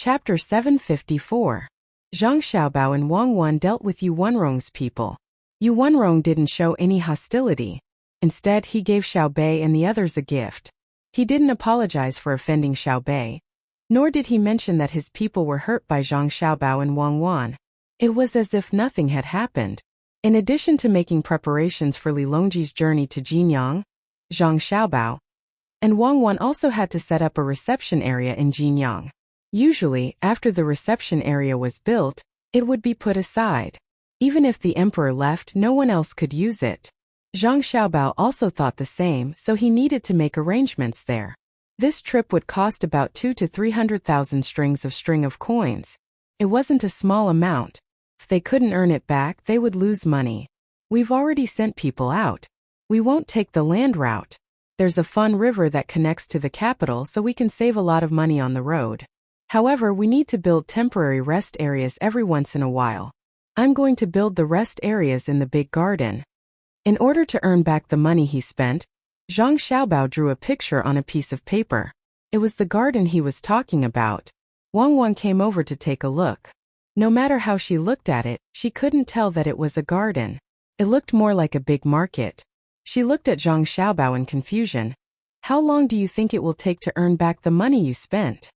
Chapter 754. Zhang Xiaobao and Wang Wan dealt with Yu Wenrong's people. Yu Wenrong didn't show any hostility. Instead, he gave Xiaobei and the others a gift. He didn't apologize for offending Xiaobei, nor did he mention that his people were hurt by Zhang Xiaobao and Wang Wan. It was as if nothing had happened. In addition to making preparations for Li Longji's journey to Jinyang, Zhang Xiaobao and Wang Wan also had to set up a reception area in Jinyang. Usually, after the reception area was built, it would be put aside. Even if the emperor left, no one else could use it. Zhang Xiaobao also thought the same, so he needed to make arrangements there. This trip would cost about 200,000 to 300,000 string of coins. It wasn't a small amount. If they couldn't earn it back, they would lose money. We've already sent people out. We won't take the land route. There's a fun river that connects to the capital, so we can save a lot of money on the road. However, we need to build temporary rest areas every once in a while. I'm going to build the rest areas in the big garden. In order to earn back the money he spent, Zhang Xiaobao drew a picture on a piece of paper. It was the garden he was talking about. Wang Wan came over to take a look. No matter how she looked at it, she couldn't tell that it was a garden. It looked more like a big market. She looked at Zhang Xiaobao in confusion. How long do you think it will take to earn back the money you spent?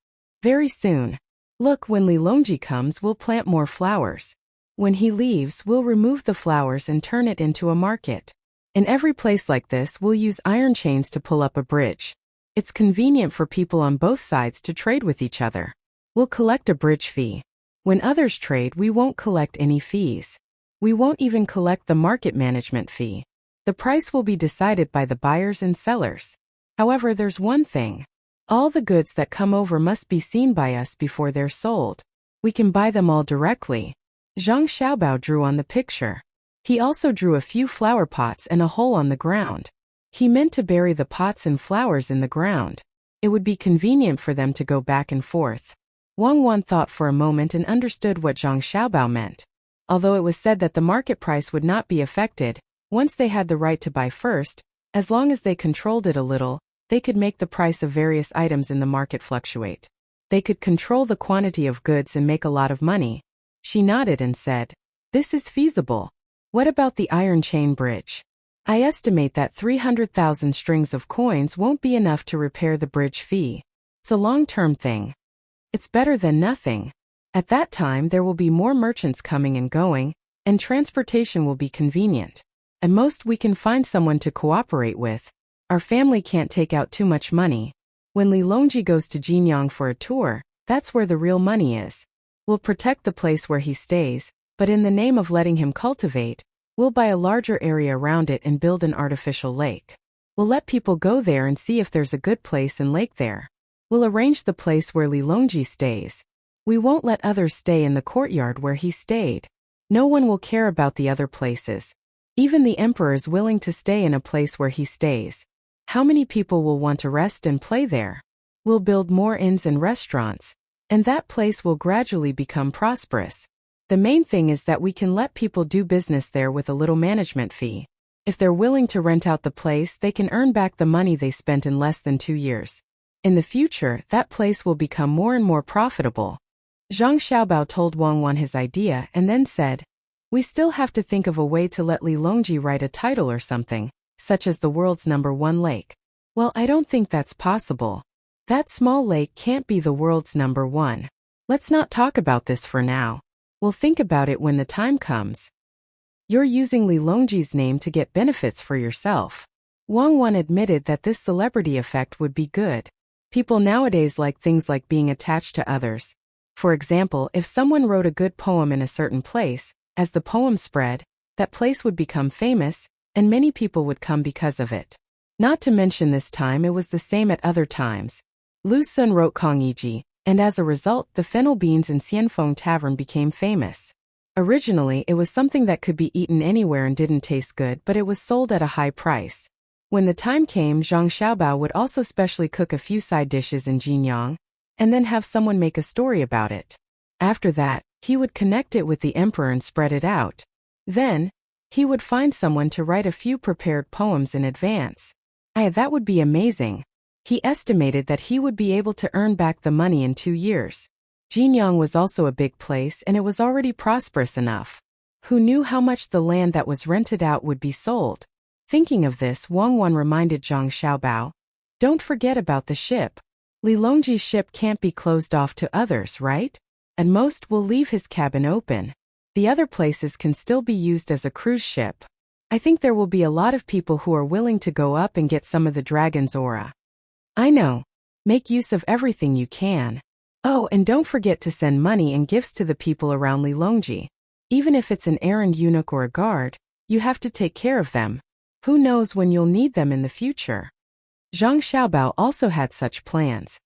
Very soon. Look, when Li Longji comes, we'll plant more flowers. When he leaves, we'll remove the flowers and turn it into a market. In every place like this, we'll use iron chains to pull up a bridge. It's convenient for people on both sides to trade with each other. We'll collect a bridge fee. When others trade, we won't collect any fees. We won't even collect the market management fee. The price will be decided by the buyers and sellers. However, there's one thing. All the goods that come over must be seen by us before they're sold. We can buy them all directly. Zhang Xiaobao drew on the picture. He also drew a few flower pots and a hole on the ground. He meant to bury the pots and flowers in the ground. It would be convenient for them to go back and forth. Wang Wan thought for a moment and understood what Zhang Xiaobao meant. Although it was said that the market price would not be affected, once they had the right to buy first, as long as they controlled it a little, they could make the price of various items in the market fluctuate. They could control the quantity of goods and make a lot of money. She nodded and said, "This is feasible. What about the iron chain bridge? I estimate that 300,000 strings of coins won't be enough to repair the bridge fee. It's a long-term thing. It's better than nothing. At that time, there will be more merchants coming and going, and transportation will be convenient. At most, we can find someone to cooperate with. Our family can't take out too much money. When Li Longji goes to Jinyang for a tour, that's where the real money is. We'll protect the place where he stays, but in the name of letting him cultivate, we'll buy a larger area around it and build an artificial lake. We'll let people go there and see if there's a good place and lake there. We'll arrange the place where Li Longji stays. We won't let others stay in the courtyard where he stayed. No one will care about the other places. Even the emperor is willing to stay in a place where he stays. How many people will want to rest and play there? We'll build more inns and restaurants, and that place will gradually become prosperous. The main thing is that we can let people do business there with a little management fee. If they're willing to rent out the place, they can earn back the money they spent in less than 2 years. In the future, that place will become more and more profitable." Zhang Xiaobao told Wang Wan his idea and then said, "We still have to think of a way to let Li Longji write a title or something, such as the world's #1 lake." "Well, I don't think that's possible. That small lake can't be the world's #1. Let's not talk about this for now. We'll think about it when the time comes. You're using Li Longji's name to get benefits for yourself." Wang Wan admitted that this celebrity effect would be good. People nowadays like things like being attached to others. For example, if someone wrote a good poem in a certain place, as the poem spread, that place would become famous, and many people would come because of it. Not to mention this time it was the same at other times. Lu Sun wrote Kong Yiji, and as a result the fennel beans in Xianfeng Tavern became famous. Originally it was something that could be eaten anywhere and didn't taste good, but it was sold at a high price. When the time came, Zhang Xiaobao would also specially cook a few side dishes in Jinyang, and then have someone make a story about it. After that, he would connect it with the emperor and spread it out. Then, he would find someone to write a few prepared poems in advance. That would be amazing. He estimated that he would be able to earn back the money in 2 years. Jinyang was also a big place and it was already prosperous enough. Who knew how much the land that was rented out would be sold? Thinking of this, Wang Wan reminded Zhang Xiaobao, "Don't forget about the ship. Li Longji's ship can't be closed off to others, right? At most we'll leave his cabin open. The other places can still be used as a cruise ship. I think there will be a lot of people who are willing to go up and get some of the dragon's aura." "I know. Make use of everything you can. Oh, and don't forget to send money and gifts to the people around Li Longji. Even if it's an errand eunuch or a guard, you have to take care of them. Who knows when you'll need them in the future." Zhang Xiaobao also had such plans.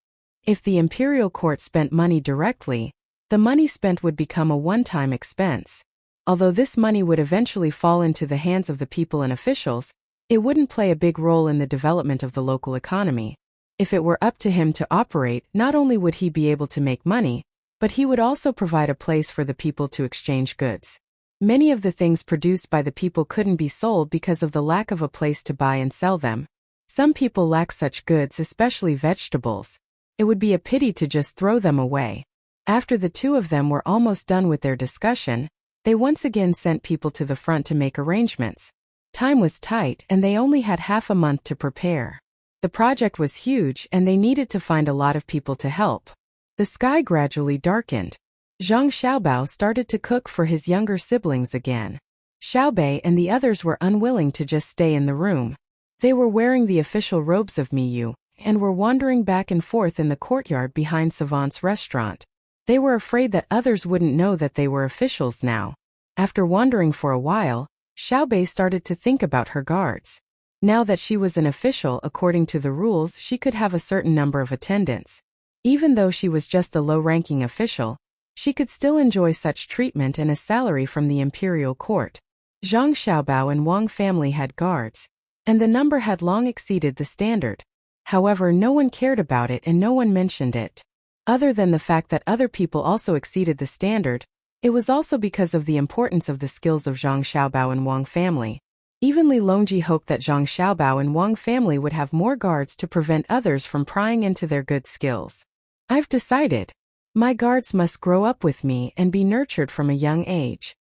If the imperial court spent money directly, the money spent would become a one-time expense. Although this money would eventually fall into the hands of the people and officials, it wouldn't play a big role in the development of the local economy. If it were up to him to operate, not only would he be able to make money, but he would also provide a place for the people to exchange goods. Many of the things produced by the people couldn't be sold because of the lack of a place to buy and sell them. Some people lack such goods, especially vegetables. It would be a pity to just throw them away. After the two of them were almost done with their discussion, they once again sent people to the front to make arrangements. Time was tight and they only had half a month to prepare. The project was huge and they needed to find a lot of people to help. The sky gradually darkened. Zhang Xiaobao started to cook for his younger siblings again. Xiaobei and the others were unwilling to just stay in the room. They were wearing the official robes of Miyu and were wandering back and forth in the courtyard behind Savant's restaurant. They were afraid that others wouldn't know that they were officials now. After wandering for a while, Xiaobei started to think about her guards. Now that she was an official, according to the rules, she could have a certain number of attendants. Even though she was just a low-ranking official, she could still enjoy such treatment and a salary from the imperial court. Zhang Xiaobao and Wang family had guards, and the number had long exceeded the standard. However, no one cared about it and no one mentioned it. Other than the fact that other people also exceeded the standard, it was also because of the importance of the skills of Zhang Xiaobao and Wang family. Even Li Longji hoped that Zhang Xiaobao and Wang family would have more guards to prevent others from prying into their good skills. "I've decided. My guards must grow up with me and be nurtured from a young age."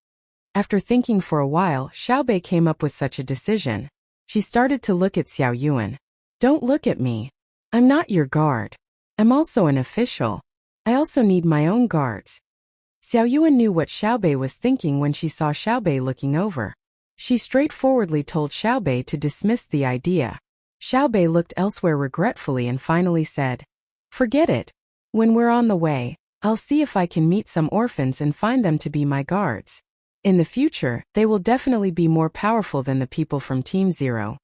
After thinking for a while, Xiaobei came up with such a decision. She started to look at Xiao Yuan. "Don't look at me. I'm not your guard. I'm also an official. I also need my own guards." Xiao Yuan knew what Xiaobei was thinking when she saw Xiaobei looking over. She straightforwardly told Xiaobei to dismiss the idea. Xiaobei looked elsewhere regretfully and finally said, "Forget it. When we're on the way, I'll see if I can meet some orphans and find them to be my guards. In the future, they will definitely be more powerful than the people from Team Zero."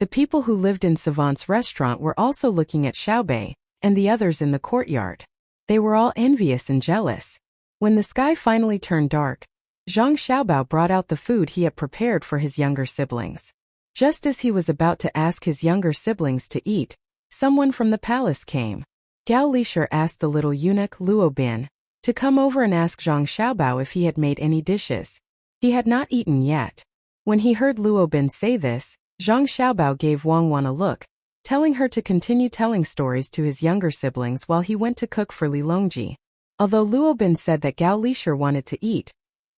The people who lived in Savant's restaurant were also looking at Xiaobei and the others in the courtyard. They were all envious and jealous. When the sky finally turned dark, Zhang Xiaobao brought out the food he had prepared for his younger siblings. Just as he was about to ask his younger siblings to eat, someone from the palace came. Gao Lishir asked the little eunuch Luo Bin to come over and ask Zhang Xiaobao if he had made any dishes. He had not eaten yet. When he heard Luo Bin say this, Zhang Xiaobao gave Wang Wan a look, telling her to continue telling stories to his younger siblings while he went to cook for Li Longji. Although Luo Bin said that Gao Lishir wanted to eat,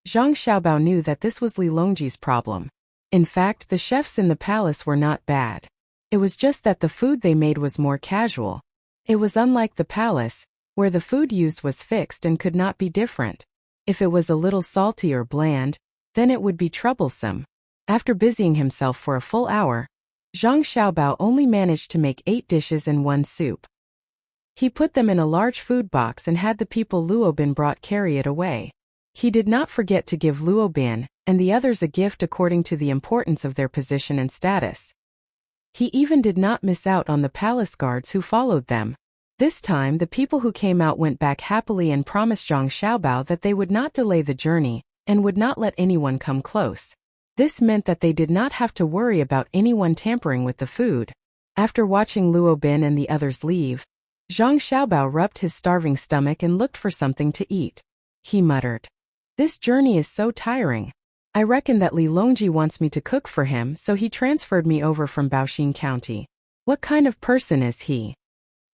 Zhang Xiaobao knew that this was Li Longji's problem. In fact, the chefs in the palace were not bad. It was just that the food they made was more casual. It was unlike the palace, where the food used was fixed and could not be different. If it was a little salty or bland, then it would be troublesome. After busying himself for a full hour, Zhang Xiaobao only managed to make 8 dishes and 1 soup. He put them in a large food box and had the people Luo Bin brought carry it away. He did not forget to give Luo Bin and the others a gift according to the importance of their position and status. He even did not miss out on the palace guards who followed them. This time the people who came out went back happily and promised Zhang Xiaobao that they would not delay the journey and would not let anyone come close. This meant that they did not have to worry about anyone tampering with the food. After watching Luo Bin and the others leave, Zhang Xiaobao rubbed his starving stomach and looked for something to eat. He muttered, "This journey is so tiring. I reckon that Li Longji wants me to cook for him, so he transferred me over from Baoxin County. What kind of person is he?"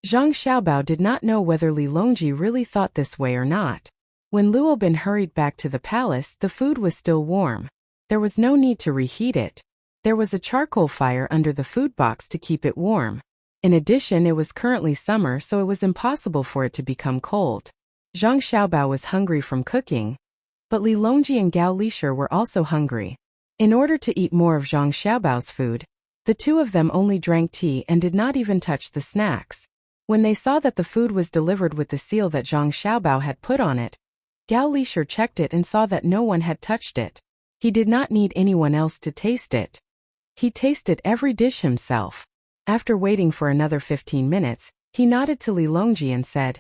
Zhang Xiaobao did not know whether Li Longji really thought this way or not. When Luo Bin hurried back to the palace, the food was still warm. There was no need to reheat it. There was a charcoal fire under the food box to keep it warm. In addition, it was currently summer, so it was impossible for it to become cold. Zhang Xiaobao was hungry from cooking, but Li Longji and Gao Lishir were also hungry. In order to eat more of Zhang Xiaobao's food, the two of them only drank tea and did not even touch the snacks. When they saw that the food was delivered with the seal that Zhang Xiaobao had put on it, Gao Lishir checked it and saw that no one had touched it. He did not need anyone else to taste it. He tasted every dish himself. After waiting for another 15 minutes, he nodded to Li Longji and said,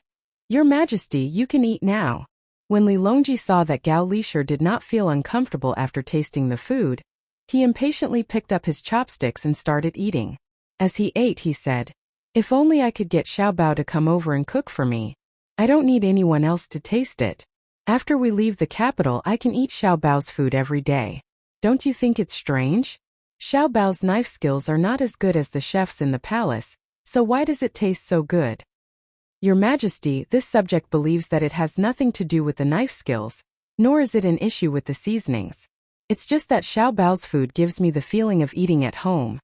"Your Majesty, you can eat now." When Li Longji saw that Gao Lishir did not feel uncomfortable after tasting the food, he impatiently picked up his chopsticks and started eating. As he ate, he said, "If only I could get Xiaobao to come over and cook for me. I don't need anyone else to taste it. After we leave the capital, I can eat Xiaobao's food every day. Don't you think it's strange? Xiaobao's knife skills are not as good as the chefs in the palace, so why does it taste so good?" Your Majesty, this subject believes that it has nothing to do with the knife skills, nor is it an issue with the seasonings. It's just that Xiaobao's food gives me the feeling of eating at home.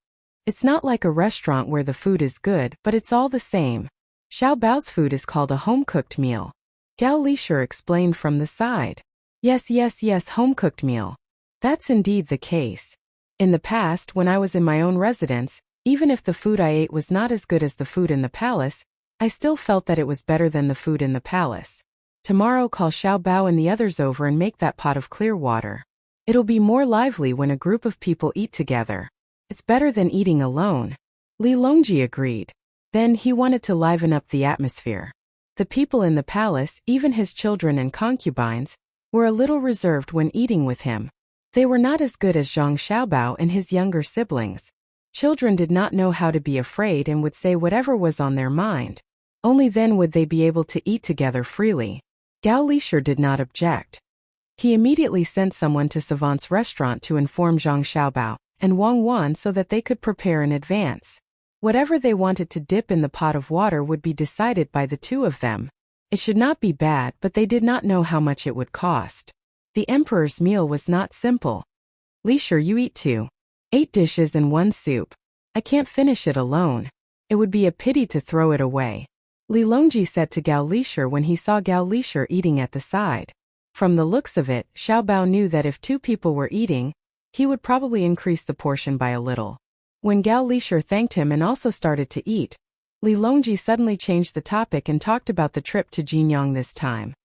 It's not like a restaurant where the food is good, but it's all the same. Xiaobao's food is called a home-cooked meal. Gao Lishir explained from the side. Yes, home-cooked meal. That's indeed the case. In the past, when I was in my own residence, even if the food I ate was not as good as the food in the palace, I still felt that it was better than the food in the palace. Tomorrow call Xiaobao and the others over and make that pot of clear water. It'll be more lively when a group of people eat together. It's better than eating alone. Li Longji agreed. Then he wanted to liven up the atmosphere. The people in the palace, even his children and concubines, were a little reserved when eating with him. They were not as good as Zhang Xiaobao and his younger siblings. Children did not know how to be afraid and would say whatever was on their mind. Only then would they be able to eat together freely. Gao Lishir did not object. He immediately sent someone to Savant's restaurant to inform Zhang Xiaobao and Wang Wan so that they could prepare in advance. Whatever they wanted to dip in the pot of water would be decided by the two of them. It should not be bad, but they did not know how much it would cost. The emperor's meal was not simple. Lishir, you eat 2. 8 dishes and 1 soup. I can't finish it alone. It would be a pity to throw it away. Li Longji said to Gao Lishir when he saw Gao Lishir eating at the side. From the looks of it, Xiaobao knew that if 2 people were eating, he would probably increase the portion by a little. When Gao Lishir thanked him and also started to eat, Li Longji suddenly changed the topic and talked about the trip to Jinyang this time.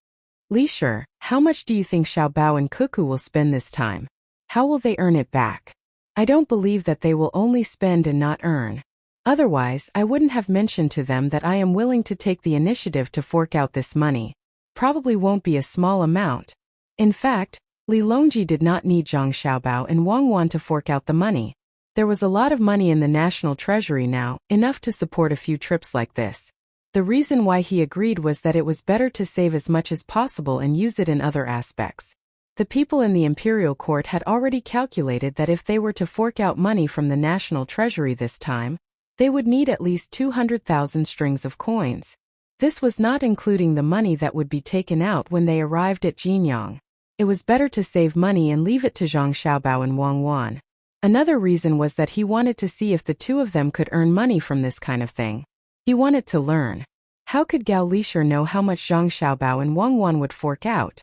Lishir, how much do you think Xiaobao and Cuckoo will spend this time? How will they earn it back? I don't believe that they will only spend and not earn. Otherwise, I wouldn't have mentioned to them that I am willing to take the initiative to fork out this money. Probably won't be a small amount. In fact, Li Longji did not need Zhang Xiaobao and Wang Wan to fork out the money. There was a lot of money in the national treasury now, enough to support a few trips like this. The reason why he agreed was that it was better to save as much as possible and use it in other aspects. The people in the imperial court had already calculated that if they were to fork out money from the national treasury this time, they would need at least 200,000 strings of coins. This was not including the money that would be taken out when they arrived at Jinyang. It was better to save money and leave it to Zhang Xiaobao and Wang Wan. Another reason was that he wanted to see if the two of them could earn money from this kind of thing. He wanted to learn. How could Gao Lishir know how much Zhang Xiaobao and Wang Wan would fork out?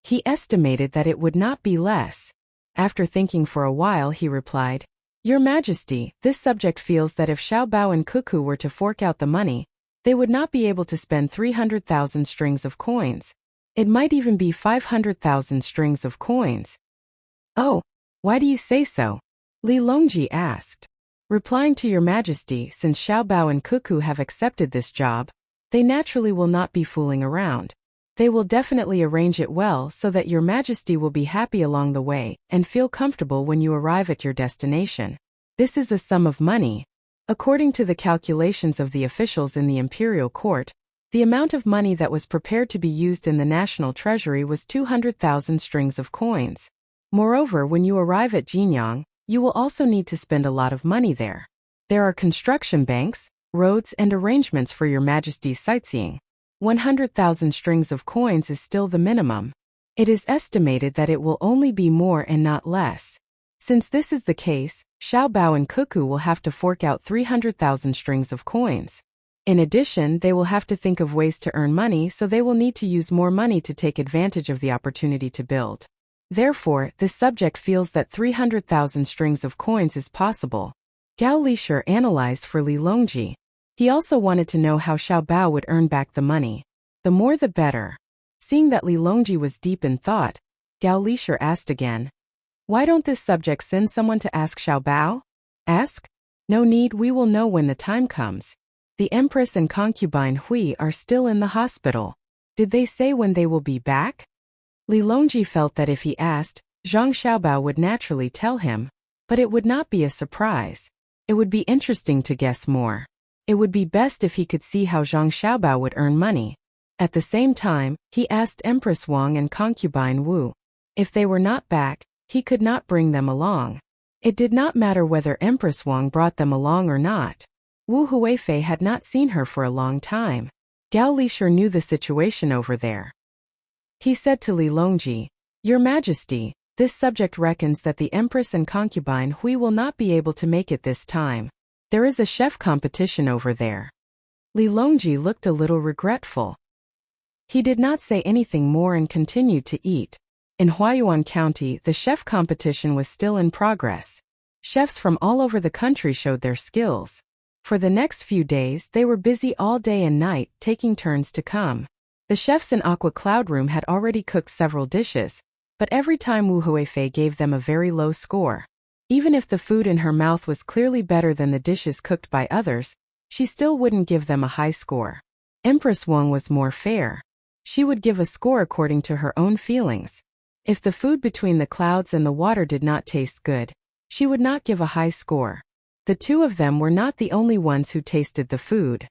He estimated that it would not be less. After thinking for a while, he replied, Your Majesty, this subject feels that if Xiaobao and Cuckoo were to fork out the money, they would not be able to spend 300,000 strings of coins. It might even be 500,000 strings of coins. Oh, why do you say so? Li Longji asked. Replying to Your Majesty, since Xiaobao and Cuckoo have accepted this job, they naturally will not be fooling around. They will definitely arrange it well so that Your Majesty will be happy along the way and feel comfortable when you arrive at your destination. This is a sum of money. According to the calculations of the officials in the imperial court, the amount of money that was prepared to be used in the national treasury was 200,000 strings of coins. Moreover, when you arrive at Jinyang, you will also need to spend a lot of money there. There are construction banks, roads and arrangements for your Majesty's sightseeing. 100,000 strings of coins is still the minimum. It is estimated that it will only be more and not less. Since this is the case, Xiao Bao and Cuckoo will have to fork out 300,000 strings of coins. In addition, they will have to think of ways to earn money, so they will need to use more money to take advantage of the opportunity to build. Therefore, this subject feels that 300,000 strings of coins is possible. Gao Lishur analyzed for Li Longji. He also wanted to know how Xiao Bao would earn back the money. The more the better. Seeing that Li Longji was deep in thought, Gao Lishur asked again. Why don't this subject send someone to ask Xiao Bao? Ask? No need, we will know when the time comes. The Empress and concubine Hui are still in the hospital. Did they say when they will be back? Li Longji felt that if he asked, Zhang Xiaobao would naturally tell him. But it would not be a surprise. It would be interesting to guess more. It would be best if he could see how Zhang Xiaobao would earn money. At the same time, he asked Empress Wang and concubine Wu. If they were not back, he could not bring them along. It did not matter whether Empress Wang brought them along or not. Wu Huifei had not seen her for a long time. Gao Lishur knew the situation over there. He said to Li Longji, Your Majesty, this subject reckons that the Empress and concubine Hui will not be able to make it this time. There is a chef competition over there. Li Longji looked a little regretful. He did not say anything more and continued to eat. In Huayuan County, the chef competition was still in progress. Chefs from all over the country showed their skills. For the next few days, they were busy all day and night, taking turns to come. The chefs in Aqua Cloud Room had already cooked several dishes, but every time Wu Huifei gave them a very low score. Even if the food in her mouth was clearly better than the dishes cooked by others, she still wouldn't give them a high score. Empress Wang was more fair. She would give a score according to her own feelings. If the food between the clouds and the water did not taste good, she would not give a high score. The two of them were not the only ones who tasted the food.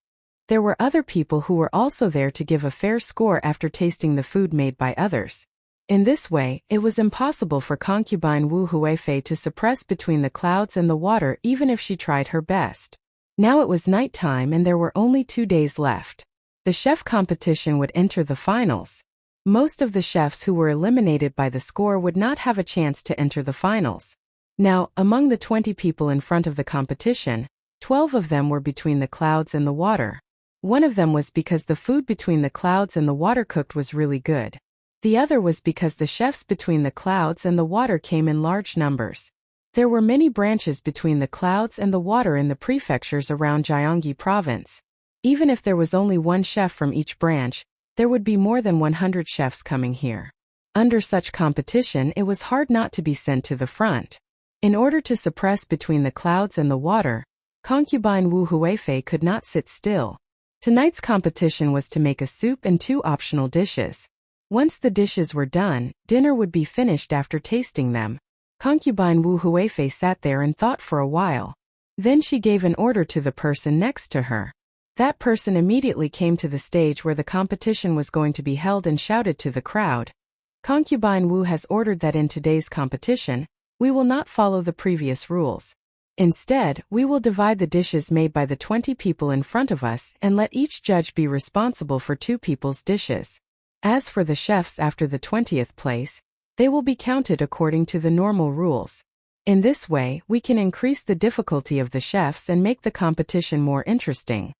There were other people who were also there to give a fair score after tasting the food made by others. In this way, it was impossible for concubine Wu Huifei to suppress between the clouds and the water even if she tried her best. Now it was night time and there were only 2 days left. The chef competition would enter the finals. Most of the chefs who were eliminated by the score would not have a chance to enter the finals. Now, among the 20 people in front of the competition, 12 of them were between the clouds and the water. One of them was because the food between the clouds and the water cooked was really good. The other was because the chefs between the clouds and the water came in large numbers. There were many branches between the clouds and the water in the prefectures around Gyeonggi province. Even if there was only one chef from each branch, there would be more than 100 chefs coming here. Under such competition, it was hard not to be sent to the front. In order to suppress between the clouds and the water, concubine Wu Huifei could not sit still. Tonight's competition was to make a soup and 2 optional dishes. Once the dishes were done, dinner would be finished after tasting them. Concubine Wu Huifei sat there and thought for a while. Then she gave an order to the person next to her. That person immediately came to the stage where the competition was going to be held and shouted to the crowd. Concubine Wu has ordered that in today's competition, we will not follow the previous rules. Instead, we will divide the dishes made by the 20 people in front of us and let each judge be responsible for 2 people's dishes. As for the chefs after the 20th place, they will be counted according to the normal rules. In this way, we can increase the difficulty of the chefs and make the competition more interesting.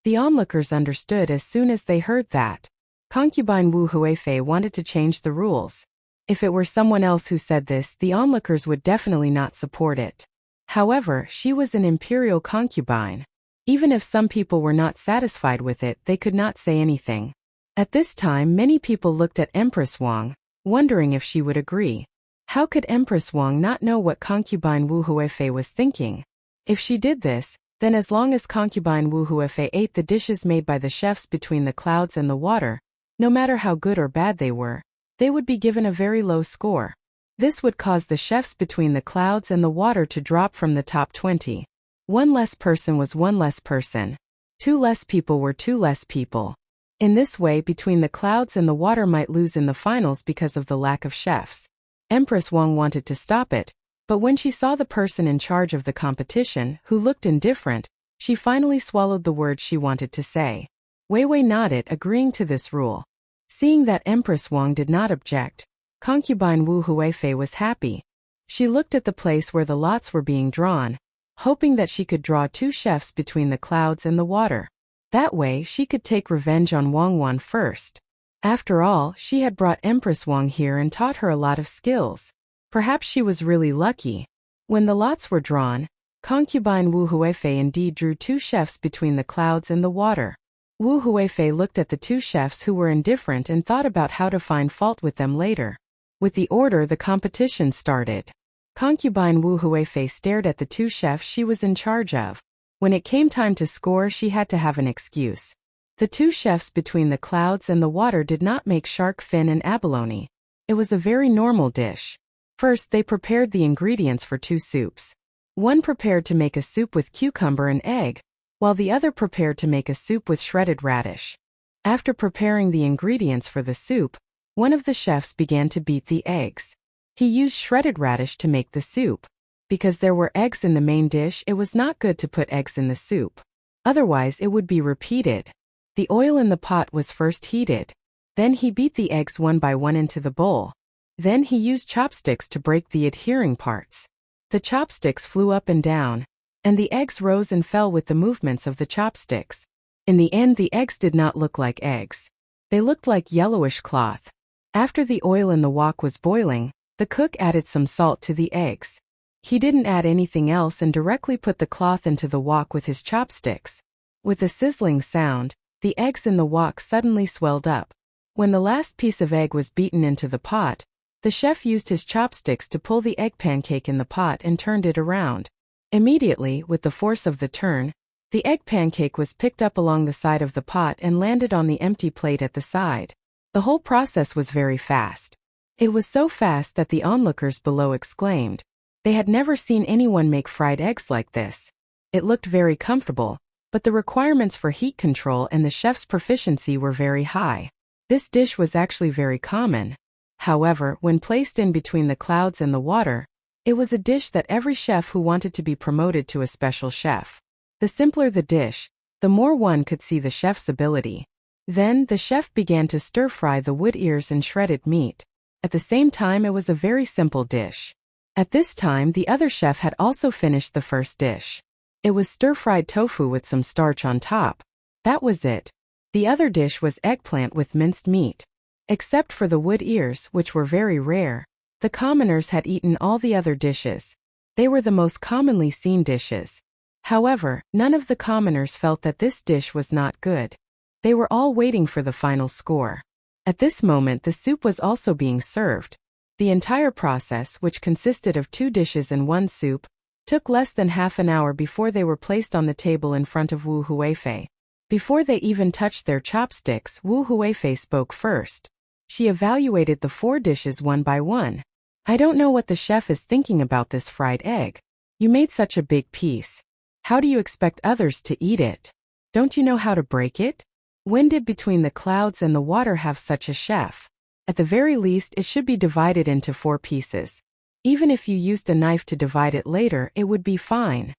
The onlookers understood as soon as they heard that. Concubine Wu Huifei wanted to change the rules. If it were someone else who said this, the onlookers would definitely not support it. However, she was an imperial concubine. Even if some people were not satisfied with it, they could not say anything. At this time, many people looked at Empress Wang, wondering if she would agree. How could Empress Wang not know what concubine Wu Huifei was thinking? If she did this, then as long as concubine Wu Huifei ate the dishes made by the chefs between the clouds and the water, no matter how good or bad they would be given a very low score. This would cause the chefs between the clouds and the water to drop from the top 20. 1 less person was 1 less person. 2 less people were 2 less people. In this way, between the clouds and the water might lose in the finals because of the lack of chefs. Empress Wang wanted to stop it, but when she saw the person in charge of the competition, who looked indifferent, She finally swallowed the words she wanted to say. Wei Wei nodded, agreeing to this rule. Seeing that Empress Wang did not object, concubine Wu Huifei was happy. She looked at the place where the lots were being drawn, hoping that she could draw 2 chefs between the clouds and the water. That way she could take revenge on Wang Wan first. After all, she had brought Empress Wang here and taught her a lot of skills. Perhaps she was really lucky. When the lots were drawn, concubine Wu Huifei indeed drew 2 chefs between the clouds and the water. Wu Huifei looked at the 2 chefs who were indifferent and thought about how to find fault with them later. With the order, the competition started. Concubine Wu Huifei stared at the 2 chefs she was in charge of. When it came time to score, she had to have an excuse. The 2 chefs between the clouds and the water did not make shark fin and abalone. It was a very normal dish. First, they prepared the ingredients for 2 soups. One prepared to make a soup with cucumber and egg, while the other prepared to make a soup with shredded radish. After preparing the ingredients for the soup, one of the chefs began to beat the eggs. He used shredded radish to make the soup. Because there were eggs in the main dish, it was not good to put eggs in the soup. Otherwise, it would be repeated. The oil in the pot was first heated. Then he beat the eggs one by one into the bowl. Then he used chopsticks to break the adhering parts. The chopsticks flew up and down, and the eggs rose and fell with the movements of the chopsticks. In the end, the eggs did not look like eggs. They looked like yellowish cloth. After the oil in the wok was boiling, the cook added some salt to the eggs. He didn't add anything else and directly put the cloth into the wok with his chopsticks. With a sizzling sound, the eggs in the wok suddenly swelled up. When the last piece of egg was beaten into the pot, the chef used his chopsticks to pull the egg pancake in the pot and turned it around. Immediately, with the force of the turn, the egg pancake was picked up along the side of the pot and landed on the empty plate at the side. The whole process was very fast. It was so fast that the onlookers below exclaimed. They had never seen anyone make fried eggs like this. It looked very comfortable, but the requirements for heat control and the chef's proficiency were very high. This dish was actually very common. However, when placed in between the clouds and the water, it was a dish that every chef who wanted to be promoted to a special chef. The simpler the dish, the more one could see the chef's ability. Then, the chef began to stir-fry the wood ears and shredded meat. At the same time, it was a very simple dish. At this time, the other chef had also finished the first dish. It was stir-fried tofu with some starch on top. That was it. The other dish was eggplant with minced meat. Except for the wood ears, which were very rare, the commoners had eaten all the other dishes. They were the most commonly seen dishes. However, none of the commoners felt that this dish was not good. They were all waiting for the final score. At this moment, the soup was also being served. The entire process, which consisted of 2 dishes and 1 soup, took less than half an hour before they were placed on the table in front of Wu Huifei. Before they even touched their chopsticks, Wu Huifei spoke first. She evaluated the 4 dishes one by one. I don't know what the chef is thinking about this fried egg. You made such a big piece. How do you expect others to eat it? Don't you know how to break it? When did Between the Clouds and the Water have such a chef? At the very least, it should be divided into 4 pieces. Even if you used a knife to divide it later, it would be fine.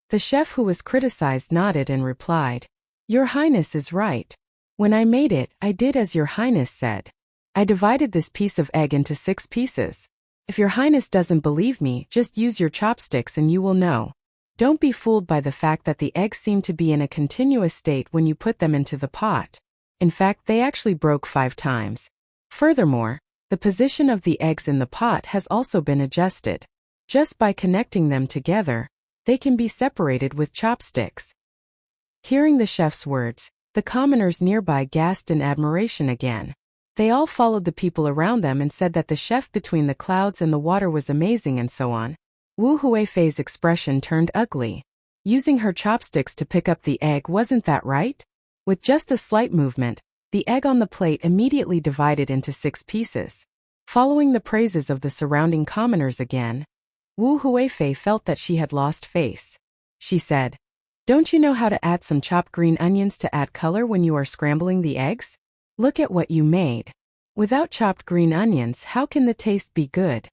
The chef who was criticized nodded and replied, Your Highness is right. When I made it, I did as Your Highness said. I divided this piece of egg into 6 pieces. If Your Highness doesn't believe me, just use your chopsticks and you will know. Don't be fooled by the fact that the eggs seem to be in a continuous state when you put them into the pot. In fact, they actually broke 5 times. Furthermore, the position of the eggs in the pot has also been adjusted. Just by connecting them together, they can be separated with chopsticks. Hearing the chef's words, the commoners nearby gasped in admiration again. They all followed the people around them and said that the chef Between the Clouds and the Water was amazing and so on. Wu Huifei's expression turned ugly. Using her chopsticks to pick up the egg, wasn't that right? With just a slight movement, the egg on the plate immediately divided into 6 pieces. Following the praises of the surrounding commoners again, Wu Huifei felt that she had lost face. She said, Don't you know how to add some chopped green onions to add color when you are scrambling the eggs? Look at what you made. Without chopped green onions, how can the taste be good?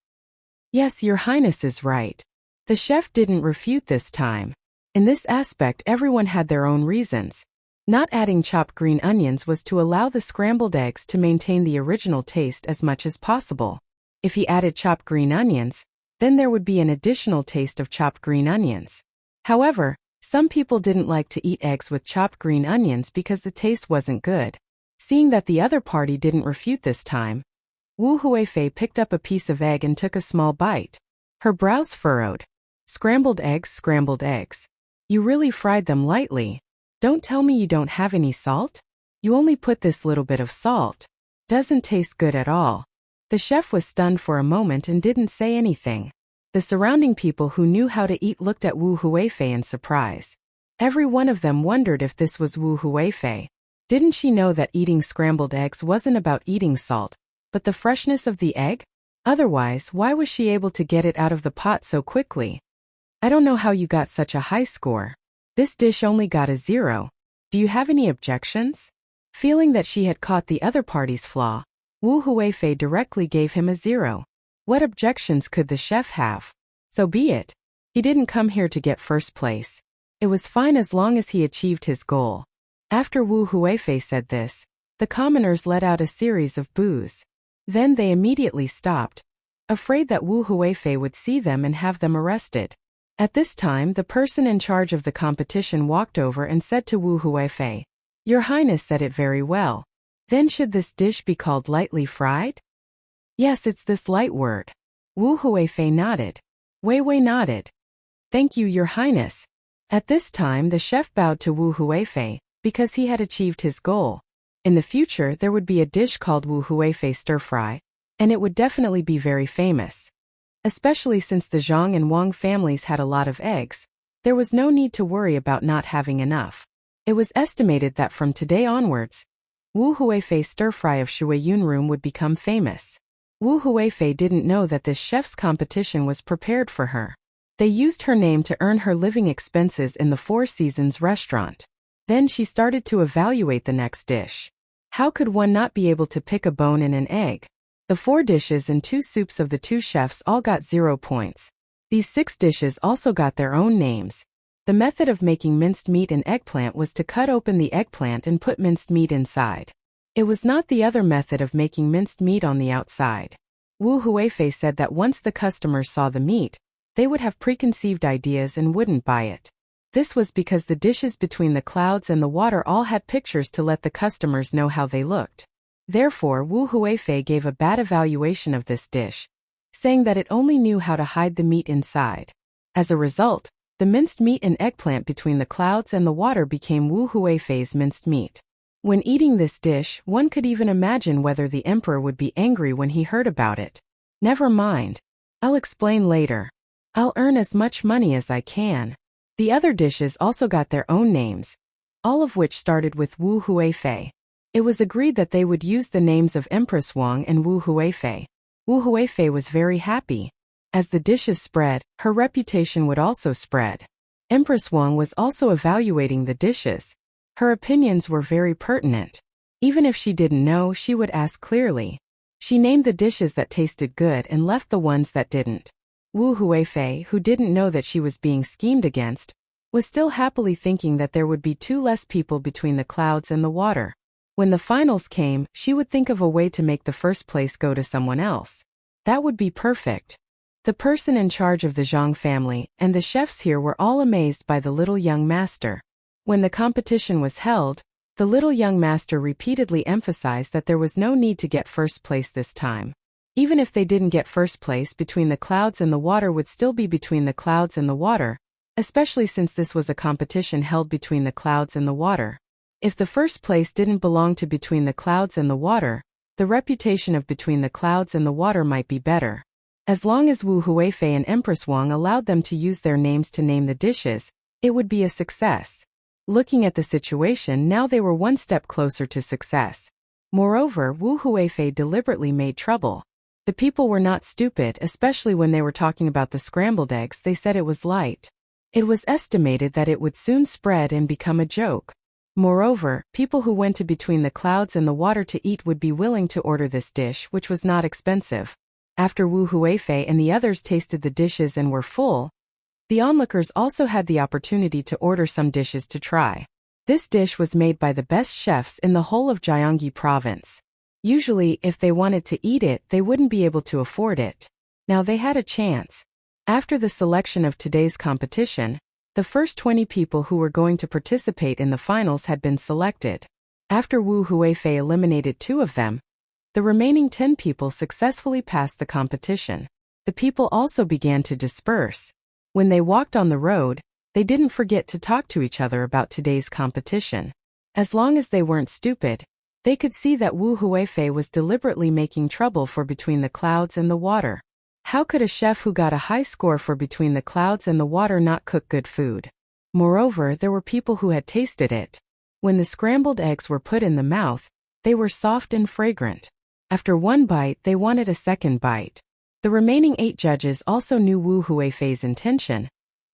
Yes, Your Highness is right. The chef didn't refute this time. In this aspect, everyone had their own reasons. Not adding chopped green onions was to allow the scrambled eggs to maintain the original taste as much as possible. If he added chopped green onions, then there would be an additional taste of chopped green onions. However, some people didn't like to eat eggs with chopped green onions because the taste wasn't good. Seeing that the other party didn't refute this time, Wu Huifei picked up a piece of egg and took a small bite. Her brows furrowed. Scrambled eggs, scrambled eggs. You really fried them lightly. Don't tell me you don't have any salt? You only put this little bit of salt. Doesn't taste good at all. The chef was stunned for a moment and didn't say anything. The surrounding people who knew how to eat looked at Wu Huifei in surprise. Every one of them wondered if this was Wu Huifei. Didn't she know that eating scrambled eggs wasn't about eating salt, but the freshness of the egg? Otherwise, why was she able to get it out of the pot so quickly? I don't know how you got such a high score. This dish only got a 0. Do you have any objections? Feeling that she had caught the other party's flaw, Wu Huifei directly gave him a 0. What objections could the chef have? So be it. He didn't come here to get first place. It was fine as long as he achieved his goal. After Wu Huifei said this, the commoners let out a series of boos. Then they immediately stopped, afraid that Wu Huifei would see them and have them arrested. At this time, the person in charge of the competition walked over and said to Wu Huifei, "Your Highness said it very well. Then should this dish be called lightly fried?" "Yes, it's this light word." Wu Huifei nodded. Wei Wei nodded. "Thank you, Your Highness." At this time, the chef bowed to Wu Huifei, because he had achieved his goal. In the future, there would be a dish called Wu Huifei stir-fry, and it would definitely be very famous. Especially since the Zhang and Wang families had a lot of eggs, there was no need to worry about not having enough. It was estimated that from today onwards, Wu Huifei's stir-fry of Shuiyun room would become famous. Wu Huifei didn't know that this chef's competition was prepared for her. They used her name to earn her living expenses in the Four Seasons restaurant. Then she started to evaluate the next dish. How could one not be able to pick a bone in an egg? The 4 dishes and 2 soups of the 2 chefs all got 0 points. These 6 dishes also got their own names. The method of making minced meat and eggplant was to cut open the eggplant and put minced meat inside. It was not the other method of making minced meat on the outside. Wu Huifei said that once the customers saw the meat, they would have preconceived ideas and wouldn't buy it. This was because the dishes between the clouds and the water all had pictures to let the customers know how they looked. Therefore, Wu Huifei gave a bad evaluation of this dish, saying that it only knew how to hide the meat inside. As a result, the minced meat and eggplant between the clouds and the water became Wu Huifei's minced meat. When eating this dish, one could even imagine whether the emperor would be angry when he heard about it. Never mind. I'll explain later. I'll earn as much money as I can. The other dishes also got their own names, all of which started with Wu Huifei. It was agreed that they would use the names of Empress Wang and Wu Huifei. Wu Huifei was very happy. As the dishes spread, her reputation would also spread. Empress Wang was also evaluating the dishes. Her opinions were very pertinent. Even if she didn't know, she would ask clearly. She named the dishes that tasted good and left the ones that didn't. Wu Huifei, who didn't know that she was being schemed against, was still happily thinking that there would be 2 less people between the clouds and the water. When the finals came, she would think of a way to make the first place go to someone else. That would be perfect. The person in charge of the Zhang family and the chefs here were all amazed by the little young master. When the competition was held, the little young master repeatedly emphasized that there was no need to get first place this time. Even if they didn't get first place, between the clouds and the water would still be between the clouds and the water, especially since this was a competition held between the clouds and the water. If the first place didn't belong to between the clouds and the water, the reputation of between the clouds and the water might be better. As long as Wu Huifei and Empress Wang allowed them to use their names to name the dishes, it would be a success. Looking at the situation now, they were one step closer to success. Moreover, Wu Huifei deliberately made trouble. The people were not stupid, especially when they were talking about the scrambled eggs. They said it was light. It was estimated that it would soon spread and become a joke. Moreover, people who went to between the clouds and the water to eat would be willing to order this dish, which was not expensive. After Wu Huifei and the others tasted the dishes and were full, The onlookers also had the opportunity to order some dishes to try. This dish was made by the best chefs in the whole of Gyeonggi province. Usually, if they wanted to eat it, they wouldn't be able to afford it. Now they had a chance. After the selection of today's competition, the first 20 people who were going to participate in the finals had been selected. After Wu Huifei eliminated 2 of them, the remaining 10 people successfully passed the competition. The people also began to disperse. When they walked on the road, they didn't forget to talk to each other about today's competition. As long as they weren't stupid, they could see that Wu Huifei was deliberately making trouble for Between the Clouds and the Water. How could a chef who got a high score for Between the Clouds and the Water not cook good food? Moreover, there were people who had tasted it. When the scrambled eggs were put in the mouth, they were soft and fragrant. After one bite, they wanted a second bite. The remaining 8 judges also knew Wu Huifei's intention,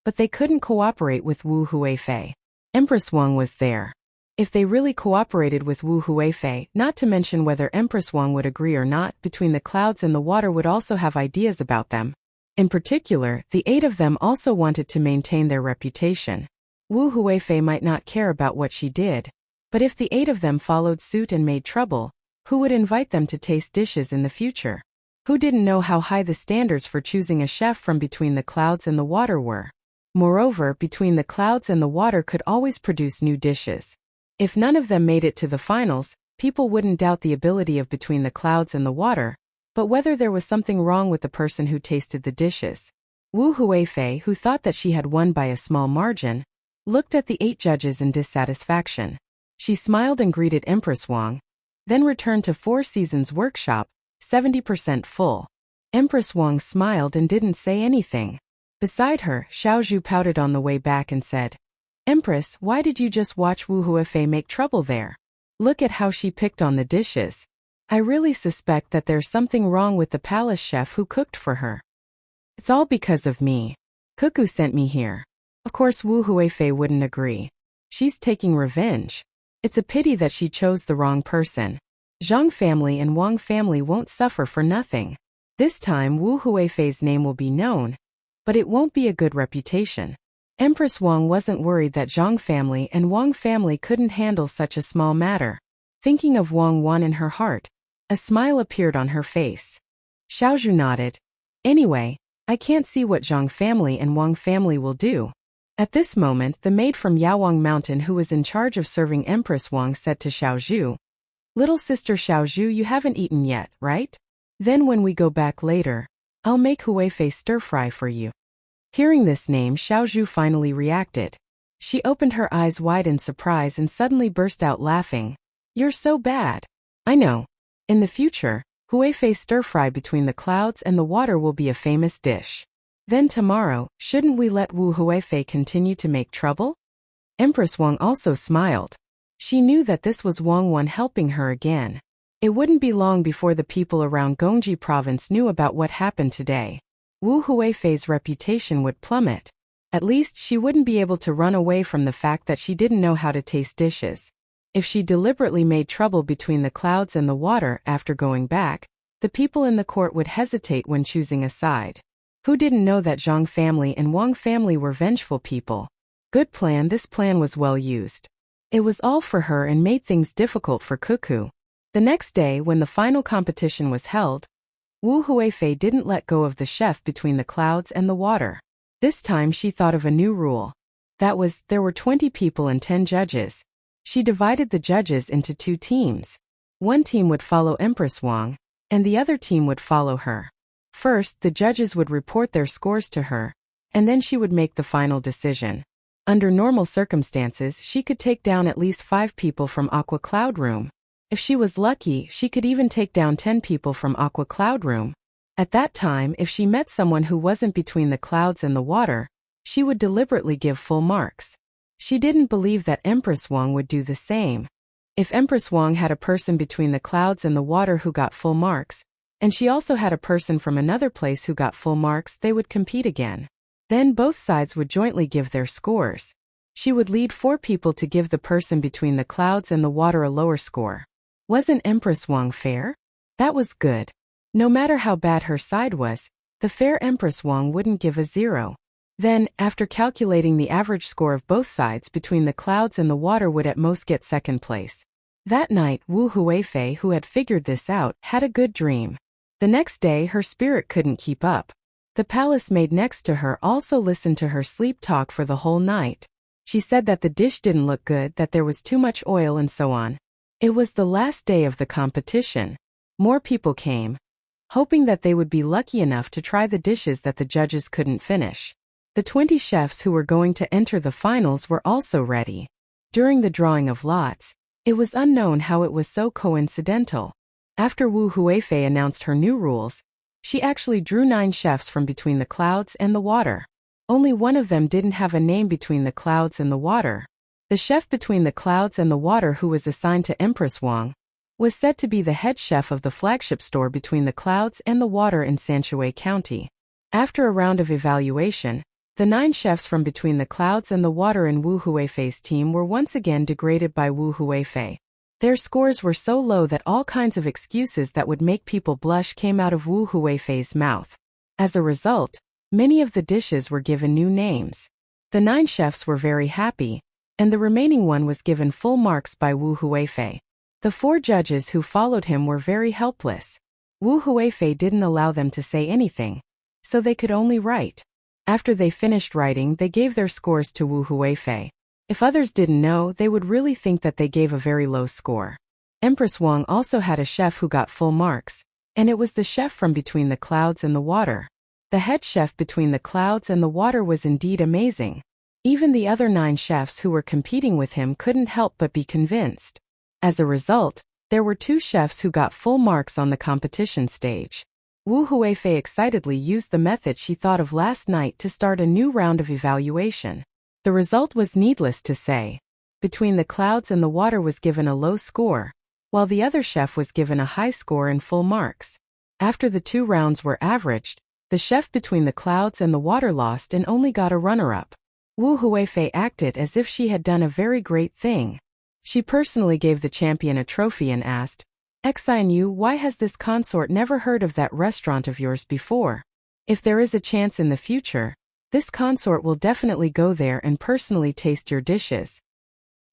but they couldn't cooperate with Wu Huifei. Empress Wang was there. If they really cooperated with Wu Huifei, not to mention whether Empress Wang would agree or not, Between the Clouds and the Water would also have ideas about them. In particular, the 8 of them also wanted to maintain their reputation. Wu Huifei might not care about what she did, but if the 8 of them followed suit and made trouble, who would invite them to taste dishes in the future? Who didn't know how high the standards for choosing a chef from Between the Clouds and the Water were? Moreover, Between the Clouds and the Water could always produce new dishes. If none of them made it to the finals, people wouldn't doubt the ability of Between the Clouds and the Water, but whether there was something wrong with the person who tasted the dishes. Wu Huifei, who thought that she had won by a small margin, looked at the 8 judges in dissatisfaction. She smiled and greeted Empress Wang, then returned to Four Seasons Workshop, 70% full. Empress Wang smiled and didn't say anything. Beside her, Xiaozhu pouted on the way back and said, "Empress, why did you just watch Wu Huifei make trouble there? Look at how she picked on the dishes. I really suspect that there's something wrong with the palace chef who cooked for her. It's all because of me. Cuckoo sent me here." Of course Wu Huifei wouldn't agree. She's taking revenge. It's a pity that she chose the wrong person. Zhang family and Wang family won't suffer for nothing. This time Wu Huifei's name will be known, but it won't be a good reputation. Empress Wang wasn't worried that Zhang family and Wang family couldn't handle such a small matter. Thinking of Wang Wan in her heart, a smile appeared on her face. Xiaozhu nodded. Anyway, I can't see what Zhang family and Wang family will do. At this moment, the maid from Yaowang Mountain who was in charge of serving Empress Wang said to Xiaozhu, "Little sister Xiaozhu, you haven't eaten yet, right? Then when we go back later, I'll make Huifei stir-fry for you." Hearing this name, Xiaozhu finally reacted. She opened her eyes wide in surprise and suddenly burst out laughing. "You're so bad. I know. In the future, Huifei stir-fry Between the Clouds and the Water will be a famous dish. Then tomorrow, shouldn't we let Wu Huifei continue to make trouble?" Empress Wang also smiled. She knew that this was Wang Wan helping her again. It wouldn't be long before the people around Gyeonggi province knew about what happened today. Wu Huifei's reputation would plummet. At least she wouldn't be able to run away from the fact that she didn't know how to taste dishes. If she deliberately made trouble Between the Clouds and the Water after going back, the people in the court would hesitate when choosing a side. Who didn't know that Zhang family and Wang family were vengeful people? Good plan. This plan was well used. It was all for her and made things difficult for Cuckoo. The next day, when the final competition was held, Wu Huifei didn't let go of the chef Between the Clouds and the Water. This time she thought of a new rule. That was, there were 20 people and 10 judges. She divided the judges into 2 teams. One team would follow Empress Wang, and the other team would follow her. First, the judges would report their scores to her, and then she would make the final decision. Under normal circumstances, she could take down at least 5 people from Aqua Cloud Room. If she was lucky, she could even take down 10 people from Aqua Cloud Room. At that time, if she met someone who wasn't Between the Clouds and the Water, she would deliberately give full marks. She didn't believe that Empress Wang would do the same. If Empress Wang had a person Between the Clouds and the Water who got full marks, and she also had a person from another place who got full marks, they would compete again. Then both sides would jointly give their scores. She would lead 4 people to give the person Between the Clouds and the Water a lower score. Wasn't Empress Wang fair? That was good. No matter how bad her side was, the fair Empress Wang wouldn't give a 0. Then, after calculating the average score of both sides between the clouds and the water would at most get second place. That night, Wu Huifei, who had figured this out, had a good dream. The next day her spirit couldn't keep up. The palace maid next to her also listened to her sleep talk for the whole night. She said that the dish didn't look good, that there was too much oil and so on. It was the last day of the competition. More people came, hoping that they would be lucky enough to try the dishes that the judges couldn't finish. The 20 chefs who were going to enter the finals were also ready. During the drawing of lots, it was unknown how it was so coincidental. After Wu Huifei announced her new rules, she actually drew 9 chefs from between the clouds and the water. Only one of them didn't have a name between the clouds and the water. The chef between the clouds and the water, who was assigned to Empress Wang, was said to be the head chef of the flagship store between the clouds and the water in Sanshui County. After a round of evaluation, the 9 chefs from between the clouds and the water in Wu Huifei's team were once again degraded by Wu Huifei. Their scores were so low that all kinds of excuses that would make people blush came out of Wu Huifei's mouth. As a result, many of the dishes were given new names. The 9 chefs were very happy, and the remaining one was given full marks by Wu Huifei. The 4 judges who followed him were very helpless. Wu Huifei didn't allow them to say anything, so they could only write. After they finished writing, they gave their scores to Wu Huifei. If others didn't know, they would really think that they gave a very low score. Empress Wang also had a chef who got full marks, and it was the chef from between the clouds and the water. The head chef between the clouds and the water was indeed amazing. Even the other 9 chefs who were competing with him couldn't help but be convinced. As a result, there were 2 chefs who got full marks on the competition stage. Wu Huifei excitedly used the method she thought of last night to start a new round of evaluation. The result was needless to say. Between the clouds and the water was given a low score, while the other chef was given a high score and full marks. After the 2 rounds were averaged, the chef between the clouds and the water lost and only got a runner-up. Wu Huifei acted as if she had done a very great thing. She personally gave the champion a trophy and asked, "Xianyu, why has this consort never heard of that restaurant of yours before? If there is a chance in the future, this consort will definitely go there and personally taste your dishes."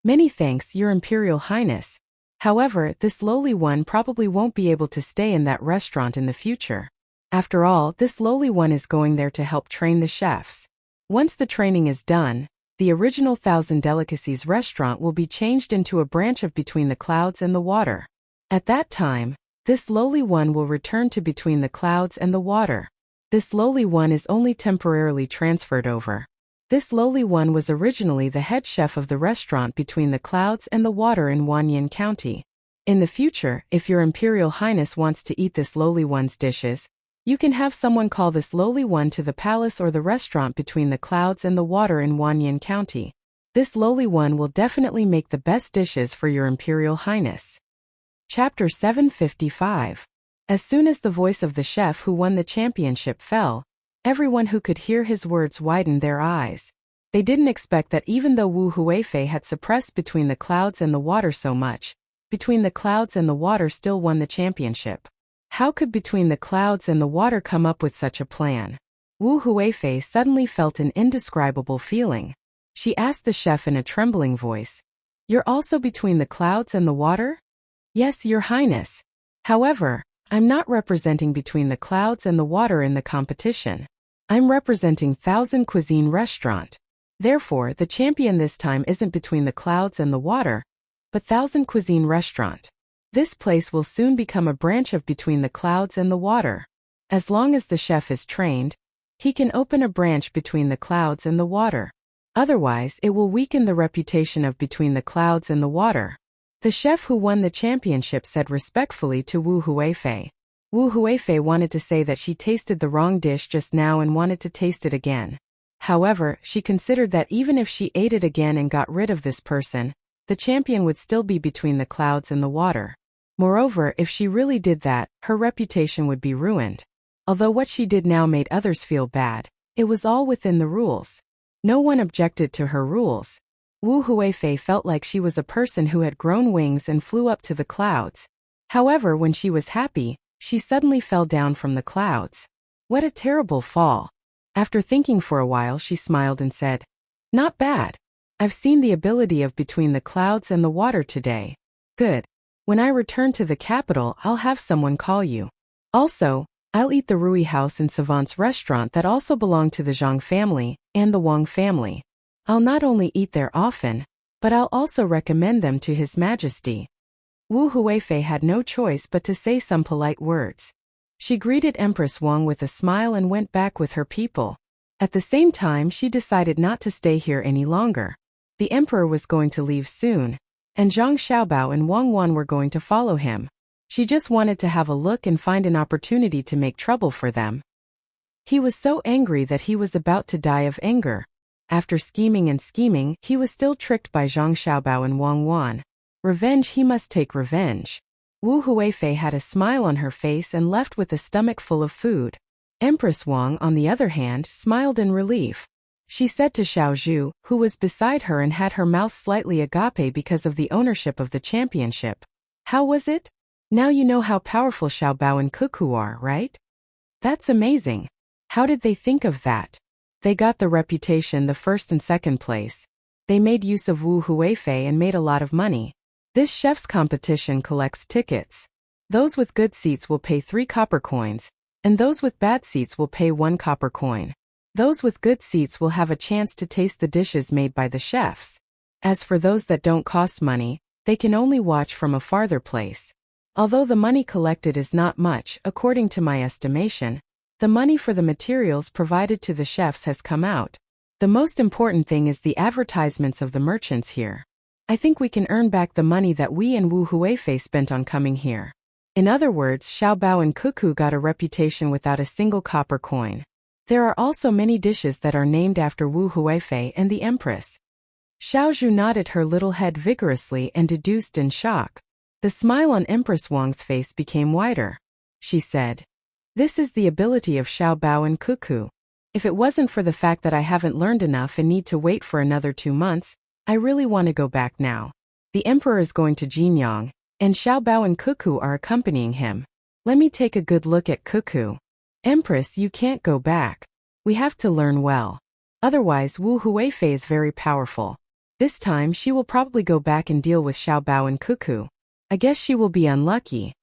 "Many thanks, Your Imperial Highness. However, this lowly one probably won't be able to stay in that restaurant in the future. After all, this lowly one is going there to help train the chefs. Once the training is done, the original Thousand Delicacies restaurant will be changed into a branch of Between the Clouds and the Water. At that time, this lowly one will return to Between the Clouds and the Water. This lowly one is only temporarily transferred over. This lowly one was originally the head chef of the restaurant Between the Clouds and the Water in Wanyan County. In the future, if Your Imperial Highness wants to eat this lowly one's dishes, you can have someone call this lowly one to the palace or the restaurant Between the Clouds and the Water in Wanyan County. This lowly one will definitely make the best dishes for Your Imperial Highness." Chapter 755. As soon as the voice of the chef who won the championship fell, everyone who could hear his words widened their eyes. They didn't expect that even though Wu Huifei had suppressed Between the Clouds and the Water so much, Between the Clouds and the Water still won the championship. How could Between the Clouds and the Water come up with such a plan? Wu Huifei suddenly felt an indescribable feeling. She asked the chef in a trembling voice, "You're also Between the Clouds and the Water?" "Yes, Your Highness. However, I'm not representing Between the Clouds and the Water in the competition. I'm representing Thousand Cuisine Restaurant. Therefore, the champion this time isn't Between the Clouds and the Water, but Thousand Cuisine Restaurant. This place will soon become a branch of Between the Clouds and the Water. As long as the chef is trained, he can open a branch Between the Clouds and the Water. Otherwise, it will weaken the reputation of Between the Clouds and the Water." The chef who won the championship said respectfully to Wu Huifei. Wu Huifei wanted to say that she tasted the wrong dish just now and wanted to taste it again. However, she considered that even if she ate it again and got rid of this person, the champion would still be Between the Clouds and the Water. Moreover, if she really did that, her reputation would be ruined. Although what she did now made others feel bad, it was all within the rules. No one objected to her rules. Wu Huifei felt like she was a person who had grown wings and flew up to the clouds. However, when she was happy, she suddenly fell down from the clouds. What a terrible fall. After thinking for a while, she smiled and said, "Not bad. I've seen the ability of between the clouds and the water today. Good. When I return to the capital, I'll have someone call you. Also, I'll eat the Rui house in Savant's restaurant that also belonged to the Zhang family and the Wang family. I'll not only eat there often, but I'll also recommend them to His Majesty." Wu Huifei had no choice but to say some polite words. She greeted Empress Wang with a smile and went back with her people. At the same time, she decided not to stay here any longer. The emperor was going to leave soon, and Zhang Xiaobao and Wang Wan were going to follow him. She just wanted to have a look and find an opportunity to make trouble for them. He was so angry that he was about to die of anger. After scheming and scheming, he was still tricked by Zhang Xiaobao and Wang Wan. Revenge, he must take revenge. Wu Huifei had a smile on her face and left with a stomach full of food. Empress Wang, on the other hand, smiled in relief. She said to Xiao Zhu, who was beside her and had her mouth slightly agape because of the ownership of the championship, "How was it? Now you know how powerful Xiao Bao and Cuckoo are, right? That's amazing. How did they think of that? They got the reputation, the first and second place. They made use of Wu Huifei and made a lot of money. This chef's competition collects tickets. Those with good seats will pay 3 copper coins, and those with bad seats will pay 1 copper coin. Those with good seats will have a chance to taste the dishes made by the chefs. As for those that don't cost money, they can only watch from a farther place. Although the money collected is not much, according to my estimation, the money for the materials provided to the chefs has come out. The most important thing is the advertisements of the merchants here. I think we can earn back the money that we and Wu Huifei spent on coming here." In other words, Xiao Bao and Cuckoo got a reputation without a single copper coin. There are also many dishes that are named after Wu Huifei and the Empress. Xiao Zhu nodded her little head vigorously and deduced in shock. The smile on Empress Wang's face became wider. She said, "This is the ability of Xiao Bao and Cuckoo. If it wasn't for the fact that I haven't learned enough and need to wait for another 2 months, I really want to go back now. The emperor is going to Jinyang, and Xiao Bao and Cuckoo are accompanying him. Let me take a good look at Cuckoo. Empress, you can't go back. We have to learn well. Otherwise, Wu Huifei is very powerful. This time she will probably go back and deal with Xiao Bao and Cuckoo. I guess she will be unlucky."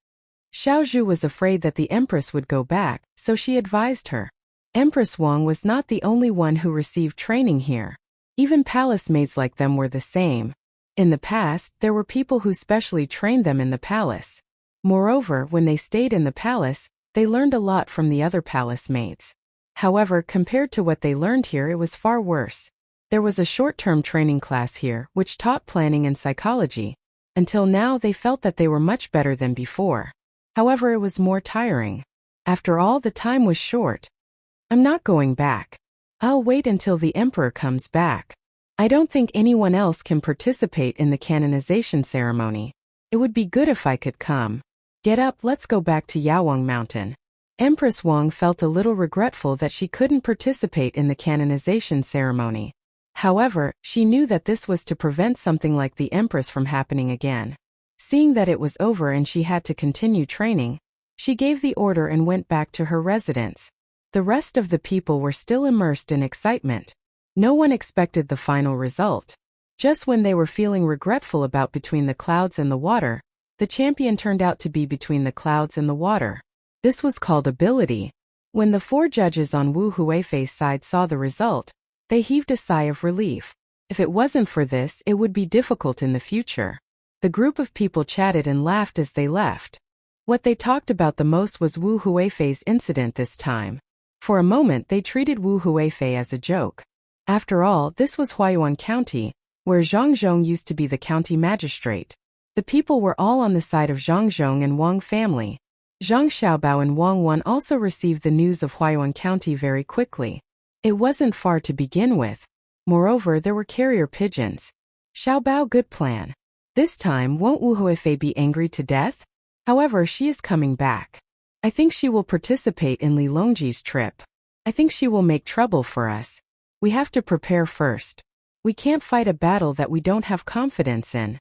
Xiao Zhu was afraid that the empress would go back, so she advised her. Empress Wang was not the only one who received training here. Even palace maids like them were the same. In the past, there were people who specially trained them in the palace. Moreover, when they stayed in the palace, they learned a lot from the other palace maids. However, compared to what they learned here, it was far worse. There was a short-term training class here, which taught planning and psychology. Until now, they felt that they were much better than before. However, it was more tiring. After all, the time was short. "I'm not going back. I'll wait until the emperor comes back. I don't think anyone else can participate in the canonization ceremony. It would be good if I could come. Get up, let's go back to Yawang Mountain." Empress Wang felt a little regretful that she couldn't participate in the canonization ceremony. However, she knew that this was to prevent something like the Empress from happening again. Seeing that it was over and she had to continue training, she gave the order and went back to her residence. The rest of the people were still immersed in excitement. No one expected the final result. Just when they were feeling regretful about between the clouds and the water, the champion turned out to be between the clouds and the water. This was called ability. When the 4 judges on Wu Huifei's side saw the result, they heaved a sigh of relief. If it wasn't for this, it would be difficult in the future. The group of people chatted and laughed as they left. What they talked about the most was Wu Huifei's incident this time. For a moment, they treated Wu Huifei as a joke. After all, this was Huayuan County, where Zhang Zhong used to be the county magistrate. The people were all on the side of Zhang Zhong and Wang family. Zhang Xiaobao and Wang Wan also received the news of Huayuan County very quickly. It wasn't far to begin with. Moreover, there were carrier pigeons. Xiaobao, good plan. This time, won't Wu Huifei be angry to death? However, she is coming back. I think she will participate in Li Longji's trip. I think she will make trouble for us. We have to prepare first. We can't fight a battle that we don't have confidence in.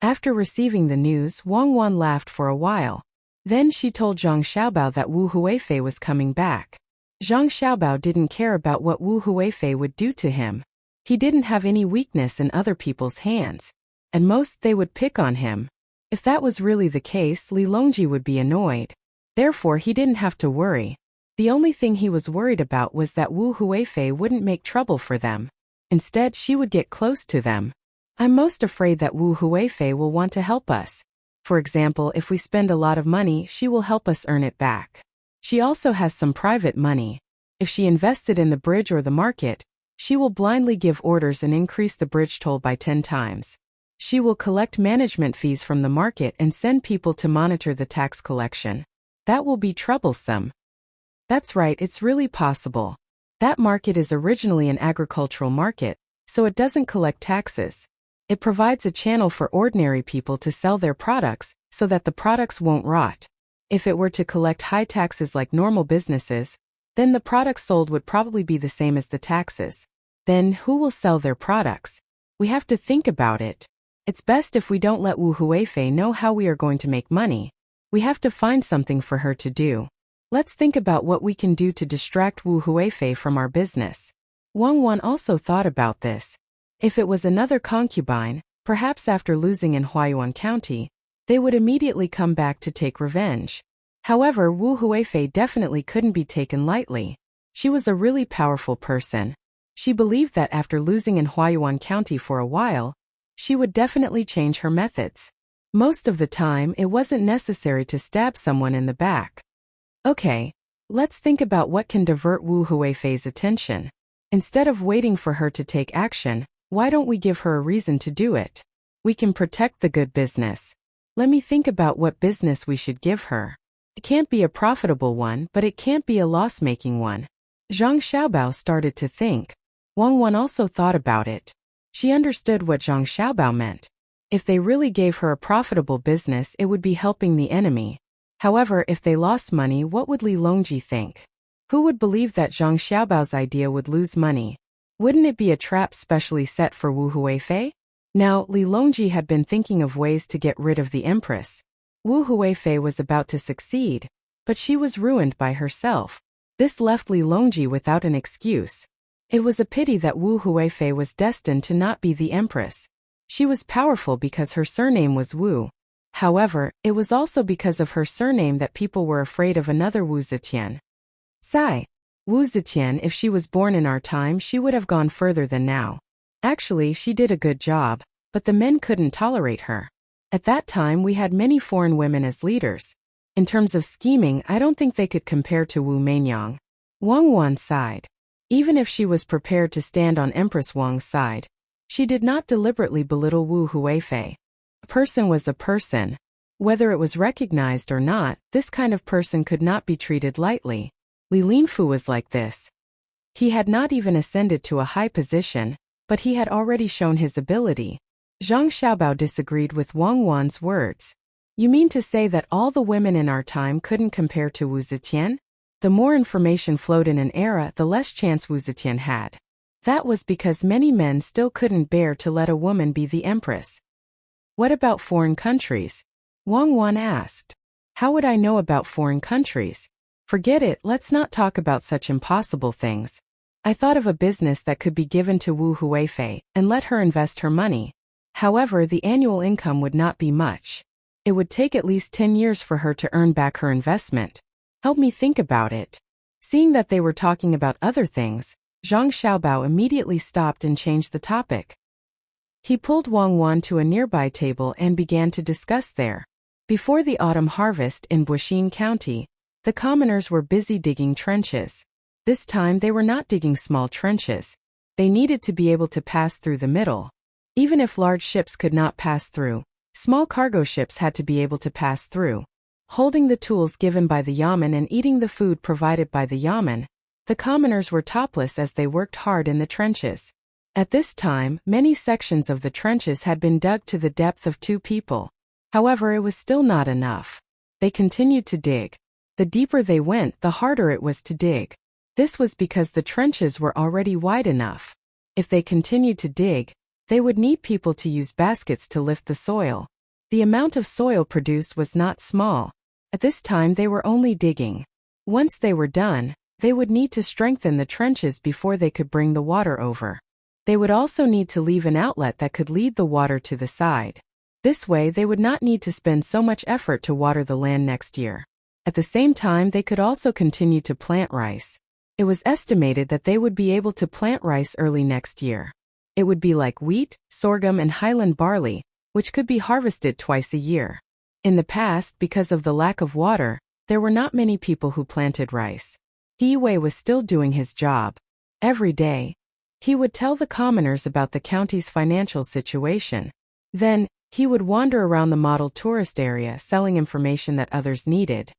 After receiving the news, Wang Wan laughed for a while. Then she told Zhang Xiaobao that Wu Huifei was coming back. Zhang Xiaobao didn't care about what Wu Huifei would do to him. He didn't have any weakness in other people's hands. At most they would pick on him. If that was really the case, Li Longji would be annoyed. Therefore he didn't have to worry. The only thing he was worried about was that Wu Huifei wouldn't make trouble for them. Instead, she would get close to them. I'm most afraid that Wu Huifei will want to help us. For example, if we spend a lot of money, she will help us earn it back. She also has some private money. If she invested in the bridge or the market, she will blindly give orders and increase the bridge toll by 10 times. She will collect management fees from the market and send people to monitor the tax collection. That will be troublesome. That's right, it's really possible. That market is originally an agricultural market, so it doesn't collect taxes. It provides a channel for ordinary people to sell their products, so that the products won't rot. If it were to collect high taxes like normal businesses, then the products sold would probably be the same as the taxes. Then who will sell their products? We have to think about it. It's best if we don't let Wu Huifei know how we are going to make money. We have to find something for her to do. Let's think about what we can do to distract Wu Huifei from our business. Wang Wan also thought about this. If it was another concubine, perhaps after losing in Huayuan County, they would immediately come back to take revenge. However, Wu Huifei definitely couldn't be taken lightly. She was a really powerful person. She believed that after losing in Huayuan County for a while, she would definitely change her methods. Most of the time, it wasn't necessary to stab someone in the back. Okay, let's think about what can divert Wu Huifei's attention. Instead of waiting for her to take action, why don't we give her a reason to do it? We can protect the good business. Let me think about what business we should give her. It can't be a profitable one, but it can't be a loss-making one. Zhang Xiaobao started to think. Wang Wan also thought about it. She understood what Zhang Xiaobao meant. If they really gave her a profitable business, it would be helping the enemy. However, if they lost money, what would Li Longji think? Who would believe that Zhang Xiaobao's idea would lose money? Wouldn't it be a trap specially set for Wu Huifei? Now, Li Longji had been thinking of ways to get rid of the empress. Wu Huifei was about to succeed, but she was ruined by herself. This left Li Longji without an excuse. It was a pity that Wu Huifei was destined to not be the empress. She was powerful because her surname was Wu. However, it was also because of her surname that people were afraid of another Wu Zetian. Sigh. Wu Zetian, if she was born in our time, she would have gone further than now. Actually, she did a good job, but the men couldn't tolerate her. At that time, we had many foreign women as leaders. In terms of scheming, I don't think they could compare to Wu Meinyang. Wang Wan sighed. Even if she was prepared to stand on Empress Wang's side, she did not deliberately belittle Wu Huifei. A person was a person. Whether it was recognized or not, this kind of person could not be treated lightly. Li Linfu was like this. He had not even ascended to a high position, but he had already shown his ability. Zhang Xiaobao disagreed with Wang Wan's words. You mean to say that all the women in our time couldn't compare to Wu Zetian? The more information flowed in an era, the less chance Wu Zetian had. That was because many men still couldn't bear to let a woman be the empress. What about foreign countries? Wang Wan asked. How would I know about foreign countries? Forget it, let's not talk about such impossible things. I thought of a business that could be given to Wu Huifei and let her invest her money. However, the annual income would not be much. It would take at least 10 years for her to earn back her investment. Help me think about it. Seeing that they were talking about other things, Zhang Xiaobao immediately stopped and changed the topic. He pulled Wang Wan to a nearby table and began to discuss there. Before the autumn harvest in Buxin County, the commoners were busy digging trenches. This time they were not digging small trenches. They needed to be able to pass through the middle. Even if large ships could not pass through, small cargo ships had to be able to pass through. Holding the tools given by the yamen and eating the food provided by the yamen, the commoners were topless as they worked hard in the trenches. At this time, many sections of the trenches had been dug to the depth of 2 people. However, it was still not enough. They continued to dig. The deeper they went, the harder it was to dig. This was because the trenches were already wide enough. If they continued to dig, they would need people to use baskets to lift the soil. The amount of soil produced was not small. At this time they were only digging. Once they were done, They would need to strengthen the trenches before they could bring the water over. They would also need to leave an outlet that could lead the water to the side. This way they would not need to spend so much effort to water the land next year. At the same time, they could also continue to plant rice. It was estimated that they would be able to plant rice early next year. It would be like wheat, sorghum and highland barley, which could be harvested twice a year. In the past, because of the lack of water, there were not many people who planted rice. Hiiwei was still doing his job. Every day, he would tell the commoners about the county's financial situation. Then, he would wander around the model tourist area selling information that others needed.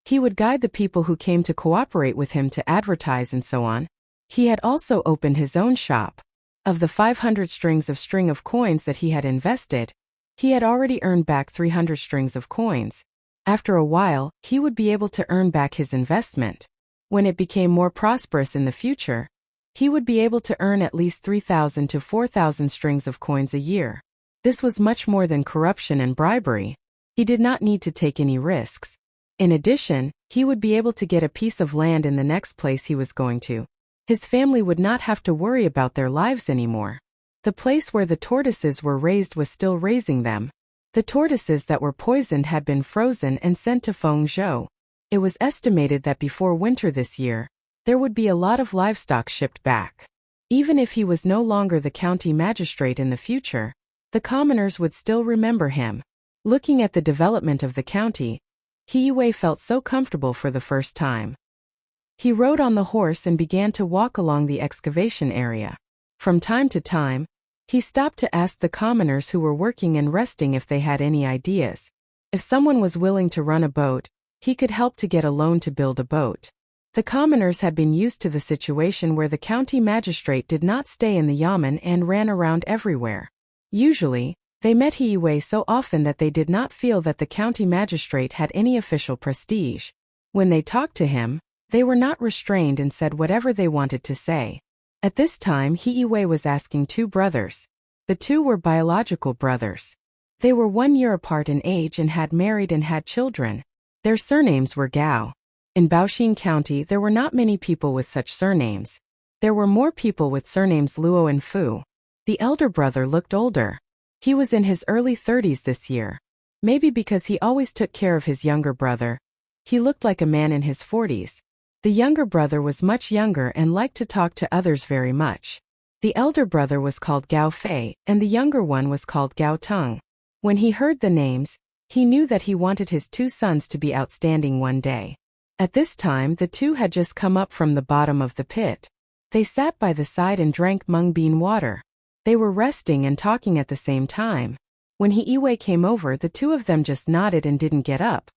He would guide the people who came to cooperate with him to advertise and so on. He had also opened his own shop. Of the 500 strings of coins that he had invested, he had already earned back 300 strings of coins. After a while, he would be able to earn back his investment. When it became more prosperous in the future, he would be able to earn at least 3,000 to 4,000 strings of coins a year. This was much more than corruption and bribery. He did not need to take any risks. In addition, he would be able to get a piece of land in the next place he was going to. His family would not have to worry about their lives anymore. The place where the tortoises were raised was still raising them. The tortoises that were poisoned had been frozen and sent to Fengzhou. It was estimated that before winter this year, there would be a lot of livestock shipped back. Even if he was no longer the county magistrate in the future, the commoners would still remember him. Looking at the development of the county, Hiiwei felt so comfortable for the first time. He rode on the horse and began to walk along the excavation area. From time to time, he stopped to ask the commoners who were working and resting if they had any ideas. If someone was willing to run a boat, he could help to get a loan to build a boat. The commoners had been used to the situation where the county magistrate did not stay in the yamen and ran around everywhere. Usually, they met Hiiwei so often that they did not feel that the county magistrate had any official prestige. When they talked to him, they were not restrained and said whatever they wanted to say. At this time, Hiiwei was asking two brothers. The two were biological brothers. They were 1 year apart in age and had married and had children. Their surnames were Gao. In Baoxin County, there were not many people with such surnames. There were more people with surnames Luo and Fu. The elder brother looked older. He was in his early 30s this year. Maybe because he always took care of his younger brother, he looked like a man in his 40s. The younger brother was much younger and liked to talk to others very much. The elder brother was called Gao Fei, and the younger one was called Gao Tang. When he heard the names, he knew that he wanted his two sons to be outstanding one day. At this time, the two had just come up from the bottom of the pit. They sat by the side and drank mung bean water. They were resting and talking at the same time. When Hiiwei came over, the two of them just nodded and didn't get up.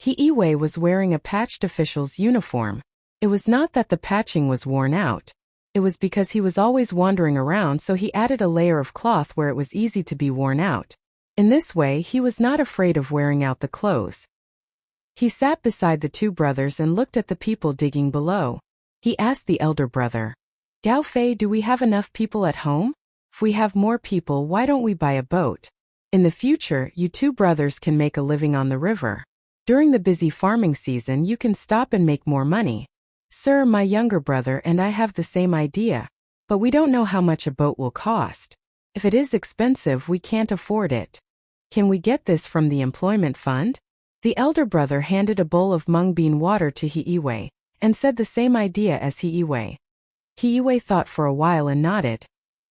Hiiwei was wearing a patched official's uniform. It was not that the patching was worn out. It was because he was always wandering around, so he added a layer of cloth where it was easy to be worn out. In this way, he was not afraid of wearing out the clothes. He sat beside the two brothers and looked at the people digging below. He asked the elder brother, "Gao Fei, do we have enough people at home? If we have more people, why don't we buy a boat? In the future, you two brothers can make a living on the river. During the busy farming season, you can stop and make more money." "Sir, my younger brother and I have the same idea, but we don't know how much a boat will cost. If it is expensive, we can't afford it. Can we get this from the employment fund?" The elder brother handed a bowl of mung bean water to Hiiwei, and said the same idea as Hiiwei. Hiiwei thought for a while and nodded.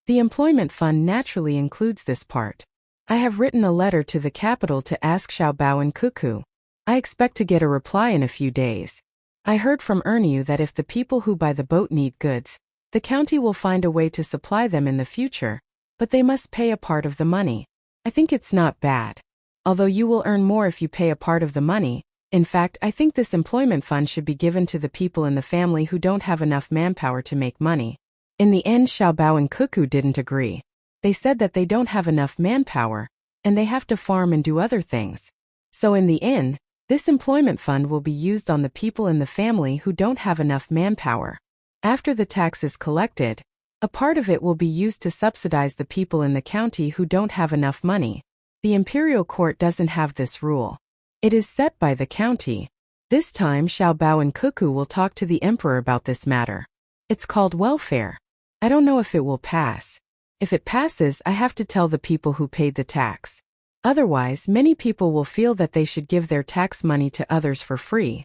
The employment fund naturally includes this part. I have written a letter to the capital to ask Xiaobao and Cuckoo. I expect to get a reply in a few days. I heard from Erniu that if the people who buy the boat need goods, the county will find a way to supply them in the future, but they must pay a part of the money. I think it's not bad. Although you will earn more if you pay a part of the money. In fact, I think this employment fund should be given to the people in the family who don't have enough manpower to make money. In the end, Xiaobao and Cuckoo didn't agree. They said that they don't have enough manpower, and they have to farm and do other things. So in the end, this employment fund will be used on the people in the family who don't have enough manpower. After the tax is collected, a part of it will be used to subsidize the people in the county who don't have enough money. The imperial court doesn't have this rule. It is set by the county. This time Xiao Bao and Cuckoo will talk to the emperor about this matter. It's called welfare. I don't know if it will pass. If it passes, I have to tell the people who paid the tax. Otherwise, many people will feel that they should give their tax money to others for free.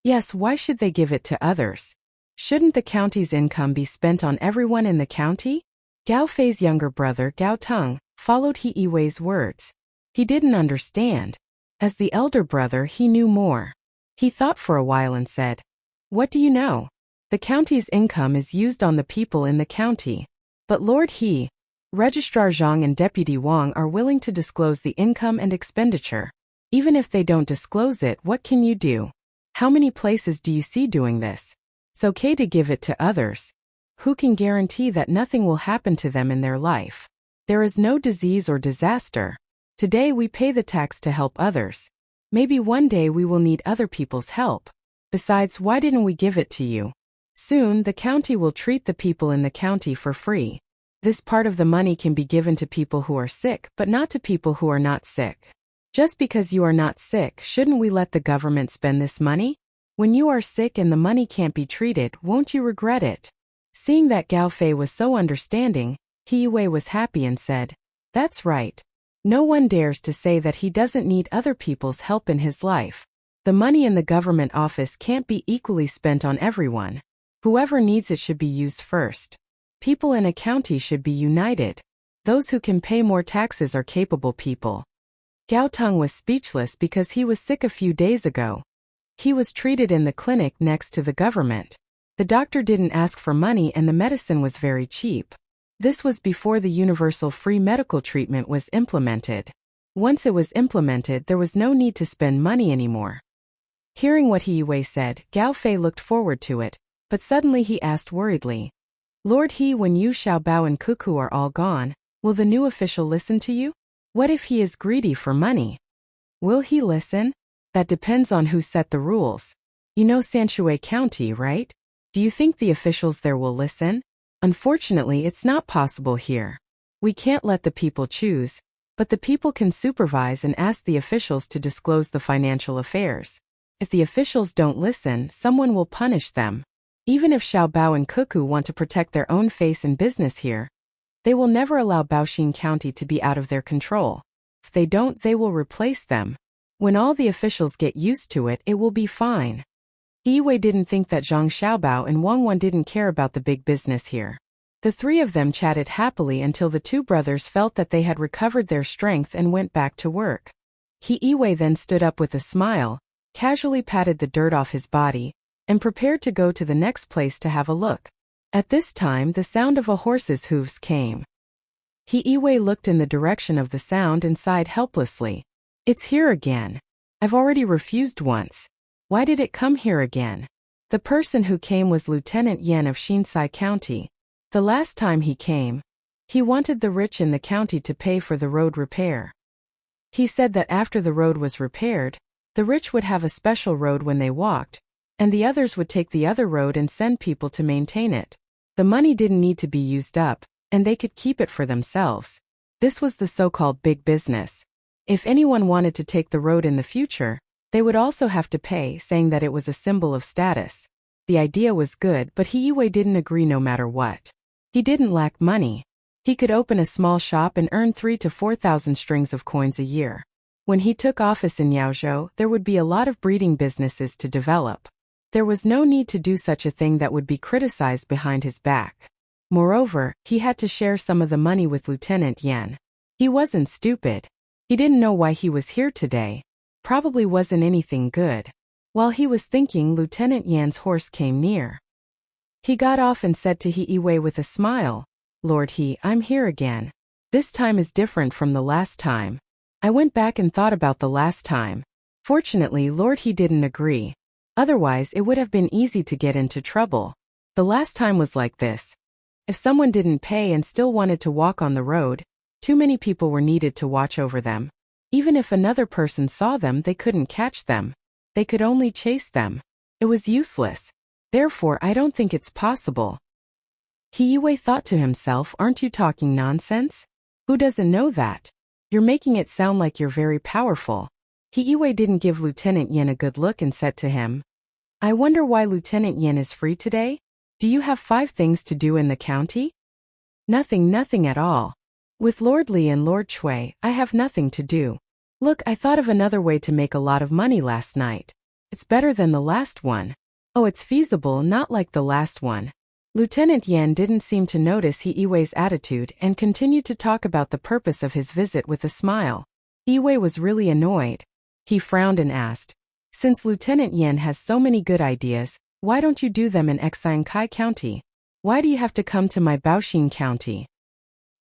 Yes, why should they give it to others? Shouldn't the county's income be spent on everyone in the county? Gao Fei's younger brother, Gao Tang, followed He Yiwei's words. He didn't understand. As the elder brother, he knew more. He thought for a while and said, "What do you know? The county's income is used on the people in the county. But Lord He, Registrar Zhang and Deputy Wang are willing to disclose the income and expenditure. Even if they don't disclose it, what can you do? How many places do you see doing this? It's okay to give it to others. Who can guarantee that nothing will happen to them in their life? There is no disease or disaster. Today we pay the tax to help others. Maybe one day we will need other people's help. Besides, why didn't we give it to you? Soon the county will treat the people in the county for free. This part of the money can be given to people who are sick, but not to people who are not sick. Just because you are not sick, shouldn't we let the government spend this money? When you are sick and the money can't be treated, won't you regret it?" Seeing that Gao Fei was so understanding, He Yiwei was happy and said, "That's right. No one dares to say that he doesn't need other people's help in his life. The money in the government office can't be equally spent on everyone. Whoever needs it should be used first. People in a county should be united. Those who can pay more taxes are capable people." Gao Tang was speechless because he was sick a few days ago. He was treated in the clinic next to the government. The doctor didn't ask for money and the medicine was very cheap. This was before the universal free medical treatment was implemented. Once it was implemented, there was no need to spend money anymore. Hearing what He Yiwei said, Gao Fei looked forward to it, but suddenly he asked worriedly, "Lord He, when you, Xiao Bao and Cuckoo are all gone, will the new official listen to you? What if he is greedy for money? Will he listen? That depends on who set the rules. You know Sanshui County, right? Do you think the officials there will listen? Unfortunately, it's not possible here. We can't let the people choose, but the people can supervise and ask the officials to disclose the financial affairs. If the officials don't listen, someone will punish them. Even if Xiao Bao and Cuckoo want to protect their own face and business here, they will never allow Baoxin County to be out of their control. If they don't, they will replace them. When all the officials get used to it, it will be fine." He Yiwei didn't think that Zhang Xiaobao and Wang Wan didn't care about the big business here. The three of them chatted happily until the two brothers felt that they had recovered their strength and went back to work. He Yiwei then stood up with a smile, casually patted the dirt off his body, and prepared to go to the next place to have a look. At this time, the sound of a horse's hooves came. He Yiwei looked in the direction of the sound and sighed helplessly. "It's here again. I've already refused once. Why did it come here again?" The person who came was Lieutenant Yan of Xinsai County. The last time he came, he wanted the rich in the county to pay for the road repair. He said that after the road was repaired, the rich would have a special road when they walked, and the others would take the other road and send people to maintain it. The money didn't need to be used up, and they could keep it for themselves. This was the so-called big business. If anyone wanted to take the road in the future, they would also have to pay, saying that it was a symbol of status. The idea was good, but He Yiwei didn't agree no matter what. He didn't lack money. He could open a small shop and earn 3,000 to 4,000 strings of coins a year. When he took office in Yaozhou, there would be a lot of breeding businesses to develop. There was no need to do such a thing that would be criticized behind his back. Moreover, he had to share some of the money with Lieutenant Yan. He wasn't stupid. He didn't know why he was here today. Probably wasn't anything good. While he was thinking, Lieutenant Yan's horse came near. He got off and said to He Yiwei with a smile, "Lord He, I'm here again. This time is different from the last time. I went back and thought about the last time. Fortunately, Lord He didn't agree. Otherwise, it would have been easy to get into trouble. The last time was like this. If someone didn't pay and still wanted to walk on the road, too many people were needed to watch over them. Even if another person saw them, they couldn't catch them. They could only chase them. It was useless. Therefore, I don't think it's possible." He Yiwei thought to himself, "Aren't you talking nonsense? Who doesn't know that? You're making it sound like you're very powerful." He didn't give Lieutenant Yin a good look and said to him, I wonder why Lieutenant Yin is free today? Do you have 5 things to do in the county? Nothing at all. With Lord Li and Lord Chui, I have nothing to do. Look, I thought of another way to make a lot of money last night. It's better than the last one. Oh, it's feasible, not like the last one. Lieutenant Yan didn't seem to notice He-Wei's attitude and continued to talk about the purpose of his visit with a smile. He-Wei was really annoyed. He frowned and asked, since Lieutenant Yan has so many good ideas, why don't you do them in Kai County? Why do you have to come to my Baoxin County?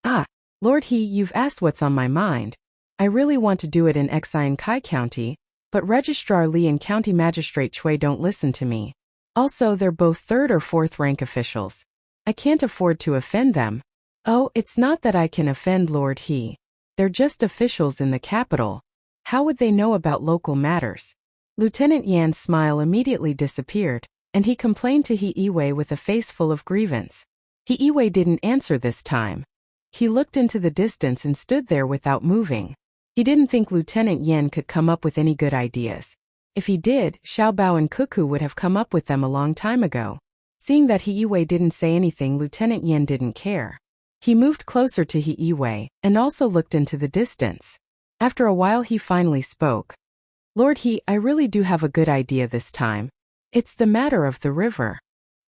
Ah, Lord He, you've asked what's on my mind. I really want to do it in Kai County, but Registrar Li and County Magistrate Chui don't listen to me. Also, they're both 3rd or 4th rank officials. I can't afford to offend them. Oh, it's not that I can offend Lord He. They're just officials in the capital. How would they know about local matters? Lieutenant Yan's smile immediately disappeared, and he complained to He-Wei with a face full of grievance. He-Wei didn't answer this time. He looked into the distance and stood there without moving. He didn't think Lieutenant Yan could come up with any good ideas. If he did, Xiaobao and Cuckoo would have come up with them a long time ago. Seeing that He-Wei didn't say anything, Lieutenant Yan didn't care. He moved closer to He-Wei and also looked into the distance. After a while he finally spoke. Lord He, I really do have a good idea this time. It's the matter of the river.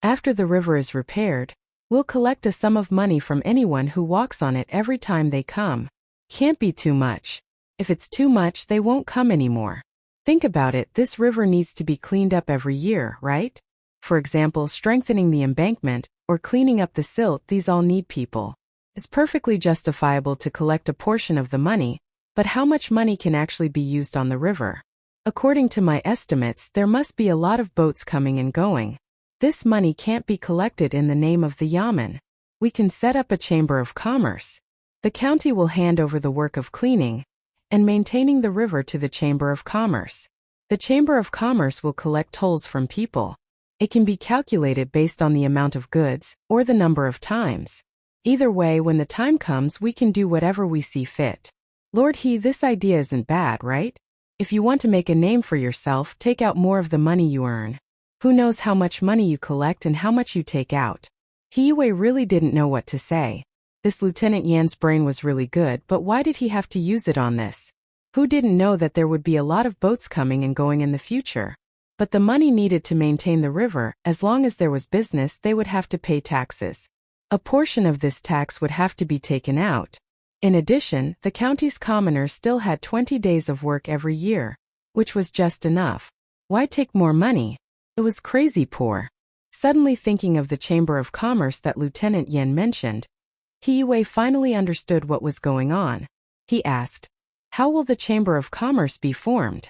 After the river is repaired, we'll collect a sum of money from anyone who walks on it every time they come. Can't be too much. If it's too much, they won't come anymore. Think about it, this river needs to be cleaned up every year, right? For example, strengthening the embankment or cleaning up the silt, these all need people. It's perfectly justifiable to collect a portion of the money, but how much money can actually be used on the river? According to my estimates, there must be a lot of boats coming and going. This money can't be collected in the name of the Yamen. We can set up a chamber of commerce. The county will hand over the work of cleaning and maintaining the river to the Chamber of Commerce. The Chamber of Commerce will collect tolls from people. It can be calculated based on the amount of goods or the number of times. Either way, when the time comes, we can do whatever we see fit. Lord He, this idea isn't bad, right? If you want to make a name for yourself, take out more of the money you earn. Who knows how much money you collect and how much you take out? He-Wei really didn't know what to say. This Lieutenant Yan's brain was really good, but why did he have to use it on this? Who didn't know that there would be a lot of boats coming and going in the future? But the money needed to maintain the river, as long as there was business, they would have to pay taxes. A portion of this tax would have to be taken out. In addition, the county's commoners still had 20 days of work every year, which was just enough. Why take more money? It was crazy poor. Suddenly thinking of the Chamber of Commerce that Lieutenant Yan mentioned, He-Wei finally understood what was going on. He asked, how will the Chamber of Commerce be formed?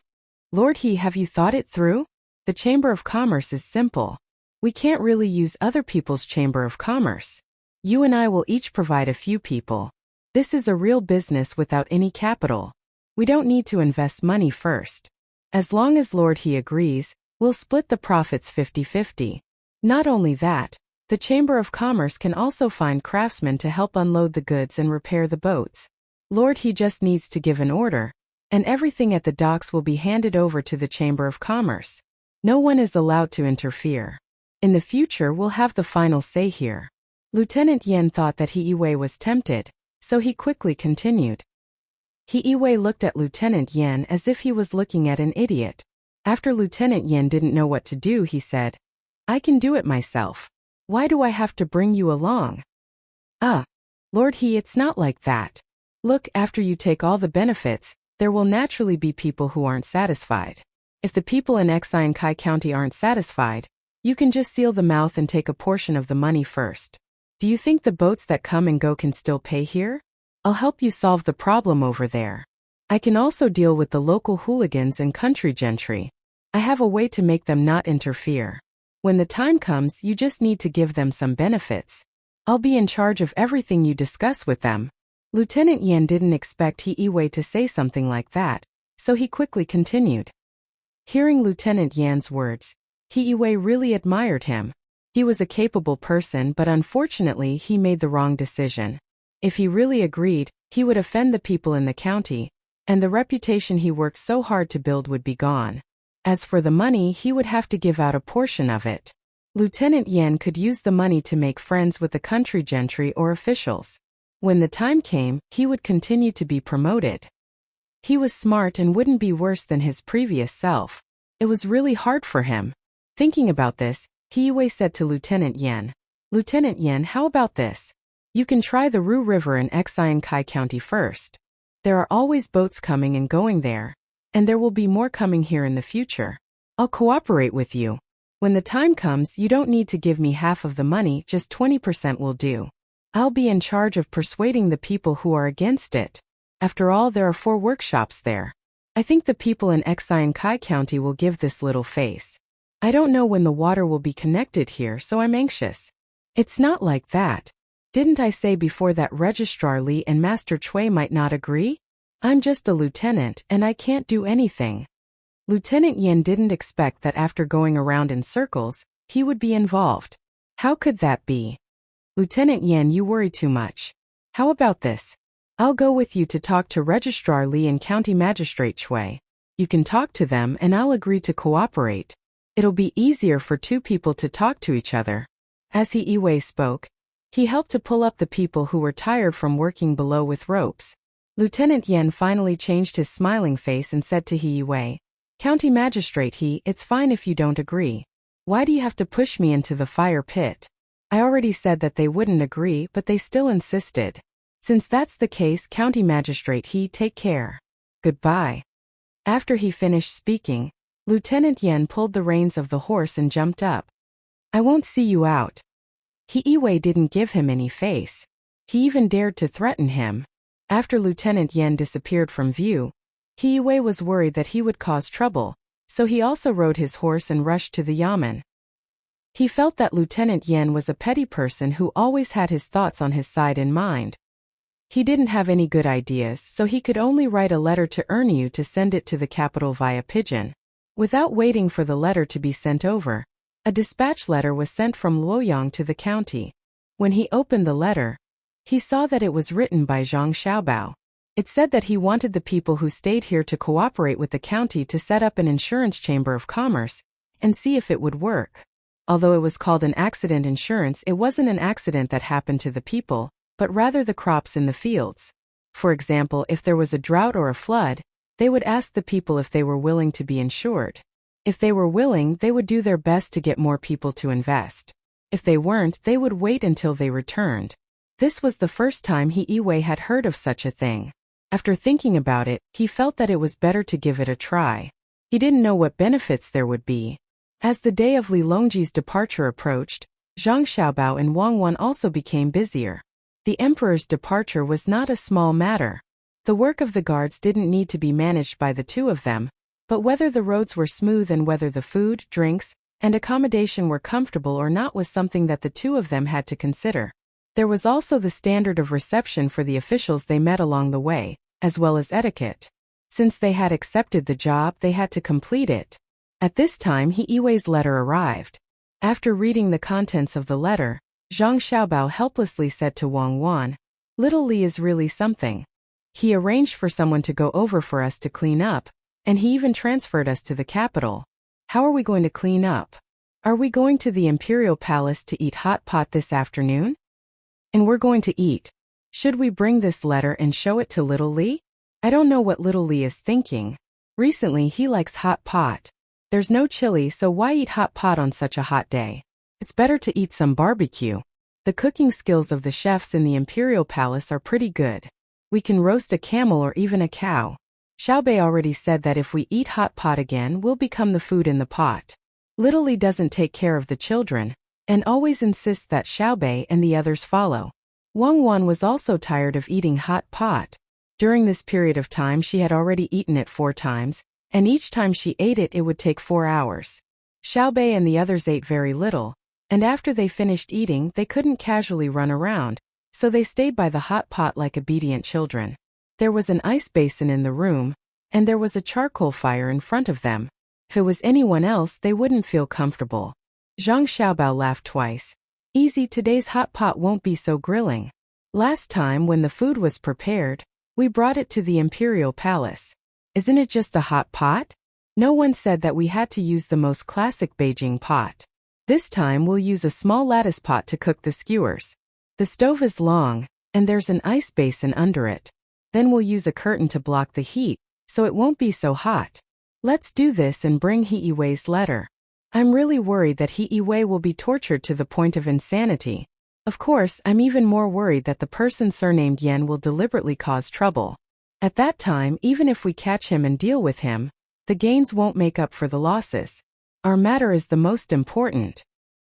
Lord He, have you thought it through? The Chamber of Commerce is simple. We can't really use other people's Chamber of Commerce. You and I will each provide a few people. This is a real business without any capital. We don't need to invest money first. As long as Lord He agrees, we'll split the profits 50-50. Not only that, the Chamber of Commerce can also find craftsmen to help unload the goods and repair the boats. Lord He just needs to give an order, and everything at the docks will be handed over to the Chamber of Commerce. No one is allowed to interfere. In the future, we'll have the final say here. Lieutenant Yan thought that He-Wei was tempted, so he quickly continued. He-Wei looked at Lieutenant Yan as if he was looking at an idiot. After Lieutenant Yan didn't know what to do, he said, I can do it myself. Why do I have to bring you along? Lord He, it's not like that. Look, after you take all the benefits, there will naturally be people who aren't satisfied. If the people in Kai County aren't satisfied, you can just seal the mouth and take a portion of the money first. Do you think the boats that come and go can still pay here? I'll help you solve the problem over there. I can also deal with the local hooligans and country gentry. I have a way to make them not interfere. When the time comes, you just need to give them some benefits. I'll be in charge of everything you discuss with them. Lieutenant Yan didn't expect He-Wei to say something like that, so he quickly continued. Hearing Lieutenant Yan's words, He-Wei really admired him. He was a capable person, but unfortunately he made the wrong decision. If he really agreed, he would offend the people in the county, and the reputation he worked so hard to build would be gone. As for the money, he would have to give out a portion of it. Lieutenant Yan could use the money to make friends with the country gentry or officials. When the time came, he would continue to be promoted. He was smart and wouldn't be worse than his previous self. It was really hard for him. Thinking about this, He said to Lieutenant Yan, "Lieutenant Yan, how about this? You can try the Ru River in Xiankai County first. There are always boats coming and going there, and there will be more coming here in the future. I'll cooperate with you. When the time comes, you don't need to give me half of the money, just 20% will do. I'll be in charge of persuading the people who are against it. After all, there are 4 workshops there. I think the people in Xiankai County will give this little face. I don't know when the water will be connected here, so I'm anxious." "It's not like that. Didn't I say before that Registrar Li and Master Chui might not agree? I'm just a lieutenant, and I can't do anything." Lieutenant Yan didn't expect that after going around in circles, he would be involved. How could that be? "Lieutenant Yan, you worry too much. How about this? I'll go with you to talk to Registrar Li and County Magistrate Chui. You can talk to them and I'll agree to cooperate. It'll be easier for 2 people to talk to each other." As He spoke, he helped to pull up the people who were tired from working below with ropes. Lieutenant Yan finally changed his smiling face and said to He, "County Magistrate it's fine if you don't agree. Why do you have to push me into the fire pit? I already said that they wouldn't agree, but they still insisted. Since that's the case, County Magistrate take care. Goodbye." After he finished speaking, Lieutenant Yan pulled the reins of the horse and jumped up. "I won't see you out." He didn't give him any face. He even dared to threaten him. After Lieutenant Yan disappeared from view, He was worried that he would cause trouble, so he also rode his horse and rushed to the yamen. He felt that Lieutenant Yan was a petty person who always had his thoughts on his side in mind. He didn't have any good ideas, so he could only write a letter to Erniu to send it to the capital via pigeon. Without waiting for the letter to be sent over, a dispatch letter was sent from Luoyang to the county. When he opened the letter, he saw that it was written by Zhang Xiaobao. It said that he wanted the people who stayed here to cooperate with the county to set up an insurance chamber of commerce and see if it would work. Although it was called an accident insurance, it wasn't an accident that happened to the people, but rather the crops in the fields. For example, if there was a drought or a flood, they would ask the people if they were willing to be insured. If they were willing, they would do their best to get more people to invest. If they weren't, they would wait until they returned. This was the first time He had heard of such a thing. After thinking about it, he felt that it was better to give it a try. He didn't know what benefits there would be. As the day of Li Longji's departure approached, Zhang Xiaobao and Wang Wan also became busier. The emperor's departure was not a small matter. The work of the guards didn't need to be managed by the 2 of them, but whether the roads were smooth and whether the food, drinks, and accommodation were comfortable or not was something that the 2 of them had to consider. There was also the standard of reception for the officials they met along the way, as well as etiquette. Since they had accepted the job, they had to complete it. At this time, He letter arrived. After reading the contents of the letter, Zhang Xiaobao helplessly said to Wang Wan, "Little Li is really something. He arranged for someone to go over for us to clean up, and he even transferred us to the capital. How are we going to clean up? Are we going to the Imperial Palace to eat hot pot this afternoon? And we're going to eat. Should we bring this letter and show it to Little Li? I don't know what Little Li is thinking. Recently he likes hot pot. There's no chili, so why eat hot pot on such a hot day? It's better to eat some barbecue. The cooking skills of the chefs in the Imperial Palace are pretty good. We can roast a camel or even a cow. Xiaobei already said that if we eat hot pot again, we'll become the food in the pot. Little Li doesn't take care of the children, and always insists that Xiaobei and the others follow. Wang Wan was also tired of eating hot pot. During this period of time she had already eaten it 4 times, and each time she ate it, it would take 4 hours. Xiaobei and the others ate very little, and after they finished eating, they couldn't casually run around, so they stayed by the hot pot like obedient children. There was an ice basin in the room, and there was a charcoal fire in front of them. If it was anyone else, they wouldn't feel comfortable. Zhang Xiaobao laughed twice. "Easy, today's hot pot won't be so grilling. Last time when the food was prepared, We brought it to the imperial palace. Isn't it just a hot pot? No one said that we had to use the most classic Beijing pot. This time we'll use a small lattice pot to cook the skewers. The stove is long, and there's an ice basin under it. Then we'll use a curtain to block the heat, so it won't be so hot. Let's do this and bring He Yiwei's letter. I'm really worried that He Yiwei will be tortured to the point of insanity. Of course, I'm even more worried that the person surnamed Yan will deliberately cause trouble. At that time, even if we catch him and deal with him, the gains won't make up for the losses. Our matter is the most important.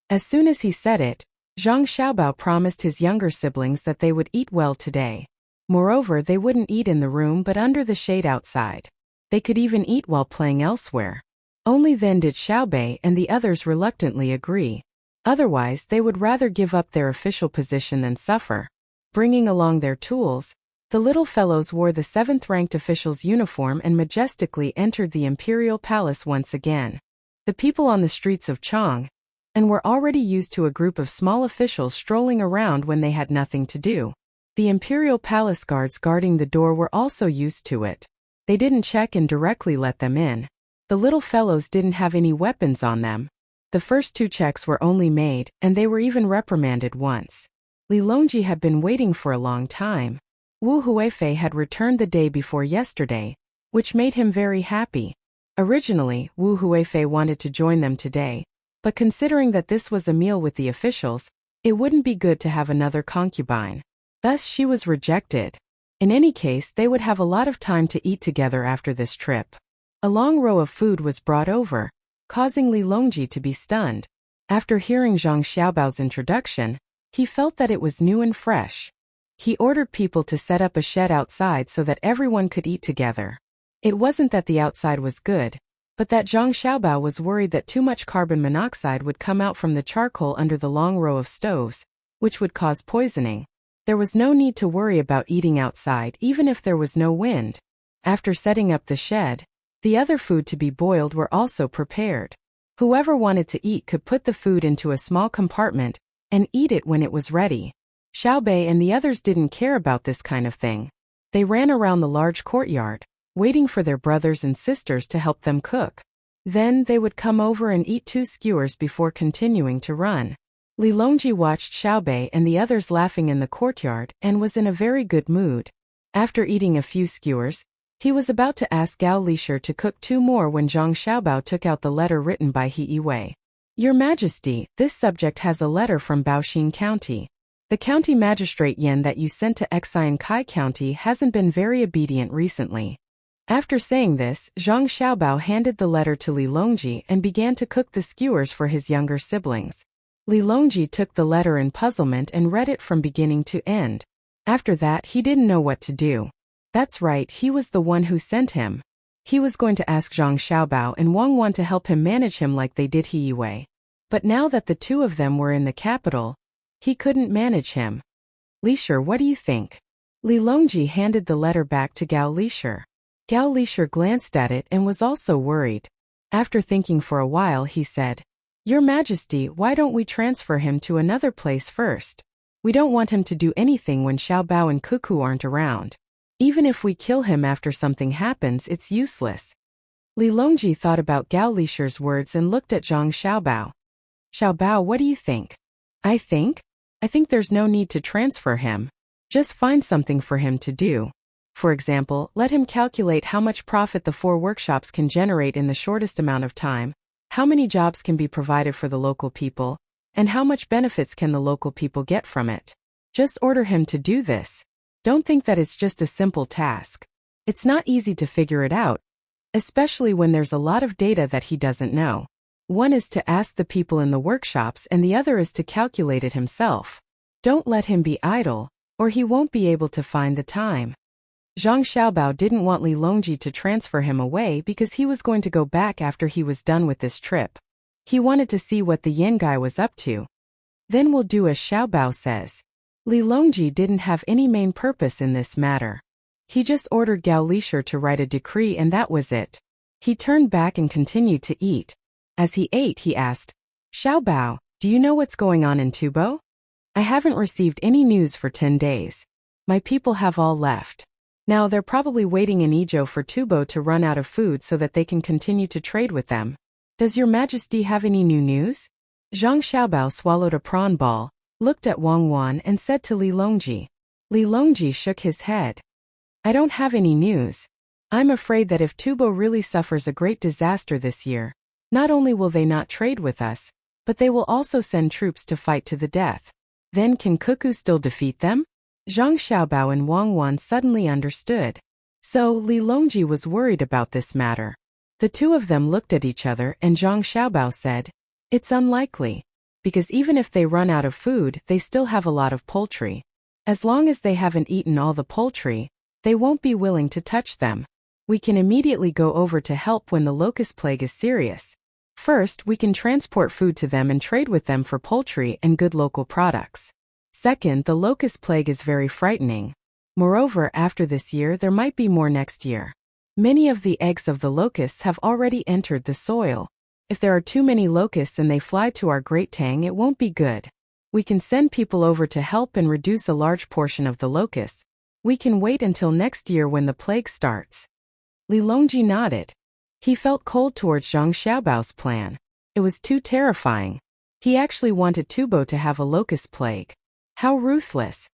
As soon as he said it, Zhang Xiaobao promised his younger siblings that they would eat well today. Moreover, they wouldn't eat in the room but under the shade outside. They could even eat while playing elsewhere. Only then did Xiaobei and the others reluctantly agree. Otherwise, they would rather give up their official position than suffer. Bringing along their tools, the little fellows wore the 7th-ranked official's uniform and majestically entered the imperial palace once again. The people on the streets of Chang and were already used to a group of small officials strolling around when they had nothing to do. The imperial palace guards guarding the door were also used to it. They didn't check and directly let them in. The little fellows didn't have any weapons on them. The first 2 checks were only made, and they were even reprimanded once. Li Longji had been waiting for a long time. Wu Huifei had returned the day before yesterday, which made him very happy. Originally, Wu Huifei wanted to join them today, but considering that this was a meal with the officials, it wouldn't be good to have another concubine. Thus she was rejected. In any case, they would have a lot of time to eat together after this trip. A long row of food was brought over, causing Li Longji to be stunned. After hearing Zhang Xiaobao's introduction, he felt that it was new and fresh. He ordered people to set up a shed outside so that everyone could eat together. It wasn't that the outside was good, but that Zhang Xiaobao was worried that too much carbon monoxide would come out from the charcoal under the long row of stoves, which would cause poisoning. There was no need to worry about eating outside even if there was no wind. After setting up the shed, the other food to be boiled were also prepared. Whoever wanted to eat could put the food into a small compartment and eat it when it was ready. Xiaobei and the others didn't care about this kind of thing. They ran around the large courtyard, waiting for their brothers and sisters to help them cook. Then they would come over and eat 2 skewers before continuing to run. Li Longji watched Xiaobei and the others laughing in the courtyard and was in a very good mood. After eating a few skewers, he was about to ask Gao Lisher to cook 2 more when Zhang Xiaobao took out the letter written by He Yiwei. Your Majesty, this subject has a letter from Baoxin County. The county magistrate Yan that you sent to Xian Kai County hasn't been very obedient recently. After saying this, Zhang Xiaobao handed the letter to Li Longji and began to cook the skewers for his younger siblings. Li Longji took the letter in puzzlement and read it from beginning to end. After that, he didn't know what to do. That's right, he was the one who sent him. He was going to ask Zhang Xiaobao and Wang Wan to help him manage him like they did He Yiwei. But now that the 2 of them were in the capital, he couldn't manage him. Lisher, what do you think? Li Longji handed the letter back to Gao Lisher. Gao Lisher glanced at it and was also worried. After thinking for a while, he said, Your Majesty, why don't we transfer him to another place first? We don't want him to do anything when Xiaobao and Cuckoo aren't around. Even if we kill him after something happens, it's useless. Li Longji thought about Gao Lisher's words and looked at Zhang Xiaobao. Xiaobao, what do you think? I think there's no need to transfer him. Just find something for him to do. For example, let him calculate how much profit the 4 workshops can generate in the shortest amount of time, how many jobs can be provided for the local people, and how much benefits can the local people get from it. Just order him to do this. Don't think that it's just a simple task. It's not easy to figure it out, especially when there's a lot of data that he doesn't know. One is to ask the people in the workshops and the other is to calculate it himself. Don't let him be idle, or he won't be able to find the time. Zhang Xiaobao didn't want Li Longji to transfer him away because he was going to go back after he was done with this trip. He wanted to see what the Yan guy was up to. Then we'll do as Xiaobao says. Li Longji didn't have any main purpose in this matter. He just ordered Gao Lisher to write a decree and that was it. He turned back and continued to eat. As he ate, he asked, Xiaobao, do you know what's going on in Tubo? I haven't received any news for 10 days. My people have all left. Now they're probably waiting in Ijo for Tubo to run out of food so that they can continue to trade with them. Does your majesty have any new news? Zhang Xiaobao swallowed a prawn ball, looked at Wang Wan and said to Li Longji. Li Longji shook his head. I don't have any news. I'm afraid that if Tubo really suffers a great disaster this year, not only will they not trade with us, but they will also send troops to fight to the death. Then can Cuckoo still defeat them? Zhang Xiaobao and Wang Wan suddenly understood. So Li Longji was worried about this matter. The two of them looked at each other and Zhang Xiaobao said, it's unlikely. Because even if they run out of food, they still have a lot of poultry. As long as they haven't eaten all the poultry, they won't be willing to touch them. We can immediately go over to help when the locust plague is serious. First, we can transport food to them and trade with them for poultry and good local products. Second, the locust plague is very frightening. Moreover, after this year, there might be more next year. Many of the eggs of the locusts have already entered the soil. If there are too many locusts and they fly to our Great Tang, it won't be good. We can send people over to help and reduce a large portion of the locusts. We can wait until next year when the plague starts. Li Longji nodded. He felt cold towards Zhang Xiaobao's plan. It was too terrifying. He actually wanted Tubo to have a locust plague. How ruthless.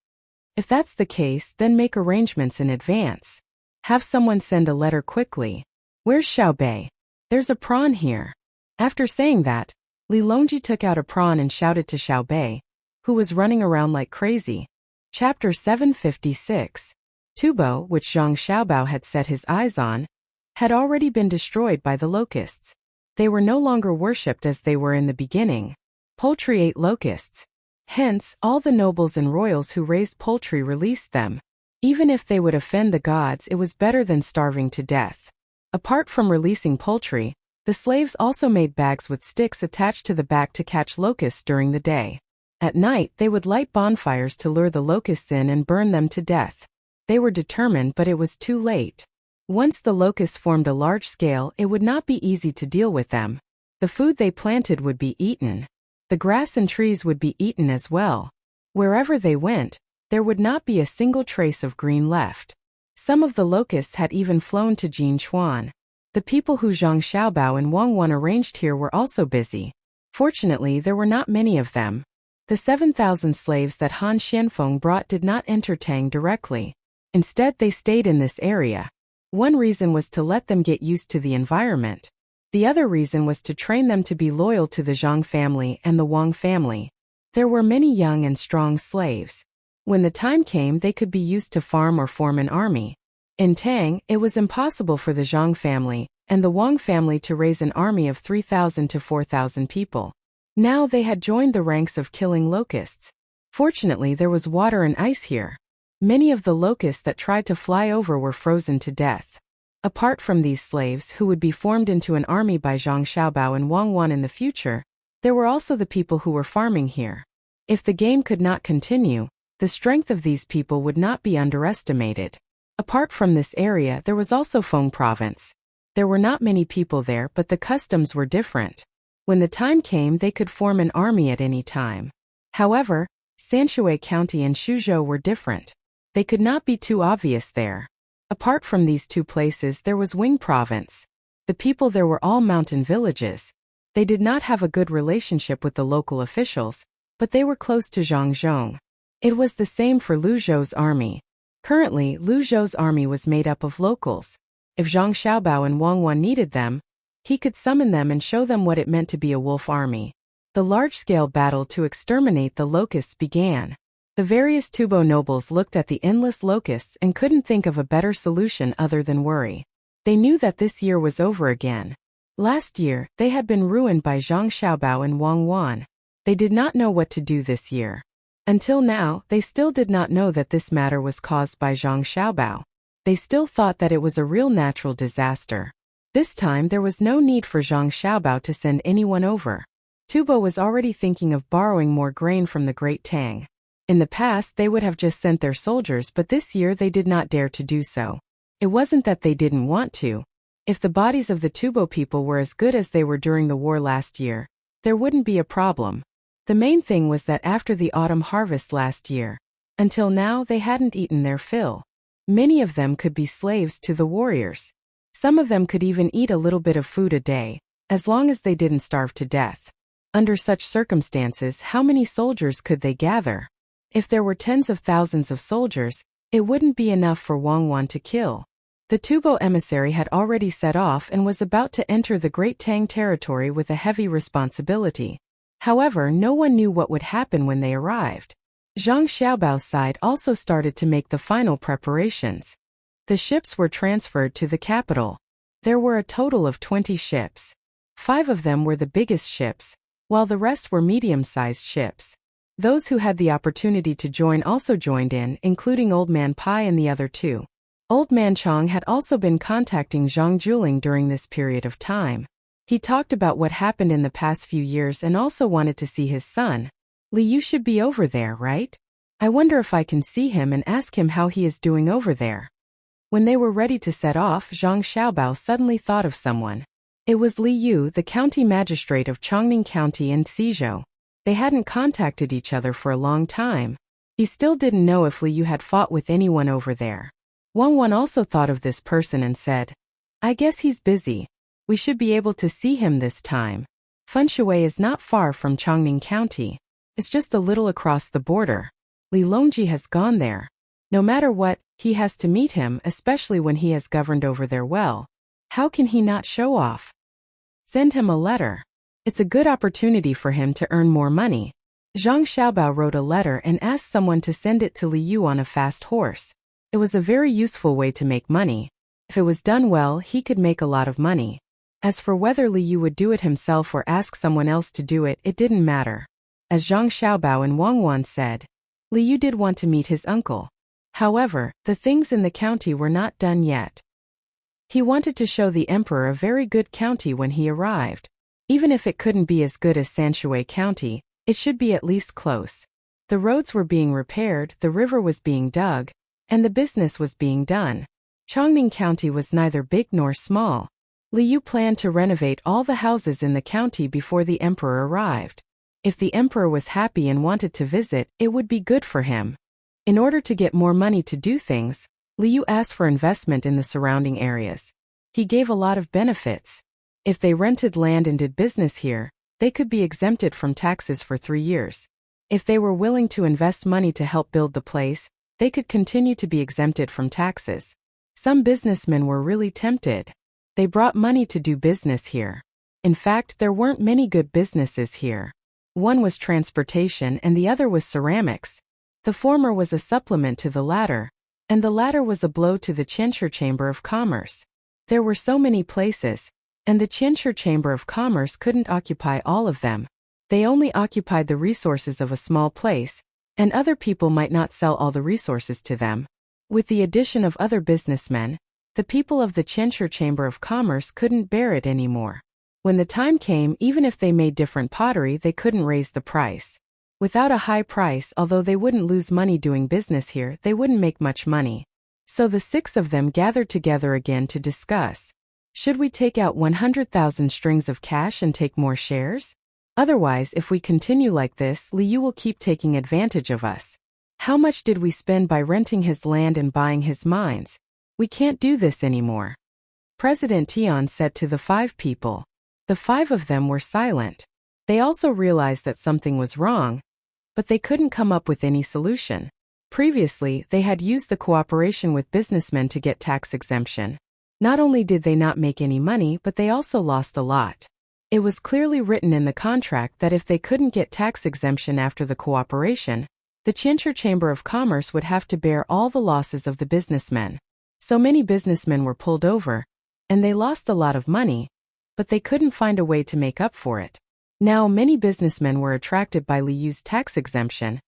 If that's the case, then make arrangements in advance. Have someone send a letter quickly. Where's Xiaobei? There's a prawn here. After saying that, Li Longji took out a prawn and shouted to Xiaobei, who was running around like crazy. Chapter 756. Tubo, which Zhang Xiaobao had set his eyes on, had already been destroyed by the locusts. They were no longer worshipped as they were in the beginning. Poultry ate locusts. Hence, all the nobles and royals who raised poultry released them. Even if they would offend the gods, it was better than starving to death. Apart from releasing poultry, the slaves also made bags with sticks attached to the back to catch locusts during the day. At night, they would light bonfires to lure the locusts in and burn them to death. They were determined, but it was too late. Once the locusts formed a large scale, it would not be easy to deal with them. The food they planted would be eaten. The grass and trees would be eaten as well. Wherever they went, there would not be a single trace of green left. Some of the locusts had even flown to Jinchuan. The people who Zhang Xiaobao and Wang Wan arranged here were also busy. Fortunately, there were not many of them. The 7,000 slaves that Han Xianfeng brought did not enter Tang directly. Instead, they stayed in this area. One reason was to let them get used to the environment. The other reason was to train them to be loyal to the Zhang family and the Wang family. There were many young and strong slaves. When the time came, they could be used to farm or form an army. In Tang, it was impossible for the Zhang family and the Wang family to raise an army of 3,000 to 4,000 people. Now they had joined the ranks of killing locusts. Fortunately, there was water and ice here. Many of the locusts that tried to fly over were frozen to death. Apart from these slaves who would be formed into an army by Zhang Xiaobao and Wang Wan in the future, there were also the people who were farming here. If the game could not continue, the strength of these people would not be underestimated. Apart from this area, there was also Feng Province. There were not many people there, but the customs were different. When the time came, they could form an army at any time. However, Sanshui County and Shuzhou were different. They could not be too obvious there. Apart from these two places, there was Wing Province. The people there were all mountain villages. They did not have a good relationship with the local officials, but they were close to Zhangzhong. It was the same for Lu Zhou's army. Currently, Lu Zhou's army was made up of locals. If Zhang Xiaobao and Wang Wan needed them, he could summon them and show them what it meant to be a wolf army. The large-scale battle to exterminate the locusts began. The various Tubo nobles looked at the endless locusts and couldn't think of a better solution other than worry. They knew that this year was over again. Last year, they had been ruined by Zhang Xiaobao and Wang Wan. They did not know what to do this year. Until now, they still did not know that this matter was caused by Zhang Xiaobao. They still thought that it was a real natural disaster. This time, there was no need for Zhang Xiaobao to send anyone over. Tubo was already thinking of borrowing more grain from the Great Tang. In the past, they would have just sent their soldiers, but this year they did not dare to do so. It wasn't that they didn't want to. If the bodies of the Tubo people were as good as they were during the war last year, there wouldn't be a problem. The main thing was that after the autumn harvest last year, until now they hadn't eaten their fill. Many of them could be slaves to the warriors. Some of them could even eat a little bit of food a day, as long as they didn't starve to death. Under such circumstances, how many soldiers could they gather? If there were tens of thousands of soldiers, it wouldn't be enough for Wang Wan to kill. The Tubo emissary had already set off and was about to enter the Great Tang territory with a heavy responsibility. However, no one knew what would happen when they arrived. Zhang Xiaobao's side also started to make the final preparations. The ships were transferred to the capital. There were a total of 20 ships. 5 of them were the biggest ships, while the rest were medium-sized ships. Those who had the opportunity to join also joined in, including Old Man Pai and the other 2. Old Man Chong had also been contacting Zhang Juling during this period of time. He talked about what happened in the past few years and also wanted to see his son. Liu should be over there, right? I wonder if I can see him and ask him how he is doing over there. When they were ready to set off, Zhang Xiaobao suddenly thought of someone. It was Liu, the county magistrate of Chongning County and Xizhou. They hadn't contacted each other for a long time. He still didn't know if Liu had fought with anyone over there. Wang Wan also thought of this person and said, I guess he's busy. We should be able to see him this time. Fenshui is not far from Chongning County. It's just a little across the border. Li Longji has gone there. No matter what, he has to meet him, especially when he has governed over there well. How can he not show off? Send him a letter. It's a good opportunity for him to earn more money. Zhang Xiaobao wrote a letter and asked someone to send it to Liu on a fast horse. It was a very useful way to make money. If it was done well, he could make a lot of money. As for whether Liu would do it himself or ask someone else to do it, it didn't matter. As Zhang Xiaobao and Wang Wan said, Liu did want to meet his uncle. However, the things in the county were not done yet. He wanted to show the emperor a very good county when he arrived. Even if it couldn't be as good as Sanshui County, it should be at least close. The roads were being repaired, the river was being dug, and the business was being done. Chongning County was neither big nor small. Liu planned to renovate all the houses in the county before the emperor arrived. If the emperor was happy and wanted to visit, it would be good for him. In order to get more money to do things, Liu asked for investment in the surrounding areas. He gave a lot of benefits. If they rented land and did business here, they could be exempted from taxes for 3 years. If they were willing to invest money to help build the place, they could continue to be exempted from taxes. Some businessmen were really tempted. They brought money to do business here. In fact, there weren't many good businesses here. One was transportation and the other was ceramics. The former was a supplement to the latter, and the latter was a blow to the Qianshi Chamber of Commerce. There were so many places, and the Qianshi Chamber of Commerce couldn't occupy all of them. They only occupied the resources of a small place, and other people might not sell all the resources to them. With the addition of other businessmen, the people of the Qianshi Chamber of Commerce couldn't bear it anymore. When the time came, even if they made different pottery, they couldn't raise the price. Without a high price, although they wouldn't lose money doing business here, they wouldn't make much money. So the 6 of them gathered together again to discuss. Should we take out 100,000 strings of cash and take more shares? Otherwise, if we continue like this, Liu will keep taking advantage of us. How much did we spend by renting his land and buying his mines? We can't do this anymore. President Tian said to the 5 people. The 5 of them were silent. They also realized that something was wrong, but they couldn't come up with any solution. Previously, they had used the cooperation with businessmen to get tax exemption. Not only did they not make any money, but they also lost a lot. It was clearly written in the contract that if they couldn't get tax exemption after the cooperation, the Qianshi Chamber of Commerce would have to bear all the losses of the businessmen. So many businessmen were pulled over, and they lost a lot of money, but they couldn't find a way to make up for it. Now many businessmen were attracted by Liu's tax exemption,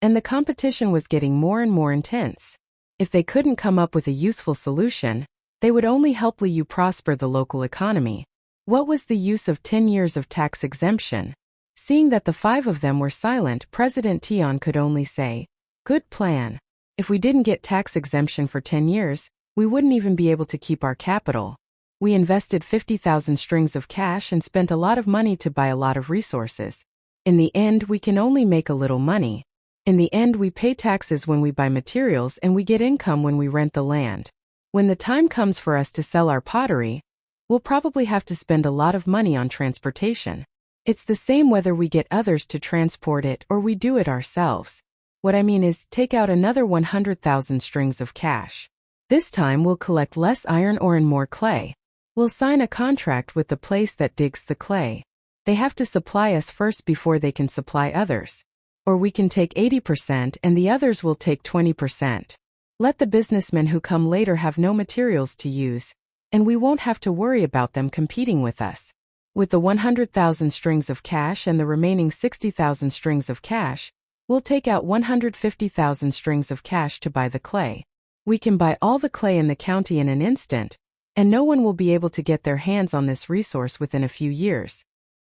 and the competition was getting more and more intense. If they couldn't come up with a useful solution, they would only help Liu prosper the local economy. What was the use of 10 years of tax exemption? Seeing that the 5 of them were silent, President Tian could only say, "Good plan. If we didn't get tax exemption for 10 years, we wouldn't even be able to keep our capital. We invested 50,000 strings of cash and spent a lot of money to buy a lot of resources. In the end, we can only make a little money. In the end, we pay taxes when we buy materials and we get income when we rent the land. When the time comes for us to sell our pottery, we'll probably have to spend a lot of money on transportation. It's the same whether we get others to transport it or we do it ourselves. What I mean is, take out another 100,000 strings of cash. This time we'll collect less iron ore and more clay. We'll sign a contract with the place that digs the clay. They have to supply us first before they can supply others. Or we can take 80% and the others will take 20%. Let the businessmen who come later have no materials to use, and we won't have to worry about them competing with us. With the 100,000 strings of cash and the remaining 60,000 strings of cash, we'll take out 150,000 strings of cash to buy the clay. We can buy all the clay in the county in an instant, and no one will be able to get their hands on this resource within a few years.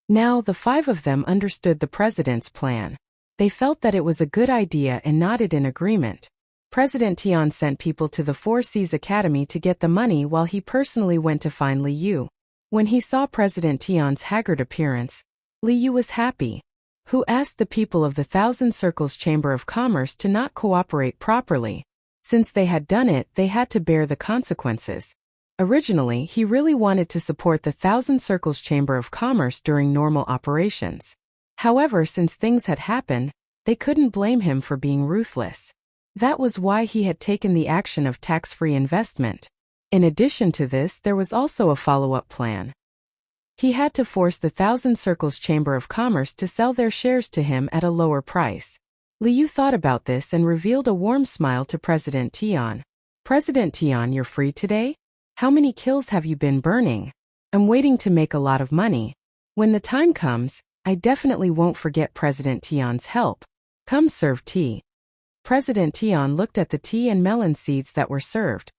Now, the 5 of them understood the president's plan. They felt that it was a good idea and nodded in agreement. President Tian sent people to the Four Seas Academy to get the money while he personally went to find Li Yu. When he saw President Tian's haggard appearance, Li Yu was happy. Who asked the people of the Thousand Circles Chamber of Commerce to not cooperate properly. Since they had done it, they had to bear the consequences. Originally, he really wanted to support the Thousand Circles Chamber of Commerce during normal operations. However, since things had happened, they couldn't blame him for being ruthless. That was why he had taken the action of tax-free investment. In addition to this, there was also a follow-up plan. He had to force the Thousand Circles Chamber of Commerce to sell their shares to him at a lower price. Li Yu thought about this and revealed a warm smile to President Tian. President Tian, you're free today? How many kills have you been burning? I'm waiting to make a lot of money. When the time comes, I definitely won't forget President Tian's help. Come serve tea. President Tian looked at the tea and melon seeds that were served.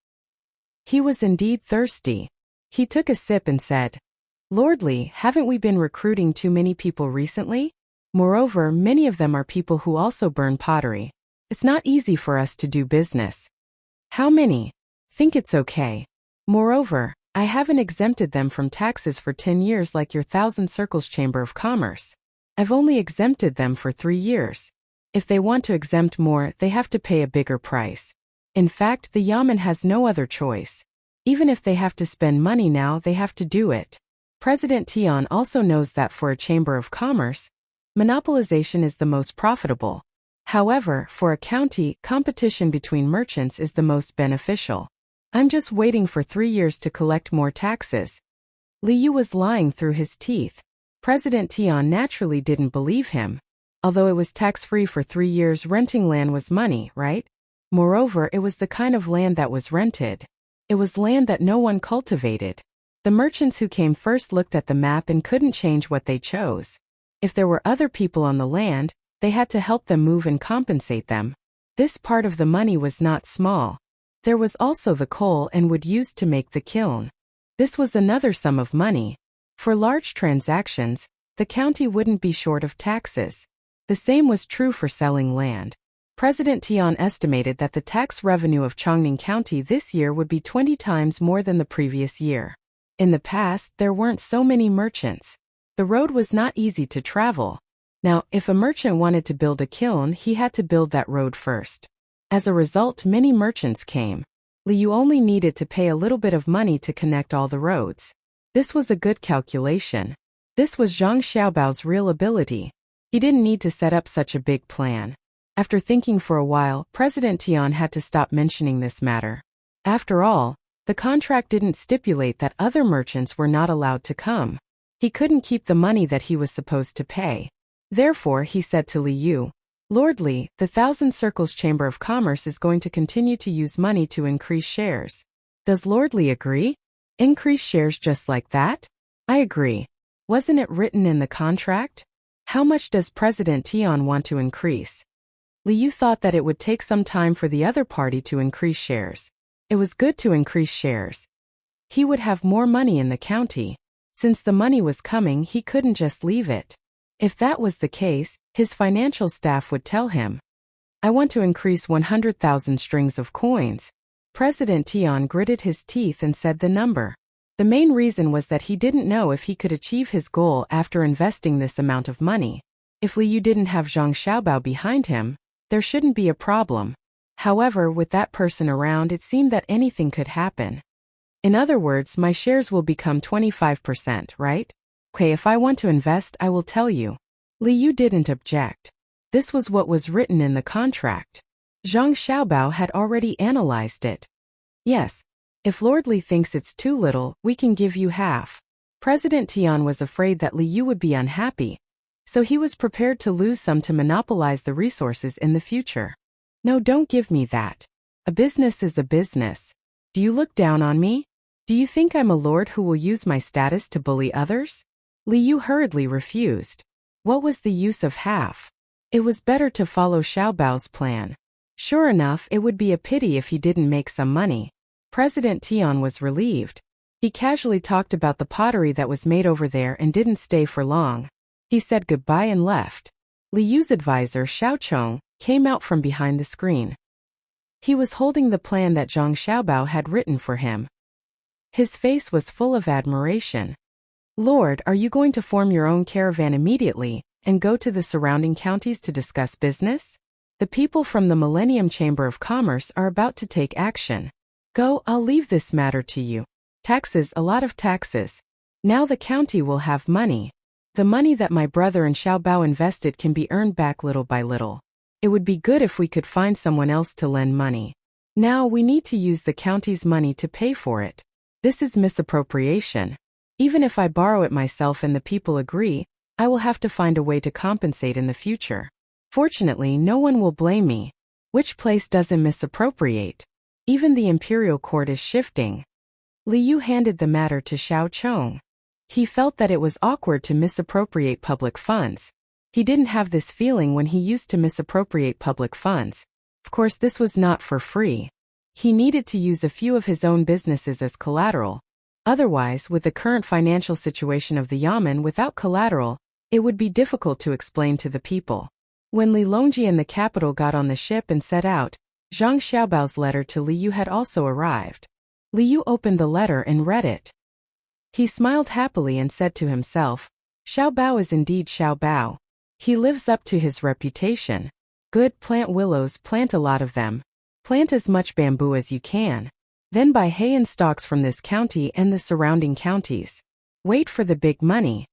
He was indeed thirsty. He took a sip and said, Lordly, haven't we been recruiting too many people recently? Moreover, many of them are people who also burn pottery. It's not easy for us to do business. How many? Think it's okay. Moreover, I haven't exempted them from taxes for 10 years like your Thousand Circles Chamber of Commerce. I've only exempted them for 3 years. If they want to exempt more, they have to pay a bigger price. In fact, the Yamen has no other choice. Even if they have to spend money now, they have to do it. President Tian also knows that for a Chamber of Commerce, monopolization is the most profitable. However, for a county, competition between merchants is the most beneficial. I'm just waiting for 3 years to collect more taxes. Li Yu was lying through his teeth. President Tian naturally didn't believe him. Although it was tax-free for 3 years, renting land was money, right? Moreover, it was the kind of land that was rented. It was land that no one cultivated. The merchants who came first looked at the map and couldn't change what they chose. If there were other people on the land, they had to help them move and compensate them. This part of the money was not small. There was also the coal and wood used to make the kiln. This was another sum of money. For large transactions, the county wouldn't be short of taxes. The same was true for selling land. President Tian estimated that the tax revenue of Chongning County this year would be 20 times more than the previous year. In the past, there weren't so many merchants. The road was not easy to travel. Now, if a merchant wanted to build a kiln, he had to build that road first. As a result, many merchants came. Li Yu only needed to pay a little bit of money to connect all the roads. This was a good calculation. This was Zhang Xiaobao's real ability. He didn't need to set up such a big plan. After thinking for a while, President Tian had to stop mentioning this matter. After all, the contract didn't stipulate that other merchants were not allowed to come. He couldn't keep the money that he was supposed to pay. Therefore, he said to Li Yu, Lordly, the Thousand Circles Chamber of Commerce is going to continue to use money to increase shares. Does Lordly agree? Increase shares just like that? I agree. Wasn't it written in the contract? How much does President Tian want to increase? Li Yu thought that it would take some time for the other party to increase shares. It was good to increase shares. He would have more money in the county. Since the money was coming, he couldn't just leave it. If that was the case, his financial staff would tell him, I want to increase 100,000 strings of coins. President Tian gritted his teeth and said the number. The main reason was that he didn't know if he could achieve his goal after investing this amount of money. If Li Yu didn't have Zhang Xiaobao behind him, there shouldn't be a problem. However, with that person around, it seemed that anything could happen. In other words, my shares will become 25%, right? Okay, if I want to invest, I will tell you. Li Yu didn't object. This was what was written in the contract. Zhang Xiaobao had already analyzed it. Yes. If Lord Li thinks it's too little, we can give you half. President Tian was afraid that Li Yu would be unhappy, so he was prepared to lose some to monopolize the resources in the future. No, don't give me that. A business is a business. Do you look down on me? Do you think I'm a lord who will use my status to bully others? Li Yu hurriedly refused. What was the use of half? It was better to follow Xiaobao's plan. Sure enough, it would be a pity if he didn't make some money. President Tian was relieved. He casually talked about the pottery that was made over there and didn't stay for long. He said goodbye and left. Li Yu's advisor, Xiao Chong, came out from behind the screen. He was holding the plan that Zhang Xiaobao had written for him. His face was full of admiration. Lord, are you going to form your own caravan immediately and go to the surrounding counties to discuss business? The people from the Millennium Chamber of Commerce are about to take action. Go, I'll leave this matter to you. Taxes, a lot of taxes. Now the county will have money. The money that my brother and Xiaobao invested can be earned back little by little. It would be good if we could find someone else to lend money. Now we need to use the county's money to pay for it. This is misappropriation. Even if I borrow it myself and the people agree, I will have to find a way to compensate in the future. Fortunately, no one will blame me. Which place doesn't misappropriate? Even the imperial court is shifting. Li Yu handed the matter to Xiao Chong. He felt that it was awkward to misappropriate public funds. He didn't have this feeling when he used to misappropriate public funds. Of course, this was not for free. He needed to use a few of his own businesses as collateral. Otherwise, with the current financial situation of the Yamen without collateral, it would be difficult to explain to the people. When Li Longji and the capital got on the ship and set out, Zhang Xiaobao's letter to Li Yu had also arrived. Li Yu opened the letter and read it. He smiled happily and said to himself, Xiaobao is indeed Xiaobao. He lives up to his reputation. Good, plant willows, plant a lot of them. Plant as much bamboo as you can. Then buy hay and stalks from this county and the surrounding counties. Wait for the big money.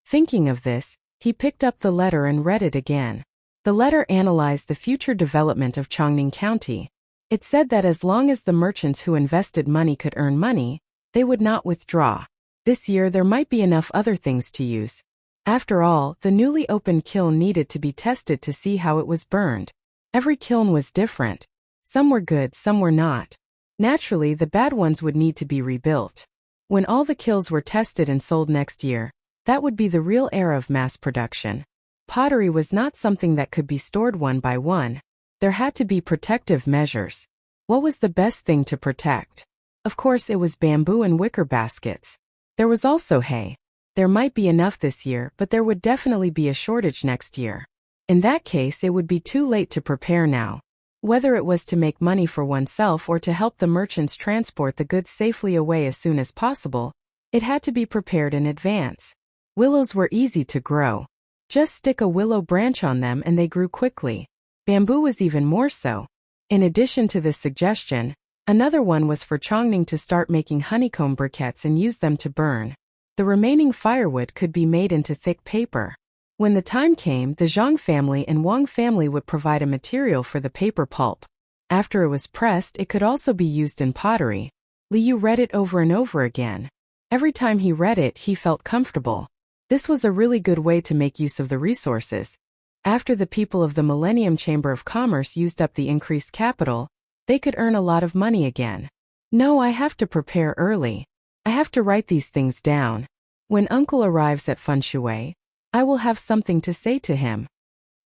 Thinking of this, he picked up the letter and read it again. The letter analyzed the future development of Chongning County. It said that as long as the merchants who invested money could earn money, they would not withdraw. This year there might be enough other things to use. After all, the newly opened kiln needed to be tested to see how it was burned. Every kiln was different. Some were good, some were not. Naturally, the bad ones would need to be rebuilt. When all the kilns were tested and sold next year, that would be the real era of mass production. Pottery was not something that could be stored one by one. There had to be protective measures. What was the best thing to protect? Of course, it was bamboo and wicker baskets. There was also hay. There might be enough this year, but there would definitely be a shortage next year. In that case, it would be too late to prepare now. Whether it was to make money for oneself or to help the merchants transport the goods safely away as soon as possible, it had to be prepared in advance. Willows were easy to grow. Just stick a willow branch on them and they grew quickly. Bamboo was even more so. In addition to this suggestion, another one was for Chongning to start making honeycomb briquettes and use them to burn. The remaining firewood could be made into thick paper. When the time came, the Zhang family and Wang family would provide a material for the paper pulp. After it was pressed, it could also be used in pottery. Li Yu read it over and over again. Every time he read it, he felt comfortable. This was a really good way to make use of the resources. After the people of the Millennium Chamber of Commerce used up the increased capital, they could earn a lot of money again. No, I have to prepare early. I have to write these things down. When uncle arrives at Fenshui, I will have something to say to him.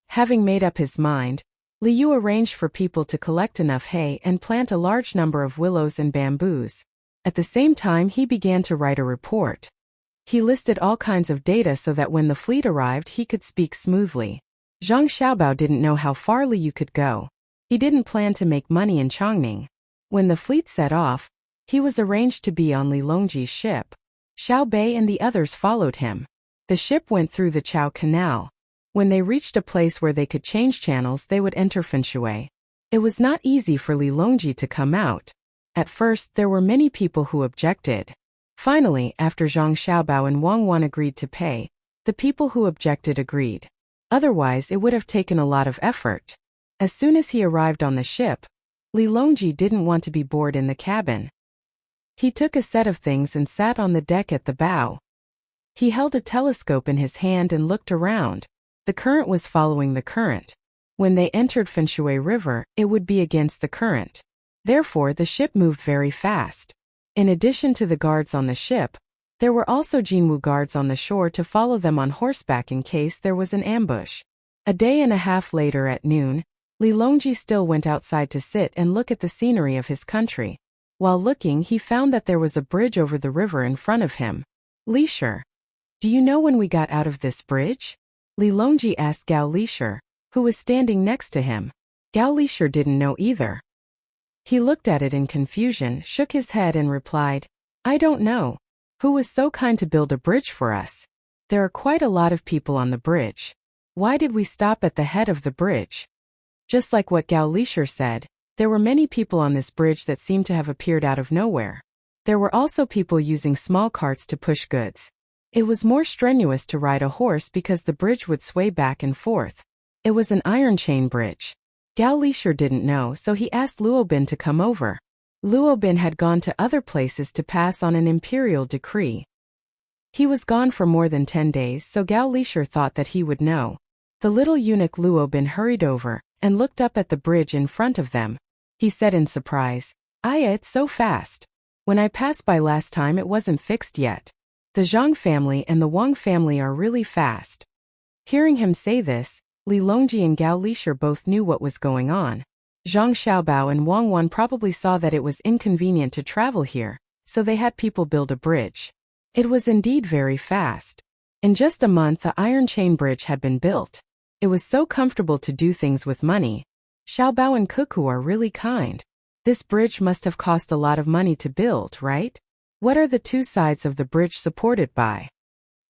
Having made up his mind, Li Yu arranged for people to collect enough hay and plant a large number of willows and bamboos. At the same time, he began to write a report. He listed all kinds of data so that when the fleet arrived he could speak smoothly. Zhang Xiaobao didn't know how far Li Yu could go. He didn't plan to make money in Chongning. When the fleet set off, he was arranged to be on Li Longji's ship. Xiao Bei and the others followed him. The ship went through the Chao Canal. When they reached a place where they could change channels, they would enter Fenshui. It was not easy for Li Longji to come out. At first, there were many people who objected. Finally, after Zhang Xiaobao and Wang Wan agreed to pay, the people who objected agreed. Otherwise, it would have taken a lot of effort. As soon as he arrived on the ship, Li Longji didn't want to be bored in the cabin. He took a set of things and sat on the deck at the bow. He held a telescope in his hand and looked around. The current was following the current. When they entered Fenshui River, it would be against the current. Therefore, the ship moved very fast. In addition to the guards on the ship, there were also Jinwu guards on the shore to follow them on horseback in case there was an ambush. A day and a half later at noon, Li Longji still went outside to sit and look at the scenery of his country. While looking, he found that there was a bridge over the river in front of him. Lisher, do you know when we got out of this bridge? Li Longji asked Gao Lisher, who was standing next to him. Gao Lisher didn't know either. He looked at it in confusion, shook his head and replied, I don't know. Who was so kind to build a bridge for us? There are quite a lot of people on the bridge. Why did we stop at the head of the bridge? Just like what Gao Lisher said, there were many people on this bridge that seemed to have appeared out of nowhere. There were also people using small carts to push goods. It was more strenuous to ride a horse because the bridge would sway back and forth. It was an iron chain bridge. Gao Lisher didn't know, so he asked Luobin to come over. Luobin had gone to other places to pass on an imperial decree. He was gone for more than 10 days, so Gao Lisher thought that he would know. The little eunuch Luobin hurried over and looked up at the bridge in front of them. He said in surprise, Aya, it's so fast. When I passed by last time it wasn't fixed yet. The Zhang family and the Wang family are really fast. Hearing him say this, Li Longji and Gao Lisher both knew what was going on. Zhang Xiaobao and Wang Wan probably saw that it was inconvenient to travel here, so they had people build a bridge. It was indeed very fast. In just a month the iron chain bridge had been built. It was so comfortable to do things with money. Xiaobao and Cuckoo are really kind. This bridge must have cost a lot of money to build, right? What are the two sides of the bridge supported by?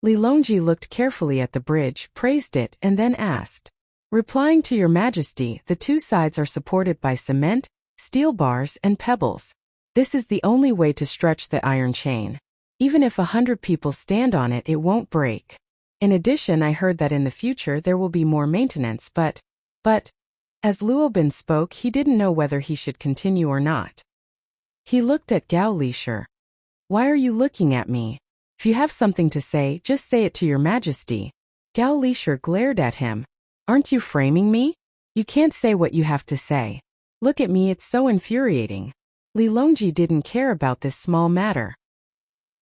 Li Longji looked carefully at the bridge, praised it, and then asked. Replying to your majesty, the two sides are supported by cement, steel bars, and pebbles. This is the only way to stretch the iron chain. Even if 100 people stand on it, it won't break. In addition, I heard that in the future there will be more maintenance, but, as Luobin spoke, he didn't know whether he should continue or not. He looked at Gao Lisher. Why are you looking at me? If you have something to say, just say it to your majesty. Gao Lisher glared at him. Aren't you framing me? You can't say what you have to say. Look at me, it's so infuriating. Li Longji didn't care about this small matter.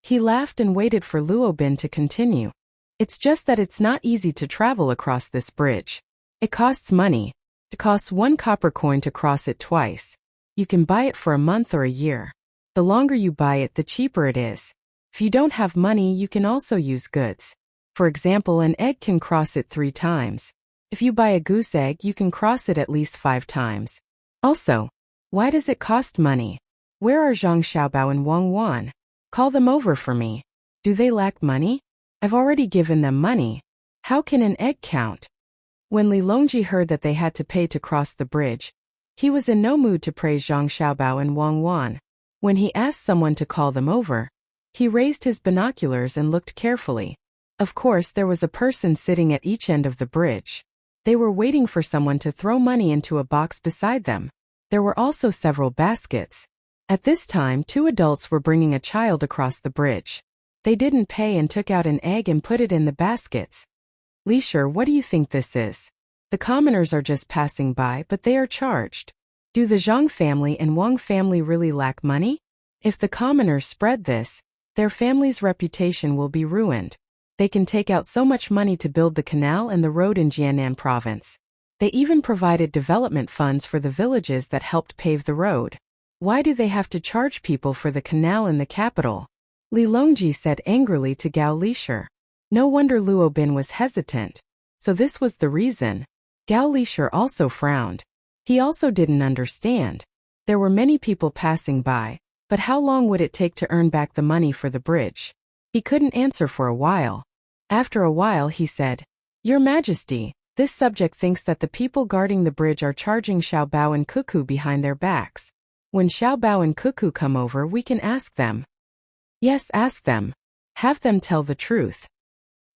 He laughed and waited for Luobin to continue. It's just that it's not easy to travel across this bridge. It costs money. It costs 1 copper coin to cross it twice. You can buy it for a month or a year. The longer you buy it, the cheaper it is. If you don't have money, you can also use goods. For example, an egg can cross it 3 times. If you buy a goose egg, you can cross it at least 5 times. Also, why does it cost money? Where are Zhang Xiaobao and Wang Wan? Call them over for me. Do they lack money? I've already given them money. How can an egg count? When Li Longji heard that they had to pay to cross the bridge, he was in no mood to praise Zhang Xiaobao and Wang Wan. When he asked someone to call them over, he raised his binoculars and looked carefully. Of course, there was a person sitting at each end of the bridge. They were waiting for someone to throw money into a box beside them. There were also several baskets. At this time, 2 adults were bringing a child across the bridge. They didn't pay and took out an egg and put it in the baskets. Lisher, what do you think this is? The commoners are just passing by, but they are charged. Do the Zhang family and Wang family really lack money? If the commoners spread this, their family's reputation will be ruined. They can take out so much money to build the canal and the road in Jiannan province. They even provided development funds for the villages that helped pave the road. Why do they have to charge people for the canal in the capital? Li Longji said angrily to Gao Lisher. No wonder Luobin was hesitant. So this was the reason. Gao Lisher also frowned. He also didn't understand. There were many people passing by, but how long would it take to earn back the money for the bridge? He couldn't answer for a while. After a while he said, Your Majesty, this subject thinks that the people guarding the bridge are charging Xiaobao and Cuckoo behind their backs. When Xiaobao and Cuckoo come over, we can ask them. Yes, ask them. Have them tell the truth.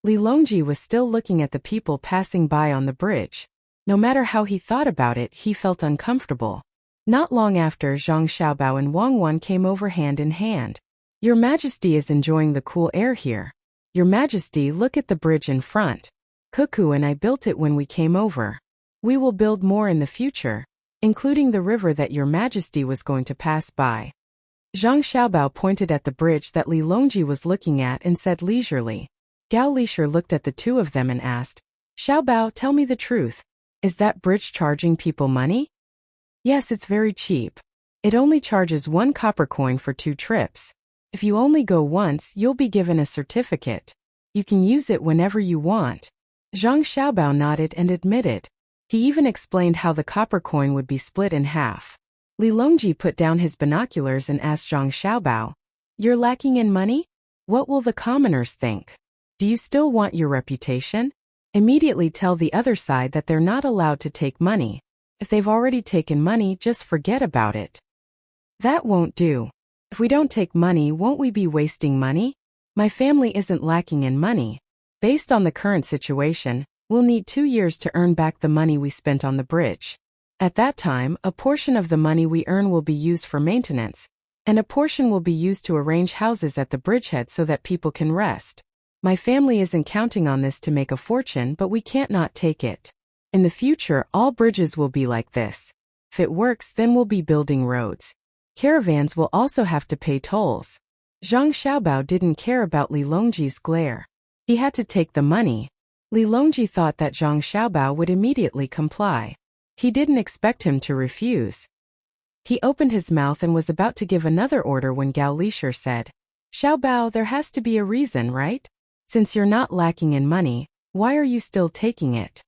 Li Longji was still looking at the people passing by on the bridge. No matter how he thought about it, he felt uncomfortable. Not long after, Zhang Xiaobao and Wang Wan came over hand in hand. Your Majesty is enjoying the cool air here. Your Majesty, look at the bridge in front. Cuckoo and I built it when we came over. We will build more in the future, including the river that Your Majesty was going to pass by. Zhang Xiaobao pointed at the bridge that Li Longji was looking at and said leisurely. Gao Lisher looked at the two of them and asked, Xiaobao, tell me the truth. Is that bridge charging people money? Yes, it's very cheap. It only charges 1 copper coin for 2 trips. If you only go once, you'll be given a certificate. You can use it whenever you want. Zhang Xiaobao nodded and admitted. He even explained how the copper coin would be split in half. Li Longji put down his binoculars and asked Zhang Xiaobao, You're lacking in money? What will the commoners think? Do you still want your reputation? Immediately tell the other side that they're not allowed to take money. If they've already taken money, just forget about it. That won't do. If we don't take money, won't we be wasting money? My family isn't lacking in money. Based on the current situation, we'll need 2 years to earn back the money we spent on the bridge. At that time, a portion of the money we earn will be used for maintenance, and a portion will be used to arrange houses at the bridgehead so that people can rest. My family isn't counting on this to make a fortune, but we can't not take it. In the future, all bridges will be like this. If it works, then we'll be building roads. Caravans will also have to pay tolls. Zhang Xiaobao didn't care about Li Longji's glare. He had to take the money. Li Longji thought that Zhang Xiaobao would immediately comply. He didn't expect him to refuse. He opened his mouth and was about to give another order when Gao Lisher said, Xiaobao, there has to be a reason, right? Since you're not lacking in money, why are you still taking it?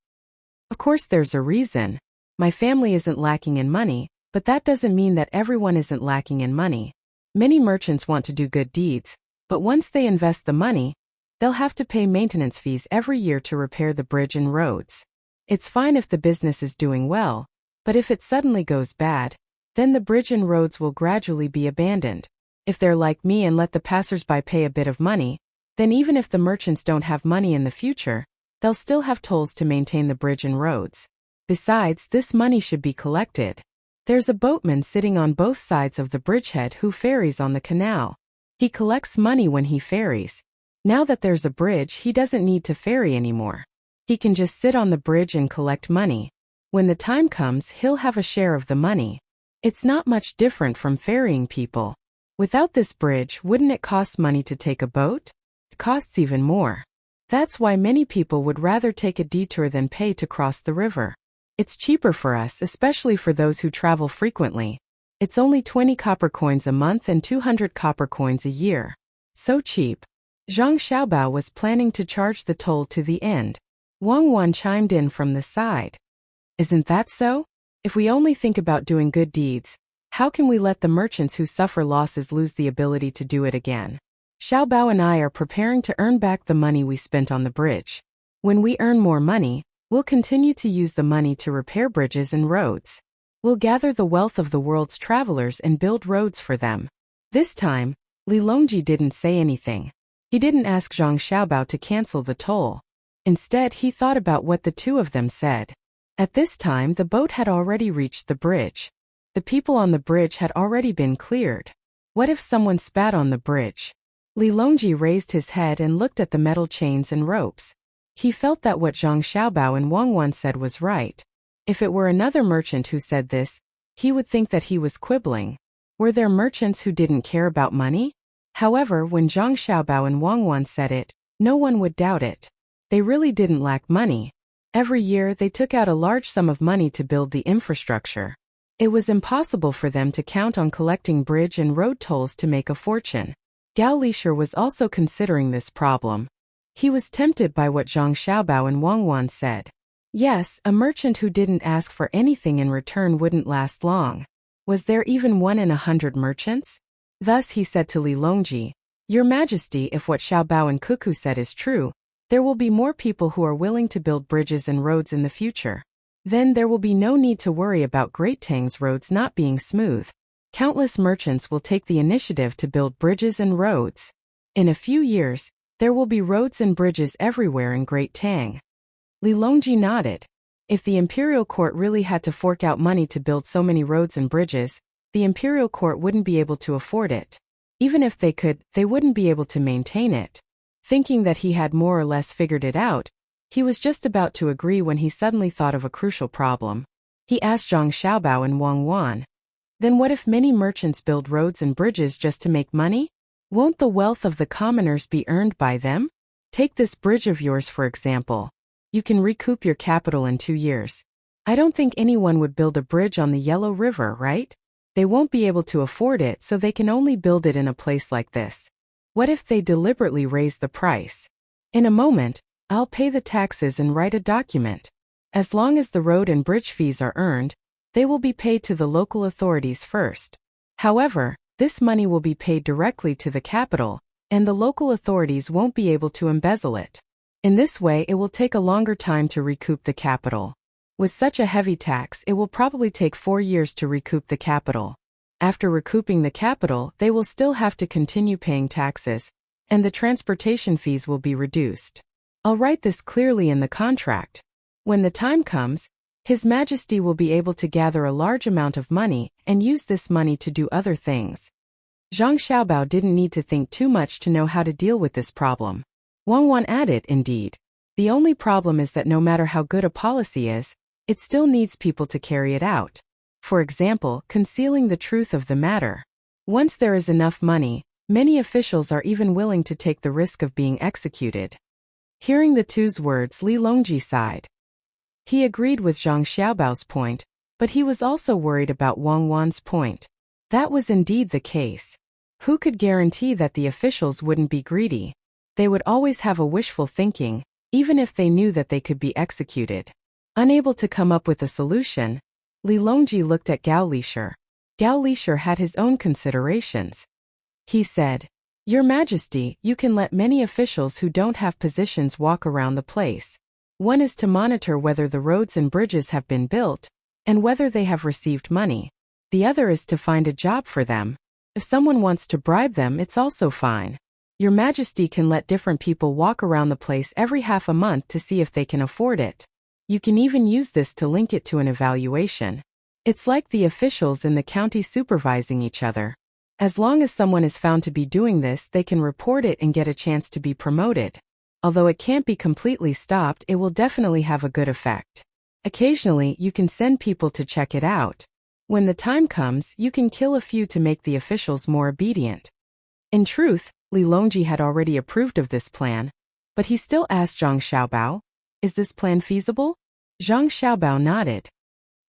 Of course there's a reason. My family isn't lacking in money, but that doesn't mean that everyone isn't lacking in money. Many merchants want to do good deeds, but once they invest the money, they'll have to pay maintenance fees every year to repair the bridge and roads. It's fine if the business is doing well, but if it suddenly goes bad, then the bridge and roads will gradually be abandoned. If they're like me and let the passers-by pay a bit of money, then even if the merchants don't have money in the future, they'll still have tolls to maintain the bridge and roads. Besides, this money should be collected. There's a boatman sitting on both sides of the bridgehead who ferries on the canal. He collects money when he ferries. Now that there's a bridge, he doesn't need to ferry anymore. He can just sit on the bridge and collect money. When the time comes, he'll have a share of the money. It's not much different from ferrying people. Without this bridge, wouldn't it cost money to take a boat? It costs even more. That's why many people would rather take a detour than pay to cross the river. It's cheaper for us, especially for those who travel frequently. It's only 20 copper coins a month and 200 copper coins a year. So cheap. Zhang Xiaobao was planning to charge the toll to the end. Wang Wan chimed in from the side. Isn't that so? If we only think about doing good deeds, how can we let the merchants who suffer losses lose the ability to do it again? Xiaobao and I are preparing to earn back the money we spent on the bridge. When we earn more money, we'll continue to use the money to repair bridges and roads. We'll gather the wealth of the world's travelers and build roads for them. This time, Li Longji didn't say anything. He didn't ask Zhang Xiaobao to cancel the toll. Instead, he thought about what the two of them said. At this time, the boat had already reached the bridge. The people on the bridge had already been cleared. What if someone spat on the bridge? Li Longji raised his head and looked at the metal chains and ropes. He felt that what Zhang Xiaobao and Wang Wan said was right. If it were another merchant who said this, he would think that he was quibbling. Were there merchants who didn't care about money? However, when Zhang Xiaobao and Wang Wan said it, no one would doubt it. They really didn't lack money. Every year, they took out a large sum of money to build the infrastructure. It was impossible for them to count on collecting bridge and road tolls to make a fortune. Gao Lisher was also considering this problem. He was tempted by what Zhang Xiaobao and Wang Wan said. Yes, a merchant who didn't ask for anything in return wouldn't last long. Was there even 1 in 100 merchants? Thus he said to Li Longji, Your Majesty, if what Xiaobao and Cuckoo said is true, There will be more people who are willing to build bridges and roads in the future. Then there will be no need to worry about Great Tang's roads not being smooth. Countless merchants will take the initiative to build bridges and roads. In a few years, there will be roads and bridges everywhere in Great Tang. Li Longji nodded. If the imperial court really had to fork out money to build so many roads and bridges, the imperial court wouldn't be able to afford it. Even if they could, they wouldn't be able to maintain it. Thinking that he had more or less figured it out, he was just about to agree when he suddenly thought of a crucial problem. He asked Zhang Xiaobao and Wang Wan, "Then what if many merchants build roads and bridges just to make money? Won't the wealth of the commoners be earned by them? Take this bridge of yours for example. You can recoup your capital in 2 years. I don't think anyone would build a bridge on the Yellow River, right? They won't be able to afford it, so they can only build it in a place like this. What if they deliberately raise the price? In a moment, I'll pay the taxes and write a document. As long as the road and bridge fees are earned, they will be paid to the local authorities first. However, this money will be paid directly to the capital, and the local authorities won't be able to embezzle it. In this way, it will take a longer time to recoup the capital. With such a heavy tax, it will probably take 4 years to recoup the capital. After recouping the capital, they will still have to continue paying taxes, and the transportation fees will be reduced. I'll write this clearly in the contract. When the time comes, His Majesty will be able to gather a large amount of money and use this money to do other things." Zhang Xiaobao didn't need to think too much to know how to deal with this problem. Wang Wan added, "Indeed. The only problem is that no matter how good a policy is, it still needs people to carry it out. For example, concealing the truth of the matter. Once there is enough money, many officials are even willing to take the risk of being executed." Hearing the two's words, Li Longji sighed. He agreed with Zhang Xiaobao's point, but he was also worried about Wang Wan's point. That was indeed the case. Who could guarantee that the officials wouldn't be greedy? They would always have a wishful thinking, even if they knew that they could be executed. Unable to come up with a solution, Li Longji looked at Gao Lisher. Gao Lisher had his own considerations. He said, "Your Majesty, you can let many officials who don't have positions walk around the place. One is to monitor whether the roads and bridges have been built, and whether they have received money. The other is to find a job for them. If someone wants to bribe them, it's also fine. Your Majesty can let different people walk around the place every half a month to see if they can afford it. You can even use this to link it to an evaluation. It's like the officials in the county supervising each other. As long as someone is found to be doing this, they can report it and get a chance to be promoted. Although it can't be completely stopped, it will definitely have a good effect. Occasionally, you can send people to check it out. When the time comes, you can kill a few to make the officials more obedient." In truth, Li Longji had already approved of this plan, but he still asked Zhang Xiaobao, "Is this plan feasible?" Zhang Xiaobao nodded.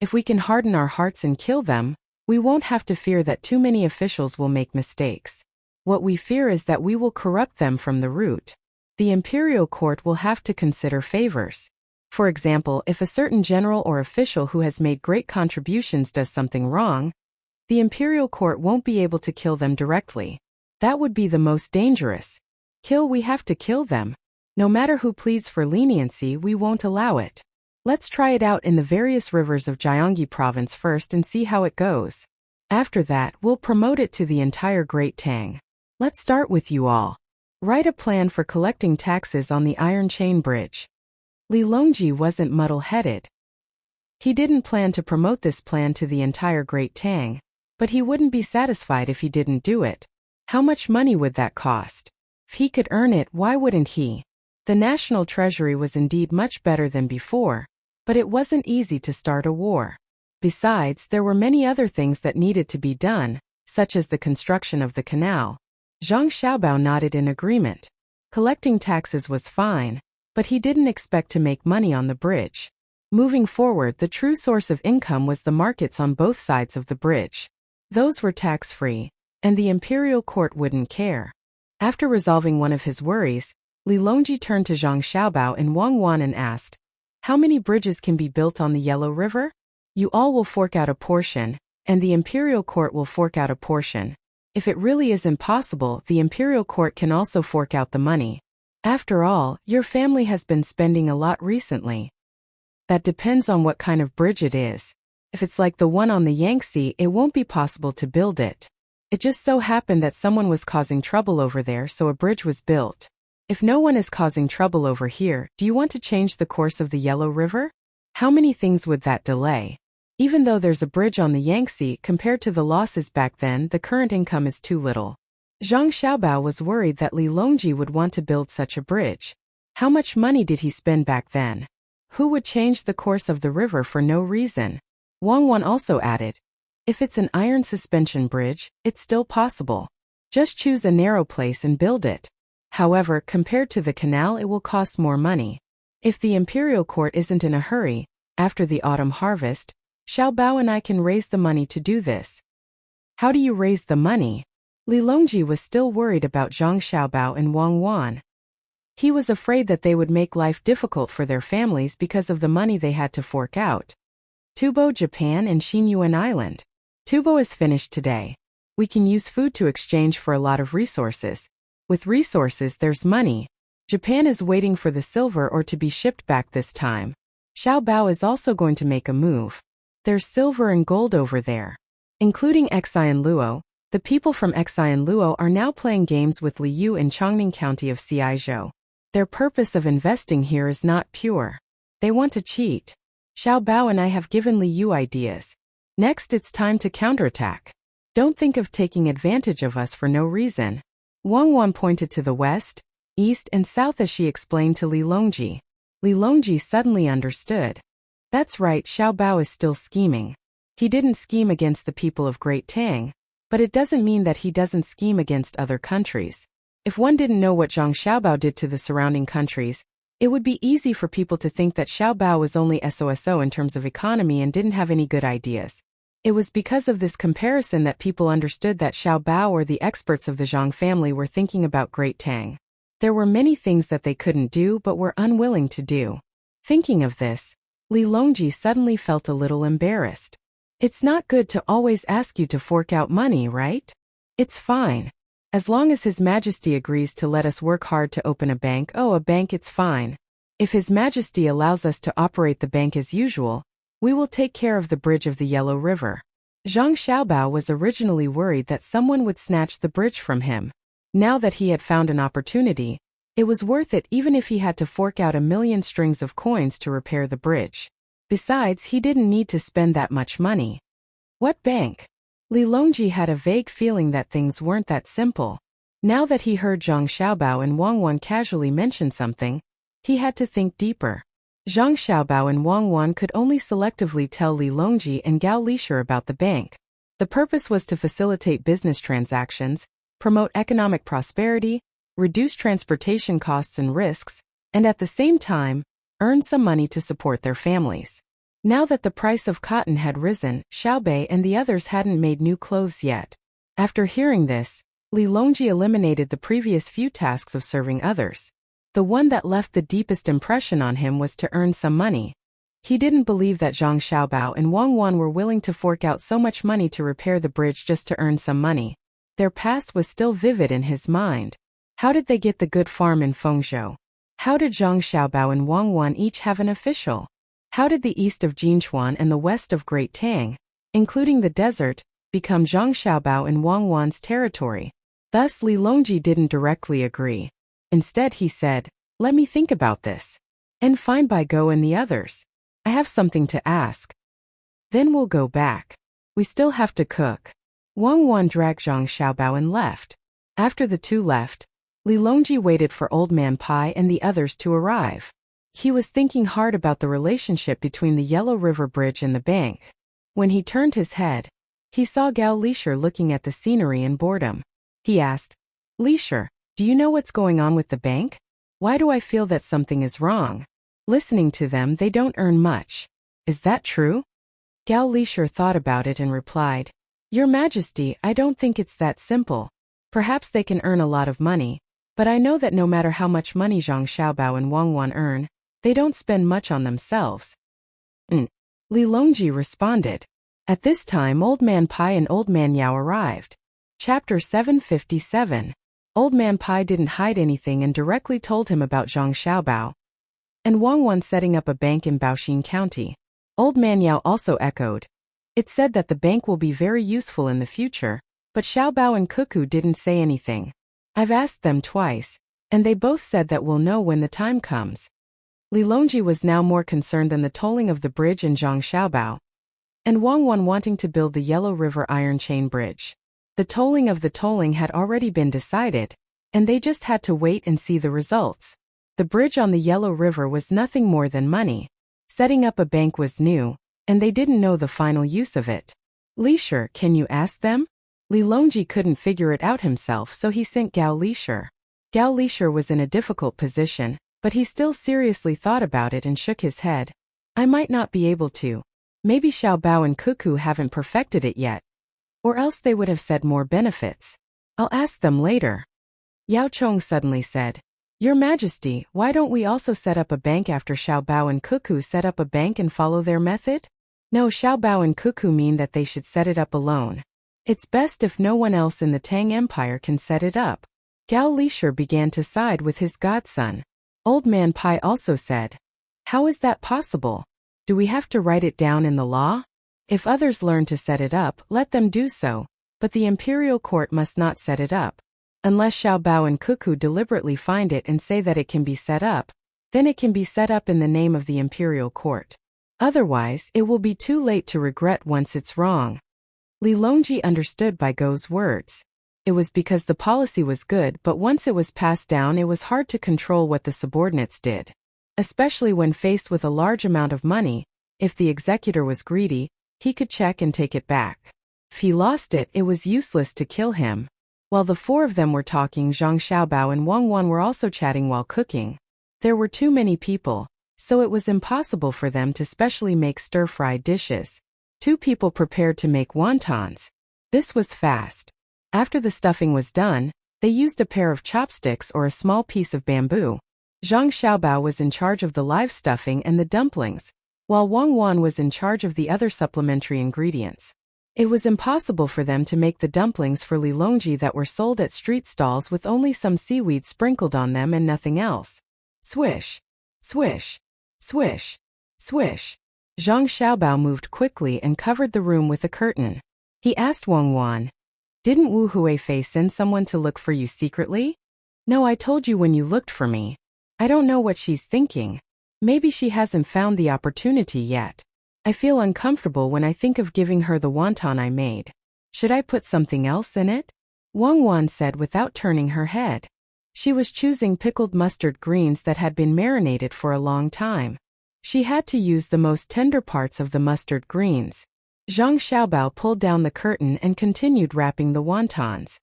"If we can harden our hearts and kill them, we won't have to fear that too many officials will make mistakes. What we fear is that we will corrupt them from the root. The imperial court will have to consider favors. For example, if a certain general or official who has made great contributions does something wrong, the imperial court won't be able to kill them directly. That would be the most dangerous. We have to kill them. No matter who pleads for leniency, we won't allow it. Let's try it out in the various rivers of Gyeonggi province first and see how it goes. After that, we'll promote it to the entire Great Tang. Let's start with you all. Write a plan for collecting taxes on the Iron Chain Bridge." Li Longji wasn't muddle-headed. He didn't plan to promote this plan to the entire Great Tang, but he wouldn't be satisfied if he didn't do it. How much money would that cost? If he could earn it, why wouldn't he? The national treasury was indeed much better than before, but it wasn't easy to start a war. Besides, there were many other things that needed to be done, such as the construction of the canal. Zhang Xiaobao nodded in agreement. Collecting taxes was fine, but he didn't expect to make money on the bridge. Moving forward, the true source of income was the markets on both sides of the bridge. Those were tax-free, and the imperial court wouldn't care. After resolving one of his worries, Li Longji turned to Zhang Xiaobao and Wang Wan and asked, "How many bridges can be built on the Yellow River? You all will fork out a portion, and the imperial court will fork out a portion. If it really is impossible, the imperial court can also fork out the money. After all, your family has been spending a lot recently. That depends on what kind of bridge it is. If it's like the one on the Yangtze, it won't be possible to build it. It just so happened that someone was causing trouble over there, so a bridge was built. If no one is causing trouble over here, do you want to change the course of the Yellow River? How many things would that delay? Even though there's a bridge on the Yangtze, compared to the losses back then, the current income is too little. Zhang Xiaobao was worried that Li Longji would want to build such a bridge. How much money did he spend back then? Who would change the course of the river for no reason? Wang Wan also added, if it's an iron suspension bridge, it's still possible. Just choose a narrow place and build it. However, compared to the canal, it will cost more money. If the imperial court isn't in a hurry, after the autumn harvest, Xiaobao and I can raise the money to do this. How do you raise the money? Li Longji was still worried about Zhang Xiaobao and Wang Wan. He was afraid that they would make life difficult for their families because of the money they had to fork out. Tubo, Japan and Xinyuan Island. Tubo is finished today. We can use food to exchange for a lot of resources. With resources, there's money. Japan is waiting for the silver ore to be shipped back this time. Xiaobao is also going to make a move. There's silver and gold over there. Including Xian Luo, the people from Xian Luo are now playing games with Liu in Chongning County of Ciizhou. Their purpose of investing here is not pure. They want to cheat. Xiaobao and I have given Liu ideas. Next, it's time to counterattack. Don't think of taking advantage of us for no reason. Wang Wan pointed to the west, east and south as she explained to Li Longji. Li Longji suddenly understood. That's right, Xiaobao is still scheming. He didn't scheme against the people of Great Tang, but it doesn't mean that he doesn't scheme against other countries. If one didn't know what Zhang Xiaobao did to the surrounding countries, it would be easy for people to think that Xiaobao was only SOSO in terms of economy and didn't have any good ideas. It was because of this comparison that people understood that Xiaobao or the experts of the Zhang family were thinking about Great Tang. There were many things that they couldn't do but were unwilling to do. Thinking of this, Li Longji suddenly felt a little embarrassed. It's not good to always ask you to fork out money, right? It's fine. As long as His Majesty agrees to let us work hard to open a bank, it's fine. If His Majesty allows us to operate the bank as usual, we will take care of the bridge of the Yellow River. Zhang Xiaobao was originally worried that someone would snatch the bridge from him. Now that he had found an opportunity, it was worth it even if he had to fork out 1,000,000 strings of coins to repair the bridge. Besides, he didn't need to spend that much money. What bank? Li Longji had a vague feeling that things weren't that simple. Now that he heard Zhang Xiaobao and Wang Wan casually mention something, he had to think deeper. Zhang Xiaobao and Wang Wan could only selectively tell Li Longji and Gao Lisher about the bank. The purpose was to facilitate business transactions, promote economic prosperity, reduce transportation costs and risks, and at the same time, earn some money to support their families. Now that the price of cotton had risen, Xiaobei and the others hadn't made new clothes yet. After hearing this, Li Longji eliminated the previous few tasks of serving others. The one that left the deepest impression on him was to earn some money. He didn't believe that Zhang Xiaobao and Wang Wan were willing to fork out so much money to repair the bridge just to earn some money. Their past was still vivid in his mind. How did they get the good farm in Fengzhou? How did Zhang Xiaobao and Wang Wan each have an official? How did the east of Jinchuan and the west of Great Tang, including the desert, become Zhang Xiaobao and Wang Wan's territory? Thus, Li Longji didn't directly agree. Instead, he said, "Let me think about this. And fine by Go and the others. I have something to ask. Then we'll go back. We still have to cook." Wang Wan dragged Zhang Xiaobao and left. After the two left, Li Longji waited for Old Man Pai and the others to arrive. He was thinking hard about the relationship between the Yellow River Bridge and the bank. When he turned his head, he saw Gao Lisher looking at the scenery in boredom. He asked, "Lisher, do you know what's going on with the bank? Why do I feel that something is wrong? Listening to them, they don't earn much. Is that true?" Gao Lisher thought about it and replied, "Your Majesty, I don't think it's that simple. Perhaps they can earn a lot of money, but I know that no matter how much money Zhang Xiaobao and Wang Wan earn, they don't spend much on themselves." Li Longji responded. At this time, Old Man Pai and Old Man Yao arrived. Chapter 757. Old Man Pai didn't hide anything and directly told him about Zhang Xiaobao and Wang Wan setting up a bank in Baoxin County. Old Man Yao also echoed. It said that the bank will be very useful in the future, but Xiaobao and Cuckoo didn't say anything. I've asked them twice, and they both said that we'll know when the time comes. Li Longji was now more concerned than the tolling of the bridge and Zhang Xiaobao and Wang Wan wanting to build the Yellow River Iron Chain Bridge. The tolling of the tolling had already been decided, and they just had to wait and see the results. The bridge on the Yellow River was nothing more than money. Setting up a bank was new, and they didn't know the final use of it. Lisher, can you ask them? Li Longji couldn't figure it out himself, so he sent Gao Lisher. Gao Lisher was in a difficult position, but he still seriously thought about it and shook his head. I might not be able to. Maybe Xiaobao and Cuckoo haven't perfected it yet. Or else they would have said more benefits. I'll ask them later. Yao Chong suddenly said, Your Majesty, why don't we also set up a bank after Xiaobao and Cuckoo set up a bank and follow their method? No, Xiaobao and Cuckoo mean that they should set it up alone. It's best if no one else in the Tang Empire can set it up. Gao Lisher began to side with his godson. Old Man Pai also said, How is that possible? Do we have to write it down in the law? If others learn to set it up, let them do so, but the imperial court must not set it up. Unless Xiaobao and Cuckoo deliberately find it and say that it can be set up, then it can be set up in the name of the imperial court. Otherwise, it will be too late to regret once it's wrong. Li Longji understood Bai Go's words. It was because the policy was good, but once it was passed down it was hard to control what the subordinates did. Especially when faced with a large amount of money, if the executor was greedy, he could check and take it back. If he lost it, it was useless to kill him. While the four of them were talking, Zhang Xiaobao and Wang Wan were also chatting while cooking. There were too many people, so it was impossible for them to specially make stir-fried dishes. 2 people prepared to make wontons. This was fast. After the stuffing was done, they used a pair of chopsticks or a small piece of bamboo. Zhang Xiaobao was in charge of the live stuffing and the dumplings, while Wang Wan was in charge of the other supplementary ingredients. It was impossible for them to make the dumplings for Li Longji that were sold at street stalls with only some seaweed sprinkled on them and nothing else. Swish, swish, swish, swish. Zhang Xiaobao moved quickly and covered the room with a curtain. He asked Wang Wan, Didn't Wu Huifei send someone to look for you secretly? No, I told you when you looked for me. I don't know what she's thinking. Maybe she hasn't found the opportunity yet. I feel uncomfortable when I think of giving her the wonton I made. Should I put something else in it? Wang Wan said without turning her head. She was choosing pickled mustard greens that had been marinated for a long time. She had to use the most tender parts of the mustard greens. Zhang Xiaobao pulled down the curtain and continued wrapping the wontons.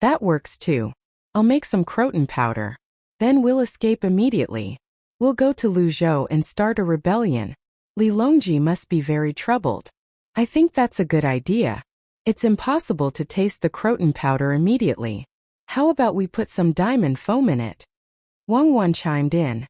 That works too. I'll make some croton powder. Then we'll escape immediately. We'll go to Luzhou and start a rebellion. Li Longji must be very troubled. I think that's a good idea. It's impossible to taste the croton powder immediately. How about we put some diamond foam in it? Wang Wan chimed in.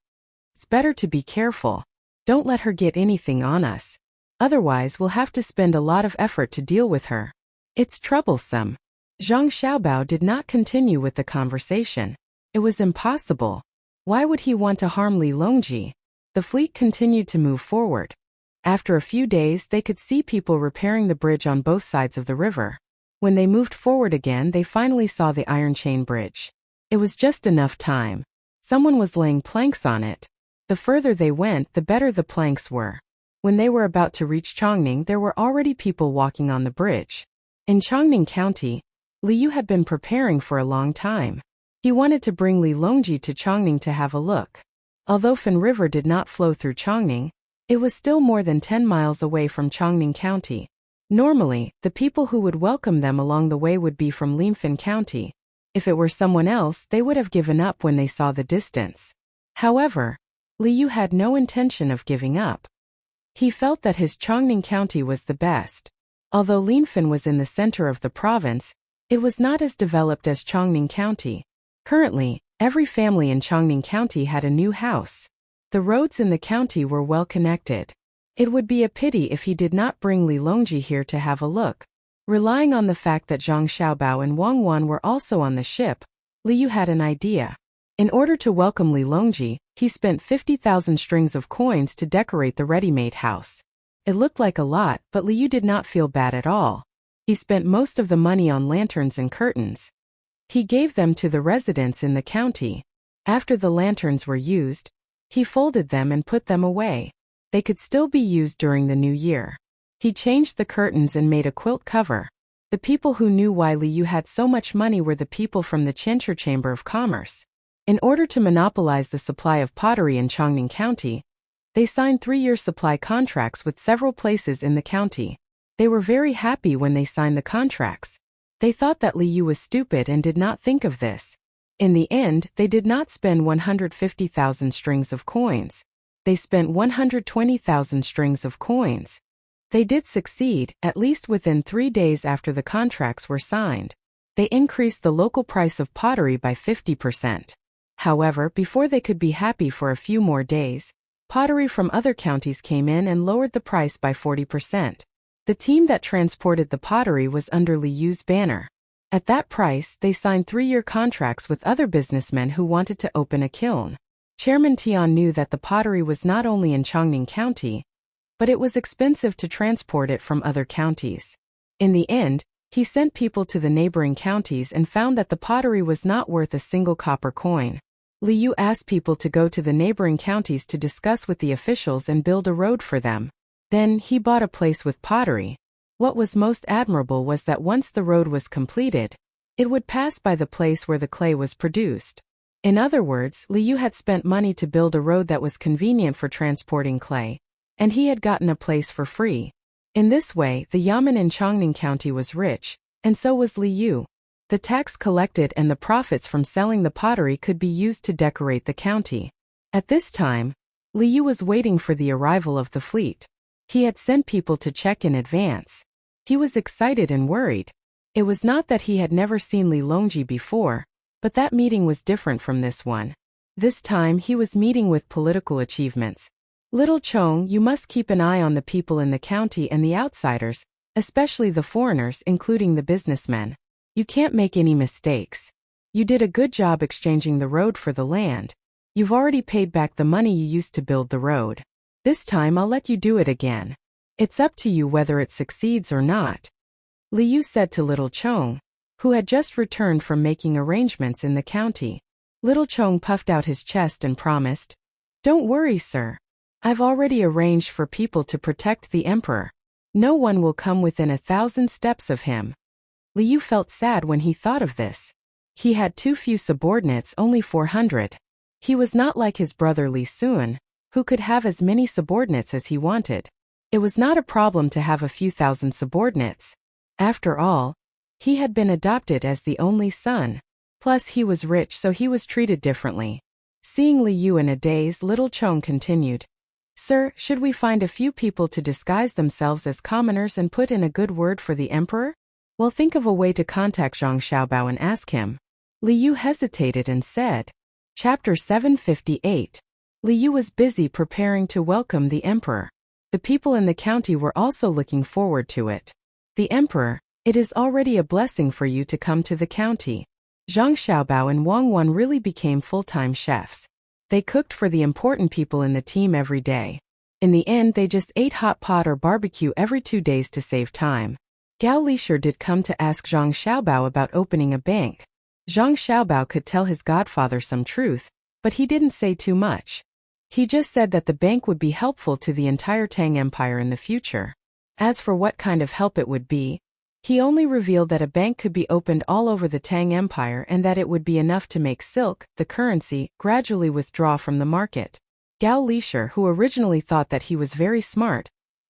It's better to be careful. Don't let her get anything on us. Otherwise we'll have to spend a lot of effort to deal with her. It's troublesome. Zhang Xiaobao did not continue with the conversation. It was impossible. Why would he want to harm Li Longji? The fleet continued to move forward. After a few days they could see people repairing the bridge on both sides of the river. When they moved forward again they finally saw the iron chain bridge. It was just enough time. Someone was laying planks on it. The further they went, the better the planks were. When they were about to reach Chongning, there were already people walking on the bridge. In Chongning County, Li Yu had been preparing for a long time. He wanted to bring Li Longji to Chongning to have a look. Although Fan River did not flow through Chongning, it was still more than 10 miles away from Chongning County. Normally, the people who would welcome them along the way would be from Linfan County. If it were someone else, they would have given up when they saw the distance. However, Li Yu had no intention of giving up. He felt that his Chongning County was the best. Although Linfan was in the center of the province, it was not as developed as Chongning County. Currently, every family in Chongning County had a new house. The roads in the county were well connected. It would be a pity if he did not bring Li Longji here to have a look. Relying on the fact that Zhang Xiaobao and Wang Wan were also on the ship, Li Yu had an idea. In order to welcome Li Longji, he spent 50,000 strings of coins to decorate the ready-made house. It looked like a lot, but Li Yu did not feel bad at all. He spent most of the money on lanterns and curtains. He gave them to the residents in the county. After the lanterns were used, he folded them and put them away. They could still be used during the new year. He changed the curtains and made a quilt cover. The people who knew why Li Yu had so much money were the people from the Qianshi Chamber of Commerce. In order to monopolize the supply of pottery in Chongning County, they signed 3-year supply contracts with several places in the county. They were very happy when they signed the contracts. They thought that Li Yu was stupid and did not think of this. In the end, they did not spend 150,000 strings of coins. They spent 120,000 strings of coins. They did succeed, at least within 3 days after the contracts were signed. They increased the local price of pottery by 50%. However, before they could be happy for a few more days, pottery from other counties came in and lowered the price by 40%. The team that transported the pottery was under Li Yu's banner. At that price, they signed 3-year contracts with other businessmen who wanted to open a kiln. Chairman Tian knew that the pottery was not only in Chongning County, but it was expensive to transport it from other counties. In the end, he sent people to the neighboring counties and found that the pottery was not worth a single copper coin. Li Yu asked people to go to the neighboring counties to discuss with the officials and build a road for them. Then, he bought a place with pottery. What was most admirable was that once the road was completed, it would pass by the place where the clay was produced. In other words, Li Yu had spent money to build a road that was convenient for transporting clay, and he had gotten a place for free. In this way, the yamen in Chongning County was rich, and so was Li Yu. The tax collected and the profits from selling the pottery could be used to decorate the county. At this time, Li Yu was waiting for the arrival of the fleet. He had sent people to check in advance. He was excited and worried. It was not that he had never seen Li Longji before, but that meeting was different from this one. This time he was meeting with political achievements. Little Chong, you must keep an eye on the people in the county and the outsiders, especially the foreigners, including the businessmen. You can't make any mistakes. You did a good job exchanging the road for the land. You've already paid back the money you used to build the road. This time I'll let you do it again. It's up to you whether it succeeds or not. Li Yu said to Little Chong, who had just returned from making arrangements in the county. Little Chong puffed out his chest and promised, "Don't worry, sir. I've already arranged for people to protect the emperor. No one will come within 1,000 steps of him." Li Yu felt sad when he thought of this. He had too few subordinates, only 400. He was not like his brother Li Sun, who could have as many subordinates as he wanted. It was not a problem to have a few thousand subordinates. After all, he had been adopted as the only son. Plus he was rich, so he was treated differently. Seeing Li Yu in a daze, Little Chong continued, "Sir, should we find a few people to disguise themselves as commoners and put in a good word for the emperor? Well, think of a way to contact Zhang Xiaobao and ask him." Li Yu hesitated and said, Chapter 758. Li Yu was busy preparing to welcome the emperor. The people in the county were also looking forward to it. The emperor, it is already a blessing for you to come to the county. Zhang Xiaobao and Wang Wan really became full-time chefs. They cooked for the important people in the team every day. In the end, they just ate hot pot or barbecue every 2 days to save time. Gao Lisher did come to ask Zhang Xiaobao about opening a bank. Zhang Xiaobao could tell his godfather some truth, but he didn't say too much. He just said that the bank would be helpful to the entire Tang Empire in the future. As for what kind of help it would be, he only revealed that a bank could be opened all over the Tang Empire and that it would be enough to make silk, the currency, gradually withdraw from the market. Gao Lisher, who originally thought that he was very smart,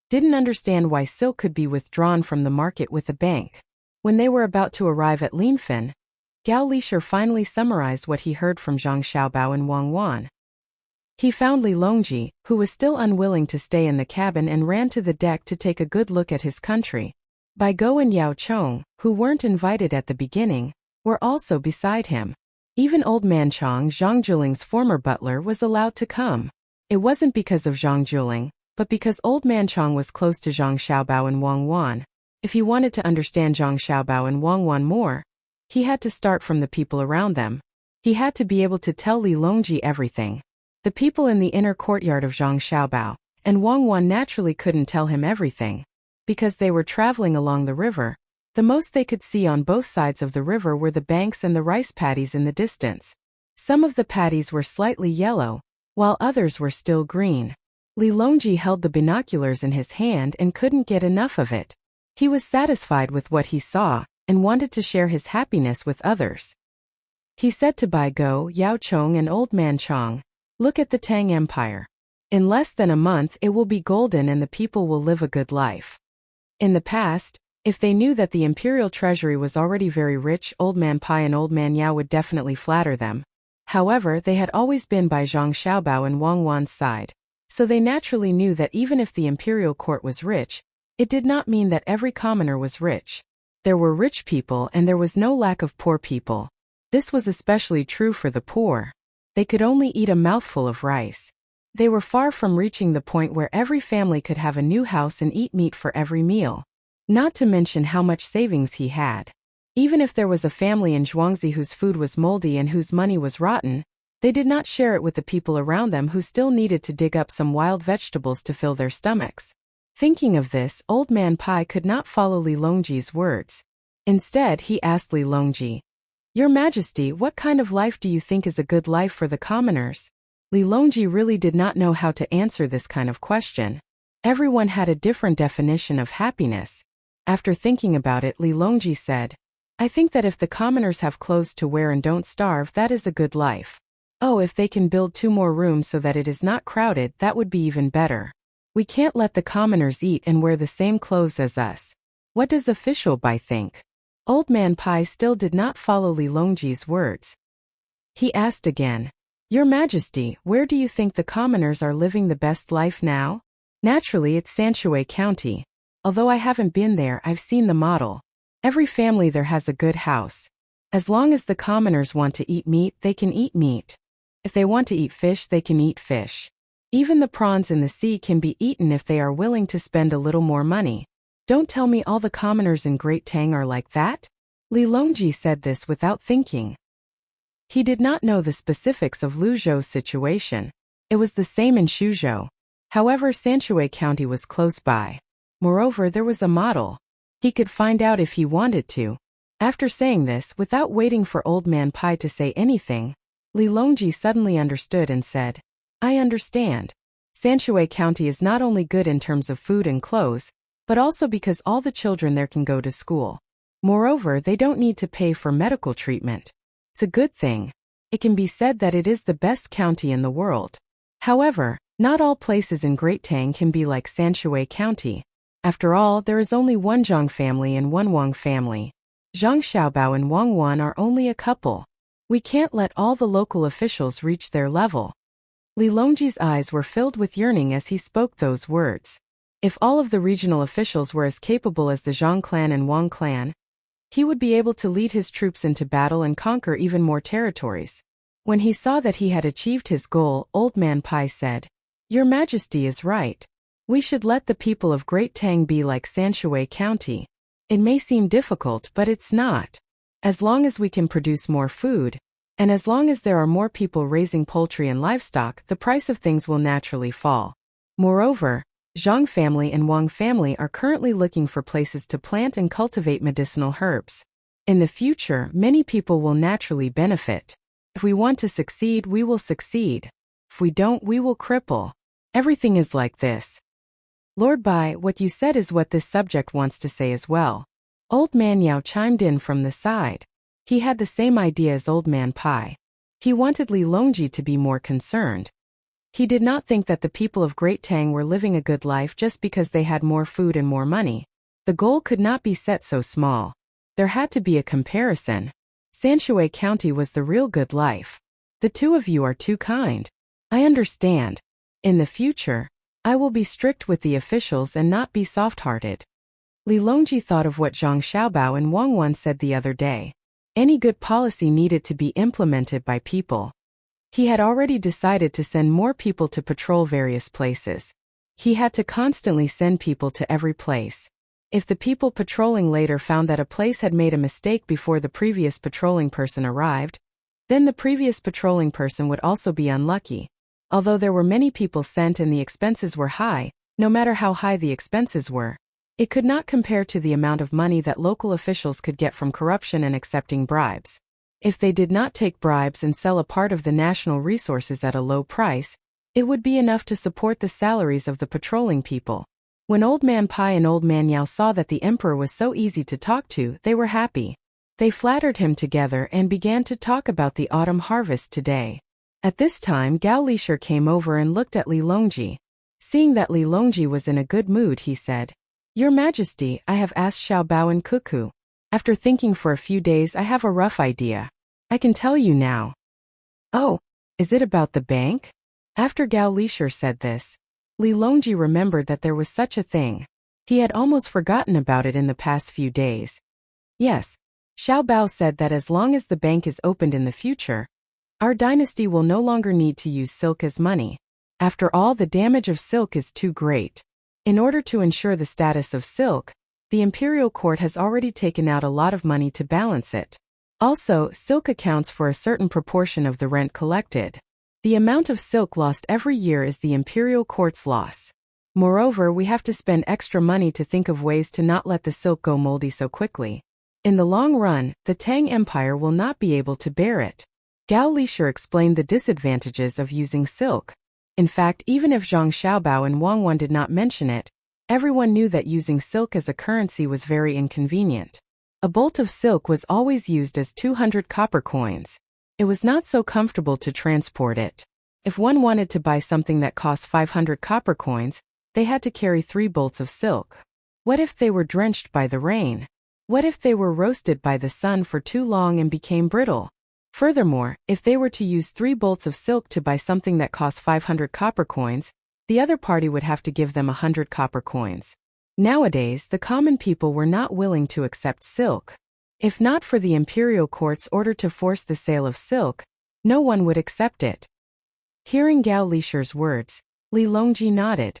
didn't understand why silk could be withdrawn from the market with a bank. When they were about to arrive at Linfen, Gao Lisher finally summarized what he heard from Zhang Xiaobao and Wang Wan. He found Li Longji, who was still unwilling to stay in the cabin, and ran to the deck to take a good look at his country. Bai Go and Yao Chong, who weren't invited at the beginning, were also beside him. Even Old Man Chong, Zhang Juling's former butler, was allowed to come. It wasn't because of Zhang Juling, but because Old Man Chong was close to Zhang Xiaobao and Wang Wan. If he wanted to understand Zhang Xiaobao and Wang Wan more, he had to start from the people around them. He had to be able to tell Li Longji everything. The people in the inner courtyard of Zhang Xiaobao and Wang Wan naturally couldn't tell him everything. Because they were traveling along the river, the most they could see on both sides of the river were the banks and the rice paddies in the distance. Some of the paddies were slightly yellow, while others were still green. Li Longji held the binoculars in his hand and couldn't get enough of it. He was satisfied with what he saw and wanted to share his happiness with others. He said to Bai Go, Yao Chong and Old Man Chong, "Look at the Tang Empire. In less than a month it will be golden and the people will live a good life." In the past, if they knew that the imperial treasury was already very rich, Old Man Pai and Old Man Yao would definitely flatter them. However, they had always been by Zhang Xiaobao and Wang Wan's side, so they naturally knew that even if the imperial court was rich, it did not mean that every commoner was rich. There were rich people and there was no lack of poor people. This was especially true for the poor. They could only eat a mouthful of rice. They were far from reaching the point where every family could have a new house and eat meat for every meal. Not to mention how much savings he had. Even if there was a family in Zhuangzi whose food was moldy and whose money was rotten, they did not share it with the people around them who still needed to dig up some wild vegetables to fill their stomachs. Thinking of this, Old Man Pai could not follow Li Longji's words. Instead, he asked Li Longji, "Your Majesty, what kind of life do you think is a good life for the commoners?" Li Longji really did not know how to answer this kind of question. Everyone had a different definition of happiness. After thinking about it, Li Longji said, "I think that if the commoners have clothes to wear and don't starve, that is a good life. Oh, if they can build 2 more rooms so that it is not crowded, that would be even better. We can't let the commoners eat and wear the same clothes as us. What does official Bai think?" Old Man Pai still did not follow Li Longji's words. He asked again, "Your Majesty, where do you think the commoners are living the best life now?" Naturally, it's Sanshui County. Although I haven't been there, I've seen the model. Every family there has a good house. As long as the commoners want to eat meat, they can eat meat. If they want to eat fish, they can eat fish. Even the prawns in the sea can be eaten if they are willing to spend a little more money. Don't tell me all the commoners in Great Tang are like that? Li Longji said this without thinking. He did not know the specifics of Luzhou's situation. It was the same in Shuzhou. However, Sanshui County was close by. Moreover, there was a model. He could find out if he wanted to. After saying this, without waiting for Old Man Pai to say anything, Li Longji suddenly understood and said, "I understand. Sanshui County is not only good in terms of food and clothes, but also because all the children there can go to school. Moreover, they don't need to pay for medical treatment. It's a good thing. It can be said that it is the best county in the world. However, not all places in Great Tang can be like Sanshui County. After all, there is only one Zhang family and one Wang family. Zhang Xiaobao and Wang Wan are only a couple. We can't let all the local officials reach their level." Li Longji's eyes were filled with yearning as he spoke those words. If all of the regional officials were as capable as the Zhang clan and Wang clan, he would be able to lead his troops into battle and conquer even more territories. When he saw that he had achieved his goal, Old Man Pai said, "Your Majesty is right. We should let the people of Great Tang be like Sanshui County. It may seem difficult, but it's not. As long as we can produce more food, and as long as there are more people raising poultry and livestock, the price of things will naturally fall. Moreover, Zhang family and Wang family are currently looking for places to plant and cultivate medicinal herbs. In the future, many people will naturally benefit. If we want to succeed, we will succeed. If we don't, we will cripple. Everything is like this." "Lord Bai, what you said is what this subject wants to say as well." Old Man Yao chimed in from the side. He had the same idea as Old Man Pai. He wanted Li Longji to be more concerned. He did not think that the people of Great Tang were living a good life just because they had more food and more money. The goal could not be set so small. There had to be a comparison. Sanshui County was the real good life. The two of you are too kind. I understand. In the future, I will be strict with the officials and not be soft-hearted. Li Longji thought of what Zhang Xiaobao and Wang Wan said the other day. Any good policy needed to be implemented by people. He had already decided to send more people to patrol various places. He had to constantly send people to every place. If the people patrolling later found that a place had made a mistake before the previous patrolling person arrived, Then the previous patrolling person would also be unlucky. Although there were many people sent and the expenses were high, no matter how high the expenses were, it could not compare to the amount of money that local officials could get from corruption and accepting bribes. If they did not take bribes and sell a part of the national resources at a low price, it would be enough to support the salaries of the patrolling people. When Old Man Pai and Old Man Yao saw that the emperor was so easy to talk to, they were happy. They flattered him together and began to talk about the autumn harvest today. At this time Gao Lishur came over and looked at Li Longji. Seeing that Li Longji was in a good mood, he said, "Your Majesty, I have asked Xiao Bao and Cuckoo. After thinking for a few days, I have a rough idea. I can tell you now." "Oh, is it about the bank?" After Gao Lishur said this, Li Longji remembered that there was such a thing. He had almost forgotten about it in the past few days. "Yes, Xiao Bao said that as long as the bank is opened in the future, our dynasty will no longer need to use silk as money. After all, the damage of silk is too great. In order to ensure the status of silk, the imperial court has already taken out a lot of money to balance it. Also, silk accounts for a certain proportion of the rent collected. The amount of silk lost every year is the imperial court's loss. Moreover, we have to spend extra money to think of ways to not let the silk go moldy so quickly. In the long run, the Tang Empire will not be able to bear it." Gao Lishur explained the disadvantages of using silk. In fact, even if Zhang Xiaobao and Wang Wan did not mention it, everyone knew that using silk as a currency was very inconvenient. A bolt of silk was always used as 200 copper coins. It was not so comfortable to transport it. If one wanted to buy something that cost 500 copper coins, they had to carry 3 bolts of silk. What if they were drenched by the rain? What if they were roasted by the sun for too long and became brittle? Furthermore, if they were to use 3 bolts of silk to buy something that cost 500 copper coins, the other party would have to give them 100 copper coins. Nowadays, the common people were not willing to accept silk. If not for the imperial court's order to force the sale of silk, no one would accept it. Hearing Gao Lishur's words, Li Longji nodded.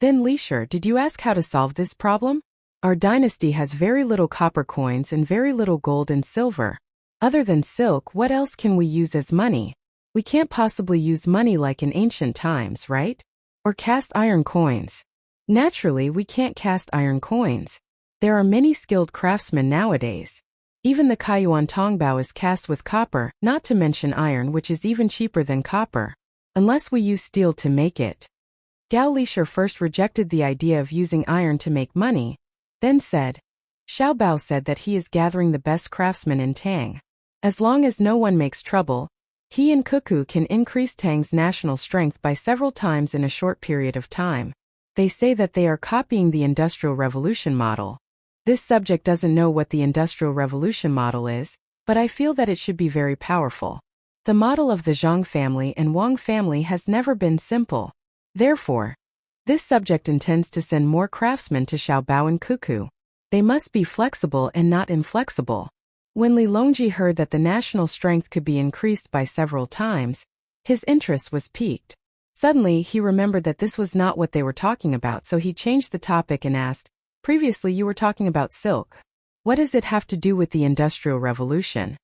"Then Lishur, did you ask how to solve this problem? Our dynasty has very little copper coins and very little gold and silver. Other than silk, what else can we use as money? We can't possibly use money like in ancient times, right? Or cast iron coins. Naturally, we can't cast iron coins. There are many skilled craftsmen nowadays. Even the Kaiyuan Tongbao is cast with copper, not to mention iron, which is even cheaper than copper, unless we use steel to make it." Gao Lishur first rejected the idea of using iron to make money, then said, "Xiao Bao said that he is gathering the best craftsmen in Tang. As long as no one makes trouble, he and Cuckoo can increase Tang's national strength by several times in a short period of time. They say that they are copying the Industrial Revolution model. This subject doesn't know what the Industrial Revolution model is, but I feel that it should be very powerful. The model of the Zhang family and Wang family has never been simple. Therefore, this subject intends to send more craftsmen to Xiao Bao and Cuckoo. They must be flexible and not inflexible." When Li Longji heard that the national strength could be increased by several times, his interest was piqued. Suddenly, he remembered that this was not what they were talking about, so he changed the topic and asked, "Previously you were talking about silk. What does it have to do with the Industrial Revolution?"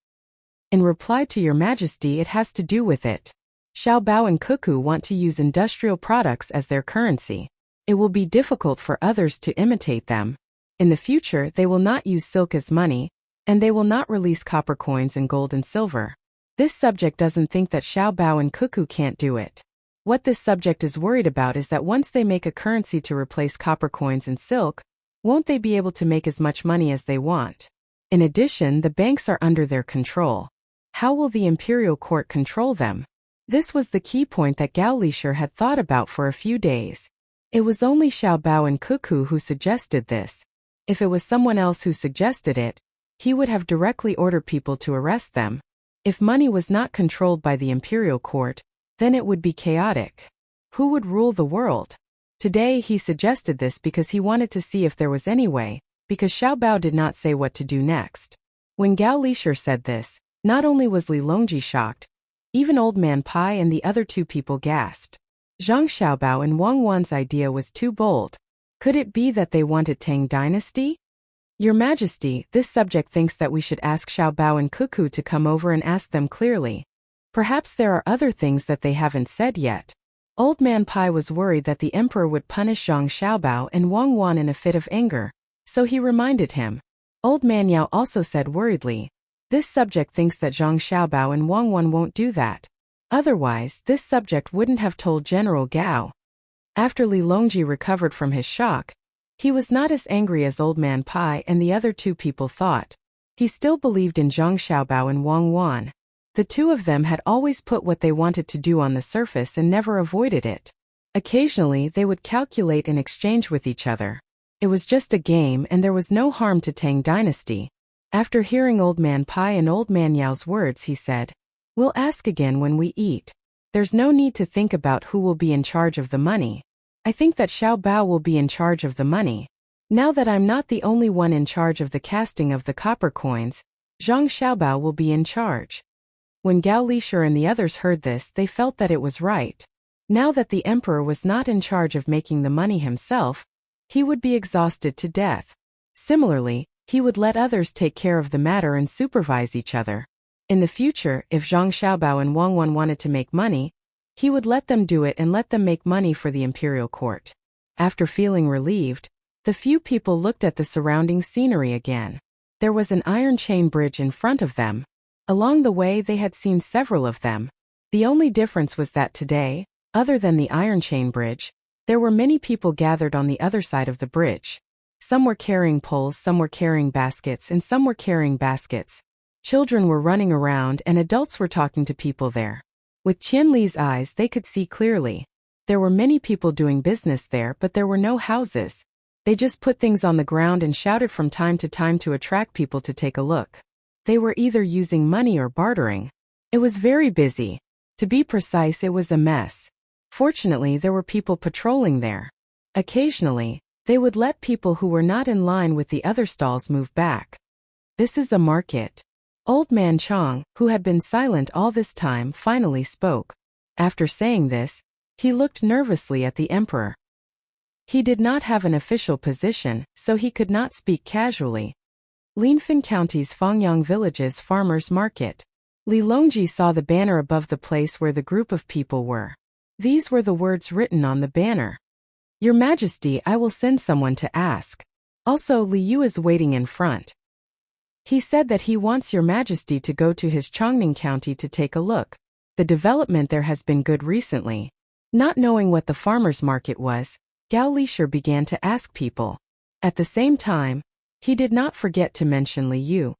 "In reply to your Majesty, it has to do with it. Xiao Bao and Cuckoo want to use industrial products as their currency. It will be difficult for others to imitate them. In the future, they will not use silk as money, and they will not release copper coins and gold and silver. This subject doesn't think that Xiao Bao and Cuckoo can't do it. What this subject is worried about is that once they make a currency to replace copper coins and silk, won't they be able to make as much money as they want? In addition, the banks are under their control. How will the imperial court control them?" This was the key point that Gao Lishur had thought about for a few days. It was only Xiao Bao and Cuckoo who suggested this. If it was someone else who suggested it, he would have directly ordered people to arrest them. If money was not controlled by the imperial court, then it would be chaotic. Who would rule the world? Today he suggested this because he wanted to see if there was any way, because Xiao Bao did not say what to do next. When Gao Lishur said this, not only was Li Longji shocked, even Old Man Pai and the other 2 people gasped. Zhang Xiaobao and Wang Wan's idea was too bold. Could it be that they wanted Tang dynasty? Your Majesty, this subject thinks that we should ask Xiaobao and Cuckoo to come over and ask them clearly. Perhaps there are other things that they haven't said yet. Old Man Pai was worried that the emperor would punish Zhang Xiaobao and Wang Wan in a fit of anger, so he reminded him. Old Man Yao also said worriedly, this subject thinks that Zhang Xiaobao and Wang Wan won't do that. Otherwise, this subject wouldn't have told General Gao. After Li Longji recovered from his shock, he was not as angry as Old Man Pai and the other two people thought. He still believed in Zhang Xiaobao and Wang Wan. The two of them had always put what they wanted to do on the surface and never avoided it. Occasionally they would calculate and exchange with each other. It was just a game and there was no harm to Tang dynasty. After hearing Old Man Pai and Old Man Yao's words, he said, we'll ask again when we eat. There's no need to think about who will be in charge of the money. I think that Xiaobao will be in charge of the money. Now that I'm not the only one in charge of the casting of the copper coins, Zhang Xiaobao will be in charge. When Gao Lishur and the others heard this, they felt that it was right. Now that the emperor was not in charge of making the money himself, he would be exhausted to death. Similarly, he would let others take care of the matter and supervise each other. In the future, if Zhang Xiaobao and Wang Wan wanted to make money, he would let them do it and let them make money for the imperial court. After feeling relieved, the few people looked at the surrounding scenery again. There was an iron chain bridge in front of them. Along the way they had seen several of them. The only difference was that today, other than the iron chain bridge, there were many people gathered on the other side of the bridge. Some were carrying poles, some were carrying baskets, and some were carrying baskets. Children were running around and adults were talking to people there. With Qian Li's eyes they could see clearly. There were many people doing business there, but there were no houses. They just put things on the ground and shouted from time to time to attract people to take a look. They were either using money or bartering. It was very busy. To be precise, it was a mess. Fortunately, there were people patrolling there. Occasionally, they would let people who were not in line with the other stalls move back. This is a market. Old Man Chong, who had been silent all this time, finally spoke. After saying this, he looked nervously at the emperor. He did not have an official position, so he could not speak casually. Linfen County's Fangyang Village's Farmers Market. Li Longji saw the banner above the place where the group of people were. These were the words written on the banner. Your Majesty, I will send someone to ask. Also, Li Yu is waiting in front. He said that he wants Your Majesty to go to his Chongning County to take a look. The development there has been good recently. Not knowing what the farmers' market was, Gao Lishur began to ask people. At the same time, he did not forget to mention Li Yu.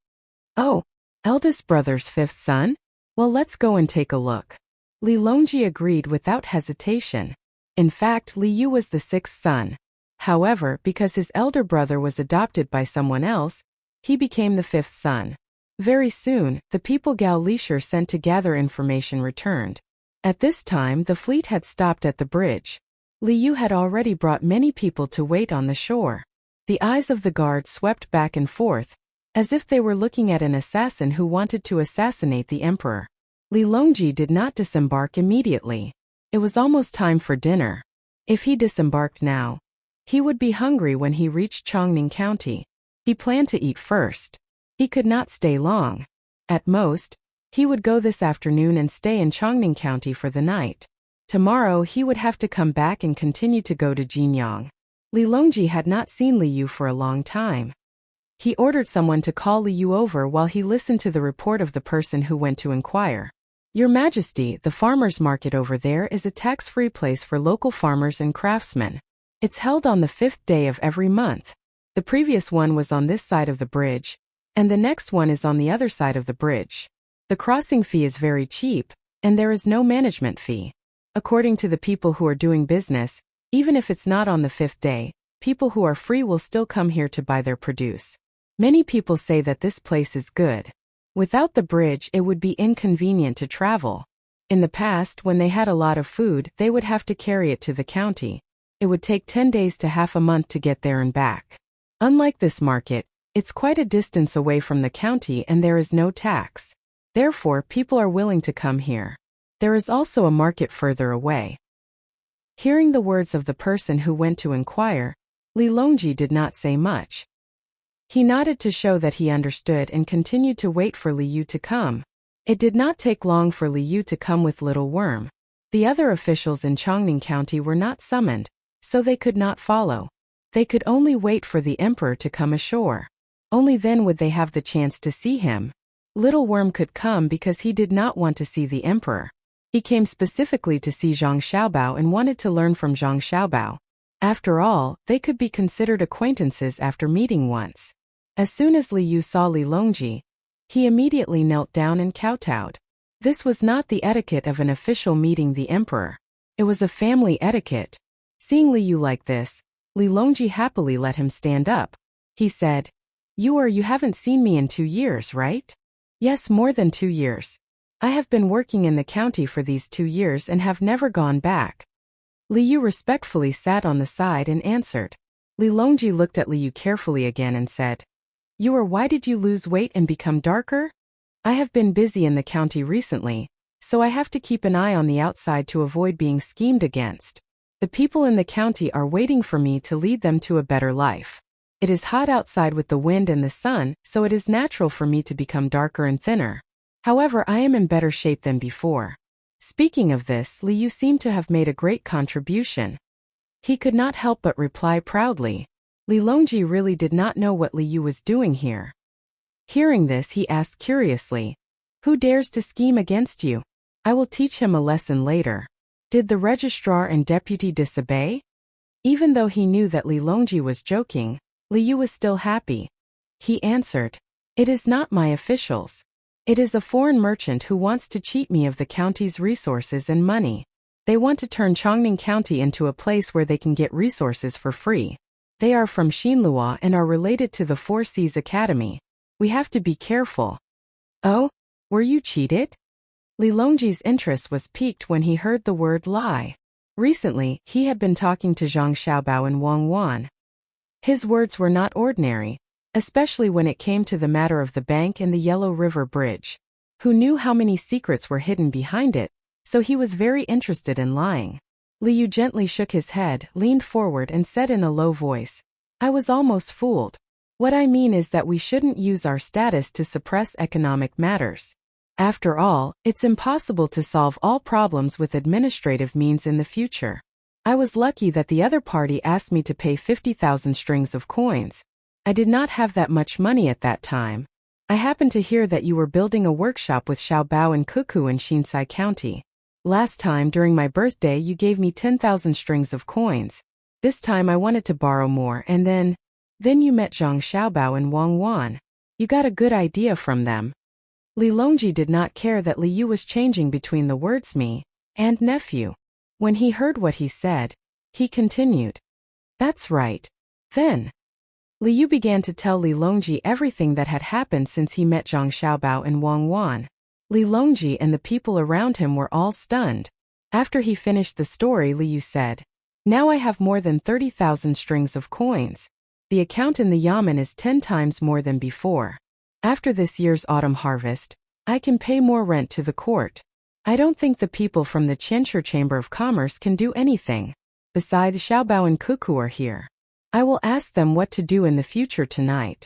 Oh, eldest brother's fifth son? Well, let's go and take a look. Li Longji agreed without hesitation. In fact, Li Yu was the sixth son. However, because his elder brother was adopted by someone else, he became the fifth son. Very soon, the people Gao Lishur sent to gather information returned. At this time, the fleet had stopped at the bridge. Li Yu had already brought many people to wait on the shore. The eyes of the guard swept back and forth, as if they were looking at an assassin who wanted to assassinate the emperor. Li Longji did not disembark immediately. It was almost time for dinner. If he disembarked now, he would be hungry when he reached Chongning County. He planned to eat first. He could not stay long. At most, he would go this afternoon and stay in Chongning County for the night. Tomorrow he would have to come back and continue to go to Jinyang. Li Longji had not seen Li Yu for a long time. He ordered someone to call Li Yu over while he listened to the report of the person who went to inquire. Your Majesty, the farmers' market over there is a tax-free place for local farmers and craftsmen. It's held on the 5th day of every month. The previous one was on this side of the bridge, and the next one is on the other side of the bridge. The crossing fee is very cheap, and there is no management fee. According to the people who are doing business, even if it's not on the 5th day, people who are free will still come here to buy their produce. Many people say that this place is good. Without the bridge, it would be inconvenient to travel. In the past, when they had a lot of food, they would have to carry it to the county. It would take 10 days to half a month to get there and back. Unlike this market, it's quite a distance away from the county and there is no tax. Therefore, people are willing to come here. There is also a market further away. Hearing the words of the person who went to inquire, Li Longji did not say much. He nodded to show that he understood and continued to wait for Li Yu to come. It did not take long for Li Yu to come with Little Worm. The other officials in Chongning County were not summoned, so they could not follow. They could only wait for the emperor to come ashore. Only then would they have the chance to see him. Little Worm could come because he did not want to see the emperor. He came specifically to see Zhang Xiaobao and wanted to learn from Zhang Xiaobao. After all, they could be considered acquaintances after meeting once. As soon as Li Yu saw Li Longji, he immediately knelt down and kowtowed. This was not the etiquette of an official meeting the emperor. It was a family etiquette. Seeing Li Yu like this, Li Longji happily let him stand up. He said, You haven't seen me in 2 years, right? Yes, more than 2 years. I have been working in the county for these 2 years and have never gone back. Li Yu respectfully sat on the side and answered. Li Longji looked at Li Yu carefully again and said, Why did you lose weight and become darker? I have been busy in the county recently, so I have to keep an eye on the outside to avoid being schemed against. The people in the county are waiting for me to lead them to a better life. It is hot outside with the wind and the sun, so it is natural for me to become darker and thinner. However, I am in better shape than before. Speaking of this, Li Yu seemed to have made a great contribution. He could not help but reply proudly. Li Longji really did not know what Li Yu was doing here. Hearing this, he asked curiously, Who dares to scheme against you? I will teach him a lesson later. Did the registrar and deputy disobey? Even though he knew that Li Longji was joking, Li Yu was still happy. He answered, It is not my officials. It is a foreign merchant who wants to cheat me of the county's resources and money. They want to turn Chongning County into a place where they can get resources for free. They are from Xinlua and are related to the Four Seas Academy. We have to be careful. Oh, were you cheated? Li Longji's interest was piqued when he heard the word lie. Recently, he had been talking to Zhang Xiaobao and Wang Wan. His words were not ordinary, especially when it came to the matter of the bank and the Yellow River Bridge. Who knew how many secrets were hidden behind it, so he was very interested in lying. Li Yu gently shook his head, leaned forward and said in a low voice, I was almost fooled. What I mean is that we shouldn't use our status to suppress economic matters. After all, it's impossible to solve all problems with administrative means in the future. I was lucky that the other party asked me to pay 50,000 strings of coins. I did not have that much money at that time. I happened to hear that you were building a workshop with Xiaobao and Cuckoo in Xinsai County. Last time during my birthday you gave me 10,000 strings of coins. This time I wanted to borrow more and then you met Zhang Xiaobao and Wang Wan. You got a good idea from them. Li Longji did not care that Li Yu was changing between the words me and nephew. When he heard what he said, he continued. That's right. Then Li Yu began to tell Li Longji everything that had happened since he met Zhang Xiaobao and Wang Wan. Li Longji and the people around him were all stunned. After he finished the story, Li Yu said, Now I have more than 30,000 strings of coins. The account in the yamen is 10 times more than before. After this year's autumn harvest, I can pay more rent to the court. I don't think the people from the Qianshi Chamber of Commerce can do anything. Besides, Xiaobao and Cuckoo are here. I will ask them what to do in the future tonight.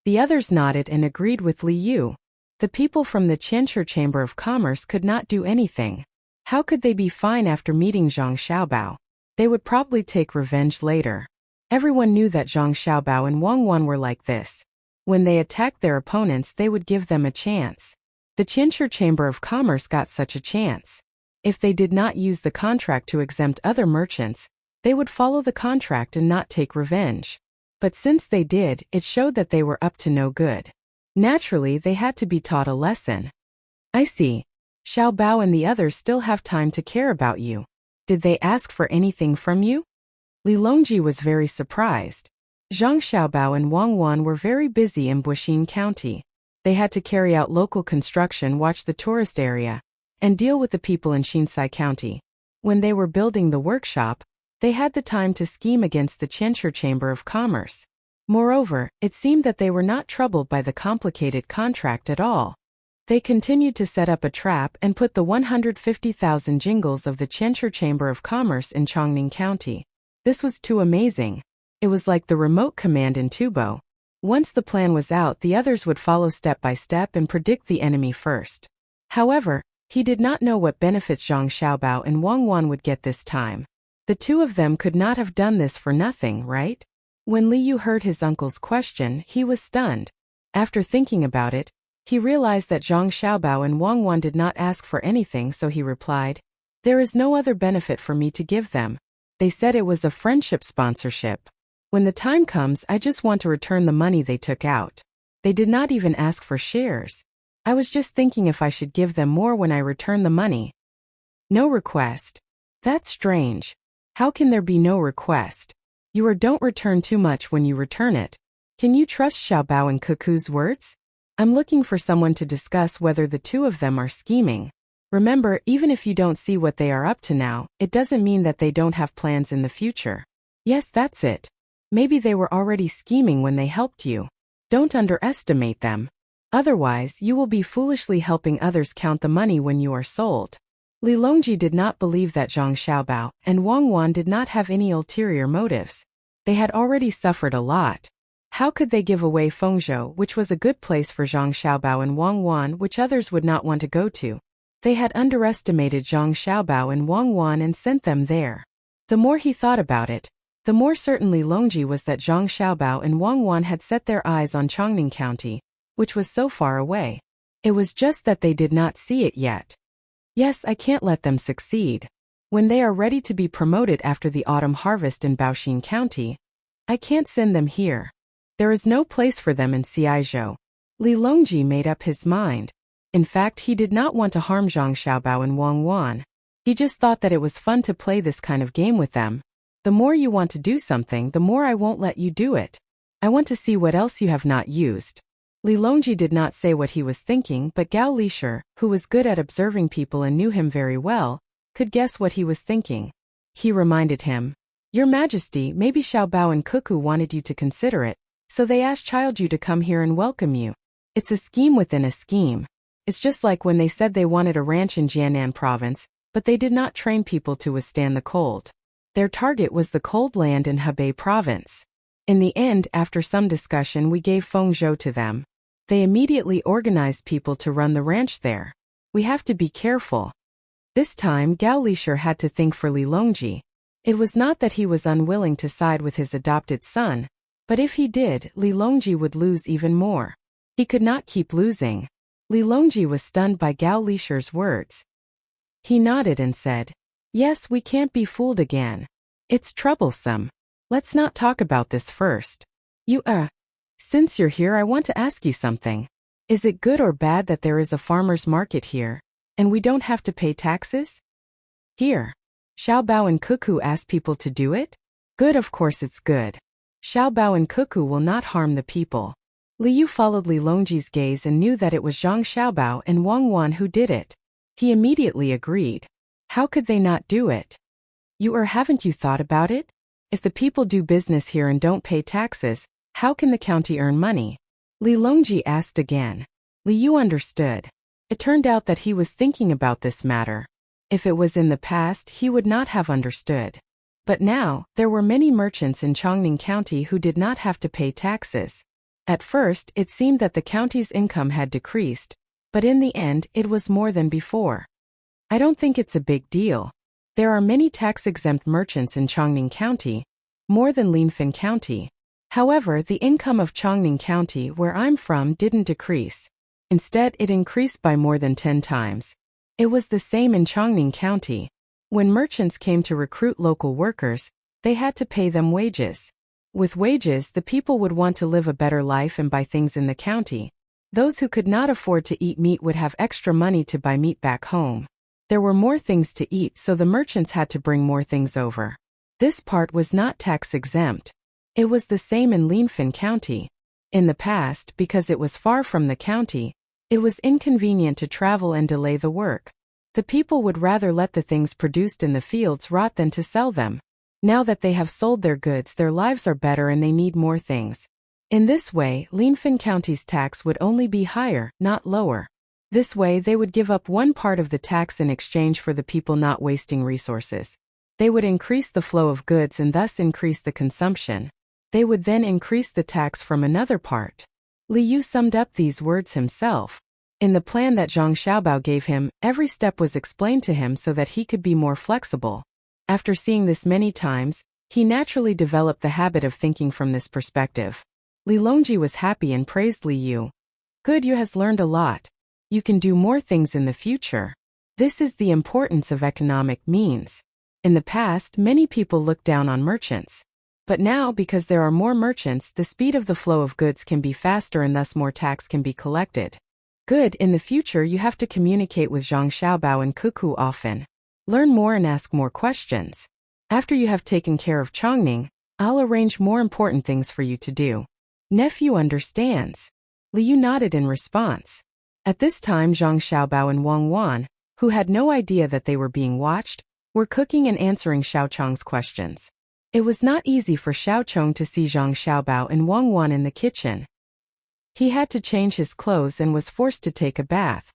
The others nodded and agreed with Li Yu. The people from the Qianshi Chamber of Commerce could not do anything. How could they be fine after meeting Zhang Xiaobao? They would probably take revenge later. Everyone knew that Zhang Xiaobao and Wang Wan were like this. When they attacked their opponents, they would give them a chance. The Qianshi Chamber of Commerce got such a chance. If they did not use the contract to exempt other merchants, they would follow the contract and not take revenge. But since they did, it showed that they were up to no good. Naturally, they had to be taught a lesson. I see. Xiaobao and the others still have time to care about you. Did they ask for anything from you? Li Longji was very surprised. Zhang Xiaobao and Wang Wan were very busy in Buxin County. They had to carry out local construction, watch the tourist area, and deal with the people in Xinsai County. When they were building the workshop, they had the time to scheme against the Qianshi Chamber of Commerce. Moreover, it seemed that they were not troubled by the complicated contract at all. They continued to set up a trap and put the 150,000 jingles of the Qianshi Chamber of Commerce in Chongning County. This was too amazing. It was like the remote command in Tubo. Once the plan was out, the others would follow step by step and predict the enemy first. However, he did not know what benefits Zhang Xiaobao and Wang Wan would get this time. The two of them could not have done this for nothing, right? When Li Yu heard his uncle's question, he was stunned. After thinking about it, he realized that Zhang Xiaobao and Wang Wan did not ask for anything, so he replied, "There is no other benefit for me to give them. They said it was a friendship sponsorship. When the time comes, I just want to return the money they took out. They did not even ask for shares. I was just thinking if I should give them more when I return the money." No request. That's strange. How can there be no request? Don't return too much when you return it. Can you trust Xiaobao and Cuckoo's words? I'm looking for someone to discuss whether the two of them are scheming. Remember, even if you don't see what they are up to now, it doesn't mean that they don't have plans in the future. Yes, that's it. Maybe they were already scheming when they helped you. Don't underestimate them. Otherwise, you will be foolishly helping others count the money when you are sold. Li Longji did not believe that Zhang Xiaobao and Wang Wan did not have any ulterior motives. They had already suffered a lot. How could they give away Fengzhou, which was a good place for Zhang Xiaobao and Wang Wan, which others would not want to go to? They had underestimated Zhang Xiaobao and Wang Wan and sent them there. The more he thought about it, the more certain Li Longji was that Zhang Xiaobao and Wang Wan had set their eyes on Chongning County, which was so far away. It was just that they did not see it yet. Yes, I can't let them succeed. When they are ready to be promoted after the autumn harvest in Baoxin County, I can't send them here. There is no place for them in Xiaizhou. Li Longji made up his mind. In fact, he did not want to harm Zhang Xiaobao and Wang Wan. He just thought that it was fun to play this kind of game with them. The more you want to do something, the more I won't let you do it. I want to see what else you have not used. Li Longji did not say what he was thinking, but Gao Lishur, who was good at observing people and knew him very well, could guess what he was thinking. He reminded him, "Your Majesty, maybe Xiaobao and Cuckoo wanted you to consider it, so they asked Childew to come here and welcome you. It's a scheme within a scheme. It's just like when they said they wanted a ranch in Jiannan province, but they did not train people to withstand the cold. Their target was the cold land in Hebei province. In the end, after some discussion, we gave Fengzhou to them. They immediately organized people to run the ranch there. We have to be careful." This time, Gao Lishur had to think for Li Longji. It was not that he was unwilling to side with his adopted son, but if he did, Li Longji would lose even more. He could not keep losing. Li Longji was stunned by Gao Lishur's words. He nodded and said, "Yes, we can't be fooled again. It's troublesome. Let's not talk about this first. Since you're here, I want to ask you something. Is it good or bad that there is a farmer's market here, and we don't have to pay taxes?" Here. Xiaobao and Cuckoo asked people to do it? Good, of course it's good. Xiaobao and Cuckoo will not harm the people. Li Yu followed Li Longji's gaze and knew that it was Zhang Xiaobao and Wang Wan who did it. He immediately agreed. How could they not do it? Haven't you thought about it? If the people do business here and don't pay taxes, how can the county earn money? Li Longji asked again. Li Yu understood. It turned out that he was thinking about this matter. If it was in the past, he would not have understood. But now, there were many merchants in Chongning County who did not have to pay taxes. At first, it seemed that the county's income had decreased, but in the end, it was more than before. I don't think it's a big deal. There are many tax-exempt merchants in Chongning County, more than Linfeng County. However, the income of Chongning County, where I'm from, didn't decrease. Instead, it increased by more than 10 times. It was the same in Chongning County. When merchants came to recruit local workers, they had to pay them wages. With wages, the people would want to live a better life and buy things in the county. Those who could not afford to eat meat would have extra money to buy meat back home. There were more things to eat, so the merchants had to bring more things over. This part was not tax-exempt. It was the same in Linfeng County. In the past, because it was far from the county, it was inconvenient to travel and delay the work. The people would rather let the things produced in the fields rot than to sell them. Now that they have sold their goods, their lives are better and they need more things. In this way, Linfeng County's tax would only be higher, not lower. This way, they would give up one part of the tax in exchange for the people not wasting resources. They would increase the flow of goods and thus increase the consumption. They would then increase the tax from another part. Li Yu summed up these words himself. In the plan that Zhang Xiaobao gave him, every step was explained to him so that he could be more flexible. After seeing this many times, he naturally developed the habit of thinking from this perspective. Li Longji was happy and praised Li Yu. Good, you has learned a lot. You can do more things in the future. This is the importance of economic means. In the past, many people looked down on merchants. But now, because there are more merchants, the speed of the flow of goods can be faster and thus more tax can be collected. Good, in the future you have to communicate with Zhang Xiaobao and Cuckoo often. Learn more and ask more questions. After you have taken care of Chongning, I'll arrange more important things for you to do. Nephew understands. Li Yu nodded in response. At this time Zhang Xiaobao and Wang Wan, who had no idea that they were being watched, were cooking and answering Xiao Chong's questions. It was not easy for Xiao Chong to see Zhang Xiaobao and Wang Wan in the kitchen. He had to change his clothes and was forced to take a bath.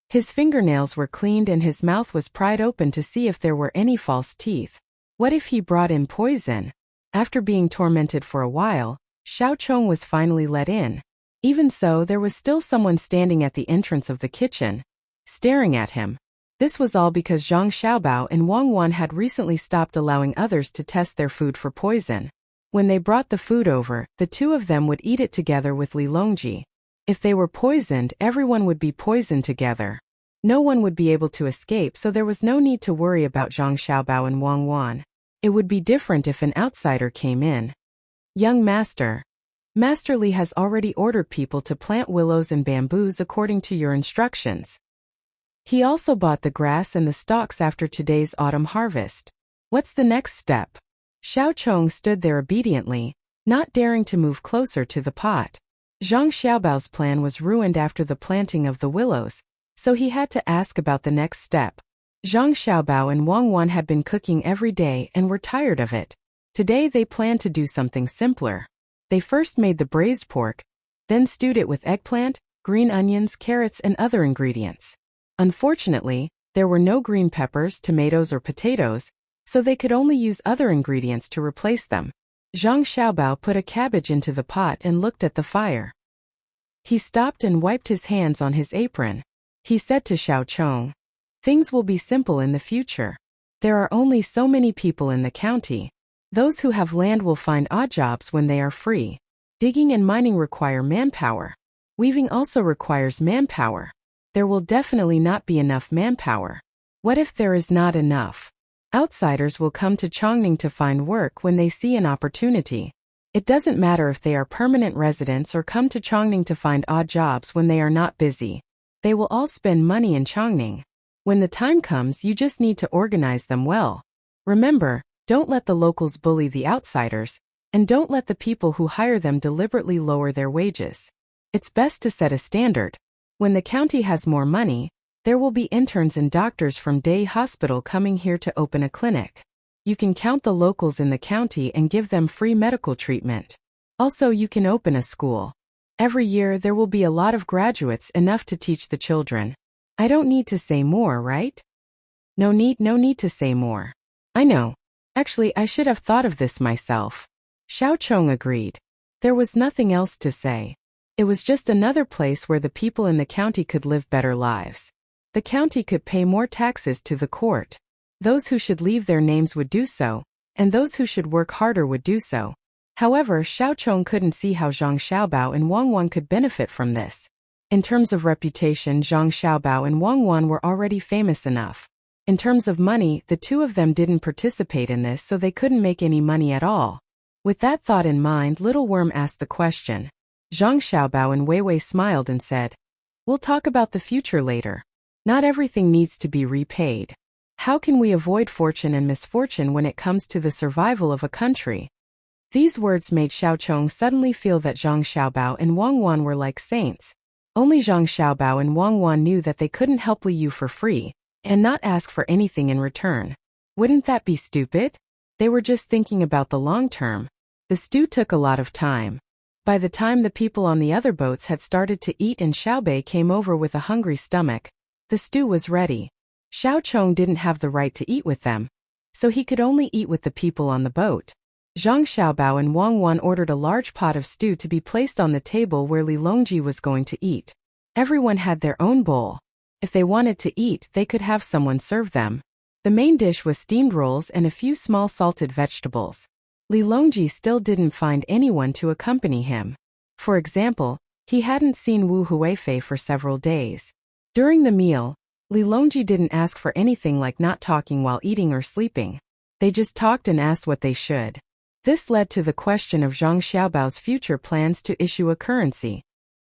His fingernails were cleaned and his mouth was pried open to see if there were any false teeth. What if he brought in poison? After being tormented for a while, Xiao Chong was finally let in. Even so, there was still someone standing at the entrance of the kitchen, staring at him. This was all because Zhang Xiaobao and Wang Wan had recently stopped allowing others to test their food for poison. When they brought the food over, the two of them would eat it together with Li Longji. If they were poisoned, everyone would be poisoned together. No one would be able to escape, so there was no need to worry about Zhang Xiaobao and Wang Wan. It would be different if an outsider came in. Young Master. Master Li has already ordered people to plant willows and bamboos according to your instructions. He also bought the grass and the stalks after today's autumn harvest. What's the next step? Xiao Chong stood there obediently, not daring to move closer to the pot. Zhang Xiaobao's plan was ruined after the planting of the willows, so he had to ask about the next step. Zhang Xiaobao and Wang Wan had been cooking every day and were tired of it. Today they planned to do something simpler. They first made the braised pork, then stewed it with eggplant, green onions, carrots, and other ingredients. Unfortunately, there were no green peppers, tomatoes, or potatoes, so they could only use other ingredients to replace them. Zhang Xiaobao put a cabbage into the pot and looked at the fire. He stopped and wiped his hands on his apron. He said to Xiao Chong, "Things will be simple in the future. There are only so many people in the county. Those who have land will find odd jobs when they are free. Digging and mining require manpower. Weaving also requires manpower. There will definitely not be enough manpower. What if there is not enough? Outsiders will come to Chongning to find work when they see an opportunity. It doesn't matter if they are permanent residents or come to Chongning to find odd jobs when they are not busy. They will all spend money in Chongning. When the time comes, you just need to organize them well. Remember, don't let the locals bully the outsiders, and don't let the people who hire them deliberately lower their wages. It's best to set a standard. When the county has more money, there will be interns and doctors from day hospital coming here to open a clinic. You can count the locals in the county and give them free medical treatment. Also, you can open a school. Every year there will be a lot of graduates, enough to teach the children. I don't need to say more, right? No need to say more. I know. Actually, I should have thought of this myself. Xiao Chong agreed. There was nothing else to say. It was just another place where the people in the county could live better lives. The county could pay more taxes to the court. Those who should leave their names would do so, and those who should work harder would do so. However, Xiao Chong couldn't see how Zhang Xiaobao and Wang Wan could benefit from this. In terms of reputation, Zhang Xiaobao and Wang Wan were already famous enough. In terms of money, the two of them didn't participate in this, so they couldn't make any money at all. With that thought in mind, Little Worm asked the question. Zhang Xiaobao and Wei Wei smiled and said, "We'll talk about the future later. Not everything needs to be repaid. How can we avoid fortune and misfortune when it comes to the survival of a country?" These words made Xiao Chong suddenly feel that Zhang Xiaobao and Wang Wan were like saints. Only Zhang Xiaobao and Wang Wan knew that they couldn't help Li Yu for free, and not ask for anything in return. Wouldn't that be stupid? They were just thinking about the long term. The stew took a lot of time. By the time the people on the other boats had started to eat and Xiaobei came over with a hungry stomach, the stew was ready. Xiao Chong didn't have the right to eat with them, so he could only eat with the people on the boat. Zhang Xiaobao and Wang Wan ordered a large pot of stew to be placed on the table where Li Longji was going to eat. Everyone had their own bowl. If they wanted to eat, they could have someone serve them. The main dish was steamed rolls and a few small salted vegetables. Li Longji still didn't find anyone to accompany him. For example, he hadn't seen Wu Huifei for several days. During the meal, Li Longji didn't ask for anything like not talking while eating or sleeping. They just talked and asked what they should. This led to the question of Zhang Xiaobao's future plans to issue a currency.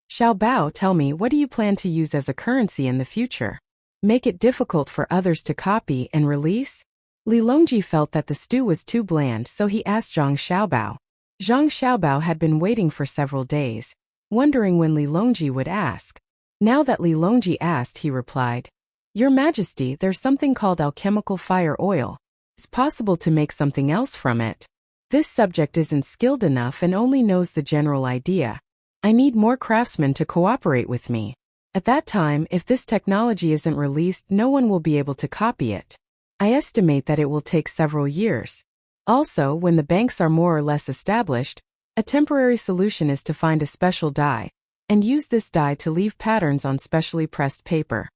Xiaobao, tell me, what do you plan to use as a currency in the future? Make it difficult for others to copy and release? Li Longji felt that the stew was too bland, so he asked Zhang Xiaobao. Zhang Xiaobao had been waiting for several days, wondering when Li Longji would ask. Now that Li Longji asked, he replied, Your Majesty, there's something called alchemical fire oil. It's possible to make something else from it. This subject isn't skilled enough and only knows the general idea. I need more craftsmen to cooperate with me. At that time, if this technology isn't released, no one will be able to copy it. I estimate that it will take several years. Also, when the banks are more or less established, a temporary solution is to find a special dye, and use this dye to leave patterns on specially pressed paper.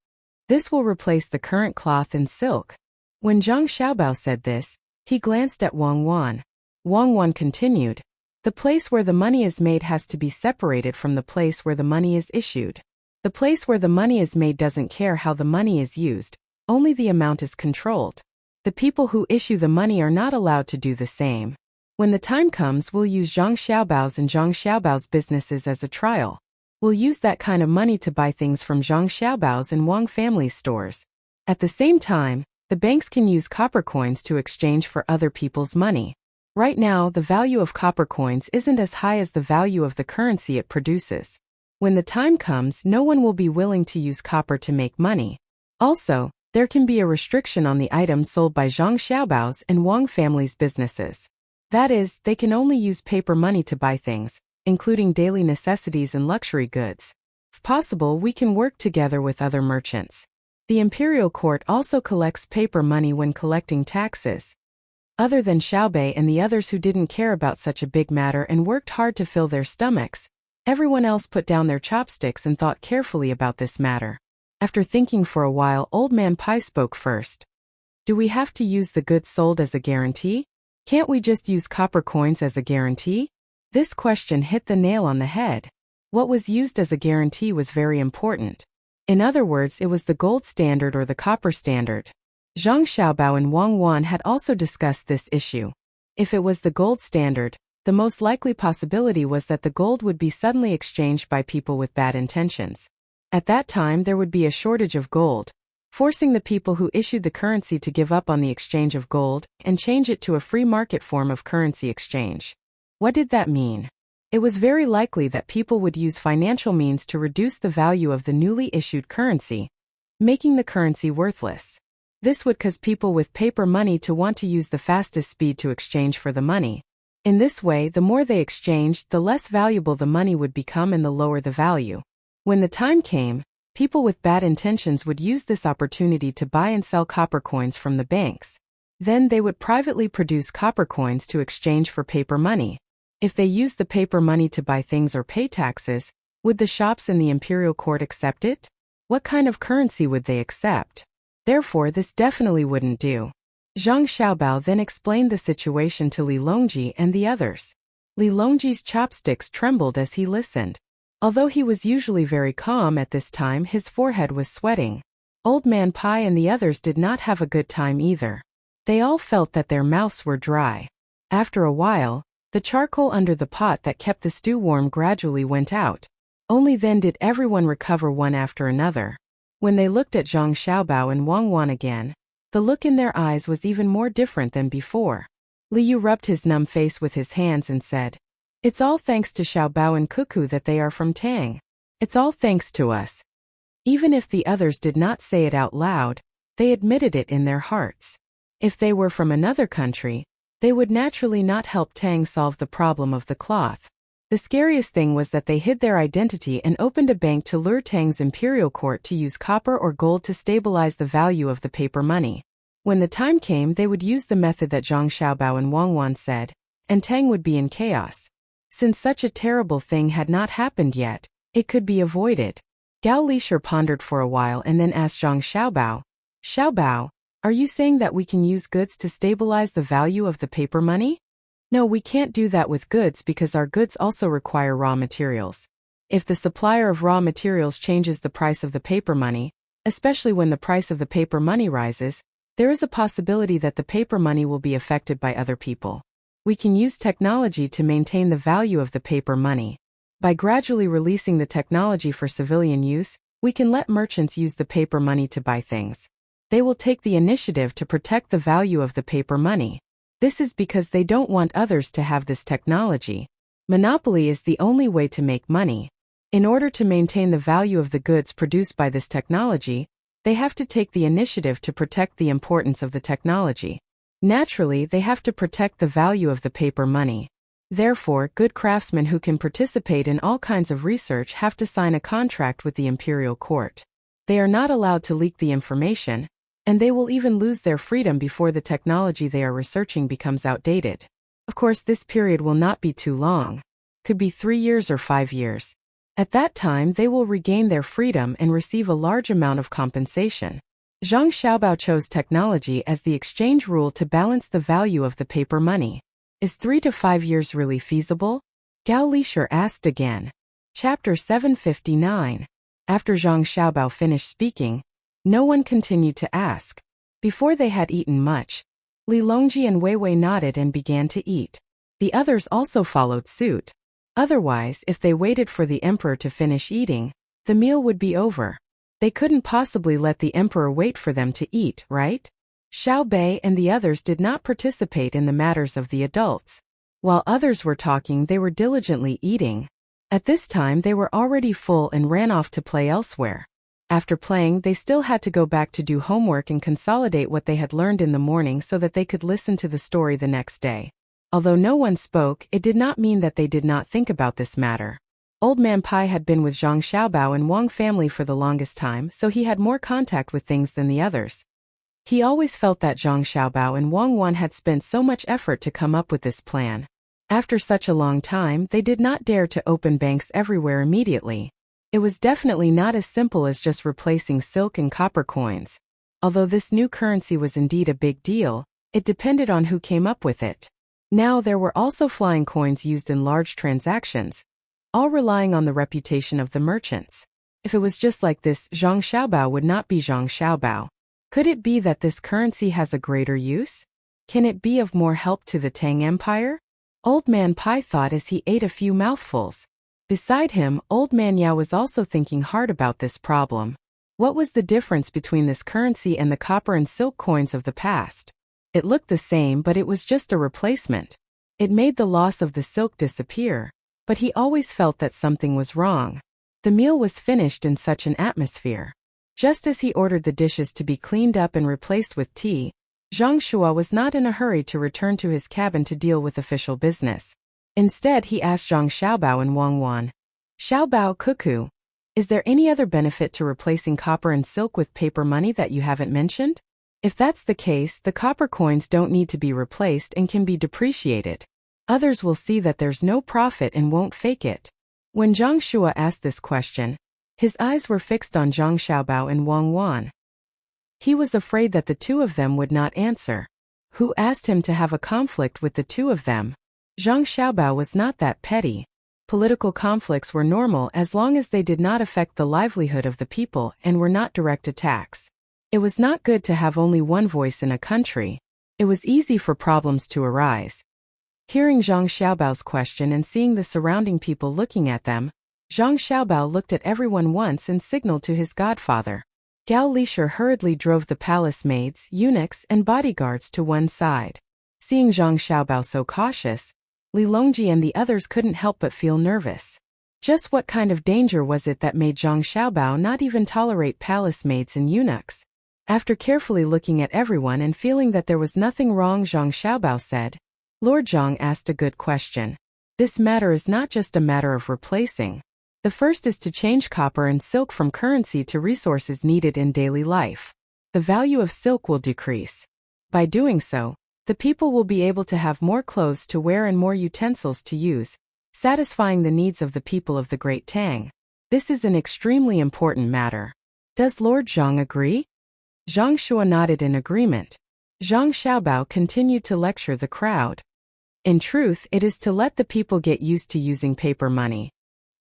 This will replace the current cloth and silk. When Zhang Xiaobao said this, he glanced at Wang Wan. Wang Wan continued, The place where the money is made has to be separated from the place where the money is issued. The place where the money is made doesn't care how the money is used, only the amount is controlled. The people who issue the money are not allowed to do the same. When the time comes, we'll use Zhang Xiaobao's and Zhang Xiaobao's businesses as a trial. We'll use that kind of money to buy things from Zhang Xiaobao's and Wang family's stores. At the same time, the banks can use copper coins to exchange for other people's money. Right now, the value of copper coins isn't as high as the value of the currency it produces. When the time comes, no one will be willing to use copper to make money. Also, there can be a restriction on the items sold by Zhang Xiaobao's and Wang family's businesses. That is, they can only use paper money to buy things, including daily necessities and luxury goods. If possible, we can work together with other merchants. The imperial court also collects paper money when collecting taxes. Other than Xiaobei and the others who didn't care about such a big matter and worked hard to fill their stomachs, everyone else put down their chopsticks and thought carefully about this matter. After thinking for a while, Old Man Pai spoke first. Do we have to use the goods sold as a guarantee? Can't we just use copper coins as a guarantee? This question hit the nail on the head. What was used as a guarantee was very important. In other words, it was the gold standard or the copper standard. Zhang Xiaobao and Wang Wan had also discussed this issue. If it was the gold standard, the most likely possibility was that the gold would be suddenly exchanged by people with bad intentions. At that time, there would be a shortage of gold, forcing the people who issued the currency to give up on the exchange of gold and change it to a free market form of currency exchange. What did that mean? It was very likely that people would use financial means to reduce the value of the newly issued currency, making the currency worthless. This would cause people with paper money to want to use the fastest speed to exchange for the money. In this way, the more they exchanged, the less valuable the money would become and the lower the value. When the time came, people with bad intentions would use this opportunity to buy and sell copper coins from the banks. Then they would privately produce copper coins to exchange for paper money. If they used the paper money to buy things or pay taxes, would the shops in the imperial court accept it? What kind of currency would they accept? Therefore, this definitely wouldn't do. Zhang Xiaobao then explained the situation to Li Longji and the others. Li Longji's chopsticks trembled as he listened. Although he was usually very calm at this time, his forehead was sweating. Old Man Pai and the others did not have a good time either. They all felt that their mouths were dry. After a while, the charcoal under the pot that kept the stew warm gradually went out. Only then did everyone recover one after another. When they looked at Zhang Xiaobao and Wang Wan again, the look in their eyes was even more different than before. Li Yu rubbed his numb face with his hands and said, It's all thanks to Xiaobao and Cuckoo that they are from Tang. It's all thanks to us. Even if the others did not say it out loud, they admitted it in their hearts. If they were from another country, they would naturally not help Tang solve the problem of the cloth. The scariest thing was that they hid their identity and opened a bank to lure Tang's imperial court to use copper or gold to stabilize the value of the paper money. When the time came, they would use the method that Zhang Xiaobao and Wang Wan said, and Tang would be in chaos. Since such a terrible thing had not happened yet, it could be avoided. Gao Lisher pondered for a while and then asked Zhang Xiaobao, Xiaobao, are you saying that we can use goods to stabilize the value of the paper money? No, we can't do that with goods because our goods also require raw materials. If the supplier of raw materials changes the price of the paper money, especially when the price of the paper money rises, there is a possibility that the paper money will be affected by other people. We can use technology to maintain the value of the paper money. By gradually releasing the technology for civilian use, we can let merchants use the paper money to buy things. They will take the initiative to protect the value of the paper money. This is because they don't want others to have this technology. Monopoly is the only way to make money. In order to maintain the value of the goods produced by this technology, they have to take the initiative to protect the importance of the technology. Naturally, they have to protect the value of the paper money. Therefore, good craftsmen who can participate in all kinds of research have to sign a contract with the imperial court. They are not allowed to leak the information, and they will even lose their freedom before the technology they are researching becomes outdated. Of course, this period will not be too long. Could be 3 years or 5 years. At that time, they will regain their freedom and receive a large amount of compensation. Zhang Xiaobao chose technology as the exchange rule to balance the value of the paper money. Is 3 to 5 years really feasible? Gao Lisher asked again. Chapter 759. After Zhang Xiaobao finished speaking, no one continued to ask. Before they had eaten much, Li Longji and Wei Wei nodded and began to eat. The others also followed suit. Otherwise, if they waited for the emperor to finish eating, the meal would be over. They couldn't possibly let the emperor wait for them to eat, right? Xiao Bei and the others did not participate in the matters of the adults. While others were talking, they were diligently eating. At this time, they were already full and ran off to play elsewhere. After playing, they still had to go back to do homework and consolidate what they had learned in the morning so that they could listen to the story the next day. Although no one spoke, it did not mean that they did not think about this matter. Old Man Pai had been with Zhang Xiaobao and Wang family for the longest time, so he had more contact with things than the others. He always felt that Zhang Xiaobao and Wang Wan had spent so much effort to come up with this plan. After such a long time, they did not dare to open banks everywhere immediately. It was definitely not as simple as just replacing silk and copper coins. Although this new currency was indeed a big deal, it depended on who came up with it. Now there were also flying coins used in large transactions, all relying on the reputation of the merchants. If it was just like this, Zhang Xiaobao would not be Zhang Xiaobao. Could it be that this currency has a greater use? Can it be of more help to the Tang Empire? Old Man Pai thought as he ate a few mouthfuls. Beside him, Old Man Yao was also thinking hard about this problem. What was the difference between this currency and the copper and silk coins of the past? It looked the same, but it was just a replacement. It made the loss of the silk disappear, but he always felt that something was wrong. The meal was finished in such an atmosphere. Just as he ordered the dishes to be cleaned up and replaced with tea, Zhang Shua was not in a hurry to return to his cabin to deal with official business. Instead, he asked Zhang Xiaobao and Wang Wan, Xiaobao Cuckoo, is there any other benefit to replacing copper and silk with paper money that you haven't mentioned? If that's the case, the copper coins don't need to be replaced and can be depreciated. Others will see that there's no profit and won't fake it. When Zhang Shua asked this question, his eyes were fixed on Zhang Xiaobao and Wang Wan. He was afraid that the two of them would not answer. Who asked him to have a conflict with the two of them? Zhang Xiaobao was not that petty. Political conflicts were normal as long as they did not affect the livelihood of the people and were not direct attacks. It was not good to have only one voice in a country. It was easy for problems to arise. Hearing Zhang Xiaobao's question and seeing the surrounding people looking at them, Zhang Xiaobao looked at everyone once and signaled to his godfather. Gao Lisher hurriedly drove the palace maids, eunuchs, and bodyguards to one side. Seeing Zhang Xiaobao so cautious, Li Longji and the others couldn't help but feel nervous. Just what kind of danger was it that made Zhang Xiaobao not even tolerate palace maids and eunuchs? After carefully looking at everyone and feeling that there was nothing wrong, Zhang Xiaobao said, Lord Zhang asked a good question. This matter is not just a matter of replacing. The first is to change copper and silk from currency to resources needed in daily life. The value of silk will decrease. By doing so, The people will be able to have more clothes to wear and more utensils to use, satisfying the needs of the people of the Great Tang. This is an extremely important matter. Does Lord Zhang agree? Zhang Shua nodded in agreement. Zhang Xiaobao continued to lecture the crowd. In truth, it is to let the people get used to using paper money.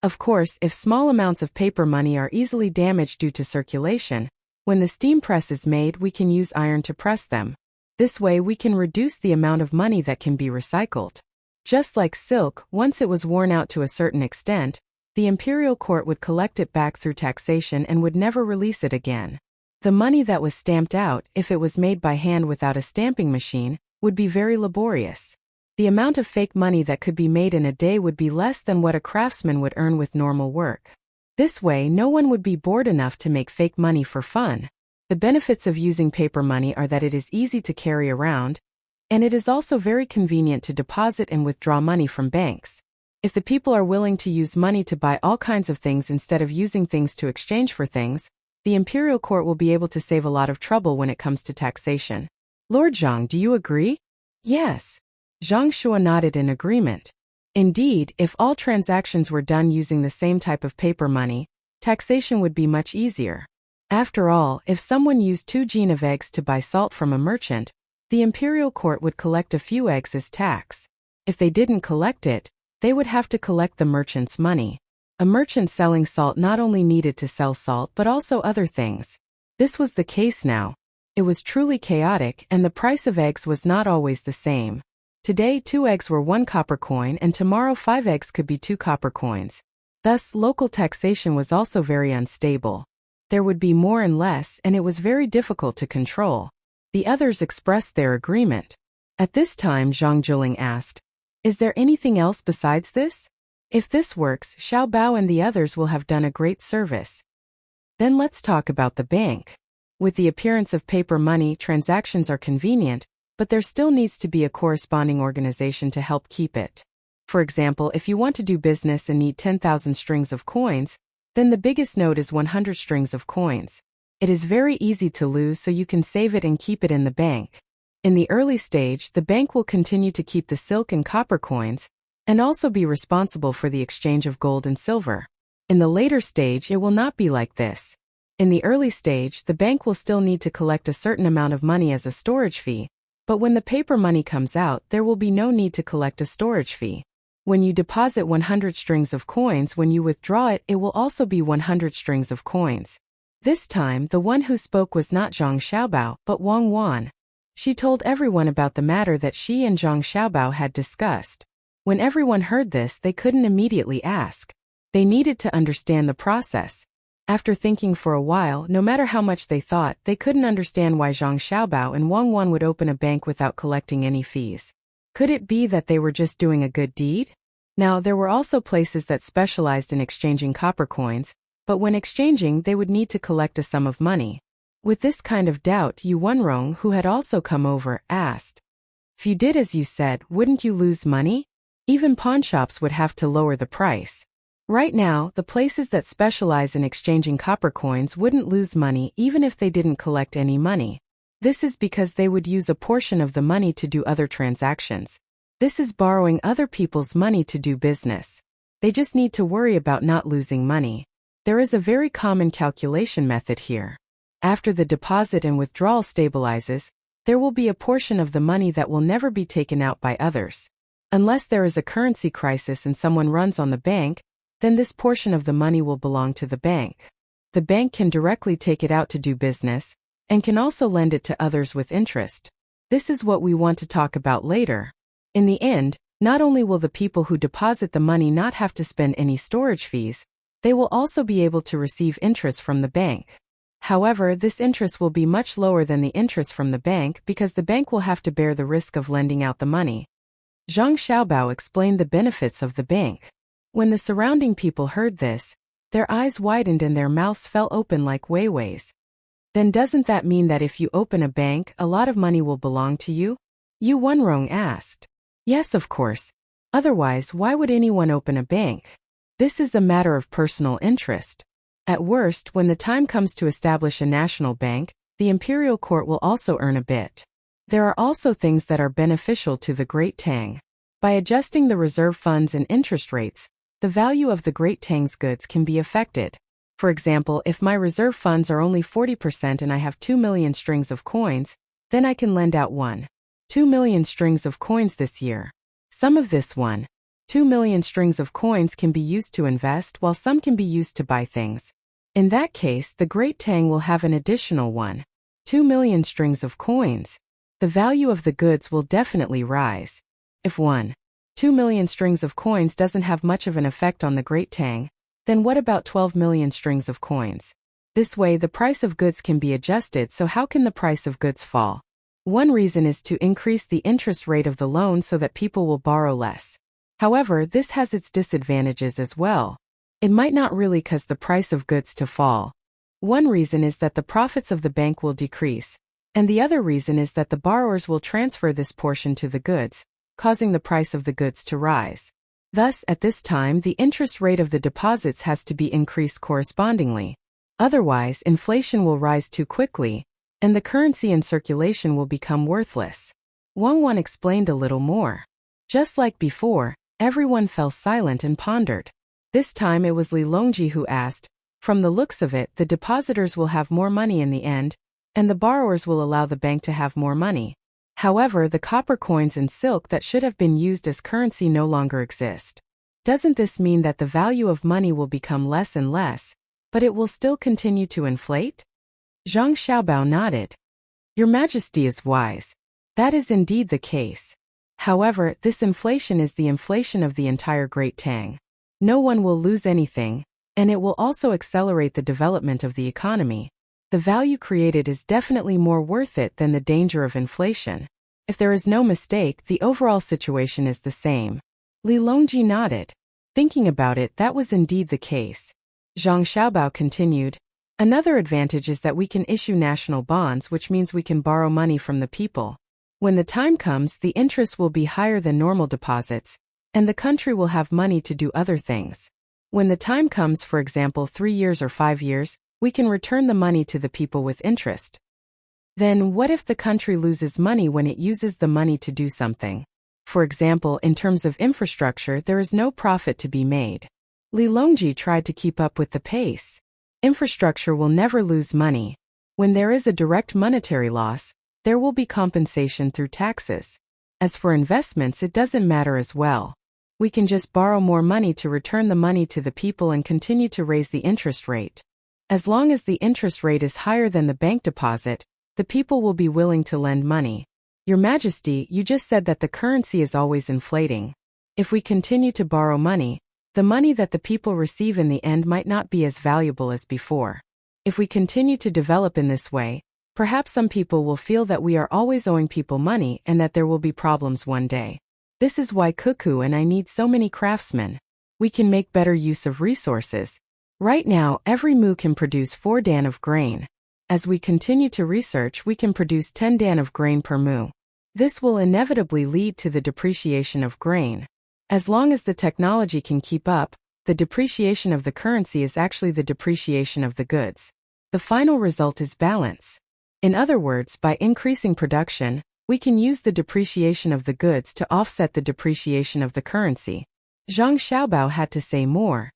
Of course, if small amounts of paper money are easily damaged due to circulation, when the steam press is made, we can use iron to press them. This way we can reduce the amount of money that can be recycled. Just like silk, once it was worn out to a certain extent, the imperial court would collect it back through taxation and would never release it again. The money that was stamped out, if it was made by hand without a stamping machine, would be very laborious. The amount of fake money that could be made in a day would be less than what a craftsman would earn with normal work. This way, no one would be bored enough to make fake money for fun. The benefits of using paper money are that it is easy to carry around, and it is also very convenient to deposit and withdraw money from banks. If the people are willing to use money to buy all kinds of things instead of using things to exchange for things, the imperial court will be able to save a lot of trouble when it comes to taxation. Lord Zhang, do you agree? Yes. Zhang Shua nodded in agreement. Indeed, if all transactions were done using the same type of paper money, taxation would be much easier. After all, if someone used 2 jin of eggs to buy salt from a merchant, the imperial court would collect a few eggs as tax. If they didn't collect it, they would have to collect the merchant's money. A merchant selling salt not only needed to sell salt but also other things. This was the case now. It was truly chaotic, and the price of eggs was not always the same. Today 2 eggs were 1 copper coin, and tomorrow 5 eggs could be 2 copper coins. Thus, local taxation was also very unstable. There would be more and less, and it was very difficult to control. The others expressed their agreement. At this time, Zhang Jiling asked, "Is there anything else besides this? If this works, Xiao Bao and the others will have done a great service. Then let's talk about the bank. With the appearance of paper money, transactions are convenient, but there still needs to be a corresponding organization to help keep it. For example, if you want to do business and need 10,000 strings of coins, then the biggest note is 100 strings of coins. It is very easy to lose, so you can save it and keep it in the bank. In the early stage, the bank will continue to keep the silk and copper coins, and also be responsible for the exchange of gold and silver. In the later stage, it will not be like this. In the early stage, the bank will still need to collect a certain amount of money as a storage fee, but when the paper money comes out, there will be no need to collect a storage fee. When you deposit 100 strings of coins, when you withdraw it, it will also be 100 strings of coins. This time, the one who spoke was not Zhang Xiaobao, but Wang Wan. She told everyone about the matter that she and Zhang Xiaobao had discussed. When everyone heard this, they couldn't immediately ask. They needed to understand the process. After thinking for a while, no matter how much they thought, they couldn't understand why Zhang Xiaobao and Wang Wan would open a bank without collecting any fees. Could it be that they were just doing a good deed? Now, there were also places that specialized in exchanging copper coins, but when exchanging, they would need to collect a sum of money. With this kind of doubt, Yu Wenrong, who had also come over, asked, "If you did as you said, wouldn't you lose money? Even pawnshops would have to lower the price." Right now, the places that specialize in exchanging copper coins wouldn't lose money even if they didn't collect any money. This is because they would use a portion of the money to do other transactions. This is borrowing other people's money to do business. They just need to worry about not losing money. There is a very common calculation method here. After the deposit and withdrawal stabilizes, there will be a portion of the money that will never be taken out by others. Unless there is a currency crisis and someone runs on the bank, then this portion of the money will belong to the bank. The bank can directly take it out to do business, and can also lend it to others with interest. This is what we want to talk about later. In the end, not only will the people who deposit the money not have to spend any storage fees, they will also be able to receive interest from the bank. However, this interest will be much lower than the interest from the bank because the bank will have to bear the risk of lending out the money. Zhang Xiaobao explained the benefits of the bank. When the surrounding people heard this, their eyes widened and their mouths fell open like Weiwei's. Then doesn't that mean that if you open a bank, a lot of money will belong to you? Yu Wenrong asked. Yes, of course. Otherwise, why would anyone open a bank? This is a matter of personal interest. At worst, when the time comes to establish a national bank, the imperial court will also earn a bit. There are also things that are beneficial to the Great Tang. By adjusting the reserve funds and interest rates, the value of the Great Tang's goods can be affected. For example, if my reserve funds are only 40% and I have 2 million strings of coins, then I can lend out 1.2 million strings of coins this year. Some of this 1.2 million strings of coins can be used to invest while some can be used to buy things. In that case, the Great Tang will have an additional 1.2 million strings of coins. The value of the goods will definitely rise. If 1.2 million strings of coins doesn't have much of an effect on the Great Tang, then what about 12 million strings of coins? This way the price of goods can be adjusted. So how can the price of goods fall? One reason is to increase the interest rate of the loan so that people will borrow less. However, this has its disadvantages as well. It might not really cause the price of goods to fall. One reason is that the profits of the bank will decrease, and the other reason is that the borrowers will transfer this portion to the goods, causing the price of the goods to rise. Thus, at this time, the interest rate of the deposits has to be increased correspondingly. Otherwise, inflation will rise too quickly, and the currency in circulation will become worthless. Wang explained a little more. Just like before, everyone fell silent and pondered. This time it was Li Longji who asked, "From the looks of it, the depositors will have more money in the end, and the borrowers will allow the bank to have more money. However, the copper coins and silk that should have been used as currency no longer exist. Doesn't this mean that the value of money will become less and less, but it will still continue to inflate?" Zhang Xiaobao nodded. "Your Majesty is wise. That is indeed the case. However, this inflation is the inflation of the entire Great Tang. No one will lose anything, and it will also accelerate the development of the economy. The value created is definitely more worth it than the danger of inflation. If there is no mistake, the overall situation is the same." Li Longji nodded. Thinking about it, that was indeed the case. Zhang Xiaobao continued, "Another advantage is that we can issue national bonds, which means we can borrow money from the people. When the time comes, the interest will be higher than normal deposits, and the country will have money to do other things. When the time comes, for example 3 years or 5 years, we can return the money to the people with interest. Then what if the country loses money when it uses the money to do something? For example, in terms of infrastructure, there is no profit to be made." Li Longji tried to keep up with the pace. Infrastructure will never lose money. When there is a direct monetary loss, there will be compensation through taxes. As for investments, it doesn't matter as well. We can just borrow more money to return the money to the people and continue to raise the interest rate. As long as the interest rate is higher than the bank deposit, the people will be willing to lend money. Your Majesty, you just said that the currency is always inflating. If we continue to borrow money, the money that the people receive in the end might not be as valuable as before. If we continue to develop in this way, perhaps some people will feel that we are always owing people money and that there will be problems one day. This is why Cuckoo and I need so many craftsmen. We can make better use of resources. Right now, every mu can produce 4 dan of grain. As we continue to research, we can produce 10 dan of grain per mu. This will inevitably lead to the depreciation of grain. As long as the technology can keep up, the depreciation of the currency is actually the depreciation of the goods. The final result is balance. In other words, by increasing production, we can use the depreciation of the goods to offset the depreciation of the currency. Zhang Xiaobao had to say more,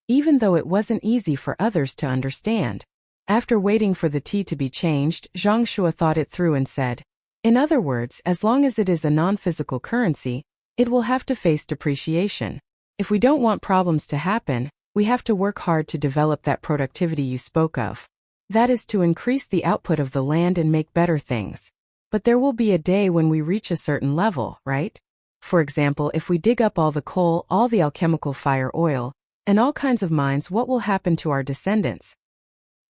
even though it wasn't easy for others to understand. After waiting for the tea to be changed, Zhang Shua thought it through and said, "In other words, as long as it is a non-physical currency, it will have to face depreciation. If we don't want problems to happen, we have to work hard to develop that productivity you spoke of. That is to increase the output of the land and make better things. But there will be a day when we reach a certain level, right? For example, if we dig up all the coal, all the alchemical fire oil, and all kinds of mines, what will happen to our descendants?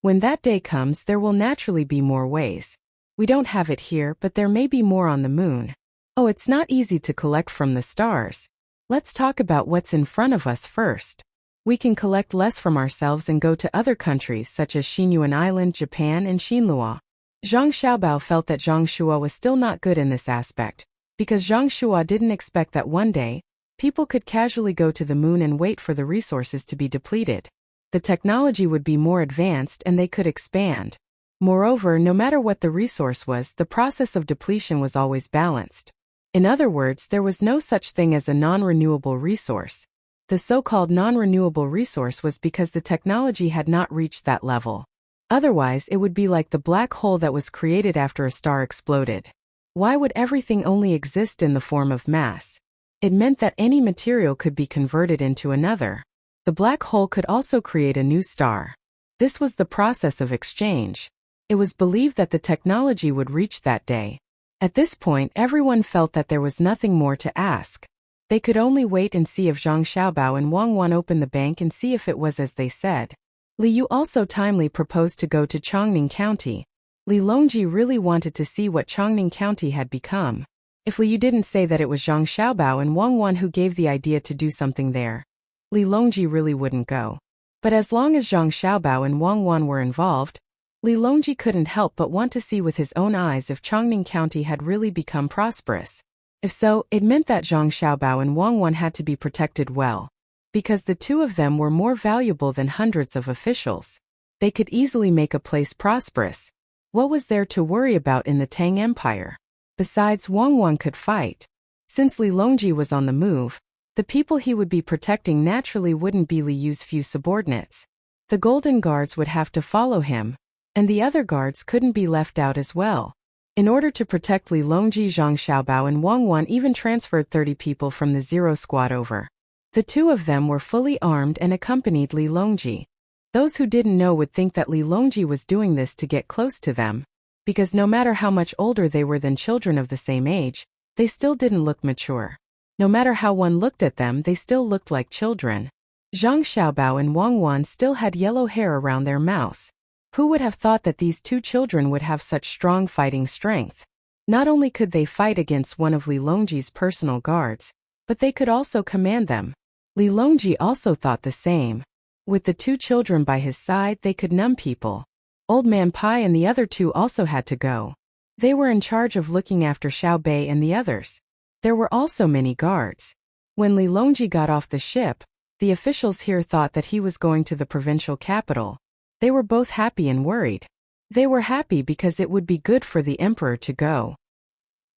When that day comes, there will naturally be more ways. We don't have it here, but there may be more on the moon. Oh, it's not easy to collect from the stars. Let's talk about what's in front of us first. We can collect less from ourselves and go to other countries such as Xinyuan Island, Japan, and Xinlua." Zhang Xiaobao felt that Zhang Shua was still not good in this aspect, because Zhang Shua didn't expect that one day, people could casually go to the moon and wait for the resources to be depleted. The technology would be more advanced and they could expand. Moreover, no matter what the resource was, the process of depletion was always balanced. In other words, there was no such thing as a non-renewable resource. The so-called non-renewable resource was because the technology had not reached that level. Otherwise, it would be like the black hole that was created after a star exploded. Why would everything only exist in the form of mass? It meant that any material could be converted into another. The black hole could also create a new star. This was the process of exchange. It was believed that the technology would reach that day. At this point, everyone felt that there was nothing more to ask. They could only wait and see if Zhang Xiaobao and Wang Wan opened the bank and see if it was as they said. Li Yu also timely proposed to go to Chongning County. Li Longji really wanted to see what Chongning County had become. If Li Yu didn't say that it was Zhang Xiaobao and Wang Wan who gave the idea to do something there, Li Longji really wouldn't go. But as long as Zhang Xiaobao and Wang Wan were involved, Li Longji couldn't help but want to see with his own eyes if Chongning County had really become prosperous. If so, it meant that Zhang Xiaobao and Wang Wan had to be protected well. Because the two of them were more valuable than hundreds of officials. They could easily make a place prosperous. What was there to worry about in the Tang Empire? Besides, Wang Wan could fight. Since Li Longji was on the move, the people he would be protecting naturally wouldn't be Li Yu's few subordinates. The Golden Guards would have to follow him, and the other guards couldn't be left out as well. In order to protect Li Longji, Zhang Xiaobao and Wang Wan even transferred 30 people from the Zero Squad over. The two of them were fully armed and accompanied Li Longji. Those who didn't know would think that Li Longji was doing this to get close to them, because no matter how much older they were than children of the same age, they still didn't look mature. No matter how one looked at them, they still looked like children. Zhang Xiaobao and Wang Wan still had yellow hair around their mouths. Who would have thought that these two children would have such strong fighting strength? Not only could they fight against one of Li Longji's personal guards, but they could also command them. Li Longji also thought the same. With the two children by his side, they could numb people. Old Man Pai and the other two also had to go. They were in charge of looking after Xiao Bei and the others. There were also many guards. When Li Longji got off the ship, the officials here thought that he was going to the provincial capital. They were both happy and worried. They were happy because it would be good for the emperor to go.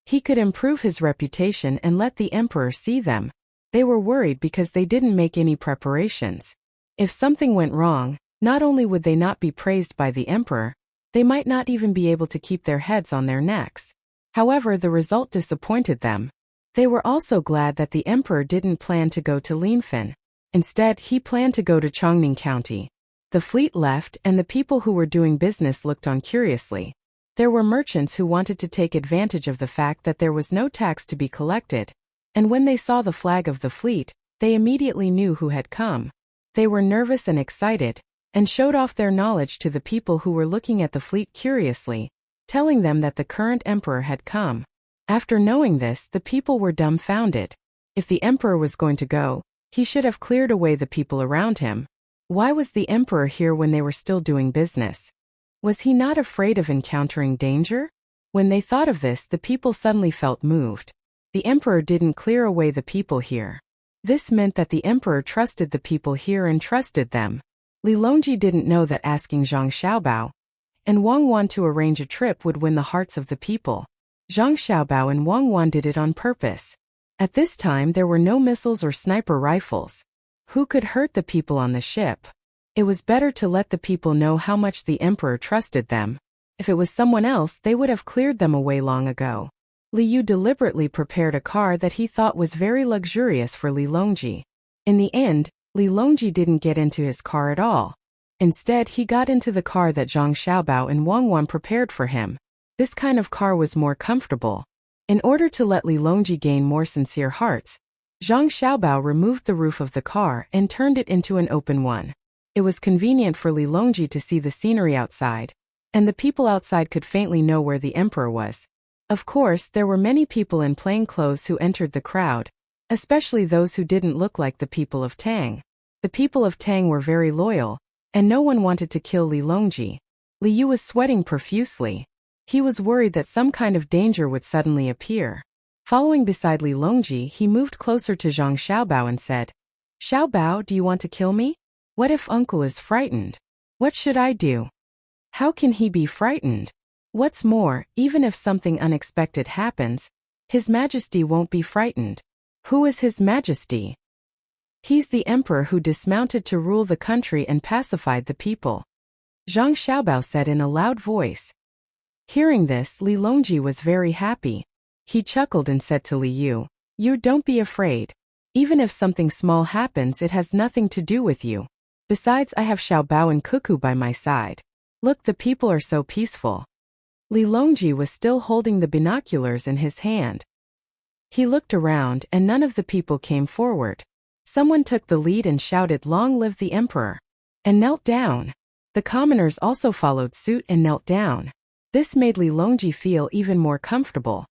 He could improve his reputation and let the emperor see them. They were worried because they didn't make any preparations. If something went wrong, not only would they not be praised by the emperor, they might not even be able to keep their heads on their necks. However, the result disappointed them. They were also glad that the emperor didn't plan to go to Linfen. Instead, he planned to go to Chongning County. The fleet left, and the people who were doing business looked on curiously. There were merchants who wanted to take advantage of the fact that there was no tax to be collected, and when they saw the flag of the fleet, they immediately knew who had come. They were nervous and excited, and showed off their knowledge to the people who were looking at the fleet curiously, telling them that the current emperor had come. After knowing this, the people were dumbfounded. If the emperor was going to go, he should have cleared away the people around him. Why was the emperor here when they were still doing business? Was he not afraid of encountering danger? When they thought of this, the people suddenly felt moved. The emperor didn't clear away the people here. This meant that the emperor trusted the people here and trusted them. Li Longji didn't know that asking Zhang Xiaobao and Wang Wan to arrange a trip would win the hearts of the people. Zhang Xiaobao and Wang Wan did it on purpose. At this time, there were no missiles or sniper rifles. Who could hurt the people on the ship? It was better to let the people know how much the emperor trusted them. If it was someone else, they would have cleared them away long ago. Li Yu deliberately prepared a car that he thought was very luxurious for Li Longji. In the end, Li Longji didn't get into his car at all. Instead, he got into the car that Zhang Xiaobao and Wang Wan prepared for him. This kind of car was more comfortable. In order to let Li Longji gain more sincere hearts, Zhang Xiaobao removed the roof of the car and turned it into an open one. It was convenient for Li Longji to see the scenery outside, and the people outside could faintly know where the emperor was. Of course, there were many people in plain clothes who entered the crowd, especially those who didn't look like the people of Tang. The people of Tang were very loyal, and no one wanted to kill Li Longji. Li Yu was sweating profusely. He was worried that some kind of danger would suddenly appear. Following beside Li Longji, he moved closer to Zhang Xiaobao and said, "Xiaobao, do you want to kill me? What if uncle is frightened? What should I do?" How can he be frightened? What's more, even if something unexpected happens, His Majesty won't be frightened. Who is His Majesty? He's the emperor who dismounted to rule the country and pacified the people. Zhang Xiaobao said in a loud voice. Hearing this, Li Longji was very happy. He chuckled and said to Li Yu, "You don't be afraid. Even if something small happens, it has nothing to do with you. Besides, I have Xiaobao and Cuckoo by my side. Look, the people are so peaceful." Li Longji was still holding the binoculars in his hand. He looked around and none of the people came forward. Someone took the lead and shouted, "Long live the emperor!" and knelt down. The commoners also followed suit and knelt down. This made Li Longji feel even more comfortable.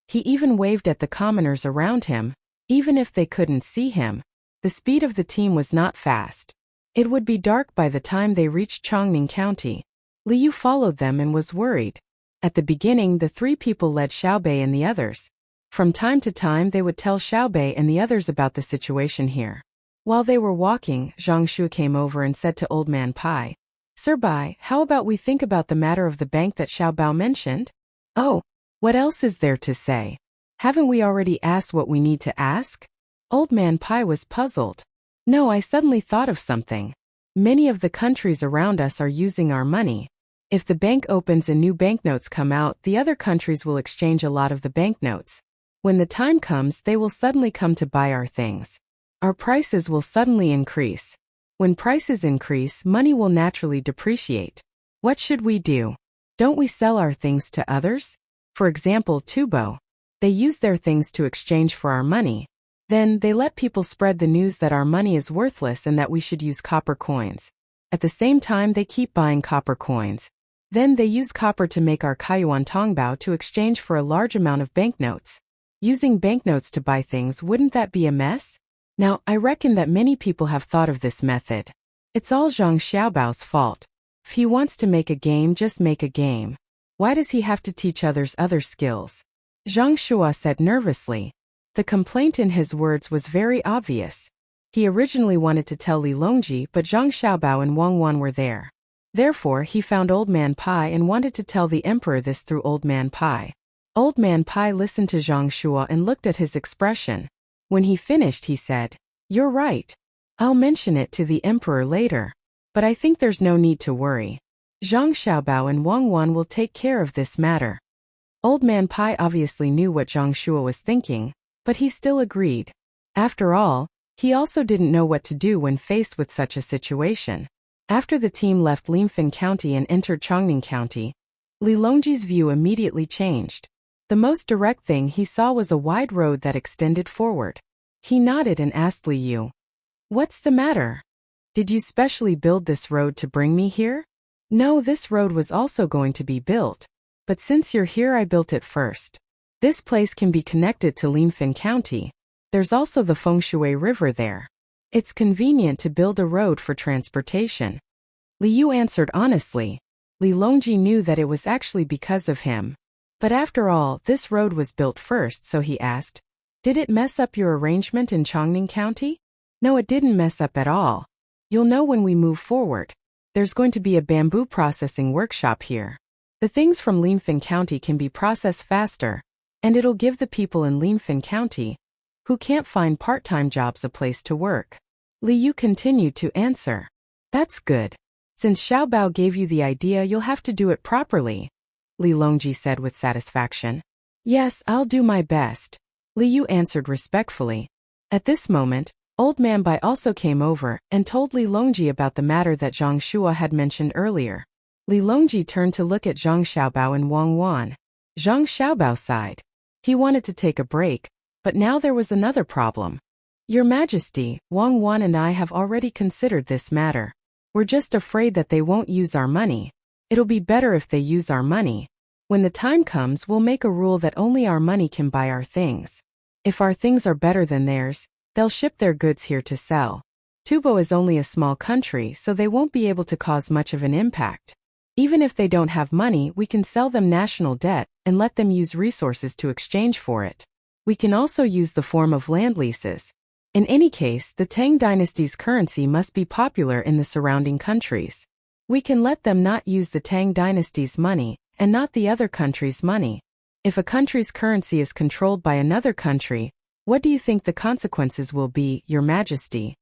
He even waved at the commoners around him, even if they couldn't see him. The speed of the team was not fast. It would be dark by the time they reached Chongning County. Li Yu followed them and was worried. At the beginning, the three people led Xiaobei and the others. From time to time they would tell Xiaobei and the others about the situation here. While they were walking, Zhang Shu came over and said to Old Man Pai, "Sir Bai, how about we think about the matter of the bank that Xiaobao mentioned?" "Oh, what else is there to say? Haven't we already asked what we need to ask?" Old Man Pai was puzzled. "No, I suddenly thought of something. Many of the countries around us are using our money. If the bank opens and new banknotes come out, the other countries will exchange a lot of the banknotes. When the time comes, they will suddenly come to buy our things. Our prices will suddenly increase. When prices increase, money will naturally depreciate. What should we do? Don't we sell our things to others? For example, Tubo. They use their things to exchange for our money. Then, they let people spread the news that our money is worthless and that we should use copper coins. At the same time, they keep buying copper coins. Then they use copper to make our Kaiyuan Tongbao to exchange for a large amount of banknotes. Using banknotes to buy things, wouldn't that be a mess? Now, I reckon that many people have thought of this method. It's all Zhang Xiaobao's fault. If he wants to make a game, just make a game. Why does he have to teach others other skills?" Zhang Shua said nervously. The complaint in his words was very obvious. He originally wanted to tell Li Longji, but Zhang Xiaobao and Wang Wan were there. Therefore, he found Old Man Pai and wanted to tell the emperor this through Old Man Pai. Old Man Pai listened to Zhang Shua and looked at his expression. When he finished, he said, "You're right. I'll mention it to the emperor later. But I think there's no need to worry. Zhang Xiaobao and Wang Wan will take care of this matter." Old Man Pai obviously knew what Zhang Shua was thinking, but he still agreed. After all, he also didn't know what to do when faced with such a situation. After the team left Limfin County and entered Chongning County, Li Longji's view immediately changed. The most direct thing he saw was a wide road that extended forward. He nodded and asked Li Yu, "What's the matter? Did you specially build this road to bring me here?" "No, this road was also going to be built. But since you're here, I built it first. This place can be connected to Limfin County. There's also the Fengshui River there. It's convenient to build a road for transportation." Li Yu answered honestly. Li Longji knew that it was actually because of him. But after all, this road was built first, so he asked, "Did it mess up your arrangement in Chongning County?" "No, it didn't mess up at all. You'll know when we move forward. There's going to be a bamboo processing workshop here. The things from Limfin County can be processed faster, and it'll give the people in Limfin County, who can't find part-time jobs, a place to work." Li Yu continued to answer. "That's good. Since Xiaobao gave you the idea, you'll have to do it properly," Li Longji said with satisfaction. "Yes, I'll do my best," Li Yu answered respectfully. At this moment, Old Man Bai also came over and told Li Longji about the matter that Zhang Shua had mentioned earlier. Li Longji turned to look at Zhang Xiaobao and Wang Wan. Zhang Xiaobao sighed. He wanted to take a break, but now there was another problem. "Your Majesty, Wang Wan and I have already considered this matter. We're just afraid that they won't use our money. It'll be better if they use our money. When the time comes, we'll make a rule that only our money can buy our things. If our things are better than theirs, they'll ship their goods here to sell. Tubo is only a small country, so they won't be able to cause much of an impact. Even if they don't have money, we can sell them national debt and let them use resources to exchange for it. We can also use the form of land leases. In any case, the Tang dynasty's currency must be popular in the surrounding countries. We can let them not use the Tang dynasty's money, and not the other country's money. If a country's currency is controlled by another country, what do you think the consequences will be, Your Majesty?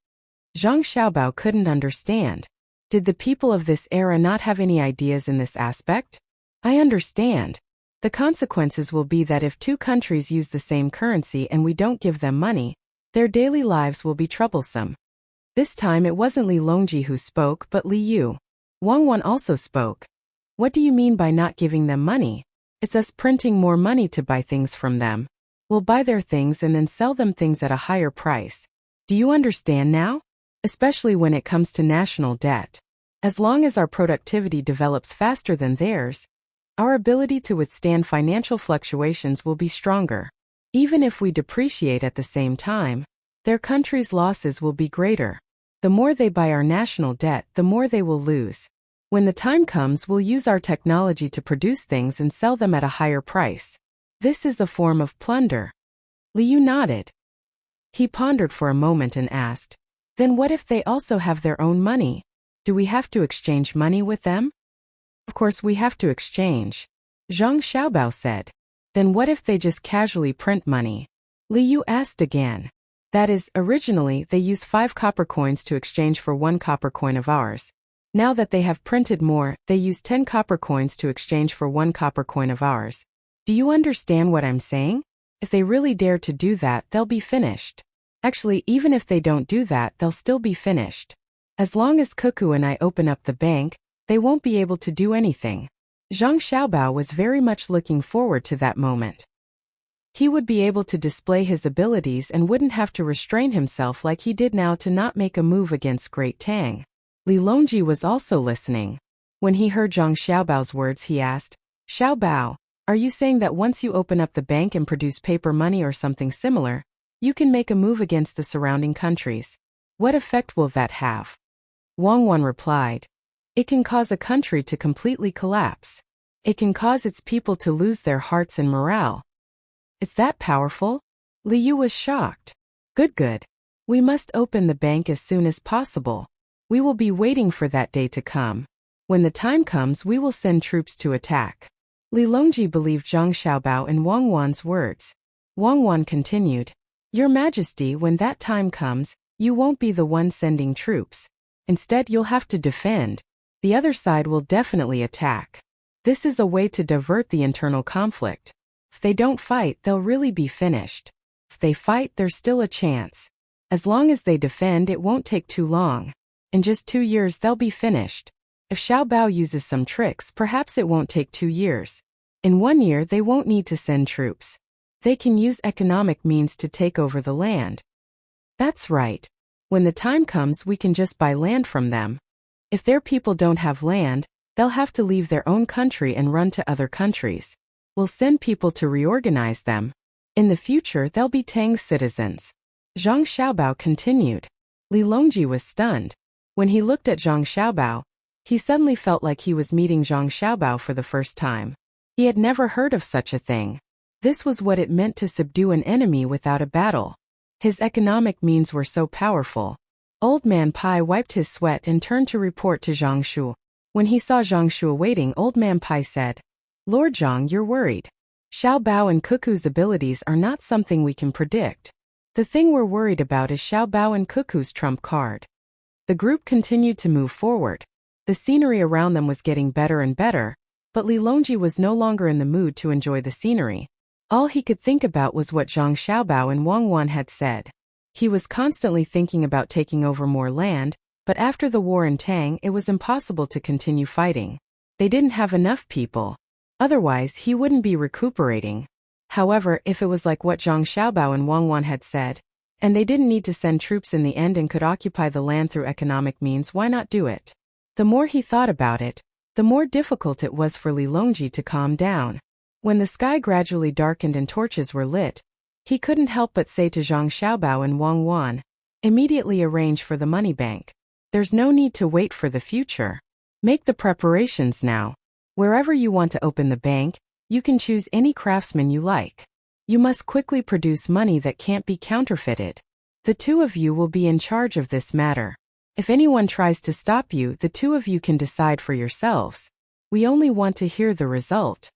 Zhang Xiaobao couldn't understand. Did the people of this era not have any ideas in this aspect? I understand. The consequences will be that if two countries use the same currency and we don't give them money, their daily lives will be troublesome. This time it wasn't Li Longji who spoke but Li Yu. Wang Wan also spoke. What do you mean by not giving them money? It's us printing more money to buy things from them. We'll buy their things and then sell them things at a higher price. Do you understand now? Especially when it comes to national debt. As long as our productivity develops faster than theirs, our ability to withstand financial fluctuations will be stronger. Even if we depreciate at the same time, their country's losses will be greater. The more they buy our national debt, the more they will lose. When the time comes, we'll use our technology to produce things and sell them at a higher price. This is a form of plunder. Liu nodded. He pondered for a moment and asked, then what if they also have their own money? Do we have to exchange money with them? Of course we have to exchange. Zhang Xiaobao said. Then what if they just casually print money? Liu asked again. That is, originally they used 5 copper coins to exchange for 1 copper coin of ours. Now that they have printed more, they use 10 copper coins to exchange for 1 copper coin of ours. Do you understand what I'm saying? If they really dare to do that, they'll be finished. Actually, even if they don't do that, they'll still be finished. As long as Cuckoo and I open up the bank, they won't be able to do anything. Zhang Xiaobao was very much looking forward to that moment. He would be able to display his abilities and wouldn't have to restrain himself like he did now to not make a move against Great Tang. Li Longji was also listening. When he heard Zhang Xiaobao's words, he asked, Xiaobao, are you saying that once you open up the bank and produce paper money or something similar, you can make a move against the surrounding countries? What effect will that have? Wang Wan replied, it can cause a country to completely collapse. It can cause its people to lose their hearts and morale. It's that powerful? Liu was shocked. Good. We must open the bank as soon as possible. We will be waiting for that day to come. When the time comes, we will send troops to attack. Li Longji believed Zhang Xiaobao and Wang Wan's words. Wang Wan continued, Your Majesty, when that time comes, you won't be the one sending troops. Instead, you'll have to defend. The other side will definitely attack. This is a way to divert the internal conflict. If they don't fight, they'll really be finished. If they fight, there's still a chance. As long as they defend, it won't take too long. In just 2 years, they'll be finished. If Xiaobao uses some tricks, perhaps it won't take 2 years. In 1 year, they won't need to send troops. They can use economic means to take over the land. That's right. When the time comes, we can just buy land from them. If their people don't have land, they'll have to leave their own country and run to other countries. We'll send people to reorganize them. In the future, they'll be Tang's citizens. Zhang Xiaobao continued. Li Longji was stunned. When he looked at Zhang Xiaobao, he suddenly felt like he was meeting Zhang Xiaobao for the first time. He had never heard of such a thing. This was what it meant to subdue an enemy without a battle. His economic means were so powerful. Old Man Pai wiped his sweat and turned to report to Zhang Shu. When he saw Zhang Shu awaiting, Old Man Pai said, Lord Zhang, you're worried. Xiaobao and Cuckoo's abilities are not something we can predict. The thing we're worried about is Xiaobao and Cuckoo's trump card. The group continued to move forward. The scenery around them was getting better and better, but Li Longji was no longer in the mood to enjoy the scenery. All he could think about was what Zhang Xiaobao and Wang Wan had said. He was constantly thinking about taking over more land, but after the war in Tang, it was impossible to continue fighting. They didn't have enough people. Otherwise, he wouldn't be recuperating. However, if it was like what Zhang Xiaobao and Wang Wan had said, and they didn't need to send troops in the end and could occupy the land through economic means, why not do it? The more he thought about it, the more difficult it was for Li Longji to calm down. When the sky gradually darkened and torches were lit, he couldn't help but say to Zhang Xiaobao and Wang Wan, immediately arrange for the money bank. There's no need to wait for the future. Make the preparations now. Wherever you want to open the bank, you can choose any craftsman you like. You must quickly produce money that can't be counterfeited. The two of you will be in charge of this matter. If anyone tries to stop you, the two of you can decide for yourselves. We only want to hear the result.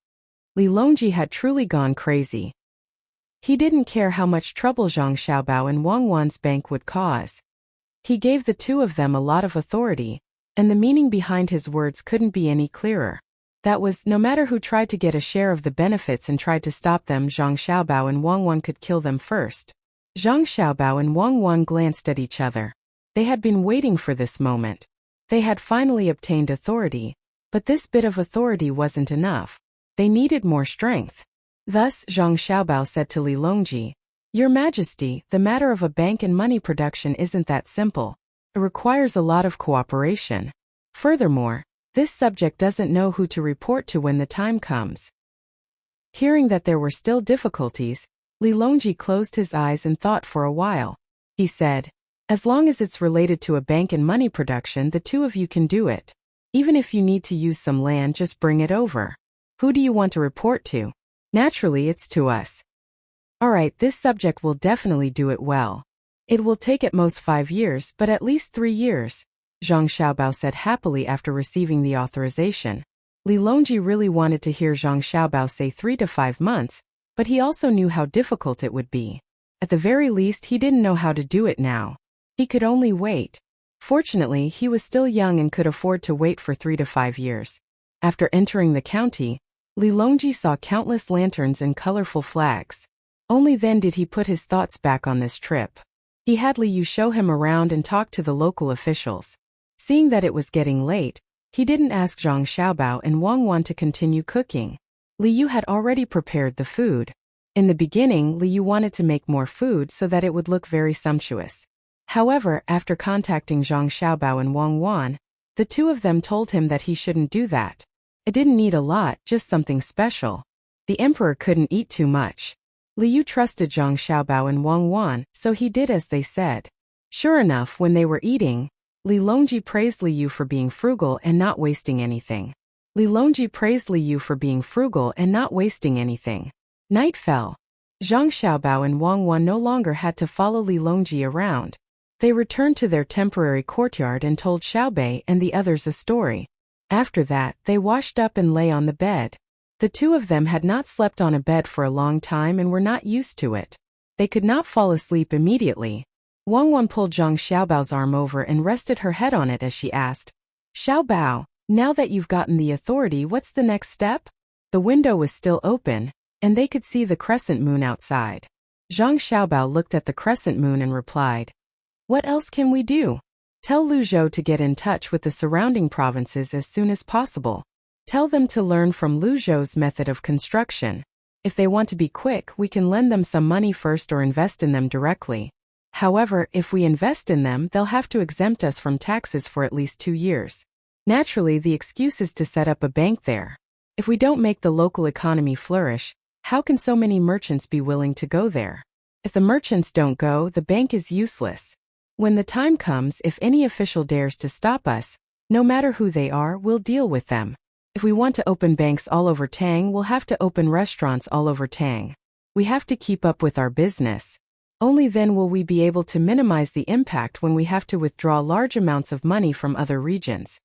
Li Longji had truly gone crazy. He didn't care how much trouble Zhang Xiaobao and Wang Wan's bank would cause. He gave the two of them a lot of authority, and the meaning behind his words couldn't be any clearer. That was, no matter who tried to get a share of the benefits and tried to stop them, Zhang Xiaobao and Wang Wan could kill them first. Zhang Xiaobao and Wang Wan glanced at each other. They had been waiting for this moment. They had finally obtained authority, but this bit of authority wasn't enough. They needed more strength. Thus, Zhang Xiaobao said to Li Longji, "Your Majesty, the matter of a bank and money production isn't that simple. It requires a lot of cooperation. Furthermore, this subject doesn't know who to report to when the time comes." Hearing that there were still difficulties, Li Longji closed his eyes and thought for a while. He said, "As long as it's related to a bank and money production, the two of you can do it. Even if you need to use some land, just bring it over. Who do you want to report to? Naturally, it's to us." "Alright, this subject will definitely do it well. It will take at most 5 years, but at least 3 years, Zhang Xiaobao said happily after receiving the authorization. Li Longji really wanted to hear Zhang Xiaobao say 3 to 5 months, but he also knew how difficult it would be. At the very least, he didn't know how to do it now. He could only wait. Fortunately, he was still young and could afford to wait for 3 to 5 years. After entering the county, Li Longji saw countless lanterns and colorful flags. Only then did he put his thoughts back on this trip. He had Li Yu show him around and talk to the local officials. Seeing that it was getting late, he didn't ask Zhang Xiaobao and Wang Wan to continue cooking. Li Yu had already prepared the food. In the beginning, Li Yu wanted to make more food so that it would look very sumptuous. However, after contacting Zhang Xiaobao and Wang Wan, the two of them told him that he shouldn't do that. It didn't need a lot, just something special. The emperor couldn't eat too much. Li Yu trusted Zhang Xiaobao and Wang Wan, so he did as they said. Sure enough, when they were eating, Li Longji praised Li Yu for being frugal and not wasting anything. Night fell. Zhang Xiaobao and Wang Wan no longer had to follow Li Longji around. They returned to their temporary courtyard and told Xiaobei and the others a story. After that, they washed up and lay on the bed. The two of them had not slept on a bed for a long time and were not used to it. They could not fall asleep immediately. Wang Wan pulled Zhang Xiaobao's arm over and rested her head on it as she asked, "Xiaobao, now that you've gotten the authority, what's the next step?" The window was still open, and they could see the crescent moon outside. Zhang Xiaobao looked at the crescent moon and replied, "What else can we do? Tell Lu Zhou to get in touch with the surrounding provinces as soon as possible. Tell them to learn from Lu Zhou's method of construction. If they want to be quick, we can lend them some money first or invest in them directly. However, if we invest in them, they'll have to exempt us from taxes for at least 2 years. Naturally, the excuse is to set up a bank there. If we don't make the local economy flourish, how can so many merchants be willing to go there? If the merchants don't go, the bank is useless. When the time comes, if any official dares to stop us, no matter who they are, we'll deal with them. If we want to open banks all over Tang, we'll have to open restaurants all over Tang. We have to keep up with our business. Only then will we be able to minimize the impact when we have to withdraw large amounts of money from other regions."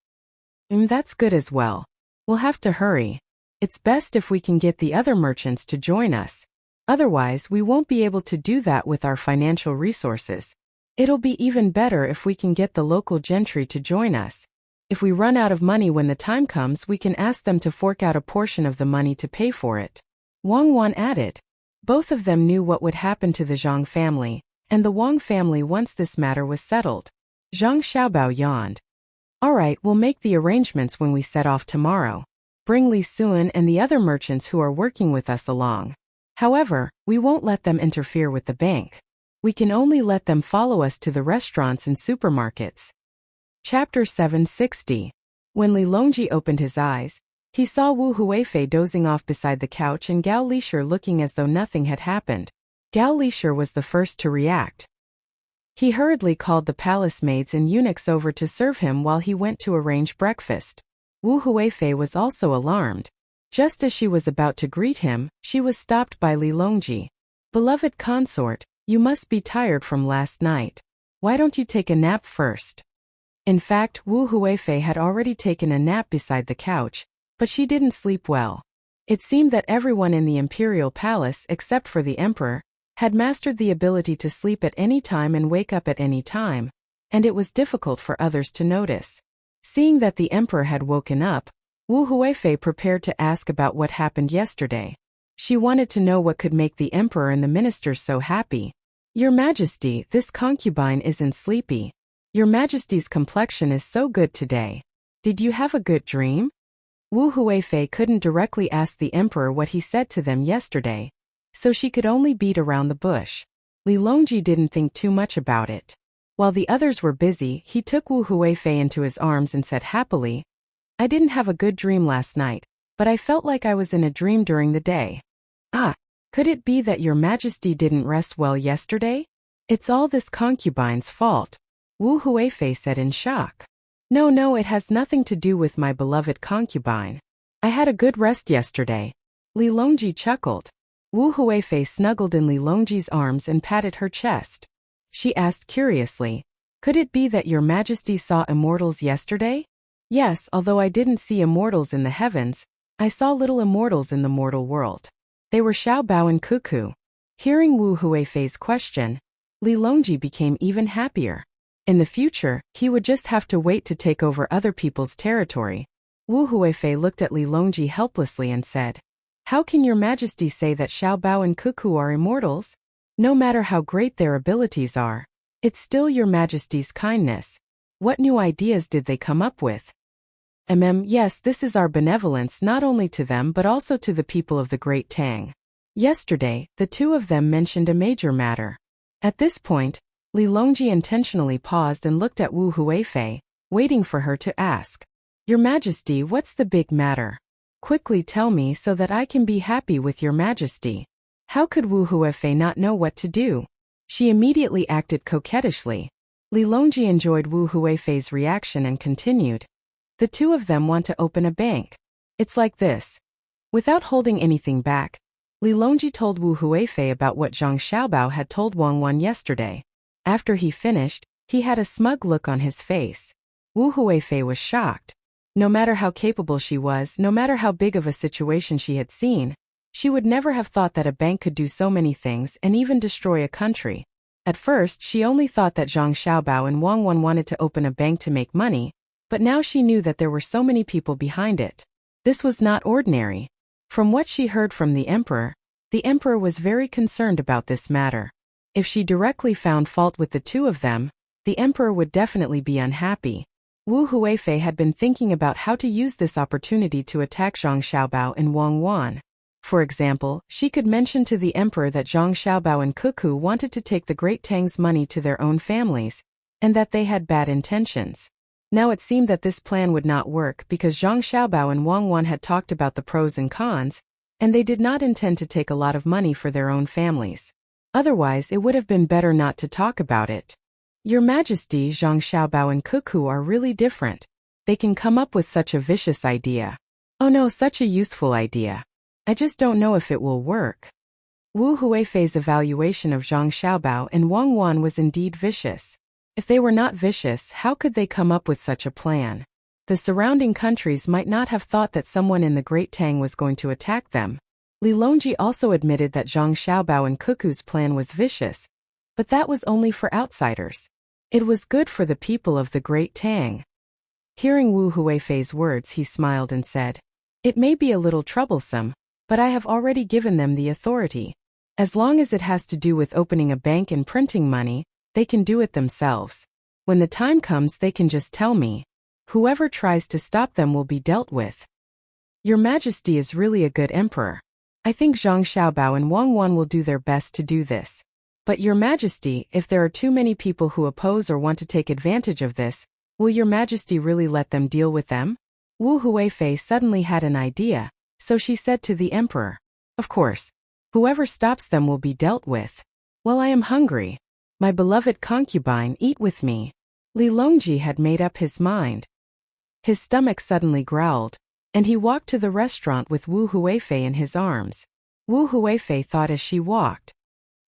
That's good as well. We'll have to hurry. It's best if we can get the other merchants to join us. Otherwise, we won't be able to do that with our financial resources. It'll be even better if we can get the local gentry to join us. If we run out of money when the time comes, we can ask them to fork out a portion of the money to pay for it. Wang Wan added. Both of them knew what would happen to the Zhang family, and the Wang family once this matter was settled. Zhang Xiaobao yawned. "Alright, we'll make the arrangements when we set off tomorrow. Bring Li Sun and the other merchants who are working with us along. However, we won't let them interfere with the bank. We can only let them follow us to the restaurants and supermarkets." Chapter 760. When Li Longji opened his eyes, he saw Wu Huifei dozing off beside the couch and Gao Lisher looking as though nothing had happened. Gao Lisher was the first to react. He hurriedly called the palace maids and eunuchs over to serve him while he went to arrange breakfast. Wu Huifei was also alarmed. Just as she was about to greet him, she was stopped by Li Longji. "Beloved consort, you must be tired from last night. Why don't you take a nap first?" In fact, Wu Huifei had already taken a nap beside the couch, but she didn't sleep well. It seemed that everyone in the imperial palace, except for the emperor, had mastered the ability to sleep at any time and wake up at any time, and it was difficult for others to notice. Seeing that the emperor had woken up, Wu Huifei prepared to ask about what happened yesterday. She wanted to know what could make the emperor and the ministers so happy. Your Majesty, this concubine isn't sleepy. Your Majesty's complexion is so good today. Did you have a good dream? Wu Huifei couldn't directly ask the emperor what he said to them yesterday, so she could only beat around the bush. Li Longji didn't think too much about it. While the others were busy, he took Wu Huifei into his arms and said happily, I didn't have a good dream last night, but I felt like I was in a dream during the day. Ah, could it be that your Majesty didn't rest well yesterday? It's all this concubine's fault, Wu Huifei said in shock. No, it has nothing to do with my beloved concubine. I had a good rest yesterday. Li Longji chuckled. Wu Huifei snuggled in Li Longji's arms and patted her chest. She asked curiously, could it be that your Majesty saw immortals yesterday? Yes, although I didn't see immortals in the heavens, I saw little immortals in the mortal world. They were Xiaobao and Cuckoo. Hearing Wu Huifei's question, Li Longji became even happier. In the future, he would just have to wait to take over other people's territory. Wu Huifei looked at Li Longji helplessly and said, how can your Majesty say that Xiaobao and Cuckoo are immortals? No matter how great their abilities are, it's still your Majesty's kindness. What new ideas did they come up with? Yes, this is our benevolence not only to them but also to the people of the Great Tang. Yesterday, the two of them mentioned a major matter. At this point, Li Longji intentionally paused and looked at Wu Huifei, waiting for her to ask. Your Majesty, what's the big matter? Quickly tell me so that I can be happy with your Majesty. How could Wu Huifei not know what to do? She immediately acted coquettishly. Li Longji enjoyed Wu Huifei's reaction and continued. The two of them want to open a bank. It's like this. Without holding anything back, Li Longji told Wu Huifei about what Zhang Xiaobao had told Wang Wan yesterday. After he finished, he had a smug look on his face. Wu Huifei was shocked. No matter how capable she was, no matter how big of a situation she had seen, she would never have thought that a bank could do so many things and even destroy a country. At first, she only thought that Zhang Xiaobao and Wang Wan wanted to open a bank to make money, but now she knew that there were so many people behind it. This was not ordinary. From what she heard from the emperor was very concerned about this matter. If she directly found fault with the two of them, the emperor would definitely be unhappy. Wu Huifei had been thinking about how to use this opportunity to attack Zhang Xiaobao and Wang Wan. For example, she could mention to the emperor that Zhang Xiaobao and Cuckoo wanted to take the Great Tang's money to their own families, and that they had bad intentions. Now it seemed that this plan would not work because Zhang Xiaobao and Wang Wan had talked about the pros and cons, and they did not intend to take a lot of money for their own families. Otherwise, it would have been better not to talk about it. Your Majesty, Zhang Xiaobao and Cuckoo are really different. They can come up with such a vicious idea. Oh no, such a useful idea. I just don't know if it will work. Wu Huifei's evaluation of Zhang Xiaobao and Wang Wan was indeed vicious. If they were not vicious, how could they come up with such a plan? The surrounding countries might not have thought that someone in the Great Tang was going to attack them. Li Longji also admitted that Zhang Xiaobao and Cuckoo's plan was vicious, but that was only for outsiders. It was good for the people of the Great Tang. Hearing Wu Huifei's words, he smiled and said, it may be a little troublesome, but I have already given them the authority. As long as it has to do with opening a bank and printing money, they can do it themselves. When the time comes, they can just tell me. Whoever tries to stop them will be dealt with. Your Majesty is really a good emperor. I think Zhang Xiaobao and Wang Wan will do their best to do this. But Your Majesty, if there are too many people who oppose or want to take advantage of this, will Your Majesty really let them deal with them? Wu Huifei suddenly had an idea, so she said to the emperor, of course, whoever stops them will be dealt with. Well, I am hungry. My beloved concubine, eat with me. Li Longji had made up his mind. His stomach suddenly growled, and he walked to the restaurant with Wu Huifei in his arms. Wu Huifei thought as she walked,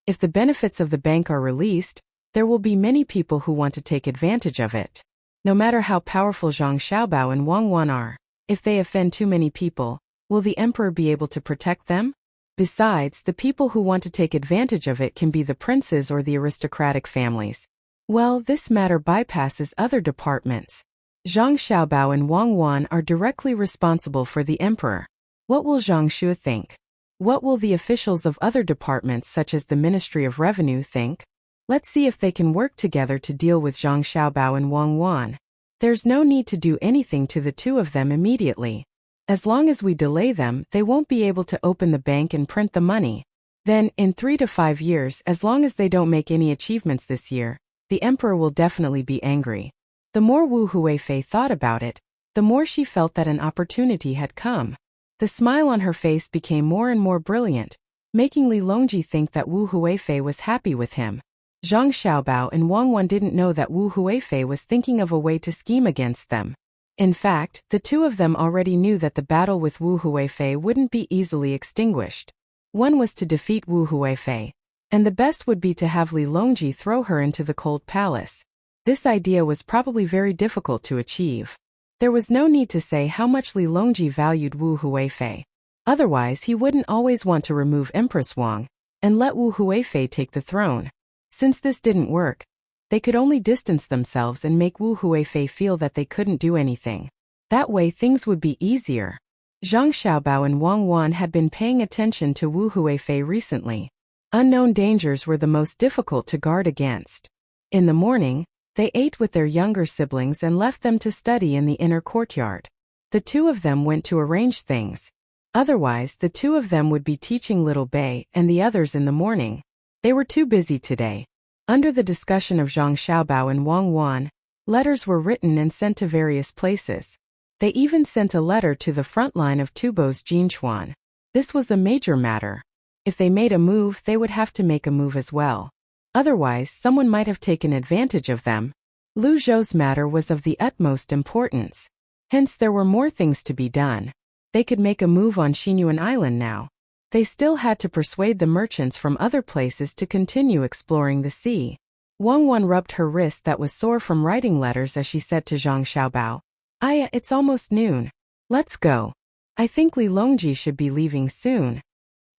if the benefits of the bank are released, there will be many people who want to take advantage of it. No matter how powerful Zhang Xiaobao and Wang Wan are, if they offend too many people, will the emperor be able to protect them? Besides, the people who want to take advantage of it can be the princes or the aristocratic families. Well, this matter bypasses other departments. Zhang Xiaobao and Wang Wan are directly responsible for the emperor. What will Zhang Xue think? What will the officials of other departments such as the Ministry of Revenue think? Let's see if they can work together to deal with Zhang Xiaobao and Wang Wan. There's no need to do anything to the two of them immediately. As long as we delay them, they won't be able to open the bank and print the money. Then, in 3 to 5 years, as long as they don't make any achievements this year, the emperor will definitely be angry. The more Wu Huifei thought about it, the more she felt that an opportunity had come. The smile on her face became more and more brilliant, making Li Longji think that Wu Huifei was happy with him. Zhang Xiaobao and Wang Wan didn't know that Wu Huifei was thinking of a way to scheme against them. In fact, the two of them already knew that the battle with Wu Huifei wouldn't be easily extinguished. One was to defeat Wu Huifei, and the best would be to have Li Longji throw her into the cold palace. This idea was probably very difficult to achieve. There was no need to say how much Li Longji valued Wu Huifei. Otherwise, he wouldn't always want to remove Empress Wang and let Wu Huifei take the throne. Since this didn't work, they could only distance themselves and make Wu Huifei feel that they couldn't do anything. That way things would be easier. Zhang Xiaobao and Wang Wan had been paying attention to Wu Huifei recently. Unknown dangers were the most difficult to guard against. In the morning, they ate with their younger siblings and left them to study in the inner courtyard. The two of them went to arrange things. Otherwise, the two of them would be teaching little Bei and the others in the morning. They were too busy today. Under the discussion of Zhang Xiaobao and Wang Wan, letters were written and sent to various places. They even sent a letter to the front line of Tubo's Jinchuan. This was a major matter. If they made a move, they would have to make a move as well. Otherwise, someone might have taken advantage of them. Lu Zhou's matter was of the utmost importance. Hence there were more things to be done. They could make a move on Xinyuan Island now. They still had to persuade the merchants from other places to continue exploring the sea. Wang Wan rubbed her wrist that was sore from writing letters as she said to Zhang Xiaobao, "Aya, it's almost noon. Let's go. I think Li Longji should be leaving soon."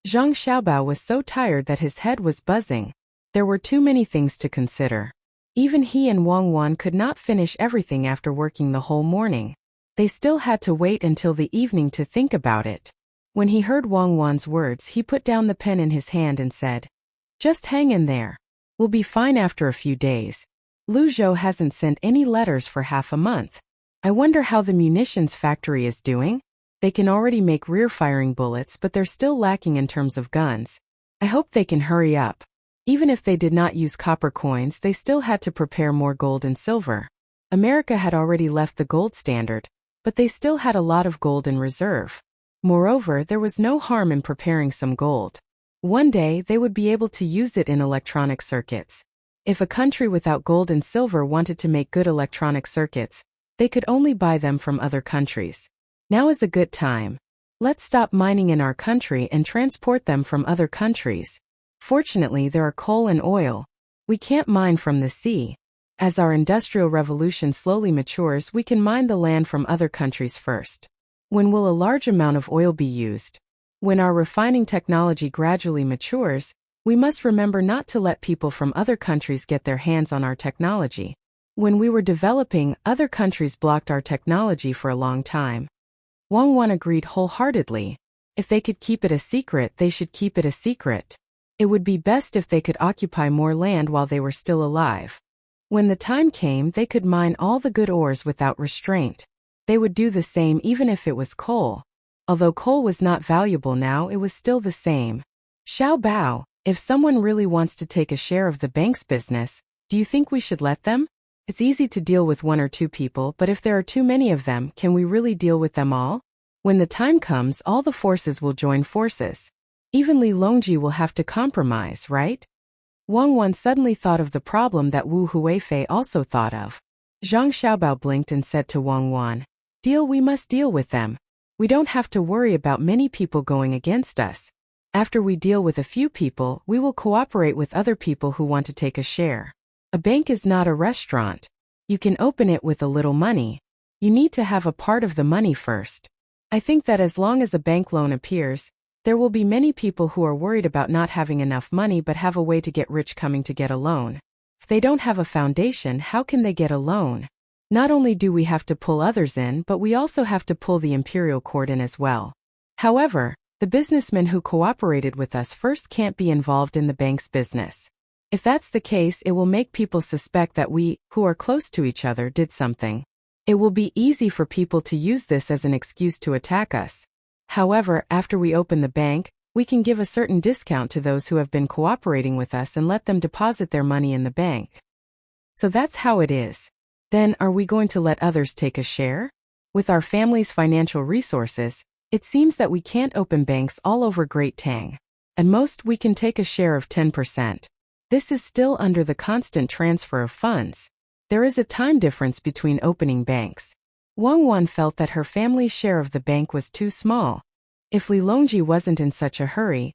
Zhang Xiaobao was so tired that his head was buzzing. There were too many things to consider. Even he and Wang Wan could not finish everything after working the whole morning. They still had to wait until the evening to think about it. When he heard Wang Wan's words, he put down the pen in his hand and said, "Just hang in there. We'll be fine after a few days. Lu Zhou hasn't sent any letters for half a month. I wonder how the munitions factory is doing? They can already make rear-firing bullets, but they're still lacking in terms of guns. I hope they can hurry up." Even if they did not use copper coins, they still had to prepare more gold and silver. America had already left the gold standard, but they still had a lot of gold in reserve. Moreover, there was no harm in preparing some gold. One day, they would be able to use it in electronic circuits. If a country without gold and silver wanted to make good electronic circuits, they could only buy them from other countries. Now is a good time. Let's stop mining in our country and transport them from other countries. Fortunately, there are coal and oil. We can't mine from the sea. As our industrial revolution slowly matures, we can mine the land from other countries first. When will a large amount of oil be used? When our refining technology gradually matures, we must remember not to let people from other countries get their hands on our technology. When we were developing, other countries blocked our technology for a long time. Wang Wan agreed wholeheartedly. If they could keep it a secret, they should keep it a secret. It would be best if they could occupy more land while they were still alive. When the time came, they could mine all the good ores without restraint. They would do the same even if it was coal. Although coal was not valuable now, it was still the same. Xiao Bao, if someone really wants to take a share of the bank's business, do you think we should let them? It's easy to deal with 1 or 2 people, but if there are too many of them, can we really deal with them all? When the time comes, all the forces will join forces. Even Li Longji will have to compromise, right? Wang Wan suddenly thought of the problem that Wu Huifei also thought of. Zhang Xiaobao blinked and said to Wang Wan, We must deal with them. We don't have to worry about many people going against us. After we deal with a few people, we will cooperate with other people who want to take a share. A bank is not a restaurant. You can open it with a little money. You need to have a part of the money first. I think that as long as a bank loan appears, there will be many people who are worried about not having enough money but have a way to get rich coming to get a loan. If they don't have a foundation, how can they get a loan? Not only do we have to pull others in, but we also have to pull the imperial court in as well. However, the businessmen who cooperated with us first can't be involved in the bank's business. If that's the case, it will make people suspect that we, who are close to each other, did something. It will be easy for people to use this as an excuse to attack us. However, after we open the bank, we can give a certain discount to those who have been cooperating with us and let them deposit their money in the bank. So that's how it is. Then, are we going to let others take a share? With our family's financial resources, it seems that we can't open banks all over Great Tang. At most, we can take a share of 10%. This is still under the constant transfer of funds. There is a time difference between opening banks. Wang Wan felt that her family's share of the bank was too small. If Li Longji wasn't in such a hurry,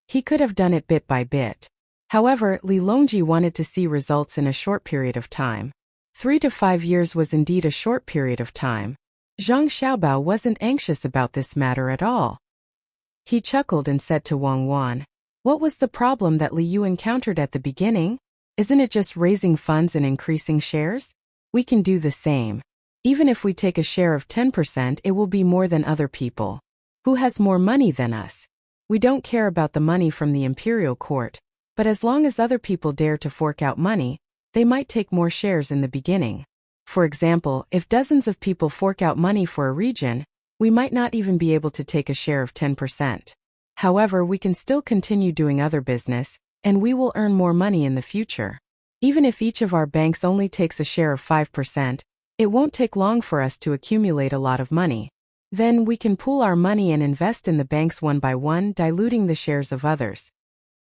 he could have done it bit by bit. However, Li Longji wanted to see results in a short period of time. 3 to 5 years was indeed a short period of time. Zhang Xiaobao wasn't anxious about this matter at all. He chuckled and said to Wang Wan, "What was the problem that Li Yu encountered at the beginning? Isn't it just raising funds and increasing shares? We can do the same. Even if we take a share of 10%, it will be more than other people. Who has more money than us? We don't care about the money from the imperial court, but as long as other people dare to fork out money, they might take more shares in the beginning. For example, if dozens of people fork out money for a region, we might not even be able to take a share of 10%. However, we can still continue doing other business, and we will earn more money in the future. Even if each of our banks only takes a share of 5%, it won't take long for us to accumulate a lot of money. Then we can pool our money and invest in the banks one by one, diluting the shares of others."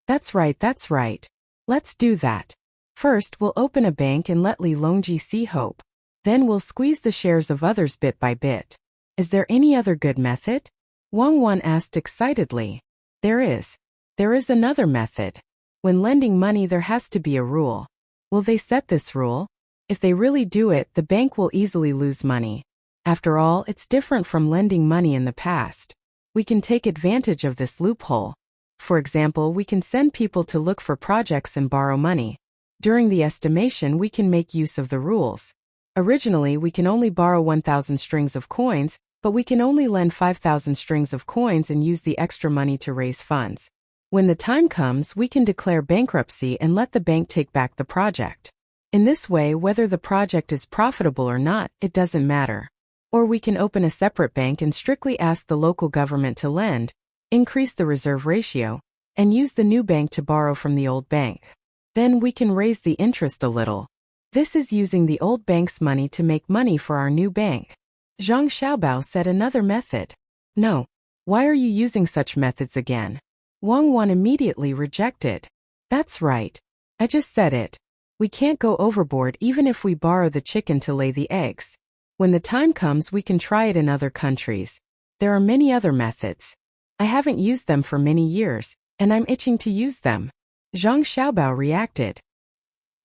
That's right. Let's do that. First, we'll open a bank and let Li Longji see hope. Then we'll squeeze the shares of others bit by bit. Is there any other good method? Wang Wan asked excitedly. There is another method. When lending money, there has to be a rule. Will they set this rule? If they really do it, the bank will easily lose money. After all, it's different from lending money in the past. We can take advantage of this loophole. For example, we can send people to look for projects and borrow money. During the estimation, we can make use of the rules. Originally, we can only borrow 1,000 strings of coins, but we can only lend 5,000 strings of coins and use the extra money to raise funds. When the time comes, we can declare bankruptcy and let the bank take back the project. In this way, whether the project is profitable or not, it doesn't matter. Or we can open a separate bank and strictly ask the local government to lend, increase the reserve ratio, and use the new bank to borrow from the old bank. Then we can raise the interest a little. This is using the old bank's money to make money for our new bank. Zhang Xiaobao said another method. No. Why are you using such methods again? Wang Wan immediately rejected. That's right. I just said it. We can't go overboard even if we borrow the chicken to lay the eggs. When the time comes, we can try it in other countries. There are many other methods. I haven't used them for many years, and I'm itching to use them. Zhang Xiaobao reacted.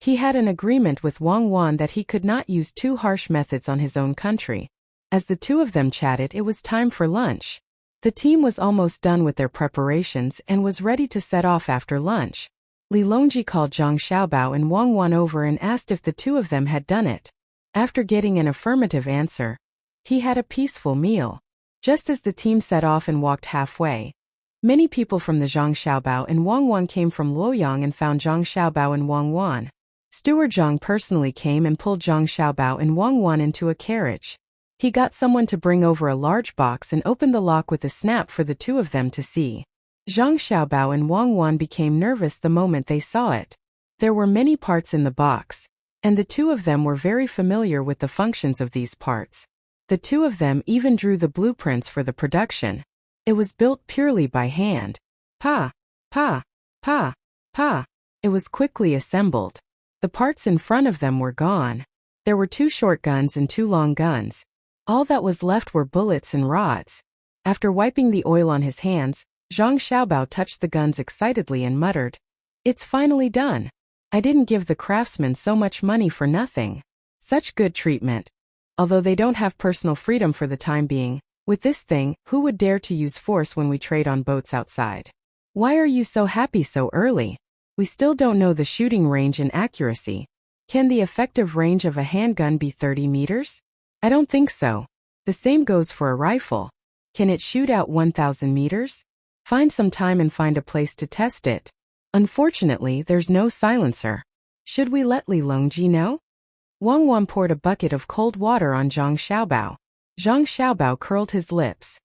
He had an agreement with Wang Wan that he could not use too harsh methods on his own country. As the two of them chatted, it was time for lunch. The team was almost done with their preparations and was ready to set off after lunch. Li Longji called Zhang Xiaobao and Wang Wan over and asked if the two of them had done it. After getting an affirmative answer, he had a peaceful meal. Just as the team set off and walked halfway, many people from the Zhang Xiaobao and Wang Wan came from Luoyang and found Zhang Xiaobao and Wang Wan. Steward Zhang personally came and pulled Zhang Xiaobao and Wang Wan into a carriage. He got someone to bring over a large box and opened the lock with a snap for the two of them to see. Zhang Xiaobao and Wang Wan became nervous the moment they saw it. There were many parts in the box, and the two of them were very familiar with the functions of these parts. The two of them even drew the blueprints for the production. It was built purely by hand. Pa, pa, pa, pa. It was quickly assembled. The parts in front of them were gone. There were 2 short guns and 2 long guns. All that was left were bullets and rods. After wiping the oil on his hands, Zhang Xiaobao touched the guns excitedly and muttered, "It's finally done. I didn't give the craftsman so much money for nothing." Such good treatment. Although they don't have personal freedom for the time being, with this thing, who would dare to use force when we trade on boats outside? Why are you so happy so early? We still don't know the shooting range and accuracy. Can the effective range of a handgun be 30 meters? I don't think so. The same goes for a rifle. Can it shoot out 1,000 meters? Find some time and find a place to test it. Unfortunately, there's no silencer. Should we let Li Longji know? Wang Wan poured a bucket of cold water on Zhang Xiaobao. Zhang Xiaobao curled his lips.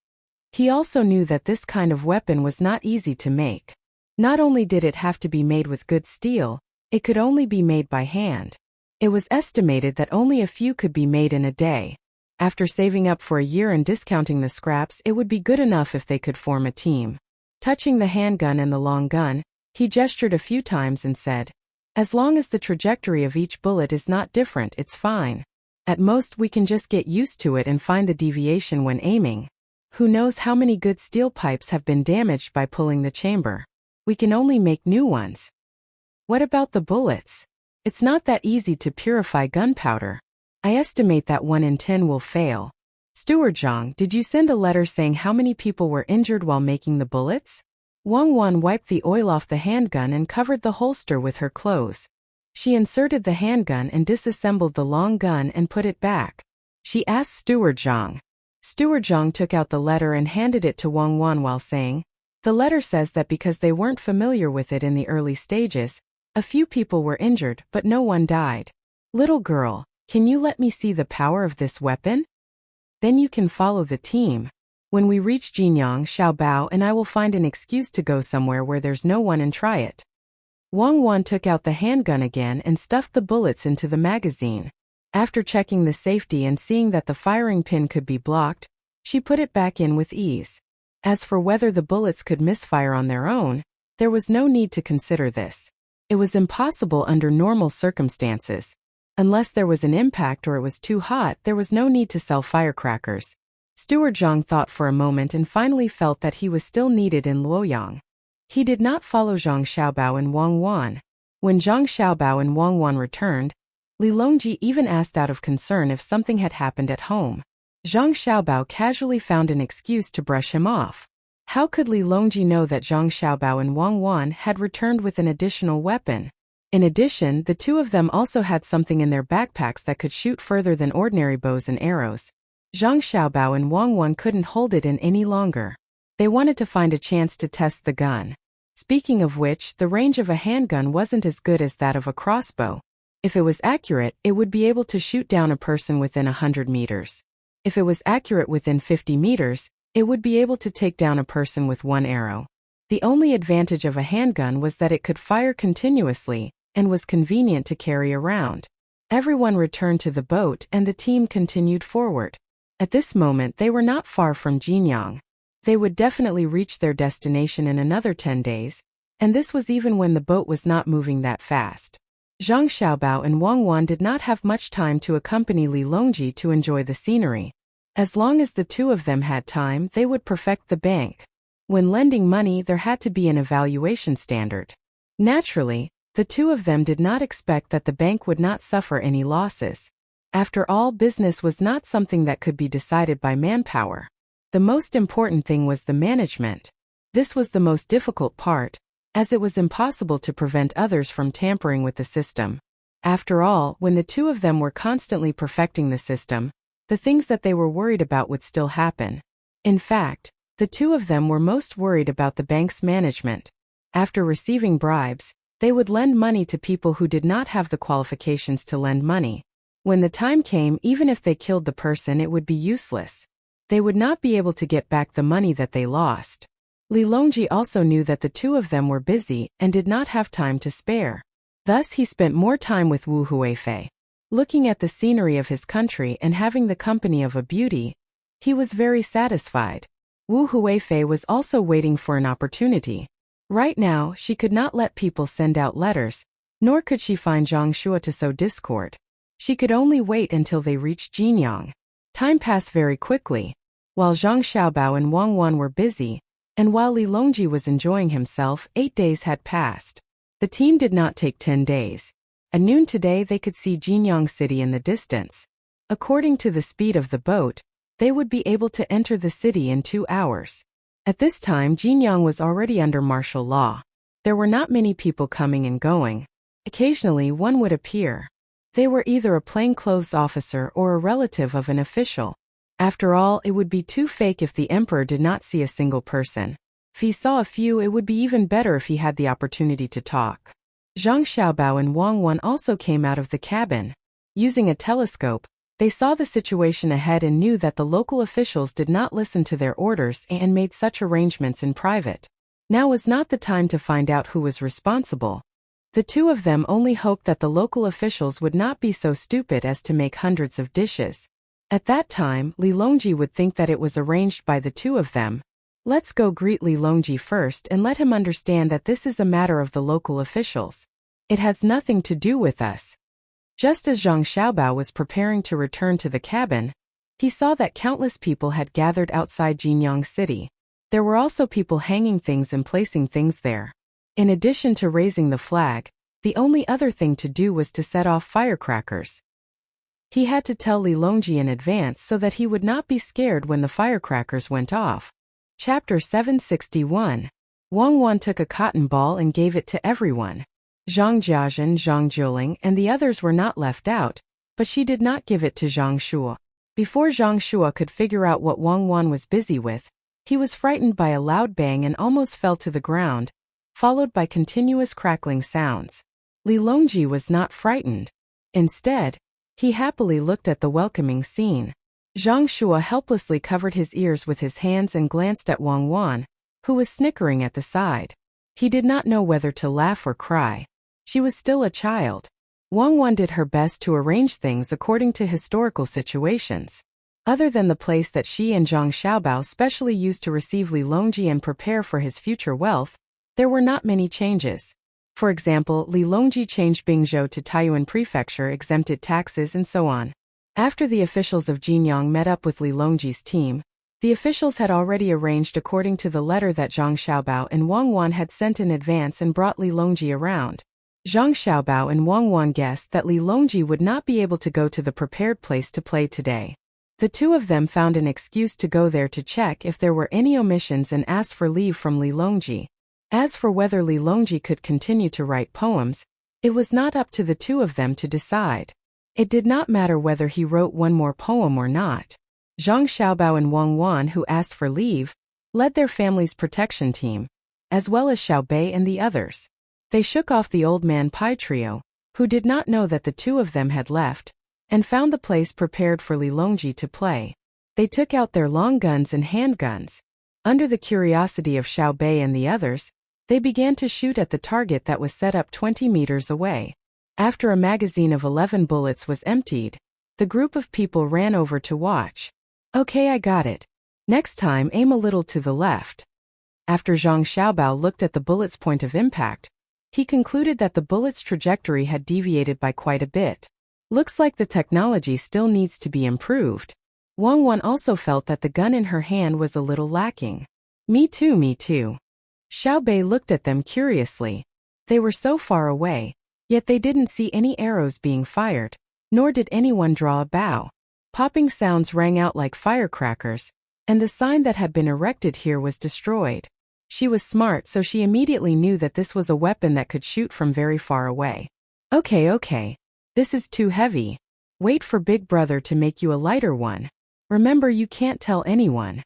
He also knew that this kind of weapon was not easy to make. Not only did it have to be made with good steel, it could only be made by hand. It was estimated that only a few could be made in a day. After saving up for a year and discounting the scraps, it would be good enough if they could form a team. Touching the handgun and the long gun, he gestured a few times and said, "As long as the trajectory of each bullet is not different, it's fine. At most we can just get used to it and find the deviation when aiming. Who knows how many good steel pipes have been damaged by pulling the chamber. We can only make new ones." What about the bullets? It's not that easy to purify gunpowder. I estimate that 1 in 10 will fail. Steward Zhang, did you send a letter saying how many people were injured while making the bullets? Wang Wan wiped the oil off the handgun and covered the holster with her clothes. She inserted the handgun and disassembled the long gun and put it back. She asked Steward Zhang. Steward Zhang took out the letter and handed it to Wang Wan while saying, "The letter says that because they weren't familiar with it in the early stages, a few people were injured but no one died. Little girl, can you let me see the power of this weapon? Then you can follow the team. When we reach Jinyang, Xiaobao and I will find an excuse to go somewhere where there's no one and try it." Wang Wan took out the handgun again and stuffed the bullets into the magazine. After checking the safety and seeing that the firing pin could be blocked, she put it back in with ease. As for whether the bullets could misfire on their own, there was no need to consider this. It was impossible under normal circumstances. Unless there was an impact or it was too hot, there was no need to sell firecrackers. Steward Zhang thought for a moment and finally felt that he was still needed in Luoyang. He did not follow Zhang Xiaobao and Wang Wan. When Zhang Xiaobao and Wang Wan returned, Li Longji even asked out of concern if something had happened at home. Zhang Xiaobao casually found an excuse to brush him off. How could Li Longji know that Zhang Xiaobao and Wang Wan had returned with an additional weapon? In addition, the two of them also had something in their backpacks that could shoot further than ordinary bows and arrows. Zhang Xiaobao and Wang Wan couldn't hold it in any longer. They wanted to find a chance to test the gun. Speaking of which, the range of a handgun wasn't as good as that of a crossbow. If it was accurate, it would be able to shoot down a person within 100 meters. If it was accurate within 50 meters, it would be able to take down a person with one arrow. The only advantage of a handgun was that it could fire continuously and was convenient to carry around. Everyone returned to the boat and the team continued forward. At this moment they were not far from Jinyang. They would definitely reach their destination in another 10 days, and this was even when the boat was not moving that fast. Zhang Xiaobao and Wang Wan did not have much time to accompany Li Longji to enjoy the scenery. As long as the two of them had time, they would perfect the bank. When lending money, there had to be an evaluation standard. Naturally, the two of them did not expect that the bank would not suffer any losses. After all, business was not something that could be decided by manpower. The most important thing was the management. This was the most difficult part, as it was impossible to prevent others from tampering with the system. After all, when the two of them were constantly perfecting the system, the things that they were worried about would still happen. In fact, the two of them were most worried about the bank's management. After receiving bribes, they would lend money to people who did not have the qualifications to lend money. When the time came, even if they killed the person, it would be useless. They would not be able to get back the money that they lost. Li Longji also knew that the two of them were busy and did not have time to spare. Thus he spent more time with Wu Huifei. Looking at the scenery of his country and having the company of a beauty, he was very satisfied. Wu Huifei was also waiting for an opportunity. Right now, she could not let people send out letters, nor could she find Zhang Shua to sow discord. She could only wait until they reached Jinyang. Time passed very quickly. While Zhang Xiaobao and Wang Wan were busy, and while Li Longji was enjoying himself, 8 days had passed. The team did not take 10 days. At noon today they could see Jinyang City in the distance. According to the speed of the boat, they would be able to enter the city in 2 hours. At this time Jinyang was already under martial law. There were not many people coming and going. Occasionally one would appear. They were either a plainclothes officer or a relative of an official. After all, it would be too fake if the emperor did not see a single person. If he saw a few, it would be even better if he had the opportunity to talk. Zhang Xiaobao and Wang Wan also came out of the cabin. Using a telescope, they saw the situation ahead and knew that the local officials did not listen to their orders and made such arrangements in private. Now was not the time to find out who was responsible. The two of them only hoped that the local officials would not be so stupid as to make hundreds of dishes. At that time, Li Longji would think that it was arranged by the two of them. Let's go greet Li Longji first and let him understand that this is a matter of the local officials. It has nothing to do with us. Just as Zhang Xiaobao was preparing to return to the cabin, he saw that countless people had gathered outside Jinyang City. There were also people hanging things and placing things there. In addition to raising the flag, the only other thing to do was to set off firecrackers. He had to tell Li Longji in advance so that he would not be scared when the firecrackers went off. Chapter 761. Wang Wan took a cotton ball and gave it to everyone. Zhang Jiazhen, Zhang Juling, and the others were not left out, but she did not give it to Zhang Shua. Before Zhang Shua could figure out what Wang Wan was busy with, he was frightened by a loud bang and almost fell to the ground, followed by continuous crackling sounds. Li Longji was not frightened. Instead, he happily looked at the welcoming scene. Zhang Shua helplessly covered his ears with his hands and glanced at Wang Wan, who was snickering at the side. He did not know whether to laugh or cry. She was still a child. Wang Wan did her best to arrange things according to historical situations. Other than the place that she and Zhang Xiaobao specially used to receive Li Longji and prepare for his future wealth, there were not many changes. For example, Li Longji changed Bingzhou to Taiyuan Prefecture, exempted taxes, and so on. After the officials of Jinyang met up with Li Longji's team, the officials had already arranged according to the letter that Zhang Xiaobao and Wang Wan had sent in advance and brought Li Longji around. Zhang Xiaobao and Wang Wan guessed that Li Longji would not be able to go to the prepared place to play today. The two of them found an excuse to go there to check if there were any omissions and asked for leave from Li Longji. As for whether Li Longji could continue to write poems, it was not up to the two of them to decide. It did not matter whether he wrote one more poem or not. Zhang Xiaobao and Wang Wan, who asked for leave, led their family's protection team, as well as Xiao Bei and the others. They shook off the old man Pai trio, who did not know that the two of them had left, and found the place prepared for Li Longji to play. They took out their long guns and handguns. Under the curiosity of Xiao Bei and the others, they began to shoot at the target that was set up 20 meters away. After a magazine of 11 bullets was emptied, the group of people ran over to watch. Okay, I got it. Next time aim a little to the left. After Zhang Xiaobao looked at the bullet's point of impact, he concluded that the bullet's trajectory had deviated by quite a bit. Looks like the technology still needs to be improved. Wang Wan also felt that the gun in her hand was a little lacking. Me too, me too. Xiao Bei looked at them curiously. They were so far away, yet they didn't see any arrows being fired, nor did anyone draw a bow. Popping sounds rang out like firecrackers, and the sign that had been erected here was destroyed. She was smart, so she immediately knew that this was a weapon that could shoot from very far away. Okay. This is too heavy. Wait for Big Brother to make you a lighter one. Remember, you can't tell anyone.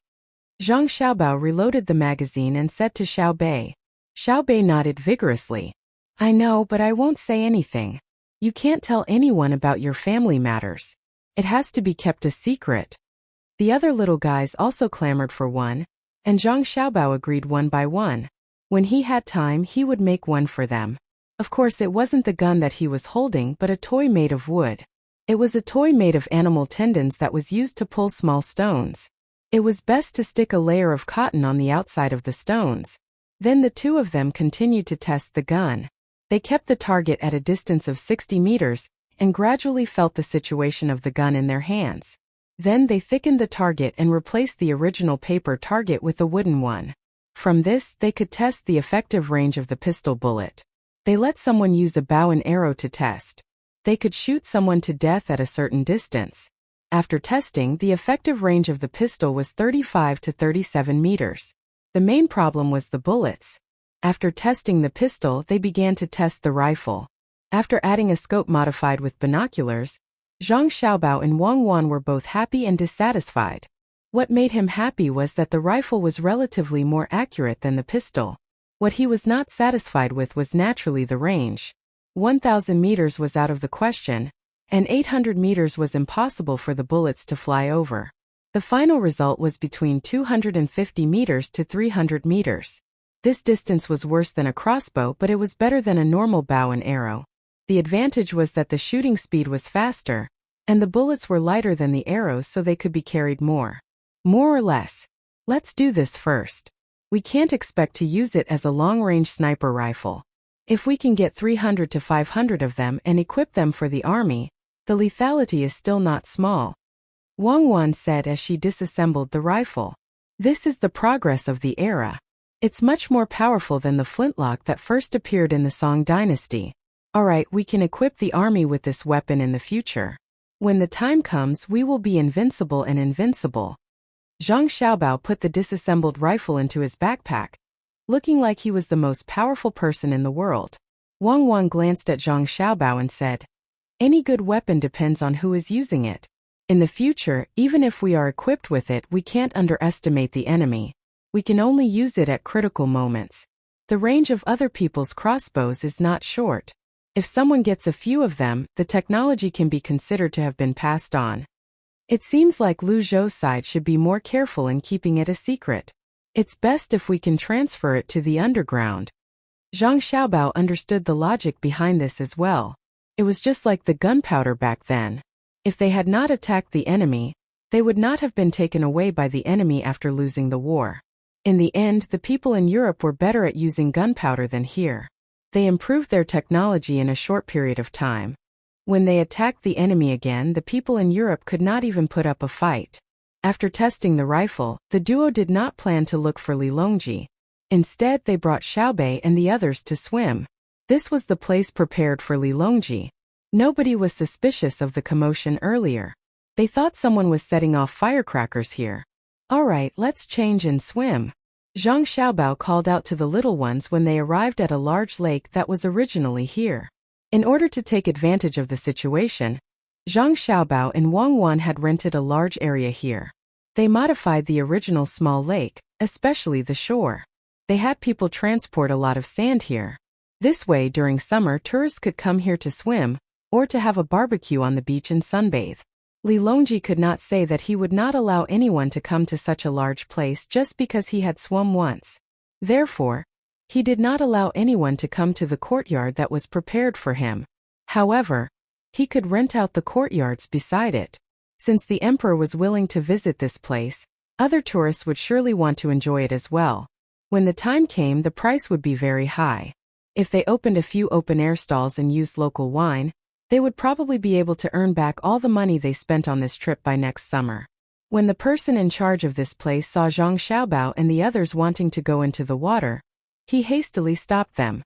Zhang Xiaobao reloaded the magazine and said to Xiao Bei. Xiao Bei nodded vigorously. I know, but I won't say anything. You can't tell anyone about your family matters. It has to be kept a secret. The other little guys also clamored for one, and Zhang Xiaobao agreed one by one. When he had time, he would make one for them. Of course, it wasn't the gun that he was holding, but a toy made of wood. It was a toy made of animal tendons that was used to pull small stones. It was best to stick a layer of cotton on the outside of the stones. Then the two of them continued to test the gun. They kept the target at a distance of 60 meters and gradually felt the situation of the gun in their hands. Then they thickened the target and replaced the original paper target with a wooden one. From this, they could test the effective range of the pistol bullet. They let someone use a bow and arrow to test. They could shoot someone to death at a certain distance. After testing, the effective range of the pistol was 35 to 37 meters. The main problem was the bullets. After testing the pistol, they began to test the rifle. After adding a scope modified with binoculars, Zhang Xiaobao and Wang Wan were both happy and dissatisfied. What made him happy was that the rifle was relatively more accurate than the pistol. What he was not satisfied with was naturally the range. 1,000 meters was out of the question, and 800 meters was impossible for the bullets to fly over. The final result was between 250 meters to 300 meters. This distance was worse than a crossbow, but it was better than a normal bow and arrow. The advantage was that the shooting speed was faster, and the bullets were lighter than the arrows, so they could be carried more or less. Let's do this first. We can't expect to use it as a long-range sniper rifle. If we can get 300 to 500 of them and equip them for the army, the lethality is still not small. Wang Wan said as she disassembled the rifle. This is the progress of the era. It's much more powerful than the flintlock that first appeared in the Song dynasty. Alright, we can equip the army with this weapon in the future. When the time comes, we will be invincible and invincible. Zhang Xiaobao put the disassembled rifle into his backpack, looking like he was the most powerful person in the world. Wang Wan glanced at Zhang Xiaobao and said, "Any good weapon depends on who is using it. In the future, even if we are equipped with it, we can't underestimate the enemy. We can only use it at critical moments. The range of other people's crossbows is not short. If someone gets a few of them, the technology can be considered to have been passed on. It seems like Lu Zhou's side should be more careful in keeping it a secret. It's best if we can transfer it to the underground." Zhang Xiaobao understood the logic behind this as well. It was just like the gunpowder back then. If they had not attacked the enemy, they would not have been taken away by the enemy after losing the war. In the end, the people in Europe were better at using gunpowder than here. They improved their technology in a short period of time. When they attacked the enemy again, the people in Europe could not even put up a fight. After testing the rifle, the duo did not plan to look for Li Longji. Instead, they brought Xiaobei and the others to swim. This was the place prepared for Li Longji. Nobody was suspicious of the commotion earlier. They thought someone was setting off firecrackers here. Alright, let's change and swim. Zhang Xiaobao called out to the little ones when they arrived at a large lake that was originally here. In order to take advantage of the situation, Zhang Xiaobao and Wang Wan had rented a large area here. They modified the original small lake, especially the shore. They had people transport a lot of sand here. This way, during summer, tourists could come here to swim, or to have a barbecue on the beach and sunbathe. Li Longji could not say that he would not allow anyone to come to such a large place just because he had swum once. Therefore, he did not allow anyone to come to the courtyard that was prepared for him. However, he could rent out the courtyards beside it. Since the emperor was willing to visit this place, other tourists would surely want to enjoy it as well. When the time came, the price would be very high. If they opened a few open-air stalls and used local wine, they would probably be able to earn back all the money they spent on this trip by next summer. When the person in charge of this place saw Zhang Xiaobao and the others wanting to go into the water, he hastily stopped them.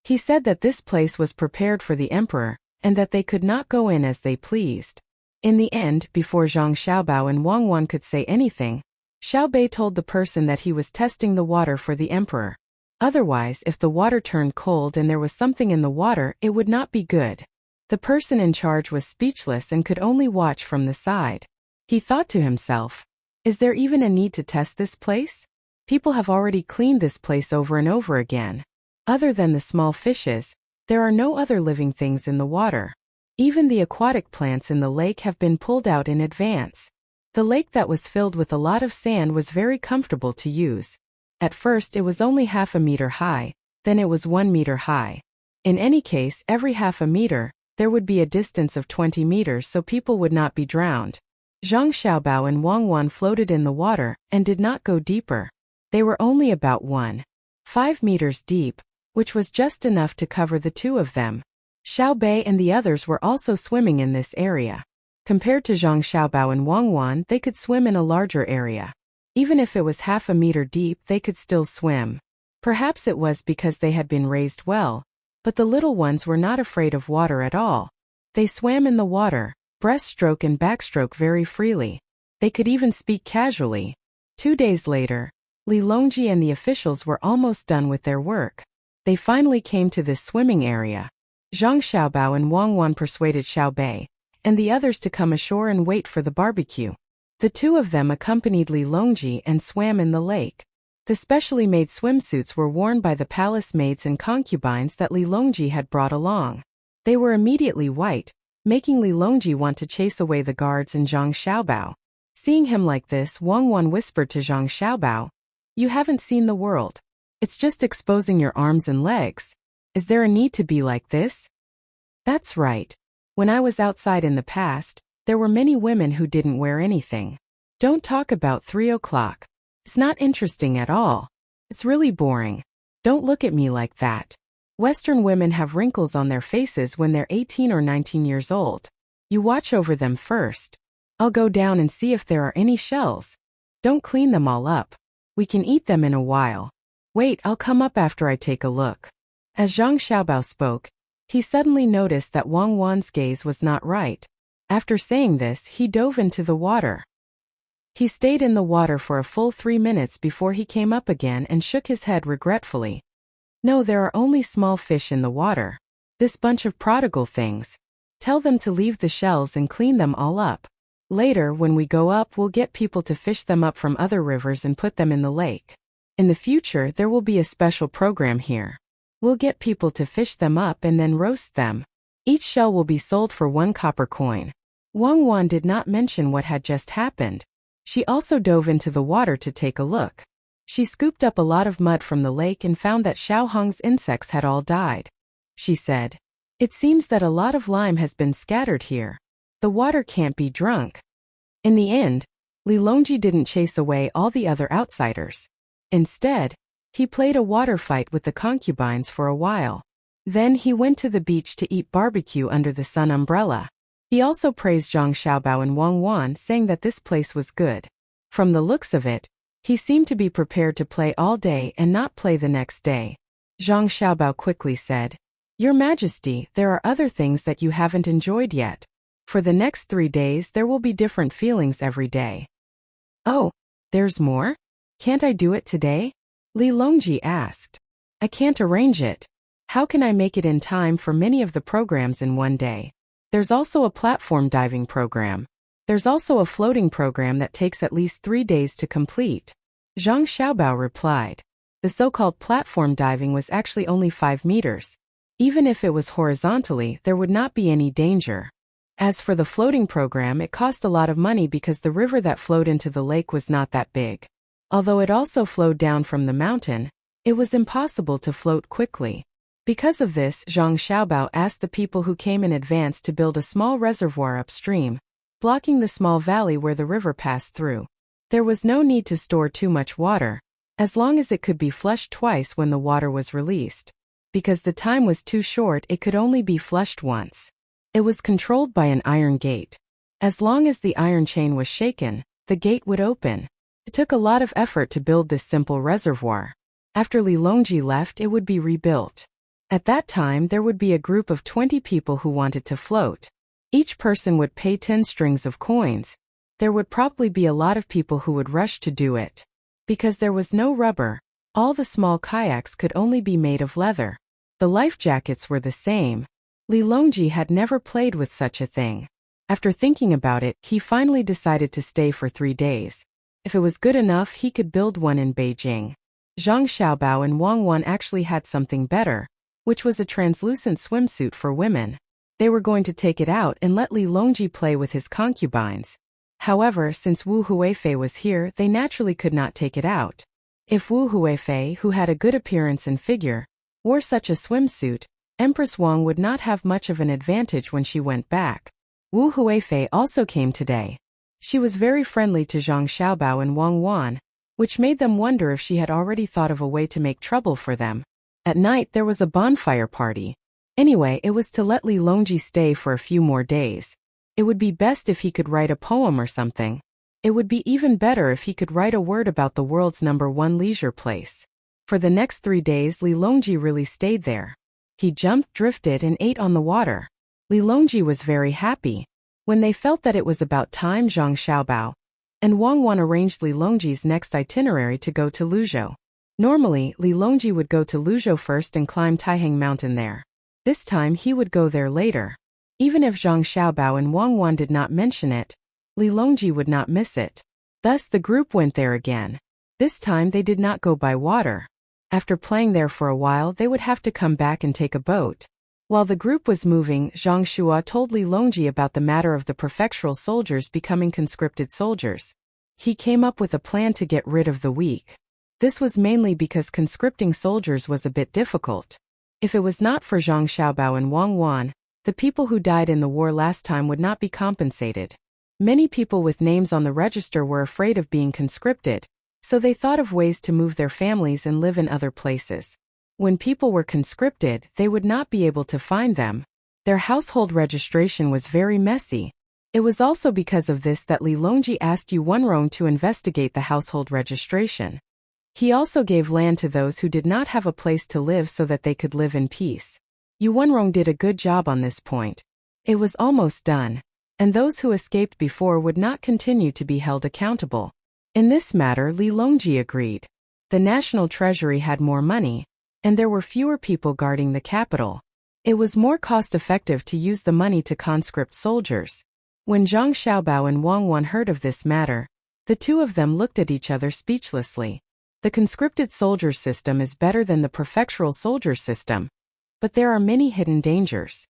He said that this place was prepared for the emperor, and that they could not go in as they pleased. In the end, before Zhang Xiaobao and Wang Wan could say anything, Xiaobei told the person that he was testing the water for the emperor. Otherwise, if the water turned cold and there was something in the water, it would not be good. The person in charge was speechless and could only watch from the side. He thought to himself, is there even a need to test this place? People have already cleaned this place over and over again. Other than the small fishes, there are no other living things in the water. Even the aquatic plants in the lake have been pulled out in advance. The lake that was filled with a lot of sand was very comfortable to use. At first it was only half a meter high, then it was 1 meter high. In any case, every half a meter, there would be a distance of 20 meters so people would not be drowned. Zhang Xiaobao and Wang Wan floated in the water and did not go deeper. They were only about 1.5 meters deep, which was just enough to cover the two of them. Xiaobei and the others were also swimming in this area. Compared to Zhang Xiaobao and Wang Wan, they could swim in a larger area. Even if it was half a meter deep, they could still swim. Perhaps it was because they had been raised well, But the little ones were not afraid of water at all. They swam in the water, breaststroke and backstroke very freely. They could even speak casually. 2 days later, Li Longji and the officials were almost done with their work. They finally came to this swimming area. Zhang Xiaobao and Wang Wan persuaded Xiaobei and the others to come ashore and wait for the barbecue. The two of them accompanied Li Longji and swam in the lake. The specially made swimsuits were worn by the palace maids and concubines that Li Longji had brought along. They were immediately white, making Li Longji want to chase away the guards and Zhang Xiaobao. Seeing him like this, Wang Wan whispered to Zhang Xiaobao, "You haven't seen the world. It's just exposing your arms and legs. Is there a need to be like this?" "That's right. When I was outside in the past, there were many women who didn't wear anything. Don't talk about 3 o'clock. It's not interesting at all. It's really boring. Don't look at me like that. Western women have wrinkles on their faces when they're 18 or 19 years old. You watch over them first. I'll go down and see if there are any shells. Don't clean them all up. We can eat them in a while. Wait, I'll come up after I take a look." As Zhang Xiaobao spoke, he suddenly noticed that Wang Wan's gaze was not right. After saying this, he dove into the water. He stayed in the water for a full 3 minutes before he came up again and shook his head regretfully. "No, there are only small fish in the water. This bunch of prodigal things. Tell them to leave the shells and clean them all up. Later, when we go up, we'll get people to fish them up from other rivers and put them in the lake. In the future, there will be a special program here. We'll get people to fish them up and then roast them. Each shell will be sold for 1 copper coin." Wang Wan did not mention what had just happened. She also dove into the water to take a look. She scooped up a lot of mud from the lake and found that Xiaohong's insects had all died. She said, "It seems that a lot of lime has been scattered here. The water can't be drunk." In the end, Li Longji didn't chase away all the other outsiders. Instead, he played a water fight with the concubines for a while. Then he went to the beach to eat barbecue under the sun umbrella. He also praised Zhang Xiaobao and Wang Wan, saying that this place was good. From the looks of it, he seemed to be prepared to play all day and not play the next day. Zhang Xiaobao quickly said, "Your Majesty, there are other things that you haven't enjoyed yet. For the next 3 days there will be different feelings every day." "Oh, there's more? Can't I do it today?" Li Longji asked. "I can't arrange it. How can I make it in time for many of the programs in one day? There's also a platform diving program. There's also a floating program that takes at least 3 days to complete." Zhang Xiaobao replied. The so-called platform diving was actually only 5 meters. Even if it was horizontally, there would not be any danger. As for the floating program, it cost a lot of money because the river that flowed into the lake was not that big. Although it also flowed down from the mountain, it was impossible to float quickly. Because of this, Zhang Xiaobao asked the people who came in advance to build a small reservoir upstream, blocking the small valley where the river passed through. There was no need to store too much water, as long as it could be flushed twice when the water was released. Because the time was too short, it could only be flushed once. It was controlled by an iron gate. As long as the iron chain was shaken, the gate would open. It took a lot of effort to build this simple reservoir. After Li Longji left, it would be rebuilt. At that time, there would be a group of 20 people who wanted to float. Each person would pay 10 strings of coins. There would probably be a lot of people who would rush to do it. Because there was no rubber, all the small kayaks could only be made of leather. The life jackets were the same. Li Longji had never played with such a thing. After thinking about it, he finally decided to stay for 3 days. If it was good enough, he could build one in Beijing. Zhang Xiaobao and Wang Wan actually had something better, which was a translucent swimsuit for women. They were going to take it out and let Li Longji play with his concubines. However, since Wu Huifei was here, they naturally could not take it out. If Wu Huifei, who had a good appearance and figure, wore such a swimsuit, Empress Wang would not have much of an advantage when she went back. Wu Huifei also came today. She was very friendly to Zhang Xiaobao and Wang Wan, which made them wonder if she had already thought of a way to make trouble for them. At night there was a bonfire party. Anyway, it was to let Li Longji stay for a few more days. It would be best if he could write a poem or something. It would be even better if he could write a word about the world's #1 leisure place. For the next 3 days, Li Longji really stayed there. He jumped, drifted, and ate on the water. Li Longji was very happy. When they felt that it was about time, Zhang Xiaobao and Wang Wan arranged Li Longji's next itinerary to go to Luzhou. Normally, Li Longji would go to Luzhou first and climb Taihang Mountain there. This time he would go there later. Even if Zhang Xiaobao and Wang Wan did not mention it, Li Longji would not miss it. Thus the group went there again. This time they did not go by water. After playing there for a while, they would have to come back and take a boat. While the group was moving, Zhang Shua told Li Longji about the matter of the prefectural soldiers becoming conscripted soldiers. He came up with a plan to get rid of the weak. This was mainly because conscripting soldiers was a bit difficult. If it was not for Zhang Xiaobao and Wang Wan, the people who died in the war last time would not be compensated. Many people with names on the register were afraid of being conscripted, so they thought of ways to move their families and live in other places. When people were conscripted, they would not be able to find them. Their household registration was very messy. It was also because of this that Li Longji asked Yu Wenrong to investigate the household registration. He also gave land to those who did not have a place to live so that they could live in peace. Yu Wenrong did a good job on this point. It was almost done, and those who escaped before would not continue to be held accountable. In this matter, Li Longji agreed. The National Treasury had more money, and there were fewer people guarding the capital. It was more cost-effective to use the money to conscript soldiers. When Zhang Xiaobao and Wang Wan heard of this matter, the two of them looked at each other speechlessly. The conscripted soldier system is better than the prefectural soldier system, but there are many hidden dangers.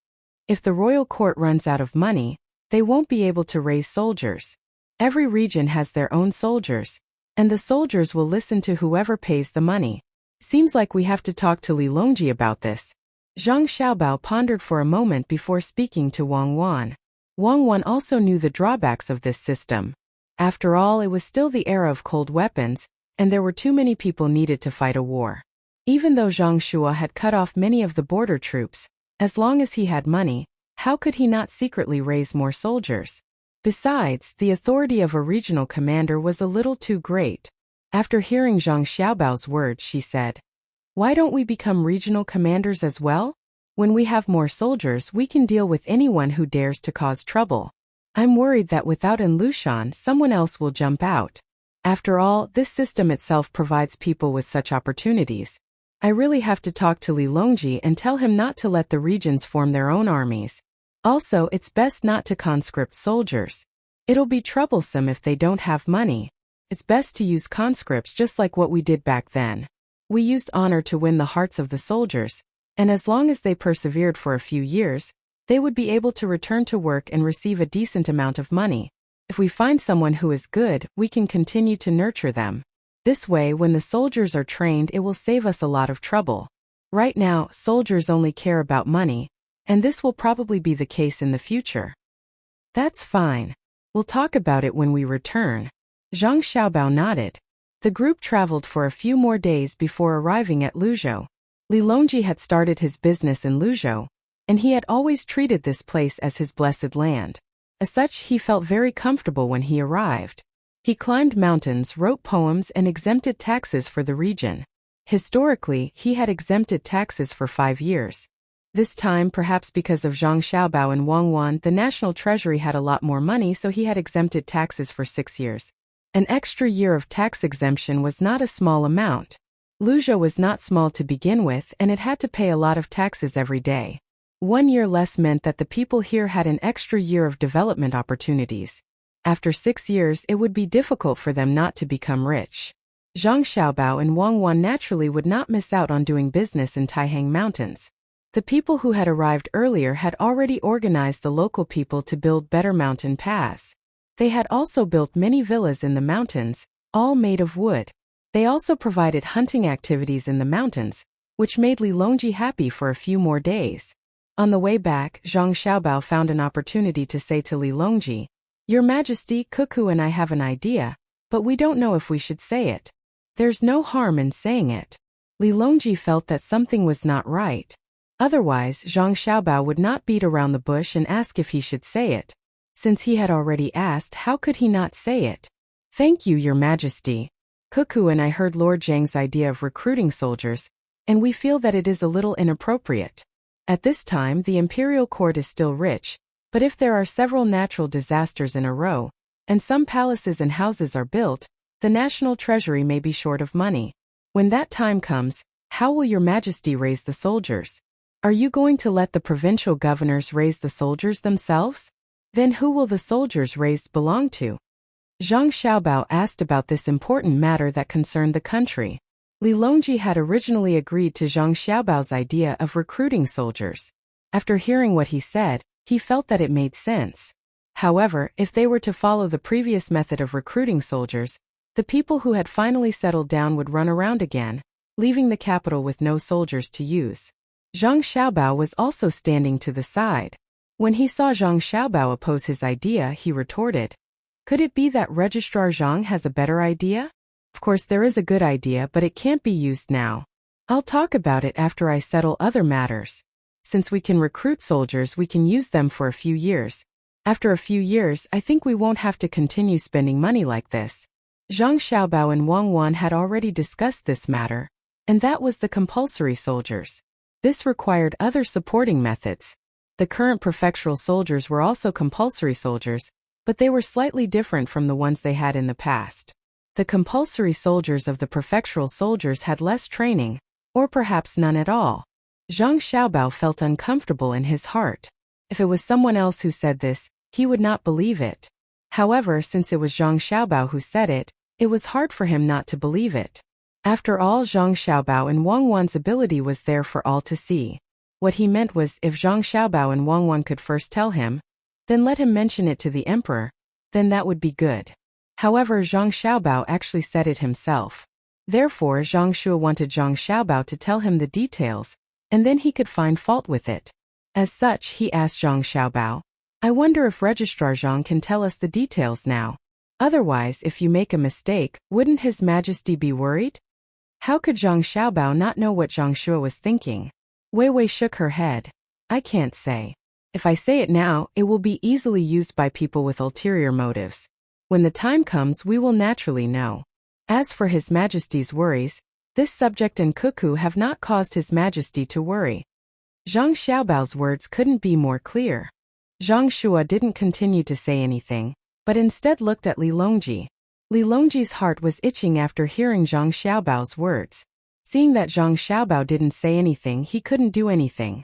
If the royal court runs out of money, they won't be able to raise soldiers. Every region has their own soldiers, and the soldiers will listen to whoever pays the money. Seems like we have to talk to Li Longji about this. Zhang Xiaobao pondered for a moment before speaking to Wang Wan. Wang Wan also knew the drawbacks of this system. After all, it was still the era of cold weapons, and there were too many people needed to fight a war. Even though Zhang Shua had cut off many of the border troops, as long as he had money, how could he not secretly raise more soldiers? Besides, the authority of a regional commander was a little too great. After hearing Zhang Xiaobao's words, she said, "Why don't we become regional commanders as well? When we have more soldiers, we can deal with anyone who dares to cause trouble. I'm worried that without An Lushan, someone else will jump out. After all, this system itself provides people with such opportunities. I really have to talk to Li Longji and tell him not to let the regions form their own armies. Also, it's best not to conscript soldiers. It'll be troublesome if they don't have money. It's best to use conscripts just like what we did back then. We used honor to win the hearts of the soldiers, and as long as they persevered for a few years, they would be able to return to work and receive a decent amount of money. If we find someone who is good, we can continue to nurture them. This way, when the soldiers are trained, it will save us a lot of trouble. Right now, soldiers only care about money, and this will probably be the case in the future." "That's fine. We'll talk about it when we return." Zhang Xiaobao nodded. The group traveled for a few more days before arriving at Luzhou. Li Longji had started his business in Luzhou, and he had always treated this place as his blessed land. As such, he felt very comfortable when he arrived. He climbed mountains, wrote poems, and exempted taxes for the region. Historically, he had exempted taxes for 5 years. This time, perhaps because of Zhang Xiaobao and Wang Wan, the National Treasury had a lot more money, so he had exempted taxes for 6 years. An extra year of tax exemption was not a small amount. Luzhou was not small to begin with, and it had to pay a lot of taxes every day. 1 year less meant that the people here had an extra year of development opportunities. After 6 years, it would be difficult for them not to become rich. Zhang Xiaobao and Wang Wan naturally would not miss out on doing business in Taihang Mountains. The people who had arrived earlier had already organized the local people to build better mountain paths. They had also built many villas in the mountains, all made of wood. They also provided hunting activities in the mountains, which made Li Longji happy for a few more days. On the way back, Zhang Xiaobao found an opportunity to say to Li Longji, "Your Majesty, Cuckoo and I have an idea, but we don't know if we should say it. There's no harm in saying it." Li Longji felt that something was not right. Otherwise, Zhang Xiaobao would not beat around the bush and ask if he should say it. Since he had already asked, how could he not say it? "Thank you, Your Majesty. Cuckoo and I heard Lord Zhang's idea of recruiting soldiers, and we feel that it is a little inappropriate. At this time the imperial court is still rich, but if there are several natural disasters in a row, and some palaces and houses are built, the national treasury may be short of money. When that time comes, how will your majesty raise the soldiers? Are you going to let the provincial governors raise the soldiers themselves? Then who will the soldiers raised belong to? Zhang Xiaobao asked about this important matter that concerned the country. Li Longji had originally agreed to Zhang Xiaobao's idea of recruiting soldiers. After hearing what he said, he felt that it made sense. However, if they were to follow the previous method of recruiting soldiers, the people who had finally settled down would run around again, leaving the capital with no soldiers to use. Zhang Xiaobao was also standing to the side. When he saw Zhang Xiaobao oppose his idea, he retorted, "Could it be that Registrar Zhang has a better idea? Of course there is a good idea, but it can't be used now. I'll talk about it after I settle other matters. Since we can recruit soldiers, we can use them for a few years. After a few years, I think we won't have to continue spending money like this." Zhang Xiaobao and Wang Wan had already discussed this matter, and that was the compulsory soldiers. This required other supporting methods. The current prefectural soldiers were also compulsory soldiers, but they were slightly different from the ones they had in the past. The compulsory soldiers of the prefectural soldiers had less training, or perhaps none at all. Zhang Xiaobao felt uncomfortable in his heart. If it was someone else who said this, he would not believe it. However, since it was Zhang Xiaobao who said it, it was hard for him not to believe it. After all, Zhang Xiaobao and Wang Wan's ability was there for all to see. What he meant was, if Zhang Xiaobao and Wang Wan could first tell him, then let him mention it to the emperor, then that would be good. However, Zhang Xiaobao actually said it himself. Therefore, Zhang Shua wanted Zhang Xiaobao to tell him the details, and then he could find fault with it. As such, he asked Zhang Xiaobao, "I wonder if Registrar Zhang can tell us the details now. Otherwise, if you make a mistake, wouldn't His Majesty be worried?" How could Zhang Xiaobao not know what Zhang Shua was thinking? Wei Wei shook her head. "I can't say. If I say it now, it will be easily used by people with ulterior motives. When the time comes, we will naturally know. As for His Majesty's worries, this subject and cuckoo have not caused His Majesty to worry." Zhang Xiaobao's words couldn't be more clear. Zhang Shua didn't continue to say anything, but instead looked at Li Longji. Li Longji's heart was itching after hearing Zhang Xiaobao's words. Seeing that Zhang Xiaobao didn't say anything, he couldn't do anything.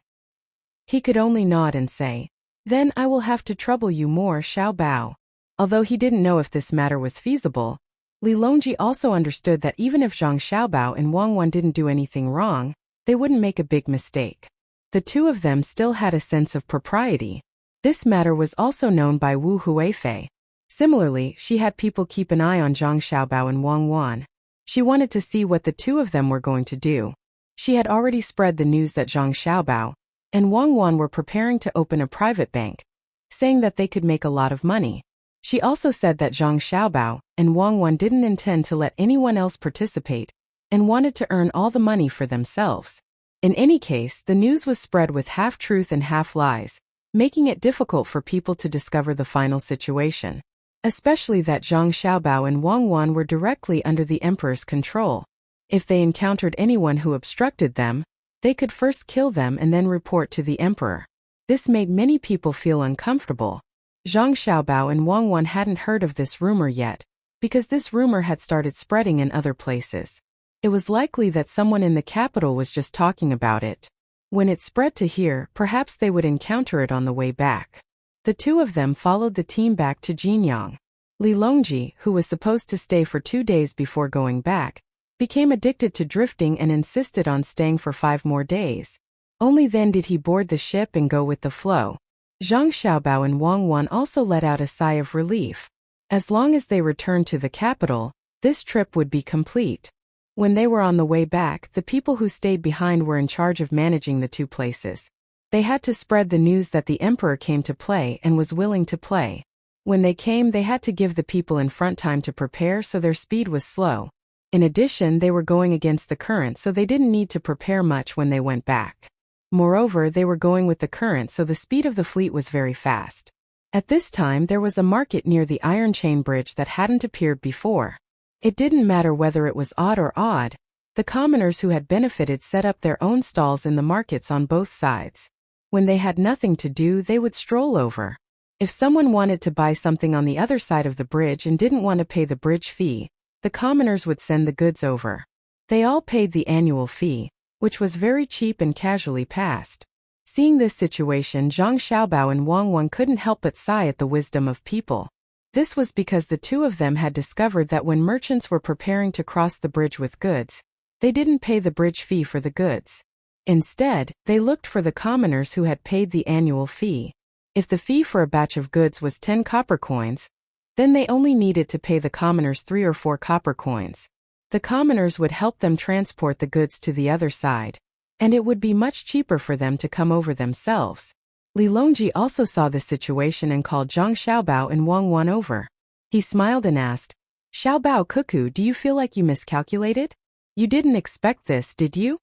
He could only nod and say, "Then I will have to trouble you more, Xiaobao." Although he didn't know if this matter was feasible, Li Longji also understood that even if Zhang Xiaobao and Wang Wan didn't do anything wrong, they wouldn't make a big mistake. The two of them still had a sense of propriety. This matter was also known by Wu Huifei. Similarly, she had people keep an eye on Zhang Xiaobao and Wang Wan. She wanted to see what the two of them were going to do. She had already spread the news that Zhang Xiaobao and Wang Wan were preparing to open a private bank, saying that they could make a lot of money. She also said that Zhang Xiaobao and Wang Wan didn't intend to let anyone else participate and wanted to earn all the money for themselves. In any case, the news was spread with half truth and half lies, making it difficult for people to discover the final situation. Especially that Zhang Xiaobao and Wang Wan were directly under the emperor's control. If they encountered anyone who obstructed them, they could first kill them and then report to the emperor. This made many people feel uncomfortable. Zhang Xiaobao and Wang Wan hadn't heard of this rumor yet, because this rumor had started spreading in other places. It was likely that someone in the capital was just talking about it. When it spread to here, perhaps they would encounter it on the way back. The two of them followed the team back to Jinyang. Li Longji, who was supposed to stay for 2 days before going back, became addicted to drifting and insisted on staying for 5 more days. Only then did he board the ship and go with the flow. Zhang Xiaobao and Wang Wan also let out a sigh of relief. As long as they returned to the capital, this trip would be complete. When they were on the way back, the people who stayed behind were in charge of managing the two places. They had to spread the news that the emperor came to play and was willing to play. When they came, they had to give the people in front time to prepare, so their speed was slow. In addition, they were going against the current, so they didn't need to prepare much when they went back. Moreover, they were going with the current, so the speed of the fleet was very fast. At this time, there was a market near the Iron Chain Bridge that hadn't appeared before. It didn't matter whether it was odd or odd, The commoners who had benefited set up their own stalls in the markets on both sides. When they had nothing to do, they would stroll over. If someone wanted to buy something on the other side of the bridge and didn't want to pay the bridge fee, the commoners would send the goods over. They all paid the annual fee, which was very cheap and casually passed. Seeing this situation, Zhang Xiaobao and Wang Wan couldn't help but sigh at the wisdom of people. This was because the two of them had discovered that when merchants were preparing to cross the bridge with goods, they didn't pay the bridge fee for the goods. Instead, they looked for the commoners who had paid the annual fee. If the fee for a batch of goods was 10 copper coins, then they only needed to pay the commoners 3 or 4 copper coins. The commoners would help them transport the goods to the other side, and it would be much cheaper for them to come over themselves. Li Longji also saw this situation and called Zhang Xiaobao and Wang Wan over. He smiled and asked, "Xiaobao Cuckoo, do you feel like you miscalculated? You didn't expect this, did you?"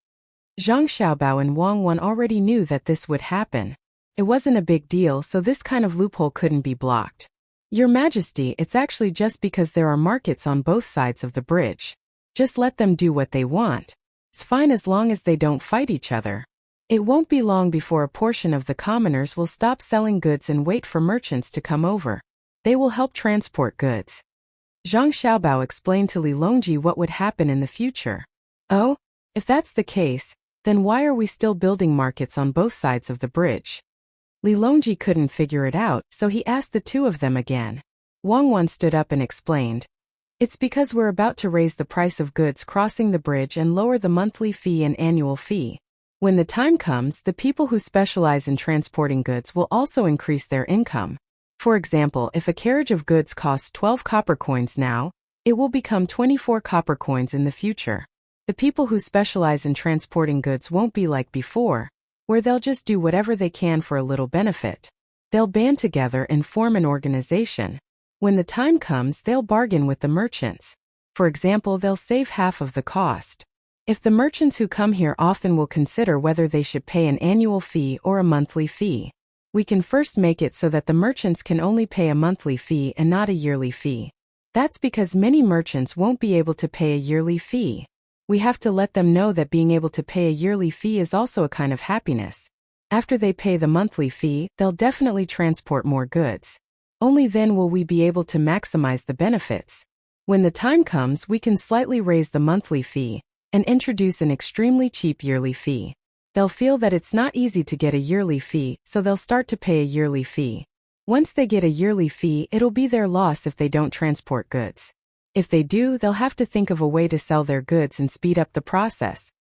Zhang Xiaobao and Wang Wan already knew that this would happen. It wasn't a big deal, so this kind of loophole couldn't be blocked. "Your Majesty, it's actually just because there are markets on both sides of the bridge. Just let them do what they want. It's fine as long as they don't fight each other. It won't be long before a portion of the commoners will stop selling goods and wait for merchants to come over. They will help transport goods." Zhang Xiaobao explained to Li Longji what would happen in the future. "Oh, if that's the case, then why are we still building markets on both sides of the bridge?" Li Longji couldn't figure it out, so he asked the two of them again. Wang Wan stood up and explained, "It's because we're about to raise the price of goods crossing the bridge and lower the monthly fee and annual fee. When the time comes, the people who specialize in transporting goods will also increase their income. For example, if a carriage of goods costs 12 copper coins now, it will become 24 copper coins in the future. The people who specialize in transporting goods won't be like before, where they'll just do whatever they can for a little benefit. They'll band together and form an organization. When the time comes, they'll bargain with the merchants. For example, they'll save half of the cost. If the merchants who come here often will consider whether they should pay an annual fee or a monthly fee. We can first make it so that the merchants can only pay a monthly fee and not a yearly fee. That's because many merchants won't be able to pay a yearly fee. We have to let them know that being able to pay a yearly fee is also a kind of happiness. After they pay the monthly fee, they'll definitely transport more goods. Only then will we be able to maximize the benefits. When the time comes, we can slightly raise the monthly fee and introduce an extremely cheap yearly fee. They'll feel that it's not easy to get a yearly fee, so they'll start to pay a yearly fee. Once they get a yearly fee, it'll be their loss if they don't transport goods. If they do, they'll have to think of a way to sell their goods and speed up the process."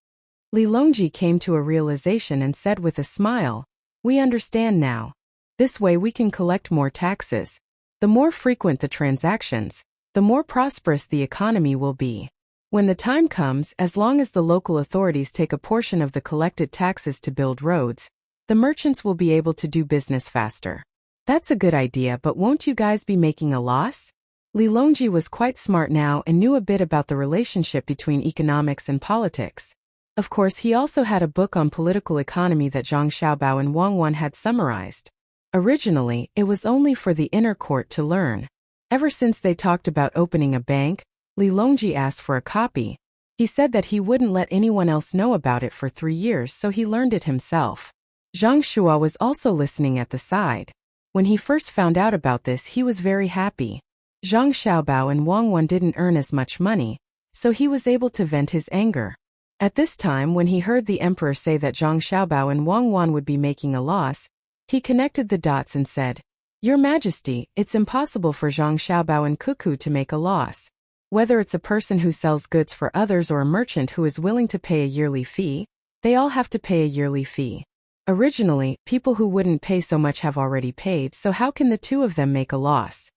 Li Longji came to a realization and said with a smile, "We understand now. This way we can collect more taxes. The more frequent the transactions, the more prosperous the economy will be. When the time comes, as long as the local authorities take a portion of the collected taxes to build roads, the merchants will be able to do business faster." "That's a good idea, but won't you guys be making a loss?" Li Longji was quite smart now and knew a bit about the relationship between economics and politics. Of course, he also had a book on political economy that Zhang Xiaobao and Wang Wan had summarized. Originally, it was only for the inner court to learn. Ever since they talked about opening a bank, Li Longji asked for a copy. He said that he wouldn't let anyone else know about it for 3 years, so he learned it himself. Zhang Shua was also listening at the side. When he first found out about this, he was very happy. Zhang Xiaobao and Wang Wan didn't earn as much money, so he was able to vent his anger. At this time, when he heard the emperor say that Zhang Xiaobao and Wang Wan would be making a loss, he connected the dots and said, "Your Majesty, it's impossible for Zhang Xiaobao and Cuckoo to make a loss. Whether it's a person who sells goods for others or a merchant who is willing to pay a yearly fee, they all have to pay a yearly fee. Originally, people who wouldn't pay so much have already paid, so how can the two of them make a loss?"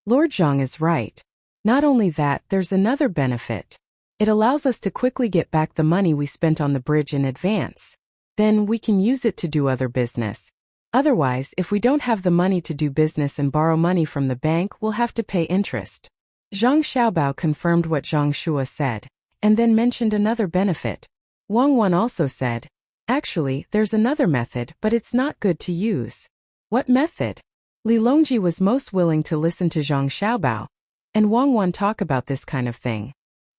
Lord Zhang is right. Not only that, there's another benefit. It allows us to quickly get back the money we spent on the bridge in advance. Then we can use it to do other business. Otherwise, if we don't have the money to do business and borrow money from the bank, we'll have to pay interest. Zhang Xiaobao confirmed what Zhang Shua said, and then mentioned another benefit. Wang Wan also said, "Actually, there's another method, but it's not good to use." "What method?" Li Longji was most willing to listen to Zhang Xiaobao and Wang Wan talk about this kind of thing.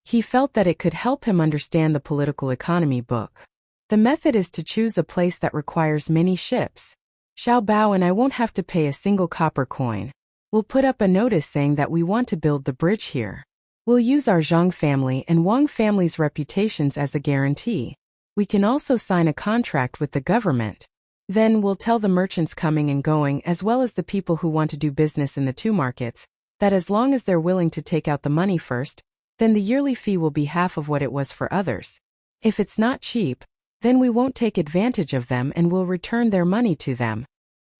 He felt that it could help him understand the political economy book. The method is to choose a place that requires many ships. Xiao Bao and I won't have to pay a single copper coin. We'll put up a notice saying that we want to build the bridge here. We'll use our Zhang family and Wang family's reputations as a guarantee. We can also sign a contract with the government. Then we'll tell the merchants coming and going as well as the people who want to do business in the two markets, that as long as they're willing to take out the money first, then the yearly fee will be half of what it was for others. If it's not cheap, then we won't take advantage of them and will return their money to them.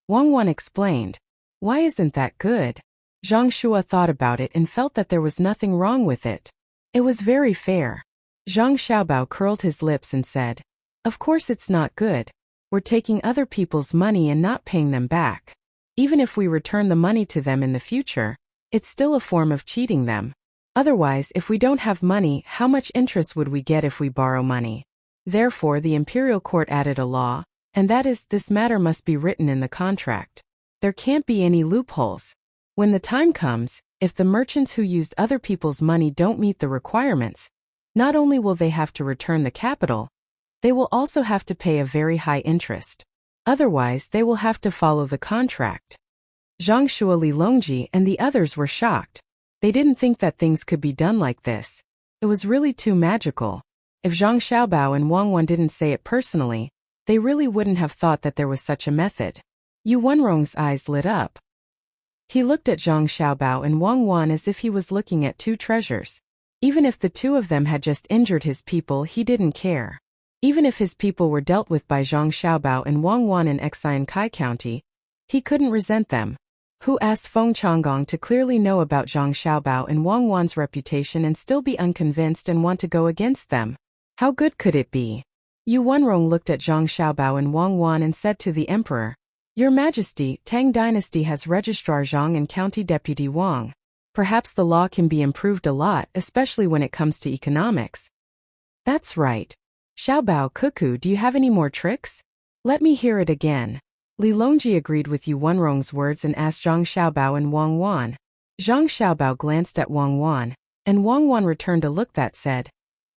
Wang Wan explained. Why isn't that good? Zhang Shua thought about it and felt that there was nothing wrong with it. It was very fair. Zhang Xiaobao curled his lips and said, of course it's not good. We're taking other people's money and not paying them back. Even if we return the money to them in the future, it's still a form of cheating them. Otherwise, if we don't have money, how much interest would we get if we borrow money? Therefore, the imperial court added a law, and that is, this matter must be written in the contract. There can't be any loopholes. When the time comes, if the merchants who used other people's money don't meet the requirements, not only will they have to return the capital, they will also have to pay a very high interest. Otherwise, they will have to follow the contract. Zhang Shua, Li Longji, and the others were shocked. They didn't think that things could be done like this. It was really too magical. If Zhang Xiaobao and Wang Wan didn't say it personally, they really wouldn't have thought that there was such a method. Yu Wenrong's eyes lit up. He looked at Zhang Xiaobao and Wang Wan as if he was looking at two treasures. Even if the two of them had just injured his people, he didn't care. Even if his people were dealt with by Zhang Xiaobao and Wang Wan in Xiankai County, he couldn't resent them. Who asked Feng Changgong to clearly know about Zhang Xiaobao and Wang Wan's reputation and still be unconvinced and want to go against them? How good could it be? Yu Wenrong looked at Zhang Xiaobao and Wang Wan and said to the emperor, Your Majesty, Tang dynasty has Registrar Zhang and County Deputy Wang. Perhaps the law can be improved a lot, especially when it comes to economics. That's right. Xiaobao Cuckoo, do you have any more tricks? Let me hear it again. Li Longji agreed with Yu Wenrong's words and asked Zhang Xiaobao and Wang Wan. Zhang Xiaobao glanced at Wang Wan, and Wang Wan returned a look that said,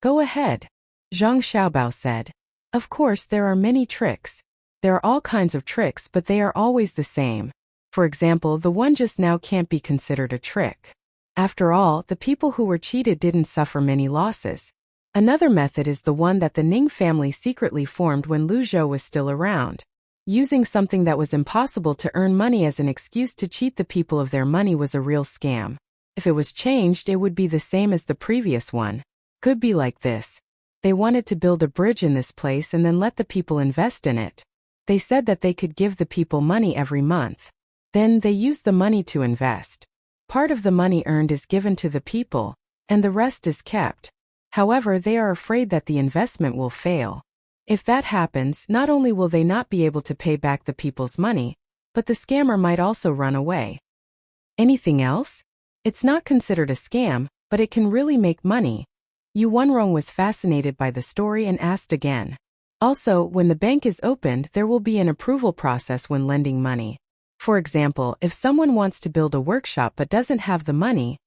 Go ahead. Zhang Xiaobao said, Of course there are many tricks. There are all kinds of tricks, but they are always the same. For example, the one just now can't be considered a trick. After all, the people who were cheated didn't suffer many losses. Another method is the one that the Ning family secretly formed when Lu Zhou was still around. Using something that was impossible to earn money as an excuse to cheat the people of their money was a real scam. If it was changed, it would be the same as the previous one. Could be like this. They wanted to build a bridge in this place and then let the people invest in it. They said that they could give the people money every month. Then they used the money to invest. Part of the money earned is given to the people, and the rest is kept. However, they are afraid that the investment will fail. If that happens, not only will they not be able to pay back the people's money, but the scammer might also run away. Anything else? It's not considered a scam, but it can really make money. Yu Wenrong was fascinated by the story and asked again. Also, when the bank is opened, there will be an approval process when lending money. For example, if someone wants to build a workshop but doesn't have the money,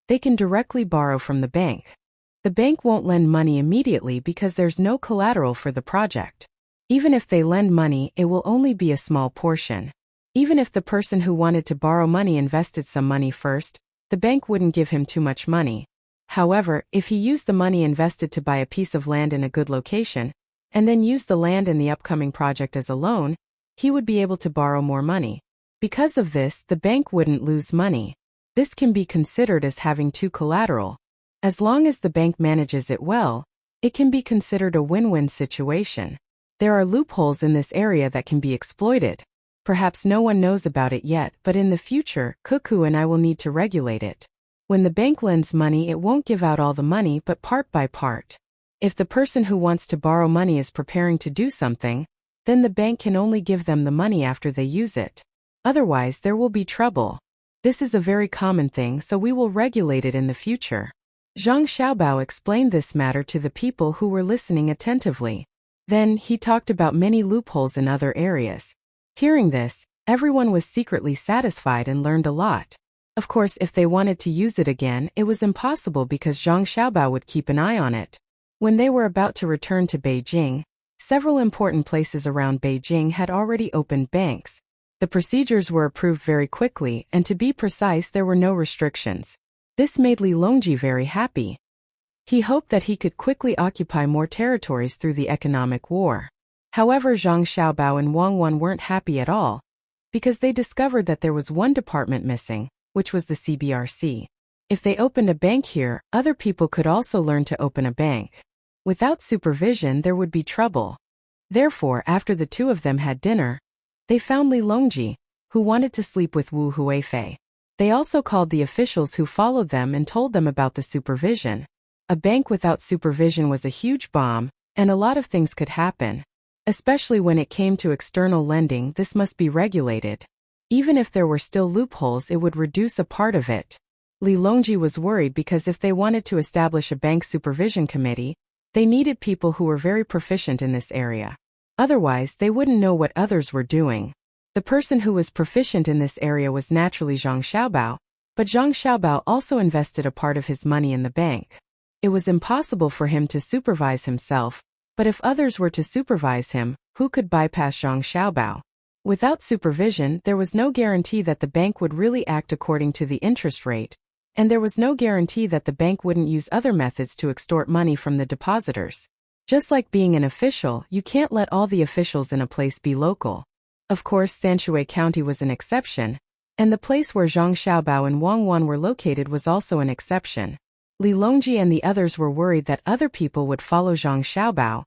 they can directly borrow from the bank. The bank won't lend money immediately because there's no collateral for the project. Even if they lend money, it will only be a small portion. Even if the person who wanted to borrow money invested some money first, the bank wouldn't give him too much money. However, if he used the money invested to buy a piece of land in a good location, and then used the land in the upcoming project as a loan, he would be able to borrow more money. Because of this, the bank wouldn't lose money. This can be considered as having two collateral. As long as the bank manages it well, it can be considered a win-win situation. There are loopholes in this area that can be exploited. Perhaps no one knows about it yet, but in the future, Cuckoo and I will need to regulate it. When the bank lends money, it won't give out all the money but part by part. If the person who wants to borrow money is preparing to do something, then the bank can only give them the money after they use it. Otherwise, there will be trouble. This is a very common thing, so we will regulate it in the future. Zhang Xiaobao explained this matter to the people who were listening attentively. Then, he talked about many loopholes in other areas. Hearing this, everyone was secretly satisfied and learned a lot. Of course, if they wanted to use it again, it was impossible because Zhang Xiaobao would keep an eye on it. When they were about to return to Beijing, several important places around Beijing had already opened banks. The procedures were approved very quickly, and to be precise, there were no restrictions. This made Li Longji very happy. He hoped that he could quickly occupy more territories through the economic war. However, Zhang Xiaobao and Wang Wan weren't happy at all, because they discovered that there was one department missing, which was the CBRC. If they opened a bank here, other people could also learn to open a bank. Without supervision, there would be trouble. Therefore, after the two of them had dinner, they found Li Longji, who wanted to sleep with Wu Huifei. They also called the officials who followed them and told them about the supervision. A bank without supervision was a huge bomb, and a lot of things could happen. Especially when it came to external lending, this must be regulated. Even if there were still loopholes, it would reduce a part of it. Li Longji was worried because if they wanted to establish a bank supervision committee, they needed people who were very proficient in this area. Otherwise, they wouldn't know what others were doing. The person who was proficient in this area was naturally Zhang Xiaobao, but Zhang Xiaobao also invested a part of his money in the bank. It was impossible for him to supervise himself, but if others were to supervise him, who could bypass Zhang Xiaobao? Without supervision, there was no guarantee that the bank would really act according to the interest rate, and there was no guarantee that the bank wouldn't use other methods to extort money from the depositors. Just like being an official, you can't let all the officials in a place be local. Of course, Sanshui County was an exception, and the place where Zhang Xiaobao and Wang Wan were located was also an exception. Li Longji and the others were worried that other people would follow Zhang Xiaobao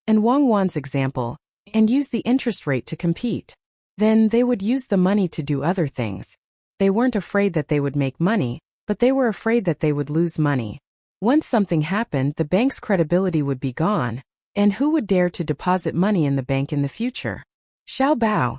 and Wang Wan's example and use the interest rate to compete. Then they would use the money to do other things. They weren't afraid that they would make money, but they were afraid that they would lose money. Once something happened, the bank's credibility would be gone, and who would dare to deposit money in the bank in the future? Xiaobao,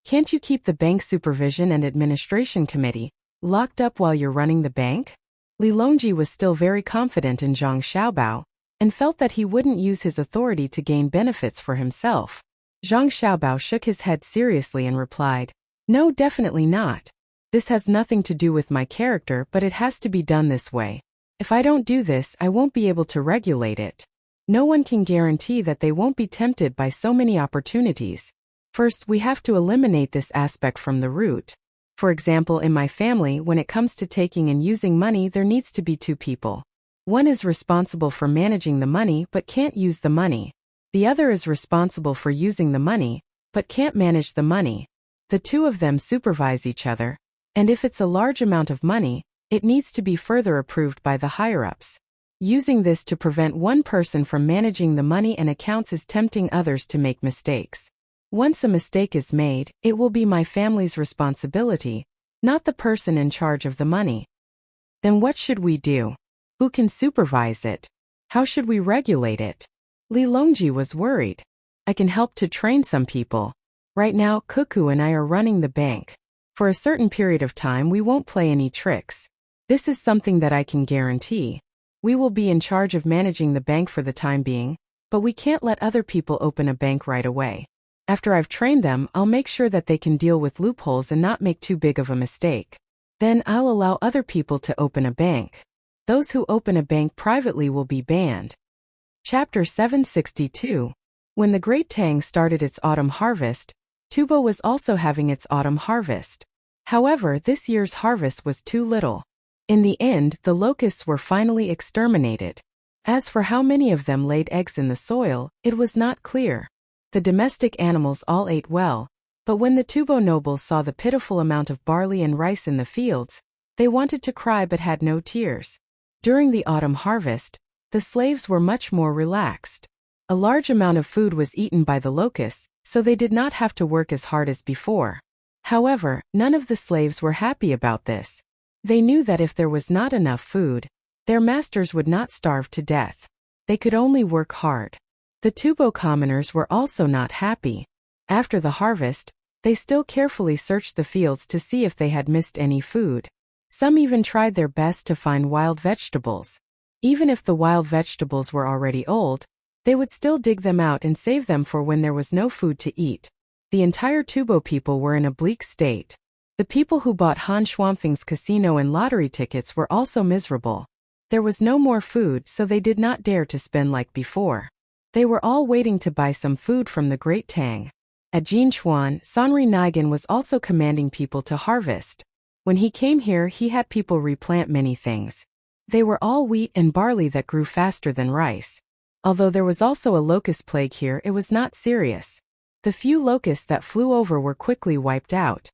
can't you keep the bank supervision and administration committee locked up while you're running the bank? Li Longji was still very confident in Zhang Xiaobao, and felt that he wouldn't use his authority to gain benefits for himself. Zhang Xiaobao shook his head seriously and replied, "No, definitely not. This has nothing to do with my character, but it has to be done this way. If I don't do this, I won't be able to regulate it. No one can guarantee that they won't be tempted by so many opportunities. First, we have to eliminate this aspect from the root. For example, in my family, when it comes to taking and using money, there needs to be two people. One is responsible for managing the money but can't use the money. The other is responsible for using the money but can't manage the money. The two of them supervise each other, and if it's a large amount of money, it needs to be further approved by the higher-ups. Using this to prevent one person from managing the money and accounts is tempting others to make mistakes. Once a mistake is made, it will be my family's responsibility, not the person in charge of the money. Then what should we do? Who can supervise it? How should we regulate it?" Li Longji was worried. "I can help to train some people. Right now, Cuckoo and I are running the bank. For a certain period of time, we won't play any tricks. This is something that I can guarantee. We will be in charge of managing the bank for the time being, but we can't let other people open a bank right away. After I've trained them, I'll make sure that they can deal with loopholes and not make too big of a mistake. Then I'll allow other people to open a bank. Those who open a bank privately will be banned." Chapter 762. When the Great Tang started its autumn harvest, Tubo was also having its autumn harvest. However, this year's harvest was too little. In the end, the locusts were finally exterminated. As for how many of them laid eggs in the soil, it was not clear. The domestic animals all ate well, but when the Tubo nobles saw the pitiful amount of barley and rice in the fields, they wanted to cry but had no tears. During the autumn harvest, the slaves were much more relaxed. A large amount of food was eaten by the locusts, so they did not have to work as hard as before. However, none of the slaves were happy about this. They knew that if there was not enough food, their masters would not starve to death. They could only work hard. The Tubo commoners were also not happy. After the harvest, they still carefully searched the fields to see if they had missed any food. Some even tried their best to find wild vegetables. Even if the wild vegetables were already old, they would still dig them out and save them for when there was no food to eat. The entire Tubo people were in a bleak state. The people who bought Han Shuangfeng's casino and lottery tickets were also miserable. There was no more food, so they did not dare to spend like before. They were all waiting to buy some food from the great Tang. At Jinchuan, Sanri Nigan was also commanding people to harvest. When he came here, he had people replant many things. They were all wheat and barley that grew faster than rice. Although there was also a locust plague here, it was not serious. The few locusts that flew over were quickly wiped out.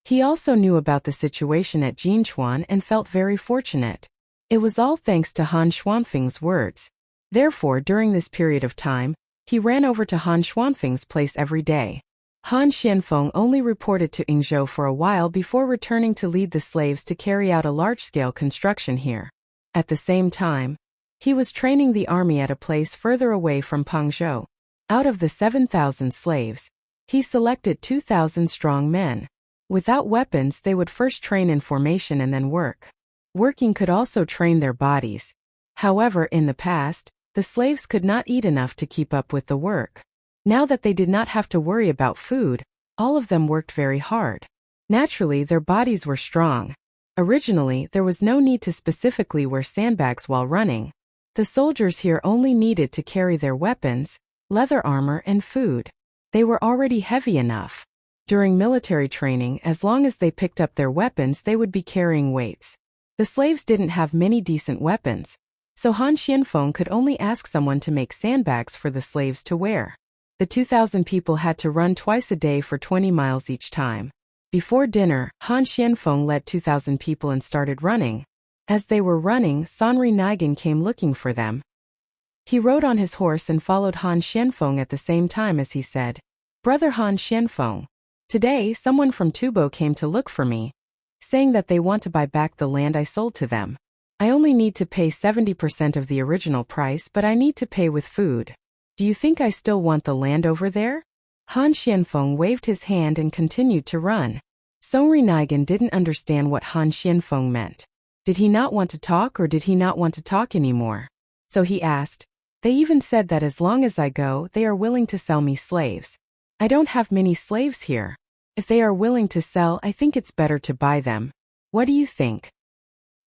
He also knew about the situation at Jinchuan and felt very fortunate. It was all thanks to Han Shuangfeng's words. Therefore, during this period of time, he ran over to Han Shuangfeng's place every day. Han Xianfeng only reported to Yingzhou for a while before returning to lead the slaves to carry out a large-scale construction here. At the same time, he was training the army at a place further away from Pengzhou. Out of the 7,000 slaves, he selected 2,000 strong men. Without weapons, they would first train in formation and then work. Working could also train their bodies. However, in the past, the slaves could not eat enough to keep up with the work. Now that they did not have to worry about food, all of them worked very hard. Naturally, their bodies were strong. Originally, there was no need to specifically wear sandbags while running. The soldiers here only needed to carry their weapons, leather armor, and food. They were already heavy enough. During military training, as long as they picked up their weapons, they would be carrying weights. The slaves didn't have many decent weapons, so Han Xianfeng could only ask someone to make sandbags for the slaves to wear. The 2,000 people had to run twice a day for 20 miles each time. Before dinner, Han Xianfeng led 2,000 people and started running. As they were running, Sanri Nigan came looking for them. He rode on his horse and followed Han Xianfeng at the same time as he said, "Brother Han Xianfeng, today someone from Tubo came to look for me, saying that they want to buy back the land I sold to them. I only need to pay 70% of the original price, but I need to pay with food. Do you think I still want the land over there?" Han Xianfeng waved his hand and continued to run. Sanri Nigan didn't understand what Han Xianfeng meant. Did he not want to talk, or did he not want to talk anymore? So he asked, "They even said that as long as I go, they are willing to sell me slaves. I don't have many slaves here. If they are willing to sell, I think it's better to buy them. What do you think?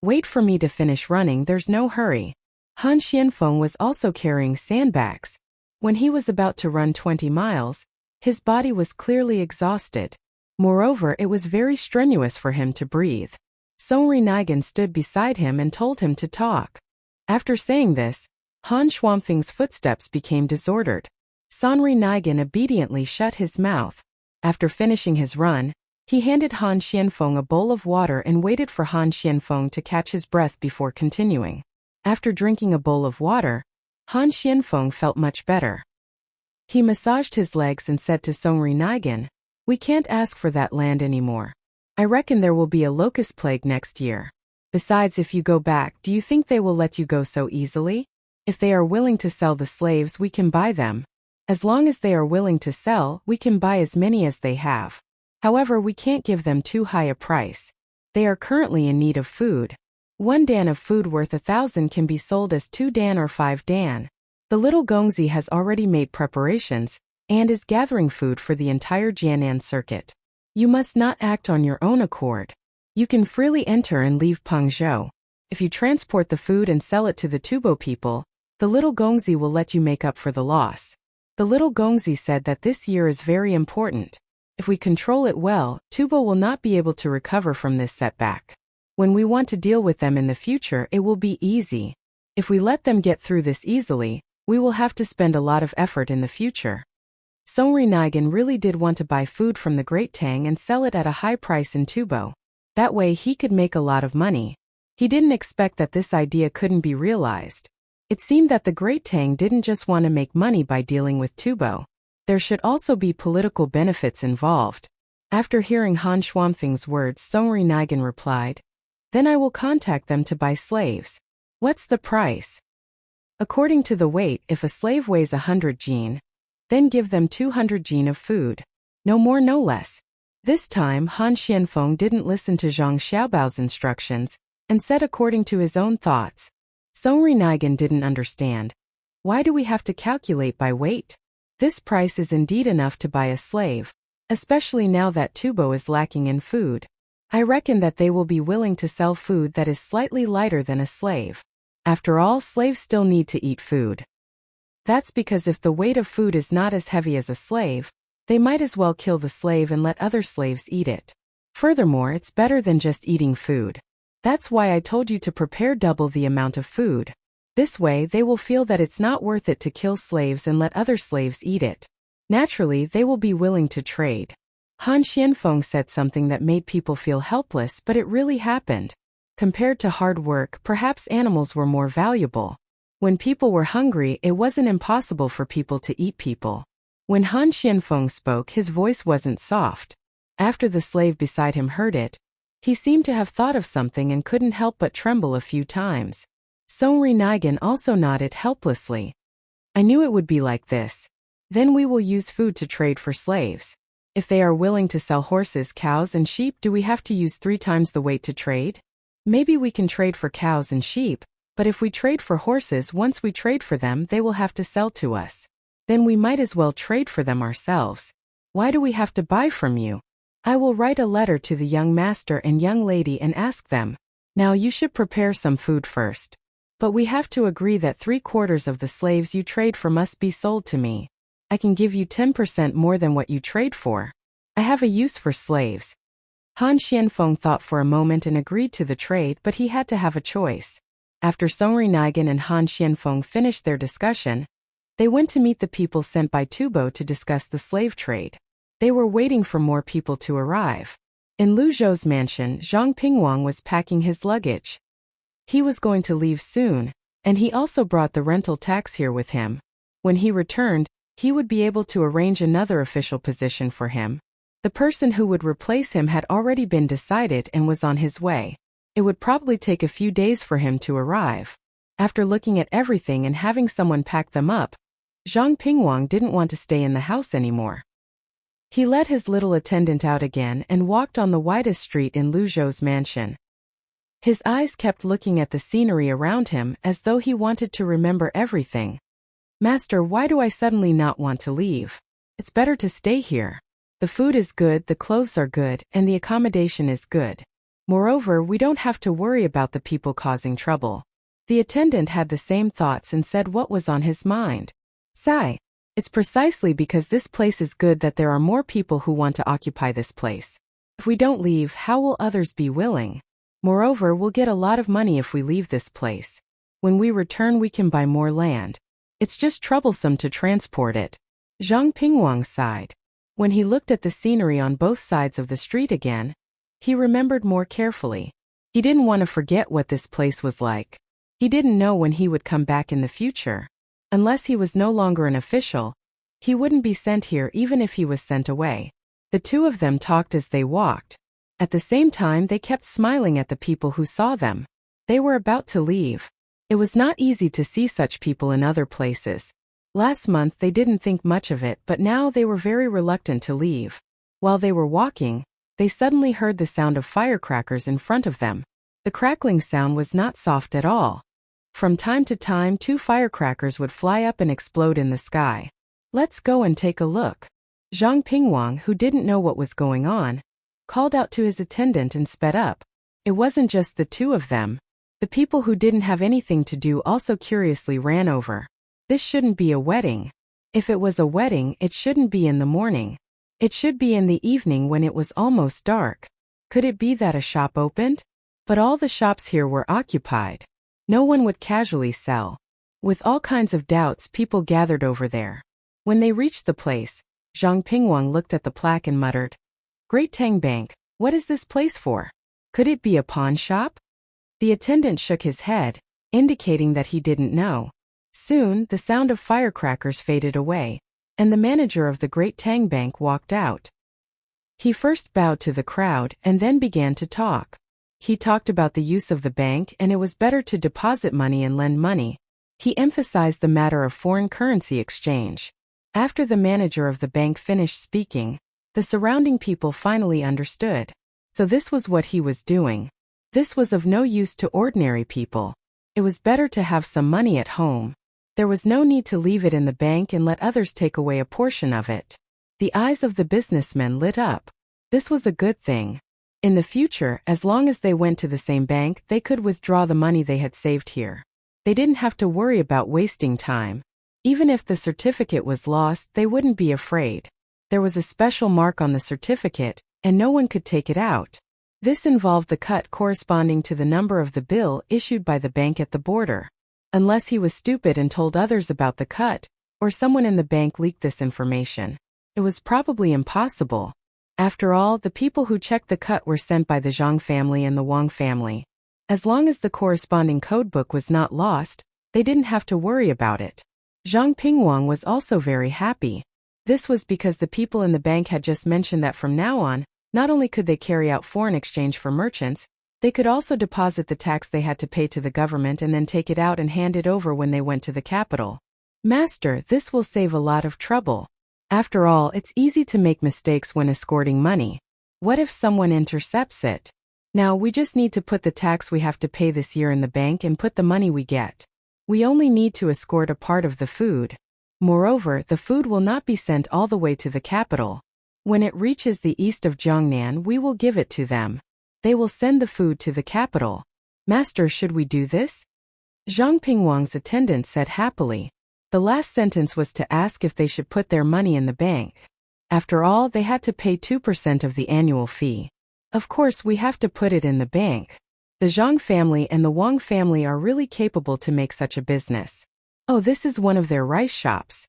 Wait for me to finish running, there's no hurry." Han Xianfeng was also carrying sandbags. When he was about to run 20 miles, his body was clearly exhausted. Moreover, it was very strenuous for him to breathe. Sanri Nigan stood beside him and told him to talk. After saying this, Han Shuangfeng's footsteps became disordered. Sanri Nigan obediently shut his mouth. After finishing his run, he handed Han Xianfeng a bowl of water and waited for Han Xianfeng to catch his breath before continuing. After drinking a bowl of water, Han Xianfeng felt much better. He massaged his legs and said to Sanri Nigan, "We can't ask for that land anymore. I reckon there will be a locust plague next year. Besides, if you go back, do you think they will let you go so easily? If they are willing to sell the slaves, we can buy them. As long as they are willing to sell, we can buy as many as they have. However, we can't give them too high a price. They are currently in need of food. 1 dan of food worth 1,000 can be sold as 2 dan or 5 dan. The little Gongzi has already made preparations and is gathering food for the entire Jianan circuit. You must not act on your own accord. You can freely enter and leave Pengzhou. If you transport the food and sell it to the Tubo people, the little Gongzi will let you make up for the loss." The little Gongzi said that this year is very important. If we control it well, Tubo will not be able to recover from this setback. When we want to deal with them in the future, it will be easy. If we let them get through this easily, we will have to spend a lot of effort in the future. Sanri Nigan really did want to buy food from the Great Tang and sell it at a high price in Tubo. That way he could make a lot of money. He didn't expect that this idea couldn't be realized. It seemed that the Great Tang didn't just want to make money by dealing with Tubo. There should also be political benefits involved. After hearing Han Shuangfeng's words, Sanri Nigan replied, "Then I will contact them to buy slaves. What's the price?" According to the weight, if a slave weighs 100 jin, then give them 200 jin of food. No more, no less. This time, Han Xianfeng didn't listen to Zhang Xiaobao's instructions and said according to his own thoughts. Sanri Nigan didn't understand. Why do we have to calculate by weight? This price is indeed enough to buy a slave. especially now that Tubo is lacking in food. I reckon that they will be willing to sell food that is slightly lighter than a slave. After all, slaves still need to eat food. That's because if the weight of food is not as heavy as a slave, they might as well kill the slave and let other slaves eat it. Furthermore, it's better than just eating food. That's why I told you to prepare double the amount of food. This way they will feel that it's not worth it to kill slaves and let other slaves eat it. Naturally, they will be willing to trade. Han Xianfeng said something that made people feel helpless, but it really happened. Compared to hard work, perhaps animals were more valuable. When people were hungry, it wasn't impossible for people to eat people. When Han Xianfeng spoke, his voice wasn't soft. After the slave beside him heard it, he seemed to have thought of something and couldn't help but tremble a few times. Serenity also nodded helplessly. I knew it would be like this. Then we will use food to trade for slaves. If they are willing to sell horses, cows, and sheep, do we have to use 3 times the weight to trade? Maybe we can trade for cows and sheep, but if we trade for horses, once we trade for them, they will have to sell to us. Then we might as well trade for them ourselves. Why do we have to buy from you? I will write a letter to the young master and young lady and ask them. Now you should prepare some food first. But we have to agree that 3/4 of the slaves you trade for must be sold to me. I can give you 10% more than what you trade for. I have a use for slaves. Han Xianfeng thought for a moment and agreed to the trade, but he had to have a choice. After Serenity and Han Xianfeng finished their discussion, they went to meet the people sent by Tubo to discuss the slave trade. They were waiting for more people to arrive. In Lu Zhou's mansion, Zhang Pingwang was packing his luggage. He was going to leave soon, and he also brought the rental tax here with him. When he returned, he would be able to arrange another official position for him. The person who would replace him had already been decided and was on his way. It would probably take a few days for him to arrive. After looking at everything and having someone pack them up, Zhang Pingwang didn't want to stay in the house anymore. He let his little attendant out again and walked on the widest street in Lu Zhou's mansion. His eyes kept looking at the scenery around him as though he wanted to remember everything. Master, why do I suddenly not want to leave? It's better to stay here. The food is good, the clothes are good, and the accommodation is good. Moreover, we don't have to worry about the people causing trouble. The attendant had the same thoughts and said what was on his mind. Sigh. It's precisely because this place is good that there are more people who want to occupy this place. If we don't leave, how will others be willing? Moreover, we'll get a lot of money if we leave this place. When we return, we can buy more land. It's just troublesome to transport it. Zhang Pingwang sighed. When he looked at the scenery on both sides of the street again, he remembered more carefully. He didn't want to forget what this place was like. He didn't know when he would come back in the future. Unless he was no longer an official, he wouldn't be sent here even if he was sent away. The two of them talked as they walked. At the same time, they kept smiling at the people who saw them. They were about to leave. It was not easy to see such people in other places. Last month they didn't think much of it, but now they were very reluctant to leave. While they were walking, they suddenly heard the sound of firecrackers in front of them. The crackling sound was not soft at all. From time to time, 2 firecrackers would fly up and explode in the sky. Let's go and take a look. Zhang Pingwang, who didn't know what was going on, called out to his attendant and sped up. It wasn't just the two of them. The people who didn't have anything to do also curiously ran over. This shouldn't be a wedding. If it was a wedding, it shouldn't be in the morning. It should be in the evening when it was almost dark. Could it be that a shop opened? But all the shops here were occupied. No one would casually sell. With all kinds of doubts, people gathered over there. When they reached the place, Zhang Pingwang looked at the plaque and muttered, "Great Tang Bank, what is this place for? Could it be a pawn shop?" The attendant shook his head, indicating that he didn't know. Soon, the sound of firecrackers faded away, and the manager of the Great Tang Bank walked out. He first bowed to the crowd and then began to talk. He talked about the use of the bank and it was better to deposit money and lend money. He emphasized the matter of foreign currency exchange. After the manager of the bank finished speaking, the surrounding people finally understood. So this was what he was doing. This was of no use to ordinary people. It was better to have some money at home. There was no need to leave it in the bank and let others take away a portion of it. The eyes of the businessmen lit up. This was a good thing. In the future, as long as they went to the same bank, they could withdraw the money they had saved here. They didn't have to worry about wasting time. Even if the certificate was lost, they wouldn't be afraid. There was a special mark on the certificate, and no one could take it out. This involved the cut corresponding to the number of the bill issued by the bank at the border. Unless he was stupid and told others about the cut, or someone in the bank leaked this information. It was probably impossible. After all, the people who checked the cut were sent by the Zhang family and the Wang family. As long as the corresponding codebook was not lost, they didn't have to worry about it. Zhang Pingwang was also very happy. This was because the people in the bank had just mentioned that from now on, not only could they carry out foreign exchange for merchants, they could also deposit the tax they had to pay to the government and then take it out and hand it over when they went to the capital. Master, this will save a lot of trouble. After all, it's easy to make mistakes when escorting money. What if someone intercepts it? Now we just need to put the tax we have to pay this year in the bank and put the money we get. We only need to escort a part of the food. Moreover, the food will not be sent all the way to the capital. When it reaches the east of Jiangnan, we will give it to them. They will send the food to the capital. Master, should we do this? Zhang Pingwang's attendant said happily. The last sentence was to ask if they should put their money in the bank. After all, they had to pay 2% of the annual fee. Of course, we have to put it in the bank. The Zhang family and the Wang family are really capable to make such a business. Oh, this is one of their rice shops.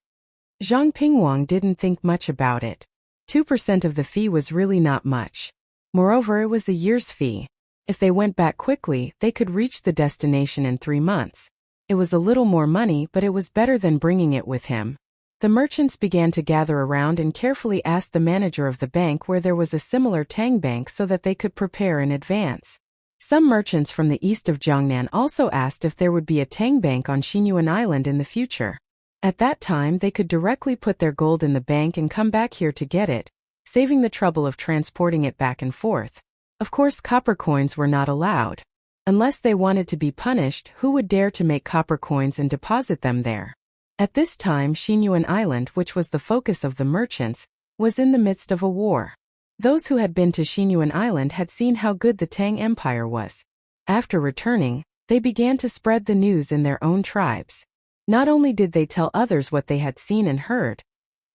Zhang Pingwang didn't think much about it. 2% of the fee was really not much. Moreover, it was a year's fee. If they went back quickly, they could reach the destination in 3 months. It was a little more money, but it was better than bringing it with him. The merchants began to gather around and carefully asked the manager of the bank where there was a similar Tang bank so that they could prepare in advance. Some merchants from the east of Jiangnan also asked if there would be a Tang bank on Xinyuan Island in the future. At that time, they could directly put their gold in the bank and come back here to get it, saving the trouble of transporting it back and forth. Of course, copper coins were not allowed. Unless they wanted to be punished, who would dare to make copper coins and deposit them there? At this time, Xinyuan Island, which was the focus of the merchants, was in the midst of a war. Those who had been to Xinyuan Island had seen how good the Tang Empire was. After returning, they began to spread the news in their own tribes. Not only did they tell others what they had seen and heard,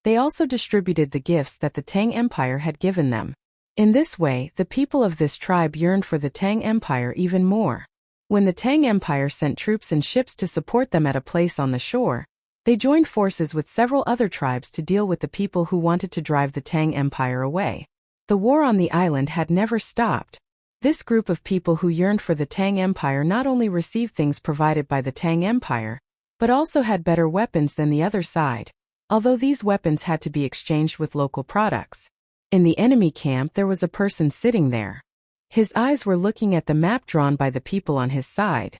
they also distributed the gifts that the Tang Empire had given them. In this way, the people of this tribe yearned for the Tang Empire even more. When the Tang Empire sent troops and ships to support them at a place on the shore, they joined forces with several other tribes to deal with the people who wanted to drive the Tang Empire away. The war on the island had never stopped. This group of people who yearned for the Tang Empire not only received things provided by the Tang Empire, but also had better weapons than the other side, although these weapons had to be exchanged with local products. In the enemy camp, there was a person sitting there. His eyes were looking at the map drawn by the people on his side.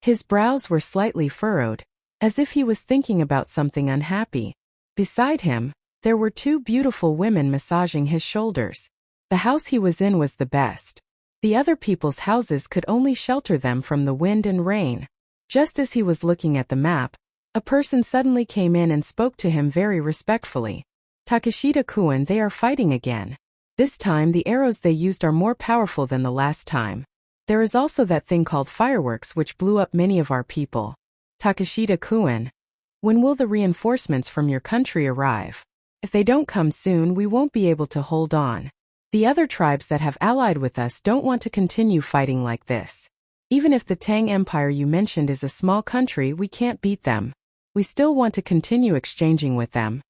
His brows were slightly furrowed, as if he was thinking about something unhappy. Beside him, there were 2 beautiful women massaging his shoulders. The house he was in was the best. The other people's houses could only shelter them from the wind and rain. Just as he was looking at the map, a person suddenly came in and spoke to him very respectfully. Takeshita-kun, they are fighting again. This time the arrows they used are more powerful than the last time. There is also that thing called fireworks which blew up many of our people. Takeshita-kun, when will the reinforcements from your country arrive? If they don't come soon, we won't be able to hold on. The other tribes that have allied with us don't want to continue fighting like this. Even if the Tang Empire you mentioned is a small country, we can't beat them. We still want to continue exchanging with them.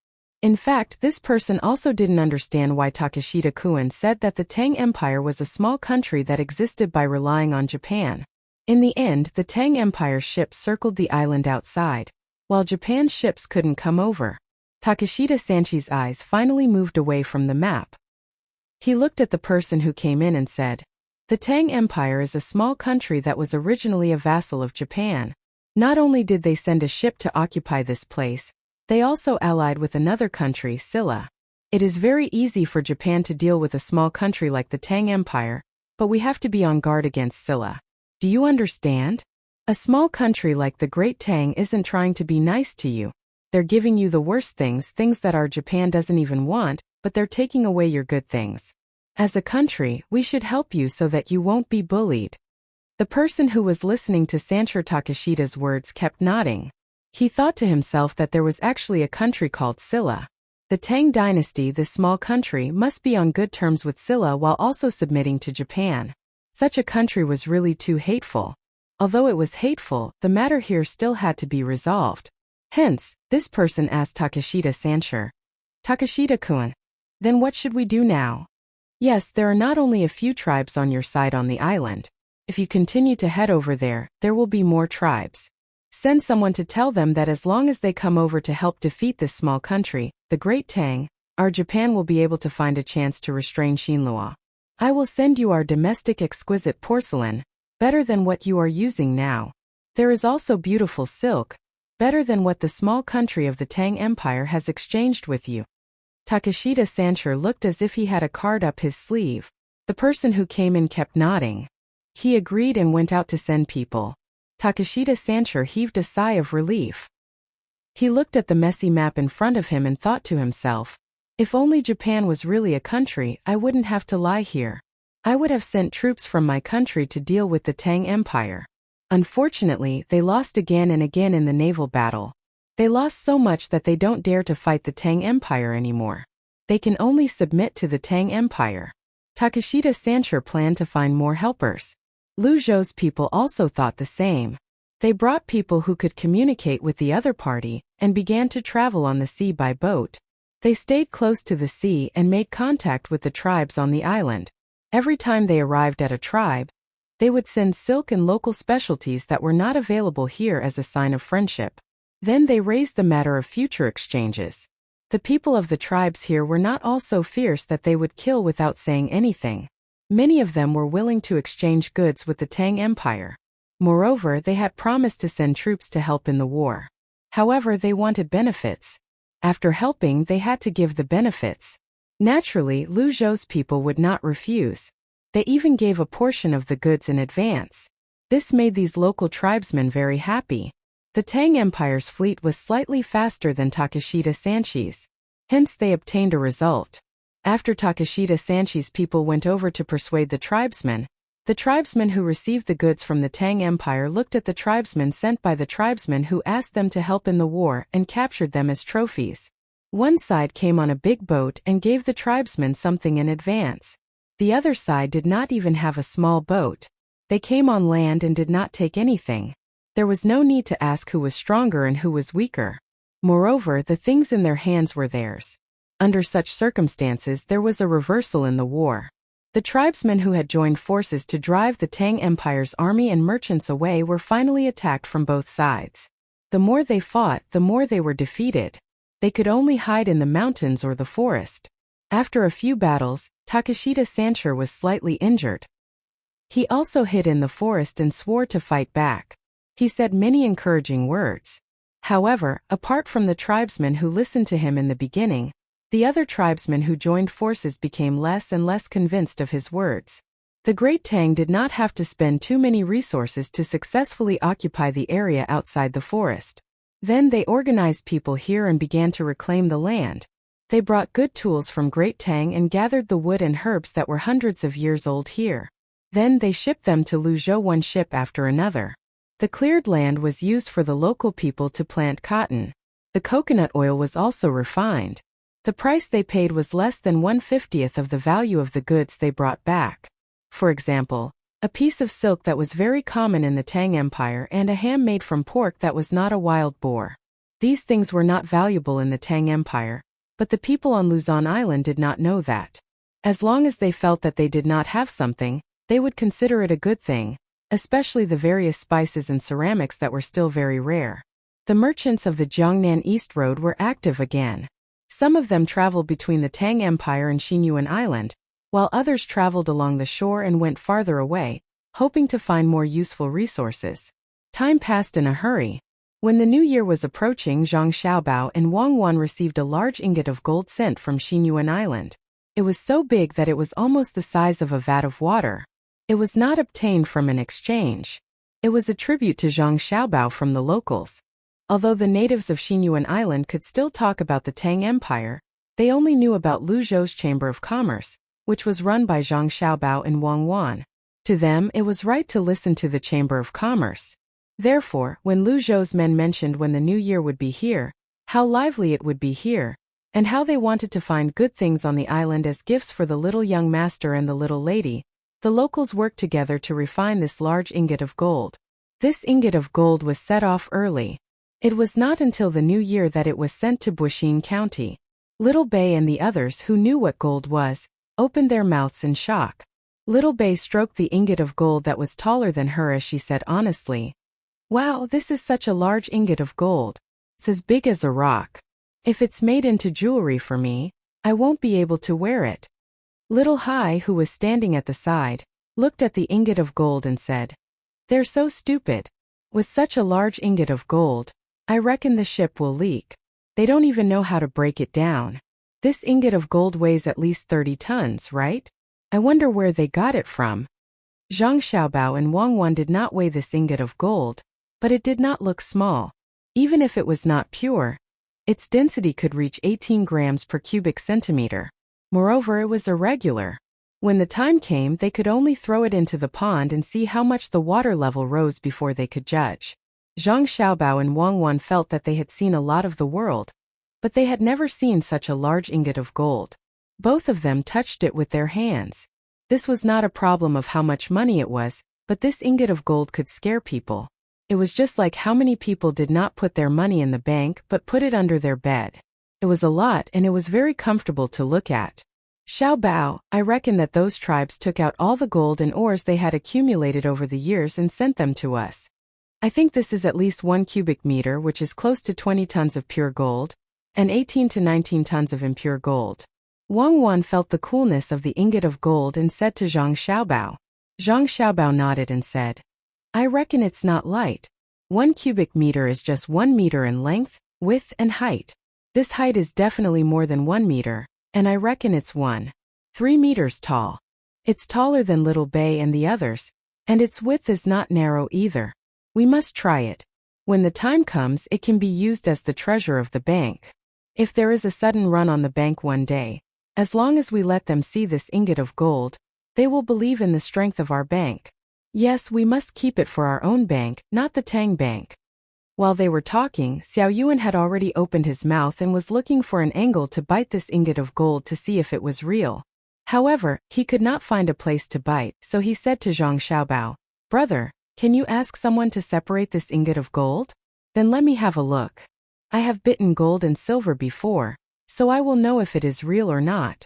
In fact, this person also didn't understand why Takeshita-kun said that the Tang Empire was a small country that existed by relying on Japan. In the end, the Tang Empire's ships circled the island outside, while Japan's ships couldn't come over. Takeshita-sanchi's eyes finally moved away from the map. He looked at the person who came in and said, "The Tang Empire is a small country that was originally a vassal of Japan. Not only did they send a ship to occupy this place, they also allied with another country, Silla. It is very easy for Japan to deal with a small country like the Tang Empire, but we have to be on guard against Silla. Do you understand? A small country like the Great Tang isn't trying to be nice to you. They're giving you the worst things, things that our Japan doesn't even want, but they're taking away your good things. As a country, we should help you so that you won't be bullied. The person who was listening to Sancho Takeshida's words kept nodding. He thought to himself that there was actually a country called Silla. The Tang dynasty, this small country, must be on good terms with Silla while also submitting to Japan. Such a country was really too hateful. Although it was hateful, the matter here still had to be resolved. Hence, this person asked Takeshita Sancho, "Takeshita-kun, then what should we do now?" Yes, there are not only a few tribes on your side on the island. If you continue to head over there, there will be more tribes. Send someone to tell them that as long as they come over to help defeat this small country, the Great Tang, our Japan will be able to find a chance to restrain Shinlua. I will send you our domestic exquisite porcelain, better than what you are using now. There is also beautiful silk, better than what the small country of the Tang Empire has exchanged with you. Takeshita Sancho looked as if he had a card up his sleeve. The person who came in kept nodding. He agreed and went out to send people. Takeshita Sancho heaved a sigh of relief. He looked at the messy map in front of him and thought to himself, if only Japan was really a country, I wouldn't have to lie here. I would have sent troops from my country to deal with the Tang Empire. Unfortunately, they lost again and again in the naval battle. They lost so much that they don't dare to fight the Tang Empire anymore. They can only submit to the Tang Empire. Takeshita Sancho planned to find more helpers. Lu Zhou's people also thought the same. They brought people who could communicate with the other party, and began to travel on the sea by boat. They stayed close to the sea and made contact with the tribes on the island. Every time they arrived at a tribe, they would send silk and local specialties that were not available here as a sign of friendship. Then they raised the matter of future exchanges. The people of the tribes here were not all so fierce that they would kill without saying anything. Many of them were willing to exchange goods with the Tang Empire. Moreover, they had promised to send troops to help in the war. However, they wanted benefits. After helping, they had to give the benefits. Naturally, Lu Zhou's people would not refuse. They even gave a portion of the goods in advance. This made these local tribesmen very happy. The Tang Empire's fleet was slightly faster than Takeshita Sanchi's. Hence they obtained a result. After Takeshita Sanchi's people went over to persuade the tribesmen who received the goods from the Tang Empire looked at the tribesmen sent by the tribesmen who asked them to help in the war and captured them as trophies. One side came on a big boat and gave the tribesmen something in advance. The other side did not even have a small boat. They came on land and did not take anything. There was no need to ask who was stronger and who was weaker. Moreover, the things in their hands were theirs. Under such circumstances, there was a reversal in the war. The tribesmen who had joined forces to drive the Tang Empire's army and merchants away were finally attacked from both sides. The more they fought, the more they were defeated. They could only hide in the mountains or the forest. After a few battles, Takeshita Sancho was slightly injured. He also hid in the forest and swore to fight back. He said many encouraging words. However, apart from the tribesmen who listened to him in the beginning, the other tribesmen who joined forces became less and less convinced of his words. The Great Tang did not have to spend too many resources to successfully occupy the area outside the forest. Then they organized people here and began to reclaim the land. They brought good tools from Great Tang and gathered the wood and herbs that were hundreds of years old here. Then they shipped them to Lu Zhou one ship after another. The cleared land was used for the local people to plant cotton. The coconut oil was also refined. The price they paid was less than 1/50th of the value of the goods they brought back. For example, a piece of silk that was very common in the Tang Empire and a ham made from pork that was not a wild boar. These things were not valuable in the Tang Empire, but the people on Luzon Island did not know that. As long as they felt that they did not have something, they would consider it a good thing, especially the various spices and ceramics that were still very rare. The merchants of the Jiangnan East Road were active again. Some of them traveled between the Tang Empire and Xinyuan Island, while others traveled along the shore and went farther away, hoping to find more useful resources. Time passed in a hurry. When the new year was approaching, Zhang Xiaobao and Wang Wan received a large ingot of gold sent from Xinyuan Island. It was so big that it was almost the size of a vat of water. It was not obtained from an exchange. It was a tribute to Zhang Xiaobao from the locals. Although the natives of Xinyuan Island could still talk about the Tang Empire, they only knew about Lu Zhou's Chamber of Commerce, which was run by Zhang Xiaobao and Wang Wan. To them, it was right to listen to the Chamber of Commerce. Therefore, when Lu Zhou's men mentioned when the new year would be here, how lively it would be here, and how they wanted to find good things on the island as gifts for the little young master and the little lady, the locals worked together to refine this large ingot of gold. This ingot of gold was set off early. It was not until the new year that it was sent to Buxin County. Little Bei and the others who knew what gold was, opened their mouths in shock. Little Bei stroked the ingot of gold that was taller than her as she said honestly, "Wow, this is such a large ingot of gold. It's as big as a rock. If it's made into jewelry for me, I won't be able to wear it." Little Hai, who was standing at the side, looked at the ingot of gold and said, "They're so stupid. With such a large ingot of gold, I reckon the ship will leak. They don't even know how to break it down. This ingot of gold weighs at least 30 tons, right? I wonder where they got it from." Zhang Xiaobao and Wang Wan did not weigh this ingot of gold, but it did not look small. Even if it was not pure, its density could reach 18 grams per cubic centimeter. Moreover, it was irregular. When the time came, they could only throw it into the pond and see how much the water level rose before they could judge. Zhang Xiaobao and Wang Wan felt that they had seen a lot of the world, but they had never seen such a large ingot of gold. Both of them touched it with their hands. This was not a problem of how much money it was, but this ingot of gold could scare people. It was just like how many people did not put their money in the bank but put it under their bed. It was a lot and it was very comfortable to look at. "Xiaobao, I reckon that those tribes took out all the gold and ores they had accumulated over the years and sent them to us. I think this is at least 1 cubic meter, which is close to 20 tons of pure gold, and 18 to 19 tons of impure gold." Wang Wan felt the coolness of the ingot of gold and said to Zhang Xiaobao. Zhang Xiaobao nodded and said, "I reckon it's not light. 1 cubic meter is just 1 meter in length, width and height. This height is definitely more than 1 meter, and I reckon it's 1.3 meters tall. It's taller than Little Bei and the others, and its width is not narrow either. We must try it. When the time comes, it can be used as the treasure of the bank. If there is a sudden run on the bank one day, as long as we let them see this ingot of gold, they will believe in the strength of our bank. Yes, we must keep it for our own bank, not the Tang Bank." While they were talking, Xiao Yuan had already opened his mouth and was looking for an angle to bite this ingot of gold to see if it was real. However, he could not find a place to bite, so he said to Zhang Xiaobao, "Brother, can you ask someone to separate this ingot of gold? Then let me have a look. I have bitten gold and silver before, so I will know if it is real or not.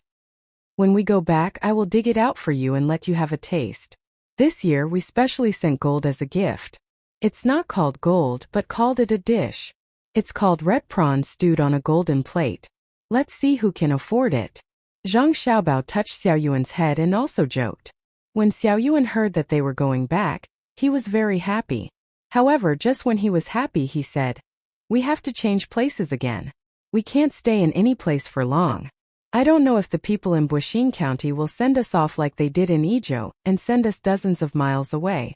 When we go back, I will dig it out for you and let you have a taste. This year we specially sent gold as a gift. It's not called gold but called it a dish. It's called red prawns stewed on a golden plate. Let's see who can afford it." Zhang Xiaobao touched Xiao Yuan's head and also joked. When Xiao Yuan heard that they were going back, he was very happy. However, just when he was happy, he said, "We have to change places again. We can't stay in any place for long. I don't know if the people in Buxin County will send us off like they did in Izhou and send us dozens of miles away.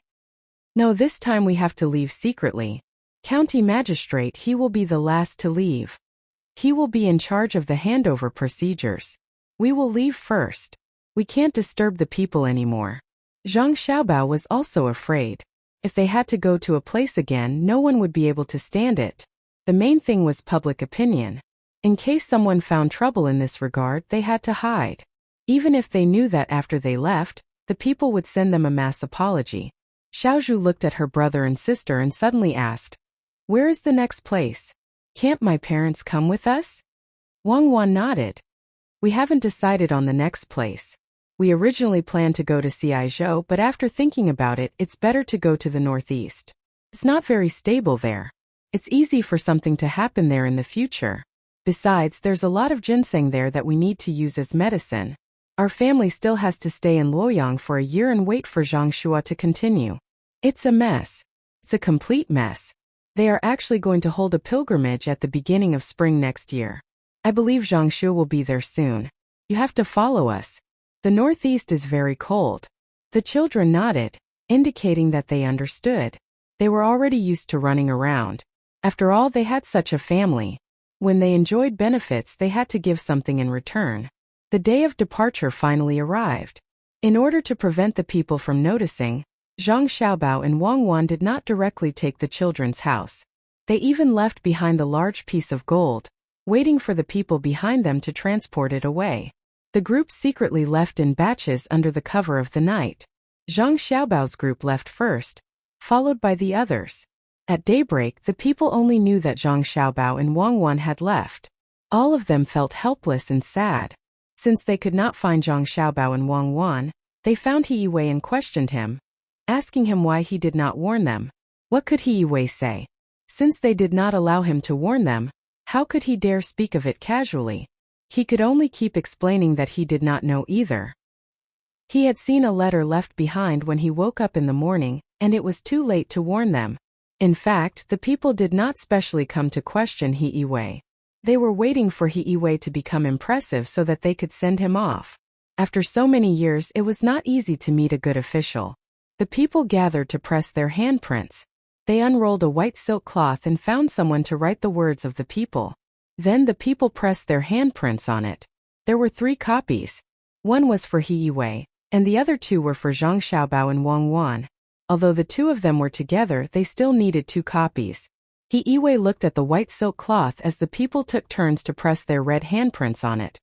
No, this time we have to leave secretly. County magistrate, he will be the last to leave. He will be in charge of the handover procedures. We will leave first. We can't disturb the people anymore." Zhang Xiaobao was also afraid. If they had to go to a place again, no one would be able to stand it. The main thing was public opinion. In case someone found trouble in this regard, they had to hide. Even if they knew that after they left, the people would send them a mass apology. Xiaozhu looked at her brother and sister and suddenly asked, "Where is the next place? Can't my parents come with us?" Wang Wan nodded. "We haven't decided on the next place. We originally planned to go to Ciizhou, but after thinking about it, it's better to go to the northeast. It's not very stable there. It's easy for something to happen there in the future. Besides, there's a lot of ginseng there that we need to use as medicine. Our family still has to stay in Luoyang for a year and wait for Zhang Shua to continue. It's a mess. It's a complete mess. They are actually going to hold a pilgrimage at the beginning of spring next year. I believe Zhang Shua will be there soon. You have to follow us. The northeast is very cold." The children nodded, indicating that they understood. They were already used to running around. After all, they had such a family. When they enjoyed benefits, they had to give something in return. The day of departure finally arrived. In order to prevent the people from noticing, Zhang Xiaobao and Wang Wan did not directly take the children's house. They even left behind the large piece of gold, waiting for the people behind them to transport it away. The group secretly left in batches under the cover of the night. Zhang Xiaobao's group left first, followed by the others. At daybreak, the people only knew that Zhang Xiaobao and Wang Wan had left. All of them felt helpless and sad. Since they could not find Zhang Xiaobao and Wang Wan, they found He Yiwei and questioned him, asking him why he did not warn them. What could He Yiwei say? Since they did not allow him to warn them, how could he dare speak of it casually? He could only keep explaining that he did not know either. He had seen a letter left behind when he woke up in the morning, and it was too late to warn them. In fact, the people did not specially come to question He Yiwei. They were waiting for He Yiwei to become impressive so that they could send him off. After so many years, it was not easy to meet a good official. The people gathered to press their handprints. They unrolled a white silk cloth and found someone to write the words of the people. Then the people pressed their handprints on it. There were 3 copies. One was for He Yiwei, and the other 2 were for Zhang Xiaobao and Wang Wan. Although the 2 of them were together, they still needed 2 copies. He Yiwei looked at the white silk cloth as the people took turns to press their red handprints on it.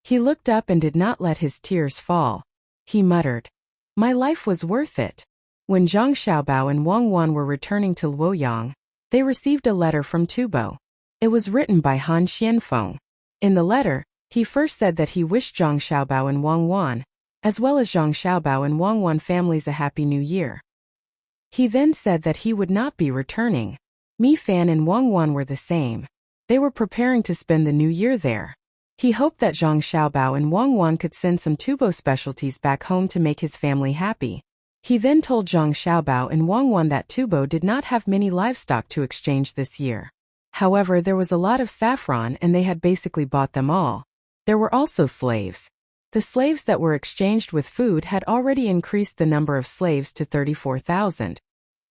He looked up and did not let his tears fall. He muttered, "My life was worth it." When Zhang Xiaobao and Wang Wan were returning to Luoyang, they received a letter from Tubo. It was written by Han Xianfeng. In the letter, he first said that he wished Zhang Xiaobao and Wang Wan, as well as Zhang Xiaobao and Wang Wan families, a happy new year. He then said that he would not be returning. Mi Fan and Wang Wan were the same. They were preparing to spend the new year there. He hoped that Zhang Xiaobao and Wang Wan could send some Tubo specialties back home to make his family happy. He then told Zhang Xiaobao and Wang Wan that Tubo did not have many livestock to exchange this year. However, there was a lot of saffron and they had basically bought them all. There were also slaves. The slaves that were exchanged with food had already increased the number of slaves to 34,000.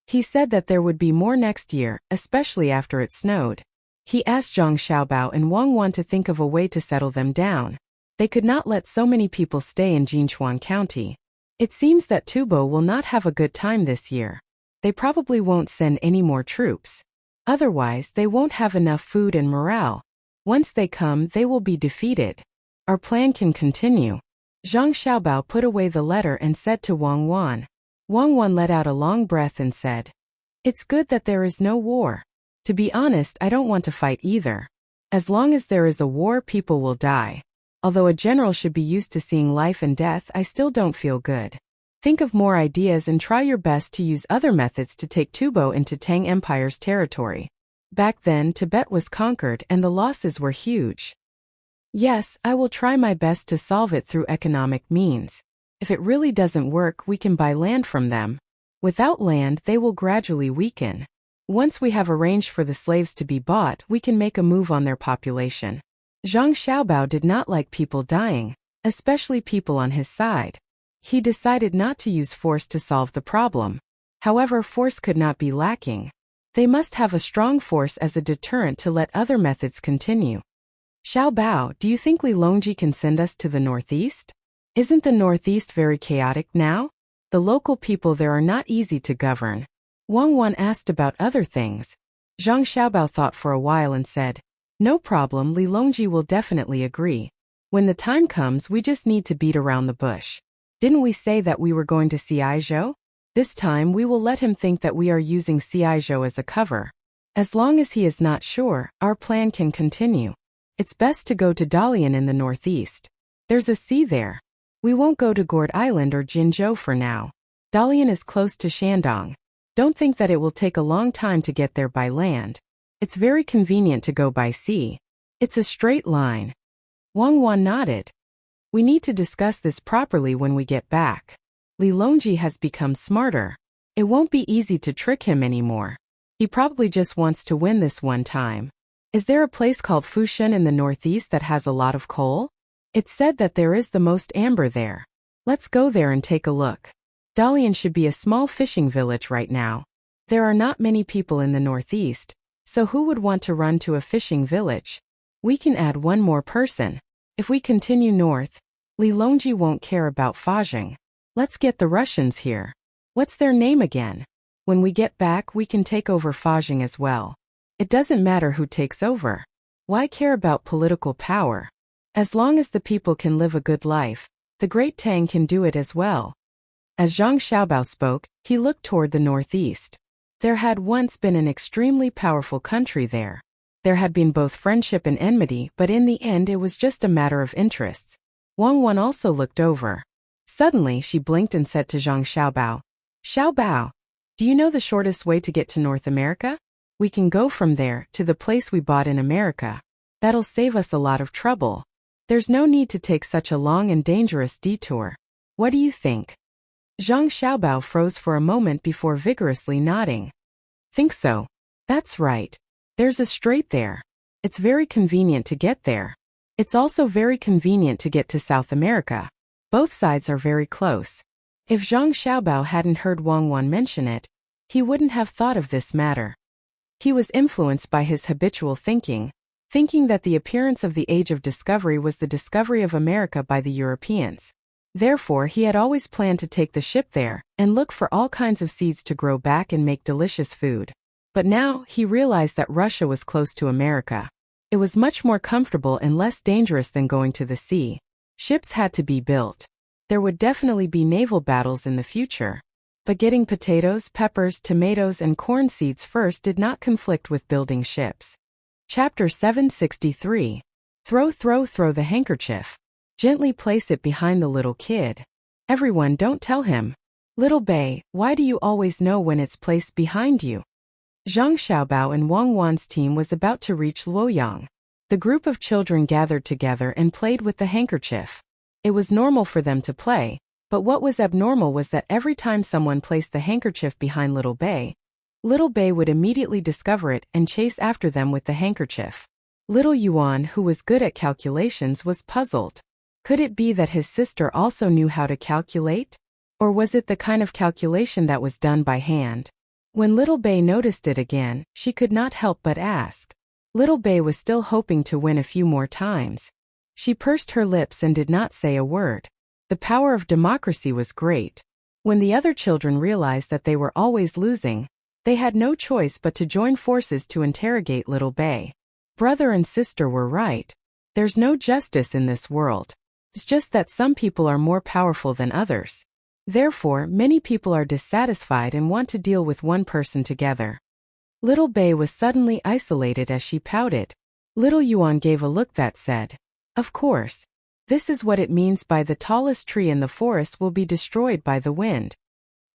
He said that there would be more next year, especially after it snowed. He asked Zhang Xiaobao and Wang Wan to think of a way to settle them down. They could not let so many people stay in Jinchuan County. It seems that Tubo will not have a good time this year. They probably won't send any more troops. Otherwise, they won't have enough food and morale. Once they come, they will be defeated. Our plan can continue. Zhang Xiaobao put away the letter and said to Wang Wan. Wang Wan let out a long breath and said, "It's good that there is no war. To be honest, I don't want to fight either. As long as there is a war, people will die. Although a general should be used to seeing life and death, I still don't feel good. Think of more ideas and try your best to use other methods to take Tubo into Tang Empire's territory. Back then, Tibet was conquered and the losses were huge. Yes, I will try my best to solve it through economic means. If it really doesn't work, we can buy land from them. Without land, they will gradually weaken. Once we have arranged for the slaves to be bought, we can make a move on their population." Zhang Xiaobao did not like people dying, especially people on his side. He decided not to use force to solve the problem. However, force could not be lacking. They must have a strong force as a deterrent to let other methods continue. "Xiaobao, do you think Li Longji can send us to the northeast? Isn't the northeast very chaotic now? The local people there are not easy to govern." Wang Wan asked about other things. Zhang Xiaobao thought for a while and said, "No problem, Li Longji will definitely agree. When the time comes, we just need to beat around the bush. Didn't we say that we were going to see Aizhou? This time we will let him think that we are using Aizhou as a cover. As long as he is not sure, our plan can continue. It's best to go to Dalian in the northeast. There's a sea there. We won't go to Gourd Island or Jinzhou for now. Dalian is close to Shandong. Don't think that it will take a long time to get there by land. It's very convenient to go by sea. It's a straight line." Wang Wan nodded. "We need to discuss this properly when we get back. Li Longji has become smarter. It won't be easy to trick him anymore. He probably just wants to win this one time. Is there a place called Fushan in the northeast that has a lot of coal? It's said that there is the most amber there. Let's go there and take a look. Dalian should be a small fishing village right now. There are not many people in the northeast, So who would want to run to a fishing village? We can add one more person. If we continue north, Lilongji won't care about Fajing. Let's get the Russians here. What's their name again? When we get back, we can take over Fajing as well. It doesn't matter who takes over. Why care about political power? As long as the people can live a good life, the great Tang can do it as well. As Zhang Xiaobao spoke, he looked toward the northeast. There had once been an extremely powerful country there. There had been both friendship and enmity, but in the end it was just a matter of interests. Wang Wan also looked over. Suddenly she blinked and said to Zhang Xiaobao, "Xiaobao, do you know the shortest way to get to North America? We can go from there to the place we bought in America. That'll save us a lot of trouble. There's no need to take such a long and dangerous detour. What do you think?" Zhang Xiaobao froze for a moment before vigorously nodding. "Think so? That's right. There's a strait there. It's very convenient to get there. It's also very convenient to get to South America. Both sides are very close." If Zhang Xiaobao hadn't heard Wang Wan mention it, he wouldn't have thought of this matter. He was influenced by his habitual thinking that the appearance of the Age of Discovery was the discovery of America by the Europeans. Therefore, he had always planned to take the ship there and look for all kinds of seeds to grow back and make delicious food. But now, he realized that Russia was close to America. It was much more comfortable and less dangerous than going to the sea. Ships had to be built. There would definitely be naval battles in the future. But getting potatoes, peppers, tomatoes, and corn seeds first did not conflict with building ships. Chapter 763. Throw the handkerchief. Gently place it behind the little kid. Everyone, don't tell him. Little Bei, why do you always know when it's placed behind you? Zhang Xiaobao and Wang Wan's team was about to reach Luoyang. The group of children gathered together and played with the handkerchief. It was normal for them to play, but what was abnormal was that every time someone placed the handkerchief behind Little Bei would immediately discover it and chase after them with the handkerchief. Little Yuan, who was good at calculations, was puzzled. Could it be that his sister also knew how to calculate? Or was it the kind of calculation that was done by hand? When Little Bei noticed it again, she could not help but ask. Little Bei was still hoping to win a few more times. She pursed her lips and did not say a word. The power of democracy was great. When the other children realized that they were always losing, they had no choice but to join forces to interrogate Little Bei. Brother and sister were right. There's no justice in this world. It's just that some people are more powerful than others. Therefore, many people are dissatisfied and want to deal with one person together. Little Bei was suddenly isolated as she pouted. Little Yuan gave a look that said, "Of course. This is what it means by the tallest tree in the forest will be destroyed by the wind.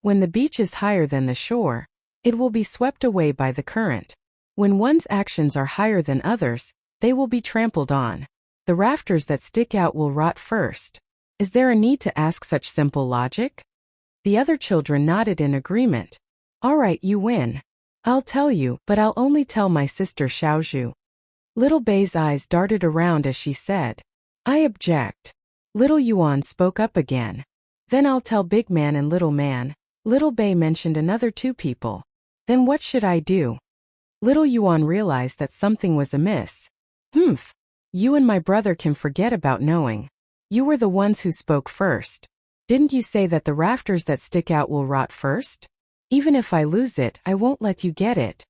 When the beach is higher than the shore, it will be swept away by the current. When one's actions are higher than others, they will be trampled on. The rafters that stick out will rot first. Is there a need to ask such simple logic?" The other children nodded in agreement. "All right, you win. I'll tell you, but I'll only tell my sister Xiaozhu." Little Bei's eyes darted around as she said, "I object." Little Yuan spoke up again. "Then I'll tell Big Man and Little Man." Little Bei mentioned another two people. "Then what should I do?" Little Yuan realized that something was amiss. "Humph. You and my brother can forget about knowing. You were the ones who spoke first. Didn't you say that the rafters that stick out will rot first? Even if I lose it, I won't let you get it."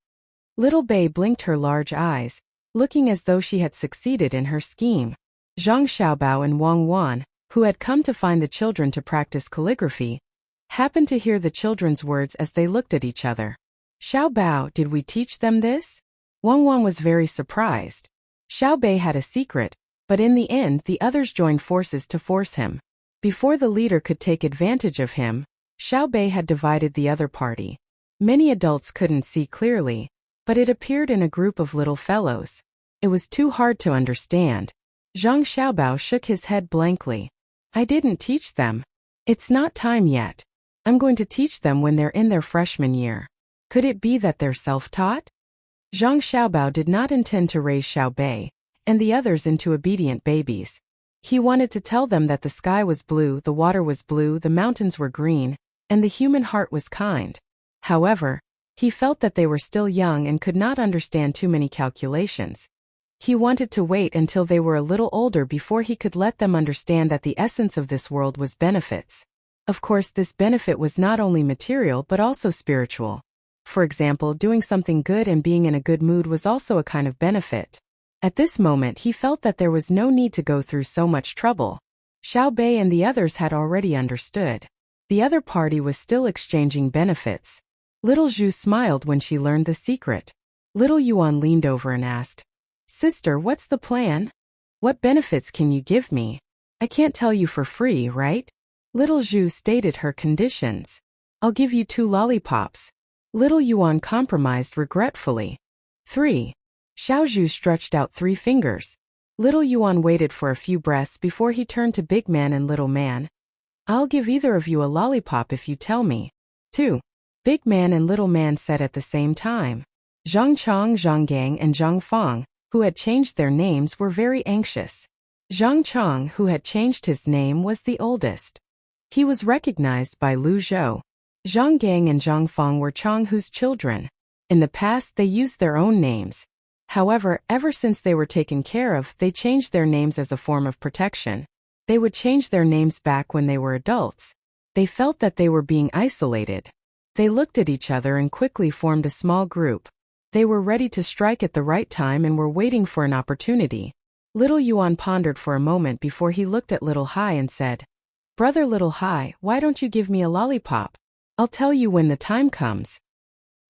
Little Bei blinked her large eyes, looking as though she had succeeded in her scheme. Zhang Xiaobao and Wang Wan, who had come to find the children to practice calligraphy, happened to hear the children's words as they looked at each other. "Xiaobao, did we teach them this?" Wang Wan was very surprised. Xiao Bei had a secret, but in the end the others joined forces to force him. Before the leader could take advantage of him, Xiao Bei had divided the other party. Many adults couldn't see clearly, but it appeared in a group of little fellows. It was too hard to understand. Zhang Xiaobao shook his head blankly. "I didn't teach them. It's not time yet. I'm going to teach them when they're in their freshman year. Could it be that they're self-taught?" Zhang Xiaobao did not intend to raise Xiao Bei and the others into obedient babies. He wanted to tell them that the sky was blue, the water was blue, the mountains were green, and the human heart was kind. However, He felt that they were still young and could not understand too many calculations. He wanted to wait until they were a little older before he could let them understand that the essence of this world was benefits. Of course, this benefit was not only material but also spiritual. For example, doing something good and being in a good mood was also a kind of benefit. At this moment he felt that there was no need to go through so much trouble. Xiao Bei and the others had already understood. The other party was still exchanging benefits. Little Zhu smiled when she learned the secret. Little Yuan leaned over and asked, "Sister, what's the plan? What benefits can you give me? I can't tell you for free, right?" Little Zhu stated her conditions. "I'll give you 2 lollipops." Little Yuan compromised regretfully. 3. Xiao Zhu stretched out 3 fingers. Little Yuan waited for a few breaths before he turned to Big Man and Little Man. "I'll give either of you a lollipop if you tell me." 2. Big Man and Little Man said at the same time. Zhang Chong, Zhang Gang and Zhang Fang, who had changed their names, were very anxious. Zhang Chong, who had changed his name, was the oldest. He was recognized by Lu Zhou. Zhang Gang and Zhang Fang were Chong Hu's children. In the past they used their own names. However, ever since they were taken care of, they changed their names as a form of protection. They would change their names back when they were adults. They felt that they were being isolated. They looked at each other and quickly formed a small group. They were ready to strike at the right time and were waiting for an opportunity. Little Yuan pondered for a moment before he looked at Little Hai and said, "Brother Little Hai, why don't you give me a lollipop? I'll tell you when the time comes."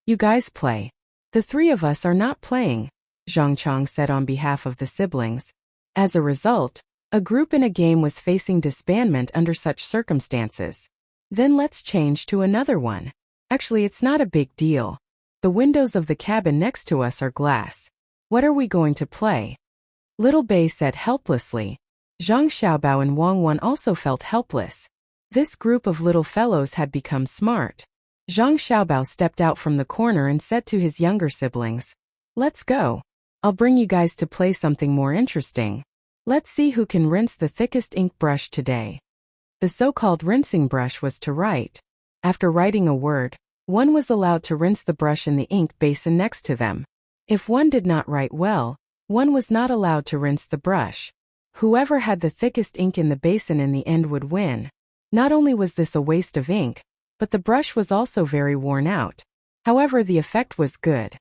"You guys play. The 3 of us are not playing," Zhang Chong said on behalf of the siblings. As a result, a group in a game was facing disbandment under such circumstances. "Then let's change to another one. Actually, it's not a big deal. The windows of the cabin next to us are glass. What are we going to play?" Little Bei said helplessly. Zhang Xiaobao and Wang Wan also felt helpless. This group of little fellows had become smart. Zhang Xiaobao stepped out from the corner and said to his younger siblings, "Let's go. I'll bring you guys to play something more interesting. Let's see who can rinse the thickest ink brush today." The so-called rinsing brush was to write. After writing a word, one was allowed to rinse the brush in the ink basin next to them. If one did not write well, one was not allowed to rinse the brush. Whoever had the thickest ink in the basin in the end would win. Not only was this a waste of ink, but the brush was also very worn out. However, the effect was good.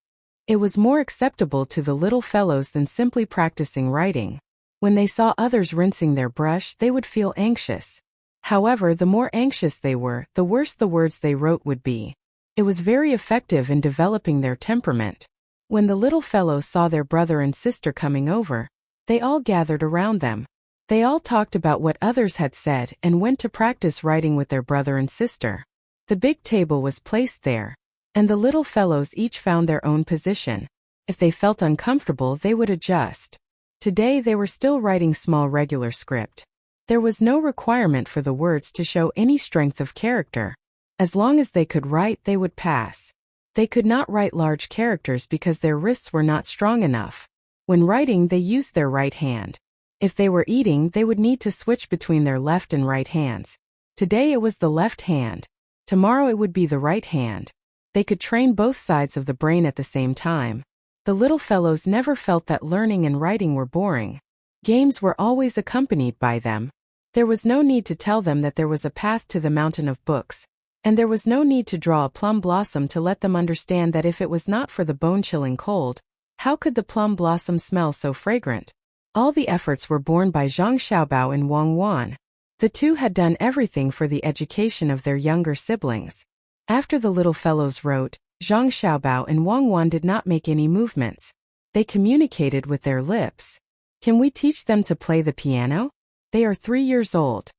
It was more acceptable to the little fellows than simply practicing writing. When they saw others rinsing their brush, they would feel anxious. However, the more anxious they were, the worse the words they wrote would be. It was very effective in developing their temperament. When the little fellows saw their brother and sister coming over, they all gathered around them. They all talked about what others had said and went to practice writing with their brother and sister. The big table was placed there, and the little fellows each found their own position. If they felt uncomfortable, they would adjust. Today they were still writing small regular script. There was no requirement for the words to show any strength of character. As long as they could write, they would pass. They could not write large characters because their wrists were not strong enough. When writing, they used their right hand. If they were eating, they would need to switch between their left and right hands. Today it was the left hand. Tomorrow it would be the right hand. They could train both sides of the brain at the same time. The little fellows never felt that learning and writing were boring. Games were always accompanied by them. There was no need to tell them that there was a path to the mountain of books. And there was no need to draw a plum blossom to let them understand that if it was not for the bone-chilling cold, how could the plum blossom smell so fragrant? All the efforts were borne by Zhang Xiaobao and Wang Wan. The 2 had done everything for the education of their younger siblings. After the little fellows wrote, Zhang Xiaobao and Wang Wan did not make any movements. They communicated with their lips. "Can we teach them to play the piano? They are 3 years old."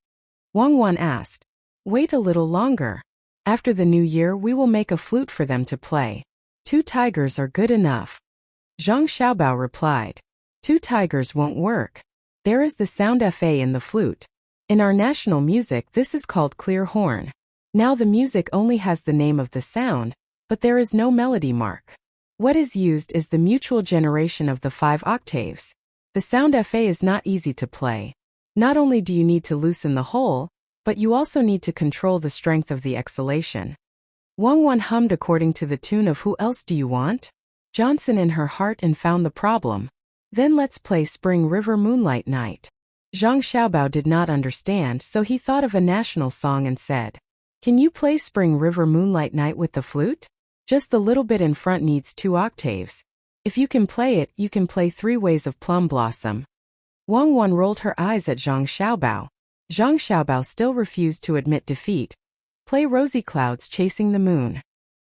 Wang Wan asked. "Wait a little longer. After the new year we will make a flute for them to play. 2 tigers are good enough." Zhang Xiaobao replied. 2 tigers won't work. There is the sound fa in the flute. In our national music this is called clear horn. Now the music only has the name of the sound, but there is no melody mark. What is used is the mutual generation of the 5 octaves. The sound fa is not easy to play. Not only do you need to loosen the hole, but you also need to control the strength of the exhalation. Wang Wan hummed according to the tune of Who Else Do You Want? Johnson in her heart and found the problem. Then let's play Spring River Moonlight Night. Zhang Xiaobao did not understand, so he thought of a national song and said, "Can you play Spring River Moonlight Night with the flute? Just the little bit in front needs 2 octaves. If you can play it, you can play 3 Ways of Plum Blossom." Wang Wan rolled her eyes at Zhang Xiaobao. Zhang Xiaobao still refused to admit defeat. "Play Rosy Clouds Chasing the Moon."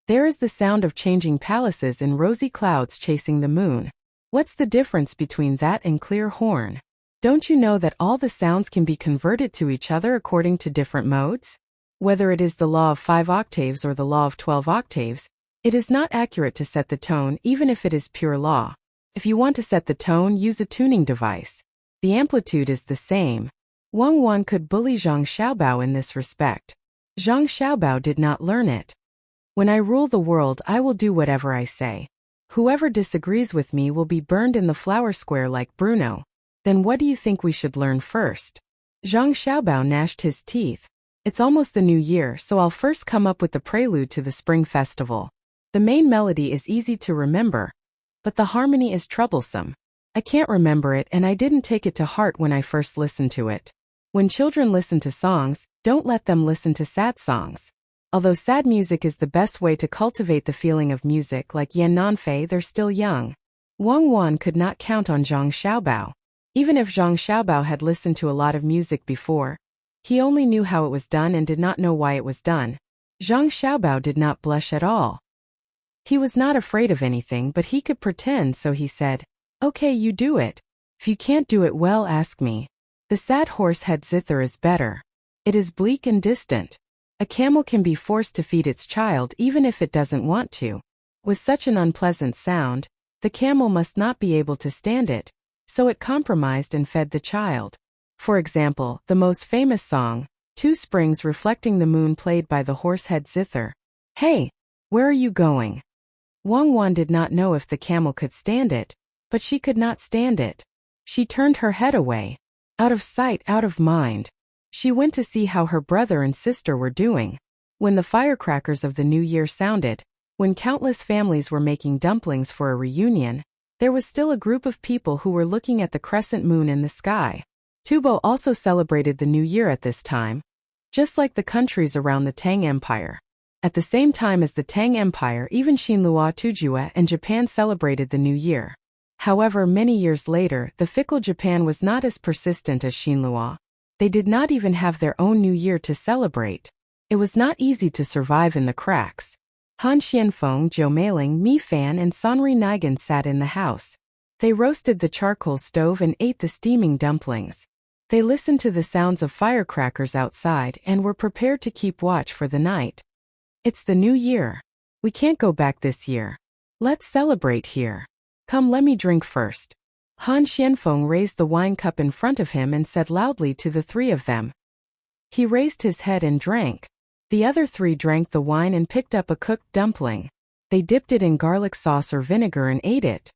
There is the sound of changing palaces in rosy clouds chasing the moon. What's the difference between that and clear horn? Don't you know that all the sounds can be converted to each other according to different modes? Whether it is the law of 5 octaves or the law of 12 octaves, it is not accurate to set the tone even if it is pure law. If you want to set the tone, use a tuning device. The amplitude is the same. Wang Wan could bully Zhang Xiaobao in this respect. Zhang Xiaobao did not learn it. "When I rule the world, I will do whatever I say. Whoever disagrees with me will be burned in the flower square like Bruno." Then what do you think we should learn first? Zhang Xiaobao gnashed his teeth. "It's almost the new year, so I'll first come up with the prelude to the spring festival. The main melody is easy to remember, but the harmony is troublesome. I can't remember it and I didn't take it to heart when I first listened to it. When children listen to songs, don't let them listen to sad songs. Although sad music is the best way to cultivate the feeling of music, like Yan Nanfei, they're still young." Wang Wan could not count on Zhang Xiaobao. Even if Zhang Xiaobao had listened to a lot of music before, he only knew how it was done and did not know why it was done. Zhang Xiaobao did not blush at all. He was not afraid of anything, but he could pretend, so he said, "Okay, you do it. If you can't do it well, ask me." The sad horse head zither is better. It is bleak and distant. A camel can be forced to feed its child even if it doesn't want to. With such an unpleasant sound, the camel must not be able to stand it, so it compromised and fed the child. For example, the most famous song, Two Springs Reflecting the Moon, played by the horsehead zither. "Hey, where are you going?" Wang Wan did not know if the camel could stand it, but she could not stand it. She turned her head away. Out of sight, out of mind. She went to see how her brother and sister were doing. When the firecrackers of the new year sounded, when countless families were making dumplings for a reunion, there was still a group of people who were looking at the crescent moon in the sky. Tubo also celebrated the new year at this time, just like the countries around the Tang Empire. At the same time as the Tang Empire, even Xinlua, Tujue, and Japan celebrated the new year. However, many years later, the fickle Japan was not as persistent as Xinlua. They did not even have their own new year to celebrate. It was not easy to survive in the cracks. Han Xianfeng, Zhou Meiling, Mi Fan, and Sanri Nigan sat in the house. They roasted the charcoal stove and ate the steaming dumplings. They listened to the sounds of firecrackers outside and were prepared to keep watch for the night. "It's the new year. We can't go back this year. Let's celebrate here. Come, let me drink first." Han Xianfeng raised the wine cup in front of him and said loudly to the 3 of them. He raised his head and drank. The other 3 drank the wine and picked up a cooked dumpling. They dipped it in garlic sauce or vinegar and ate it.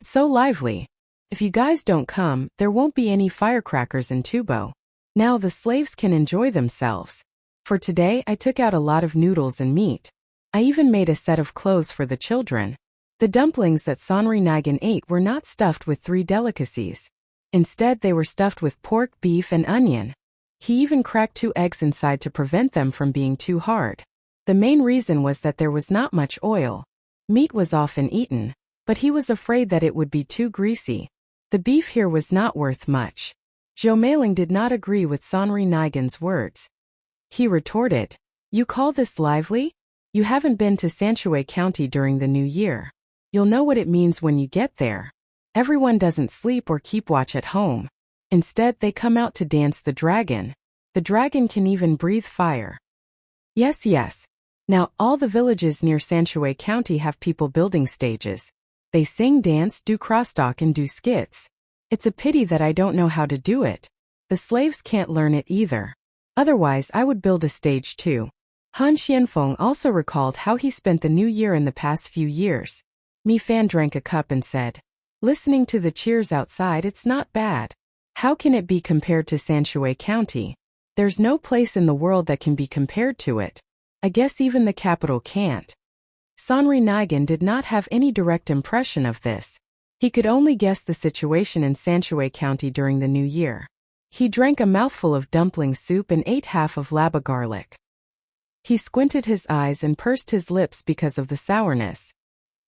"So lively. If you guys don't come, there won't be any firecrackers in Tubo. Now the slaves can enjoy themselves. For today, I took out a lot of noodles and meat. I even made a set of clothes for the children." The dumplings that Sanri Nigan ate were not stuffed with 3 delicacies. Instead, they were stuffed with pork, beef, and onion. He even cracked 2 eggs inside to prevent them from being too hard. The main reason was that there was not much oil. Meat was often eaten, but he was afraid that it would be too greasy. The beef here was not worth much. Zhou Meiling did not agree with Sanri Nigan's words. He retorted, "You call this lively? You haven't been to Sanshui County during the new year. You'll know what it means when you get there. Everyone doesn't sleep or keep watch at home. Instead, they come out to dance the dragon. The dragon can even breathe fire." Yes, yes. Now, all the villages near Sanshui County have people building stages. They sing, dance, do crosstalk, and do skits. It's a pity that I don't know how to do it. The slaves can't learn it either. Otherwise, I would build a stage too. Han Xianfeng also recalled how he spent the new year in the past few years. Mi Fan drank a cup and said, "Listening to the cheers outside, it's not bad. How can it be compared to Sanshui County? There's no place in the world that can be compared to it. I guess even the capital can't. Sonri Nigan did not have any direct impression of this. He could only guess the situation in Sanshui County during the new year. He drank a mouthful of dumpling soup and ate half of laba garlic. He squinted his eyes and pursed his lips because of the sourness.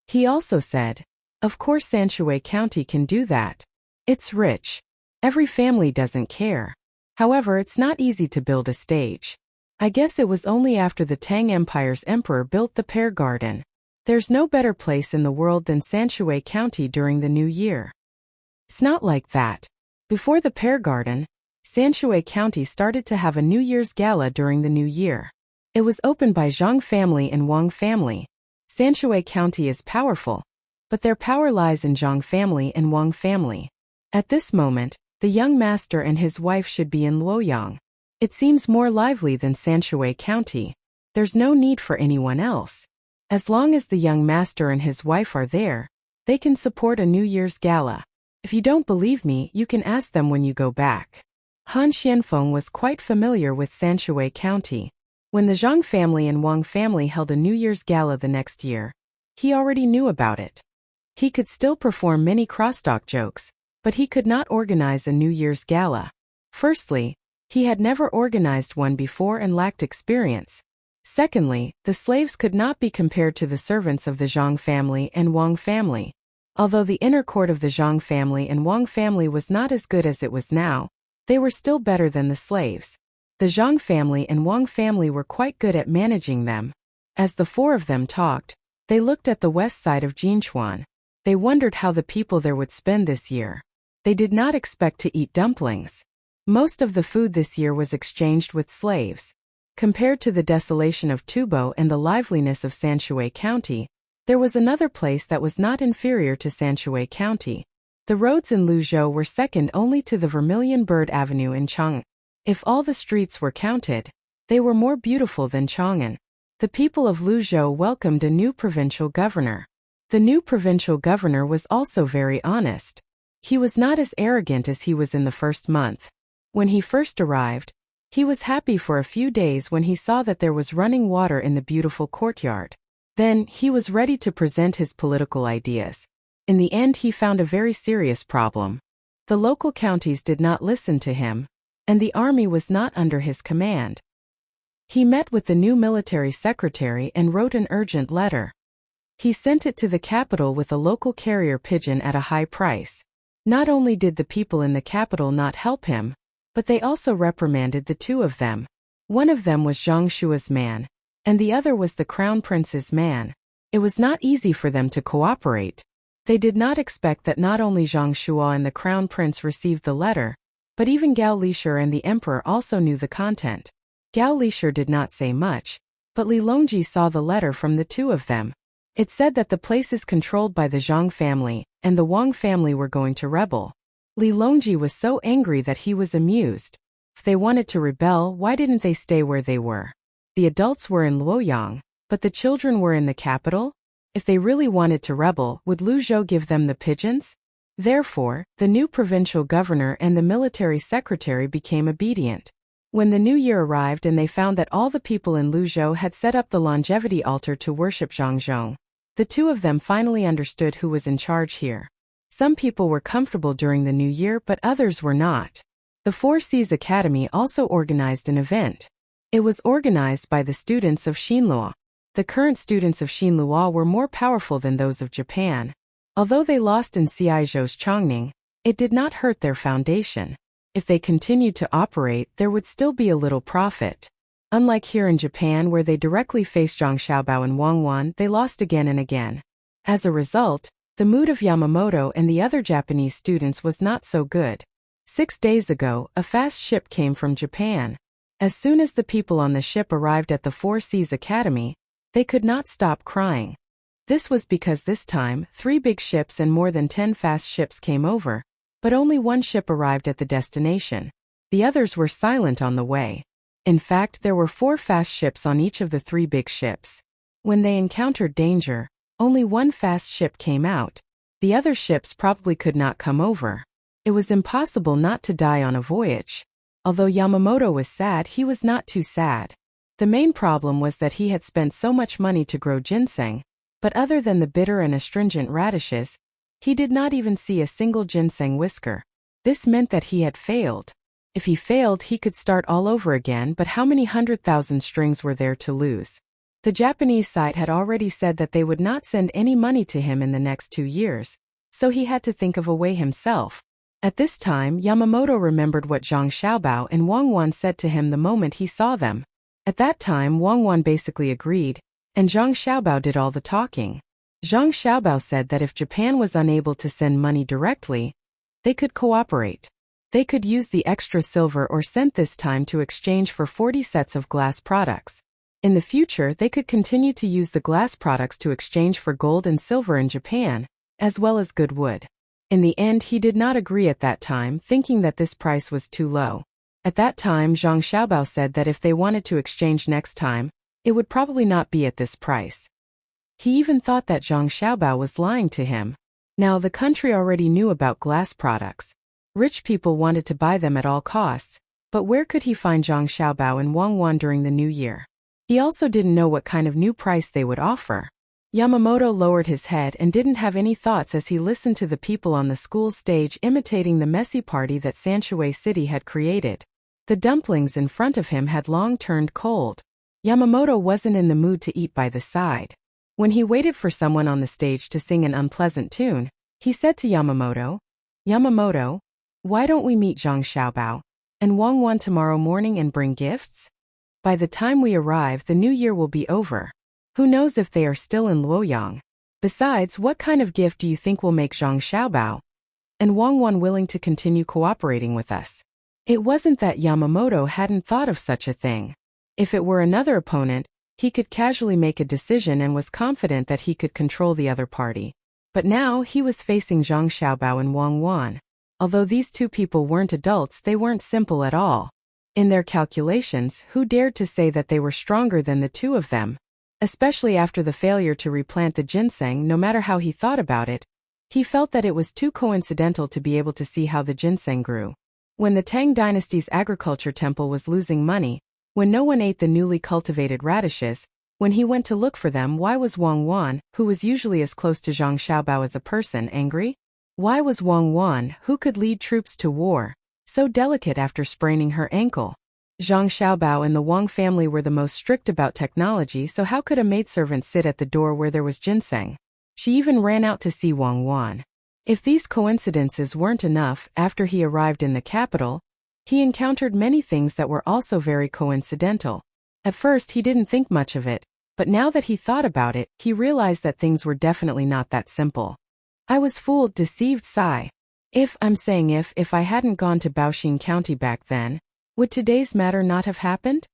He also said, "Of course Sanshui County can do that. It's rich. Every family doesn't care. However, it's not easy to build a stage. I guess it was only after the Tang Empire's emperor built the pear garden. There's no better place in the world than Sanshui County during the new year." It's not like that. Before the pear garden, Sanshui County started to have a New Year's gala during the new year. It was opened by Zhang family and Wang family. Sanshui County is powerful, but their power lies in Zhang family and Wang family. At this moment, the young master and his wife should be in Luoyang. It seems more lively than Sanshui County. There's no need for anyone else. As long as the young master and his wife are there, they can support a New Year's gala. If you don't believe me, you can ask them when you go back. Han Xianfeng was quite familiar with Sanshui County. When the Zhang family and Wang family held a New Year's gala the next year, he already knew about it. He could still perform many crosstalk jokes, but he could not organize a New Year's gala. Firstly, he had never organized one before and lacked experience. Secondly, the slaves could not be compared to the servants of the Zhang family and Wang family. Although the inner court of the Zhang family and Wang family was not as good as it was now, they were still better than the slaves. The Zhang family and Wang family were quite good at managing them. As the four of them talked, they looked at the west side of Jinchuan. They wondered how the people there would spend this year. They did not expect to eat dumplings. Most of the food this year was exchanged with slaves. Compared to the desolation of Tubo and the liveliness of Sanshui County, there was another place that was not inferior to Sanshui County. The roads in Luzhou were second only to the Vermilion Bird Avenue in Chang'an. If all the streets were counted, they were more beautiful than Chang'an. The people of Luzhou welcomed a new provincial governor. The new provincial governor was also very honest. He was not as arrogant as he was in the first month. When he first arrived, he was happy for a few days when he saw that there was running water in the beautiful courtyard. Then, he was ready to present his political ideas. In the end, he found a very serious problem. The local counties did not listen to him, and the army was not under his command. He met with the new military secretary and wrote an urgent letter. He sent it to the capital with a local carrier pigeon at a high price. Not only did the people in the capital not help him, but they also reprimanded the two of them. One of them was Zhang Shua's man, and the other was the crown prince's man. It was not easy for them to cooperate. They did not expect that not only Zhang Shua and the crown prince received the letter, but even Gao Lishur and the emperor also knew the content. Gao Lishur did not say much, but Li Longji saw the letter from the two of them. It said that the place is controlled by the Zhang family, and the Wang family were going to rebel. Li Longji was so angry that he was amused. If they wanted to rebel, why didn't they stay where they were? The adults were in Luoyang, but the children were in the capital? If they really wanted to rebel, would Lu Zhou give them the pigeons? Therefore, the new provincial governor and the military secretary became obedient. When the new year arrived and they found that all the people in Luzhou had set up the longevity altar to worship Zhangzhong, the two of them finally understood who was in charge here. Some people were comfortable during the new year, but others were not. The Four Seas Academy also organized an event. It was organized by the students of Xinluo. The current students of Xinluo were more powerful than those of Japan. Although they lost in Xiaizhou's Chongning, it did not hurt their foundation. If they continued to operate, there would still be a little profit. Unlike here in Japan where they directly faced Zhang Xiaobao and Wang Wan, they lost again and again. As a result, the mood of Yamamoto and the other Japanese students was not so good. 6 days ago, a fast ship came from Japan. As soon as the people on the ship arrived at the Four Seas Academy, they could not stop crying. This was because this time, 3 big ships and more than 10 fast ships came over, but only one ship arrived at the destination. The others were silent on the way. In fact, there were 4 fast ships on each of the 3 big ships. When they encountered danger, only one fast ship came out. The other ships probably could not come over. It was impossible not to die on a voyage. Although Yamamoto was sad, he was not too sad. The main problem was that he had spent so much money to grow ginseng, but other than the bitter and astringent radishes, he did not even see a single ginseng whisker. This meant that he had failed. If he failed, he could start all over again, but how many 100,000 strings were there to lose? The Japanese side had already said that they would not send any money to him in the next 2 years, so he had to think of a way himself. At this time, Yamamoto remembered what Zhang Xiaobao and Wang Wan said to him the moment he saw them. At that time, Wang Wan basically agreed, and Zhang Xiaobao did all the talking. Zhang Xiaobao said that if Japan was unable to send money directly, they could cooperate. They could use the extra silver or cent this time to exchange for 40 sets of glass products. In the future, they could continue to use the glass products to exchange for gold and silver in Japan, as well as good wood. In the end, he did not agree at that time, thinking that this price was too low. At that time, Zhang Xiaobao said that if they wanted to exchange next time, it would probably not be at this price. He even thought that Zhang Xiaobao was lying to him. Now, the country already knew about glass products. Rich people wanted to buy them at all costs, but where could he find Zhang Xiaobao and Wang Wan during the new year? He also didn't know what kind of new price they would offer. Yamamoto lowered his head and didn't have any thoughts as he listened to the people on the school stage imitating the messy party that Sanshui City had created. The dumplings in front of him had long turned cold. Yamamoto wasn't in the mood to eat by the side. When he waited for someone on the stage to sing an unpleasant tune, he said to Yamamoto, "Yamamoto, why don't we meet Zhang Xiaobao and Wang Wan tomorrow morning and bring gifts? By the time we arrive, the new year will be over. Who knows if they are still in Luoyang? Besides, what kind of gift do you think will make Zhang Xiaobao and Wang Wan willing to continue cooperating with us?" It wasn't that Yamamoto hadn't thought of such a thing. If it were another opponent, he could casually make a decision and was confident that he could control the other party. But now he was facing Zhang Xiaobao and Wang Wan. Although these two people weren't adults, they weren't simple at all. In their calculations, who dared to say that they were stronger than the two of them? Especially after the failure to replant the ginseng, no matter how he thought about it, he felt that it was too coincidental to be able to see how the ginseng grew. When the Tang dynasty's agriculture temple was losing money, when no one ate the newly cultivated radishes, when he went to look for them, why was Wang Wan, who was usually as close to Zhang Xiaobao as a person, angry? Why was Wang Wan, who could lead troops to war, so delicate after spraining her ankle? Zhang Xiaobao and the Wang family were the most strict about technology, so how could a maidservant sit at the door where there was ginseng? She even ran out to see Wang Wan. If these coincidences weren't enough, after he arrived in the capital, he encountered many things that were also very coincidental. At first he didn't think much of it, but now that he thought about it, he realized that things were definitely not that simple. I was fooled, deceived, sigh. If I hadn't gone to Baoxing County back then, would today's matter not have happened?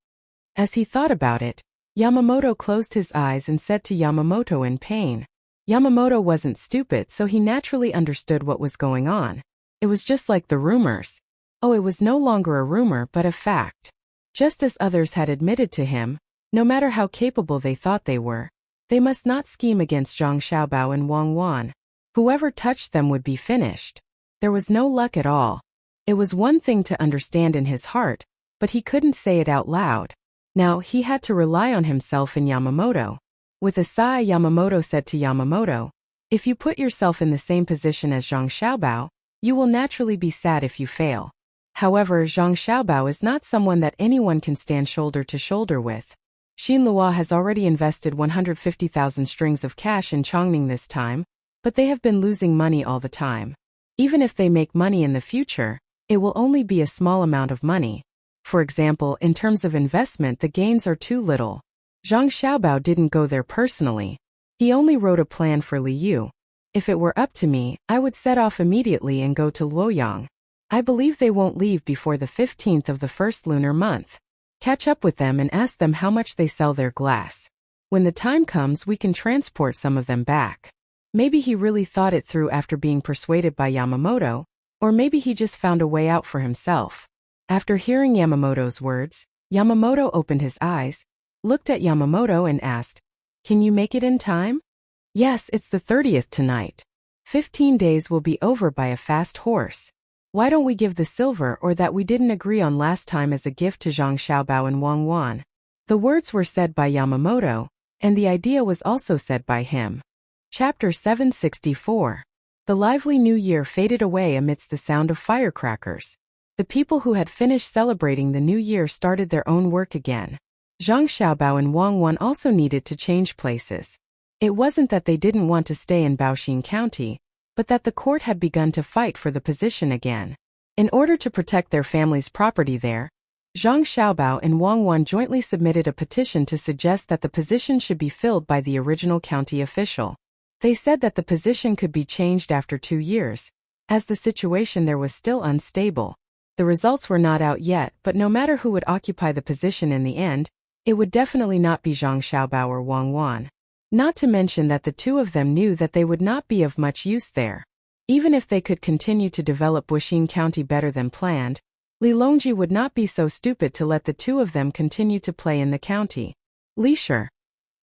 As he thought about it, Yamamoto closed his eyes and said to Yamamoto in pain. Yamamoto wasn't stupid, so he naturally understood what was going on. It was just like the rumors. Oh, it was no longer a rumor but a fact. Just as others had admitted to him, no matter how capable they thought they were, they must not scheme against Zhang Xiaobao and Wang Wan. Whoever touched them would be finished. There was no luck at all. It was one thing to understand in his heart, but he couldn't say it out loud. Now he had to rely on himself and Yamamoto. With a sigh, Yamamoto said to Yamamoto, "If you put yourself in the same position as Zhang Xiaobao, you will naturally be sad if you fail." However, Zhang Xiaobao is not someone that anyone can stand shoulder to shoulder with. Xinhua has already invested 150,000 strings of cash in Chongning this time, but they have been losing money all the time. Even if they make money in the future, it will only be a small amount of money. For example, in terms of investment, the gains are too little. Zhang Xiaobao didn't go there personally. He only wrote a plan for Liu. If it were up to me, I would set off immediately and go to Luoyang. I believe they won't leave before the 15th of the first lunar month. Catch up with them and ask them how much they sell their glass. When the time comes, we can transport some of them back. Maybe he really thought it through after being persuaded by Yamamoto, or maybe he just found a way out for himself. After hearing Yamamoto's words, Yamamoto opened his eyes, looked at Yamamoto and asked, "Can you make it in time?" "Yes, it's the 30th tonight. 15 days will be over by a fast horse. Why don't we give the silver or that we didn't agree on last time as a gift to Zhang Xiaobao and Wang Wan?" The words were said by Yamamoto, and the idea was also said by him. Chapter 764. The lively new year faded away amidst the sound of firecrackers. The people who had finished celebrating the new year started their own work again. Zhang Xiaobao and Wang Wan also needed to change places. It wasn't that they didn't want to stay in Baoxing County, but that the court had begun to fight for the position again. In order to protect their family's property there, Zhang Xiaobao and Wang Wan jointly submitted a petition to suggest that the position should be filled by the original county official. They said that the position could be changed after 2 years, as the situation there was still unstable. The results were not out yet, but no matter who would occupy the position in the end, it would definitely not be Zhang Xiaobao or Wang Wan. Not to mention that the two of them knew that they would not be of much use there. Even if they could continue to develop Wuxing County better than planned, Li Longji would not be so stupid to let the two of them continue to play in the county. Lisher,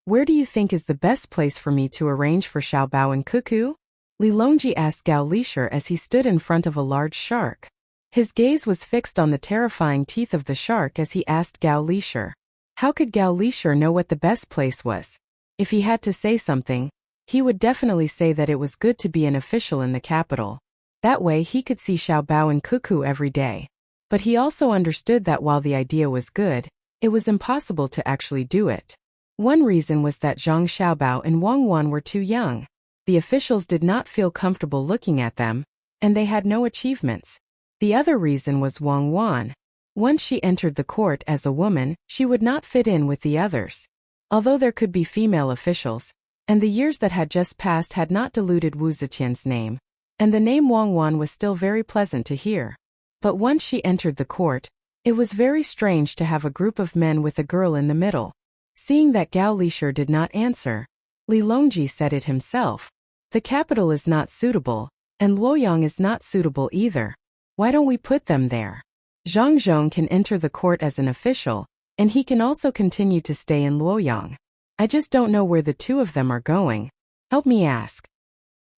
where do you think is the best place for me to arrange for Xiaobao and Cuckoo? Li Longji asked Gao Lisher as he stood in front of a large shark. His gaze was fixed on the terrifying teeth of the shark as he asked Gao Lisher. How could Gao Lisher know what the best place was? If he had to say something, he would definitely say that it was good to be an official in the capital. That way he could see Xiaobao and Cuckoo every day. But he also understood that while the idea was good, it was impossible to actually do it. One reason was that Zhang Xiaobao and Wang Wan were too young. The officials did not feel comfortable looking at them, and they had no achievements. The other reason was Wang Wan. Once she entered the court as a woman, she would not fit in with the others. Although there could be female officials, and the years that had just passed had not diluted Wu Zetian's name, and the name Wang Wan was still very pleasant to hear. But once she entered the court, it was very strange to have a group of men with a girl in the middle. Seeing that Gao Lisher did not answer, Li Longji said it himself. The capital is not suitable, and Luoyang is not suitable either. Why don't we put them there? Zhang Zhong can enter the court as an official, and he can also continue to stay in Luoyang. I just don't know where the two of them are going. Help me ask.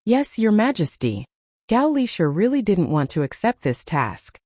Yes, Your Majesty. Gao Lisher really didn't want to accept this task.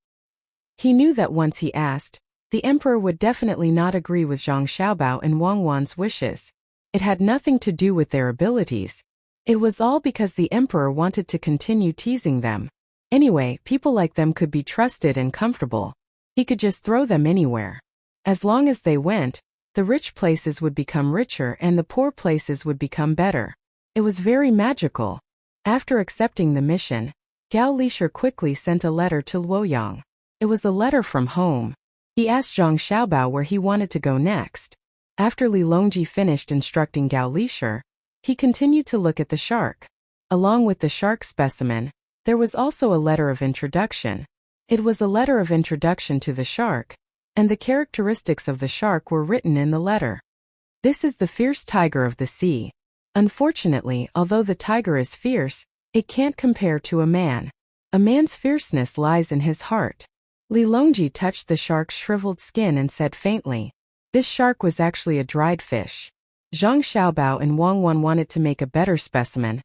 He knew that once he asked, the emperor would definitely not agree with Zhang Xiaobao and Wang Wan's wishes. It had nothing to do with their abilities. It was all because the emperor wanted to continue teasing them. Anyway, people like them could be trusted and comfortable. He could just throw them anywhere. As long as they went, the rich places would become richer and the poor places would become better. It was very magical. After accepting the mission, Gao Lisher quickly sent a letter to Luoyang. It was a letter from home. He asked Zhang Xiaobao where he wanted to go next. After Li Longji finished instructing Gao Lisher, he continued to look at the shark. Along with the shark specimen, there was also a letter of introduction. It was a letter of introduction to the shark, and the characteristics of the shark were written in the letter. This is the fierce tiger of the sea. Unfortunately, although the tiger is fierce, it can't compare to a man. A man's fierceness lies in his heart. Li Longji touched the shark's shriveled skin and said faintly, "This shark was actually a dried fish." Zhang Xiaobao and Wang Wan wanted to make a better specimen,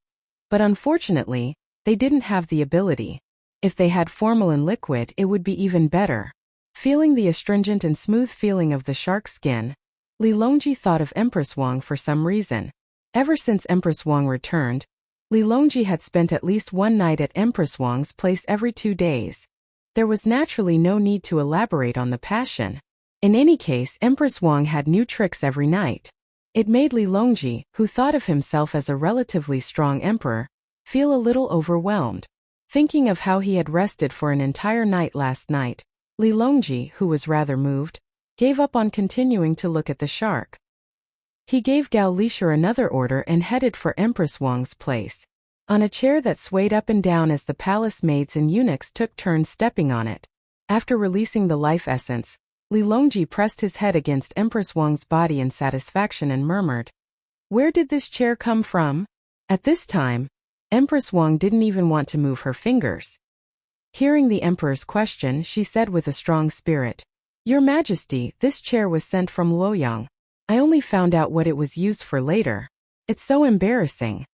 but unfortunately, they didn't have the ability. If they had formalin liquid, it would be even better. Feeling the astringent and smooth feeling of the shark's skin, Li Longji thought of Empress Wang for some reason. Ever since Empress Wang returned, Li Longji had spent at least one night at Empress Wang's place every 2 days. There was naturally no need to elaborate on the passion. In any case, Empress Wang had new tricks every night. It made Li Longji, who thought of himself as a relatively strong emperor, feel a little overwhelmed. Thinking of how he had rested for an entire night last night, Li Longji, who was rather moved, gave up on continuing to look at the shark. He gave Gao Lisher another order and headed for Empress Wang's place. On a chair that swayed up and down as the palace maids and eunuchs took turns stepping on it. After releasing the life essence, Li Longji pressed his head against Empress Wang's body in satisfaction and murmured, "Where did this chair come from?" At this time, Empress Wang didn't even want to move her fingers. Hearing the emperor's question, she said with a strong spirit, "Your Majesty, this chair was sent from Luoyang. I only found out what it was used for later. It's so embarrassing."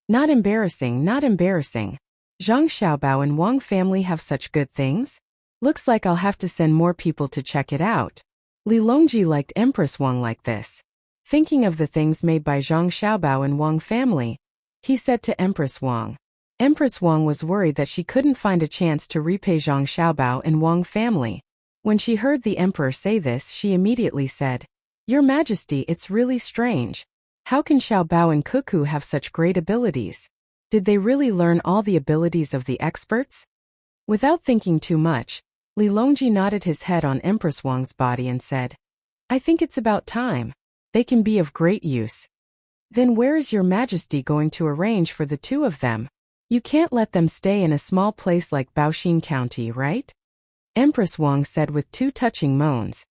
Not embarrassing, not embarrassing. Zhang Xiaobao and Wang family have such good things. Looks like I'll have to send more people to check it out. Li Longji liked Empress Wang like this. Thinking of the things made by Zhang Xiaobao and Wang family, he said to Empress Wang. Empress Wang was worried that she couldn't find a chance to repay Zhang Xiaobao and Wang family. When she heard the emperor say this, she immediately said, "Your Majesty, it's really strange. How can Xiaobao and Cuckoo have such great abilities? Did they really learn all the abilities of the experts?" Without thinking too much, Li Longji nodded his head on Empress Wang's body and said, "I think it's about time. They can be of great use." "Then where is your Majesty going to arrange for the two of them? You can't let them stay in a small place like Baoxin County, right?" Empress Wang said with two touching moans.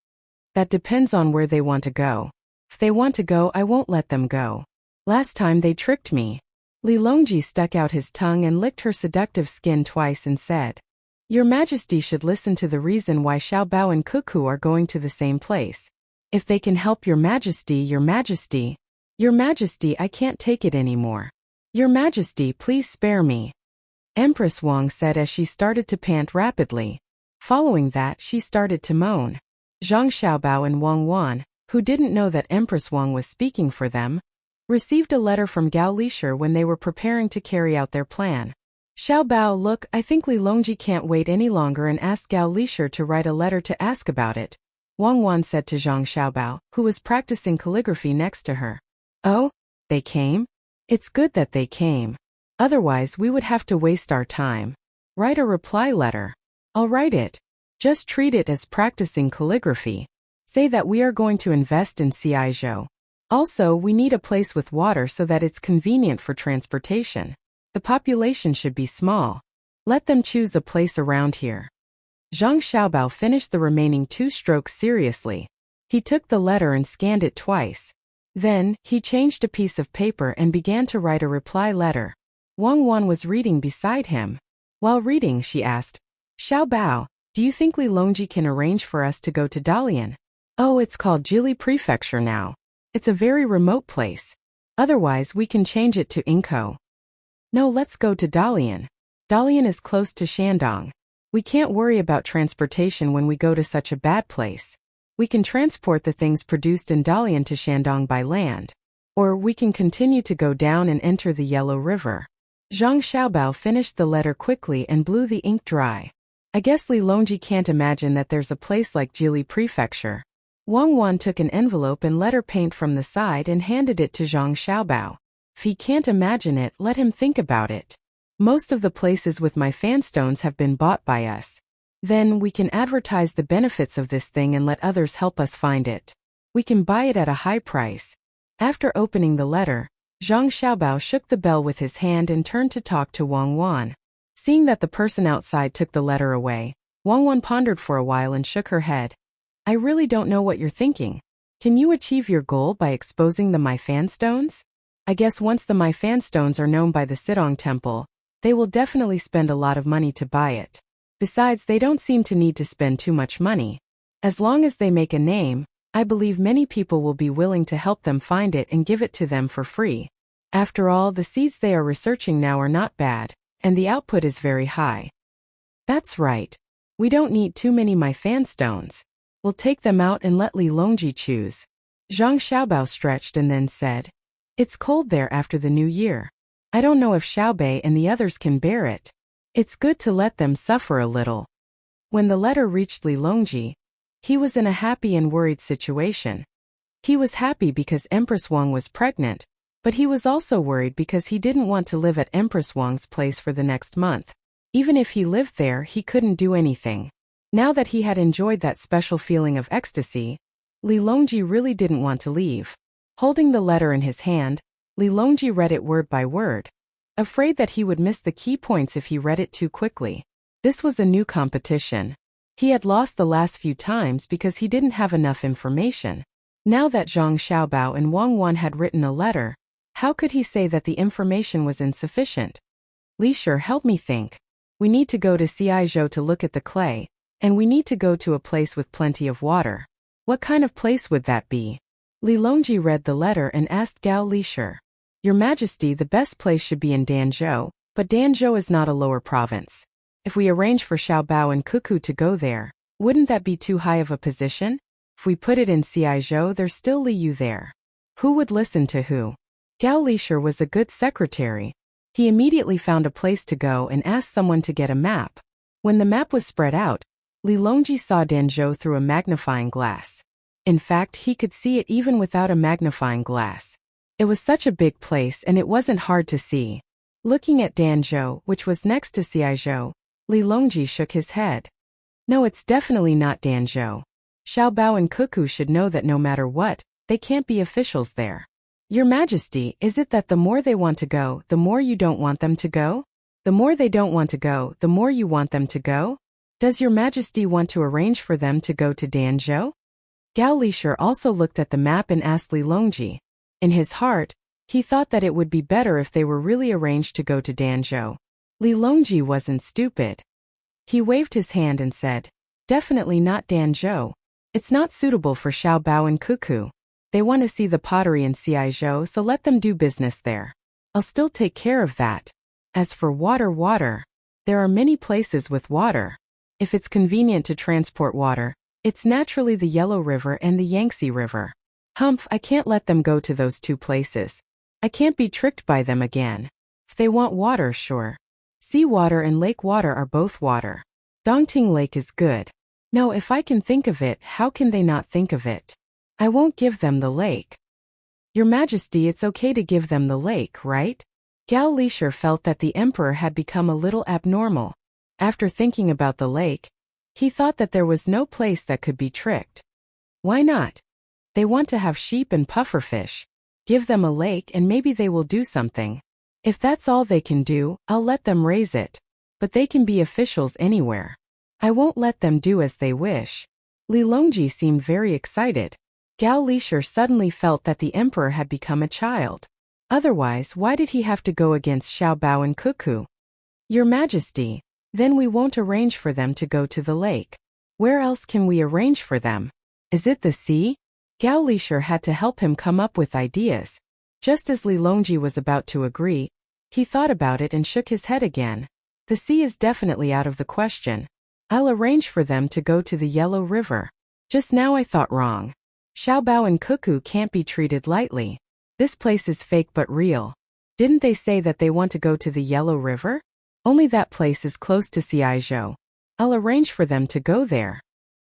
"That depends on where they want to go. If they want to go, I won't let them go. Last time they tricked me." Li Longji stuck out his tongue and licked her seductive skin twice and said, "Your Majesty should listen to the reason why Xiaobao and Cuckoo are going to the same place. If they can help your Majesty, your Majesty, I can't take it anymore. Your Majesty, please spare me," Empress Wang said as she started to pant rapidly. Following that, she started to moan. Zhang Xiaobao and Wang Wan, who didn't know that Empress Wang was speaking for them, received a letter from Gao Lisher when they were preparing to carry out their plan. "Xiaobao, look, I think Li Longji can't wait any longer and asked Gao Lisher to write a letter to ask about it," Wang Wan said to Zhang Xiaobao, who was practicing calligraphy next to her. "Oh, they came? It's good that they came. Otherwise we would have to waste our time. Write a reply letter." "I'll write it. Just treat it as practicing calligraphy. Say that we are going to invest in Ciizhou. Also, we need a place with water so that it's convenient for transportation. The population should be small. Let them choose a place around here." Zhang Xiaobao finished the remaining 2 strokes seriously. He took the letter and scanned it twice. Then, he changed a piece of paper and began to write a reply letter. Wang Wan was reading beside him. While reading, she asked, "Xiaobao, do you think Li Longji can arrange for us to go to Dalian?" "Oh, it's called Jili Prefecture now. It's a very remote place. Otherwise, we can change it to Inko." "No, let's go to Dalian. Dalian is close to Shandong. We can't worry about transportation when we go to such a bad place. We can transport the things produced in Dalian to Shandong by land. Or we can continue to go down and enter the Yellow River." Zhang Xiaobao finished the letter quickly and blew the ink dry. "I guess Li Longji can't imagine that there's a place like Jili Prefecture." Wang Wan took an envelope and letter paint from the side and handed it to Zhang Xiaobao. "If he can't imagine it, let him think about it. Most of the places with my fanstones have been bought by us. Then we can advertise the benefits of this thing and let others help us find it. We can buy it at a high price." After opening the letter, Zhang Xiaobao shook the bell with his hand and turned to talk to Wang Wan. Seeing that the person outside took the letter away, Wang Wan pondered for a while and shook her head. "I really don't know what you're thinking. Can you achieve your goal by exposing the My Fan Stones? I guess once the My Fan Stones are known by the Sidong Temple, they will definitely spend a lot of money to buy it. Besides, they don't seem to need to spend too much money. As long as they make a name, I believe many people will be willing to help them find it and give it to them for free. After all, the seeds they are researching now are not bad, and the output is very high." "That's right. We don't need too many My Fan Stones. We'll take them out and let Li Longji choose." Zhang Xiaobao stretched and then said, "It's cold there after the new year. I don't know if Xiaobei and the others can bear it. It's good to let them suffer a little." When the letter reached Li Longji, he was in a happy and worried situation. He was happy because Empress Wang was pregnant, but he was also worried because he didn't want to live at Empress Wang's place for the next month. Even if he lived there, he couldn't do anything. Now that he had enjoyed that special feeling of ecstasy, Li Longji really didn't want to leave. Holding the letter in his hand, Li Longji read it word by word, afraid that he would miss the key points if he read it too quickly. This was a new competition. He had lost the last few times because he didn't have enough information. Now that Zhang Xiaobao and Wang Wan had written a letter, how could he say that the information was insufficient? "Lisher, help me think. We need to go to Ciizhou to look at the clay, and we need to go to a place with plenty of water. What kind of place would that be?" Li Longji read the letter and asked Gao Lisher, "Your Majesty, the best place should be in Danzhou, but Danzhou is not a lower province. If we arrange for Xiaobao and Cuckoo to go there, wouldn't that be too high of a position? If we put it in Ciizhou, there's still Li Yu there. Who would listen to who? Gao Lishur was a good secretary. He immediately found a place to go and asked someone to get a map. When the map was spread out, Li Longji saw Danzhou through a magnifying glass. In fact, he could see it even without a magnifying glass. It was such a big place and it wasn't hard to see. Looking at Danzhou, which was next to Ciizhou, Li Longji shook his head. No, it's definitely not Danzhou. Xiao Bao and Cuckoo should know that no matter what, they can't be officials there. Your Majesty, is it that the more they want to go, the more you don't want them to go? The more they don't want to go, the more you want them to go? Does Your Majesty want to arrange for them to go to Danzhou? Gao Lishur also looked at the map and asked Li Longji. In his heart, he thought that it would be better if they were really arranged to go to Danzhou. Li Longji wasn't stupid. He waved his hand and said, definitely not Danzhou. It's not suitable for Xiao Bao and Cuckoo. They want to see the pottery in Ciizhou, so let them do business there. I'll still take care of that. As for water, there are many places with water. If it's convenient to transport water, it's naturally the Yellow River and the Yangtze River. Humph, I can't let them go to those two places. I can't be tricked by them again. If they want water, sure. Seawater and lake water are both water. Dongting Lake is good. No, if I can think of it, how can they not think of it? I won't give them the lake. Your Majesty, it's okay to give them the lake, right? Gao Lishur felt that the emperor had become a little abnormal. After thinking about the lake, he thought that there was no place that could be tricked. Why not? They want to have sheep and pufferfish. Give them a lake and maybe they will do something. If that's all they can do, I'll let them raise it. But they can be officials anywhere. I won't let them do as they wish. Li Longji seemed very excited. Gao Lishur suddenly felt that the emperor had become a child. Otherwise, why did he have to go against Xiao Bao and Cuckoo? Your Majesty, then we won't arrange for them to go to the lake. Where else can we arrange for them? Is it the sea? Gao Lishur had to help him come up with ideas. Just as Li Longji was about to agree, he thought about it and shook his head again. The sea is definitely out of the question. I'll arrange for them to go to the Yellow River. Just now I thought wrong. Xiao Bao and Cuckoo can't be treated lightly. This place is fake but real. Didn't they say that they want to go to the Yellow River? Only that place is close to Ciizhou. I'll arrange for them to go there.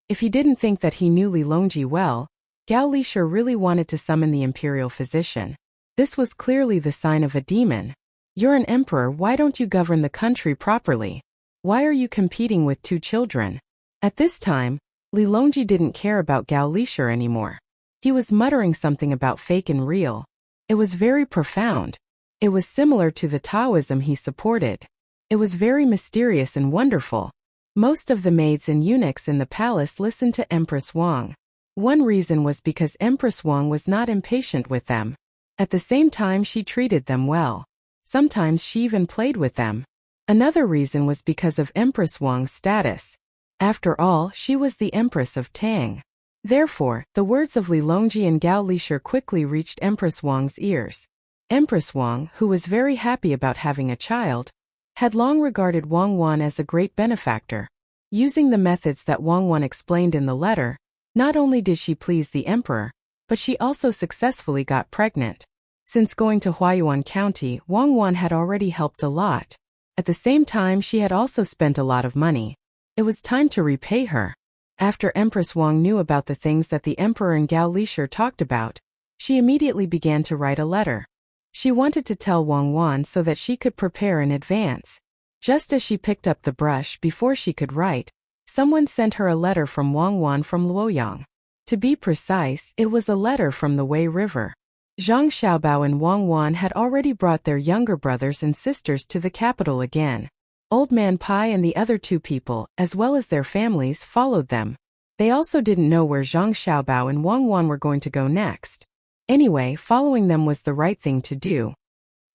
If he didn't think that he knew Li Longji well, Gao Lishur really wanted to summon the imperial physician. This was clearly the sign of a demon. You're an emperor, why don't you govern the country properly? Why are you competing with two children? At this time, Li Longji didn't care about Gao Lishur anymore. He was muttering something about fake and real. It was very profound. It was similar to the Taoism he supported. It was very mysterious and wonderful. Most of the maids and eunuchs in the palace listened to Empress Wang. One reason was because Empress Wang was not impatient with them. At the same time, she treated them well. Sometimes she even played with them. Another reason was because of Empress Wang's status. After all, she was the Empress of Tang. Therefore, the words of Li Longji and Gao Lishur quickly reached Empress Wang's ears. Empress Wang, who was very happy about having a child, had long regarded Wang Wan as a great benefactor. Using the methods that Wang Wan explained in the letter, not only did she please the emperor, but she also successfully got pregnant. Since going to Huayuan County, Wang Wan had already helped a lot. At the same time, she had also spent a lot of money. It was time to repay her. After Empress Wang knew about the things that the emperor and Gao Lishur talked about, she immediately began to write a letter. She wanted to tell Wang Wan so that she could prepare in advance. Just as she picked up the brush before she could write, someone sent her a letter from Wang Wan from Luoyang. To be precise, it was a letter from the Wei River. Zhang Xiaobao and Wang Wan had already brought their younger brothers and sisters to the capital again. Old Man Pai and the other two people, as well as their families, followed them. They also didn't know where Zhang Xiaobao and Wang Wan were going to go next. Anyway, following them was the right thing to do.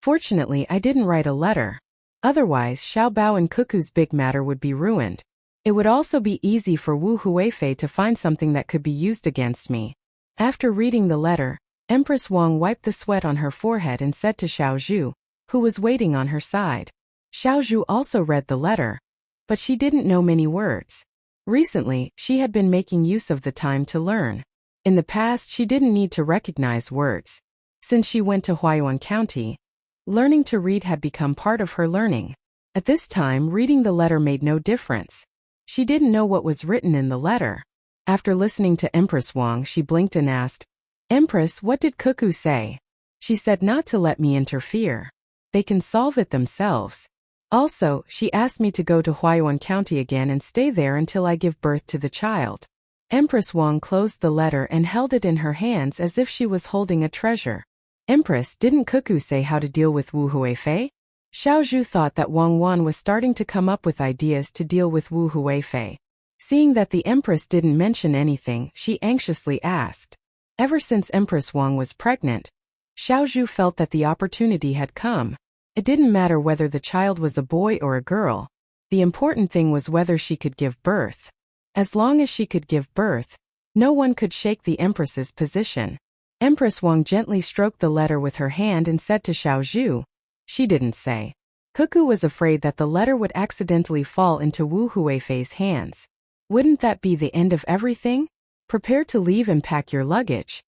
Fortunately, I didn't write a letter. Otherwise, Xiao Bao and Cuckoo's big matter would be ruined. It would also be easy for Wu Huifei to find something that could be used against me. After reading the letter, Empress Wang wiped the sweat on her forehead and said to Xiao Zhu, who was waiting on her side. Xiao Zhu also read the letter, but she didn't know many words. Recently, she had been making use of the time to learn. In the past, she didn't need to recognize words. Since she went to Huayuan County, learning to read had become part of her learning. At this time, reading the letter made no difference. She didn't know what was written in the letter. After listening to Empress Wang, she blinked and asked, "Empress, what did Cuckoo say?" She said not to let me interfere. They can solve it themselves. Also, she asked me to go to Huayuan County again and stay there until I give birth to the child. Empress Wang closed the letter and held it in her hands as if she was holding a treasure. Empress, didn't Cuckoo say how to deal with Wu Huifei? Xiao Zhu thought that Wang Wan was starting to come up with ideas to deal with Wu Huifei. Seeing that the Empress didn't mention anything, she anxiously asked. Ever since Empress Wang was pregnant, Xiao Zhu felt that the opportunity had come. It didn't matter whether the child was a boy or a girl. The important thing was whether she could give birth. As long as she could give birth, no one could shake the Empress's position. Empress Wang gently stroked the letter with her hand and said to Xiao Zhu, "She didn't say." Cuckoo was afraid that the letter would accidentally fall into Wu Huifei's hands. Wouldn't that be the end of everything? Prepare to leave and pack your luggage.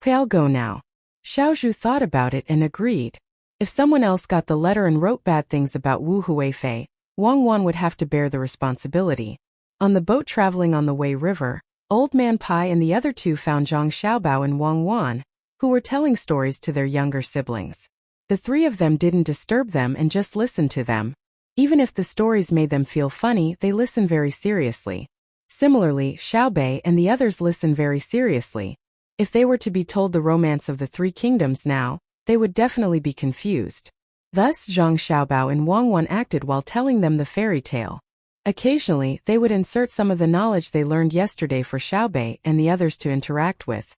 I'll go now. Xiao Zhu thought about it and agreed. If someone else got the letter and wrote bad things about Wu Huifei, Wang Wan would have to bear the responsibility. On the boat traveling on the Wei River, Old Man Pai and the other two found Zhang Xiaobao and Wang Wan, who were telling stories to their younger siblings. The three of them didn't disturb them and just listened to them. Even if the stories made them feel funny, they listened very seriously. Similarly, Xiaobei and the others listened very seriously. If they were to be told the romance of the three kingdoms now, they would definitely be confused. Thus, Zhang Xiaobao and Wang Wan acted while telling them the fairy tale. Occasionally, they would insert some of the knowledge they learned yesterday for Xiaobei and the others to interact with.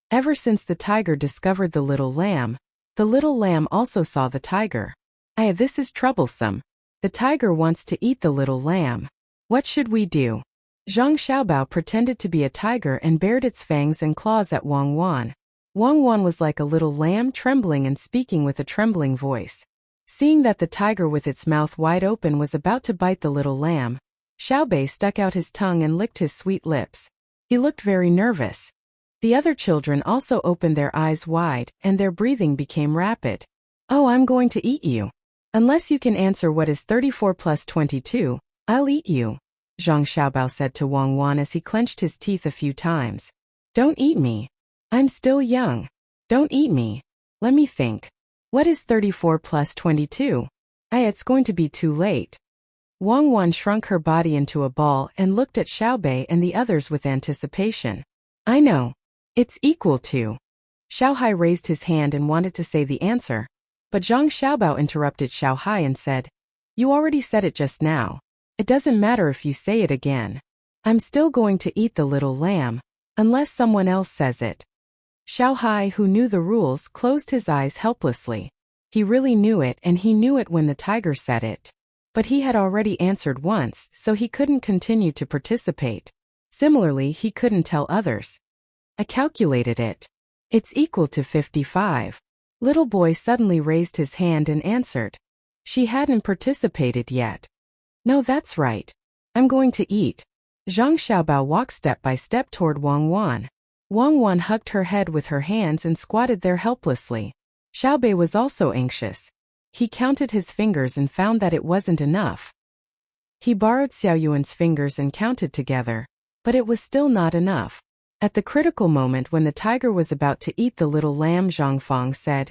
Ever since the tiger discovered the little lamb also saw the tiger. This is troublesome. The tiger wants to eat the little lamb. What should we do? Zhang Xiaobao pretended to be a tiger and bared its fangs and claws at Wang Wan. Wang Wan was like a little lamb, trembling and speaking with a trembling voice. Seeing that the tiger with its mouth wide open was about to bite the little lamb, Xiaobei stuck out his tongue and licked his sweet lips. He looked very nervous. The other children also opened their eyes wide, and their breathing became rapid. "Oh, I'm going to eat you. Unless you can answer what is 34 plus 22, I'll eat you," Zhang Xiaobao said to Wang Wan as he clenched his teeth a few times. "Don't eat me. I'm still young. Don't eat me. Let me think. What is 34 plus 22? It's going to be too late." Wang Wan shrunk her body into a ball and looked at Xiaobei and the others with anticipation. "I know. It's equal to." Xiao Hai raised his hand and wanted to say the answer, but Zhang Xiaobao interrupted Xiao Hai and said, "You already said it just now. It doesn't matter if you say it again. I'm still going to eat the little lamb, unless someone else says it." Xiao Hai, who knew the rules, closed his eyes helplessly. He really knew it, and he knew it when the tiger said it. But he had already answered once, so he couldn't continue to participate. Similarly, he couldn't tell others. "I calculated it. It's equal to 55. Little boy suddenly raised his hand and answered. She hadn't participated yet. "No, that's right. I'm going to eat." Zhang Xiaobao walked step by step toward Wang Wan. Wang Wan hugged her head with her hands and squatted there helplessly. Xiaobei was also anxious. He counted his fingers and found that it wasn't enough. He borrowed Xiaoyuan's fingers and counted together, but it was still not enough. At the critical moment when the tiger was about to eat the little lamb, Zhang Fang said,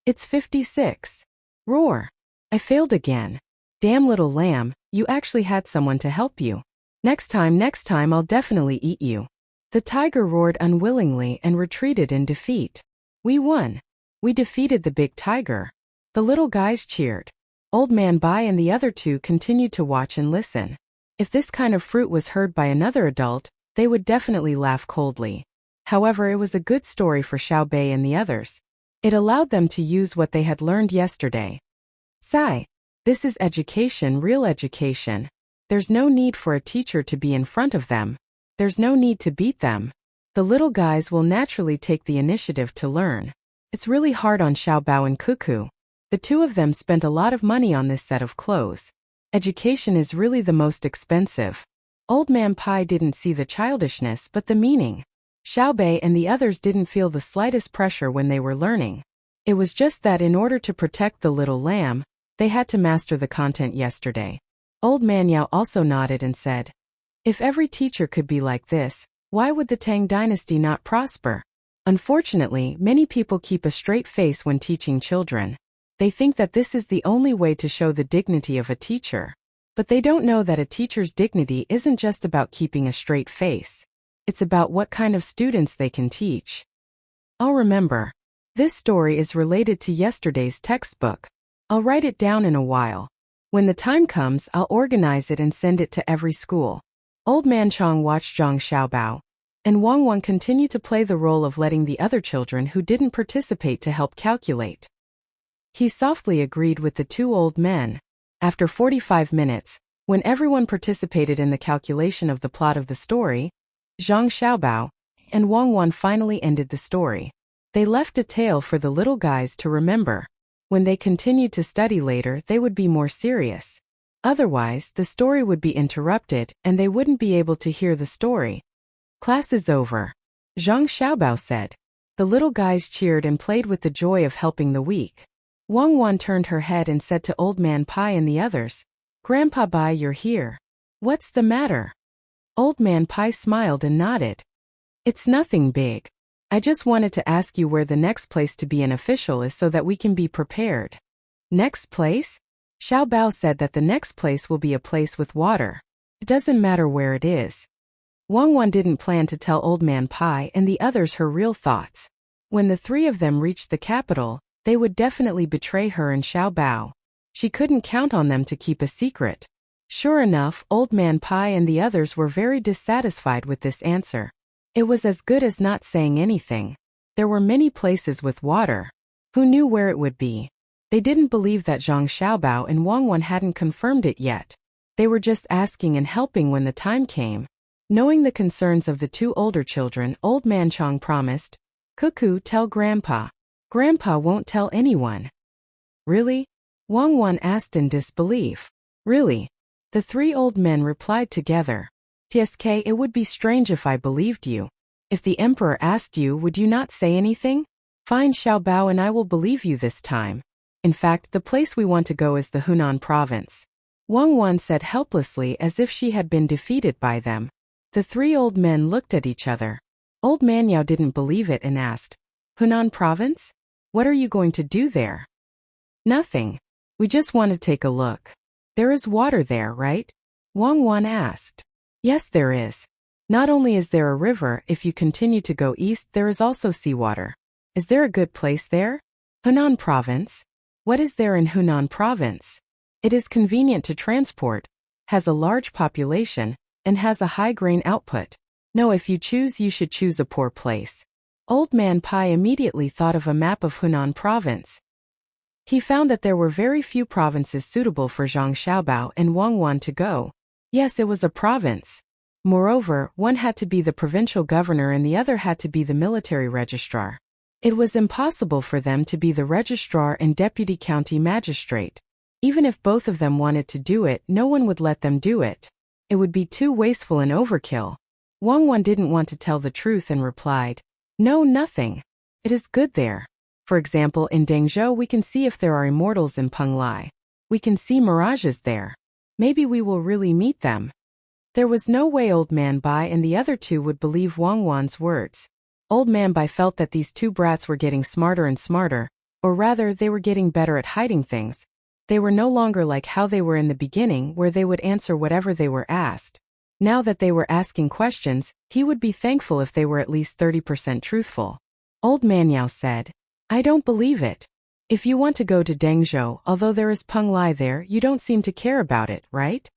"It's 56. Roar. I failed again. Damn little lamb, you actually had someone to help you. Next time I'll definitely eat you." The tiger roared unwillingly and retreated in defeat. "We won. We defeated the big tiger." The little guys cheered. Old Man Bai and the other two continued to watch and listen. If this kind of fruit was heard by another adult, they would definitely laugh coldly. However, it was a good story for Xiaobei and the others. It allowed them to use what they had learned yesterday. Sai. This is education, real education. There's no need for a teacher to be in front of them. There's no need to beat them. The little guys will naturally take the initiative to learn. It's really hard on Xiaobao and Cuckoo. The two of them spent a lot of money on this set of clothes. Education is really the most expensive. Old Man Pai didn't see the childishness but the meaning. Xiaobei and the others didn't feel the slightest pressure when they were learning. It was just that in order to protect the little lamb, they had to master the content yesterday. Old Man Yao also nodded and said, "If every teacher could be like this, why would the Tang dynasty not prosper?" Unfortunately, many people keep a straight face when teaching children. They think that this is the only way to show the dignity of a teacher. But they don't know that a teacher's dignity isn't just about keeping a straight face. It's about what kind of students they can teach. I'll remember. This story is related to yesterday's textbook. I'll write it down in a while. When the time comes, I'll organize it and send it to every school. Old Man Chong watched Zhang Xiaobao and Wang Wan continue to play the role of letting the other children who didn't participate to help calculate. He softly agreed with the two old men. After 45 minutes, when everyone participated in the calculation of the plot of the story, Zhang Xiaobao and Wang Wan finally ended the story. They left a tale for the little guys to remember. When they continued to study later, they would be more serious. Otherwise, the story would be interrupted and they wouldn't be able to hear the story. "Class is over," Zhang Xiaobao said. The little guys cheered and played with the joy of helping the weak. Wang Wan turned her head and said to Old Man Pai and the others, "Grandpa Bai, you're here. What's the matter?" Old Man Pai smiled and nodded. "It's nothing big. I just wanted to ask you where the next place to be an official is so that we can be prepared." "Next place?" Xiao Bao said that the next place will be a place with water. It doesn't matter where it is. Wang Wan didn't plan to tell Old Man Pai and the others her real thoughts. When the three of them reached the capital, they would definitely betray her and Xiao Bao. She couldn't count on them to keep a secret. Sure enough, Old Man Pai and the others were very dissatisfied with this answer. It was as good as not saying anything. There were many places with water. Who knew where it would be? They didn't believe that Zhang Xiaobao and Wang Wan hadn't confirmed it yet. They were just asking and helping when the time came. Knowing the concerns of the two older children, Old Man Chong promised, "Cuckoo, tell Grandpa. Grandpa won't tell anyone." "Really?" Wang Wan asked in disbelief. "Really?" The three old men replied together. "TSK, it would be strange if I believed you. If the emperor asked you, would you not say anything? Fine, Xiao Bao, and I will believe you this time. In fact, the place we want to go is the Hunan province." Wang Wan said helplessly as if she had been defeated by them. The three old men looked at each other. Old Man Yao didn't believe it and asked, "Hunan province? What are you going to do there?" "Nothing. We just want to take a look. There is water there, right?" Wang Wan asked. "Yes, there is. Not only is there a river, if you continue to go east, there is also seawater. Is there a good place there?" "Hunan province? What is there in Hunan province?" "It is convenient to transport, has a large population, and has a high grain output. No, if you choose, you should choose a poor place." Old Man Pai immediately thought of a map of Hunan province. He found that there were very few provinces suitable for Zhang Xiaobao and Wang Wan to go. Yes, it was a province. Moreover, one had to be the provincial governor and the other had to be the military registrar. It was impossible for them to be the registrar and deputy county magistrate. Even if both of them wanted to do it, no one would let them do it. It would be too wasteful and overkill. Wang Wan didn't want to tell the truth and replied, "No, nothing. It is good there. For example, in Dengzhou we can see if there are immortals in Penglai. We can see mirages there. Maybe we will really meet them." There was no way Old Man Bai and the other two would believe Wang Wan's words. Old Man Bai felt that these two brats were getting smarter and smarter, or rather, they were getting better at hiding things. They were no longer like how they were in the beginning, where they would answer whatever they were asked. Now that they were asking questions, he would be thankful if they were at least 30% truthful. Old Man Yao said, "I don't believe it. If you want to go to Dengzhou, although there is Penglai there, you don't seem to care about it, right?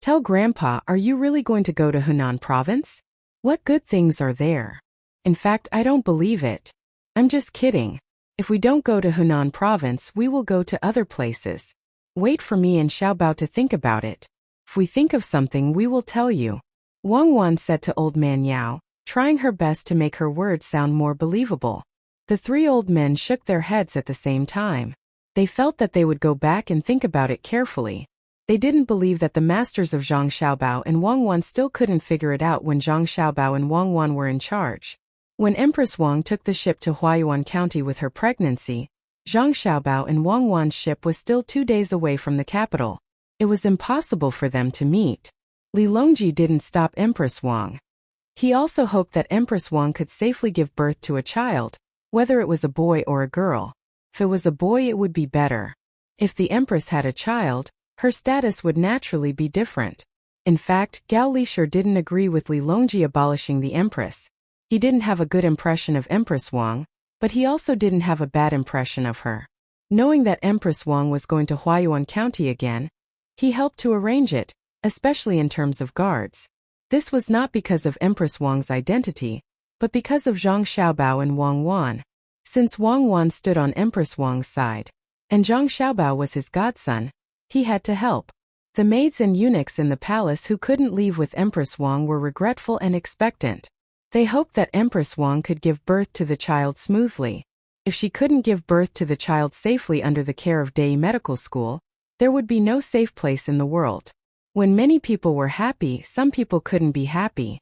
Tell Grandpa, are you really going to go to Hunan province? What good things are there? In fact, I don't believe it. I'm just kidding. If we don't go to Hunan province, we will go to other places. Wait for me and Xiao Bao to think about it. If we think of something, we will tell you." Wang Wan said to Old Man Yao, trying her best to make her words sound more believable. The three old men shook their heads at the same time. They felt that they would go back and think about it carefully. They didn't believe that the masters of Zhang Xiaobao and Wang Wan still couldn't figure it out when Zhang Xiaobao and Wang Wan were in charge. When Empress Wang took the ship to Huayuan County with her pregnancy, Zhang Xiaobao and Wang Wan's ship was still 2 days away from the capital. It was impossible for them to meet. Li Longji didn't stop Empress Wang. He also hoped that Empress Wang could safely give birth to a child, whether it was a boy or a girl. If it was a boy, it would be better. If the Empress had a child, her status would naturally be different. In fact, Gao Lishur didn't agree with Li Longji abolishing the Empress. He didn't have a good impression of Empress Wang, but he also didn't have a bad impression of her. Knowing that Empress Wang was going to Huayuan County again, he helped to arrange it, especially in terms of guards. This was not because of Empress Wang's identity, but because of Zhang Xiaobao and Wang Wan. Since Wang Wan stood on Empress Wang's side, and Zhang Xiaobao was his godson, he had to help. The maids and eunuchs in the palace who couldn't leave with Empress Wang were regretful and expectant. They hoped that Empress Wang could give birth to the child smoothly. If she couldn't give birth to the child safely under the care of Dei Medical School, there would be no safe place in the world. When many people were happy, some people couldn't be happy.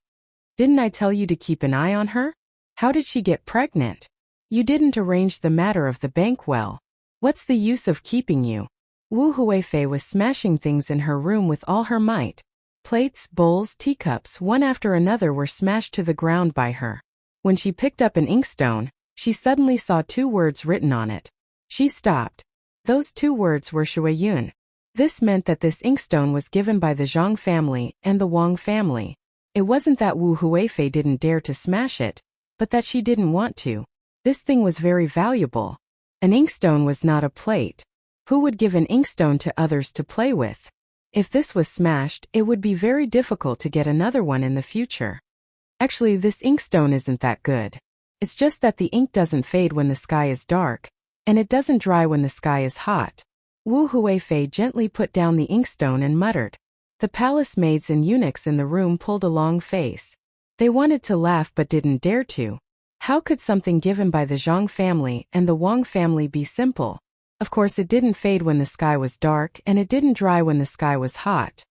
Didn't I tell you to keep an eye on her? How did she get pregnant? You didn't arrange the matter of the bank well. What's the use of keeping you? Wu Huifei was smashing things in her room with all her might. Plates, bowls, teacups, one after another were smashed to the ground by her. When she picked up an inkstone, she suddenly saw 2 words written on it. She stopped. Those 2 words were Shuiyun. This meant that this inkstone was given by the Zhang family and the Wang family. It wasn't that Wu Huifei didn't dare to smash it, but that she didn't want to. This thing was very valuable. An inkstone was not a plate. Who would give an inkstone to others to play with? If this was smashed, it would be very difficult to get another one in the future. Actually, this inkstone isn't that good. It's just that the ink doesn't fade when the sky is dark, and it doesn't dry when the sky is hot. Wu Huifei gently put down the inkstone and muttered. The palace maids and eunuchs in the room pulled a long face. They wanted to laugh but didn't dare to. How could something given by the Zhang family and the Wang family be simple? Of course, it didn't fade when the sky was dark, and it didn't dry when the sky was hot.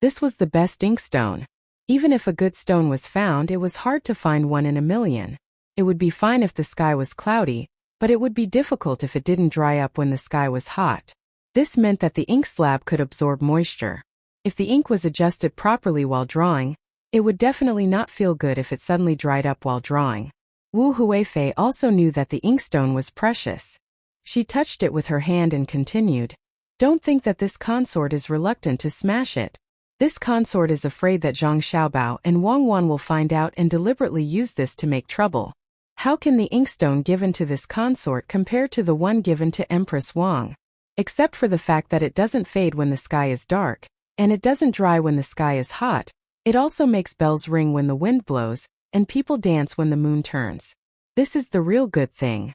This was the best inkstone. Even if a good stone was found, it was hard to find one in a million. It would be fine if the sky was cloudy, but it would be difficult if it didn't dry up when the sky was hot. This meant that the ink slab could absorb moisture. If the ink was adjusted properly while drawing, it would definitely not feel good if it suddenly dried up while drawing. Wu Huifei also knew that the inkstone was precious. She touched it with her hand and continued, "Don't think that this consort is reluctant to smash it. This consort is afraid that Zhang Xiaobao and Wang Wan will find out and deliberately use this to make trouble. How can the inkstone given to this consort compare to the one given to Empress Wang? Except for the fact that it doesn't fade when the sky is dark, and it doesn't dry when the sky is hot, it also makes bells ring when the wind blows, and people dance when the moon turns. This is the real good thing."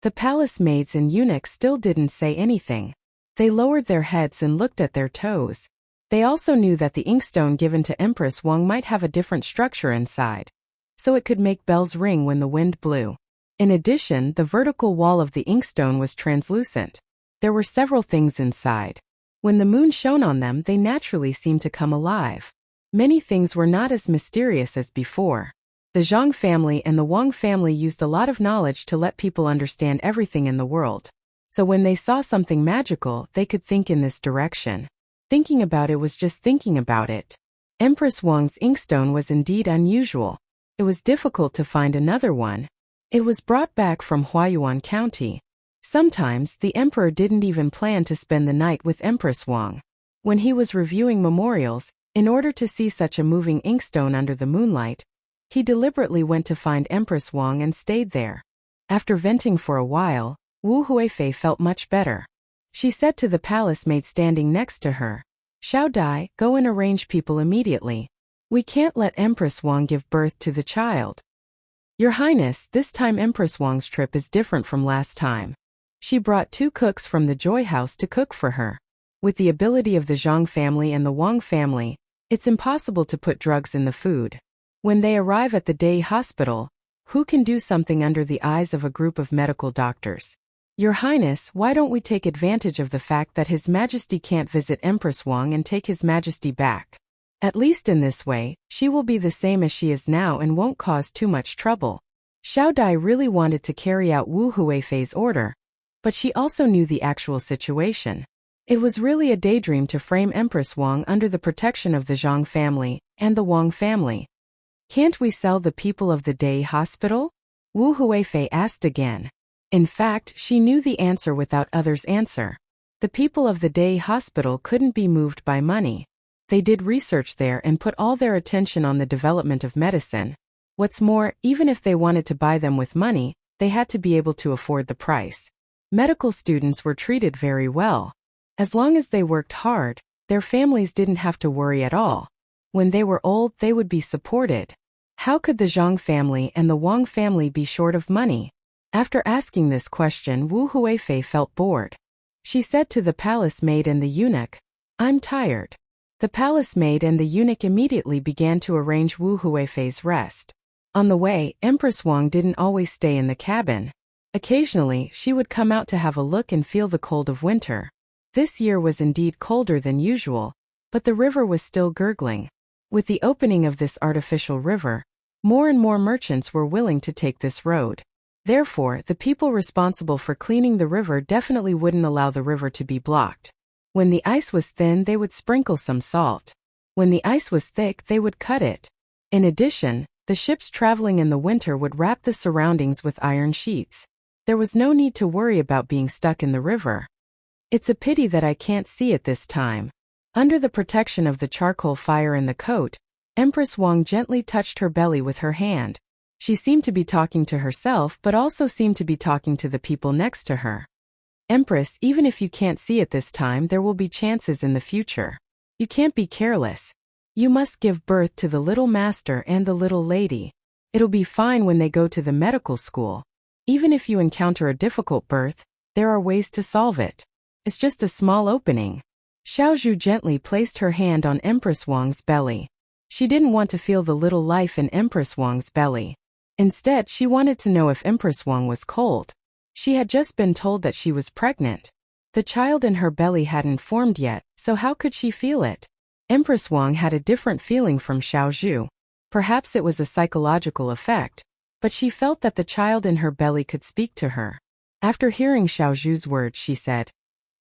The palace maids and eunuchs still didn't say anything. They lowered their heads and looked at their toes. They also knew that the inkstone given to Empress Wang might have a different structure inside, so it could make bells ring when the wind blew. In addition, the vertical wall of the inkstone was translucent. There were several things inside. When the moon shone on them, they naturally seemed to come alive. Many things were not as mysterious as before. The Zhang family and the Wang family used a lot of knowledge to let people understand everything in the world. So when they saw something magical, they could think in this direction. Thinking about it was just thinking about it. Empress Wang's inkstone was indeed unusual. It was difficult to find another one. It was brought back from Huayuan County. Sometimes, the emperor didn't even plan to spend the night with Empress Wang. When he was reviewing memorials, in order to see such a moving inkstone under the moonlight, he deliberately went to find Empress Wang and stayed there. After venting for a while, Wu Huifei felt much better. She said to the palace maid standing next to her, "Xiao Dai, go and arrange people immediately. We can't let Empress Wang give birth to the child." "Your Highness, this time Empress Wang's trip is different from last time. She brought 2 cooks from the Joy House to cook for her. With the ability of the Zhang family and the Wang family, it's impossible to put drugs in the food. When they arrive at the day hospital, who can do something under the eyes of a group of medical doctors? Your Highness, why don't we take advantage of the fact that His Majesty can't visit Empress Wang and take His Majesty back? At least in this way, she will be the same as she is now and won't cause too much trouble. Xiao Dai really wanted to carry out Wu Huifei's order, but she also knew the actual situation. It was really a daydream to frame Empress Wang under the protection of the Zhang family and the Wang family. Can't we sell the people of the Day Hospital? Wu Huifei asked again. In fact, she knew the answer without others' answer. The people of the Day Hospital couldn't be moved by money. They did research there and put all their attention on the development of medicine. What's more, even if they wanted to buy them with money, they had to be able to afford the price. Medical students were treated very well. As long as they worked hard, their families didn't have to worry at all. When they were old, they would be supported. How could the Zhang family and the Wang family be short of money? After asking this question, Wu Huifei felt bored. She said to the palace maid and the eunuch, "I'm tired." The palace maid and the eunuch immediately began to arrange Wu Huifei's rest. On the way, Empress Wang didn't always stay in the cabin. Occasionally, she would come out to have a look and feel the cold of winter. This year was indeed colder than usual, but the river was still gurgling. With the opening of this artificial river, more and more merchants were willing to take this road. Therefore, the people responsible for cleaning the river definitely wouldn't allow the river to be blocked. When the ice was thin, they would sprinkle some salt. When the ice was thick, they would cut it. In addition, the ships traveling in the winter would wrap the surroundings with iron sheets. There was no need to worry about being stuck in the river. It's a pity that I can't see it this time. Under the protection of the charcoal fire in the coat, Empress Wang gently touched her belly with her hand. She seemed to be talking to herself but also seemed to be talking to the people next to her. Empress, even if you can't see it this time, there will be chances in the future. You can't be careless. You must give birth to the little master and the little lady. It'll be fine when they go to the medical school. Even if you encounter a difficult birth, there are ways to solve it. It's just a small opening. Xiaozhu gently placed her hand on Empress Wang's belly. She didn't want to feel the little life in Empress Wang's belly. Instead, she wanted to know if Empress Wang was cold. She had just been told that she was pregnant. The child in her belly hadn't formed yet, so how could she feel it? Empress Wang had a different feeling from Xiaozhu. Perhaps it was a psychological effect, but she felt that the child in her belly could speak to her. After hearing Xiaozhu's words, she said,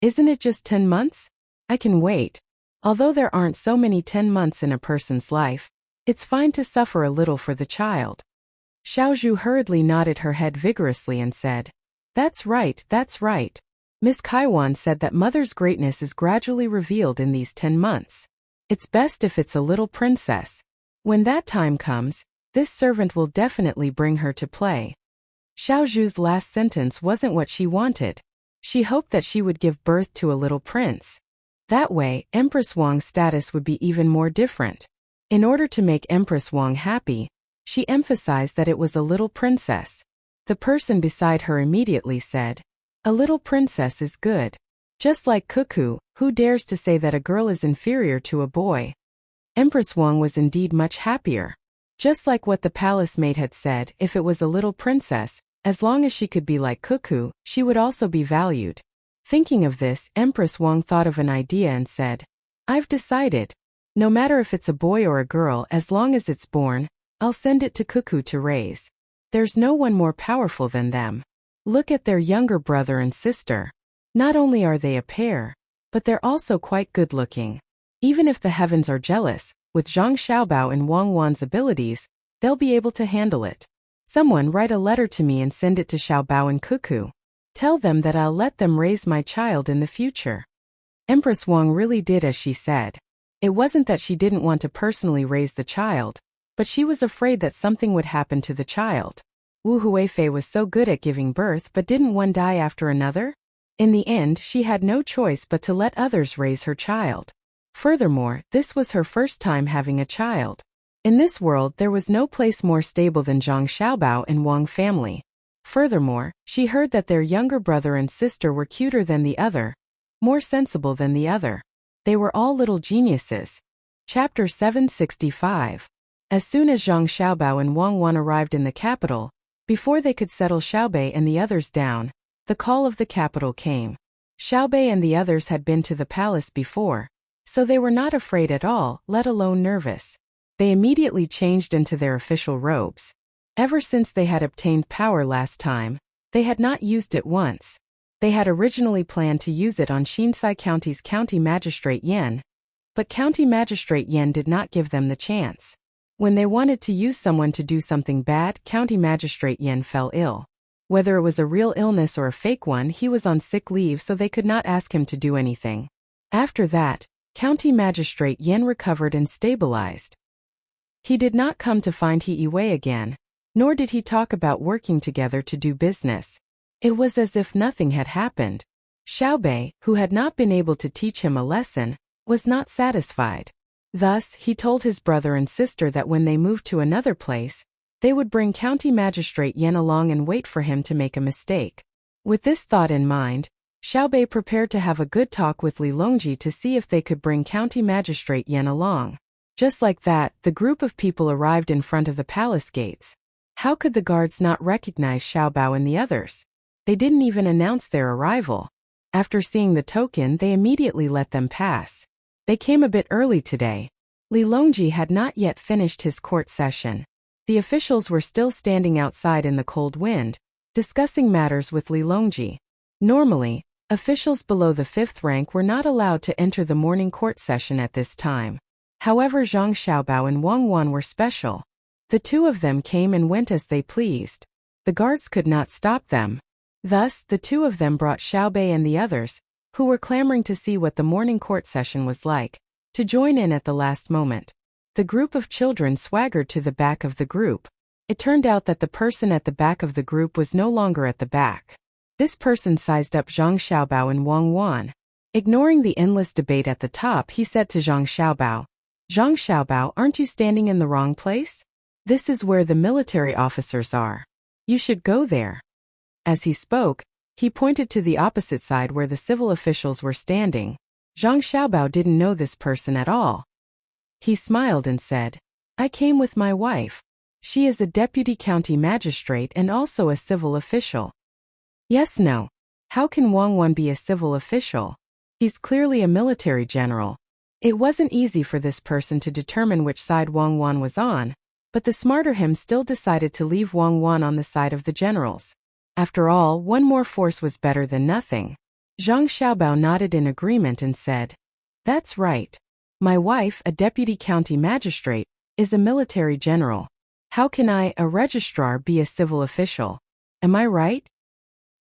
"Isn't it just 10 months? I can wait." Although there aren't so many 10 months in a person's life, it's fine to suffer a little for the child. Xiaozhu hurriedly nodded her head vigorously and said, That's right. Miss Kaiwan said that mother's greatness is gradually revealed in these 10 months. It's best if it's a little princess. When that time comes, this servant will definitely bring her to play." Xiaozhu's last sentence wasn't what she wanted. She hoped that she would give birth to a little prince. That way, Empress Wang's status would be even more different. In order to make Empress Wang happy, she emphasized that it was a little princess. The person beside her immediately said, "A little princess is good. Just like Cuckoo, who dares to say that a girl is inferior to a boy?" Empress Wang was indeed much happier. Just like what the palace maid had said, if it was a little princess, as long as she could be like Cuckoo, she would also be valued. Thinking of this, Empress Wang thought of an idea and said, "I've decided. No matter if it's a boy or a girl, as long as it's born, I'll send it to Cuckoo to raise. There's no one more powerful than them. Look at their younger brother and sister. Not only are they a pair, but they're also quite good-looking. Even if the heavens are jealous, with Zhang Xiaobao and Wang Wan's abilities, they'll be able to handle it. Someone write a letter to me and send it to Xiaobao and Cuckoo. Tell them that I'll let them raise my child in the future." Empress Wang really did as she said. It wasn't that she didn't want to personally raise the child, but she was afraid that something would happen to the child. Wu Huifei was so good at giving birth, but didn't one die after another? In the end, she had no choice but to let others raise her child. Furthermore, this was her first time having a child. In this world, there was no place more stable than Zhang Xiaobao and Wang family. Furthermore, she heard that their younger brother and sister were cuter than the other, more sensible than the other. They were all little geniuses. Chapter 765. As soon as Zhang Xiaobao and Wang Wan arrived in the capital, before they could settle Xiaobei and the others down, The call of the capital came. Xiaobei and the others had been to the palace before, so they were not afraid at all, let alone nervous. They immediately changed into their official robes. Ever since they had obtained power last time, they had not used it once. They had originally planned to use it on Shinsai County's County Magistrate Yen, but County Magistrate Yen did not give them the chance. When they wanted to use someone to do something bad, County Magistrate Yen fell ill. Whether it was a real illness or a fake one, he was on sick leave, so they could not ask him to do anything. After that, County Magistrate Yen recovered and stabilized. He did not come to find He Wei again, nor did he talk about working together to do business. It was as if nothing had happened. Xiaobei, who had not been able to teach him a lesson, was not satisfied. Thus, he told his brother and sister that when they moved to another place, they would bring County Magistrate Yen along and wait for him to make a mistake. With this thought in mind, Xiaobei prepared to have a good talk with Li Longji to see if they could bring County Magistrate Yen along. Just like that, the group of people arrived in front of the palace gates. How could the guards not recognize Xiaobao and the others? They didn't even announce their arrival. After seeing the token, they immediately let them pass. They came a bit early today. Li Longji had not yet finished his court session. The officials were still standing outside in the cold wind, discussing matters with Li Longji. Normally, officials below the 5th rank were not allowed to enter the morning court session at this time. However, Zhang Xiaobao and Wang Wan were special. The two of them came and went as they pleased. The guards could not stop them. Thus, the two of them brought Xiaobei and the others, who were clamoring to see what the morning court session was like, to join in at the last moment. The group of children swaggered to the back of the group. It turned out that the person at the back of the group was no longer at the back. This person sized up Zhang Xiaobao and Wang Wan. Ignoring the endless debate at the top, he said to Zhang Xiaobao, "Zhang Xiaobao, aren't you standing in the wrong place? This is where the military officers are. You should go there." As he spoke, he pointed to the opposite side where the civil officials were standing. Zhang Xiaobao didn't know this person at all. He smiled and said, "I came with my wife. She is a deputy county magistrate and also a civil official." Yes, no. How can Wang Wan be a civil official? He's clearly a military general. It wasn't easy for this person to determine which side Wang Wan was on, but the smarter him still decided to leave Wang Wan on the side of the generals. After all, one more force was better than nothing. Zhang Xiaobao nodded in agreement and said, "That's right. My wife, a deputy county magistrate, is a military general. How can I, a registrar, be a civil official? Am I right?"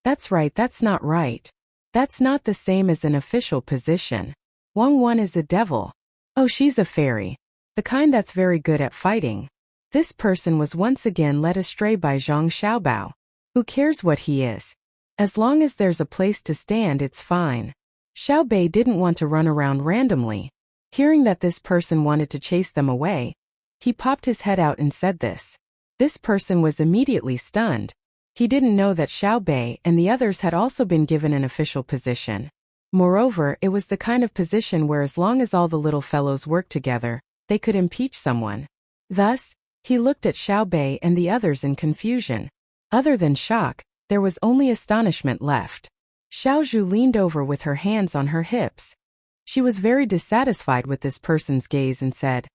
"That's right, that's not right. That's not the same as an official position. Wang Wan is a devil. Oh, she's a fairy. The kind that's very good at fighting." This person was once again led astray by Zhang Xiaobao. Who cares what he is? As long as there's a place to stand, it's fine. Xiaobei didn't want to run around randomly. Hearing that this person wanted to chase them away, he popped his head out and said this. This person was immediately stunned. He didn't know that Xiaobei and the others had also been given an official position. Moreover, it was the kind of position where as long as all the little fellows worked together, they could impeach someone. Thus, he looked at Xiaobei and the others in confusion. Other than shock, there was only astonishment left. Xiaozhu leaned over with her hands on her hips. She was very dissatisfied with this person's gaze and said,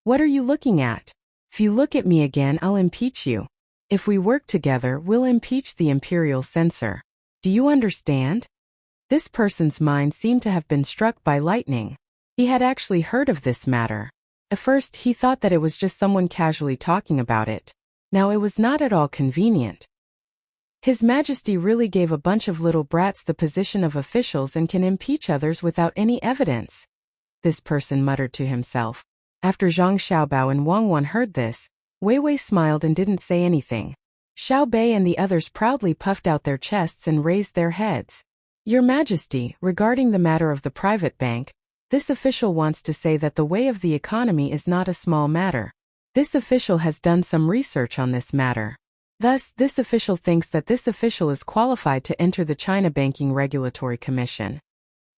"What are you looking at? If you look at me again, I'll impeach you. If we work together, we'll impeach the imperial censor. Do you understand?" This person's mind seemed to have been struck by lightning. He had actually heard of this matter. At first, he thought that it was just someone casually talking about it. Now it was not at all convenient. His Majesty really gave a bunch of little brats the position of officials and can impeach others without any evidence. This person muttered to himself. After Zhang Xiaobao and Wang Wan heard this, Wei Wei smiled and didn't say anything. Xiaobei and the others proudly puffed out their chests and raised their heads. "Your Majesty, regarding the matter of the private bank, this official wants to say that the way of the economy is not a small matter. This official has done some research on this matter. Thus, this official thinks that this official is qualified to enter the China Banking Regulatory Commission."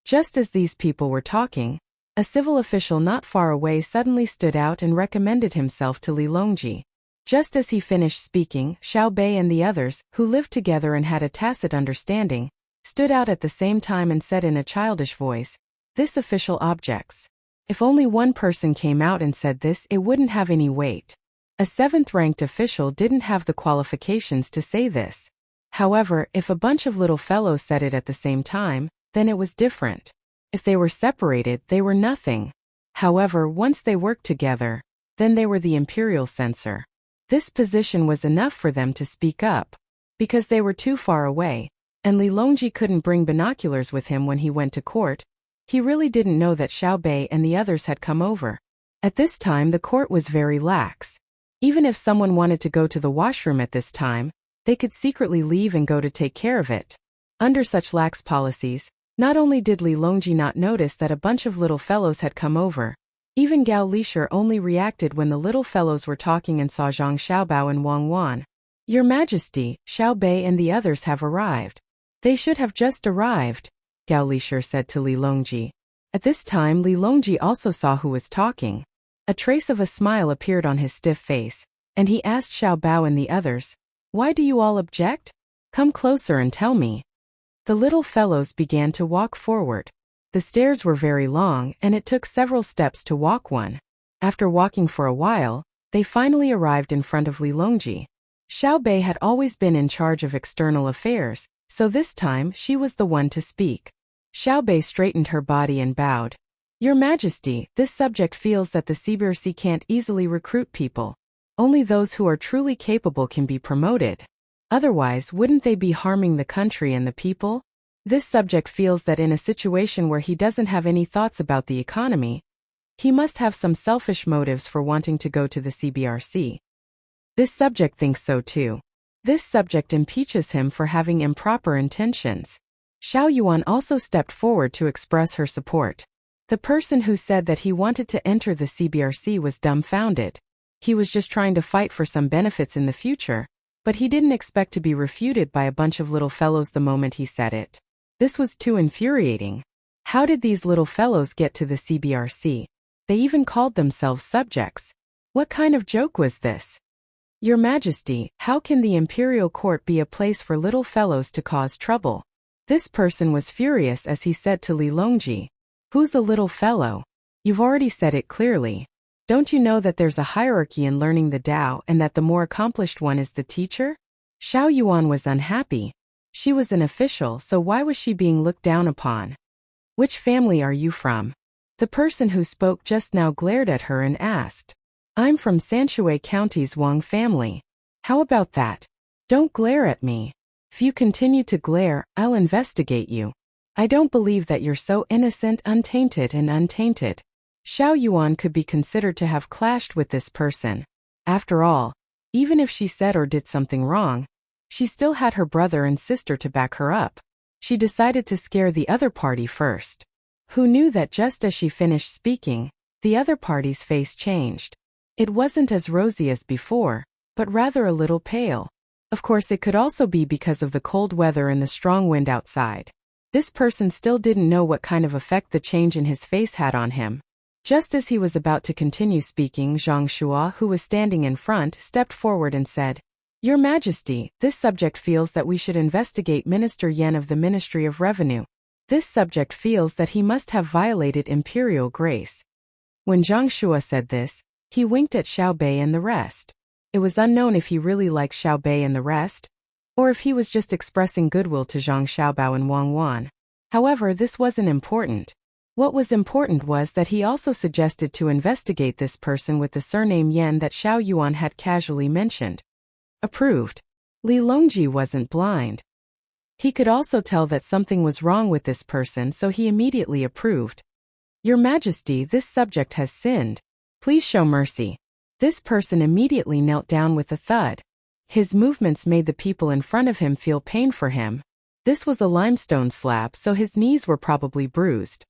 Just as these people were talking, a civil official not far away suddenly stood out and recommended himself to Li Longji. Just as he finished speaking, Xiao Bei and the others, who lived together and had a tacit understanding, stood out at the same time and said in a childish voice, "This official objects." If only one person came out and said this, it wouldn't have any weight. A seventh-ranked official didn't have the qualifications to say this. However, if a bunch of little fellows said it at the same time, then it was different. If they were separated, they were nothing. However, once they worked together, then they were the imperial censor. This position was enough for them to speak up. Because they were too far away, and Li Longji couldn't bring binoculars with him when he went to court, he really didn't know that Xiao Bei and the others had come over. At this time the court was very lax. Even if someone wanted to go to the washroom at this time, they could secretly leave and go to take care of it. Under such lax policies, not only did Li Longji not notice that a bunch of little fellows had come over, even Gao Lisher only reacted when the little fellows were talking and saw Zhang Xiaobao and Wang Wan. "Your Majesty, Xiao Bei and the others have arrived." "They should have just arrived," Gao Lisher said to Li Longji. At this time Li Longji also saw who was talking. A trace of a smile appeared on his stiff face, and he asked Xiao Bao and the others, "Why do you all object? Come closer and tell me." The little fellows began to walk forward. The stairs were very long and it took several steps to walk one. After walking for a while, they finally arrived in front of Li Longji. Xiao Bei had always been in charge of external affairs, so this time she was the one to speak. Xiao Bei straightened her body and bowed. "Your Majesty, this subject feels that the CBRC can't easily recruit people. Only those who are truly capable can be promoted. Otherwise, wouldn't they be harming the country and the people? This subject feels that in a situation where he doesn't have any thoughts about the economy, he must have some selfish motives for wanting to go to the CBRC. This subject thinks so too. This subject impeaches him for having improper intentions." Xiao Yuan also stepped forward to express her support. The person who said that he wanted to enter the CBRC was dumbfounded. He was just trying to fight for some benefits in the future, but he didn't expect to be refuted by a bunch of little fellows the moment he said it. This was too infuriating. How did these little fellows get to the CBRC? They even called themselves subjects. What kind of joke was this? "Your Majesty, how can the imperial court be a place for little fellows to cause trouble?" This person was furious as he said to Li Longji, "Who's a little fellow? You've already said it clearly. Don't you know that there's a hierarchy in learning the Tao and that the more accomplished one is the teacher?" Xiao Yuan was unhappy. She was an official, so why was she being looked down upon? "Which family are you from?" The person who spoke just now glared at her and asked. "I'm from Sanshui County's Wang family." "How about that? Don't glare at me. If you continue to glare, I'll investigate you. I don't believe that you're so innocent, untainted and untainted." Xiao Yuan could be considered to have clashed with this person. After all, even if she said or did something wrong, she still had her brother and sister to back her up. She decided to scare the other party first. Who knew that just as she finished speaking, the other party's face changed. It wasn't as rosy as before, but rather a little pale. Of course, it could also be because of the cold weather and the strong wind outside. This person still didn't know what kind of effect the change in his face had on him. Just as he was about to continue speaking, Zhang Shua, who was standing in front, stepped forward and said, "Your Majesty, this subject feels that we should investigate Minister Yan of the Ministry of Revenue. This subject feels that he must have violated imperial grace." When Zhang Shua said this, he winked at Xiao Bei and the rest. It was unknown if he really liked Xiao Bei and the rest, or if he was just expressing goodwill to Zhang Xiaobao and Wang Wan. However, this wasn't important. What was important was that he also suggested to investigate this person with the surname Yan that Xiao Yuan had casually mentioned. Approved. Li Longji wasn't blind. He could also tell that something was wrong with this person, so he immediately approved. "Your Majesty, this subject has sinned. Please show mercy." This person immediately knelt down with a thud. His movements made the people in front of him feel pain for him. This was a limestone slab, so his knees were probably bruised.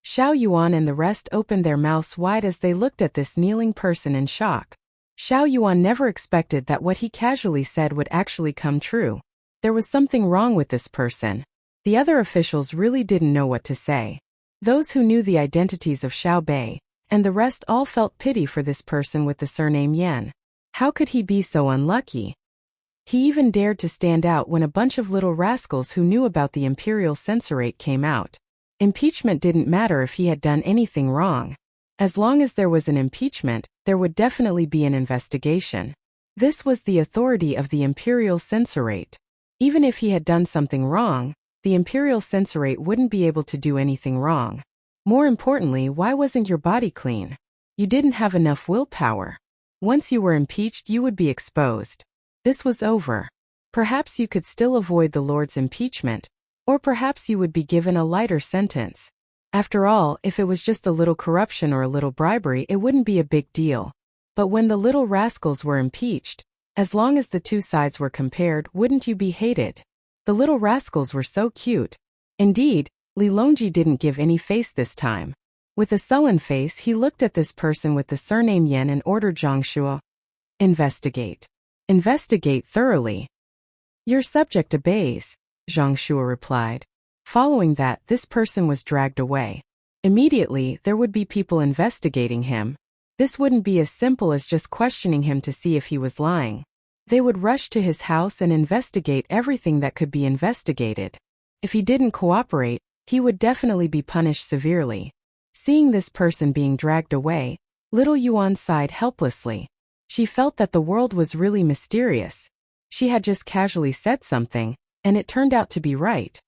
Xiao Yuan and the rest opened their mouths wide as they looked at this kneeling person in shock. Xiao Yuan never expected that what he casually said would actually come true. There was something wrong with this person. The other officials really didn't know what to say. Those who knew the identities of Xiao Bei and the rest all felt pity for this person with the surname Yan. How could he be so unlucky? He even dared to stand out when a bunch of little rascals who knew about the imperial censorate came out. Impeachment didn't matter if he had done anything wrong. As long as there was an impeachment, there would definitely be an investigation. This was the authority of the imperial censorate. Even if he had done something wrong, the imperial censorate wouldn't be able to do anything wrong. More importantly, why wasn't your body clean? You didn't have enough willpower. Once you were impeached, you would be exposed. This was over. Perhaps you could still avoid the Lord's impeachment, or perhaps you would be given a lighter sentence. After all, if it was just a little corruption or a little bribery, it wouldn't be a big deal. But when the little rascals were impeached, as long as the two sides were compared, wouldn't you be hated? The little rascals were so cute. Indeed, Li Longji didn't give any face this time. With a sullen face, he looked at this person with the surname Yan and ordered Zhang Shuo, "Investigate. Investigate thoroughly." "Your subject obeys," Zhang Shuo replied. Following that, this person was dragged away. Immediately, there would be people investigating him. This wouldn't be as simple as just questioning him to see if he was lying. They would rush to his house and investigate everything that could be investigated. If he didn't cooperate, he would definitely be punished severely. Seeing this person being dragged away, little Yuan sighed helplessly. She felt that the world was really mysterious. She had just casually said something, and it turned out to be right.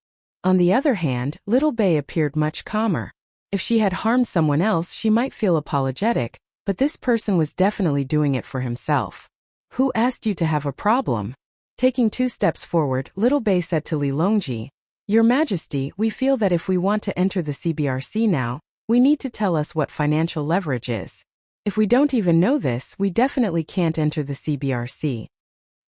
On the other hand, little Bei appeared much calmer. If she had harmed someone else, she might feel apologetic, but this person was definitely doing it for himself. "Who asked you to have a problem?" Taking 2 steps forward, little Bei said to Li Longji, "Your Majesty, we feel that if we want to enter the CBRC now, we need to tell us what financial leverage is. If we don't even know this, we definitely can't enter the CBRC."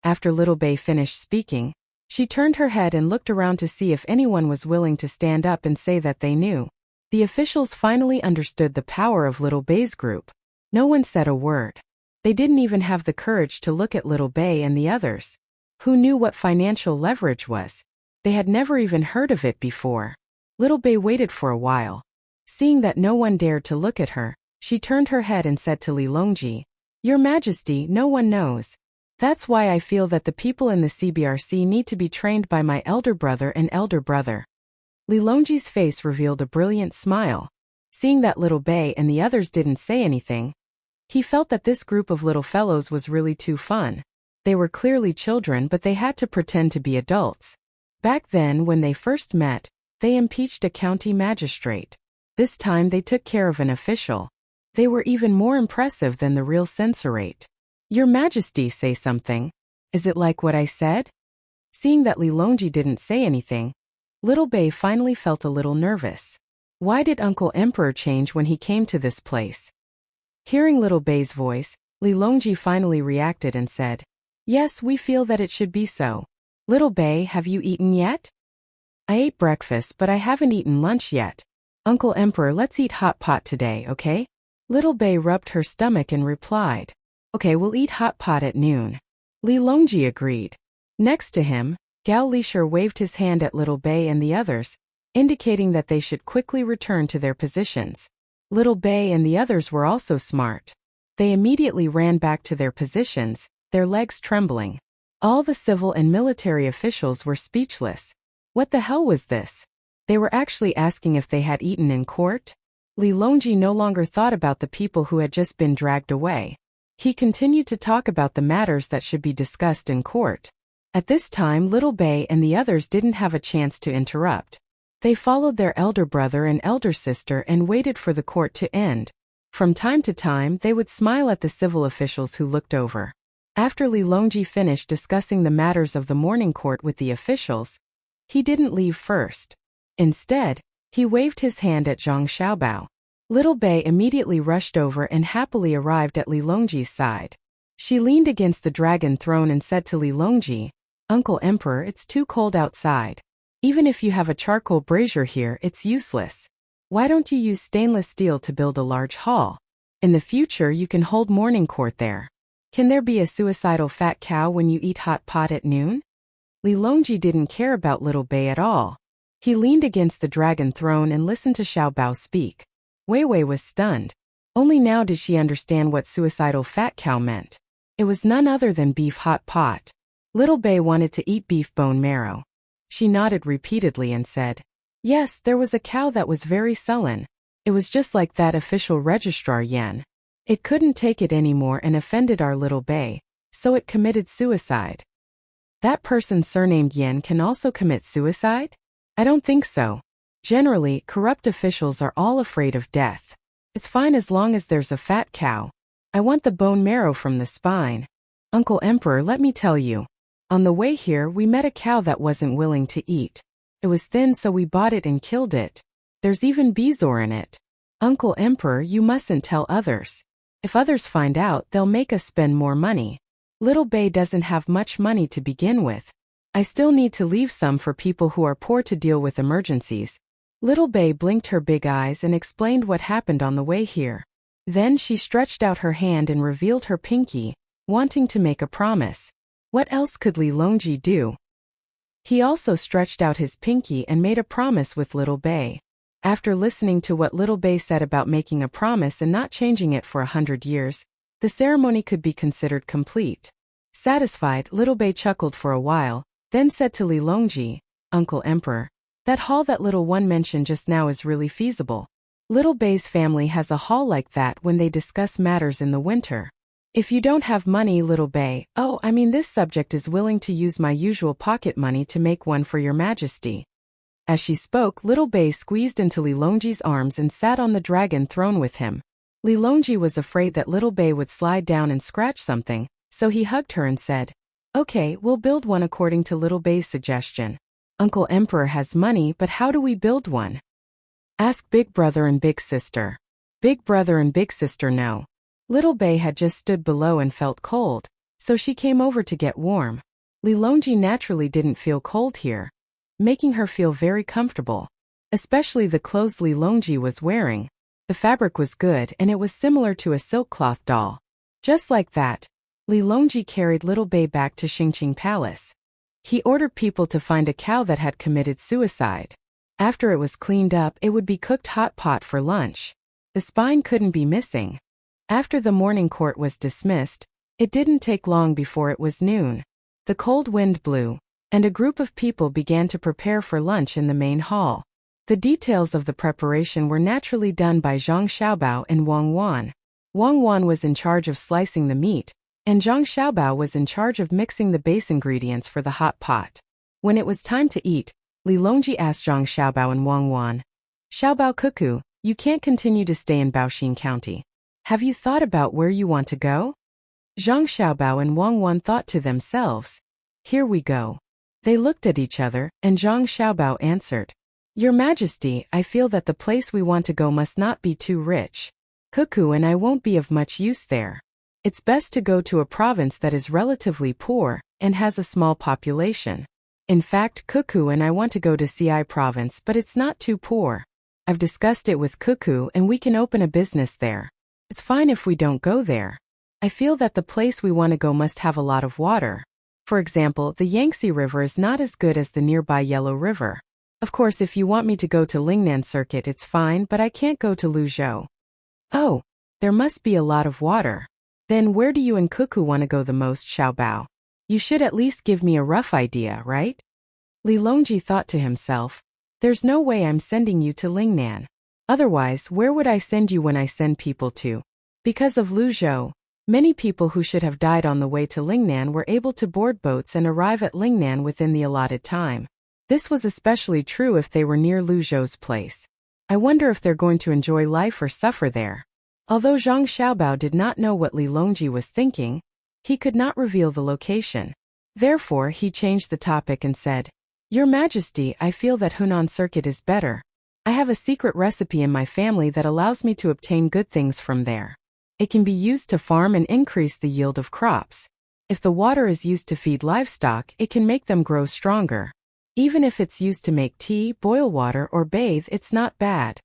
After little Bei finished speaking, she turned her head and looked around to see if anyone was willing to stand up and say that they knew. The officials finally understood the power of little Bei's group. No one said a word. They didn't even have the courage to look at little Bei and the others. Who knew what financial leverage was? They had never even heard of it before. Little Bei waited for a while. Seeing that no one dared to look at her, she turned her head and said to Li Longji, "Your Majesty, no one knows. That's why I feel that the people in the CBRC need to be trained by my elder brother and elder brother." Li Longji's face revealed a brilliant smile. Seeing that little Bei and the others didn't say anything, he felt that this group of little fellows was really too fun. They were clearly children, but they had to pretend to be adults. Back then, when they first met, they impeached a county magistrate. This time they took care of an official. They were even more impressive than the real censorate. "Your Majesty, say something. Is it like what I said?" Seeing that Li Longji didn't say anything, little Bei finally felt a little nervous. Why did Uncle Emperor change when he came to this place? Hearing little Bei's voice, Li Longji finally reacted and said, "Yes, we feel that it should be so. Little Bei, have you eaten yet?" "I ate breakfast, but I haven't eaten lunch yet. Uncle Emperor, let's eat hot pot today, okay?" Little Bei rubbed her stomach and replied, "Okay, we'll eat hot pot at noon." Li Longji agreed. Next to him, Gao Lishir waved his hand at little Bei and the others, indicating that they should quickly return to their positions. Little Bei and the others were also smart. They immediately ran back to their positions, their legs trembling. All the civil and military officials were speechless. What the hell was this? They were actually asking if they had eaten in court? Li Longji no longer thought about the people who had just been dragged away. He continued to talk about the matters that should be discussed in court. At this time, little Bei and the others didn't have a chance to interrupt. They followed their elder brother and elder sister and waited for the court to end. From time to time, they would smile at the civil officials who looked over. After Li Longji finished discussing the matters of the morning court with the officials, he didn't leave first. Instead, he waved his hand at Zhang Xiaobao. Little Bei immediately rushed over and happily arrived at Li Longji's side. She leaned against the dragon throne and said to Li Longji, "Uncle Emperor, it's too cold outside. Even if you have a charcoal brazier here, it's useless. Why don't you use stainless steel to build a large hall? In the future, you can hold morning court there. Can there be a suicidal fat cow when you eat hot pot at noon?" Li Longji didn't care about little Bei at all. He leaned against the dragon throne and listened to Xiaobao speak. Wei Wei was stunned. Only now did she understand what suicidal fat cow meant. It was none other than beef hot pot. Little Bei wanted to eat beef bone marrow. She nodded repeatedly and said, "Yes, there was a cow that was very sullen. It was just like that official registrar Yen. It couldn't take it anymore and offended our Little Bei, so it committed suicide." That person surnamed Yen can also commit suicide? I don't think so. Generally, corrupt officials are all afraid of death. It's fine as long as there's a fat cow. I want the bone marrow from the spine. Uncle Emperor, let me tell you. On the way here, we met a cow that wasn't willing to eat. It was thin, so we bought it and killed it. There's even bezoar in it. Uncle Emperor, you mustn't tell others. If others find out, they'll make us spend more money. Little Bei doesn't have much money to begin with. I still need to leave some for people who are poor to deal with emergencies. Little Bei blinked her big eyes and explained what happened on the way here. Then she stretched out her hand and revealed her pinky, wanting to make a promise. What else could Li Longji do? He also stretched out his pinky and made a promise with Little Bei. After listening to what Little Bei said about making a promise and not changing it for 100 years, the ceremony could be considered complete. Satisfied, Little Bei chuckled for a while, then said to Li Longji, "Uncle Emperor, that hall that little one mentioned just now is really feasible. Little Bei's family has a hall like that when they discuss matters in the winter. If you don't have money, Little Bei, this subject is willing to use my usual pocket money to make one for your majesty." As she spoke, Little Bei squeezed into Li Longji's arms and sat on the dragon throne with him. Li Longji was afraid that Little Bei would slide down and scratch something, so he hugged her and said, "Okay, we'll build one according to Little Bei's suggestion. Uncle Emperor has money, but how do we build one?" Ask Big Brother and Big Sister. Big Brother and Big Sister know. Little Bei had just stood below and felt cold, so she came over to get warm. Li Longji naturally didn't feel cold here, making her feel very comfortable. Especially the clothes Li Longji was wearing. The fabric was good and it was similar to a silk cloth doll. Just like that, Li Longji carried Little Bei back to Xingqing Palace. He ordered people to find a cow that had committed suicide. After it was cleaned up, it would be cooked hot pot for lunch. The spine couldn't be missing. After the morning court was dismissed, it didn't take long before it was noon. The cold wind blew, and a group of people began to prepare for lunch in the main hall. The details of the preparation were naturally done by Zhang Xiaobao and Wang Wan. Wang Wan was in charge of slicing the meat, and Zhang Xiaobao was in charge of mixing the base ingredients for the hot pot. When it was time to eat, Li Longji asked Zhang Xiaobao and Wang Wan, "Xiaobao Cuckoo, you can't continue to stay in Baoxin County. Have you thought about where you want to go?" Zhang Xiaobao and Wang Wan thought to themselves, "Here we go." They looked at each other, and Zhang Xiaobao answered, "Your Majesty, I feel that the place we want to go must not be too rich. Cuckoo and I won't be of much use there. It's best to go to a province that is relatively poor and has a small population. In fact, Cuckoo and I want to go to Ci province, but it's not too poor. I've discussed it with Cuckoo and we can open a business there. It's fine if we don't go there. I feel that the place we want to go must have a lot of water. For example, the Yangtze River is not as good as the nearby Yellow River. Of course, if you want me to go to Lingnan Circuit, it's fine, but I can't go to Luzhou." "Oh, there must be a lot of water. Then where do you and Cuckoo want to go the most, Xiaobao? You should at least give me a rough idea, right?" Li Longji thought to himself, "There's no way I'm sending you to Lingnan. Otherwise, where would I send you when I send people to?" Because of Luzhou, many people who should have died on the way to Lingnan were able to board boats and arrive at Lingnan within the allotted time. This was especially true if they were near Luzhou's place. I wonder if they're going to enjoy life or suffer there. Although Zhang Xiaobao did not know what Li Longji was thinking, he could not reveal the location. Therefore, he changed the topic and said, "Your Majesty, I feel that Hunan Circuit is better. I have a secret recipe in my family that allows me to obtain good things from there. It can be used to farm and increase the yield of crops. If the water is used to feed livestock, it can make them grow stronger. Even if it's used to make tea, boil water, or bathe, it's not bad."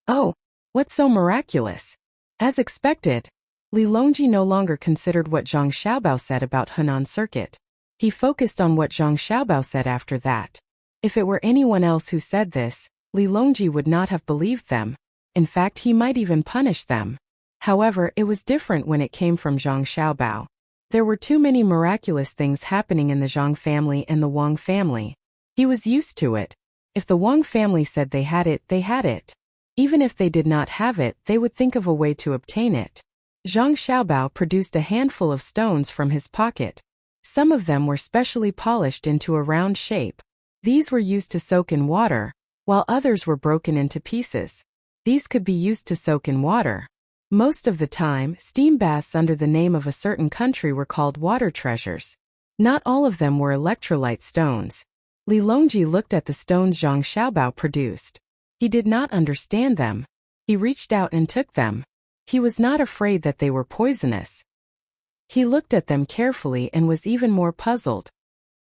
"Oh, what's so miraculous?" As expected, Li Longji no longer considered what Zhang Xiaobao said about Hunan Circuit. He focused on what Zhang Xiaobao said after that. If it were anyone else who said this, Li Longji would not have believed them. In fact, he might even punish them. However, it was different when it came from Zhang Xiaobao. There were too many miraculous things happening in the Zhang family and the Wang family. He was used to it. If the Wang family said they had it, they had it. Even if they did not have it, they would think of a way to obtain it. Zhang Xiaobao produced a handful of stones from his pocket. Some of them were specially polished into a round shape. These were used to soak in water, while others were broken into pieces. These could be used to soak in water. Most of the time, steam baths under the name of a certain country were called water treasures. Not all of them were electrolyte stones. Li Longji looked at the stones Zhang Xiaobao produced. He did not understand them. He reached out and took them. He was not afraid that they were poisonous. He looked at them carefully and was even more puzzled.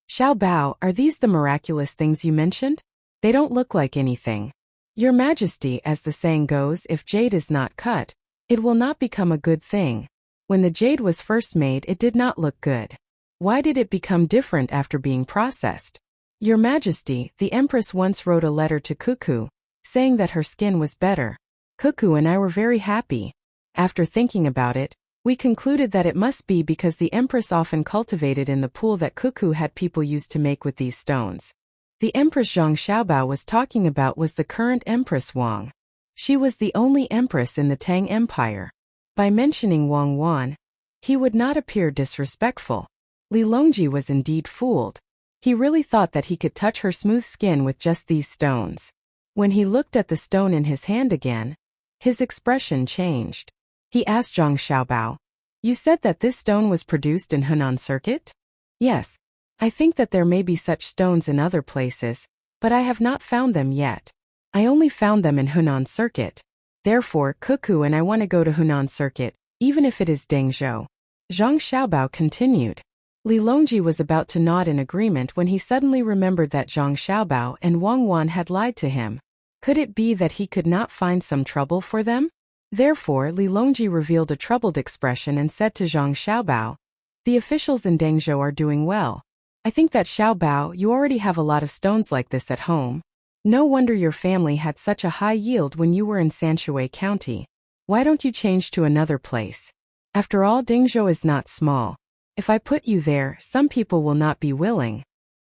Xiaobao, are these the miraculous things you mentioned? They don't look like anything. Your Majesty, as the saying goes, if jade is not cut, it will not become a good thing. When the jade was first made, it did not look good. Why did it become different after being processed? Your Majesty, the Empress once wrote a letter to Cuckoo, saying that her skin was better. Cuckoo and I were very happy. After thinking about it, we concluded that it must be because the Empress often cultivated in the pool that Cuckoo had people use to make with these stones. The Empress Zhang Xiaobao was talking about was the current Empress Wang. She was the only empress in the Tang Empire. By mentioning Wang Wan, he would not appear disrespectful. Li Longji was indeed fooled. He really thought that he could touch her smooth skin with just these stones. When he looked at the stone in his hand again, his expression changed. He asked Zhang Xiaobao, "You said that this stone was produced in Hunan Circuit?" "Yes. I think that there may be such stones in other places, but I have not found them yet. I only found them in Hunan Circuit. Therefore, Cuckoo and I want to go to Hunan Circuit, even if it is Dengzhou." Zhang Xiaobao continued. Li Longji was about to nod in agreement when he suddenly remembered that Zhang Xiaobao and Wang Wan had lied to him. Could it be that he could not find some trouble for them? Therefore, Li Longji revealed a troubled expression and said to Zhang Xiaobao, "The officials in Dengzhou are doing well. I think that Xiaobao, you already have a lot of stones like this at home. No wonder your family had such a high yield when you were in Sanshui County. Why don't you change to another place? After all, Dengzhou is not small. If I put you there, some people will not be willing."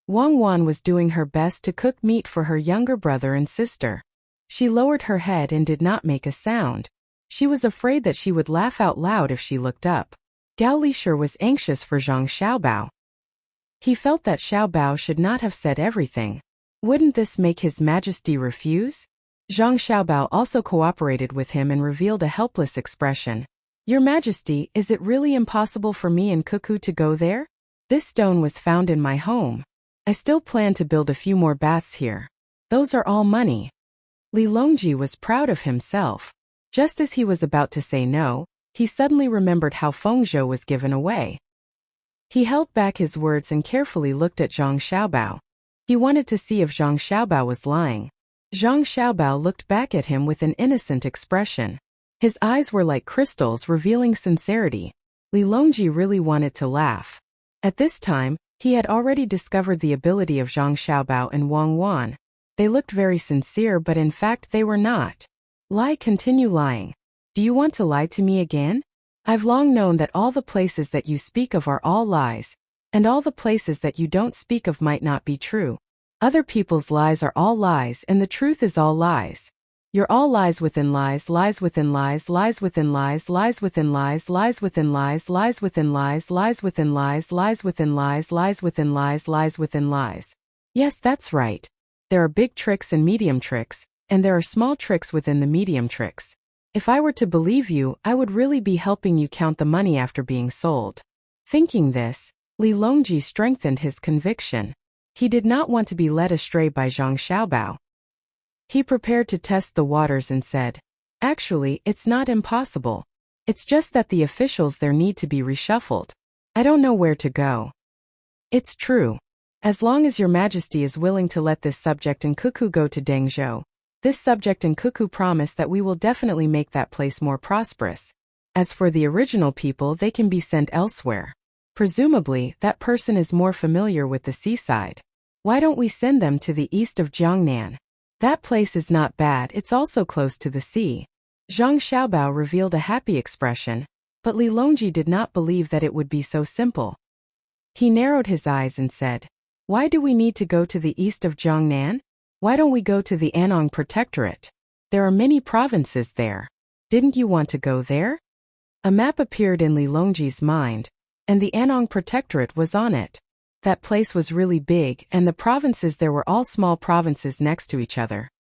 Wang Wan was doing her best to cook meat for her younger brother and sister. She lowered her head and did not make a sound. She was afraid that she would laugh out loud if she looked up. Gao Lishur was anxious for Zhang Xiaobao. He felt that Xiaobao should not have said everything. Wouldn't this make His Majesty refuse? Zhang Xiaobao also cooperated with him and revealed a helpless expression. "Your Majesty, is it really impossible for me and Cuckoo to go there? This stone was found in my home. I still plan to build a few more baths here. Those are all money." Li Longji was proud of himself. Just as he was about to say no, he suddenly remembered how Fengzhou was given away. He held back his words and carefully looked at Zhang Xiaobao. He wanted to see if Zhang Xiaobao was lying. Zhang Xiaobao looked back at him with an innocent expression. His eyes were like crystals, revealing sincerity. Li Longji really wanted to laugh. At this time, he had already discovered the ability of Zhang Xiaobao and Wang Wan. They looked very sincere, but in fact they were not. Lie, continue lying. Do you want to lie to me again? I've long known that all the places that you speak of are all lies, and all the places that you don't speak of might not be true. Other people's lies are all lies, and the truth is all lies. You're all lies within lies, lies within lies, lies within lies, lies within lies, lies within lies, lies within lies, lies within lies, lies within lies, lies within lies, lies within lies. Yes, that's right. There are big tricks and medium tricks, and there are small tricks within the medium tricks. If I were to believe you, I would really be helping you count the money after being sold. Thinking this, Li Longji strengthened his conviction. He did not want to be led astray by Zhang Xiaobao. He prepared to test the waters and said, "Actually, it's not impossible. It's just that the officials there need to be reshuffled. I don't know where to go." "It's true. As long as Your Majesty is willing to let this subject and Cuckoo go to Dengzhou, this subject and Cuckoo promise that we will definitely make that place more prosperous. As for the original people, they can be sent elsewhere. Presumably, that person is more familiar with the seaside. Why don't we send them to the east of Jiangnan? That place is not bad, it's also close to the sea." Zhang Xiaobao revealed a happy expression. But Li Longji did not believe that it would be so simple. He narrowed his eyes and said, "Why do we need to go to the east of Jiangnan? Why don't we go to the Anong Protectorate? There are many provinces there. Didn't you want to go there?" A map appeared in Li Longji's mind, and the Anong Protectorate was on it. That place was really big, and the provinces there were all small provinces next to each other.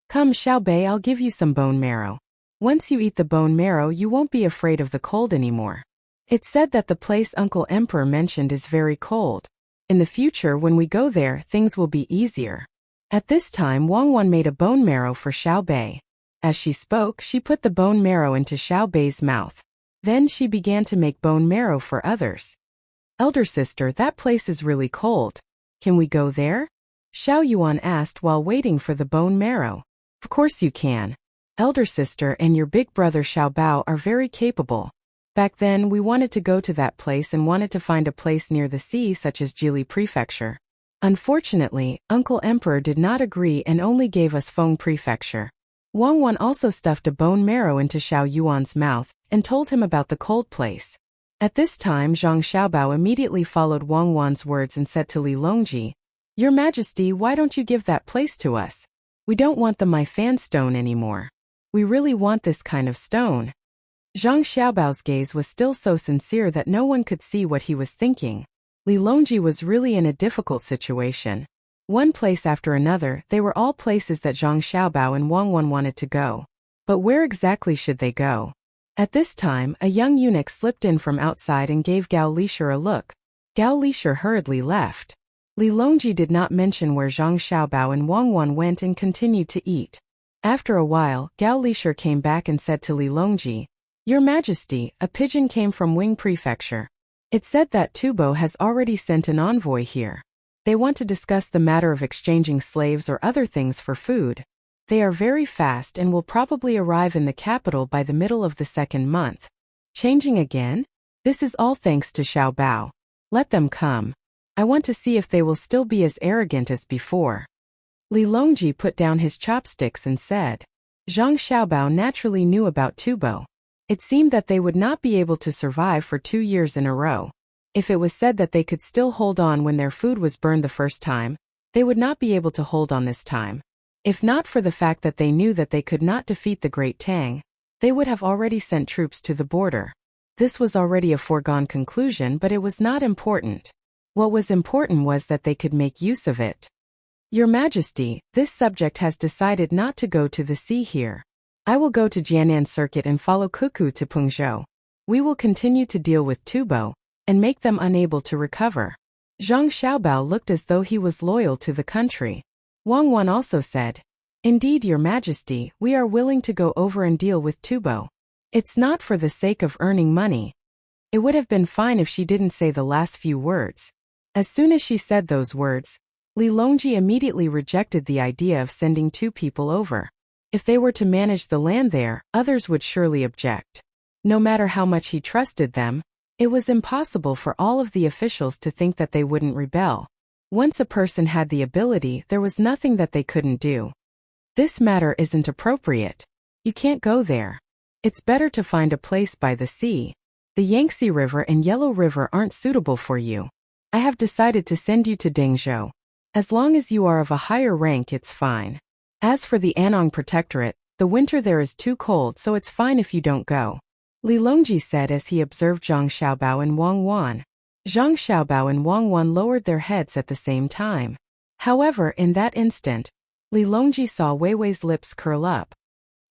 "Come, Xiaobei, I'll give you some bone marrow. Once you eat the bone marrow, you won't be afraid of the cold anymore. It's said that the place Uncle Emperor mentioned is very cold. In the future, when we go there, things will be easier." At this time, Wang Wan made a bone marrow for Xiaobei. As she spoke, she put the bone marrow into Xiaobei's mouth. Then she began to make bone marrow for others. "Elder sister, that place is really cold. Can we go there?" Xiao Yuan asked while waiting for the bone marrow. "Of course you can. Elder sister and your big brother Xiaobao are very capable. Back then, we wanted to go to that place and wanted to find a place near the sea such as Jili Prefecture. Unfortunately, Uncle Emperor did not agree and only gave us Feng Prefecture." Wang Wan also stuffed a bone marrow into Xiao Yuan's mouth and told him about the cold place. At this time, Zhang Xiaobao immediately followed Wang Wan's words and said to Li Longji, "Your Majesty, why don't you give that place to us? We don't want the My Fan stone anymore. We really want this kind of stone." Zhang Xiaobao's gaze was still so sincere that no one could see what he was thinking. Li Longji was really in a difficult situation. One place after another, they were all places that Zhang Xiaobao and Wang Wan wanted to go. But where exactly should they go? At this time, a young eunuch slipped in from outside and gave Gao Lishur a look. Gao Lishur hurriedly left. Li Longji did not mention where Zhang Xiaobao and Wang Wan went and continued to eat. After a while, Gao Lishur came back and said to Li Longji, "Your Majesty, a pigeon came from Wing Prefecture. It said that Tubo has already sent an envoy here. They want to discuss the matter of exchanging slaves or other things for food. They are very fast and will probably arrive in the capital by the middle of the second month." Changing again? This is all thanks to Xiaobao. Let them come. I want to see if they will still be as arrogant as before. Li Longji put down his chopsticks and said. Zhang Xiaobao naturally knew about Tubo. It seemed that they would not be able to survive for 2 years in a row. If it was said that they could still hold on when their food was burned the first time, they would not be able to hold on this time. If not for the fact that they knew that they could not defeat the great Tang, they would have already sent troops to the border. This was already a foregone conclusion, but it was not important. What was important was that they could make use of it. Your Majesty, this subject has decided not to go to the sea here. I will go to Jianan Circuit and follow Cuckoo to Pengzhou. We will continue to deal with Tubo and make them unable to recover. Zhang Xiaobao looked as though he was loyal to the country. Wang Wan also said, Indeed, Your Majesty, we are willing to go over and deal with Tubo. It's not for the sake of earning money. It would have been fine if she didn't say the last few words. As soon as she said those words, Li Longji immediately rejected the idea of sending 2 people over. If they were to manage the land there, others would surely object. No matter how much he trusted them, it was impossible for all of the officials to think that they wouldn't rebel. Once a person had the ability, there was nothing that they couldn't do. This matter isn't appropriate. You can't go there. It's better to find a place by the sea. The Yangtze River and Yellow River aren't suitable for you. I have decided to send you to Dengzhou. As long as you are of a higher rank, it's fine. As for the Anong Protectorate, the winter there is too cold, so it's fine if you don't go. Li Longji said as he observed Zhang Xiaobao and Wang Wan. Zhang Xiaobao and Wang Wan lowered their heads at the same time. However, in that instant, Li Longji saw Wei Wei's lips curl up.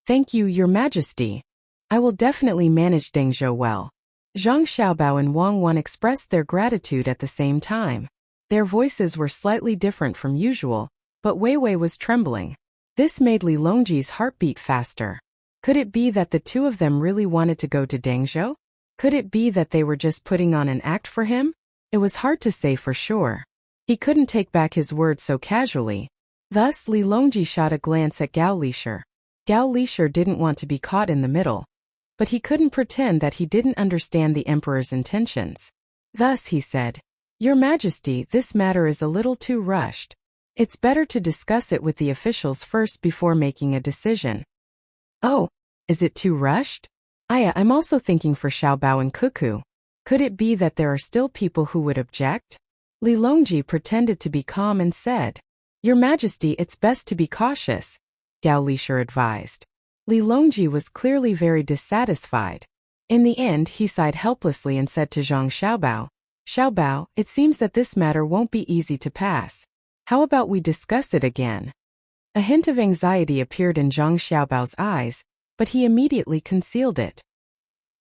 Thank you, Your Majesty. I will definitely manage Dengzhou well. Zhang Xiaobao and Wang Wan expressed their gratitude at the same time. Their voices were slightly different from usual, but Wei Wei was trembling. This made Li Longji's heart beat faster. Could it be that the 2 of them really wanted to go to Dengzhou? Could it be that they were just putting on an act for him? It was hard to say for sure. He couldn't take back his words so casually. Thus, Li Longji shot a glance at Gao Lishur. Gao Lishur didn't want to be caught in the middle. But he couldn't pretend that he didn't understand the emperor's intentions. Thus he said, Your Majesty, this matter is a little too rushed. It's better to discuss it with the officials first before making a decision. Oh, is it too rushed? I'm also thinking for Xiaobao and Cuckoo. Could it be that there are still people who would object? Li Longji pretended to be calm and said, Your Majesty, it's best to be cautious, Gao Lisher advised. Li Longji was clearly very dissatisfied. In the end, he sighed helplessly and said to Zhang Xiaobao, Xiaobao, it seems that this matter won't be easy to pass. How about we discuss it again? A hint of anxiety appeared in Zhang Xiaobao's eyes, but he immediately concealed it.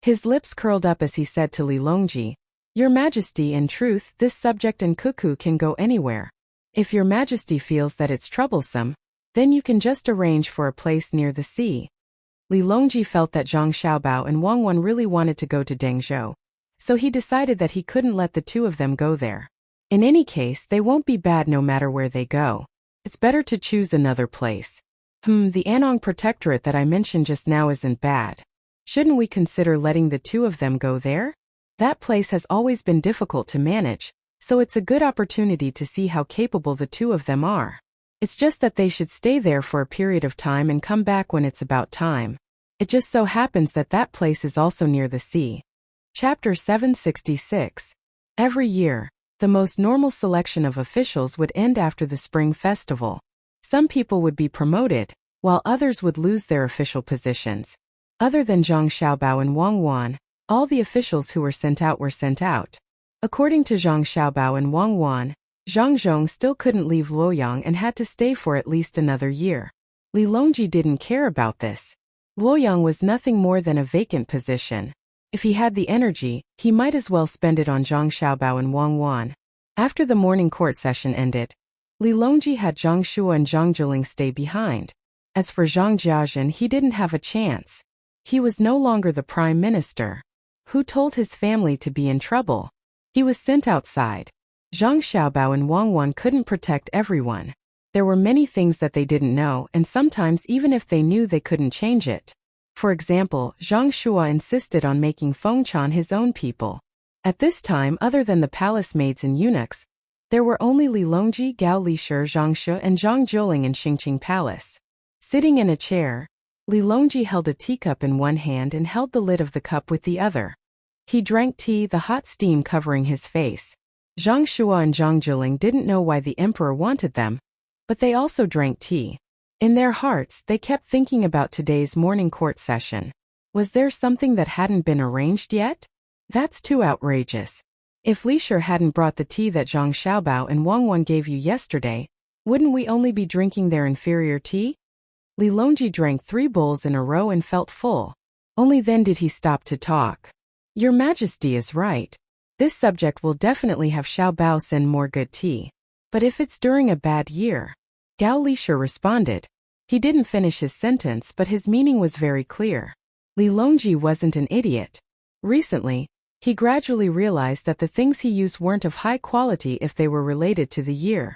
His lips curled up as he said to Li Longji, Your Majesty, in truth, this subject and Cuckoo can go anywhere. If Your Majesty feels that it's troublesome, then you can just arrange for a place near the sea. Li Longji felt that Zhang Xiaobao and Wang Wan really wanted to go to Dengzhou, so he decided that he couldn't let the two of them go there. In any case, they won't be bad no matter where they go. It's better to choose another place. The Anong Protectorate that I mentioned just now isn't bad. Shouldn't we consider letting the two of them go there? That place has always been difficult to manage, so it's a good opportunity to see how capable the two of them are. It's just that they should stay there for a period of time and come back when it's about time. It just so happens that that place is also near the sea. Chapter 766. Every year, the most normal selection of officials would end after the Spring Festival. Some people would be promoted, while others would lose their official positions. Other than Zhang Xiaobao and Wang Wan, all the officials who were sent out were sent out. According to Zhang Xiaobao and Wang Wan, Zhang Zhong still couldn't leave Luoyang and had to stay for at least another year. Li Longji didn't care about this. Luoyang was nothing more than a vacant position. If he had the energy, he might as well spend it on Zhang Xiaobao and Wang Wan. After the morning court session ended, Li Longji had Zhang Shua and Zhang Jiling stay behind. As for Zhang Jiazhen, he didn't have a chance. He was no longer the prime minister. Who told his family to be in trouble? He was sent outside. Zhang Xiaobao and Wang Wan couldn't protect everyone. There were many things that they didn't know, and sometimes even if they knew, they couldn't change it. For example, Zhang Shua insisted on making Fengchan his own people. At this time, other than the palace maids and eunuchs, there were only Li Longji, Gao Lisher, Zhang Shi, and Zhang Jiling in Xingqing Palace. Sitting in a chair, Li Longji held a teacup in one hand and held the lid of the cup with the other. He drank tea, the hot steam covering his face. Zhang Shua and Zhang Jiling didn't know why the emperor wanted them, but they also drank tea. In their hearts, they kept thinking about today's morning court session. Was there something that hadn't been arranged yet? That's too outrageous. If Lisher hadn't brought the tea that Zhang Xiaobao and Wang Wan gave you yesterday, wouldn't we only be drinking their inferior tea? Li Longji drank 3 bowls in a row and felt full. Only then did he stop to talk. Your Majesty is right. This subject will definitely have Xiaobao send more good tea. But if it's during a bad year? Gao Lisher responded. He didn't finish his sentence, but his meaning was very clear. Li Longji wasn't an idiot. Recently, he gradually realized that the things he used weren't of high quality if they were related to the year.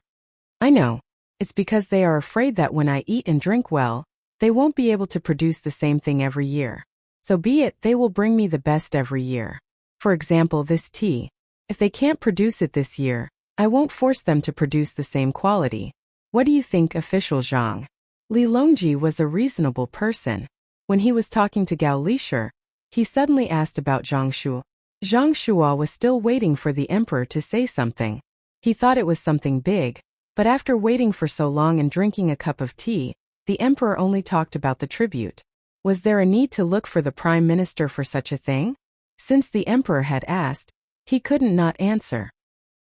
I know. It's because they are afraid that when I eat and drink well, they won't be able to produce the same thing every year. So be it, they will bring me the best every year. For example, this tea. If they can't produce it this year, I won't force them to produce the same quality. What do you think, official Zhang? Li Longji was a reasonable person. When he was talking to Gao Lisher, he suddenly asked about Zhang Shua. Zhang Shua was still waiting for the emperor to say something. He thought it was something big, but after waiting for so long and drinking a cup of tea, the emperor only talked about the tribute. Was there a need to look for the prime minister for such a thing? Since the emperor had asked, he couldn't not answer.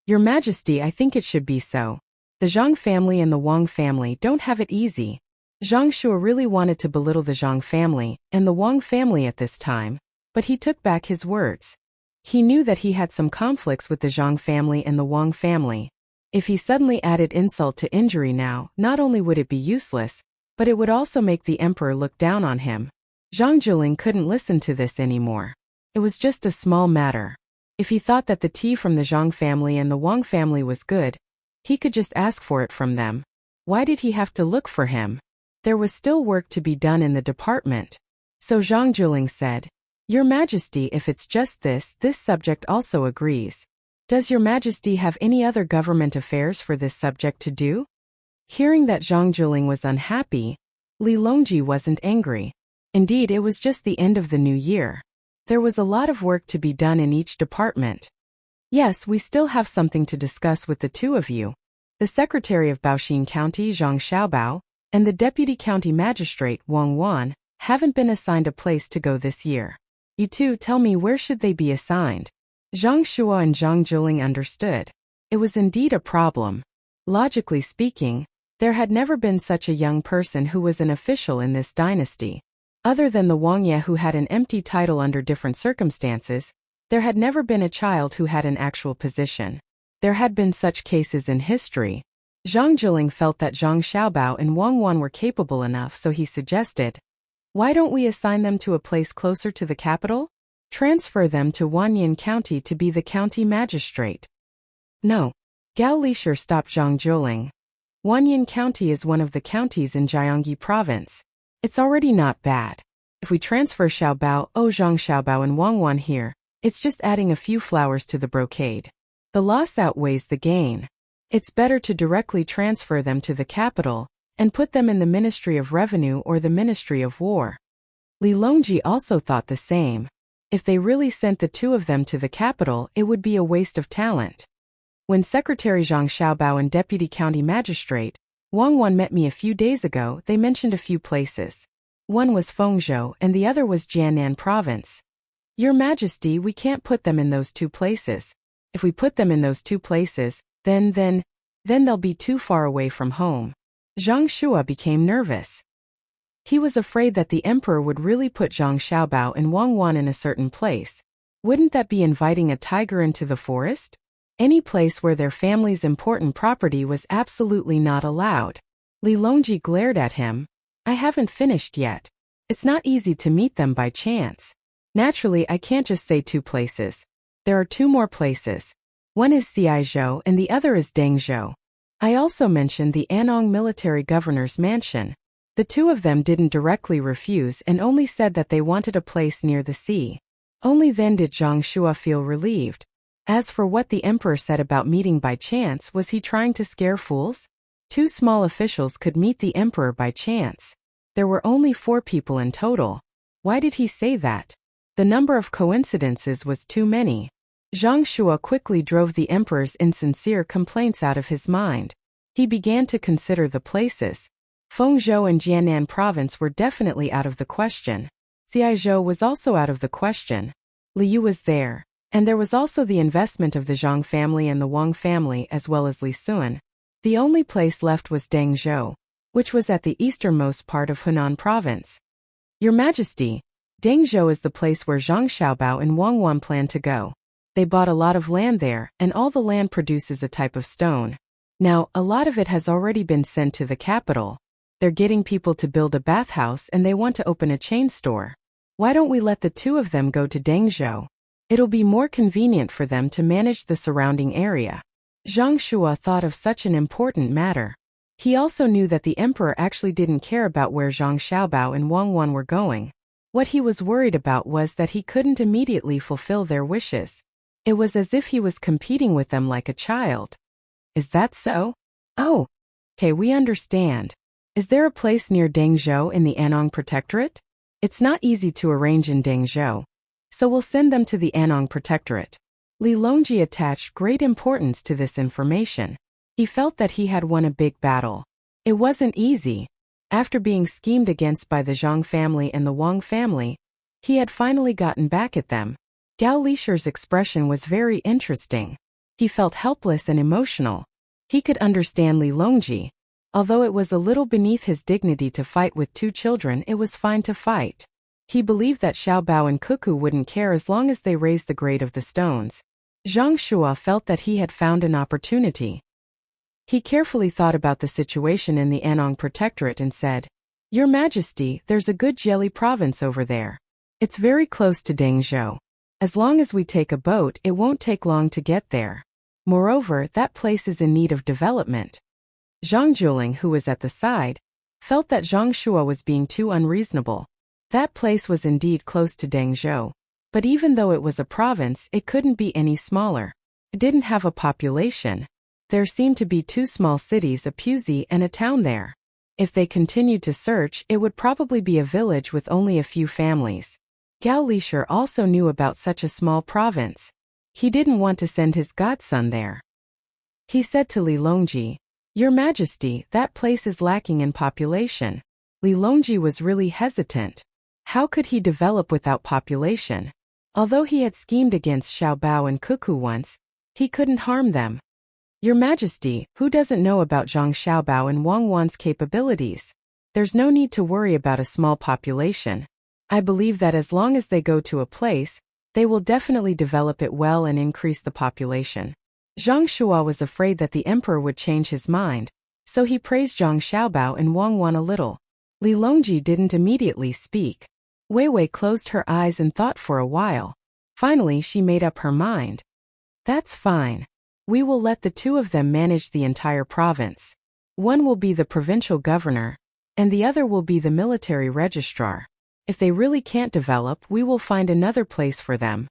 Your Majesty, I think it should be so. The Zhang family and the Wang family don't have it easy. Zhang Shua really wanted to belittle the Zhang family and the Wang family at this time, but he took back his words. He knew that he had some conflicts with the Zhang family and the Wang family. If he suddenly added insult to injury now, not only would it be useless, but it would also make the emperor look down on him. Zhang Jiling couldn't listen to this anymore. It was just a small matter. If he thought that the tea from the Zhang family and the Wang family was good, he could just ask for it from them. Why did he have to look for him? There was still work to be done in the department. So Zhang Jiling said, Your Majesty, if it's just this subject also agrees. Does Your Majesty have any other government affairs for this subject to do? Hearing that Zhang Jiling was unhappy, Li Longji wasn't angry. Indeed, it was just the end of the new year. There was a lot of work to be done in each department. Yes, we still have something to discuss with the two of you. The Secretary of Baoxin County, Zhang Xiaobao, and the Deputy County Magistrate, Wang Wan, haven't been assigned a place to go this year. You two tell me, where should they be assigned? Zhang Shua and Zhang Jiling understood. It was indeed a problem. Logically speaking, there had never been such a young person who was an official in this dynasty. Other than the Wangye who had an empty title under different circumstances, there had never been a child who had an actual position. There had been such cases in history. Zhang Jiling felt that Zhang Xiaobao and Wang Wan were capable enough, so he suggested, why don't we assign them to a place closer to the capital? Transfer them to Wanyan County to be the county magistrate. No. Gao Lishir stopped Zhang Jiling. Wanyan County is one of the counties in Jiangyi province. It's already not bad. If we transfer Zhang Xiaobao and Wang Wan here, it's just adding a few flowers to the brocade. The loss outweighs the gain. It's better to directly transfer them to the capital and put them in the Ministry of Revenue or the Ministry of War. Li Longji also thought the same. If they really sent the two of them to the capital, it would be a waste of talent. When Secretary Zhang Xiaobao and Deputy County Magistrate Wang Wan met me a few days ago, they mentioned a few places. One was Fengzhou and the other was Jiannan Province. Your Majesty, we can't put them in those two places. If we put them in those two places, then they'll be too far away from home. Zhang Shua became nervous. He was afraid that the emperor would really put Zhang Xiaobao and Wang Wan in a certain place. Wouldn't that be inviting a tiger into the forest? Any place where their family's important property was absolutely not allowed. Li Longji glared at him. I haven't finished yet. It's not easy to meet them by chance. Naturally, I can't just say two places. There are two more places. One is Xiaizhou and the other is Dengzhou. I also mentioned the Anong military governor's mansion. The two of them didn't directly refuse and only said that they wanted a place near the sea. Only then did Zhang Shua feel relieved. As for what the emperor said about meeting by chance, was he trying to scare fools? Two small officials could meet the emperor by chance. There were only 4 people in total. Why did he say that? The number of coincidences was too many. Zhang Shua quickly drove the emperor's insincere complaints out of his mind. He began to consider the places. Fengzhou and Jiannan province were definitely out of the question. Xiaizhou was also out of the question. Liu was there. And there was also the investment of the Zhang family and the Wang family as well as Li Sun. The only place left was Dengzhou, which was at the easternmost part of Hunan province. Your Majesty, Dengzhou is the place where Zhang Xiaobao and Wang Wan plan to go. They bought a lot of land there, and all the land produces a type of stone. Now, a lot of it has already been sent to the capital. They're getting people to build a bathhouse and they want to open a chain store. Why don't we let the two of them go to Dengzhou? It'll be more convenient for them to manage the surrounding area. Zhang Shua thought of such an important matter. He also knew that the emperor actually didn't care about where Zhang Xiaobao and Wang Wan were going. What he was worried about was that he couldn't immediately fulfill their wishes. It was as if he was competing with them like a child. Is that so? Oh. Okay, we understand. Is there a place near Dengzhou in the Anong Protectorate? It's not easy to arrange in Dengzhou. So we'll send them to the Anong Protectorate. Li Longji attached great importance to this information. He felt that he had won a big battle. It wasn't easy. After being schemed against by the Zhang family and the Wang family, he had finally gotten back at them. Gao Lishir's expression was very interesting. He felt helpless and emotional. He could understand Li Longji. Although it was a little beneath his dignity to fight with 2 children, it was fine to fight. He believed that Xiaobao and Cuckoo wouldn't care as long as they raised the grade of the stones. Zhang Shua felt that he had found an opportunity. He carefully thought about the situation in the Anong Protectorate and said, Your Majesty, there's a good jelly province over there. It's very close to Dengzhou. As long as we take a boat, it won't take long to get there. Moreover, that place is in need of development. Zhang Jiling, who was at the side, felt that Zhang Shua was being too unreasonable. That place was indeed close to Dengzhou. But even though it was a province, it couldn't be any smaller. It didn't have a population. There seemed to be 2 small cities, a puisy and a town there. If they continued to search, it would probably be a village with only a few families. Gao Lisher also knew about such a small province. He didn't want to send his godson there. He said to Li Longji, "Your Majesty, that place is lacking in population." Li Longji was really hesitant. How could he develop without population? Although he had schemed against Xiaobao and Cuckoo once, he couldn't harm them. "Your Majesty, who doesn't know about Zhang Xiaobao and Wang Wan's capabilities? There's no need to worry about a small population. I believe that as long as they go to a place, they will definitely develop it well and increase the population." Zhang Shua was afraid that the emperor would change his mind, so he praised Zhang Xiaobao and Wang Wan a little. Li Longji didn't immediately speak. Wei Wei closed her eyes and thought for a while. Finally she made up her mind. "That's fine. We will let the two of them manage the entire province. One will be the provincial governor, and the other will be the military registrar. If they really can't develop, we will find another place for them."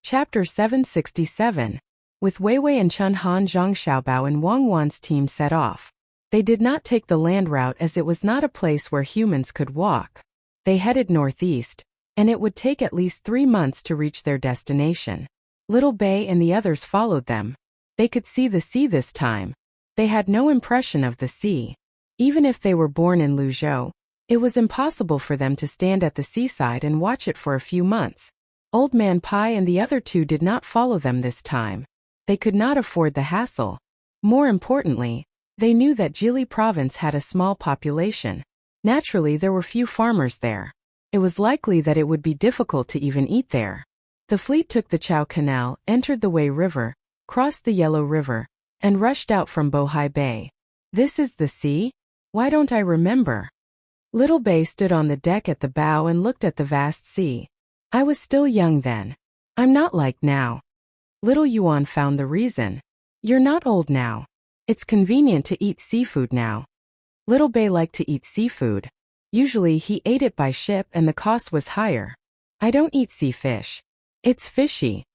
Chapter 767. With Wei Wei and Chen Han, Zhang Xiaobao and Wang Wan's team set off. They did not take the land route as it was not a place where humans could walk. They headed northeast, and it would take at least 3 months to reach their destination. Little Bei and the others followed them. They could see the sea this time. They had no impression of the sea. Even if they were born in Luzhou, it was impossible for them to stand at the seaside and watch it for a few months. Old Man Pai and the other two did not follow them this time. They could not afford the hassle. More importantly, they knew that Jili province had a small population. Naturally, there were few farmers there. It was likely that it would be difficult to even eat there. The fleet took the Chao Canal, entered the Wei River, crossed the Yellow River, and rushed out from Bohai Bay. "This is the sea? Why don't I remember?" Little Bei stood on the deck at the bow and looked at the vast sea. "I was still young then. I'm not like now." Little Yuan found the reason. "You're not old now. It's convenient to eat seafood now." Little Bei liked to eat seafood. Usually he ate it by ship and the cost was higher. "I don't eat sea fish. It's fishy."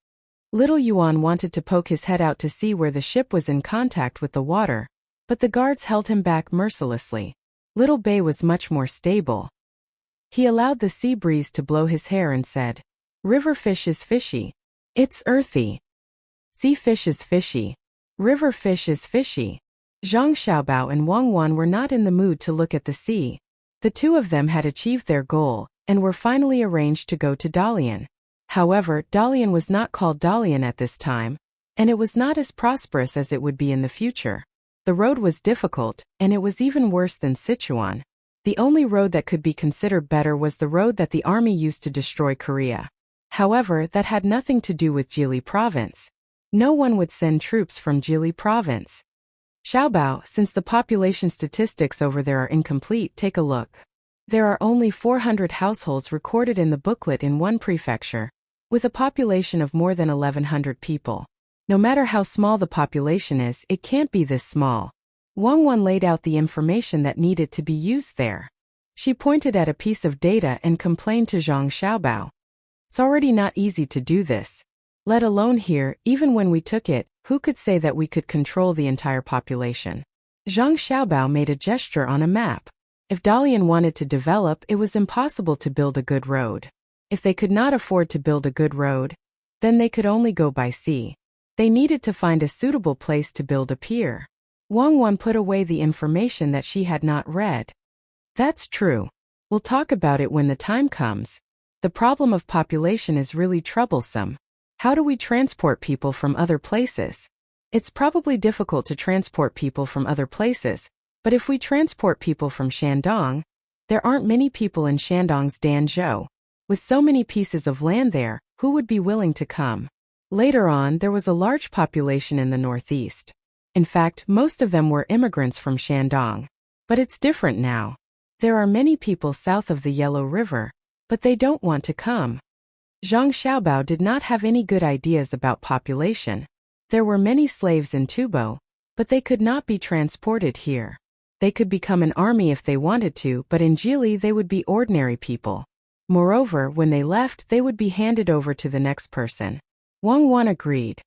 Little Yuan wanted to poke his head out to see where the ship was in contact with the water, but the guards held him back mercilessly. Little Bei was much more stable. He allowed the sea breeze to blow his hair and said, "River fish is fishy. It's earthy. Sea fish is fishy. River fish is fishy." Zhang Xiaobao and Wang Wan were not in the mood to look at the sea. The two of them had achieved their goal, and were finally arranged to go to Dalian. However, Dalian was not called Dalian at this time, and it was not as prosperous as it would be in the future. The road was difficult, and it was even worse than Sichuan. The only road that could be considered better was the road that the army used to destroy Korea. However, that had nothing to do with Jili province. No one would send troops from Jili province. Xiaobao, since the population statistics over there are incomplete, take a look. There are only 400 households recorded in the booklet in one prefecture, with a population of more than 1,100 people. No matter how small the population is, it can't be this small. Wang Wan laid out the information that needed to be used there. She pointed at a piece of data and complained to Zhang Xiaobao. "It's already not easy to do this. Let alone here, even when we took it, who could say that we could control the entire population?" Zhang Xiaobao made a gesture on a map. If Dalian wanted to develop, it was impossible to build a good road. If they could not afford to build a good road, then they could only go by sea. They needed to find a suitable place to build a pier. Wang Wan put away the information that she had not read. "That's true. We'll talk about it when the time comes. The problem of population is really troublesome. How do we transport people from other places? It's probably difficult to transport people from other places, but if we transport people from Shandong, there aren't many people in Shandong's Danzhou. With so many pieces of land there, who would be willing to come?" Later on, there was a large population in the northeast. In fact, most of them were immigrants from Shandong. But it's different now. There are many people south of the Yellow River, but they don't want to come. Zhang Xiaobao did not have any good ideas about population. There were many slaves in Tubo, but they could not be transported here. They could become an army if they wanted to, but in Jili they would be ordinary people. Moreover, when they left, they would be handed over to the next person. Wang Wan agreed.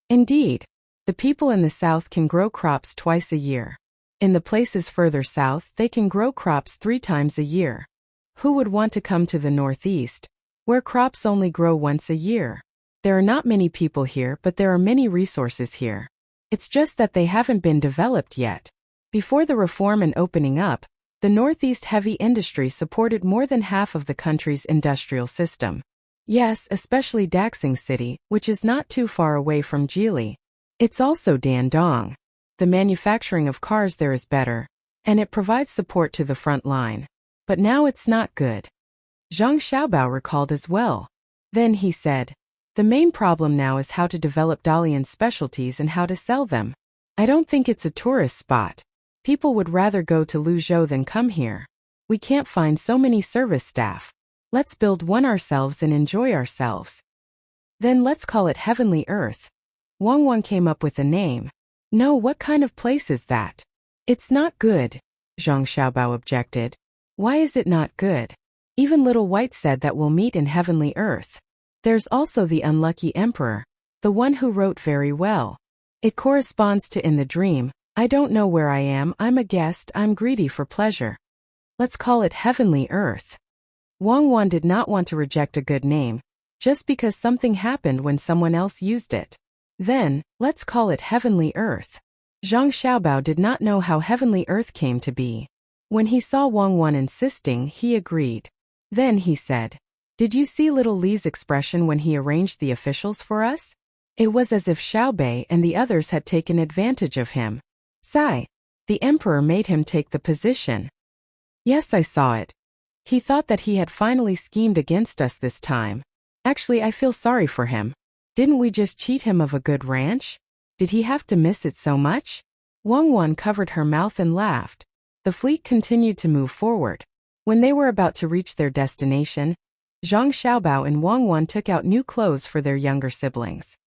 Indeed, the people in the south can grow crops twice a year. In the places further south, they can grow crops 3 times a year. Who would want to come to the northeast, where crops only grow once a year? There are not many people here, but there are many resources here. It's just that they haven't been developed yet. Before the reform and opening up, the Northeast heavy industry supported more than half of the country's industrial system. Yes, especially Daxing City, which is not too far away from Jili. It's also Dandong. The manufacturing of cars there is better, and it provides support to the front line. But now it's not good. Zhang Xiaobao recalled as well. Then he said, the main problem now is how to develop Dalian's specialties and how to sell them. I don't think it's a tourist spot. People would rather go to Luzhou than come here. We can't find so many service staff. Let's build one ourselves and enjoy ourselves. Then let's call it Heavenly Earth. Wang came up with a name. No, what kind of place is that? It's not good, Zhang Xiaobao objected. Why is it not good? Even Little White said that we'll meet in Heavenly Earth. There's also the unlucky emperor, the one who wrote very well. It corresponds to in the dream, I don't know where I am, I'm a guest, I'm greedy for pleasure. Let's call it Heavenly Earth. Wang did not want to reject a good name, just because something happened when someone else used it. Then, let's call it Heavenly Earth. Zhang Xiaobao did not know how Heavenly Earth came to be. When he saw Wang insisting, he agreed. Then he said, did you see little Li's expression when he arranged the officials for us? It was as if Xiaobei and the others had taken advantage of him. Sigh. The emperor made him take the position. Yes, I saw it. He thought that he had finally schemed against us this time. Actually, I feel sorry for him. Didn't we just cheat him of a good ranch? Did he have to miss it so much? Wang covered her mouth and laughed. The fleet continued to move forward. When they were about to reach their destination, Zhang Xiaobao and Wang took out new clothes for their younger siblings.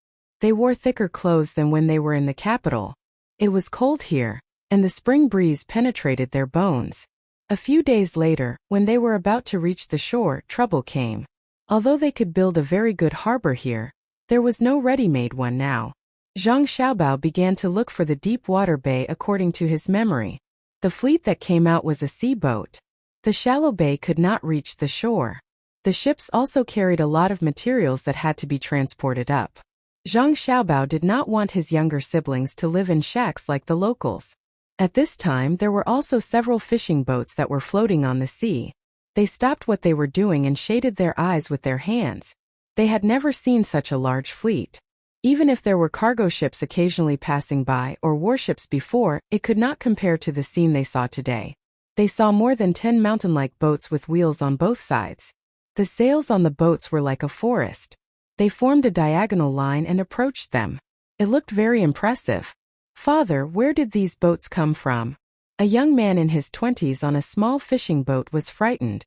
They wore thicker clothes than when they were in the capital. It was cold here, and the spring breeze penetrated their bones. A few days later, when they were about to reach the shore, trouble came. Although they could build a very good harbor here, there was no ready-made one now. Zhang Xiaobao began to look for the deep water bay according to his memory. The fleet that came out was a sea boat. The shallow bay could not reach the shore. The ships also carried a lot of materials that had to be transported up. Zhang Xiaobao did not want his younger siblings to live in shacks like the locals. At this time, there were also several fishing boats that were floating on the sea. They stopped what they were doing and shaded their eyes with their hands. They had never seen such a large fleet. Even if there were cargo ships occasionally passing by or warships before, it could not compare to the scene they saw today. They saw more than 10 mountain-like boats with wheels on both sides. The sails on the boats were like a forest. They formed a diagonal line and approached them. It looked very impressive. Father, where did these boats come from? A young man in his 20s on a small fishing boat was frightened.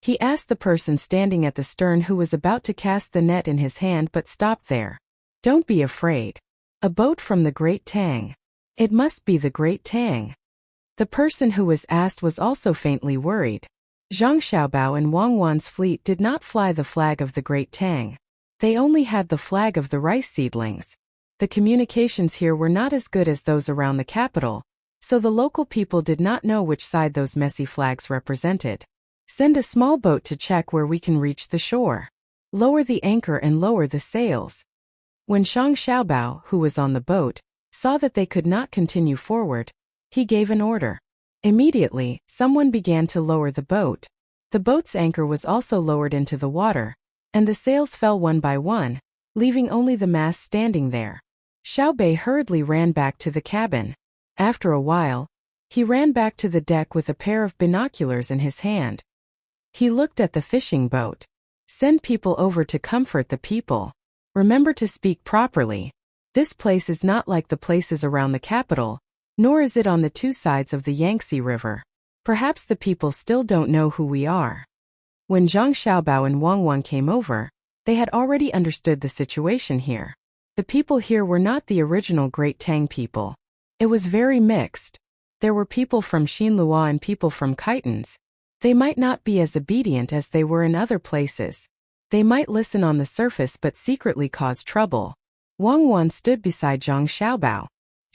He asked the person standing at the stern who was about to cast the net in his hand but stopped there. Don't be afraid. A boat from the Great Tang. It must be the Great Tang. The person who was asked was also faintly worried. Zhang Xiaobao and Wang's fleet did not fly the flag of the Great Tang. They only had the flag of the rice seedlings. The communications here were not as good as those around the capital, so the local people did not know which side those messy flags represented. Send a small boat to check where we can reach the shore. Lower the anchor and lower the sails. When Zhang Xiaobao, who was on the boat, saw that they could not continue forward, he gave an order. Immediately, someone began to lower the boat. The boat's anchor was also lowered into the water, and the sails fell one by one, leaving only the mast standing there. Xiaobei hurriedly ran back to the cabin. After a while, he ran back to the deck with a pair of binoculars in his hand. He looked at the fishing boat. Send people over to comfort the people. Remember to speak properly. This place is not like the places around the capital, nor is it on the 2 sides of the Yangtze River. Perhaps the people still don't know who we are. When Zhang Xiaobao and Wang came over, they had already understood the situation here. The people here were not the original Great Tang people. It was very mixed. There were people from Xinlua and people from Khitans. They might not be as obedient as they were in other places. They might listen on the surface but secretly cause trouble. Wang stood beside Zhang Xiaobao.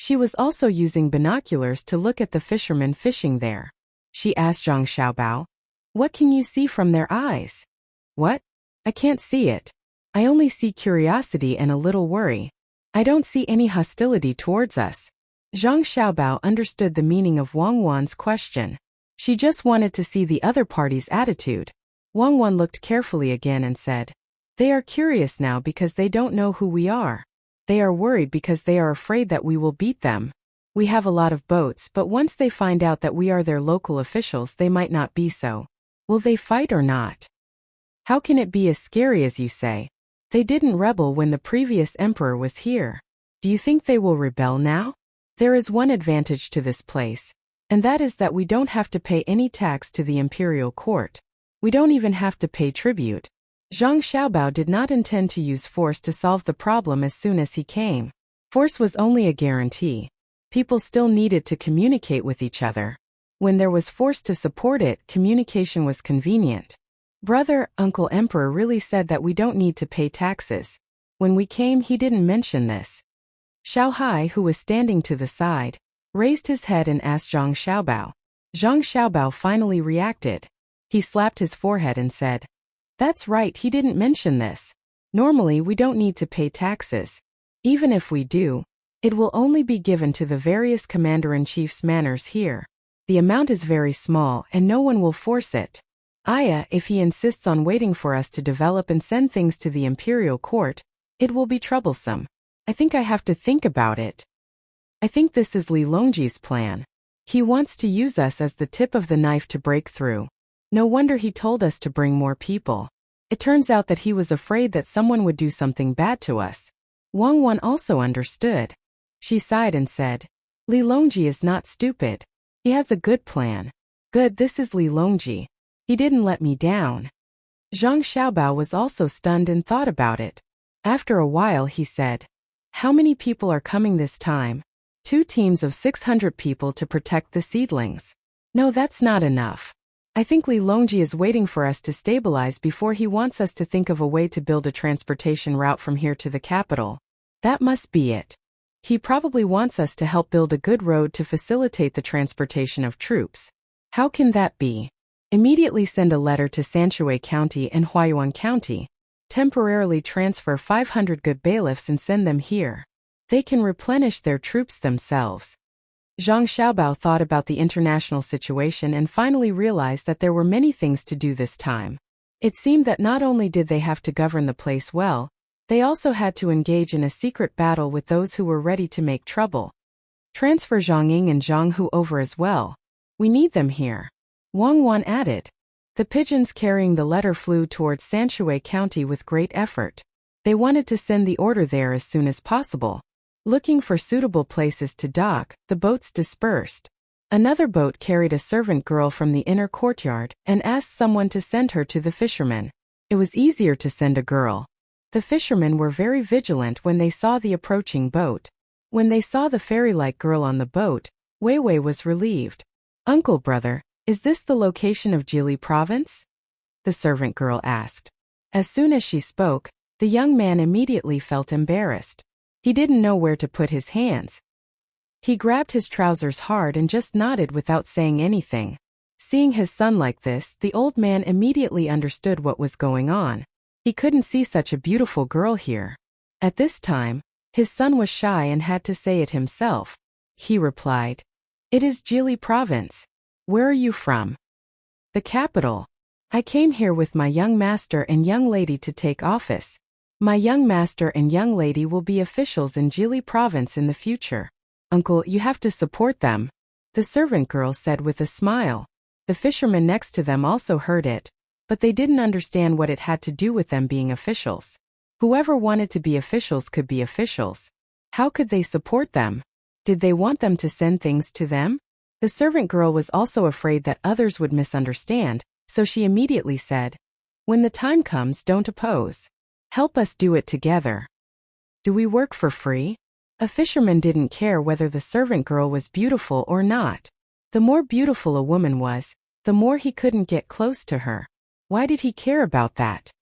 She was also using binoculars to look at the fishermen fishing there. She asked Zhang Xiaobao, "What can you see from their eyes?" "What? I can't see it. I only see curiosity and a little worry. I don't see any hostility towards us." Zhang Xiaobao understood the meaning of Wang Wan's question. She just wanted to see the other party's attitude. Wang Wan looked carefully again and said, "They are curious now because they don't know who we are. They are worried because they are afraid that we will beat them. We have a lot of boats, but once they find out that we are their local officials, they might not be so. Will they fight or not? How can it be as scary as you say? They didn't rebel when the previous emperor was here. Do you think they will rebel now? There is one advantage to this place, and that is that we don't have to pay any tax to the imperial court. We don't even have to pay tribute." Zhang Xiaobao did not intend to use force to solve the problem as soon as he came. Force was only a guarantee. People still needed to communicate with each other. When there was force to support it, communication was convenient. Brother, Uncle Emperor really said that we don't need to pay taxes. When we came, he didn't mention this. Xiao Hai, who was standing to the side, raised his head and asked Zhang Xiaobao. Zhang Xiaobao finally reacted. He slapped his forehead and said, "That's right, he didn't mention this. Normally we don't need to pay taxes. Even if we do, it will only be given to the various commander-in-chief's manors here. The amount is very small and no one will force it. If he insists on waiting for us to develop and send things to the imperial court, it will be troublesome. I think I have to think about it. I think this is Li Longji's plan. He wants to use us as the tip of the knife to break through. No wonder he told us to bring more people. It turns out that he was afraid that someone would do something bad to us." Wang Wan also understood. She sighed and said, "Li Longji is not stupid. He has a good plan. Good, this is Li Longji. He didn't let me down." Zhang Xiaobao was also stunned and thought about it. After a while he said, "How many people are coming this time?" 2 teams of 600 people to protect the seedlings. No, that's not enough. I think Li Longji is waiting for us to stabilize before he wants us to think of a way to build a transportation route from here to the capital. That must be it. He probably wants us to help build a good road to facilitate the transportation of troops. How can that be? Immediately send a letter to Sanshui County and Huayuan County. Temporarily transfer 500 good bailiffs and send them here. They can replenish their troops themselves. Zhang Xiaobao thought about the international situation and finally realized that there were many things to do this time. It seemed that not only did they have to govern the place well, they also had to engage in a secret battle with those who were ready to make trouble. Transfer Zhang Ying and Zhang Hu over as well. We need them here. Wang Wan added. The pigeons carrying the letter flew towards Sanshui County with great effort. They wanted to send the order there as soon as possible. Looking for suitable places to dock, the boats dispersed. Another boat carried a servant girl from the inner courtyard and asked someone to send her to the fishermen. It was easier to send a girl. The fishermen were very vigilant when they saw the approaching boat. When they saw the fairy-like girl on the boat, Wei Wei was relieved. "Uncle brother, is this the location of Jili province?" the servant girl asked. As soon as she spoke, the young man immediately felt embarrassed. He didn't know where to put his hands. He grabbed his trousers hard and just nodded without saying anything. Seeing his son like this, the old man immediately understood what was going on. He couldn't see such a beautiful girl here. At this time, his son was shy and had to say it himself. He replied, "It is Jili province. Where are you from?" "The capital. I came here with my young master and young lady to take office. My young master and young lady will be officials in Jili province in the future. Uncle, you have to support them," the servant girl said with a smile. The fishermen next to them also heard it, but they didn't understand what it had to do with them being officials. Whoever wanted to be officials could be officials. How could they support them? Did they want them to send things to them? The servant girl was also afraid that others would misunderstand, so she immediately said, "When the time comes, don't oppose. Help us do it together." "Do we work for free?" A fisherman didn't care whether the servant girl was beautiful or not. The more beautiful a woman was, the more he couldn't get close to her. Why did he care about that?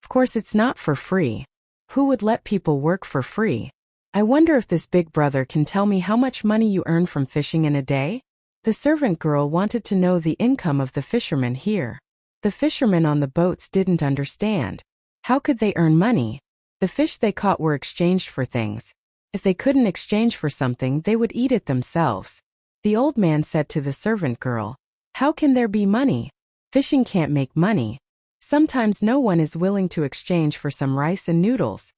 Of course it's not for free. Who would let people work for free? I wonder if this big brother can tell me how much money you earn from fishing in a day? The servant girl wanted to know the income of the fishermen here. The fishermen on the boats didn't understand. How could they earn money? The fish they caught were exchanged for things. If they couldn't exchange for something, they would eat it themselves. The old man said to the servant girl, "How can there be money? Fishing can't make money. Sometimes no one is willing to exchange for some rice and noodles."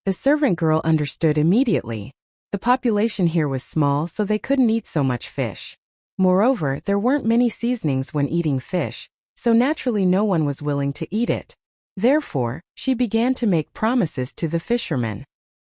The servant girl understood immediately. The population here was small, so they couldn't eat so much fish. Moreover, there weren't many seasonings when eating fish, so naturally no one was willing to eat it. Therefore, she began to make promises to the fishermen.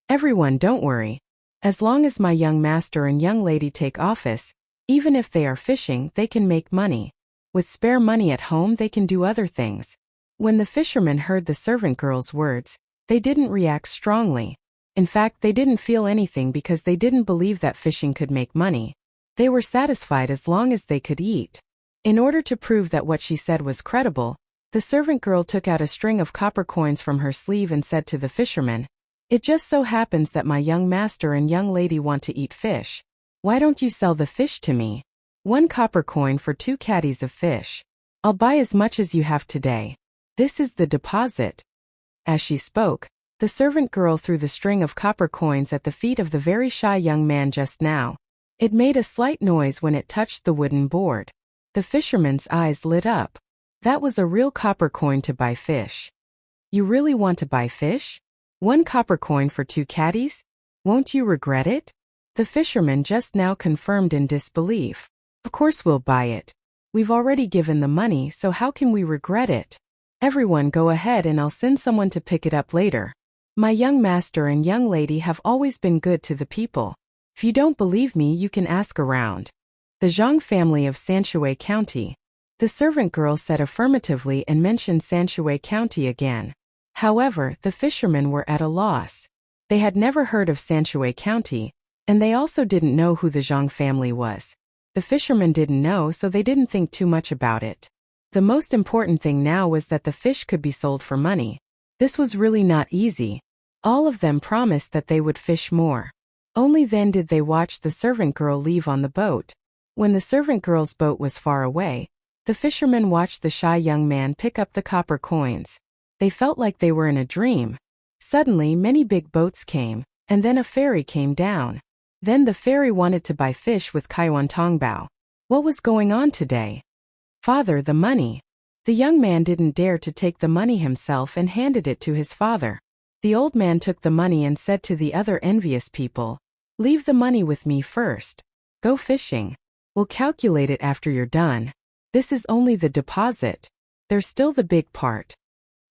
"Everyone, don't worry. As long as my young master and young lady take office, even if they are fishing, they can make money. With spare money at home, they can do other things." When the fishermen heard the servant girl's words, they didn't react strongly. In fact, they didn't feel anything because they didn't believe that fishing could make money. They were satisfied as long as they could eat. In order to prove that what she said was credible, the servant girl took out a string of copper coins from her sleeve and said to the fisherman, "It just so happens that my young master and young lady want to eat fish. Why don't you sell the fish to me? 1 copper coin for 2 caddies of fish. I'll buy as much as you have today. This is the deposit." As she spoke, the servant girl threw the string of copper coins at the feet of the very shy young man just now. It made a slight noise when it touched the wooden board. The fisherman's eyes lit up. That was a real copper coin to buy fish. "You really want to buy fish? 1 copper coin for 2 caddies? Won't you regret it?" The fisherman just now confirmed in disbelief. "Of course we'll buy it. We've already given the money, so how can we regret it? Everyone go ahead and I'll send someone to pick it up later. My young master and young lady have always been good to the people. If you don't believe me, you can ask around." The Zhang family of Sanshui County. The servant girl said affirmatively and mentioned Sanshui County again. However, the fishermen were at a loss. They had never heard of Sanshui County, and they also didn't know who the Zhang family was. The fishermen didn't know, so they didn't think too much about it. The most important thing now was that the fish could be sold for money. This was really not easy. All of them promised that they would fish more. Only then did they watch the servant girl leave on the boat. When the servant girl's boat was far away, the fishermen watched the shy young man pick up the copper coins. They felt like they were in a dream. Suddenly, many big boats came, and then a ferry came down. Then the ferry wanted to buy fish with Kaiwan Tongbao. What was going on today? "Father, the money." The young man didn't dare to take the money himself and handed it to his father. The old man took the money and said to the other envious people, "Leave the money with me first. Go fishing. We'll calculate it after you're done. This is only the deposit. There's still the big part."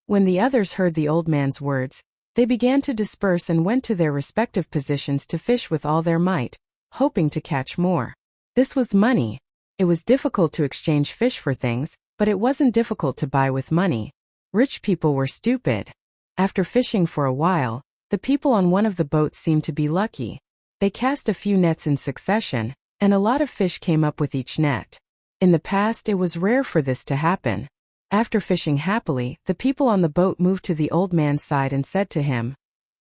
When the others heard the old man's words, they began to disperse and went to their respective positions to fish with all their might, hoping to catch more. This was money. It was difficult to exchange fish for things, but it wasn't difficult to buy with money. Rich people were stupid. After fishing for a while, the people on one of the boats seemed to be lucky. They cast a few nets in succession, and a lot of fish came up with each net. In the past, it was rare for this to happen. After fishing happily, the people on the boat moved to the old man's side and said to him,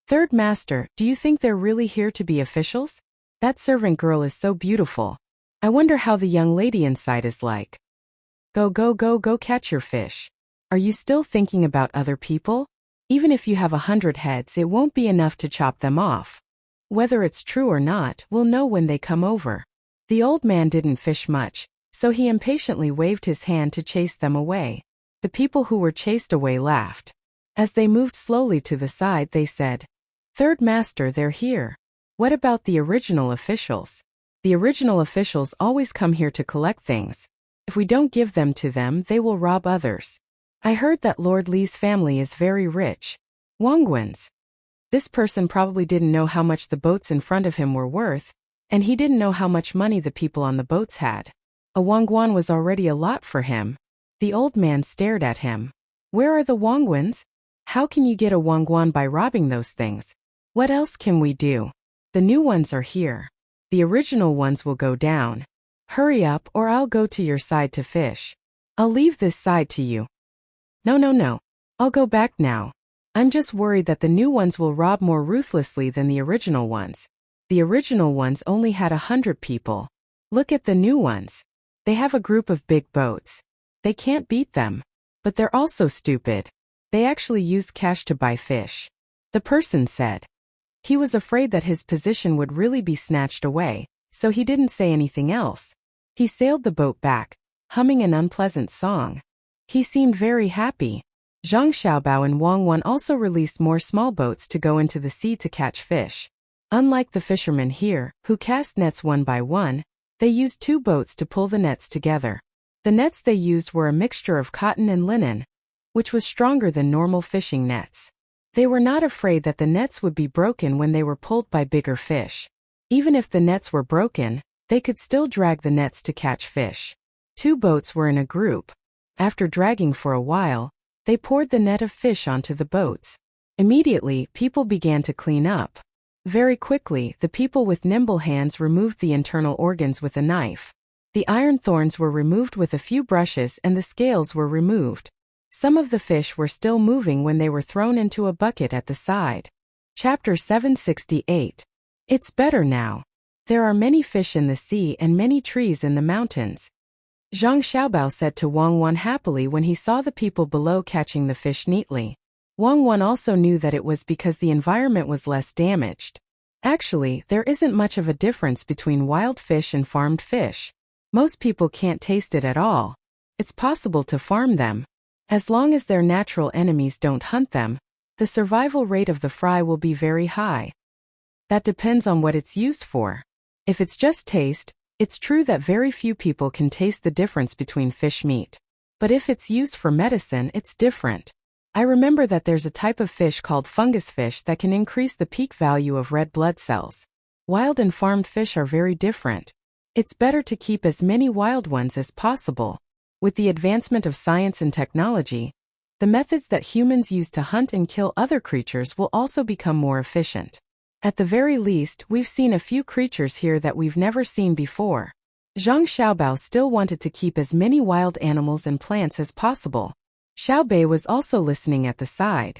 "Third master, do you think they're really here to be officials? That servant girl is so beautiful. I wonder how the young lady inside is like. Go, go, go, go catch your fish. Are you still thinking about other people? Even if you have 100 heads, it won't be enough to chop them off. Whether it's true or not, we'll know when they come over." The old man didn't fish much, so he impatiently waved his hand to chase them away. The people who were chased away laughed. As they moved slowly to the side, they said, "Third master, they're here. What about the original officials? The original officials always come here to collect things. If we don't give them to them, they will rob others. I heard that Lord Li's family is very rich. Wangguans." This person probably didn't know how much the boats in front of him were worth, and he didn't know how much money the people on the boats had. A Wangguan was already a lot for him. The old man stared at him. "Where are the Wangguans? How can you get a Wangguan by robbing those things? What else can we do? The new ones are here. The original ones will go down. Hurry up or I'll go to your side to fish. I'll leave this side to you." No, no, no. I'll go back now. I'm just worried that the new ones will rob more ruthlessly than the original ones. The original ones only had 100 people. Look at the new ones. They have a group of big boats. They can't beat them. But they're also stupid. They actually used cash to buy fish. The person said. He was afraid that his position would really be snatched away, so he didn't say anything else. He sailed the boat back, humming an unpleasant song. He seemed very happy. Zhang Xiaobao and Wang Wan also released more small boats to go into the sea to catch fish. Unlike the fishermen here, who cast nets one by one, they used 2 boats to pull the nets together. The nets they used were a mixture of cotton and linen, which was stronger than normal fishing nets. They were not afraid that the nets would be broken when they were pulled by bigger fish. Even if the nets were broken, they could still drag the nets to catch fish. 2 boats were in a group. After dragging for a while, they poured the net of fish onto the boats. Immediately, people began to clean up. Very quickly, the people with nimble hands removed the internal organs with a knife. The iron thorns were removed with a few brushes and the scales were removed. Some of the fish were still moving when they were thrown into a bucket at the side. Chapter 768. It's better now. There are many fish in the sea and many trees in the mountains. Zhang Xiaobao said to Wang Wan happily when he saw the people below catching the fish neatly. Wang Wan also knew that it was because the environment was less damaged. Actually, there isn't much of a difference between wild fish and farmed fish. Most people can't taste it at all. It's possible to farm them. As long as their natural enemies don't hunt them, the survival rate of the fry will be very high. That depends on what it's used for. If it's just taste, it's true that very few people can taste the difference between fish meat. But if it's used for medicine, it's different. I remember that there's a type of fish called fungus fish that can increase the peak value of red blood cells. Wild and farmed fish are very different. It's better to keep as many wild ones as possible. With the advancement of science and technology, the methods that humans use to hunt and kill other creatures will also become more efficient. At the very least, we've seen a few creatures here that we've never seen before. Zhang Xiaobao still wanted to keep as many wild animals and plants as possible. Xiaobei was also listening at the side.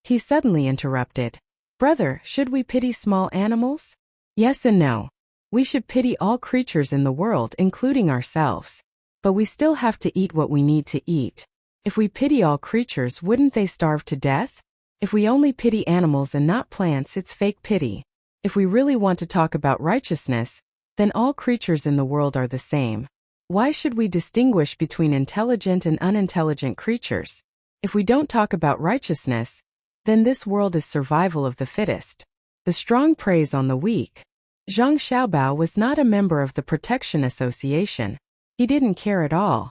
He suddenly interrupted. Brother, should we pity small animals? Yes and no. We should pity all creatures in the world, including ourselves. But we still have to eat what we need to eat. If we pity all creatures, wouldn't they starve to death? If we only pity animals and not plants, it's fake pity. If we really want to talk about righteousness, then all creatures in the world are the same. Why should we distinguish between intelligent and unintelligent creatures? If we don't talk about righteousness, then this world is survival of the fittest. The strong preys on the weak. Zhang Xiaobao was not a member of the Protection Association. He didn't care at all.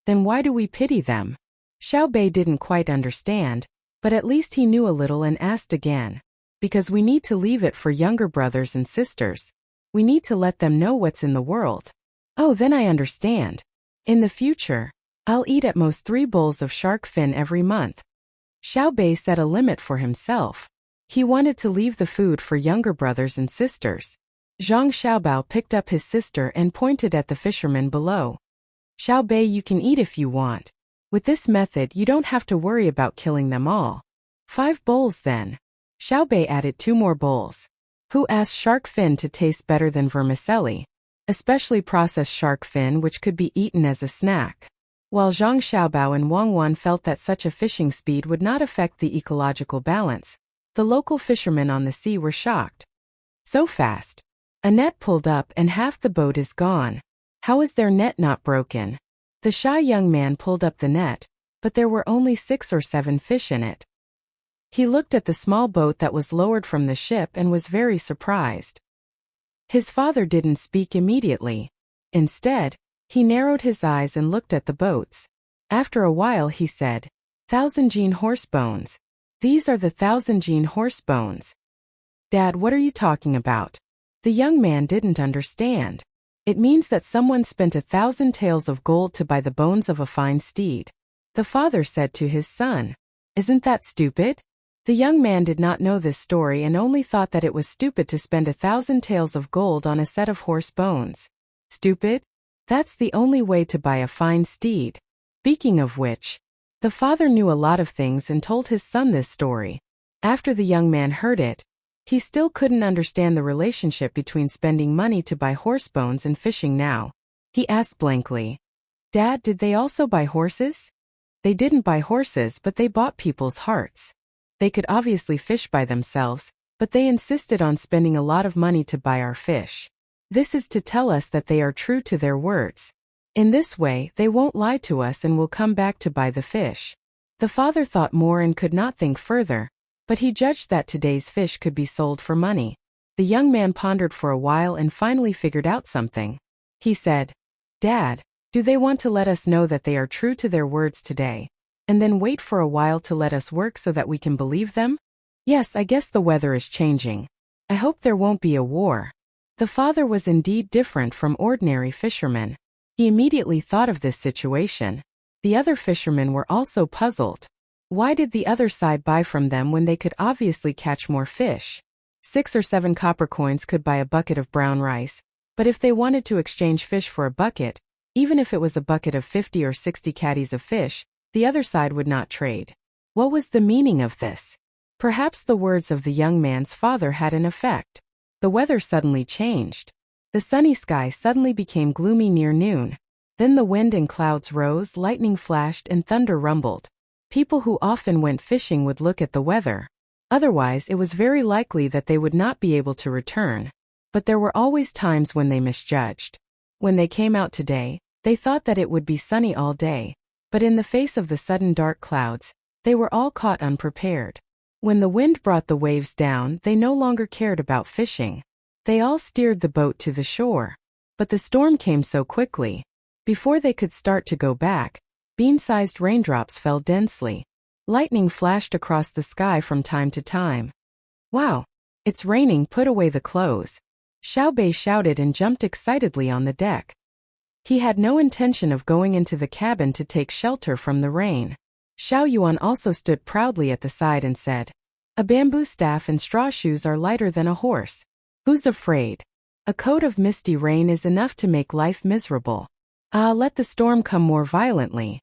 Then why do we pity them? Xiaobei didn't quite understand, but at least he knew a little and asked again. Because we need to leave it for younger brothers and sisters. We need to let them know what's in the world. Oh, then I understand. In the future, I'll eat at most 3 bowls of shark fin every month. Xiaobei set a limit for himself. He wanted to leave the food for younger brothers and sisters. Zhang Xiaobao picked up his sister and pointed at the fishermen below. Xiaobei, you can eat if you want. With this method, you don't have to worry about killing them all. 5 bowls then. Xiaobei added 2 more bowls. Who asked shark fin to taste better than vermicelli? Especially processed shark fin, which could be eaten as a snack. While Zhang Xiaobao and Wang Wan felt that such a fishing speed would not affect the ecological balance, the local fishermen on the sea were shocked. So fast. A net pulled up and half the boat is gone. How is their net not broken? The shy young man pulled up the net, but there were only 6 or 7 fish in it. He looked at the small boat that was lowered from the ship and was very surprised. His father didn't speak immediately. Instead, he narrowed his eyes and looked at the boats. After a while he said, 1,000 gene horse bones. These are the 1,000 gene horse bones. Dad, what are you talking about? The young man didn't understand. It means that someone spent 1,000 taels of gold to buy the bones of a fine steed. The father said to his son. Isn't that stupid? The young man did not know this story and only thought that it was stupid to spend 1,000 taels of gold on a set of horse bones. Stupid? That's the only way to buy a fine steed. Speaking of which, The father knew a lot of things and told his son this story. After the young man heard it, he still couldn't understand the relationship between spending money to buy horse bones and fishing now. He asked blankly, "Dad, did they also buy horses?" "They didn't buy horses, but they bought people's hearts. They could obviously fish by themselves, but they insisted on spending a lot of money to buy our fish. This is to tell us that they are true to their words. In this way, they won't lie to us and will come back to buy the fish." The father thought more and could not think further, but he judged that today's fish could be sold for money. The young man pondered for a while and finally figured out something. He said, "Dad, do they want to let us know that they are true to their words today, and then wait for a while to let us work so that we can believe them?" "Yes, I guess the weather is changing. I hope there won't be a war." The father was indeed different from ordinary fishermen. He immediately thought of this situation. The other fishermen were also puzzled. Why did the other side buy from them when they could obviously catch more fish? 6 or 7 copper coins could buy a bucket of brown rice, but if they wanted to exchange fish for a bucket, even if it was a bucket of 50 or 60 caddies of fish, the other side would not trade. What was the meaning of this? Perhaps the words of the young man's father had an effect. The weather suddenly changed. The sunny sky suddenly became gloomy near noon. Then the wind and clouds rose, lightning flashed, and thunder rumbled. People who often went fishing would look at the weather. Otherwise, it was very likely that they would not be able to return. But there were always times when they misjudged. When they came out today, they thought that it would be sunny all day. But in the face of the sudden dark clouds, they were all caught unprepared. When the wind brought the waves down, they no longer cared about fishing. They all steered the boat to the shore. But the storm came so quickly. Before they could start to go back, bean-sized raindrops fell densely. Lightning flashed across the sky from time to time. "Wow! It's raining, put away the clothes." Xiaobei shouted and jumped excitedly on the deck. He had no intention of going into the cabin to take shelter from the rain. Xiao Yuan also stood proudly at the side and said, "A bamboo staff and straw shoes are lighter than a horse. Who's afraid? A coat of misty rain is enough to make life miserable. Let the storm come more violently.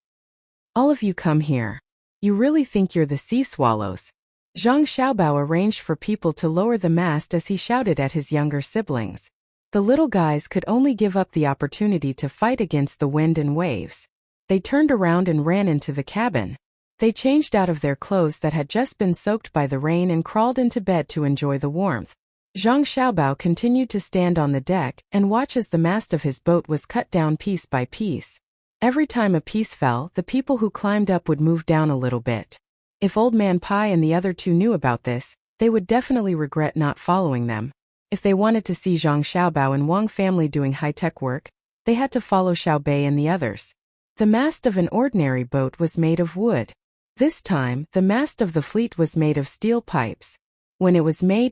All of you come here. You really think you're the sea swallows?" Zhang Xiaobao arranged for people to lower the mast as he shouted at his younger siblings. The little guys could only give up the opportunity to fight against the wind and waves. They turned around and ran into the cabin. They changed out of their clothes that had just been soaked by the rain and crawled into bed to enjoy the warmth. Zhang Xiaobao continued to stand on the deck and watch as the mast of his boat was cut down piece by piece. Every time a piece fell, the people who climbed up would move down a little bit. If Old Man Pai and the other two knew about this, they would definitely regret not following them. If they wanted to see Zhang Xiaobao and Wang family doing high-tech work, they had to follow Xiaobei and the others. The mast of an ordinary boat was made of wood. This time, the mast of the fleet was made of steel pipes. When it was made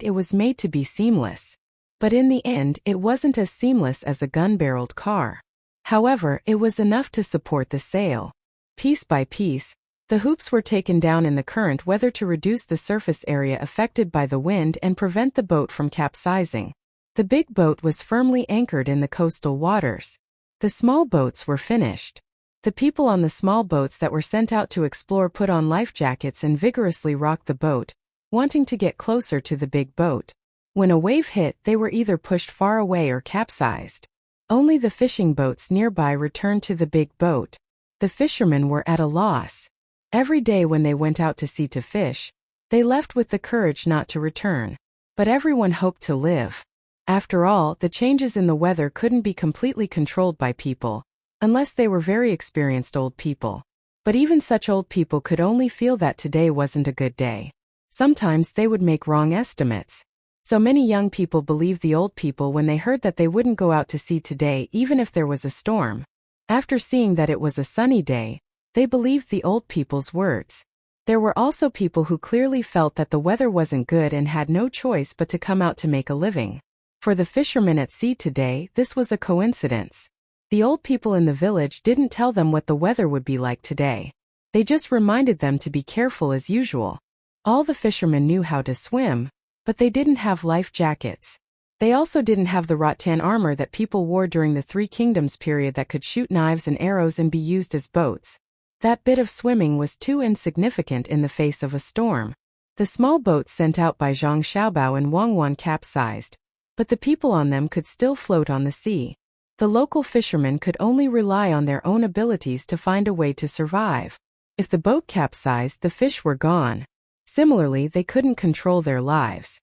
to be seamless. But in the end, it wasn't as seamless as a gun-barreled car. However, it was enough to support the sail. Piece by piece, the hoops were taken down in the current weather to reduce the surface area affected by the wind and prevent the boat from capsizing. The big boat was firmly anchored in the coastal waters. The small boats were finished. The people on the small boats that were sent out to explore put on life jackets and vigorously rocked the boat, wanting to get closer to the big boat. When a wave hit, they were either pushed far away or capsized. Only the fishing boats nearby returned to the big boat. The fishermen were at a loss. Every day when they went out to sea to fish, they left with the courage not to return. But everyone hoped to live. After all, the changes in the weather couldn't be completely controlled by people, unless they were very experienced old people. But even such old people could only feel that today wasn't a good day. Sometimes they would make wrong estimates. So many young people believed the old people when they heard that they wouldn't go out to sea today even if there was a storm. After seeing that it was a sunny day, they believed the old people's words. There were also people who clearly felt that the weather wasn't good and had no choice but to come out to make a living. For the fishermen at sea today, this was a coincidence. The old people in the village didn't tell them what the weather would be like today. They just reminded them to be careful as usual. All the fishermen knew how to swim, but they didn't have life jackets. They also didn't have the rattan armor that people wore during the Three Kingdoms period that could shoot knives and arrows and be used as boats. That bit of swimming was too insignificant in the face of a storm. The small boats sent out by Zhang Xiaobao and Wang Wan capsized, but the people on them could still float on the sea. The local fishermen could only rely on their own abilities to find a way to survive. If the boat capsized, the fish were gone. Similarly, they couldn't control their lives.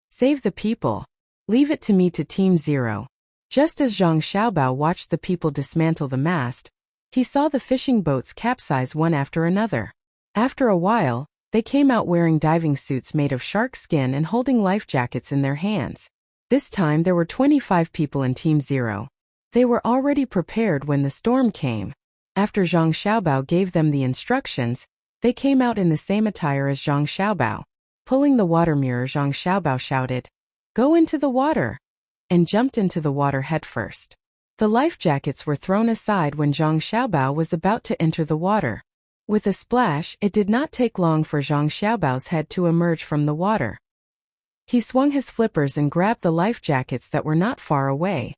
Save the people. Leave it to me to Team Zero. Just as Zhang Xiaobao watched the people dismantle the mast, he saw the fishing boats capsize one after another. After a while, they came out wearing diving suits made of shark skin and holding life jackets in their hands. This time there were 25 people in Team Zero. They were already prepared when the storm came. After Zhang Xiaobao gave them the instructions, they came out in the same attire as Zhang Xiaobao. Pulling the water mirror, Zhang Xiaobao shouted, "Go into the water!" and jumped into the water headfirst. The life jackets were thrown aside when Zhang Xiaobao was about to enter the water. With a splash, it did not take long for Zhang Xiaobao's head to emerge from the water. He swung his flippers and grabbed the life jackets that were not far away.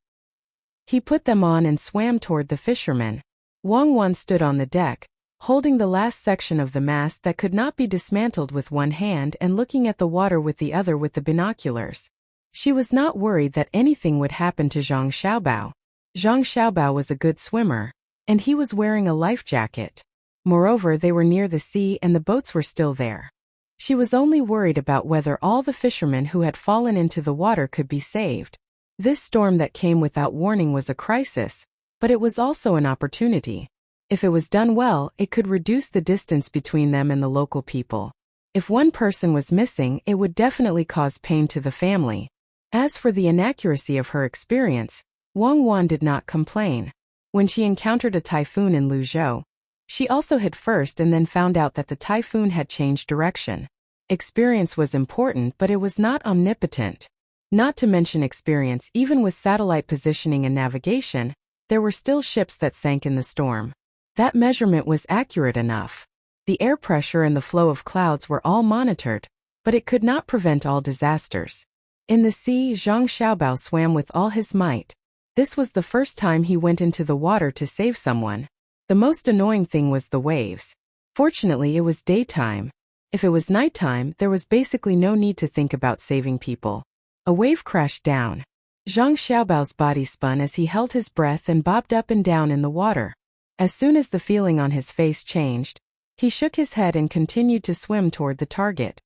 He put them on and swam toward the fishermen. Wang Wan stood on the deck, holding the last section of the mast that could not be dismantled with one hand and looking at the water with the other with the binoculars. She was not worried that anything would happen to Zhang Xiaobao. Zhang Xiaobao was a good swimmer, and he was wearing a life jacket. Moreover, they were near the sea and the boats were still there. She was only worried about whether all the fishermen who had fallen into the water could be saved. This storm that came without warning was a crisis, but it was also an opportunity. If it was done well, it could reduce the distance between them and the local people. If one person was missing, it would definitely cause pain to the family. As for the inaccuracy of her experience, Wang Wan did not complain. When she encountered a typhoon in Luzhou, she also hid first and then found out that the typhoon had changed direction. Experience was important, but it was not omnipotent. Not to mention experience, even with satellite positioning and navigation, there were still ships that sank in the storm. That measurement was accurate enough. The air pressure and the flow of clouds were all monitored, but it could not prevent all disasters. In the sea, Zhang Xiaobao swam with all his might. This was the first time he went into the water to save someone. The most annoying thing was the waves. Fortunately, it was daytime. If it was nighttime, there was basically no need to think about saving people. A wave crashed down. Zhang Xiaobao's body spun as he held his breath and bobbed up and down in the water. As soon as the feeling on his face changed, he shook his head and continued to swim toward the target.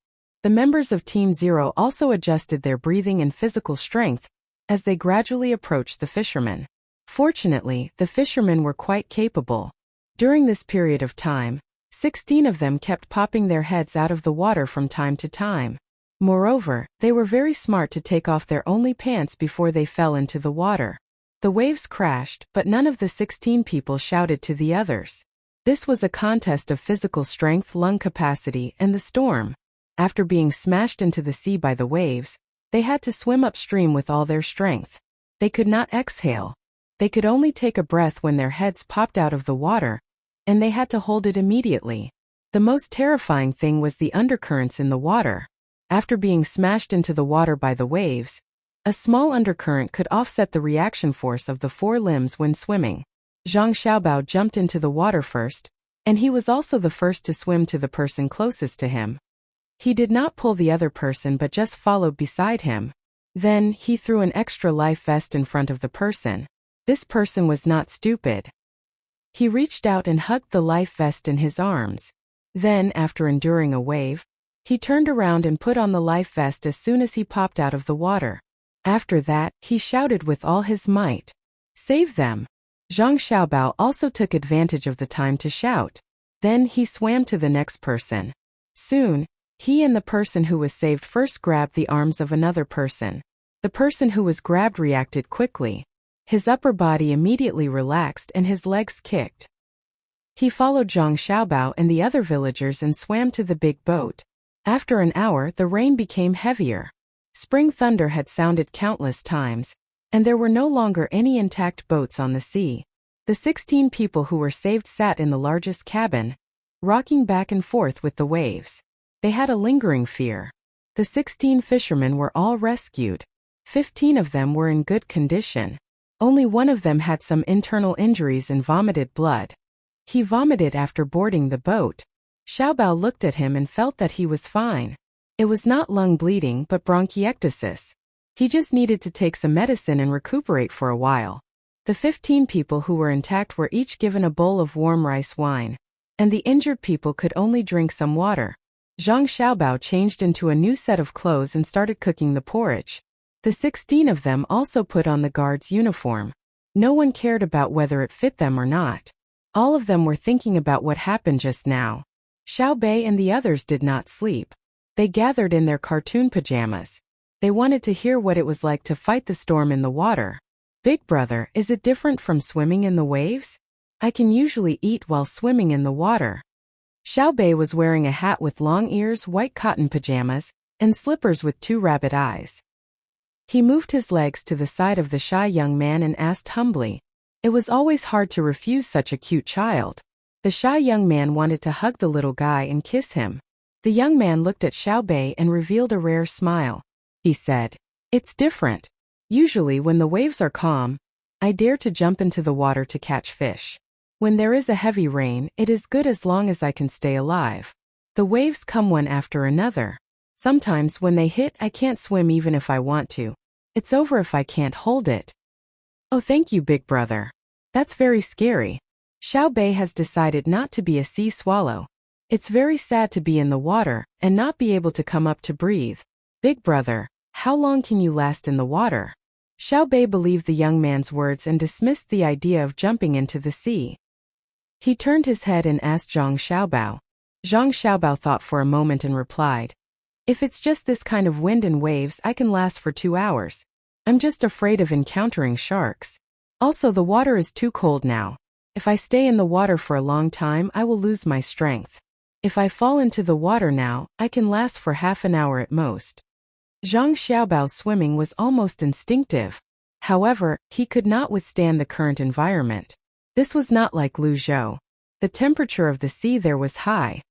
The members of Team Zero also adjusted their breathing and physical strength as they gradually approached the fishermen. Fortunately, the fishermen were quite capable. During this period of time, 16 of them kept popping their heads out of the water from time to time. Moreover, they were very smart to take off their only pants before they fell into the water. The waves crashed, but none of the 16 people shouted to the others. This was a contest of physical strength, lung capacity, and the storm. After being smashed into the sea by the waves, they had to swim upstream with all their strength. They could not exhale. They could only take a breath when their heads popped out of the water, and they had to hold it immediately. The most terrifying thing was the undercurrents in the water. After being smashed into the water by the waves, a small undercurrent could offset the reaction force of the four limbs when swimming. Zhang Xiaobao jumped into the water first, and he was also the first to swim to the person closest to him. He did not pull the other person but just followed beside him. Then, he threw an extra life vest in front of the person. This person was not stupid. He reached out and hugged the life vest in his arms. Then, after enduring a wave, he turned around and put on the life vest as soon as he popped out of the water. After that, he shouted with all his might, "Save them!" Zhang Xiaobao also took advantage of the time to shout. Then he swam to the next person. Soon, he and the person who was saved first grabbed the arms of another person. The person who was grabbed reacted quickly. His upper body immediately relaxed and his legs kicked. He followed Zhang Xiaobao and the other villagers and swam to the big boat. After an hour, the rain became heavier. Spring thunder had sounded countless times, and there were no longer any intact boats on the sea. The 16 people who were saved sat in the largest cabin, rocking back and forth with the waves. They had a lingering fear. The 16 fishermen were all rescued. 15 of them were in good condition. Only one of them had some internal injuries and vomited blood. He vomited after boarding the boat. Xiaobao looked at him and felt that he was fine. It was not lung bleeding but bronchiectasis. He just needed to take some medicine and recuperate for a while. The 15 people who were intact were each given a bowl of warm rice wine, and the injured people could only drink some water. Zhang Xiaobao changed into a new set of clothes and started cooking the porridge. The 16 of them also put on the guard's uniform. No one cared about whether it fit them or not. All of them were thinking about what happened just now. Xiao Bei and the others did not sleep. They gathered in their cartoon pajamas. They wanted to hear what it was like to fight the storm in the water. Big brother, is it different from swimming in the waves? I can usually eat while swimming in the water. Xiao Bei was wearing a hat with long ears, white cotton pajamas, and slippers with 2 rabbit eyes. He moved his legs to the side of the shy young man and asked humbly. It was always hard to refuse such a cute child. The shy young man wanted to hug the little guy and kiss him. The young man looked at Xiao Bei and revealed a rare smile. He said, "It's different. Usually when the waves are calm, I dare to jump into the water to catch fish. When there is a heavy rain, it is good as long as I can stay alive. The waves come one after another. Sometimes when they hit, I can't swim even if I want to. It's over if I can't hold it." "Oh, thank you, big brother. That's very scary." Xiao Bei has decided not to be a sea swallow. It's very sad to be in the water and not be able to come up to breathe. "Big brother, how long can you last in the water?" Xiao Bei believed the young man's words and dismissed the idea of jumping into the sea. He turned his head and asked Zhang Xiaobao. Zhang Xiaobao thought for a moment and replied, "If it's just this kind of wind and waves, I can last for 2 hours. I'm just afraid of encountering sharks. Also, the water is too cold now. If I stay in the water for a long time, I will lose my strength. If I fall into the water now, I can last for half an hour at most." Zhang Xiaobao's swimming was almost instinctive. However, he could not withstand the current environment. This was not like Lu Zhou. The temperature of the sea there was high.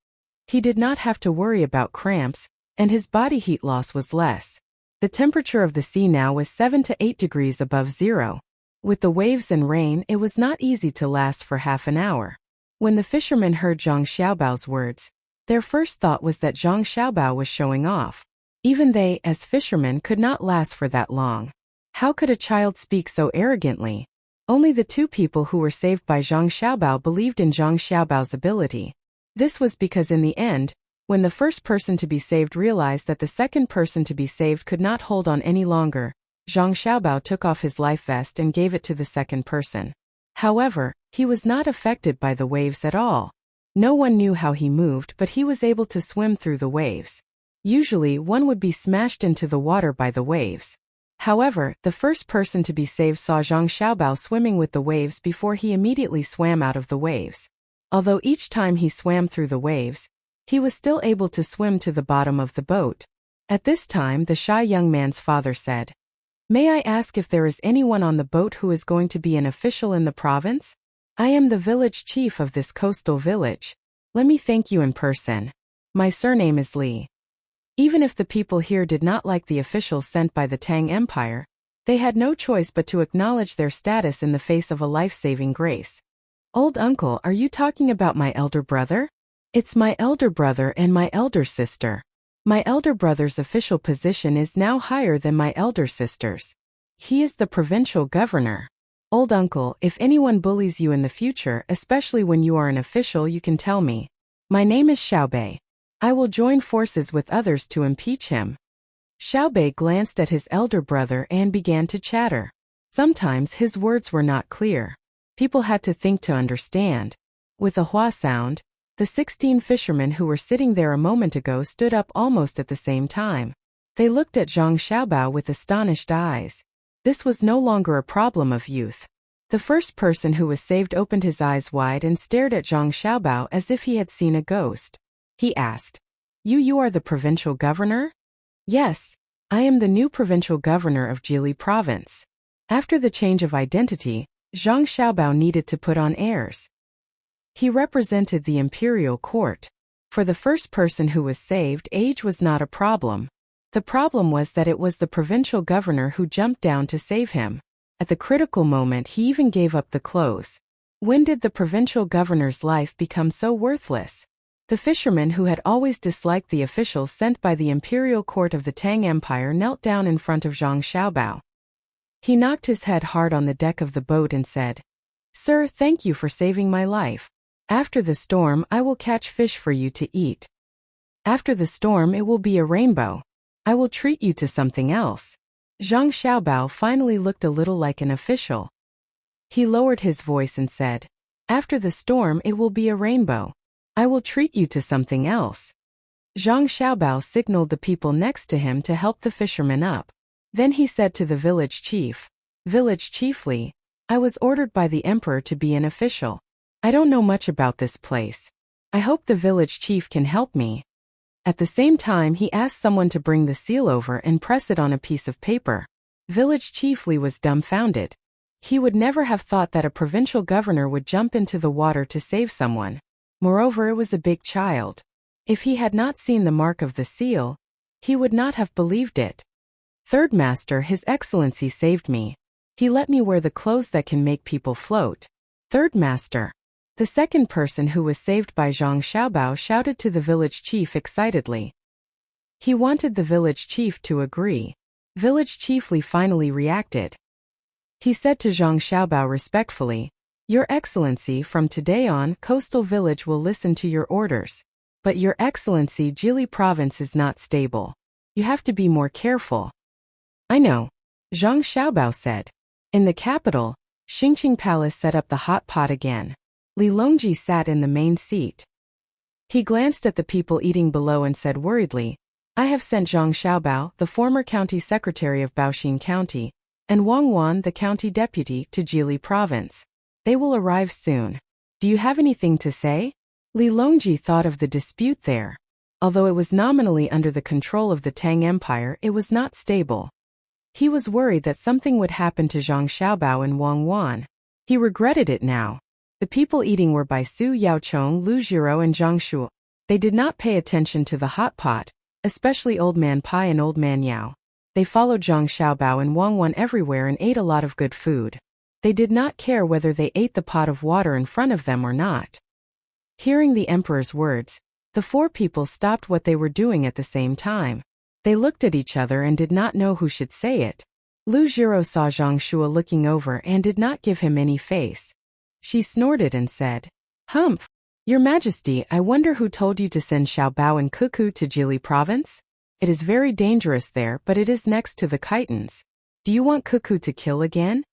He did not have to worry about cramps, and his body heat loss was less. The temperature of the sea now was 7 to 8 degrees above zero. With the waves and rain, it was not easy to last for half an hour. When the fishermen heard Zhang Xiaobao's words, their first thought was that Zhang Xiaobao was showing off. Even they, as fishermen, could not last for that long. How could a child speak so arrogantly? Only the 2 people who were saved by Zhang Xiaobao believed in Zhang Xiaobao's ability. This was because in the end, when the first person to be saved realized that the second person to be saved could not hold on any longer, Zhang Xiaobao took off his life vest and gave it to the second person. However, he was not affected by the waves at all. No one knew how he moved, but he was able to swim through the waves. Usually, one would be smashed into the water by the waves. However, the first person to be saved saw Zhang Xiaobao swimming with the waves before he immediately swam out of the waves. Although each time he swam through the waves, he was still able to swim to the bottom of the boat. At this time, the shy young man's father said, "May I ask if there is anyone on the boat who is going to be an official in the province? I am the village chief of this coastal village. Let me thank you in person. My surname is Li." Even if the people here did not like the officials sent by the Tang Empire, they had no choice but to acknowledge their status in the face of a life-saving grace. "Old uncle, are you talking about my elder brother?" "It's my elder brother and my elder sister. My elder brother's official position is now higher than my elder sister's. He is the provincial governor." "Old uncle, if anyone bullies you in the future, especially when you are an official, you can tell me. My name is Xiao Bei. I will join forces with others to impeach him." Xiao Bei glanced at his elder brother and began to chatter. Sometimes his words were not clear. People had to think to understand. With a hua sound, the 16 fishermen who were sitting there a moment ago stood up almost at the same time. They looked at Zhang Xiaobao with astonished eyes. This was no longer a problem of youth. The first person who was saved opened his eyes wide and stared at Zhang Xiaobao as if he had seen a ghost. He asked, You are the provincial governor?" "Yes, I am the new provincial governor of Jili province." After the change of identity, Zhang Xiaobao needed to put on airs. He represented the imperial court. For the first person who was saved, age was not a problem. The problem was that it was the provincial governor who jumped down to save him. At the critical moment, he even gave up the clothes. When did the provincial governor's life become so worthless? The fisherman who had always disliked the officials sent by the imperial court of the Tang Empire knelt down in front of Zhang Xiaobao. He knocked his head hard on the deck of the boat and said, "Sir, thank you for saving my life. After the storm, I will catch fish for you to eat. After the storm, it will be a rainbow. I will treat you to something else." Zhang Xiaobao finally looked a little like an official. He lowered his voice and said, "After the storm, it will be a rainbow. I will treat you to something else." Zhang Xiaobao signaled the people next to him to help the fisherman up. Then he said to the village chief, "Village chiefly, I was ordered by the emperor to be an official. I don't know much about this place. I hope the village chief can help me." At the same time, he asked someone to bring the seal over and press it on a piece of paper. Village chiefly was dumbfounded. He would never have thought that a provincial governor would jump into the water to save someone. Moreover, it was a big child. If he had not seen the mark of the seal, he would not have believed it. "Third Master, His Excellency saved me. He let me wear the clothes that can make people float." "Third Master." The second person who was saved by Zhang Xiaobao shouted to the village chief excitedly. He wanted the village chief to agree. Village chiefly finally reacted. He said to Zhang Xiaobao respectfully, "Your Excellency, from today on, Coastal Village will listen to your orders. But Your Excellency, Jili Province is not stable. You have to be more careful." "I know," Zhang Xiaobao said. In the capital, Xingqing Palace set up the hot pot again. Li Longji sat in the main seat. He glanced at the people eating below and said worriedly, "I have sent Zhang Xiaobao, the former county secretary of Baoxin County, and Wang Wan, the county deputy, to Jili Province. They will arrive soon. Do you have anything to say?" Li Longji thought of the dispute there. Although it was nominally under the control of the Tang Empire, it was not stable. He was worried that something would happen to Zhang Xiaobao and Wang Wan. He regretted it now. The people eating were Bai Su Yaochong, Lu Jiro and Zhang Shu. They did not pay attention to the hot pot, especially Old Man Pai and Old Man Yao. They followed Zhang Xiaobao and Wang Wan everywhere and ate a lot of good food. They did not care whether they ate the pot of water in front of them or not. Hearing the emperor's words, the four people stopped what they were doing at the same time. They looked at each other and did not know who should say it. Lu Jiro saw Zhang Shua looking over and did not give him any face. She snorted and said, "Humph! Your Majesty, I wonder who told you to send Xiaobao and Cuckoo to Jili Province? It is very dangerous there, but it is next to the Khitans. Do you want Cuckoo to kill again?"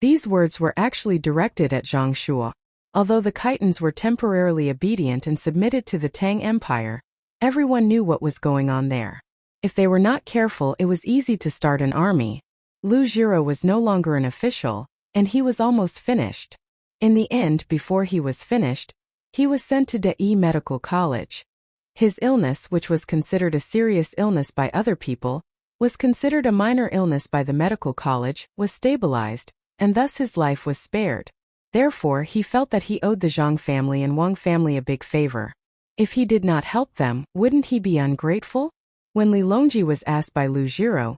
These words were actually directed at Zhang Shua. Although the Khitans were temporarily obedient and submitted to the Tang Empire, everyone knew what was going on there. If they were not careful, it was easy to start an army. Lu Jiro was no longer an official, and he was almost finished. In the end, before he was finished, he was sent to Dai Medical College. His illness, which was considered a serious illness by other people, was considered a minor illness by the medical college, was stabilized, and thus his life was spared. Therefore, he felt that he owed the Zhang family and Wang family a big favor. If he did not help them, wouldn't he be ungrateful? When Li Longji was asked by Lu Jiro,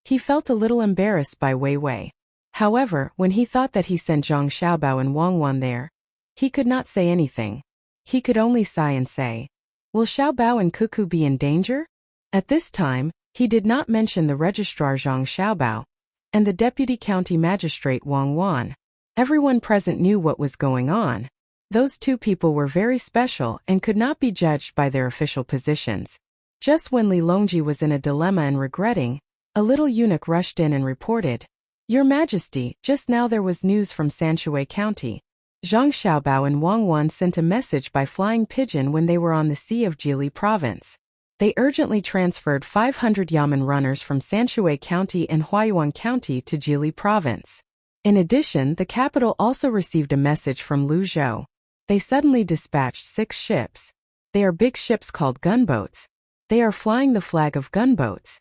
he felt a little embarrassed by Wei Wei. However, when he thought that he sent Zhang Xiaobao and Wang Wan there, he could not say anything. He could only sigh and say, "Will Xiaobao and Cuckoo be in danger?" At this time, he did not mention the registrar Zhang Xiaobao and the deputy county magistrate Wang Wan. Everyone present knew what was going on. Those two people were very special and could not be judged by their official positions. Just when Li Longji was in a dilemma and regretting, a little eunuch rushed in and reported, "Your Majesty, just now there was news from Sanshui County. Zhang Xiaobao and Wang Wan sent a message by flying pigeon when they were on the sea of Jili Province. They urgently transferred 500 Yamen runners from Sanshui County and Huayuan County to Jili Province. In addition, the capital also received a message from Luzhou. They suddenly dispatched 6 ships. They are big ships called gunboats. They are flying the flag of gunboats."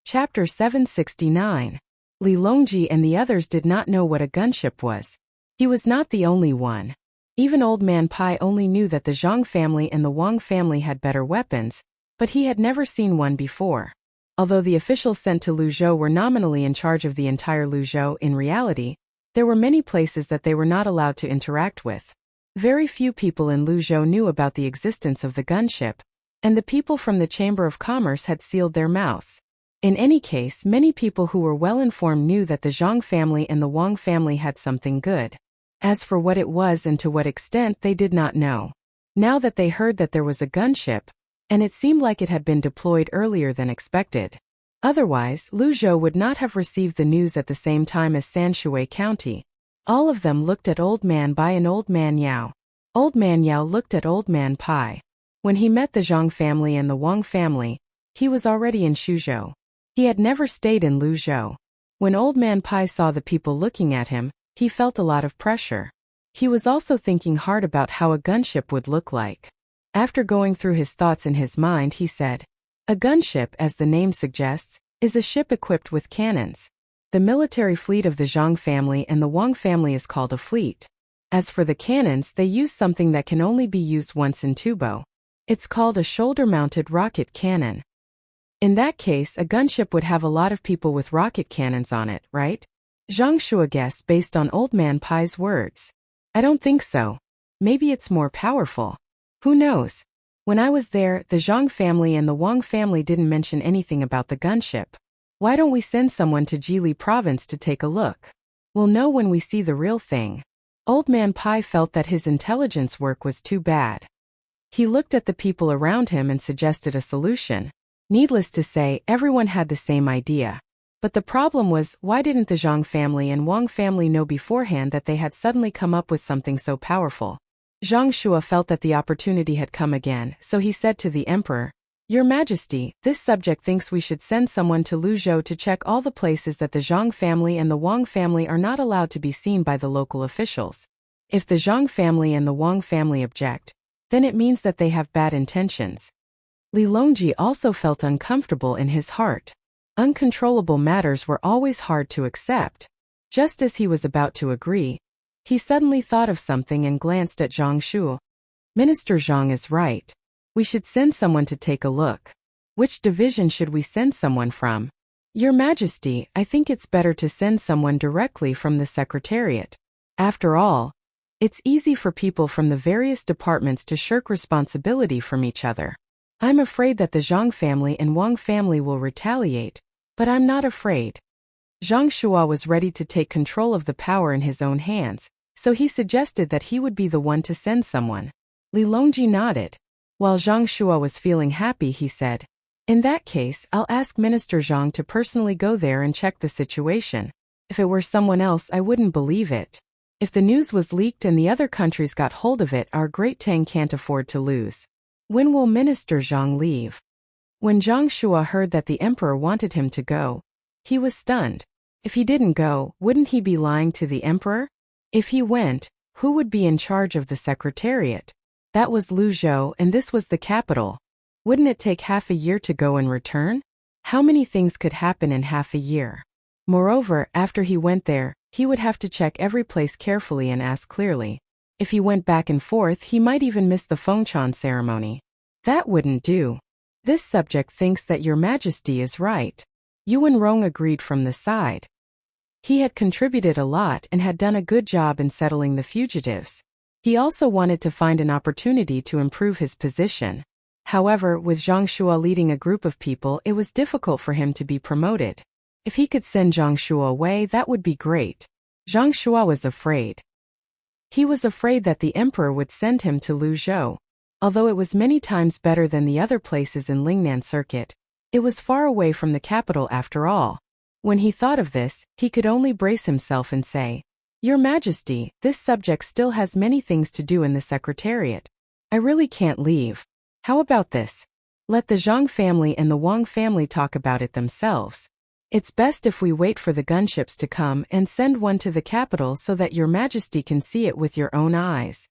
Chapter 769. Li Longji and the others did not know what a gunship was. He was not the only one. Even Old Man Pai only knew that the Zhang family and the Wang family had better weapons, but he had never seen one before. Although the officials sent to Luzhou were nominally in charge of the entire Luzhou, in reality, There were many places that they were not allowed to interact with. Very few people in Luzhou knew about the existence of the gunship, and the people from the Chamber of Commerce had sealed their mouths. In any case, many people who were well-informed knew that the Zhang family and the Wang family had something good. As for what it was and to what extent, they did not know. Now that they heard that there was a gunship, and it seemed like it had been deployed earlier than expected. Otherwise, Luzhou would not have received the news at the same time as Sanshui County. All of them looked at Old Man Bai and Old Man Yao. Old Man Yao looked at Old Man Pai. When he met the Zhang family and the Wang family, he was already in Suzhou. He had never stayed in Luzhou. When Old Man Pai saw the people looking at him, he felt a lot of pressure. He was also thinking hard about how a gunship would look like. After going through his thoughts in his mind, he said, "A gunship, as the name suggests, is a ship equipped with cannons. The military fleet of the Zhang family and the Wang family is called a fleet. As for the cannons, they use something that can only be used once in Tubo. It's called a shoulder-mounted rocket cannon. In that case, a gunship would have a lot of people with rocket cannons on it, right?" Zhang Shua guessed based on Old Man Pai's words. "I don't think so. Maybe it's more powerful. Who knows? When I was there, the Zhang family and the Wang family didn't mention anything about the gunship. Why don't we send someone to Jili province to take a look? We'll know when we see the real thing." Old Man Pai felt that his intelligence work was too bad. He looked at the people around him and suggested a solution. Needless to say, everyone had the same idea. But the problem was, why didn't the Zhang family and Wang family know beforehand that they had suddenly come up with something so powerful? Zhang Shua felt that the opportunity had come again, so he said to the emperor, "Your Majesty, this subject thinks we should send someone to Luzhou to check all the places that the Zhang family and the Wang family are not allowed to be seen by the local officials. If the Zhang family and the Wang family object, then it means that they have bad intentions." Li Longji also felt uncomfortable in his heart. Uncontrollable matters were always hard to accept. Just as he was about to agree, he suddenly thought of something and glanced at Zhang Shu. "Minister Zhang is right. We should send someone to take a look. Which division should we send someone from?" "Your Majesty, I think it's better to send someone directly from the Secretariat. After all, it's easy for people from the various departments to shirk responsibility from each other. I'm afraid that the Zhang family and Wang family will retaliate, but I'm not afraid." Zhang Shua was ready to take control of the power in his own hands, so he suggested that he would be the one to send someone. Li Longji nodded. While Zhang Shua was feeling happy, he said, "In that case, I'll ask Minister Zhang to personally go there and check the situation. If it were someone else, I wouldn't believe it. If the news was leaked and the other countries got hold of it, our great Tang can't afford to lose. When will Minister Zhang leave?" When Zhang Shua heard that the emperor wanted him to go, he was stunned. If he didn't go, wouldn't he be lying to the emperor? If he went, who would be in charge of the Secretariat? That was Luzhou, and this was the capital. Wouldn't it take half a year to go and return? How many things could happen in half a year? Moreover, after he went there, he would have to check every place carefully and ask clearly. If he went back and forth, he might even miss the Fengchan ceremony. That wouldn't do. "This subject thinks that Your Majesty is right." Yuan Rong agreed from the side. He had contributed a lot and had done a good job in settling the fugitives. He also wanted to find an opportunity to improve his position. However, with Zhang Shua leading a group of people, it was difficult for him to be promoted. If he could send Zhang Shua away, that would be great. Zhang Shua was afraid. He was afraid that the emperor would send him to Luzhou. Although it was many times better than the other places in Lingnan Circuit, it was far away from the capital after all. When he thought of this, he could only brace himself and say, "Your Majesty, this subject still has many things to do in the Secretariat. I really can't leave. How about this? Let the Zhang family and the Wang family talk about it themselves. It's best if we wait for the gunships to come and send one to the capital so that Your Majesty can see it with your own eyes."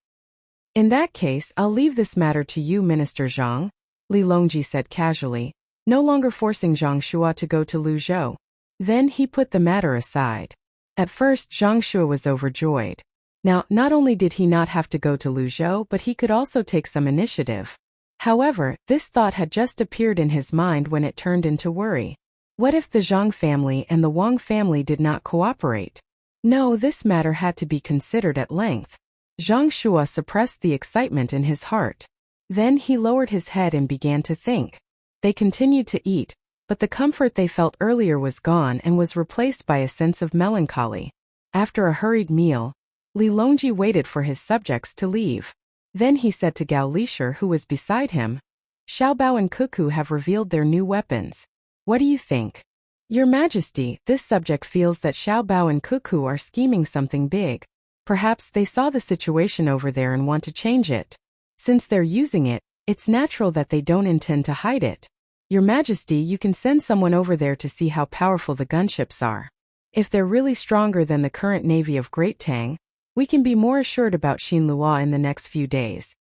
"In that case, I'll leave this matter to you, Minister Zhang," Li Longji said casually, no longer forcing Zhang Shua to go to Luzhou. Then he put the matter aside. At first, Zhang Shua was overjoyed. Now, not only did he not have to go to Luzhou, but he could also take some initiative. However, this thought had just appeared in his mind when it turned into worry. What if the Zhang family and the Wang family did not cooperate? No, this matter had to be considered at length. Zhang Shua suppressed the excitement in his heart. Then he lowered his head and began to think. They continued to eat, but the comfort they felt earlier was gone and was replaced by a sense of melancholy. After a hurried meal, Li Longji waited for his subjects to leave. Then he said to Gao Lisher, who was beside him, Xiaobao and Cuckoo have revealed their new weapons. What do you think? Your Majesty, this subject feels that Xiaobao and Cuckoo are scheming something big. Perhaps they saw the situation over there and want to change it. Since they're using it, it's natural that they don't intend to hide it. Your Majesty, you can send someone over there to see how powerful the gunships are. If they're really stronger than the current navy of Great Tang, we can be more assured about Xinlua in the next few days.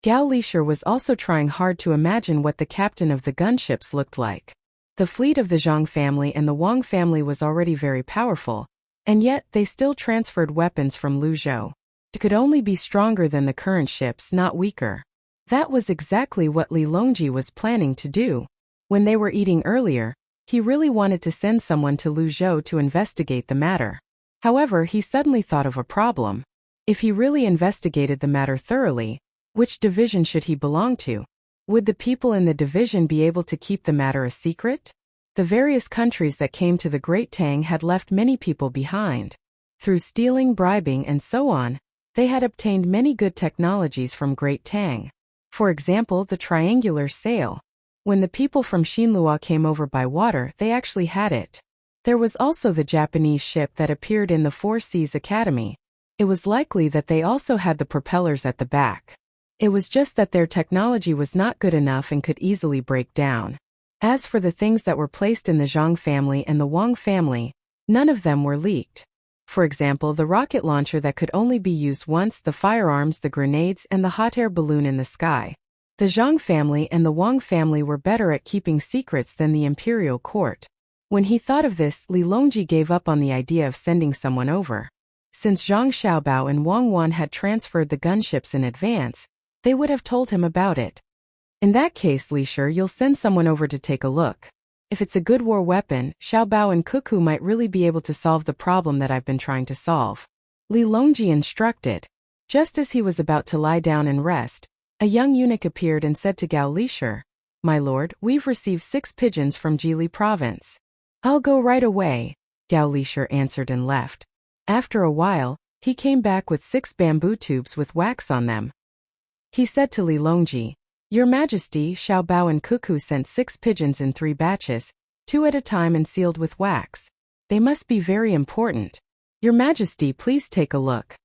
Gao Lisher was also trying hard to imagine what the captain of the gunships looked like. The fleet of the Zhang family and the Wang family was already very powerful, and yet they still transferred weapons from Luzhou. It could only be stronger than the current ships, not weaker. That was exactly what Li Longji was planning to do. When they were eating earlier, he really wanted to send someone to Luzhou to investigate the matter. However, he suddenly thought of a problem. If he really investigated the matter thoroughly, which division should he belong to? Would the people in the division be able to keep the matter a secret? The various countries that came to the Great Tang had left many people behind. Through stealing, bribing, and so on, they had obtained many good technologies from Great Tang. For example, the triangular sail. When the people from Xinlua came over by water, they actually had it. There was also the Japanese ship that appeared in the Four Seas Academy. It was likely that they also had the propellers at the back. It was just that their technology was not good enough and could easily break down. As for the things that were placed in the Zhang family and the Wang family, none of them were leaked. For example, the rocket launcher that could only be used once, the firearms, the grenades, and the hot air balloon in the sky. The Zhang family and the Wang family were better at keeping secrets than the imperial court. When he thought of this, Li Longji gave up on the idea of sending someone over. Since Zhang Xiaobao and Wang Wan had transferred the gunships in advance, they would have told him about it. In that case, Lisher, you'll send someone over to take a look. If it's a good war weapon, Xiaobao and Cuckoo might really be able to solve the problem that I've been trying to solve. Li Longji instructed. Just as he was about to lie down and rest, a young eunuch appeared and said to Gao Lisher, My lord, we've received 6 pigeons from Jili province. I'll go right away, Gao Lisher answered and left. After a while, he came back with 6 bamboo tubes with wax on them. He said to Li Longji, Your Majesty, Xiaobao and Cuckoo sent 6 pigeons in 3 batches, 2 at a time and sealed with wax. They must be very important. Your Majesty, please take a look.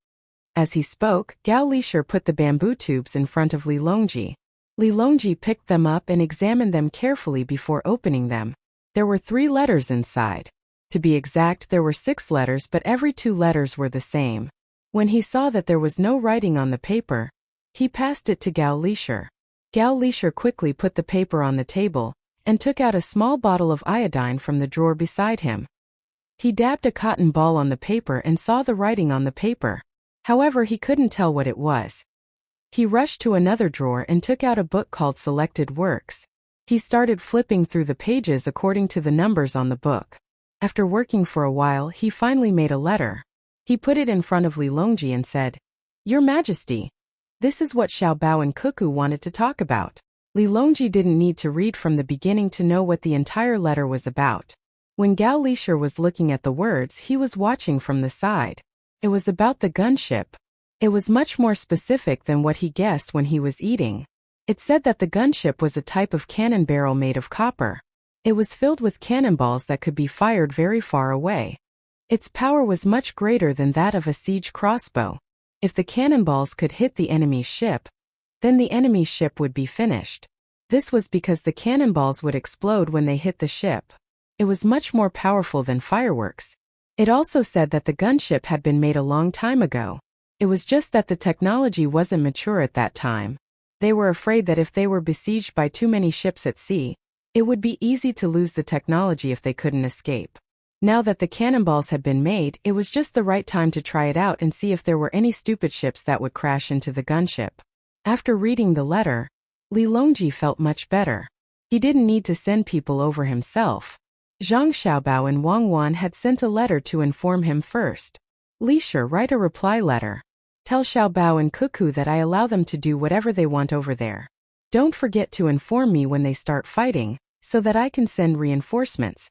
As he spoke, Gao Lisher put the bamboo tubes in front of Li Longji. Li Longji picked them up and examined them carefully before opening them. There were 3 letters inside. To be exact, there were 6 letters, but every 2 letters were the same. When he saw that there was no writing on the paper, he passed it to Gao Lisher. Gao Lisher quickly put the paper on the table and took out a small bottle of iodine from the drawer beside him. He dabbed a cotton ball on the paper and saw the writing on the paper. However, he couldn't tell what it was. He rushed to another drawer and took out a book called Selected Works. He started flipping through the pages according to the numbers on the book. After working for a while, he finally made a letter. He put it in front of Li Longji and said, Your Majesty, this is what Xiaobao and Cuckoo wanted to talk about. Li Longji didn't need to read from the beginning to know what the entire letter was about. When Gao Lisher was looking at the words, he was watching from the side. It was about the gunship. It was much more specific than what he guessed when he was eating. It said that the gunship was a type of cannon barrel made of copper. It was filled with cannonballs that could be fired very far away. Its power was much greater than that of a siege crossbow. If the cannonballs could hit the enemy's ship, then the enemy's ship would be finished. This was because the cannonballs would explode when they hit the ship. It was much more powerful than fireworks. It also said that the gunship had been made a long time ago. It was just that the technology wasn't mature at that time. They were afraid that if they were besieged by too many ships at sea, it would be easy to lose the technology if they couldn't escape. Now that the cannonballs had been made, it was just the right time to try it out and see if there were any stupid ships that would crash into the gunship. After reading the letter, Li Longji felt much better. He didn't need to send people over himself. Zhang Xiaobao and Wang Wan had sent a letter to inform him first. Li Shi, write a reply letter. Tell Xiaobao and Cuckoo that I allow them to do whatever they want over there. Don't forget to inform me when they start fighting, so that I can send reinforcements.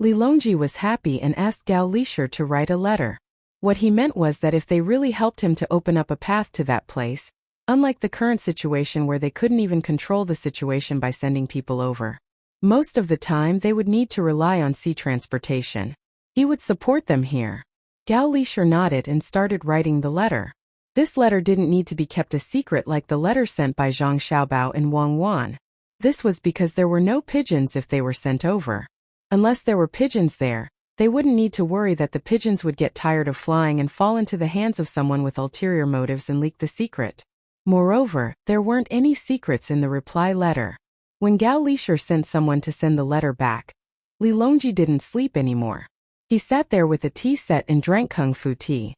Li Longji was happy and asked Gao Li Shi to write a letter. What he meant was that if they really helped him to open up a path to that place, unlike the current situation where they couldn't even control the situation by sending people over, most of the time they would need to rely on sea transportation. He would support them here. Gao Li Shi nodded and started writing the letter. This letter didn't need to be kept a secret like the letter sent by Zhang Xiaobao and Wang Wan. This was because there were no pigeons if they were sent over. Unless there were pigeons there, they wouldn't need to worry that the pigeons would get tired of flying and fall into the hands of someone with ulterior motives and leak the secret. Moreover, there weren't any secrets in the reply letter. When Gao Li Shi sent someone to send the letter back, Li Longji didn't sleep anymore. He sat there with a tea set and drank kung fu tea.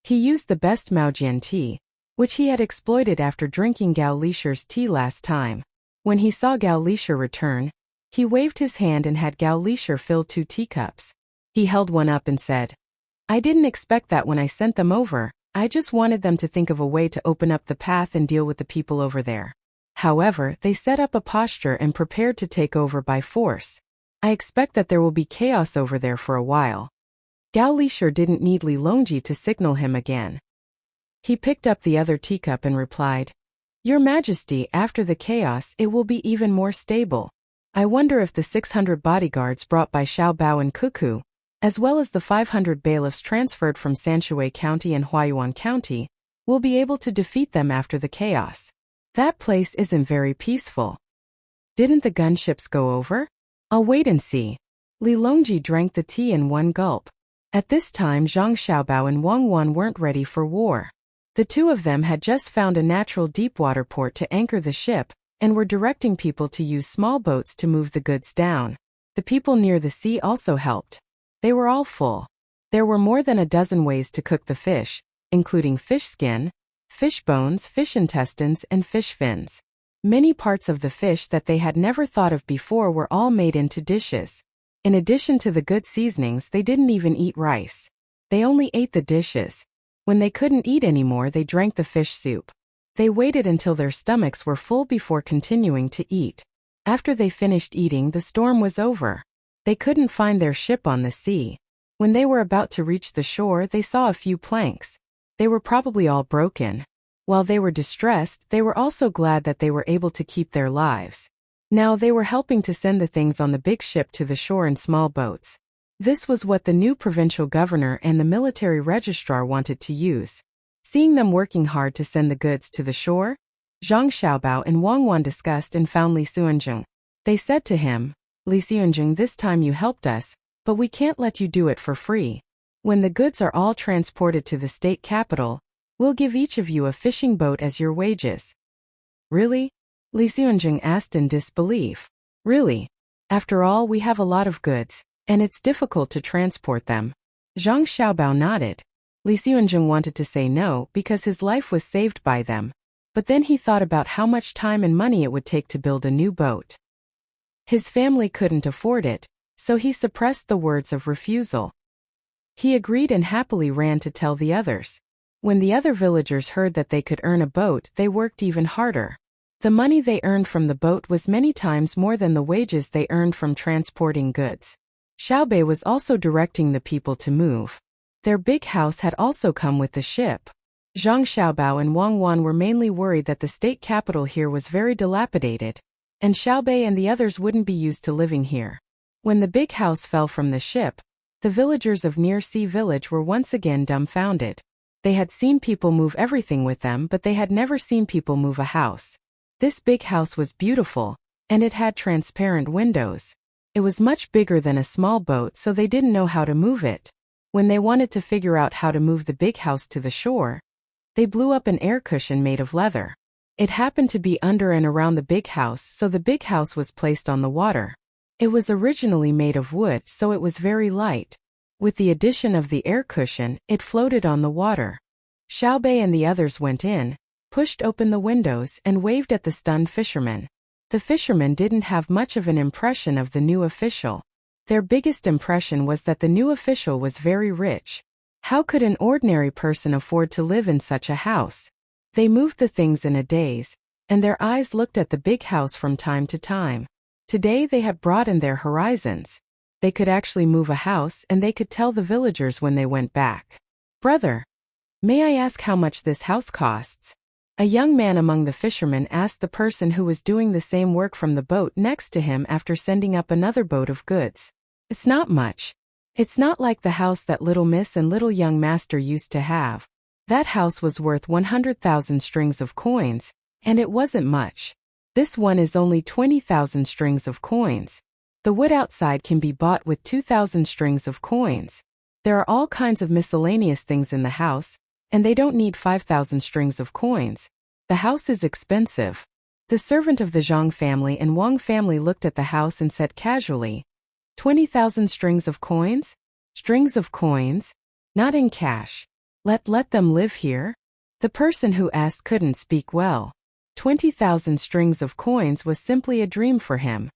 He used the best Maojian tea, which he had exploited after drinking Gao Li Shi's tea last time. When he saw Gao Li Shi return, he waved his hand and had Gao Li Shi fill 2 teacups. He held one up and said, I didn't expect that when I sent them over, I just wanted them to think of a way to open up the path and deal with the people over there. However, they set up a posture and prepared to take over by force. I expect that there will be chaos over there for a while. Gao Li Shi didn't need Li Longji to signal him again. He picked up the other teacup and replied, Your Majesty, after the chaos it will be even more stable. I wonder if the 600 bodyguards brought by Xiaobao and Cuckoo, as well as the 500 bailiffs transferred from Sanshui County and Huayuan County, will be able to defeat them after the chaos. That place isn't very peaceful. Didn't the gunships go over? I'll wait and see. Li Longji drank the tea in one gulp. At this time Zhang Xiaobao and Wang Wan weren't ready for war. The two of them had just found a natural deepwater port to anchor the ship, and were directing people to use small boats to move the goods down. The people near the sea also helped. They were all full. There were more than a dozen ways to cook the fish, including fish skin, fish bones, fish intestines, and fish fins. Many parts of the fish that they had never thought of before were all made into dishes. In addition to the good seasonings, they didn't even eat rice. They only ate the dishes. When they couldn't eat anymore, they drank the fish soup. They waited until their stomachs were full before continuing to eat. After they finished eating, the storm was over. They couldn't find their ship on the sea. When they were about to reach the shore, they saw a few planks. They were probably all broken. While they were distressed, they were also glad that they were able to keep their lives. Now they were helping to send the things on the big ship to the shore in small boats. This was what the new provincial governor and the military registrar wanted to use. Seeing them working hard to send the goods to the shore, Zhang Xiaobao and Wang Wan discussed and found Li Xuanzheng. They said to him, Li Xuanzheng, this time you helped us, but we can't let you do it for free. When the goods are all transported to the state capital, we'll give each of you a fishing boat as your wages. Really? Li Xuanzheng asked in disbelief. Really? After all, we have a lot of goods, and it's difficult to transport them. Zhang Xiaobao nodded. Li Xuanzheng wanted to say no because his life was saved by them, but then he thought about how much time and money it would take to build a new boat. His family couldn't afford it, so he suppressed the words of refusal. He agreed and happily ran to tell the others. When the other villagers heard that they could earn a boat, they worked even harder. The money they earned from the boat was many times more than the wages they earned from transporting goods. Xiaobei was also directing the people to move. Their big house had also come with the ship. Zhang Xiaobao and Wang Wan were mainly worried that the state capital here was very dilapidated, and Xiaobei and the others wouldn't be used to living here. When the big house fell from the ship, the villagers of Near Sea Village were once again dumbfounded. They had seen people move everything with them, but they had never seen people move a house. This big house was beautiful, and it had transparent windows. It was much bigger than a small boat, so they didn't know how to move it. When they wanted to figure out how to move the big house to the shore, they blew up an air cushion made of leather. It happened to be under and around the big house, so the big house was placed on the water. It was originally made of wood, so it was very light. With the addition of the air cushion, it floated on the water. Xiaobei and the others went in, pushed open the windows, and waved at the stunned fishermen. The fishermen didn't have much of an impression of the new official. Their biggest impression was that the new official was very rich. How could an ordinary person afford to live in such a house? They moved the things in a daze, and their eyes looked at the big house from time to time. Today they had broadened their horizons. They could actually move a house, and they could tell the villagers when they went back. "Brother, may I ask how much this house costs?" A young man among the fishermen asked the person who was doing the same work from the boat next to him after sending up another boat of goods. "It's not much. It's not like the house that Little Miss and Little Young Master used to have. That house was worth 100,000 strings of coins, and it wasn't much. This one is only 20,000 strings of coins. The wood outside can be bought with 2,000 strings of coins. There are all kinds of miscellaneous things in the house, and they don't need 5,000 strings of coins. The house is expensive." The servant of the Zhang family and Wang family looked at the house and said casually, 20,000 strings of coins? Strings of coins? Not in cash. Let them live here? The person who asked couldn't speak well. 20,000 strings of coins was simply a dream for him.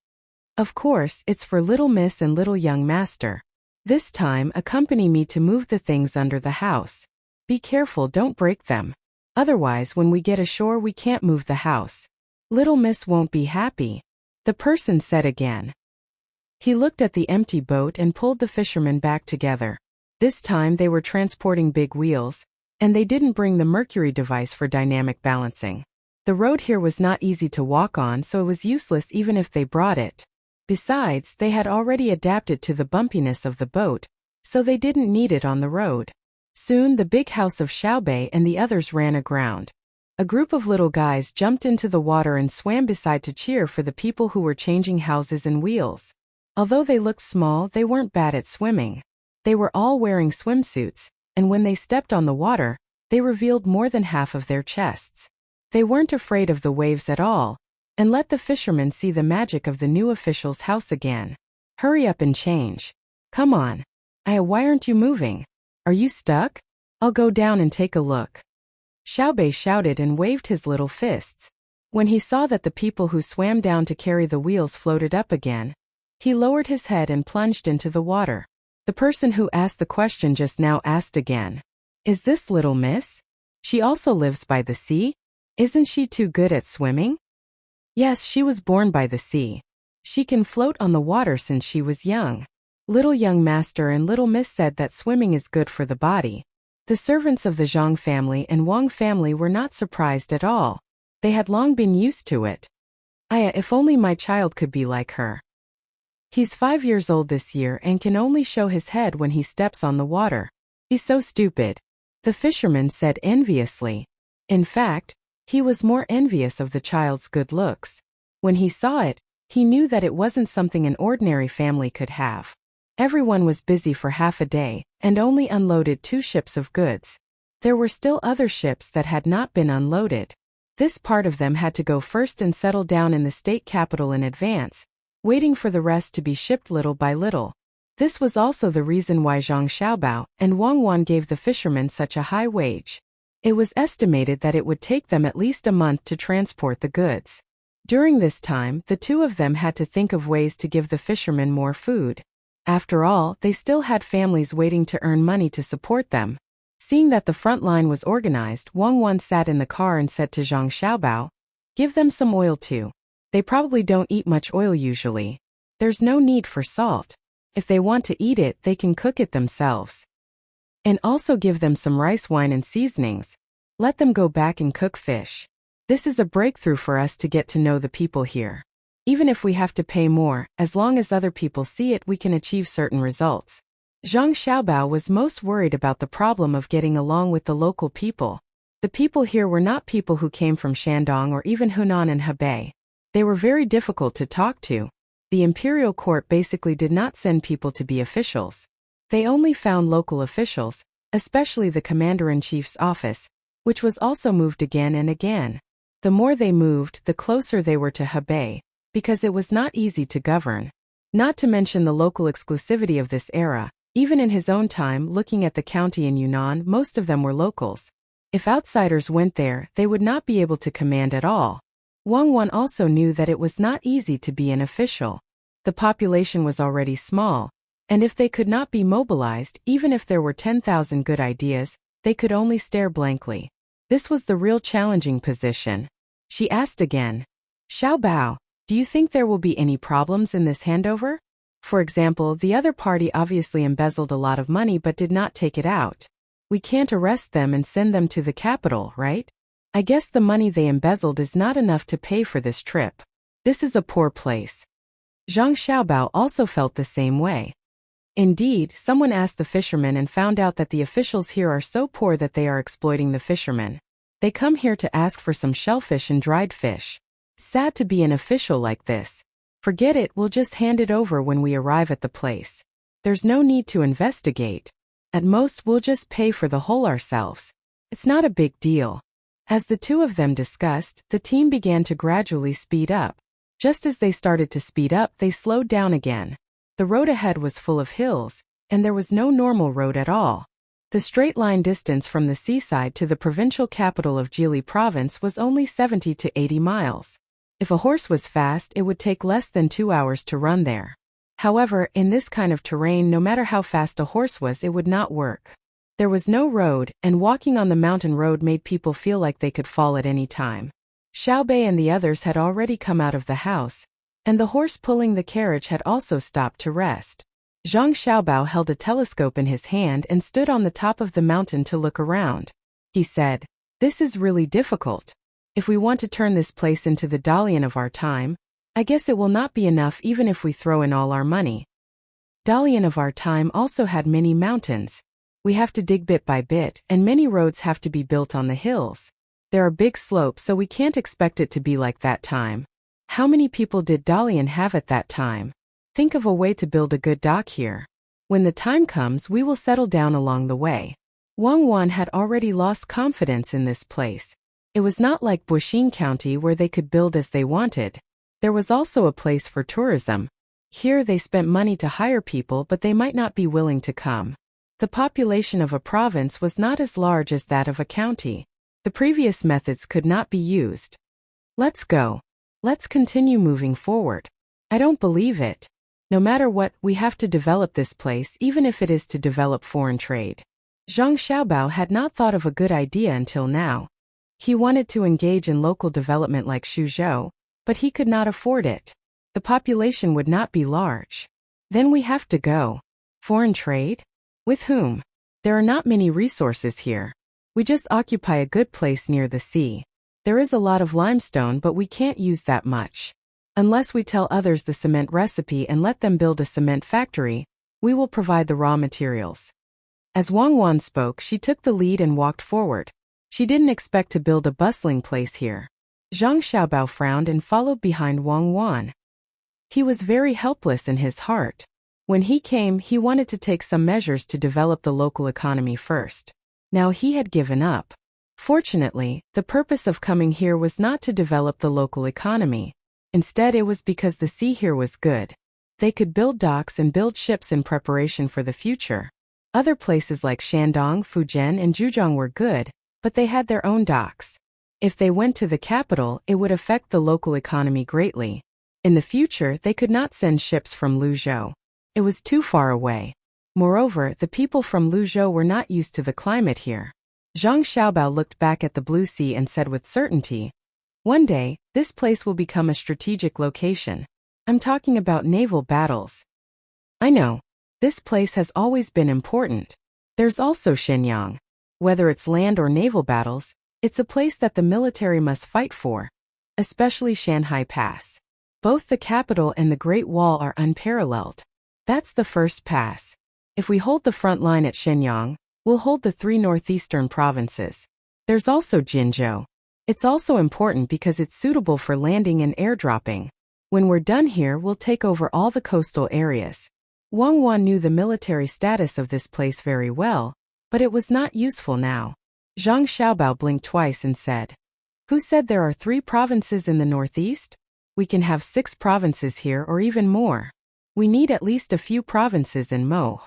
"Of course, it's for Little Miss and Little Young Master. This time, accompany me to move the things under the house. Be careful, don't break them. Otherwise, when we get ashore, we can't move the house. Little Miss won't be happy," the person said again. He looked at the empty boat and pulled the fishermen back together. This time they were transporting big wheels, and they didn't bring the mercury device for dynamic balancing. The road here was not easy to walk on, so it was useless even if they brought it. Besides, they had already adapted to the bumpiness of the boat, so they didn't need it on the road. Soon the big house of Xiaobei and the others ran aground. A group of little guys jumped into the water and swam beside to cheer for the people who were changing houses and wheels. Although they looked small, they weren't bad at swimming. They were all wearing swimsuits, and when they stepped on the water, they revealed more than half of their chests. They weren't afraid of the waves at all, and let the fishermen see the magic of the new official's house again. "Hurry up and change. Come on. Why aren't you moving? Are you stuck? I'll go down and take a look." Xiaobei shouted and waved his little fists. When he saw that the people who swam down to carry the wheels floated up again, he lowered his head and plunged into the water. The person who asked the question just now asked again, "Is this Little Miss? She also lives by the sea? Isn't she too good at swimming?" "Yes, she was born by the sea. She can float on the water since she was young." Little Young Master and Little Miss said that swimming is good for the body. The servants of the Zhang family and Wang family were not surprised at all. They had long been used to it. If only my child could be like her. He's 5 years old this year and can only show his head when he steps on the water. He's so stupid," the fisherman said enviously. In fact, he was more envious of the child's good looks. When he saw it, he knew that it wasn't something an ordinary family could have. Everyone was busy for half a day, and only unloaded 2 ships of goods. There were still other ships that had not been unloaded. This part of them had to go first and settle down in the state capital in advance, waiting for the rest to be shipped little by little. This was also the reason why Zhang Xiaobao and Wang Wan gave the fishermen such a high wage. It was estimated that it would take them at least a month to transport the goods. During this time, the two of them had to think of ways to give the fishermen more food. After all, they still had families waiting to earn money to support them. Seeing that the front line was organized, Wang Wan sat in the car and said to Zhang Xiaobao, "Give them some oil too. They probably don't eat much oil usually. There's no need for salt. If they want to eat it, they can cook it themselves. And also give them some rice wine and seasonings. Let them go back and cook fish. This is a breakthrough for us to get to know the people here. Even if we have to pay more, as long as other people see it, we can achieve certain results." Zhang Xiaobao was most worried about the problem of getting along with the local people. The people here were not people who came from Shandong or even Hunan and Hebei. They were very difficult to talk to. The imperial court basically did not send people to be officials. They only found local officials, especially the commander-in-chief's office, which was also moved again and again. The more they moved, the closer they were to Hebei, because it was not easy to govern. Not to mention the local exclusivity of this era. Even in his own time, looking at the county in Yunnan, most of them were locals. If outsiders went there, they would not be able to command at all. Wang Wan also knew that it was not easy to be an official. The population was already small, And if they could not be mobilized, even if there were 10,000 good ideas, they could only stare blankly. This was the real challenging position. She asked again, Xiao Bao, do you think there will be any problems in this handover? For example, the other party obviously embezzled a lot of money but did not take it out. We can't arrest them and send them to the capital, right? I guess the money they embezzled is not enough to pay for this trip. This is a poor place. Zhang Xiaobao also felt the same way. Indeed, someone asked the fishermen and found out that the officials here are so poor that they are exploiting the fishermen. They come here to ask for some shellfish and dried fish. Sad to be an official like this. Forget it, we'll just hand it over when we arrive at the place. There's no need to investigate. At most, we'll just pay for the whole ourselves. It's not a big deal. As the two of them discussed, the team began to gradually speed up. Just as they started to speed up, they slowed down again. The road ahead was full of hills, and there was no normal road at all. The straight line distance from the seaside to the provincial capital of Jili province was only 70 to 80 miles. If a horse was fast, it would take less than 2 hours to run there. However, in this kind of terrain, no matter how fast a horse was, it would not work. There was no road, and walking on the mountain road made people feel like they could fall at any time. Xiao Bei and the others had already come out of the house, and the horse pulling the carriage had also stopped to rest. Zhang Xiaobao held a telescope in his hand and stood on the top of the mountain to look around. He said, "This is really difficult. If we want to turn this place into the Dalian of our time, I guess it will not be enough even if we throw in all our money." Dalian of our time also had many mountains. We have to dig bit by bit, and many roads have to be built on the hills. There are big slopes, so we can't expect it to be like that time. How many people did Dalian have at that time? Think of a way to build a good dock here. When the time comes, we will settle down along the way. Wang Wan had already lost confidence in this place. It was not like Buxing County where they could build as they wanted. There was also a place for tourism. Here they spent money to hire people, but they might not be willing to come. The population of a province was not as large as that of a county. The previous methods could not be used. Let's go. Let's continue moving forward. I don't believe it. No matter what, we have to develop this place, even if it is to develop foreign trade. Zhang Xiaobao had not thought of a good idea until now. He wanted to engage in local development like Suzhou, but he could not afford it. The population would not be large. Then we have to go. Foreign trade? With whom? There are not many resources here. We just occupy a good place near the sea. There is a lot of limestone, but we can't use that much. Unless we tell others the cement recipe and let them build a cement factory, we will provide the raw materials. As Wang Wan spoke, she took the lead and walked forward. She didn't expect to build a bustling place here. Zhang Xiaobao frowned and followed behind Wang Wan. He was very helpless in his heart. When he came, he wanted to take some measures to develop the local economy first. Now he had given up. Fortunately, the purpose of coming here was not to develop the local economy. Instead, it was because the sea here was good. They could build docks and build ships in preparation for the future. Other places like Shandong, Fujian, and Zhejiang were good, but they had their own docks. If they went to the capital, it would affect the local economy greatly. In the future, they could not send ships from Luzhou. It was too far away. Moreover, the people from Luzhou were not used to the climate here. Zhang Xiaobao looked back at the blue sea and said with certainty, "One day, this place will become a strategic location. I'm talking about naval battles." "I know. This place has always been important. There's also Shenyang. Whether it's land or naval battles, it's a place that the military must fight for. Especially Shanghai Pass. Both the capital and the Great Wall are unparalleled. That's the first pass. If we hold the front line at Shenyang, we'll hold the 3 northeastern provinces. There's also Jinzhou. It's also important because it's suitable for landing and airdropping. When we're done here, we'll take over all the coastal areas." Wang Wan knew the military status of this place very well, but it was not useful now. Zhang Xiaobao blinked twice and said, "Who said there are 3 provinces in the northeast? We can have 6 provinces here or even more. We need at least a few provinces in Mo.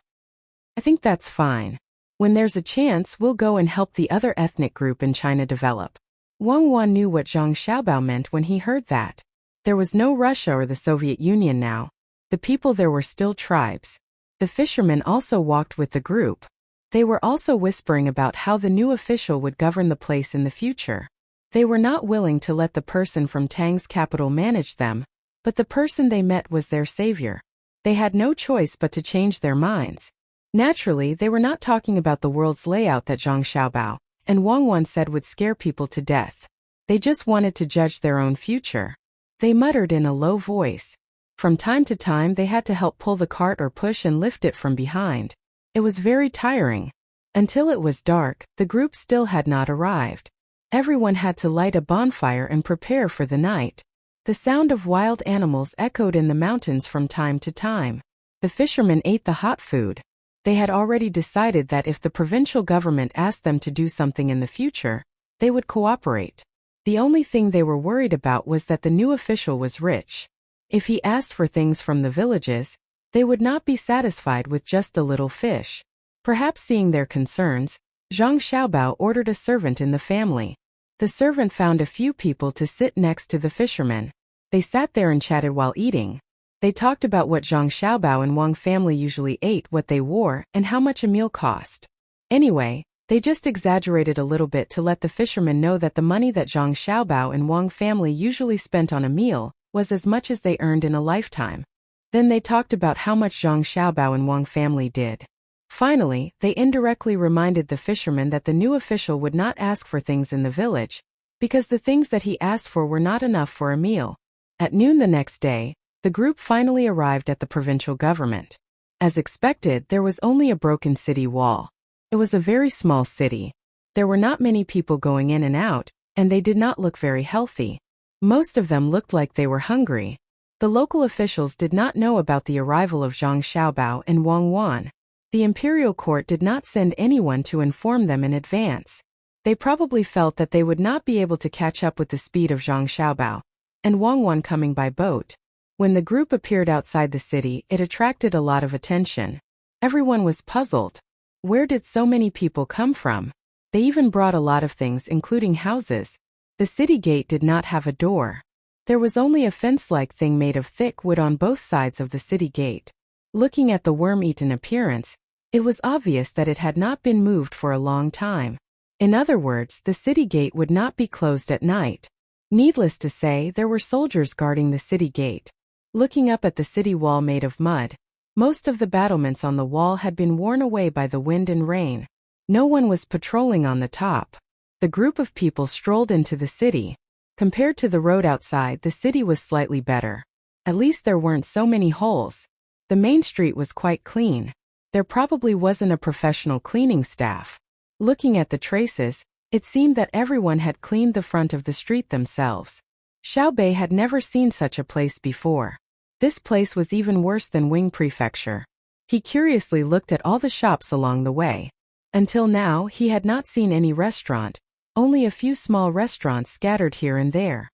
I think that's fine. When there's a chance, we'll go and help the other ethnic group in China develop." Wang Wan knew what Zhang Xiaobao meant when he heard that. There was no Russia or the Soviet Union now. The people there were still tribes. The fishermen also walked with the group. They were also whispering about how the new official would govern the place in the future. They were not willing to let the person from Tang's capital manage them, but the person they met was their savior. They had no choice but to change their minds. Naturally, they were not talking about the world's layout that Zhang Xiaobao and Wang Wan said would scare people to death. They just wanted to judge their own future. They muttered in a low voice. From time to time they had to help pull the cart or push and lift it from behind. It was very tiring. Until it was dark, the group still had not arrived. Everyone had to light a bonfire and prepare for the night. The sound of wild animals echoed in the mountains from time to time. The fishermen ate the hot food. They had already decided that if the provincial government asked them to do something in the future, they would cooperate. The only thing they were worried about was that the new official was rich. If he asked for things from the villages, they would not be satisfied with just a little fish. Perhaps seeing their concerns, Zhang Xiaobao ordered a servant in the family. The servant found a few people to sit next to the fishermen. They sat there and chatted while eating. They talked about what Zhang Xiaobao and Wang family usually ate, what they wore, and how much a meal cost. Anyway, they just exaggerated a little bit to let the fishermen know that the money that Zhang Xiaobao and Wang family usually spent on a meal was as much as they earned in a lifetime. Then they talked about how much Zhang Xiaobao and Wang family did. Finally, they indirectly reminded the fishermen that the new official would not ask for things in the village, because the things that he asked for were not enough for a meal. At noon the next day, the group finally arrived at the provincial government. As expected, there was only a broken city wall. It was a very small city. There were not many people going in and out, and they did not look very healthy. Most of them looked like they were hungry. The local officials did not know about the arrival of Zhang Xiaobao and Wang Wan. The imperial court did not send anyone to inform them in advance. They probably felt that they would not be able to catch up with the speed of Zhang Xiaobao and Wang Wan coming by boat. When the group appeared outside the city, it attracted a lot of attention. Everyone was puzzled. Where did so many people come from? They even brought a lot of things, including houses. The city gate did not have a door. There was only a fence-like thing made of thick wood on both sides of the city gate. Looking at the worm-eaten appearance, it was obvious that it had not been moved for a long time. In other words, the city gate would not be closed at night. Needless to say, there were soldiers guarding the city gate. Looking up at the city wall made of mud, most of the battlements on the wall had been worn away by the wind and rain. No one was patrolling on the top. The group of people strolled into the city. Compared to the road outside, the city was slightly better. At least there weren't so many holes. The main street was quite clean. There probably wasn't a professional cleaning staff. Looking at the traces, it seemed that everyone had cleaned the front of the street themselves. Xiaobei had never seen such a place before. This place was even worse than Wing Prefecture. He curiously looked at all the shops along the way. Until now, he had not seen any restaurant, only a few small restaurants scattered here and there.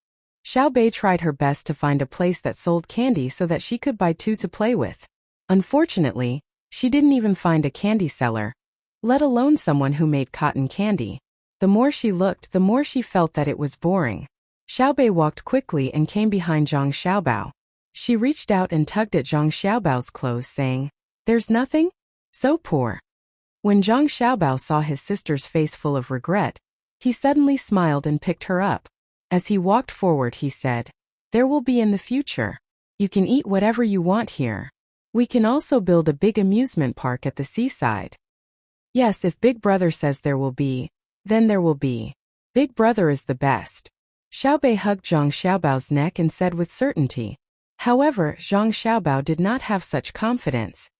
Xiaobei tried her best to find a place that sold candy so that she could buy two to play with. Unfortunately, she didn't even find a candy seller, let alone someone who made cotton candy. The more she looked, the more she felt that it was boring. Xiaobei walked quickly and came behind Zhang Xiaobao. She reached out and tugged at Zhang Xiaobao's clothes, saying, "There's nothing? So poor." When Zhang Xiaobao saw his sister's face full of regret, he suddenly smiled and picked her up. As he walked forward, he said, "There will be in the future. You can eat whatever you want here. We can also build a big amusement park at the seaside. Yes, if Big Brother says there will be, then there will be. Big Brother is the best." Xiaobei hugged Zhang Xiaobao's neck and said with certainty. However, Zhang Xiaobao did not have such confidence.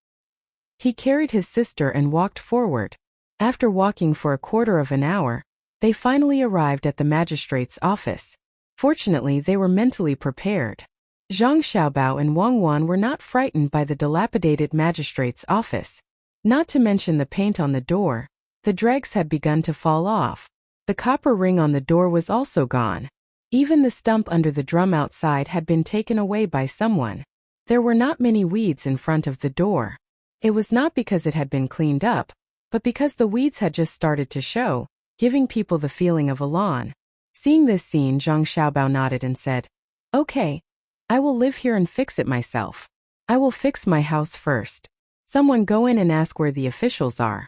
He carried his sister and walked forward. After walking for a quarter of an hour, they finally arrived at the magistrate's office. Fortunately, they were mentally prepared. Zhang Xiaobao and Wang Wan were not frightened by the dilapidated magistrate's office. Not to mention the paint on the door, the dregs had begun to fall off. The copper ring on the door was also gone. Even the stump under the drum outside had been taken away by someone. There were not many weeds in front of the door. It was not because it had been cleaned up, but because the weeds had just started to show, giving people the feeling of a lawn. Seeing this scene, Zhang Xiaobao nodded and said, "Okay, I will live here and fix it myself. I will fix my house first." Someone go in and ask where the officials are.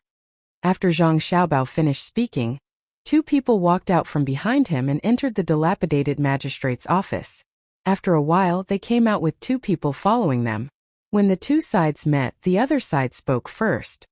After Zhang Xiaobao finished speaking, two people walked out from behind him and entered the dilapidated magistrate's office. After a while, they came out with two people following them. When the two sides met, the other side spoke first.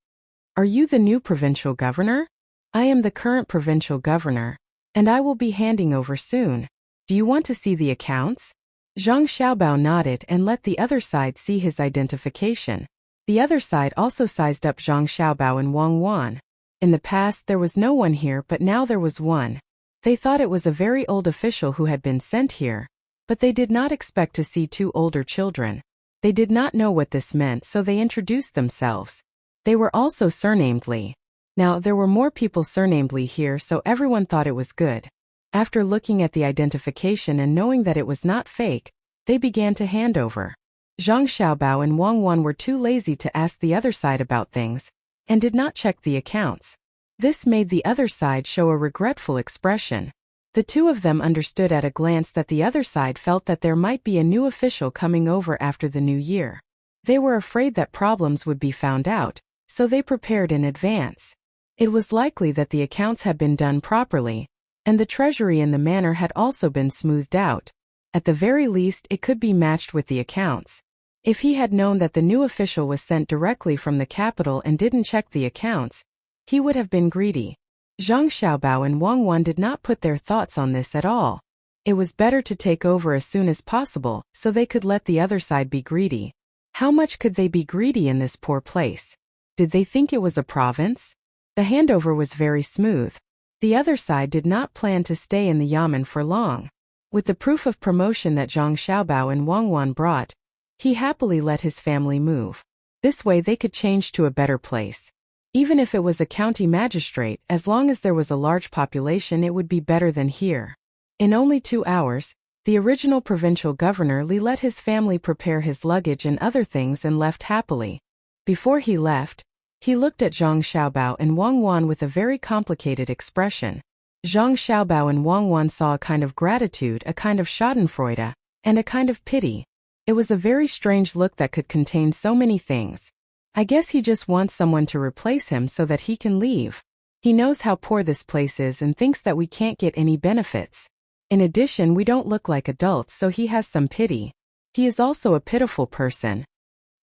Are you the new provincial governor? I am the current provincial governor, and I will be handing over soon. Do you want to see the accounts? Zhang Xiaobao nodded and let the other side see his identification. The other side also sized up Zhang Xiaobao and Wang Wan. In the past there was no one here, but now there was one. They thought it was a very old official who had been sent here, but they did not expect to see two older children. They did not know what this meant, so they introduced themselves. They were also surnamed Li. Now there were more people surnamed Li here, so everyone thought it was good. After looking at the identification and knowing that it was not fake, they began to hand over. Zhang Xiaobao and Wang Wan were too lazy to ask the other side about things, and did not check the accounts. This made the other side show a regretful expression. The two of them understood at a glance that the other side felt that there might be a new official coming over after the new year. They were afraid that problems would be found out, so they prepared in advance. It was likely that the accounts had been done properly, and the treasury in the manor had also been smoothed out. At the very least, it could be matched with the accounts. If he had known that the new official was sent directly from the capital and didn't check the accounts, he would have been greedy. Zhang Xiaobao and Wang Wan did not put their thoughts on this at all. It was better to take over as soon as possible, so they could let the other side be greedy. How much could they be greedy in this poor place? Did they think it was a province? The handover was very smooth. The other side did not plan to stay in the yamen for long. With the proof of promotion that Zhang Xiaobao and Wang Wan brought, he happily let his family move. This way they could change to a better place. Even if it was a county magistrate, as long as there was a large population, it would be better than here. In only 2 hours, the original provincial governor Li let his family prepare his luggage and other things and left happily. Before he left, he looked at Zhang Xiaobao and Wang Wan with a very complicated expression. Zhang Xiaobao and Wang Wan saw a kind of gratitude, a kind of schadenfreude, and a kind of pity. It was a very strange look that could contain so many things. I guess he just wants someone to replace him so that he can leave. He knows how poor this place is and thinks that we can't get any benefits. In addition, we don't look like adults, so he has some pity. He is also a pitiful person.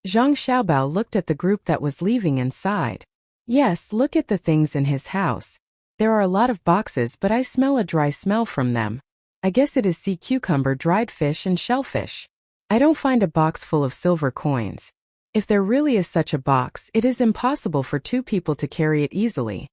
Zhang Xiaobao looked at the group that was leaving and sighed. Yes, look at the things in his house. There are a lot of boxes, but I smell a dry smell from them. I guess it is sea cucumber, dried fish, and shellfish. I don't find a box full of silver coins. If there really is such a box, it is impossible for two people to carry it easily.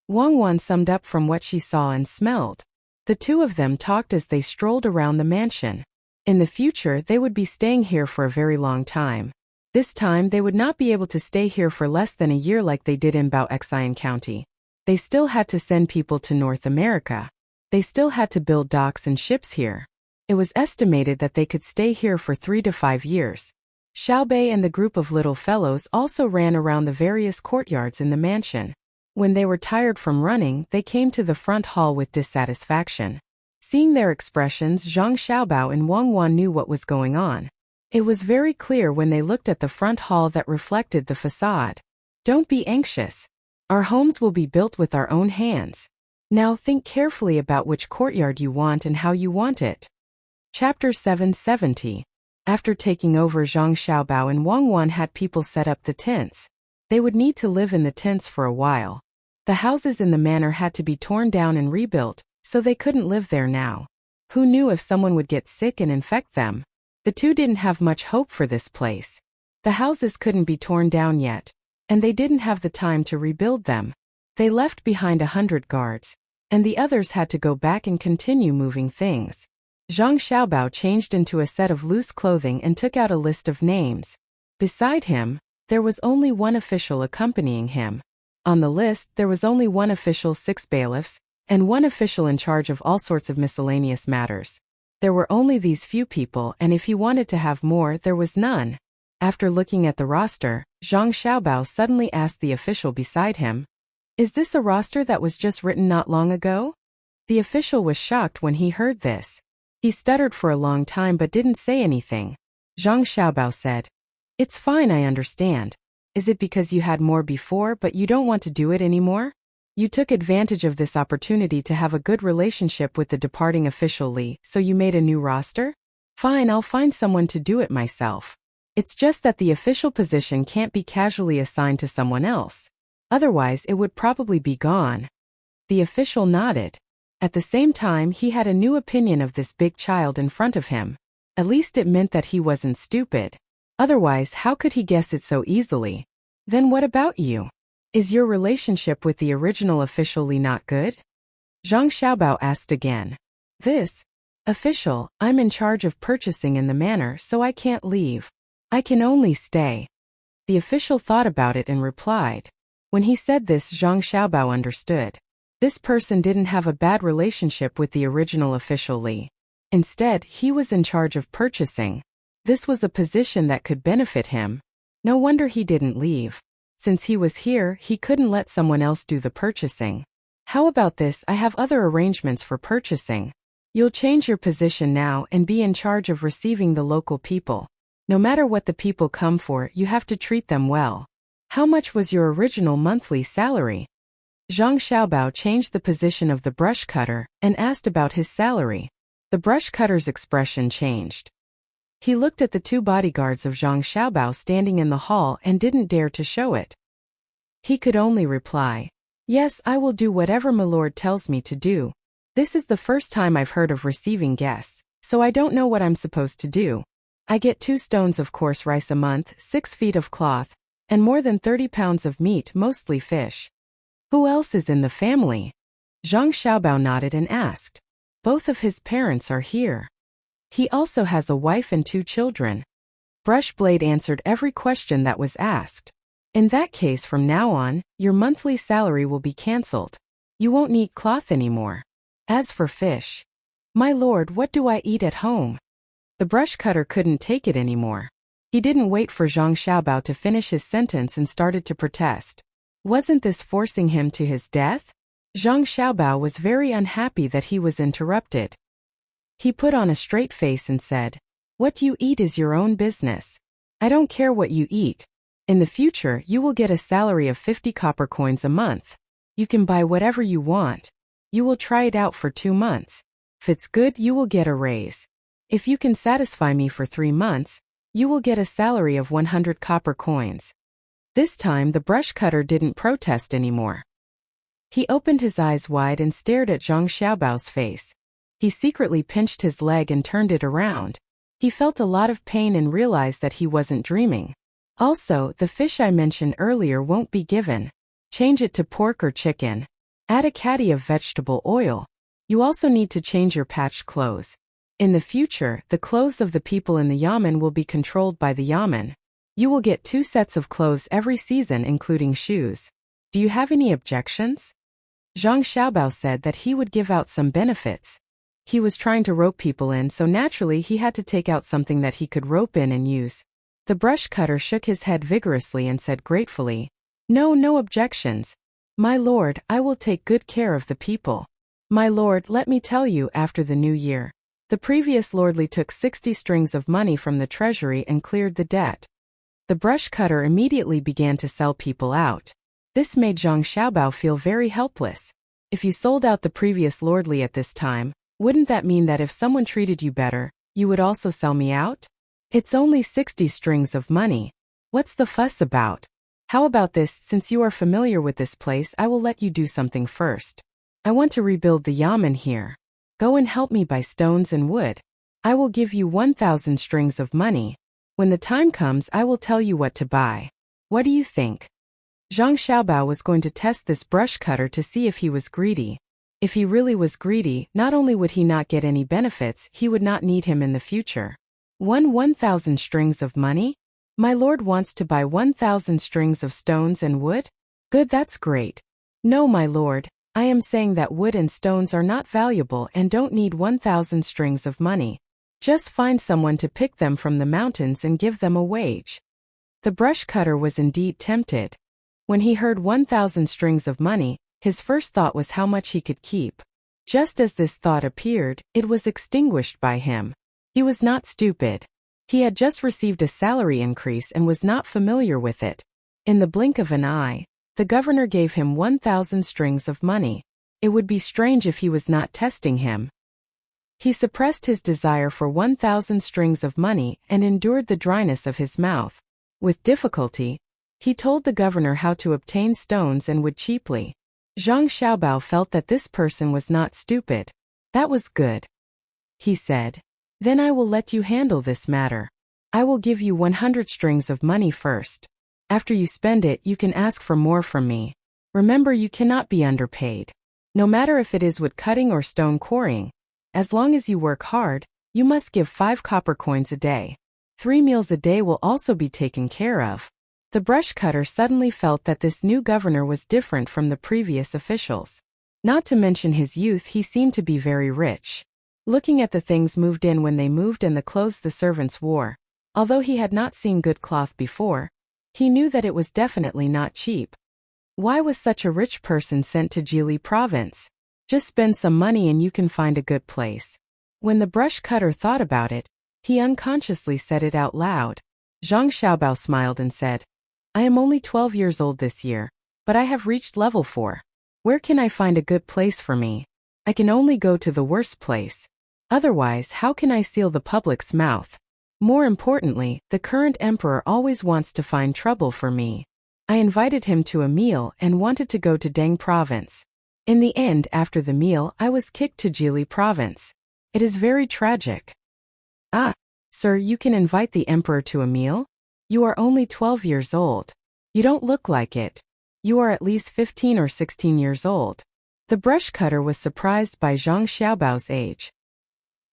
Wang Wan summed up from what she saw and smelled. The two of them talked as they strolled around the mansion. In the future, they would be staying here for a very long time. This time, they would not be able to stay here for less than a year like they did in Baoxian County. They still had to send people to North America. They still had to build docks and ships here. It was estimated that they could stay here for 3 to 5 years. Xiaobei and the group of little fellows also ran around the various courtyards in the mansion. When they were tired from running, they came to the front hall with dissatisfaction. Seeing their expressions, Zhang Xiaobao and Wang Wan knew what was going on. It was very clear when they looked at the front hall that reflected the facade. Don't be anxious. Our homes will be built with our own hands. Now think carefully about which courtyard you want and how you want it. Chapter 770. After taking over, Zhang Xiaobao and Wang Wan had people set up the tents. They would need to live in the tents for a while. The houses in the manor had to be torn down and rebuilt, so they couldn't live there now. Who knew if someone would get sick and infect them? The two didn't have much hope for this place. The houses couldn't be torn down yet, and they didn't have the time to rebuild them. They left behind 100 guards, and the others had to go back and continue moving things. Zhang Xiaobao changed into a set of loose clothing and took out a list of names. Beside him, there was only one official accompanying him. On the list, there was only one official, 6 bailiffs, and one official in charge of all sorts of miscellaneous matters. There were only these few people, and if he wanted to have more, there was none. After looking at the roster, Zhang Xiaobao suddenly asked the official beside him, "Is this a roster that was just written not long ago?" The official was shocked when he heard this. He stuttered for a long time but didn't say anything. Zhang Xiaobao said, "It's fine, I understand. Is it because you had more before but you don't want to do it anymore? You took advantage of this opportunity to have a good relationship with the departing official Lee, so you made a new roster? Fine, I'll find someone to do it myself. It's just that the official position can't be casually assigned to someone else. Otherwise, it would probably be gone. The official nodded. At the same time, he had a new opinion of this big child in front of him. At least it meant that he wasn't stupid. Otherwise, how could he guess it so easily? Then what about you? Is your relationship with the original official Li not good? Zhang Xiaobao asked again. This official, I'm in charge of purchasing in the manor, so I can't leave. I can only stay. The official thought about it and replied. When he said this, Zhang Xiaobao understood. This person didn't have a bad relationship with the original official Li. Instead, he was in charge of purchasing. This was a position that could benefit him. No wonder he didn't leave. Since he was here, he couldn't let someone else do the purchasing. How about this? I have other arrangements for purchasing. You'll change your position now and be in charge of receiving the local people. No matter what the people come for, you have to treat them well. How much was your original monthly salary? Zhang Xiaobao changed the position of the brush cutter and asked about his salary. The brush cutter's expression changed. He looked at the two bodyguards of Zhang Xiaobao standing in the hall and didn't dare to show it. He could only reply, "Yes, I will do whatever my lord tells me to do. This is the first time I've heard of receiving guests, so I don't know what I'm supposed to do. I get 2 stones of coarse rice a month, 6 feet of cloth, and more than 30 pounds of meat, mostly fish." Who else is in the family? Zhang Xiaobao nodded and asked. Both of his parents are here. He also has a wife and 2 children. Brushblade answered every question that was asked. In that case, from now on, your monthly salary will be cancelled. You won't need cloth anymore. As for fish, my lord, what do I eat at home? The brush cutter couldn't take it anymore. He didn't wait for Zhang Xiaobao to finish his sentence and started to protest. Wasn't this forcing him to his death? Zhang Xiaobao was very unhappy that he was interrupted. He put on a straight face and said, "What you eat is your own business. I don't care what you eat. In the future, you will get a salary of 50 copper coins a month. You can buy whatever you want. You will try it out for 2 months. If it's good, you will get a raise. If you can satisfy me for 3 months, you will get a salary of 100 copper coins." This time the brush cutter didn't protest anymore. He opened his eyes wide and stared at Zhang Xiaobao's face. He secretly pinched his leg and turned it around. He felt a lot of pain and realized that he wasn't dreaming. Also, the fish I mentioned earlier won't be given. Change it to pork or chicken. Add a caddy of vegetable oil. You also need to change your patched clothes. In the future, the clothes of the people in the yamen will be controlled by the yamen. You will get 2 sets of clothes every season, including shoes. Do you have any objections? Zhang Xiaobao said that he would give out some benefits. He was trying to rope people in, so naturally he had to take out something that he could rope in and use. The brush cutter shook his head vigorously and said gratefully, No objections. My lord, I will take good care of the people. My lord, let me tell you, after the new year, the previous lordly took 60 strings of money from the treasury and cleared the debt. The brush cutter immediately began to sell people out. This made Zhang Xiaobao feel very helpless. If you sold out the previous lordly at this time, wouldn't that mean that if someone treated you better, you would also sell me out? It's only 60 strings of money. What's the fuss about? How about this, since you are familiar with this place, I will let you do something first. I want to rebuild the yamen here. Go and help me buy stones and wood. I will give you 1,000 strings of money. When the time comes, I will tell you what to buy. What do you think? Zhang Xiaobao was going to test this brush cutter to see if he was greedy. If he really was greedy, not only would he not get any benefits, he would not need him in the future. 1,000 strings of money? My lord wants to buy 1,000 strings of stones and wood? Good, that's great. No, my lord, I am saying that wood and stones are not valuable and don't need 1,000 strings of money. Just find someone to pick them from the mountains and give them a wage. The brush cutter was indeed tempted. When he heard 1,000 strings of money, his first thought was how much he could keep. Just as this thought appeared, it was extinguished by him. He was not stupid. He had just received a salary increase and was not familiar with it. In the blink of an eye, the governor gave him 1,000 strings of money. It would be strange if he was not testing him. He suppressed his desire for 1,000 strings of money and endured the dryness of his mouth. With difficulty, he told the governor how to obtain stones and wood cheaply. Zhang Xiaobao felt that this person was not stupid. That was good. He said, "Then I will let you handle this matter. I will give you 100 strings of money first. After you spend it, you can ask for more from me. Remember, you cannot be underpaid. No matter if it is wood cutting or stone quarrying. As long as you work hard, you must give 5 copper coins a day. 3 meals a day will also be taken care of." The brush cutter suddenly felt that this new governor was different from the previous officials. Not to mention his youth, he seemed to be very rich. Looking at the things moved in when they moved and the clothes the servants wore, although he had not seen good cloth before, he knew that it was definitely not cheap. Why was such a rich person sent to Jili province? Just spend some money and you can find a good place. When the brush cutter thought about it, he unconsciously said it out loud. Zhang Xiaobao smiled and said, "I am only 12 years old this year, but I have reached level 4. Where can I find a good place for me? I can only go to the worst place. Otherwise, how can I seal the public's mouth? More importantly, the current emperor always wants to find trouble for me. I invited him to a meal and wanted to go to Tang province. In the end, after the meal, I was kicked to Jili province. It is very tragic." "Ah, sir, you can invite the emperor to a meal? You are only 12 years old. You don't look like it. You are at least 15 or 16 years old." The brush cutter was surprised by Zhang Xiaobao's age.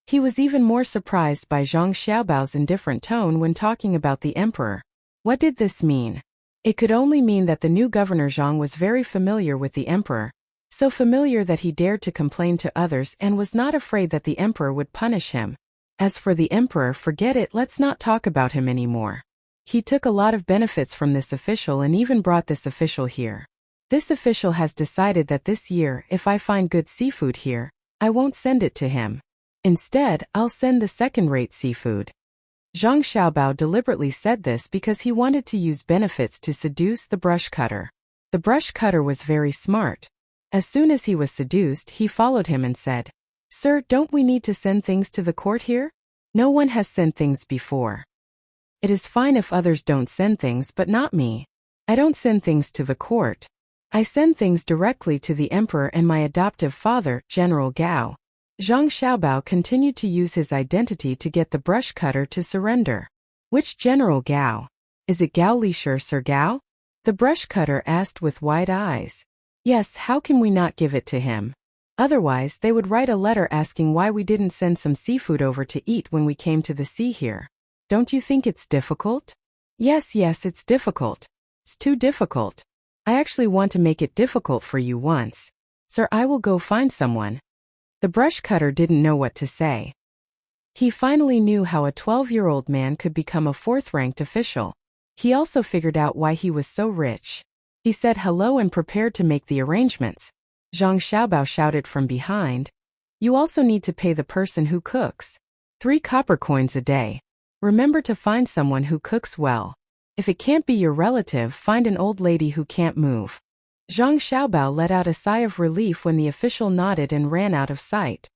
He was even more surprised by Zhang Xiaobao's indifferent tone when talking about the emperor. What did this mean? It could only mean that the new governor Zhang was very familiar with the emperor. So familiar that he dared to complain to others and was not afraid that the emperor would punish him. As for the emperor, forget it, let's not talk about him anymore. He took a lot of benefits from this official and even brought this official here. This official has decided that this year, if I find good seafood here, I won't send it to him. Instead, I'll send the second-rate seafood. Zhang Xiaobao deliberately said this because he wanted to use benefits to seduce the brush cutter. The brush cutter was very smart. As soon as he was seduced, he followed him and said, "Sir, don't we need to send things to the court here? No one has sent things before. It is fine if others don't send things, but not me. I don't send things to the court. I send things directly to the emperor and my adoptive father, General Gao." Zhang Xiaobao continued to use his identity to get the brush cutter to surrender. "Which General Gao? Is it Gao Lishur, Sir Gao?" the brush cutter asked with wide eyes. "Yes, how can we not give it to him? Otherwise, they would write a letter asking why we didn't send some seafood over to eat when we came to the sea here. Don't you think it's difficult?" Yes, it's difficult. It's too difficult. I actually want to make it difficult for you once. Sir, I will go find someone." The brush cutter didn't know what to say. He finally knew how a 12-year-old man could become a 4th-ranked official. He also figured out why he was so rich. He said hello and prepared to make the arrangements. Zhang Xiaobao shouted from behind, "You also need to pay the person who cooks. 3 copper coins a day. Remember to find someone who cooks well. If it can't be your relative, find an old lady who can't move." Zhang Xiaobao let out a sigh of relief when the official nodded and ran out of sight.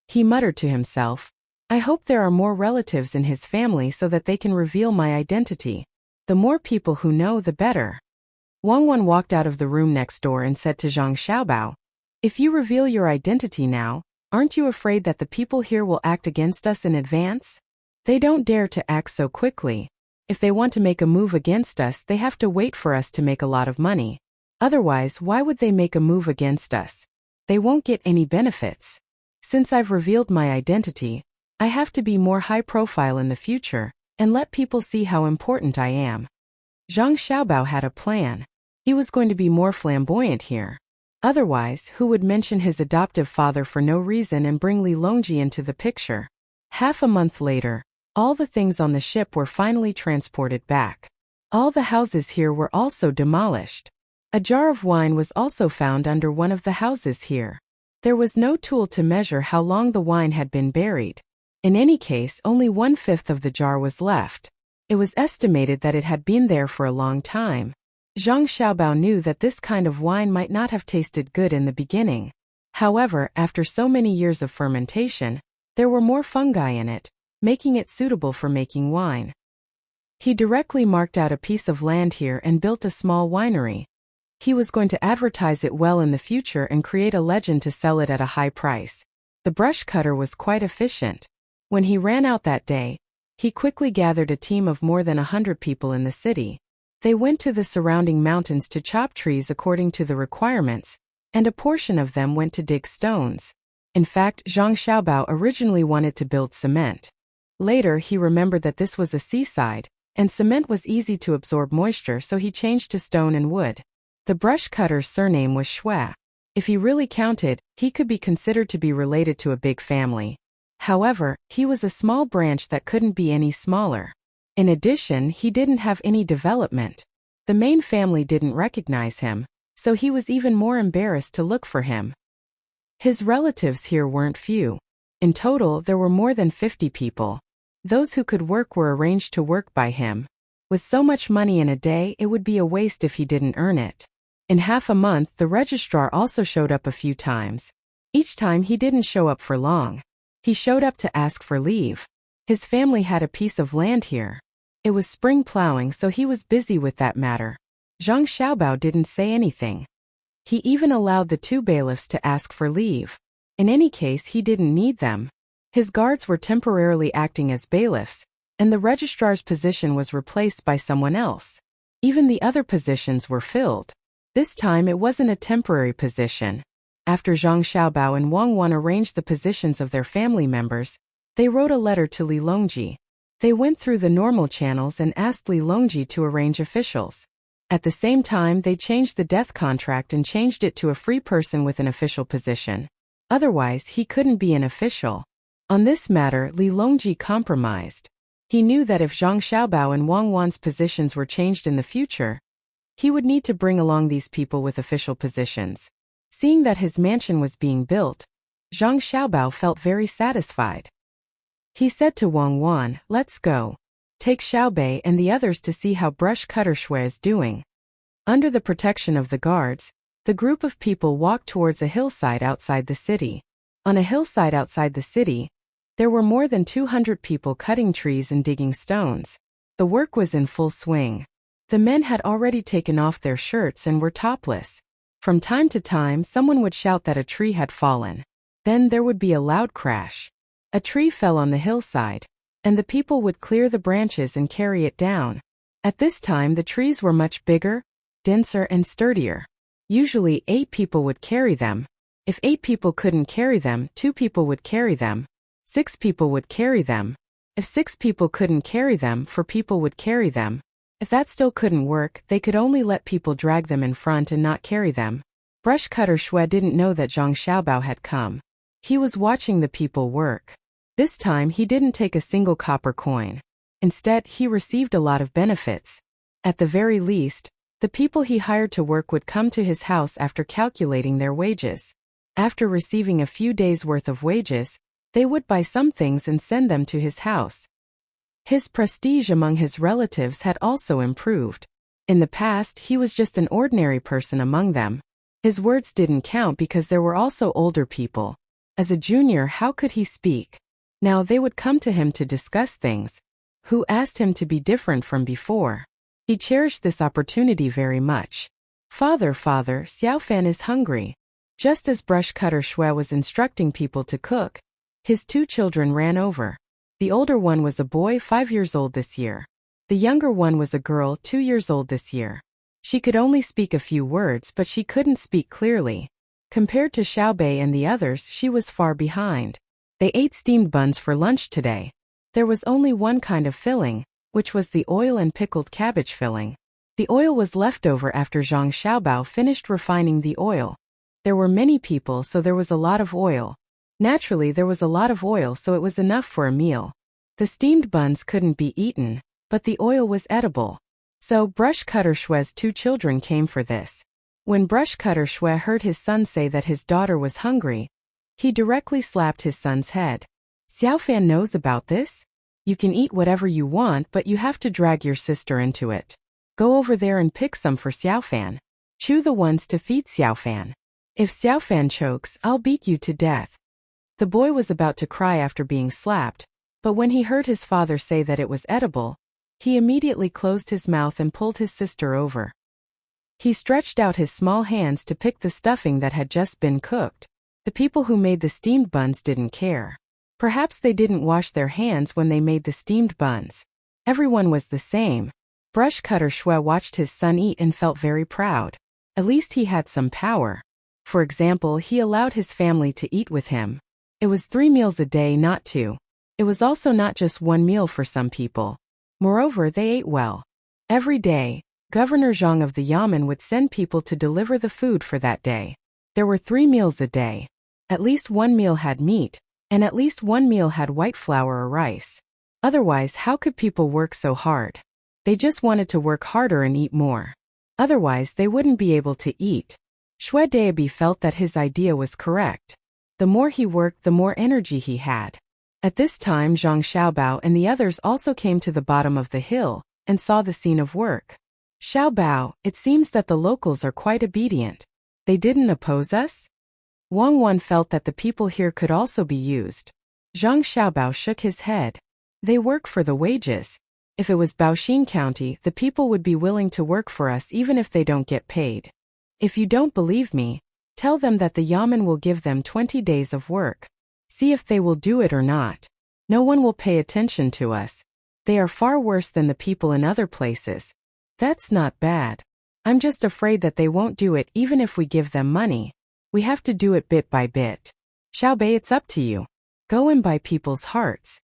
He muttered to himself, "I hope there are more relatives in his family so that they can reveal my identity. The more people who know, the better." Wang Wan walked out of the room next door and said to Zhang Xiaobao, "If you reveal your identity now, aren't you afraid that the people here will act against us in advance? They don't dare to act so quickly. If they want to make a move against us, they have to wait for us to make a lot of money. Otherwise, why would they make a move against us? They won't get any benefits. Since I've revealed my identity, I have to be more high profile in the future and let people see how important I am." Zhang Xiaobao had a plan. He was going to be more flamboyant here. Otherwise, who would mention his adoptive father for no reason and bring Li Longji into the picture? Half a month later, all the things on the ship were finally transported back. All the houses here were also demolished. A jar of wine was also found under one of the houses here. There was no tool to measure how long the wine had been buried. In any case, only 1/5 of the jar was left. It was estimated that it had been there for a long time. Zhang Xiaobao knew that this kind of wine might not have tasted good in the beginning. However, after so many years of fermentation, there were more fungi in it, making it suitable for making wine. He directly marked out a piece of land here and built a small winery. He was going to advertise it well in the future and create a legend to sell it at a high price. The brush cutter was quite efficient. When he ran out that day, he quickly gathered a team of more than 100 people in the city. They went to the surrounding mountains to chop trees according to the requirements, and a portion of them went to dig stones. In fact, Zhang Xiaobao originally wanted to build cement. Later he remembered that this was a seaside, and cement was easy to absorb moisture, so he changed to stone and wood. The brush cutter's surname was Shui. If he really counted, he could be considered to be related to a big family. However, he was a small branch that couldn't be any smaller. In addition, he didn't have any development. The main family didn't recognize him, so he was even more embarrassed to look for him. His relatives here weren't few. In total, there were more than 50 people. Those who could work were arranged to work by him. With so much money in a day, it would be a waste if he didn't earn it. In half a month, the registrar also showed up a few times. Each time he didn't show up for long. He showed up to ask for leave. His family had a piece of land here. It was spring plowing, so he was busy with that matter. Zhang Xiaobao didn't say anything. He even allowed the 2 bailiffs to ask for leave. In any case, he didn't need them. His guards were temporarily acting as bailiffs, and the registrar's position was replaced by someone else. Even the other positions were filled. This time it wasn't a temporary position. After Zhang Xiaobao and Wang Wan arranged the positions of their family members, they wrote a letter to Li Longji. They went through the normal channels and asked Li Longji to arrange officials. At the same time, they changed the death contract and changed it to a free person with an official position. Otherwise, he couldn't be an official. On this matter, Li Longji compromised. He knew that if Zhang Xiaobao and Wang Wan's positions were changed in the future, he would need to bring along these people with official positions. Seeing that his mansion was being built, Zhang Xiaobao felt very satisfied. He said to Wang Wan, "Let's go. Take Xiaobei and the others to see how brush cutter Shui is doing." Under the protection of the guards, the group of people walked towards a hillside outside the city. On a hillside outside the city, there were more than 200 people cutting trees and digging stones. The work was in full swing. The men had already taken off their shirts and were topless. From time to time, someone would shout that a tree had fallen. Then there would be a loud crash. A tree fell on the hillside, and the people would clear the branches and carry it down. At this time, the trees were much bigger, denser, and sturdier. Usually 8 people would carry them. If 8 people couldn't carry them, 2 people would carry them. 6 people would carry them. If 6 people couldn't carry them, 4 people would carry them. If that still couldn't work, they could only let people drag them in front and not carry them. Brush cutter Shui didn't know that Zhang Xiaobao had come. He was watching the people work. This time he didn't take a single copper coin. Instead, he received a lot of benefits. At the very least, the people he hired to work would come to his house after calculating their wages. After receiving a few days' worth of wages, they would buy some things and send them to his house. His prestige among his relatives had also improved. In the past, he was just an ordinary person among them. His words didn't count because there were also older people. As a junior, how could he speak? Now they would come to him to discuss things, who asked him to be different from before. He cherished this opportunity very much. Father, Xiaofan is hungry." Just as brush cutter Shui was instructing people to cook, his 2 children ran over. The older one was a boy 5 years old this year. The younger one was a girl 2 years old this year. She could only speak a few words, but she couldn't speak clearly. Compared to Xiaobei and the others, she was far behind. They ate steamed buns for lunch today. There was only one kind of filling, which was the oil and pickled cabbage filling. The oil was left over after Zhang Xiaobao finished refining the oil. There were many people, so there was a lot of oil. Naturally, there was a lot of oil, so it was enough for a meal. The steamed buns couldn't be eaten, but the oil was edible. So brush cutter Shui's 2 children came for this. When brush cutter Shui heard his son say that his daughter was hungry, he directly slapped his son's head. "Xiaofan knows about this? You can eat whatever you want, but you have to drag your sister into it." Go over there and pick some for Xiaofan. Chew the ones to feed Xiaofan. If Xiaofan chokes, I'll beat you to death." The boy was about to cry after being slapped, but when he heard his father say that it was edible, he immediately closed his mouth and pulled his sister over. He stretched out his small hands to pick the stuffing that had just been cooked. The people who made the steamed buns didn't care. Perhaps they didn't wash their hands when they made the steamed buns. Everyone was the same. Brush Cutter Shui watched his son eat and felt very proud. At least he had some power. For example, he allowed his family to eat with him. It was 3 meals a day, not 2. It was also not just 1 meal for some people. Moreover, they ate well. Every day, Governor Zhang of the Yamen would send people to deliver the food for that day. There were 3 meals a day. At least 1 meal had meat, and at least 1 meal had white flour or rice. Otherwise, how could people work so hard? They just wanted to work harder and eat more. Otherwise, they wouldn't be able to eat. Shui Daobi felt that his idea was correct. The more he worked, the more energy he had. At this time, Zhang Xiaobao and the others also came to the bottom of the hill and saw the scene of work. "Xiaobao, it seems that the locals are quite obedient. They didn't oppose us?" Wang Wan felt that the people here could also be used. Zhang Xiaobao shook his head. "They work for the wages. If it was Baoxin County, the people would be willing to work for us even if they don't get paid. If you don't believe me, tell them that the Yamen will give them 20 days of work. See if they will do it or not. No one will pay attention to us. They are far worse than the people in other places." "That's not bad. I'm just afraid that they won't do it even if we give them money. We have to do it bit by bit. Xiaobei, it's up to you. Go and buy people's hearts."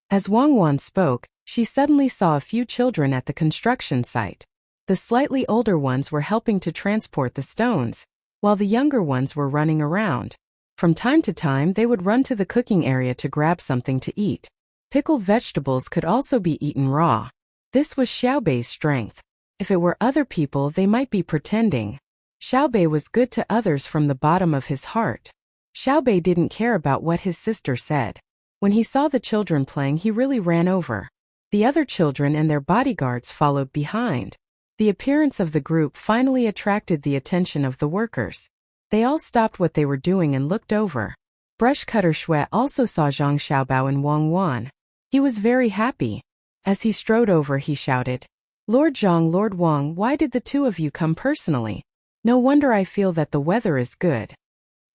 As Wang Wan spoke, she suddenly saw a few children at the construction site. The slightly older ones were helping to transport the stones, while the younger ones were running around. From time to time, they would run to the cooking area to grab something to eat. Pickled vegetables could also be eaten raw. This was Xiaobei's strength. If it were other people, they might be pretending. Xiaobei was good to others from the bottom of his heart. Xiaobei didn't care about what his sister said. When he saw the children playing, he really ran over. The other children and their bodyguards followed behind. The appearance of the group finally attracted the attention of the workers. They all stopped what they were doing and looked over. Brush Cutter Shui also saw Zhang Xiaobao and Wang Wan. He was very happy. As he strode over, he shouted, "Lord Zhang, Lord Wang, why did the two of you come personally? No wonder I feel that the weather is good."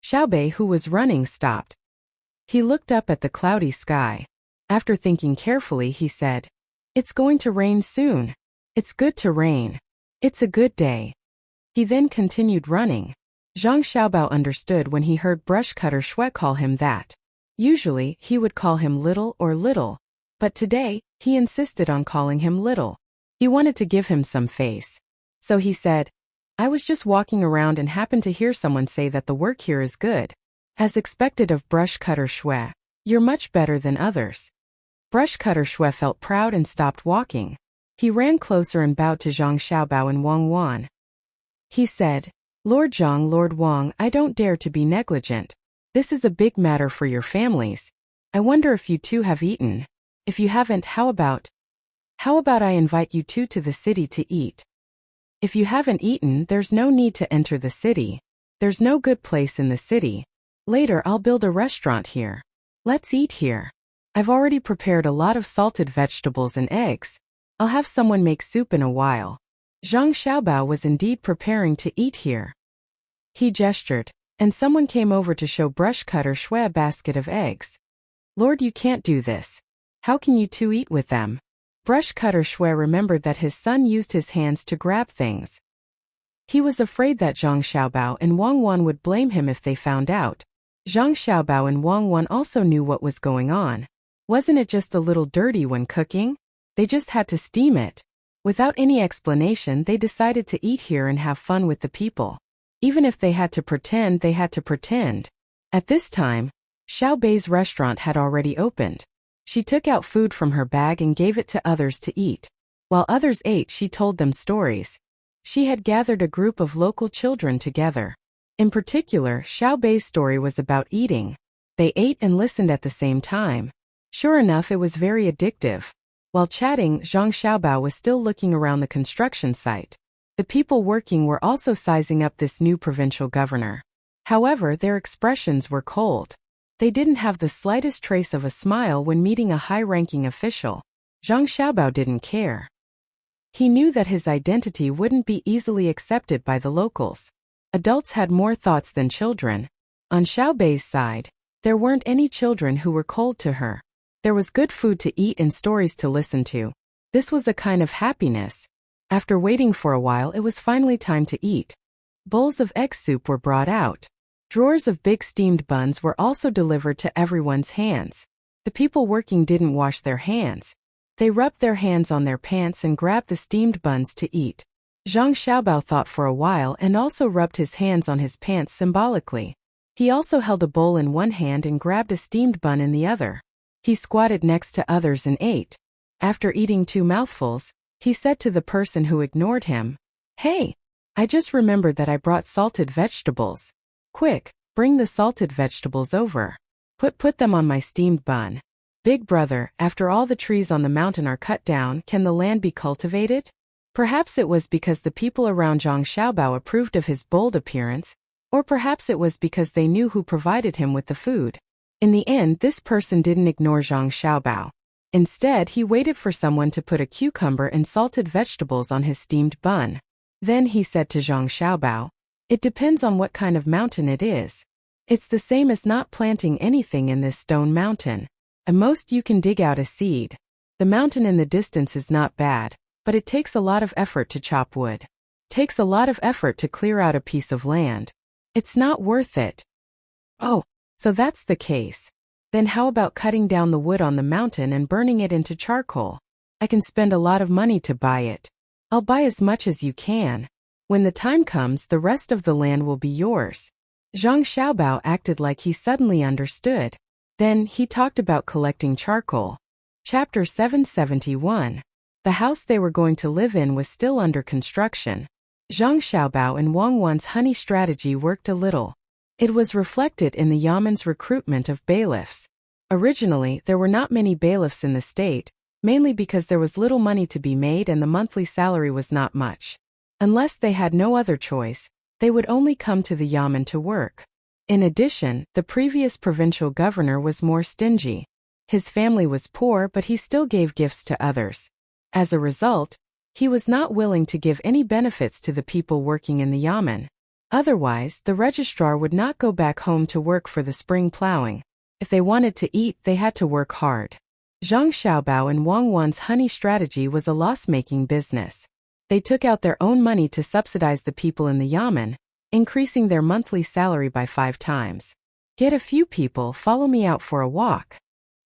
Xiaobei, who was running, stopped. He looked up at the cloudy sky. After thinking carefully, he said, "It's going to rain soon. It's good to rain. It's a good day." He then continued running. Zhang Xiaobao understood when he heard Brush Cutter Shui call him that. Usually, he would call him little or little, but today, he insisted on calling him little. He wanted to give him some face. So he said, "I was just walking around and happened to hear someone say that the work here is good. As expected of Brush Cutter Shui, you're much better than others." Brush Cutter Shui felt proud and stopped walking. He ran closer and bowed to Zhang Xiaobao and Wang Wan. He said, "Lord Zhang, Lord Wang, I don't dare to be negligent. This is a big matter for your families. I wonder if you two have eaten. If you haven't, how about I invite you two to the city to eat? If you haven't eaten, there's no need to enter the city. There's no good place in the city. Later I'll build a restaurant here. Let's eat here. I've already prepared a lot of salted vegetables and eggs. I'll have someone make soup in a while." Zhang Xiaobao was indeed preparing to eat here. He gestured, and someone came over to show Brush Cutter Shui a basket of eggs. "Lord, you can't do this. How can you two eat with them?" Brush Cutter Shui remembered that his son used his hands to grab things. He was afraid that Zhang Xiaobao and Wang Wan would blame him if they found out. Zhang Xiaobao and Wang Wan also knew what was going on. Wasn't it just a little dirty when cooking? They just had to steam it. Without any explanation, they decided to eat here and have fun with the people. Even if they had to pretend, they had to pretend. At this time, Xiaobei's restaurant had already opened. She took out food from her bag and gave it to others to eat. While others ate, she told them stories. She had gathered a group of local children together. In particular, Xiaobei's story was about eating. They ate and listened at the same time. Sure enough, it was very addictive. While chatting, Zhang Xiaobao was still looking around the construction site. The people working were also sizing up this new provincial governor. However, their expressions were cold. They didn't have the slightest trace of a smile when meeting a high-ranking official. Zhang Xiaobao didn't care. He knew that his identity wouldn't be easily accepted by the locals. Adults had more thoughts than children. On Xiaobei's side, there weren't any children who were cold to her. There was good food to eat and stories to listen to. This was a kind of happiness. After waiting for a while, it was finally time to eat. Bowls of egg soup were brought out. Drawers of big steamed buns were also delivered to everyone's hands. The people working didn't wash their hands. They rubbed their hands on their pants and grabbed the steamed buns to eat. Zhang Xiaobao thought for a while and also rubbed his hands on his pants symbolically. He also held a bowl in one hand and grabbed a steamed bun in the other. He squatted next to others and ate. After eating 2 mouthfuls, he said to the person who ignored him, "Hey, I just remembered that I brought salted vegetables. Quick, bring the salted vegetables over. Put them on my steamed bun." "Big brother, after all the trees on the mountain are cut down, can the land be cultivated?" Perhaps it was because the people around Zhang Xiaobao approved of his bold appearance, or perhaps it was because they knew who provided him with the food. In the end, this person didn't ignore Zhang Xiaobao. Instead, he waited for someone to put a cucumber and salted vegetables on his steamed bun. Then he said to Zhang Xiaobao, "It depends on what kind of mountain it is. It's the same as not planting anything in this stone mountain. At most you can dig out a seed. The mountain in the distance is not bad, but it takes a lot of effort to chop wood. Takes a lot of effort to clear out a piece of land. It's not worth it." "Oh, so that's the case. Then how about cutting down the wood on the mountain and burning it into charcoal? I can spend a lot of money to buy it. I'll buy as much as you can. When the time comes, the rest of the land will be yours." Zhang Xiaobao acted like he suddenly understood. Then he talked about collecting charcoal. Chapter 771. The house they were going to live in was still under construction. Zhang Xiaobao and Wang Wan's honey strategy worked a little. It was reflected in the Yamen's recruitment of bailiffs. Originally, there were not many bailiffs in the state, mainly because there was little money to be made and the monthly salary was not much. Unless they had no other choice, they would only come to the Yamen to work. In addition, the previous provincial governor was more stingy. His family was poor, but he still gave gifts to others. As a result, he was not willing to give any benefits to the people working in the Yamen. Otherwise, the registrar would not go back home to work for the spring plowing. If they wanted to eat, they had to work hard. Zhang Xiaobao and Wang Wan's honey strategy was a loss-making business. They took out their own money to subsidize the people in the Yamen, increasing their monthly salary by 5 times. "Get a few people, follow me out for a walk."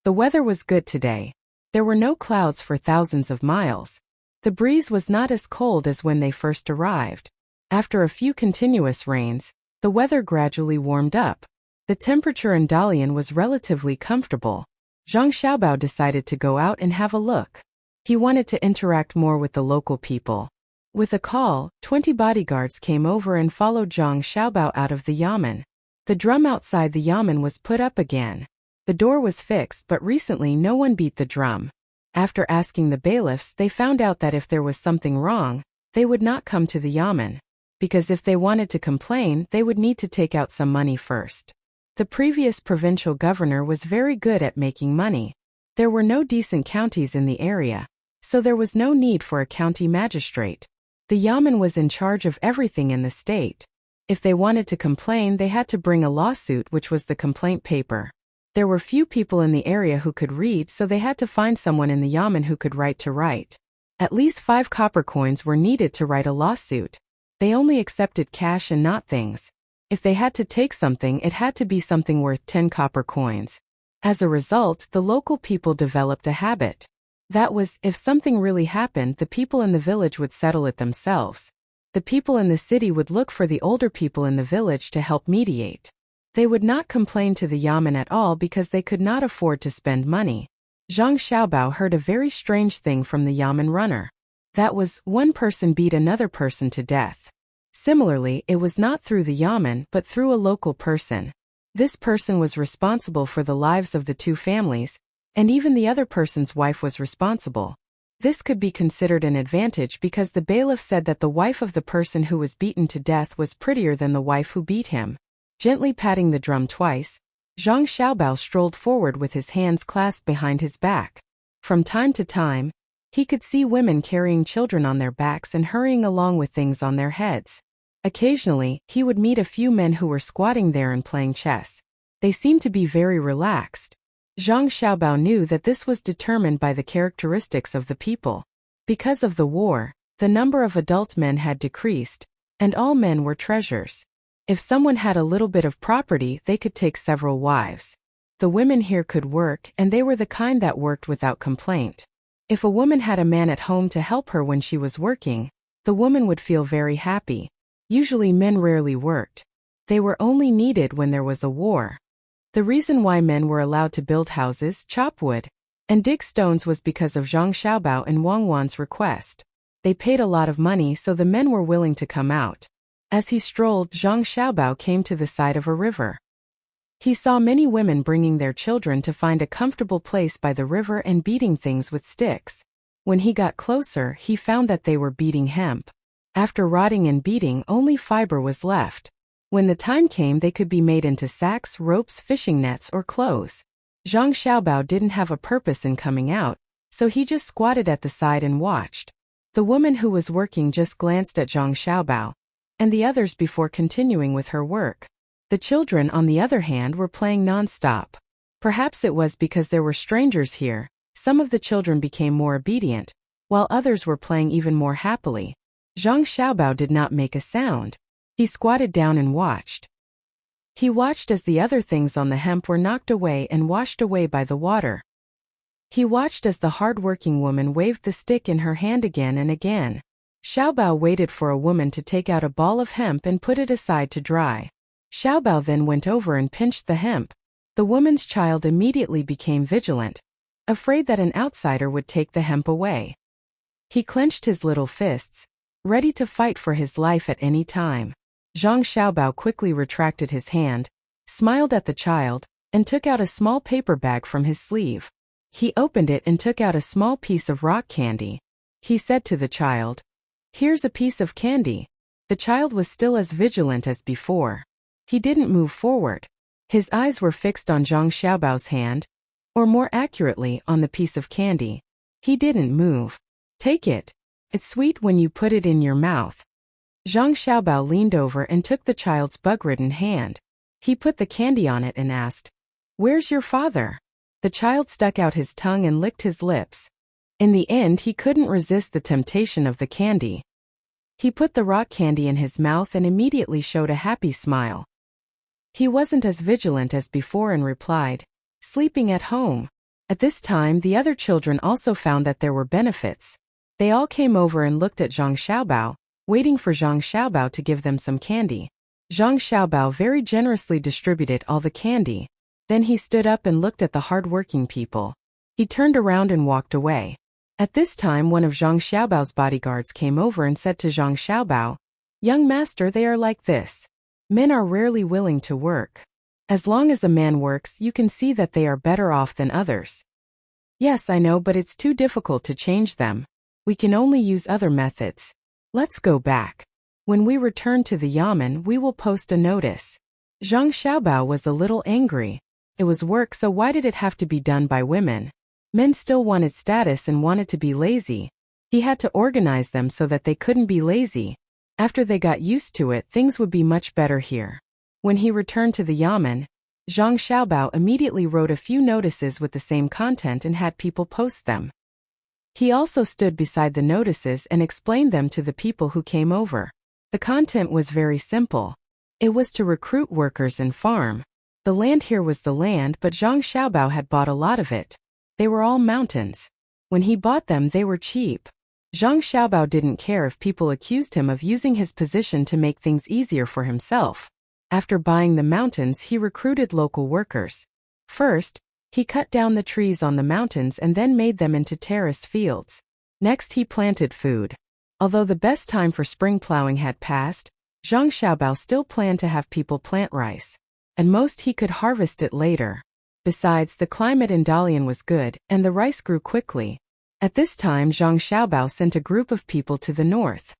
The weather was good today. There were no clouds for thousands of miles. The breeze was not as cold as when they first arrived. After a few continuous rains, the weather gradually warmed up. The temperature in Dalian was relatively comfortable. Zhang Xiaobao decided to go out and have a look. He wanted to interact more with the local people. With a call, 20 bodyguards came over and followed Zhang Xiaobao out of the Yamen. The drum outside the Yamen was put up again. The door was fixed, but recently no one beat the drum. After asking the bailiffs, they found out that if there was something wrong, they would not come to the Yamen. Because if they wanted to complain, they would need to take out some money first. The previous provincial governor was very good at making money. There were no decent counties in the area, so there was no need for a county magistrate. The Yamen was in charge of everything in the state. If they wanted to complain, they had to bring a lawsuit, which was the complaint paper. There were few people in the area who could read, so they had to find someone in the Yamen who could write to write. At least 5 copper coins were needed to write a lawsuit. They only accepted cash and not things. If they had to take something, it had to be something worth 10 copper coins. As a result, the local people developed a habit. That was, if something really happened, the people in the village would settle it themselves. The people in the city would look for the older people in the village to help mediate. They would not complain to the Yamen at all because they could not afford to spend money. Zhang Xiaobao heard a very strange thing from the Yamen runner. That was, one person beat another person to death. Similarly, it was not through the Yamen, but through a local person. This person was responsible for the lives of the 2 families, And even the other person's wife was responsible. This could be considered an advantage because the bailiff said that the wife of the person who was beaten to death was prettier than the wife who beat him. Gently patting the drum twice, Zhang Xiaobao strolled forward with his hands clasped behind his back. From time to time, he could see women carrying children on their backs and hurrying along with things on their heads. Occasionally, he would meet a few men who were squatting there and playing chess. They seemed to be very relaxed. Zhang Xiaobao knew that this was determined by the characteristics of the people. Because of the war, the number of adult men had decreased, and all men were treasures. If someone had a little bit of property, they could take several wives. The women here could work, and they were the kind that worked without complaint. If a woman had a man at home to help her when she was working, the woman would feel very happy. Usually men rarely worked. They were only needed when there was a war. The reason why men were allowed to build houses, chop wood, and dig stones was because of Zhang Xiaobao and Wang Wan's request. They paid a lot of money, so the men were willing to come out. As he strolled, Zhang Xiaobao came to the side of a river. He saw many women bringing their children to find a comfortable place by the river and beating things with sticks. When he got closer, he found that they were beating hemp. After rotting and beating, only fiber was left. When the time came, they could be made into sacks, ropes, fishing nets, or clothes. Zhang Xiaobao didn't have a purpose in coming out, so he just squatted at the side and watched. The woman who was working just glanced at Zhang Xiaobao and the others before continuing with her work. The children, on the other hand, were playing non-stop. Perhaps it was because there were strangers here. Some of the children became more obedient, while others were playing even more happily. Zhang Xiaobao did not make a sound. He squatted down and watched. He watched as the other things on the hemp were knocked away and washed away by the water. He watched as the hard-working woman waved the stick in her hand again and again. Xiaobao waited for a woman to take out a ball of hemp and put it aside to dry. Xiaobao then went over and pinched the hemp. The woman's child immediately became vigilant, afraid that an outsider would take the hemp away. He clenched his little fists, ready to fight for his life at any time. Zhang Xiaobao quickly retracted his hand, smiled at the child, and took out a small paper bag from his sleeve. He opened it and took out a small piece of rock candy. He said to the child, "Here's a piece of candy." The child was still as vigilant as before. He didn't move forward. His eyes were fixed on Zhang Xiaobao's hand, or more accurately, on the piece of candy. He didn't move. "Take it. It's sweet when you put it in your mouth." Zhang Xiaobao leaned over and took the child's bug-ridden hand. He put the candy on it and asked, "Where's your father?" The child stuck out his tongue and licked his lips. In the end, he couldn't resist the temptation of the candy. He put the rock candy in his mouth and immediately showed a happy smile. He wasn't as vigilant as before and replied, "Sleeping at home." At this time, the other children also found that there were benefits. They all came over and looked at Zhang Xiaobao, waiting for Zhang Xiaobao to give them some candy. Zhang Xiaobao very generously distributed all the candy. Then he stood up and looked at the hard-working people. He turned around and walked away. At this time, one of Zhang Xiaobao's bodyguards came over and said to Zhang Xiaobao, "Young master, they are like this. Men are rarely willing to work. As long as a man works, you can see that they are better off than others." "Yes, I know, but it's too difficult to change them. We can only use other methods. Let's go back. When we return to the yamen, we will post a notice." Zhang Xiaobao was a little angry. It was work, so why did it have to be done by women? Men still wanted status and wanted to be lazy. He had to organize them so that they couldn't be lazy. After they got used to it, things would be much better here. When he returned to the yamen, Zhang Xiaobao immediately wrote a few notices with the same content and had people post them. He also stood beside the notices and explained them to the people who came over. The content was very simple. It was to recruit workers and farm. The land here was the land, but Zhang Xiaobao had bought a lot of it. They were all mountains. When he bought them, they were cheap. Zhang Xiaobao didn't care if people accused him of using his position to make things easier for himself. After buying the mountains, he recruited local workers. First, he cut down the trees on the mountains and then made them into terraced fields. Next, he planted food. Although the best time for spring plowing had passed, Zhang Xiaobao still planned to have people plant rice. And most he could harvest it later. Besides, the climate in Dalian was good, and the rice grew quickly. At this time, Zhang Xiaobao sent a group of people to the north.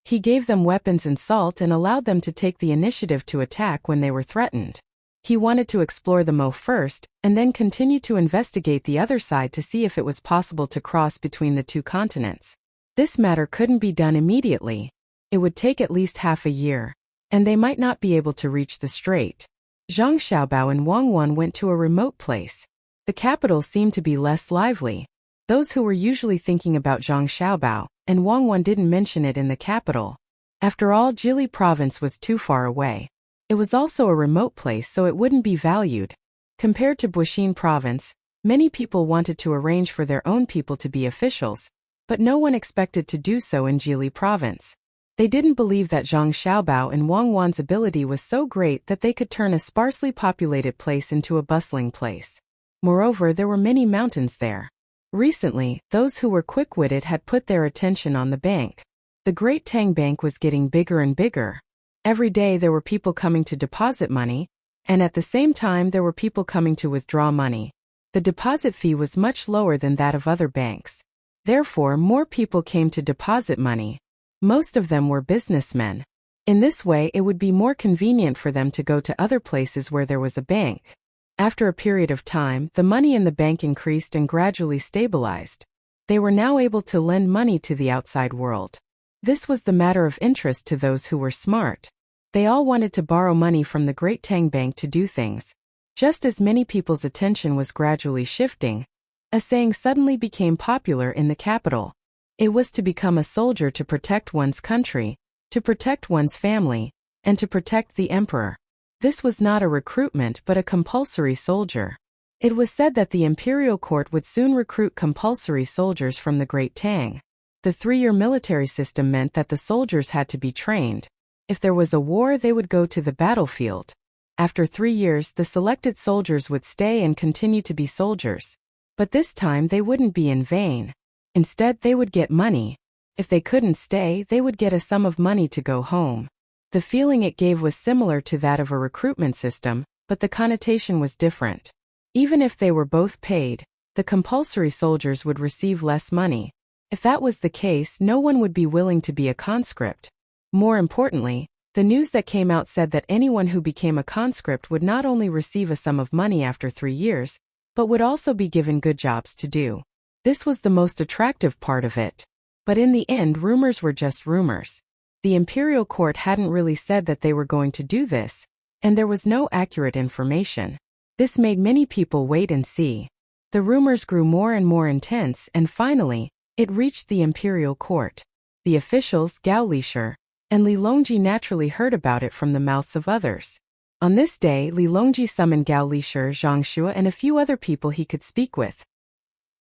He gave them weapons and salt and allowed them to take the initiative to attack when they were threatened. He wanted to explore the Mo first, and then continue to investigate the other side to see if it was possible to cross between the two continents. This matter couldn't be done immediately. It would take at least half a year, and they might not be able to reach the strait. Zhang Xiaobao and Wang Wan went to a remote place. The capital seemed to be less lively. Those who were usually thinking about Zhang Xiaobao and Wang Wan didn't mention it in the capital. After all, Jili province was too far away. It was also a remote place, so it wouldn't be valued. Compared to Buxin province, many people wanted to arrange for their own people to be officials, but no one expected to do so in Jili province. They didn't believe that Zhang Xiaobao and Wang Wan's ability was so great that they could turn a sparsely populated place into a bustling place. Moreover, there were many mountains there. Recently, those who were quick-witted had put their attention on the bank. The Great Tang Bank was getting bigger and bigger. Every day there were people coming to deposit money, and at the same time there were people coming to withdraw money. The deposit fee was much lower than that of other banks. Therefore, more people came to deposit money. Most of them were businessmen. In this way, it would be more convenient for them to go to other places where there was a bank. After a period of time, the money in the bank increased and gradually stabilized. They were now able to lend money to the outside world. This was the matter of interest to those who were smart. They all wanted to borrow money from the Great Tang Bank to do things. Just as many people's attention was gradually shifting, a saying suddenly became popular in the capital. It was to become a soldier to protect one's country, to protect one's family, and to protect the emperor. This was not a recruitment but a compulsory soldier. It was said that the imperial court would soon recruit compulsory soldiers from the Great Tang. The 3-year military system meant that the soldiers had to be trained. If there was a war, they would go to the battlefield. After 3 years, the selected soldiers would stay and continue to be soldiers. But this time they wouldn't be in vain. Instead, they would get money. If they couldn't stay, they would get a sum of money to go home. The feeling it gave was similar to that of a recruitment system, but the connotation was different. Even if they were both paid, the compulsory soldiers would receive less money. If that was the case, no one would be willing to be a conscript. More importantly, the news that came out said that anyone who became a conscript would not only receive a sum of money after 3 years, but would also be given good jobs to do. This was the most attractive part of it. But in the end, rumors were just rumors. The imperial court hadn't really said that they were going to do this, and there was no accurate information. This made many people wait and see. The rumors grew more and more intense, and finally, it reached the imperial court. The officials, Gao Lishur, and Li Longji naturally heard about it from the mouths of others. On this day, Li Longji summoned Gao Lishur, Zhang Shua, and a few other people he could speak with.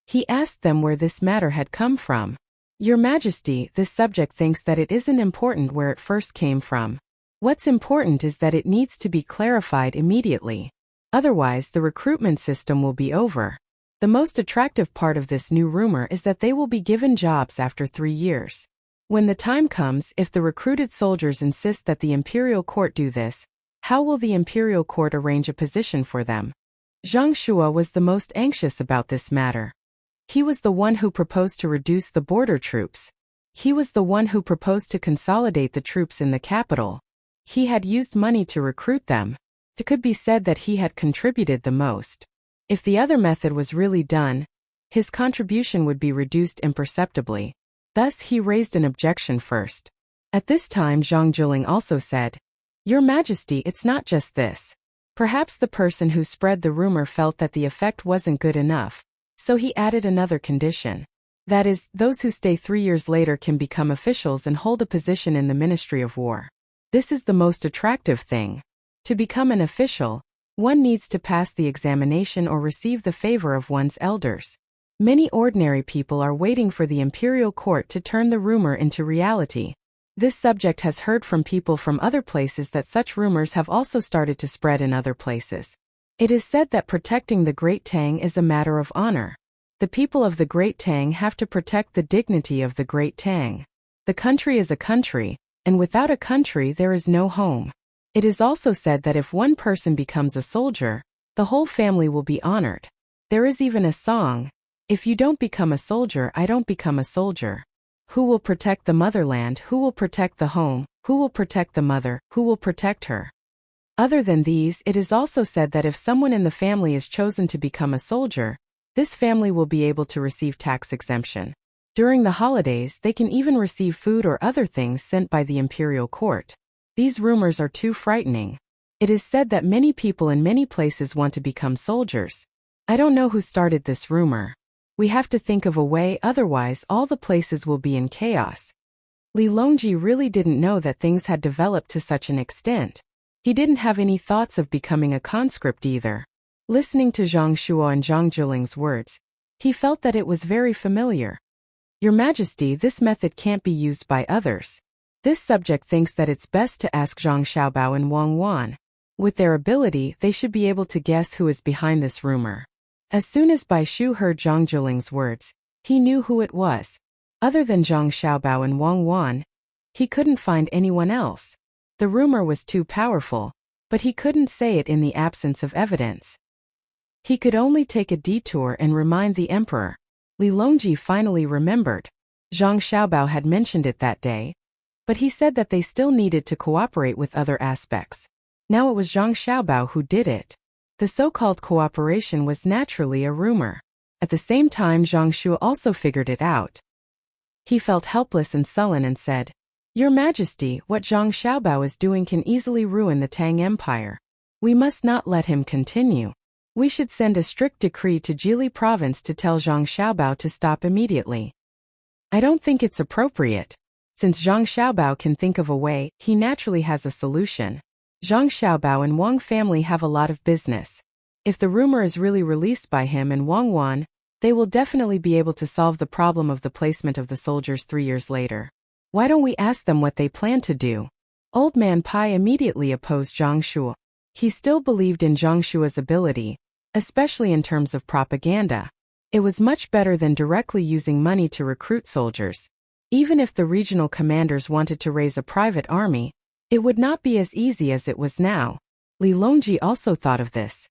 He asked them where this matter had come from. Your Majesty, this subject thinks that it isn't important where it first came from. What's important is that it needs to be clarified immediately. Otherwise, the recruitment system will be over. The most attractive part of this new rumor is that they will be given jobs after 3 years. When the time comes, if the recruited soldiers insist that the imperial court do this, how will the imperial court arrange a position for them? Zhang Shua was the most anxious about this matter. He was the one who proposed to reduce the border troops. He was the one who proposed to consolidate the troops in the capital. He had used money to recruit them. It could be said that he had contributed the most. If the other method was really done, his contribution would be reduced imperceptibly. Thus, he raised an objection first. At this time, Zhang Jiling also said, Your Majesty, it's not just this. Perhaps the person who spread the rumor felt that the effect wasn't good enough, so he added another condition. That is, those who stay 3 years later can become officials and hold a position in the Ministry of War. This is the most attractive thing. To become an official, one needs to pass the examination or receive the favor of one's elders. Many ordinary people are waiting for the imperial court to turn the rumor into reality. This subject has heard from people from other places that such rumors have also started to spread in other places. It is said that protecting the Great Tang is a matter of honor. The people of the Great Tang have to protect the dignity of the Great Tang. The country is a country, and without a country there is no home. It is also said that if one person becomes a soldier, The whole family will be honored. There is even a song, "If you don't become a soldier, I don't become a soldier." Who will protect the motherland? Who will protect the home? Who will protect the mother? Who will protect her? Other than these, it is also said that if someone in the family is chosen to become a soldier, this family will be able to receive tax exemption. During the holidays, they can even receive food or other things sent by the imperial court. These rumors are too frightening. It is said that many people in many places want to become soldiers. I don't know who started this rumor. We have to think of a way, otherwise all the places will be in chaos. Li Longji really didn't know that things had developed to such an extent. He didn't have any thoughts of becoming a conscript either. Listening to Zhang Shuo and Zhang Juling's words, he felt that it was very familiar. Your Majesty, this method can't be used by others. This subject thinks that it's best to ask Zhang Xiaobao and Wang Wan. With their ability, they should be able to guess who is behind this rumor. As soon as Bai Shu heard Zhang Juling's words, he knew who it was. Other than Zhang Xiaobao and Wang Wan, he couldn't find anyone else. The rumor was too powerful, but he couldn't say it in the absence of evidence. He could only take a detour and remind the emperor. Li Longji finally remembered. Zhang Xiaobao had mentioned it that day, but he said that they still needed to cooperate with other aspects. Now it was Zhang Xiaobao who did it. The so-called cooperation was naturally a rumor. At the same time, Zhang Shu also figured it out. He felt helpless and sullen and said, "Your Majesty, what Zhang Xiaobao is doing can easily ruin the Tang Empire. We must not let him continue. We should send a strict decree to Jili province to tell Zhang Xiaobao to stop immediately." I don't think it's appropriate. Since Zhang Xiaobao can think of a way, he naturally has a solution. Zhang Xiaobao and Wang family have a lot of business. If the rumor is really released by him and Wang Wan, they will definitely be able to solve the problem of the placement of the soldiers 3 years later. Why don't we ask them what they plan to do? Old Man Pai immediately opposed Zhang Shu. He still believed in Zhang Shu's ability, especially in terms of propaganda. It was much better than directly using money to recruit soldiers. Even if the regional commanders wanted to raise a private army, it would not be as easy as it was now. Li Longji also thought of this.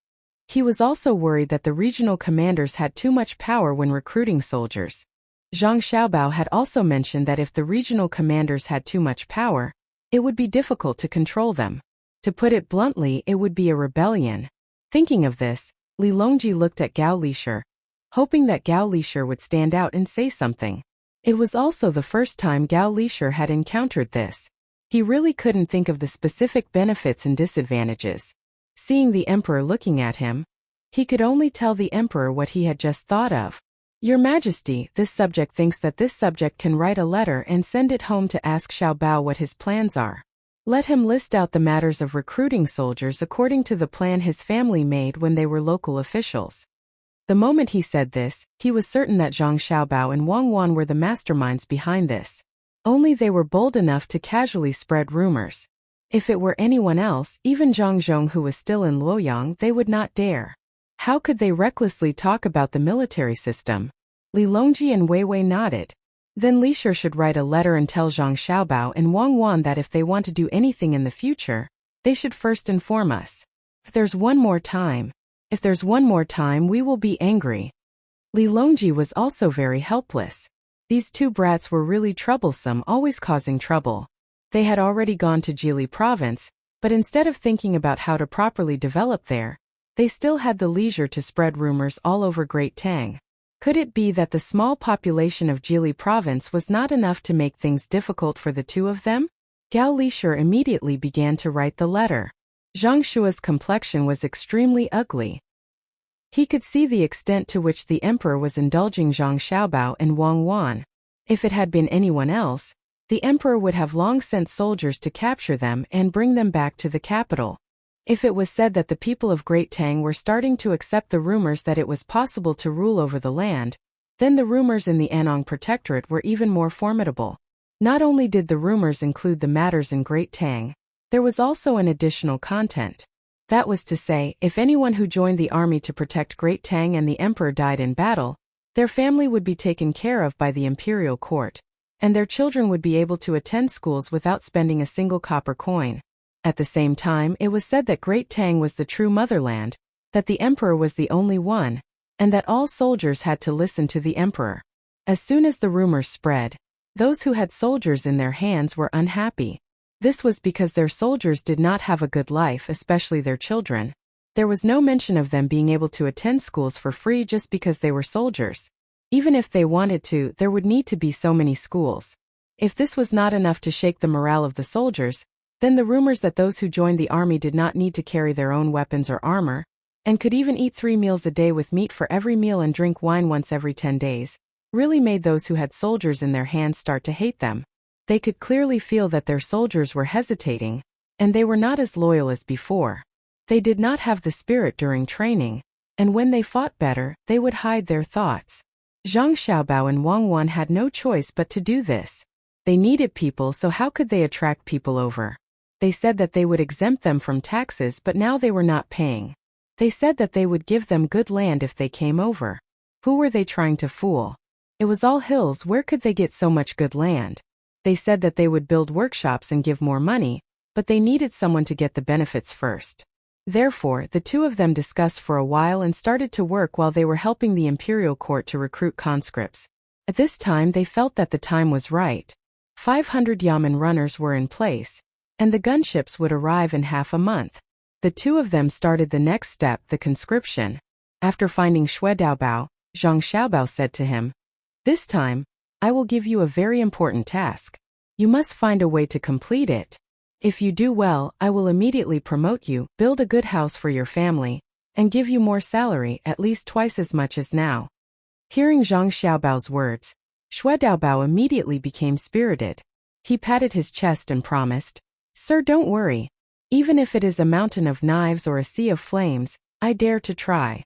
He was also worried that the regional commanders had too much power when recruiting soldiers. Zhang Xiaobao had also mentioned that if the regional commanders had too much power, it would be difficult to control them. To put it bluntly, it would be a rebellion. Thinking of this, Li Longji looked at Gao Lishir, hoping that Gao Lishir would stand out and say something. It was also the first time Gao Lishir had encountered this. He really couldn't think of the specific benefits and disadvantages. Seeing the emperor looking at him, he could only tell the emperor what he had just thought of. Your Majesty, this subject thinks that this subject can write a letter and send it home to ask Xiaobao what his plans are. Let him list out the matters of recruiting soldiers according to the plan his family made when they were local officials. The moment he said this, he was certain that Zhang Xiaobao and Wang Wan were the masterminds behind this. Only they were bold enough to casually spread rumors. If it were anyone else, even Zhang Zhong who was still in Luoyang, they would not dare. How could they recklessly talk about the military system? Li Longji and Wei Wei nodded. Then Li Shi should write a letter and tell Zhang Xiaobao and Wang Wan that if they want to do anything in the future, they should first inform us. If there's one more time, we will be angry. Li Longji was also very helpless. These two brats were really troublesome, always causing trouble. They had already gone to Jili province, but instead of thinking about how to properly develop there, they still had the leisure to spread rumors all over Great Tang. Could it be that the small population of Jili province was not enough to make things difficult for the two of them? Gao Lishir immediately began to write the letter. Zhang Shua's complexion was extremely ugly. He could see the extent to which the emperor was indulging Zhang Xiaobao and Wang Wan. If it had been anyone else, the emperor would have long sent soldiers to capture them and bring them back to the capital. If it was said that the people of Great Tang were starting to accept the rumors that it was possible to rule over the land, then the rumors in the Anong Protectorate were even more formidable. Not only did the rumors include the matters in Great Tang, there was also an additional content. That was to say, if anyone who joined the army to protect Great Tang and the emperor died in battle, their family would be taken care of by the imperial court, and their children would be able to attend schools without spending a single copper coin. At the same time, it was said that Great Tang was the true motherland, that the emperor was the only one, and that all soldiers had to listen to the emperor. As soon as the rumors spread, those who had soldiers in their hands were unhappy. This was because their soldiers did not have a good life, especially their children. There was no mention of them being able to attend schools for free just because they were soldiers. Even if they wanted to, there would need to be so many schools. If this was not enough to shake the morale of the soldiers, then the rumors that those who joined the army did not need to carry their own weapons or armor, and could even eat 3 meals a day with meat for every meal and drink wine once every 10 days, really made those who had soldiers in their hands start to hate them. They could clearly feel that their soldiers were hesitating, and they were not as loyal as before. They did not have the spirit during training, and when they fought better, they would hide their thoughts. Zhang Xiaobao and Wang Wan had no choice but to do this. They needed people, so how could they attract people over? They said that they would exempt them from taxes, but now they were not paying. They said that they would give them good land if they came over. Who were they trying to fool? It was all hills. Where could they get so much good land? They said that they would build workshops and give more money, but they needed someone to get the benefits first. Therefore, the two of them discussed for a while and started to work while they were helping the imperial court to recruit conscripts. At this time they felt that the time was right. 500 yamen runners were in place, and the gunships would arrive in half a month. The two of them started the next step, the conscription. After finding Xue Daobao, Zhang Xiaobao said to him, "This time, I will give you a very important task. You must find a way to complete it. If you do well, I will immediately promote you, build a good house for your family, and give you more salary, at least twice as much as now." Hearing Zhang Xiaobao's words, Xue Daobao immediately became spirited. He patted his chest and promised, "Sir, don't worry. Even if it is a mountain of knives or a sea of flames, I dare to try.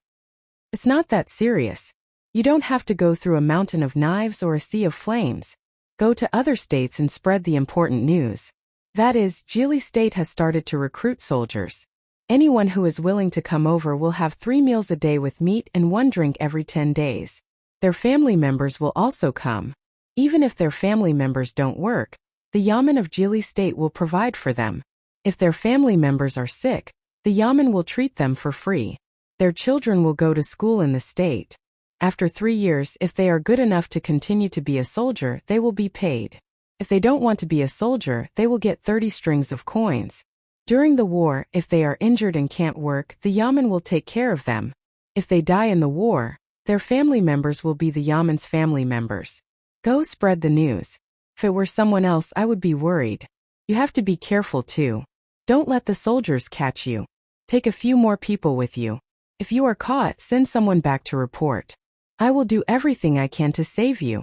It's not that serious. You don't have to go through a mountain of knives or a sea of flames. Go to other states and spread the important news. That is, Jili state has started to recruit soldiers. Anyone who is willing to come over will have 3 meals a day with meat and 1 drink every 10 days. Their family members will also come. Even if their family members don't work, the Yamen of Jili state will provide for them. If their family members are sick, the Yamen will treat them for free. Their children will go to school in the state. After 3 years, if they are good enough to continue to be a soldier, they will be paid. If they don't want to be a soldier, they will get 30 strings of coins. During the war, if they are injured and can't work, the Yamen will take care of them. If they die in the war, their family members will be the Yamen's family members. Go spread the news. If it were someone else, I would be worried. You have to be careful too. Don't let the soldiers catch you. Take a few more people with you. If you are caught, send someone back to report. I will do everything I can to save you."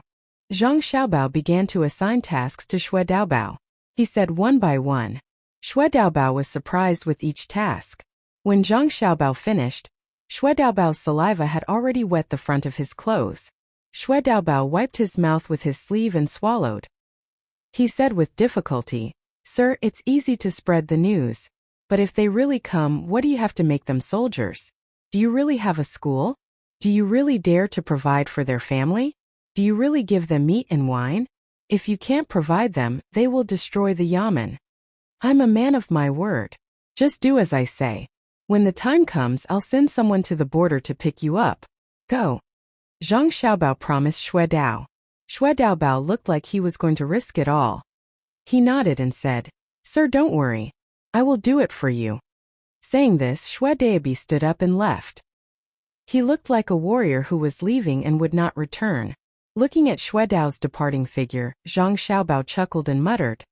Zhang Xiaobao began to assign tasks to Xue Daobao. He said one by one. Xue Daobao was surprised with each task. When Zhang Xiaobao finished, Xue Daobao's saliva had already wet the front of his clothes. Xue Daobao wiped his mouth with his sleeve and swallowed. He said with difficulty, "Sir, it's easy to spread the news. But if they really come, what do you have to make them soldiers? Do you really have a school? Do you really dare to provide for their family? Do you really give them meat and wine? If you can't provide them, they will destroy the Yamen. I'm a man of my word. Just do as I say. When the time comes, I'll send someone to the border to pick you up. Go." Zhang Xiaobao promised Xue Dao. Xue Daobao looked like he was going to risk it all. He nodded and said, "Sir, don't worry. I will do it for you." Saying this, Xue Daobi stood up and left. He looked like a warrior who was leaving and would not return. Looking at Xue Dao's departing figure, Zhang Xiaobao chuckled and muttered,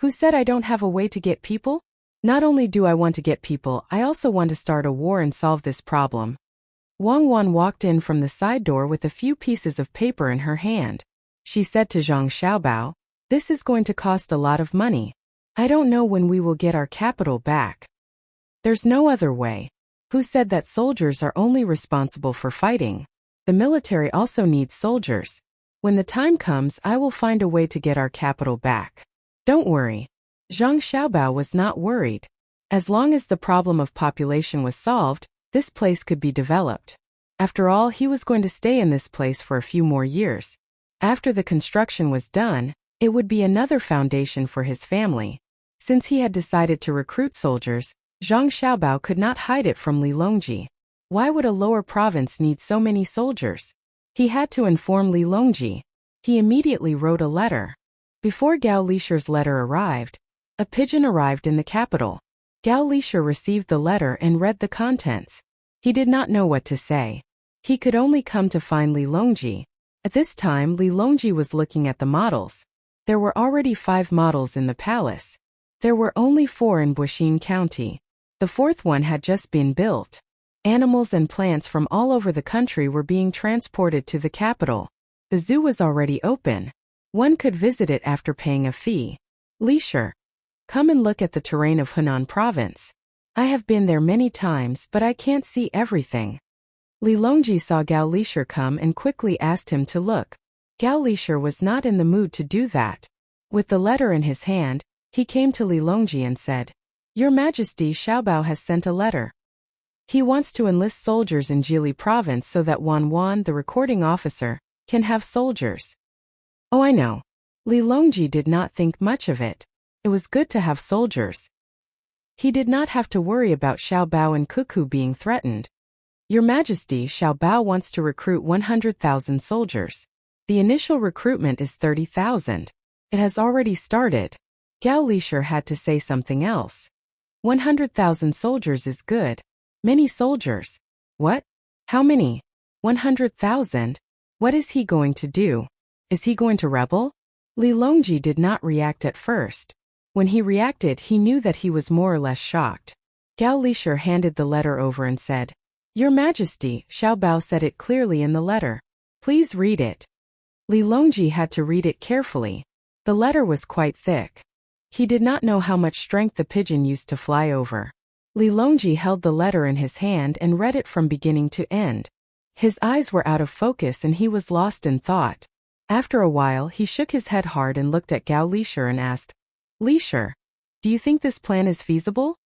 "Who said I don't have a way to get people? Not only do I want to get people, I also want to start a war and solve this problem." Wang Wan walked in from the side door with a few pieces of paper in her hand. She said to Zhang Xiaobao, "This is going to cost a lot of money. I don't know when we will get our capital back. There's no other way. Who said that soldiers are only responsible for fighting? The military also needs soldiers. When the time comes, I will find a way to get our capital back. Don't worry." Zhang Xiaobao was not worried. As long as the problem of population was solved, this place could be developed. After all, he was going to stay in this place for a few more years. After the construction was done, it would be another foundation for his family. Since he had decided to recruit soldiers, Zhang Xiaobao could not hide it from Li Longji. Why would a lower province need so many soldiers? He had to inform Li Longji. He immediately wrote a letter. Before Gao Lisher's letter arrived, a pigeon arrived in the capital. Gao Lisher received the letter and read the contents. He did not know what to say. He could only come to find Li Longji. At this time, Li Longji was looking at the models. There were already 5 models in the palace. There were only 4 in Buxin County. The 4th one had just been built. Animals and plants from all over the country were being transported to the capital. The zoo was already open. One could visit it after paying a fee. Lisher, come and look at the terrain of Hunan province. I have been there many times, but I can't see everything. Li Longji saw Gao Lisher come and quickly asked him to look. Gao Lisher was not in the mood to do that. With the letter in his hand, he came to Li Longji and said, Your Majesty, Xiaobao has sent a letter. He wants to enlist soldiers in Jili province so that Wan, the recording officer, can have soldiers. Oh, I know. Li Longji did not think much of it. It was good to have soldiers. He did not have to worry about Xiaobao and Cuckoo being threatened. Your Majesty, Xiaobao wants to recruit 100,000 soldiers. The initial recruitment is 30,000. It has already started. Gao Lisher had to say something else. 100,000 soldiers is good. Many soldiers. What? How many? 100,000? What is he going to do? Is he going to rebel? Li Longji did not react at first. When he reacted, he knew that he was more or less shocked. Gao Lisher handed the letter over and said, Your Majesty, Xiaobao said it clearly in the letter. Please read it. Li Longji had to read it carefully. The letter was quite thick. He did not know how much strength the pigeon used to fly over. Li Longji held the letter in his hand and read it from beginning to end. His eyes were out of focus and he was lost in thought. After a while, he shook his head hard and looked at Gao Lisher and asked, Lisher, do you think this plan is feasible?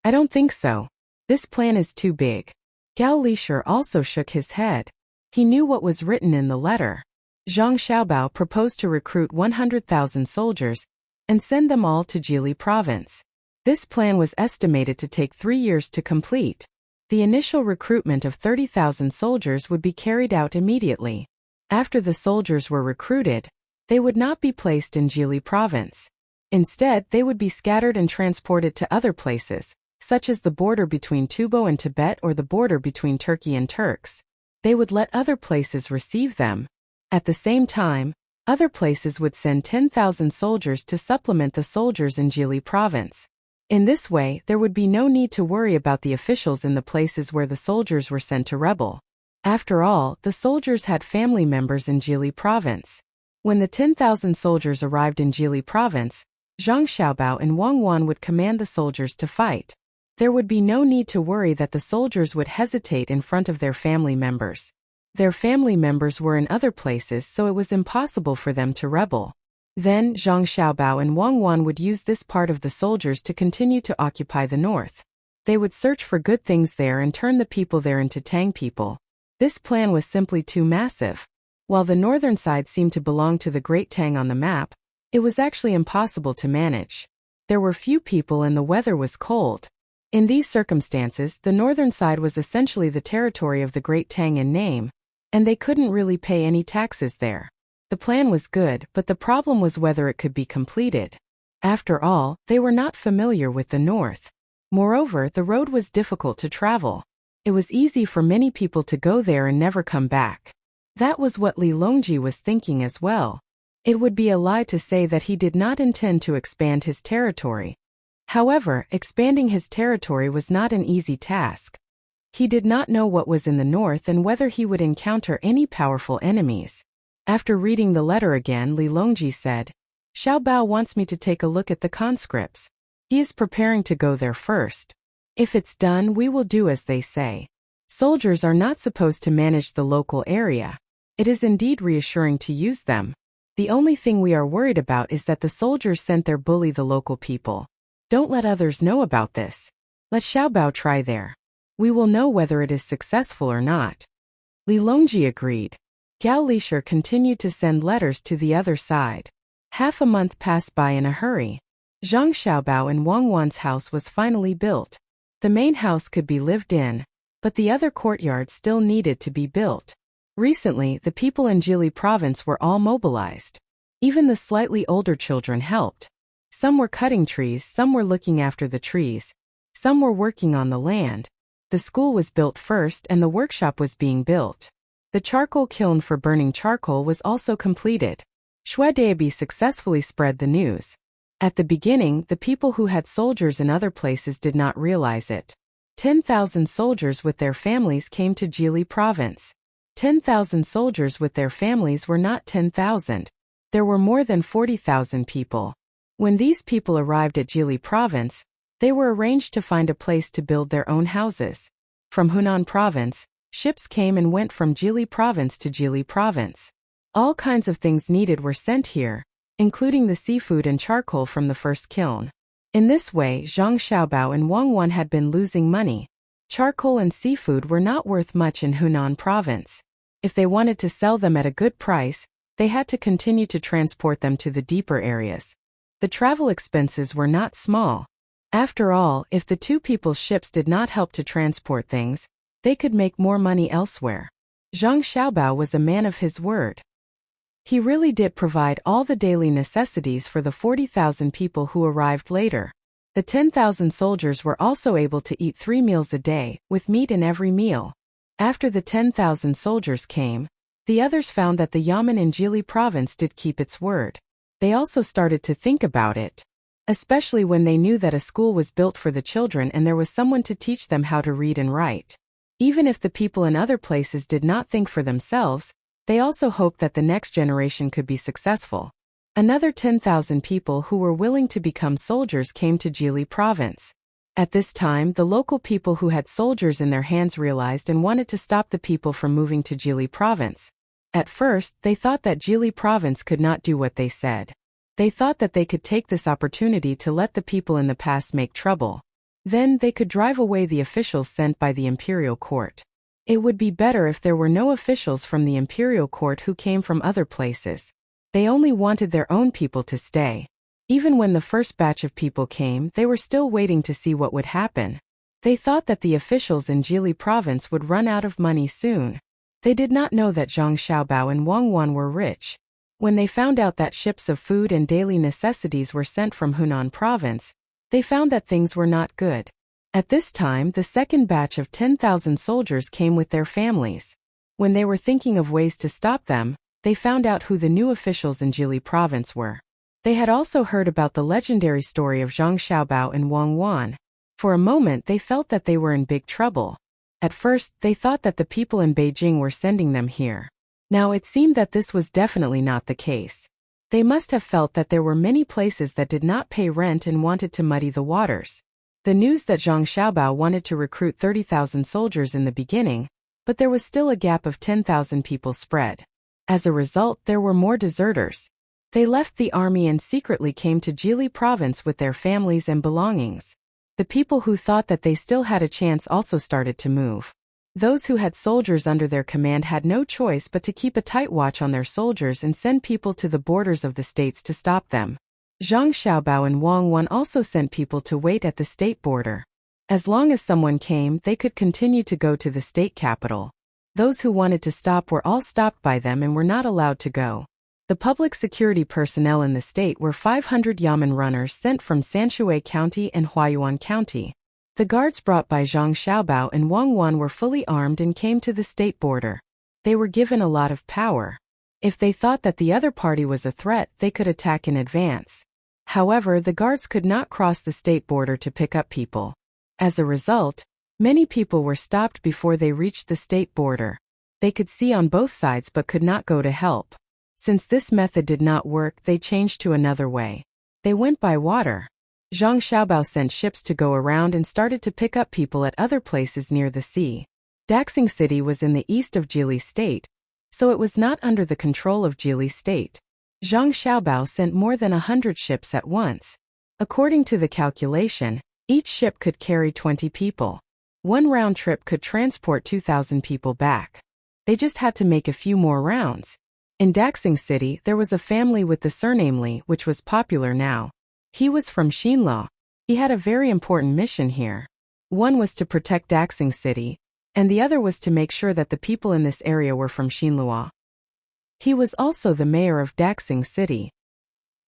I don't think so. This plan is too big. Gao Lisher also shook his head. He knew what was written in the letter. Zhang Xiaobao proposed to recruit 100,000 soldiers and send them all to Jili province. This plan was estimated to take 3 years to complete. The initial recruitment of 30,000 soldiers would be carried out immediately. After the soldiers were recruited, they would not be placed in Jili province. Instead, they would be scattered and transported to other places, such as the border between Tubo and Tibet or the border between Turkey and Turks. They would let other places receive them. At the same time, other places would send 10,000 soldiers to supplement the soldiers in Jili province. In this way, there would be no need to worry about the officials in the places where the soldiers were sent to rebel. After all, the soldiers had family members in Jili province. When the 10,000 soldiers arrived in Jili province, Zhang Xiaobao and Wang Wan would command the soldiers to fight. There would be no need to worry that the soldiers would hesitate in front of their family members. Their family members were in other places, so it was impossible for them to rebel. Then, Zhang Xiaobao and Wang Wan would use this part of the soldiers to continue to occupy the north. They would search for good things there and turn the people there into Tang people. This plan was simply too massive. While the northern side seemed to belong to the Great Tang on the map, it was actually impossible to manage. There were few people and the weather was cold. In these circumstances, the northern side was essentially the territory of the Great Tang in name, and they couldn't really pay any taxes there. The plan was good, but the problem was whether it could be completed. After all, they were not familiar with the north. Moreover, the road was difficult to travel. It was easy for many people to go there and never come back. That was what Li Longji was thinking as well. It would be a lie to say that he did not intend to expand his territory. However, expanding his territory was not an easy task. He did not know what was in the north and whether he would encounter any powerful enemies. After reading the letter again, Li Longji said, Xiaobao wants me to take a look at the conscripts. He is preparing to go there first. If it's done, we will do as they say. Soldiers are not supposed to manage the local area. It is indeed reassuring to use them. The only thing we are worried about is that the soldiers sent there bully the local people. Don't let others know about this. Let Xiaobao try there. We will know whether it is successful or not. Li Longji agreed. Gao Lisher continued to send letters to the other side. Half a month passed by in a hurry. Zhang Xiaobao and Wang Wan's house was finally built. The main house could be lived in, but the other courtyards still needed to be built. Recently, the people in Jili province were all mobilized. Even the slightly older children helped. Some were cutting trees, some were looking after the trees, some were working on the land. The school was built first and the workshop was being built. The charcoal kiln for burning charcoal was also completed. Shwedaebi successfully spread the news. At the beginning, the people who had soldiers in other places did not realize it. 10,000 soldiers with their families came to Jili province. 10,000 soldiers with their families were not 10,000. There were more than 40,000 people. When these people arrived at Jili province, they were arranged to find a place to build their own houses. From Hunan province, ships came and went from Jili province to Jili province. All kinds of things needed were sent here, including the seafood and charcoal from the first kiln. In this way, Zhang Xiaobao and Wang Wan had been losing money. Charcoal and seafood were not worth much in Hunan province. If they wanted to sell them at a good price, they had to continue to transport them to the deeper areas. The travel expenses were not small. After all, if the two people's ships did not help to transport things, they could make more money elsewhere. Zhang Xiaobao was a man of his word. He really did provide all the daily necessities for the 40,000 people who arrived later. The 10,000 soldiers were also able to eat 3 meals a day, with meat in every meal. After the 10,000 soldiers came, the others found that the Yamen in Jili province did keep its word. They also started to think about it. Especially when they knew that a school was built for the children and there was someone to teach them how to read and write. Even if the people in other places did not think for themselves, they also hoped that the next generation could be successful. Another 10,000 people who were willing to become soldiers came to Jili province. At this time, the local people who had soldiers in their hands realized and wanted to stop the people from moving to Jili province. At first, they thought that Jili province could not do what they said. They thought that they could take this opportunity to let the people in the past make trouble. Then they could drive away the officials sent by the imperial court. It would be better if there were no officials from the imperial court who came from other places. They only wanted their own people to stay. Even when the first batch of people came, they were still waiting to see what would happen. They thought that the officials in Jili province would run out of money soon. They did not know that Zhang Xiaobao and Wang Wan were rich. When they found out that ships of food and daily necessities were sent from Hunan province, they found that things were not good. At this time, the second batch of 10,000 soldiers came with their families. When they were thinking of ways to stop them, they found out who the new officials in Jili province were. They had also heard about the legendary story of Zhang Xiaobao and Wang Wan. For a moment they felt that they were in big trouble. At first, they thought that the people in Beijing were sending them here. Now it seemed that this was definitely not the case. They must have felt that there were many places that did not pay rent and wanted to muddy the waters. The news that Zhang Xiaobao wanted to recruit 30,000 soldiers in the beginning, but there was still a gap of 10,000 people spread. As a result, there were more deserters. They left the army and secretly came to Jili province with their families and belongings. The people who thought that they still had a chance also started to move. Those who had soldiers under their command had no choice but to keep a tight watch on their soldiers and send people to the borders of the states to stop them. Zhang Xiaobao and Wang Wan also sent people to wait at the state border. As long as someone came, they could continue to go to the state capital. Those who wanted to stop were all stopped by them and were not allowed to go. The public security personnel in the state were 500 Yamen runners sent from Sanshui County and Huayuan County. The guards brought by Zhang Xiaobao and Wang Wan were fully armed and came to the state border. They were given a lot of power. If they thought that the other party was a threat, they could attack in advance. However, the guards could not cross the state border to pick up people. As a result, many people were stopped before they reached the state border. They could see on both sides but could not go to help. Since this method did not work, they changed to another way. They went by water. Zhang Xiaobao sent ships to go around and started to pick up people at other places near the sea. Daxing City was in the east of Jili State, so it was not under the control of Jili State. Zhang Xiaobao sent more than 100 ships at once. According to the calculation, each ship could carry 20 people. One round trip could transport 2,000 people back. They just had to make a few more rounds. In Daxing City, there was a family with the surname Li, which was popular now. He was from Xinluo. He had a very important mission here. One was to protect Daxing City, and the other was to make sure that the people in this area were from Xinlua. He was also the mayor of Daxing City.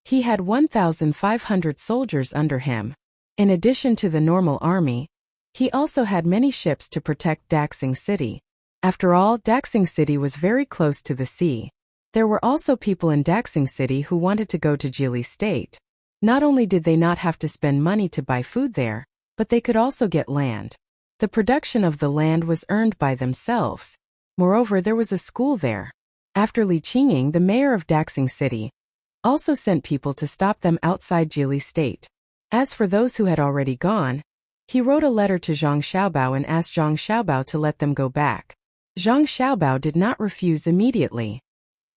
He had 1,500 soldiers under him. In addition to the normal army, he also had many ships to protect Daxing City. After all, Daxing City was very close to the sea. There were also people in Daxing City who wanted to go to Jili State. Not only did they not have to spend money to buy food there, but they could also get land. The production of the land was earned by themselves. Moreover, there was a school there. After Li Qingying, the mayor of Daxing City, also sent people to stop them outside Jili State. As for those who had already gone, he wrote a letter to Zhang Xiaobao and asked Zhang Xiaobao to let them go back. Zhang Xiaobao did not refuse immediately.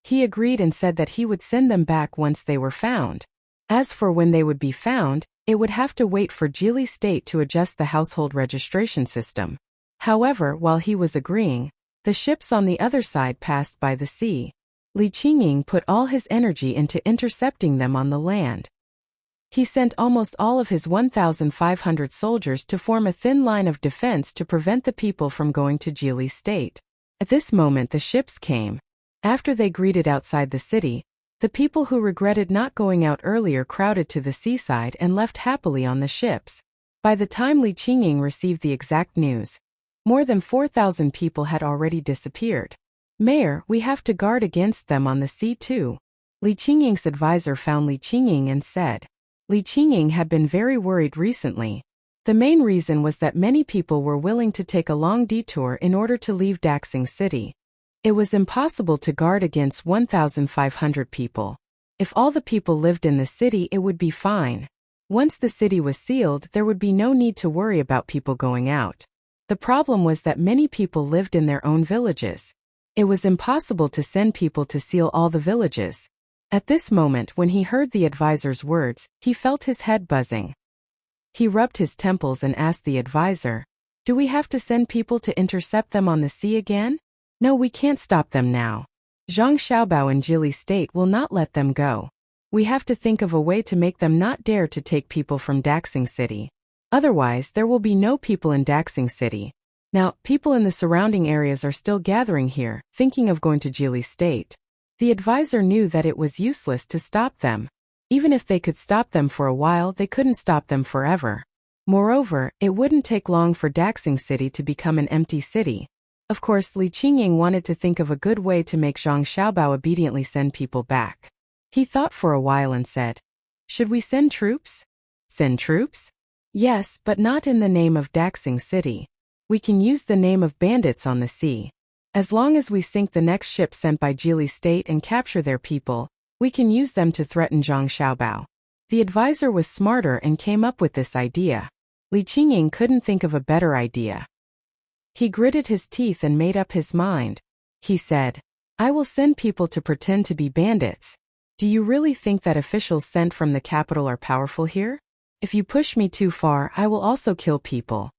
He agreed and said that he would send them back once they were found. As for when they would be found, it would have to wait for Jili State to adjust the household registration system. However, while he was agreeing, the ships on the other side passed by the sea. Li Qingying put all his energy into intercepting them on the land. He sent almost all of his 1,500 soldiers to form a thin line of defense to prevent the people from going to Jili State. At this moment the ships came. After they greeted outside the city, the people who regretted not going out earlier crowded to the seaside and left happily on the ships. By the time Li Qingying received the exact news, more than 4,000 people had already disappeared. Mayor, we have to guard against them on the sea too. Li Qingying's advisor found Li Qingying and said. Li Qingying had been very worried recently. The main reason was that many people were willing to take a long detour in order to leave Daxing City. It was impossible to guard against 1,500 people. If all the people lived in the city, it would be fine. Once the city was sealed, there would be no need to worry about people going out. The problem was that many people lived in their own villages. It was impossible to send people to seal all the villages. At this moment, when he heard the advisor's words, he felt his head buzzing. He rubbed his temples and asked the advisor, "Do we have to send people to intercept them on the sea again?" "No, we can't stop them now. Zhang Xiaobao and Jili State will not let them go. We have to think of a way to make them not dare to take people from Daxing City. Otherwise, there will be no people in Daxing City. Now, people in the surrounding areas are still gathering here, thinking of going to Jili State." The advisor knew that it was useless to stop them. Even if they could stop them for a while, they couldn't stop them forever. Moreover, it wouldn't take long for Daxing City to become an empty city. Of course, Li Qingying wanted to think of a good way to make Zhang Xiaobao obediently send people back. He thought for a while and said, "Should we send troops?" "Send troops?" "Yes, but not in the name of Daxing City. We can use the name of bandits on the sea. As long as we sink the next ship sent by Jili State and capture their people, we can use them to threaten Zhang Xiaobao." The advisor was smarter and came up with this idea. Li Qingying couldn't think of a better idea. He gritted his teeth and made up his mind. He said, "I will send people to pretend to be bandits. Do you really think that officials sent from the capital are powerful here? If you push me too far, I will also kill people."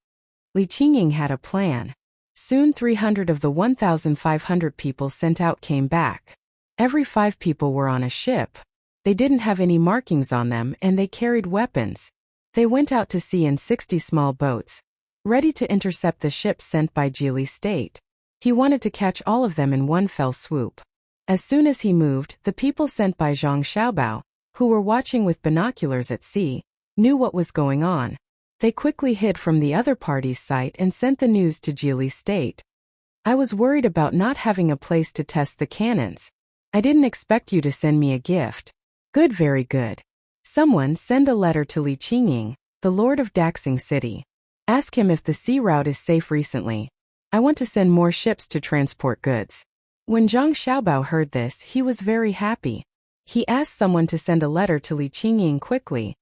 Li Qingying had a plan. Soon 300 of the 1,500 people sent out came back. Every 5 people were on a ship. They didn't have any markings on them and they carried weapons. They went out to sea in 60 small boats, ready to intercept the ships sent by Jili State. He wanted to catch all of them in one fell swoop. As soon as he moved, the people sent by Zhang Xiaobao, who were watching with binoculars at sea, knew what was going on. They quickly hid from the other party's sight and sent the news to Jili State. "I was worried about not having a place to test the cannons. I didn't expect you to send me a gift." "Good, very good. Someone send a letter to Li Qingying, the lord of Daxing City. Ask him if the sea route is safe recently. I want to send more ships to transport goods." When Zhang Xiaobao heard this, he was very happy. He asked someone to send a letter to Li Qingying quickly,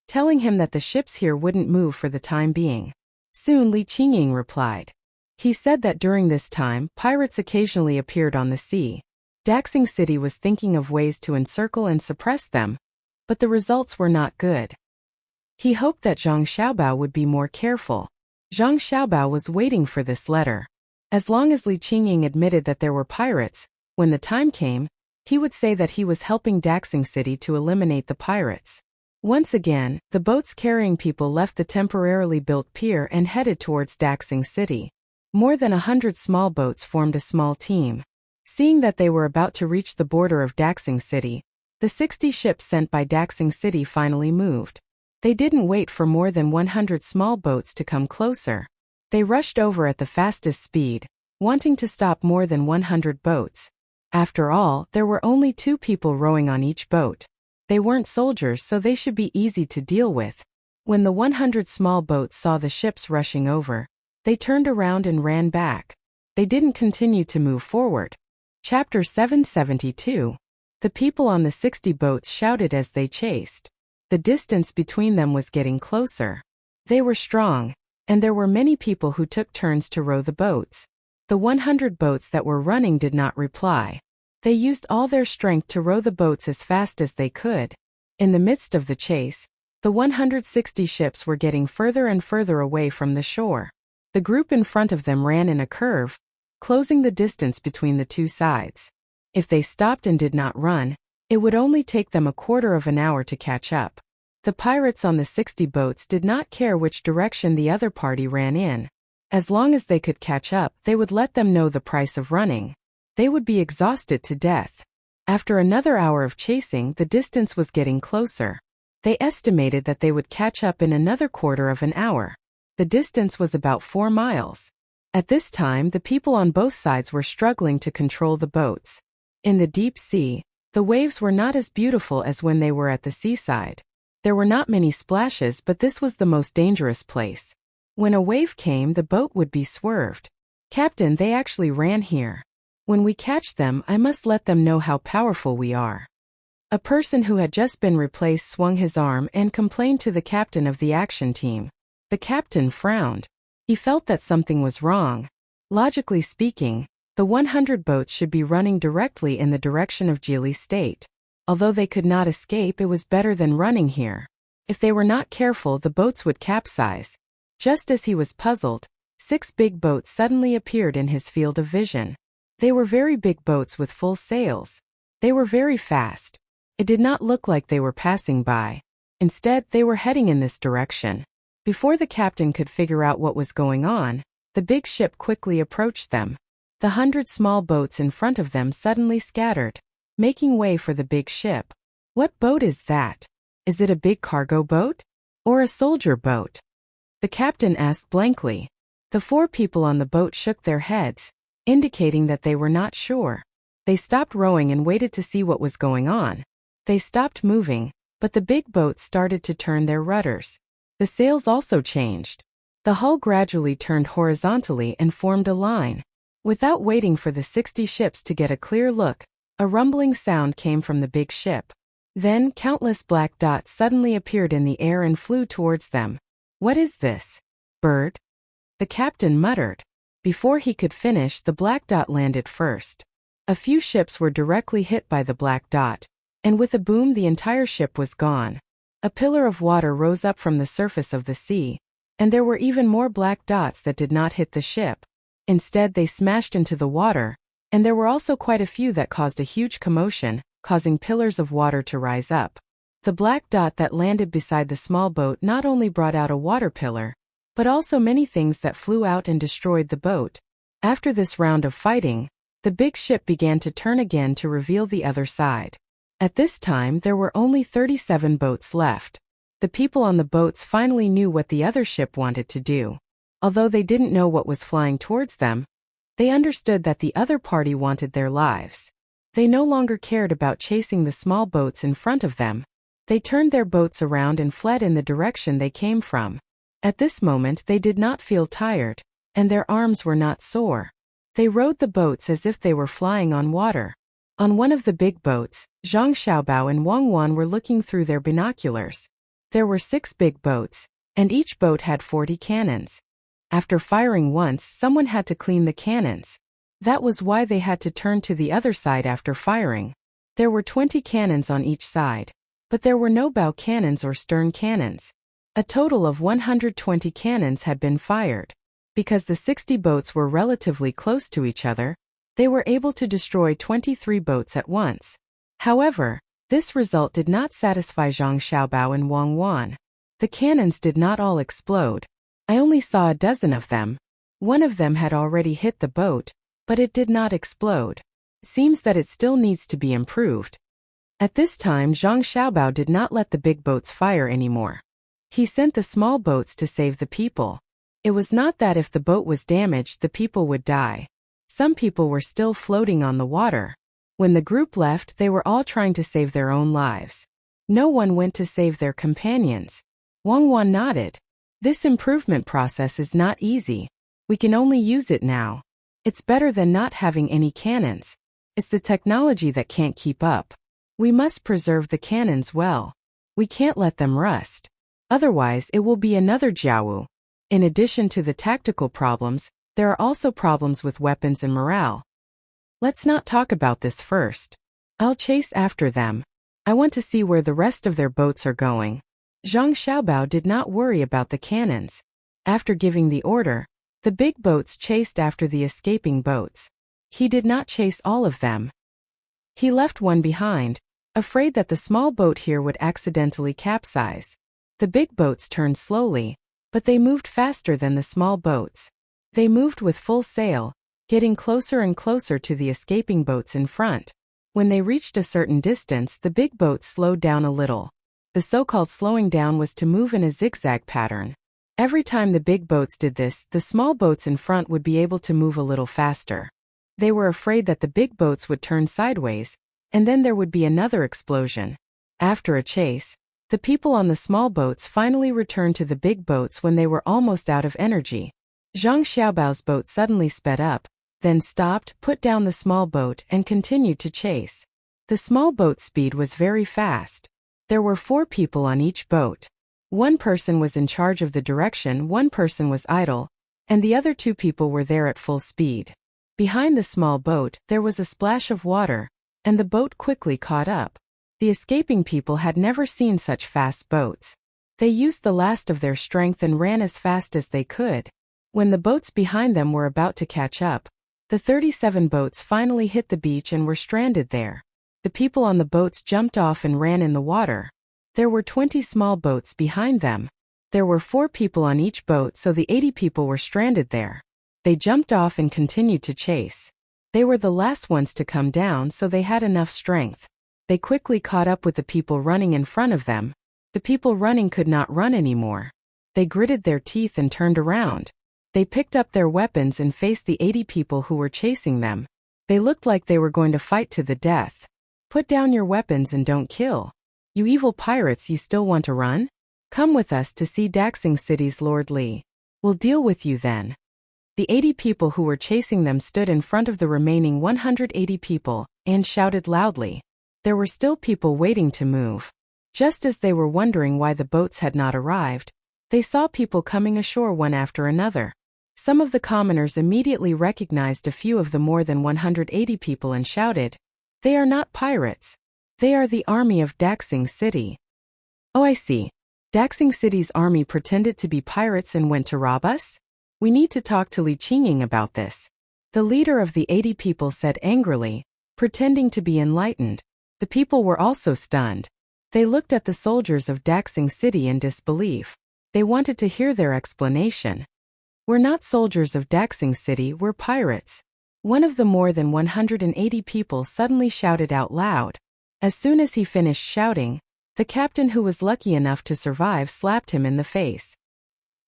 telling him that the ships here wouldn't move for the time being. Soon Li Qingying replied. He said that during this time, pirates occasionally appeared on the sea. Daxing City was thinking of ways to encircle and suppress them, but the results were not good. He hoped that Zhang Xiaobao would be more careful. Zhang Xiaobao was waiting for this letter. As long as Li Qingying admitted that there were pirates, when the time came, he would say that he was helping Daxing City to eliminate the pirates. Once again, the boats carrying people left the temporarily built pier and headed towards Daxing City. More than 100 small boats formed a small team. Seeing that they were about to reach the border of Daxing City, the 60 ships sent by Daxing City finally moved. They didn't wait for more than 100 small boats to come closer. They rushed over at the fastest speed, wanting to stop more than 100 boats. After all, there were only 2 people rowing on each boat. They weren't soldiers, so they should be easy to deal with. When the 100 small boats saw the ships rushing over, they turned around and ran back. They didn't continue to move forward. Chapter 772. The people on the 60 boats shouted as they chased. The distance between them was getting closer. They were strong, and there were many people who took turns to row the boats. The 100 boats that were running did not reply. They used all their strength to row the boats as fast as they could. In the midst of the chase, the 160 ships were getting further and further away from the shore. The group in front of them ran in a curve, closing the distance between the 2 sides. If they stopped and did not run, it would only take them a quarter of an hour to catch up. The pirates on the 60 boats did not care which direction the other party ran in. As long as they could catch up, they would let them know the price of running. They would be exhausted to death. After another hour of chasing, the distance was getting closer. They estimated that they would catch up in another quarter of an hour. The distance was about 4 miles. At this time, the people on both sides were struggling to control the boats. In the deep sea, the waves were not as beautiful as when they were at the seaside. There were not many splashes, but this was the most dangerous place. When a wave came, the boat would be swerved. "Captain, they actually ran here. When we catch them, I must let them know how powerful we are." A person who had just been replaced swung his arm and complained to the captain of the action team. The captain frowned. He felt that something was wrong. Logically speaking, the 100 boats should be running directly in the direction of Geely State. Although they could not escape, it was better than running here. If they were not careful, the boats would capsize. Just as he was puzzled, 6 big boats suddenly appeared in his field of vision. They were very big boats with full sails. They were very fast. It did not look like they were passing by. Instead, they were heading in this direction. Before the captain could figure out what was going on, the big ship quickly approached them. The 100 small boats in front of them suddenly scattered, making way for the big ship. What boat is that? Is it a big cargo boat? Or a soldier boat? The captain asked blankly. The 4 people on the boat shook their heads, indicating that they were not sure. They stopped rowing and waited to see what was going on. They stopped moving, but the big boats started to turn their rudders. The sails also changed. The hull gradually turned horizontally and formed a line. Without waiting for the 60 ships to get a clear look, a rumbling sound came from the big ship. Then countless black dots suddenly appeared in the air and flew towards them. "What is this? Bird?" the captain muttered. Before he could finish, the black dot landed first. A few ships were directly hit by the black dot, and with a boom the entire ship was gone. A pillar of water rose up from the surface of the sea, and there were even more black dots that did not hit the ship. Instead, they smashed into the water, and there were also quite a few that caused a huge commotion, causing pillars of water to rise up. The black dot that landed beside the small boat not only brought out a water pillar, but also many things that flew out and destroyed the boat. After this round of fighting, the big ship began to turn again to reveal the other side. At this time, there were only 37 boats left. The people on the boats finally knew what the other ship wanted to do. Although they didn't know what was flying towards them, they understood that the other party wanted their lives. They no longer cared about chasing the small boats in front of them. They turned their boats around and fled in the direction they came from. At this moment, they did not feel tired, and their arms were not sore. They rowed the boats as if they were flying on water. On one of the big boats, Zhang Xiaobao and Wang Wan were looking through their binoculars. There were 6 big boats, and each boat had 40 cannons. After firing once, someone had to clean the cannons. That was why they had to turn to the other side after firing. There were 20 cannons on each side, but there were no bow cannons or stern cannons. A total of 120 cannons had been fired. Because the 60 boats were relatively close to each other, they were able to destroy 23 boats at once. However, this result did not satisfy Zhang Xiaobao and Wang Wan. The cannons did not all explode. I only saw a dozen of them. One of them had already hit the boat, but it did not explode. Seems that it still needs to be improved. At this time, Zhang Xiaobao did not let the big boats fire anymore. He sent the small boats to save the people. It was not that if the boat was damaged the people would die. Some people were still floating on the water. When the group left, they were all trying to save their own lives. No one went to save their companions. Wang Wan nodded. This improvement process is not easy. We can only use it now. It's better than not having any cannons. It's the technology that can't keep up. We must preserve the cannons well. We can't let them rust. Otherwise, it will be another Jiawu. In addition to the tactical problems, there are also problems with weapons and morale. Let's not talk about this first. I'll chase after them. I want to see where the rest of their boats are going. Zhang Xiaobao did not worry about the cannons. After giving the order, the big boats chased after the escaping boats. He did not chase all of them. He left one behind, afraid that the small boat here would accidentally capsize. The big boats turned slowly, but they moved faster than the small boats. They moved with full sail, getting closer and closer to the escaping boats in front. When they reached a certain distance, the big boats slowed down a little. The so-called slowing down was to move in a zigzag pattern. Every time the big boats did this, the small boats in front would be able to move a little faster. They were afraid that the big boats would turn sideways, and then there would be another explosion. After a chase, the people on the small boats finally returned to the big boats when they were almost out of energy. Zhang Xiaobao's boat suddenly sped up, then stopped, put down the small boat, and continued to chase. The small boat's speed was very fast. There were 4 people on each boat. One person was in charge of the direction, one person was idle, and the other 2 people were there at full speed. Behind the small boat, there was a splash of water, and the boat quickly caught up. The escaping people had never seen such fast boats. They used the last of their strength and ran as fast as they could. When the boats behind them were about to catch up, the 37 boats finally hit the beach and were stranded there. The people on the boats jumped off and ran in the water. There were 20 small boats behind them. There were 4 people on each boat, so the 80 people were stranded there. They jumped off and continued to chase. They were the last ones to come down, so they had enough strength. They quickly caught up with the people running in front of them. The people running could not run anymore. They gritted their teeth and turned around. They picked up their weapons and faced the 80 people who were chasing them. They looked like they were going to fight to the death. Put down your weapons and don't kill. You evil pirates, you still want to run? Come with us to see Daxing City's Lord Li. We'll deal with you then. The 80 people who were chasing them stood in front of the remaining 180 people and shouted loudly. There were still people waiting to move. Just as they were wondering why the boats had not arrived, they saw people coming ashore one after another. Some of the commoners immediately recognized a few of the more than 180 people and shouted, "They are not pirates. They are the army of Daxing City." Oh, I see. Daxing City's army pretended to be pirates and went to rob us? We need to talk to Li Qingying about this. The leader of the 80 people said angrily, pretending to be enlightened. The people were also stunned. They looked at the soldiers of Daxing City in disbelief. They wanted to hear their explanation. We're not soldiers of Daxing City, we're pirates. One of the more than 180 people suddenly shouted out loud. As soon as he finished shouting, the captain who was lucky enough to survive slapped him in the face.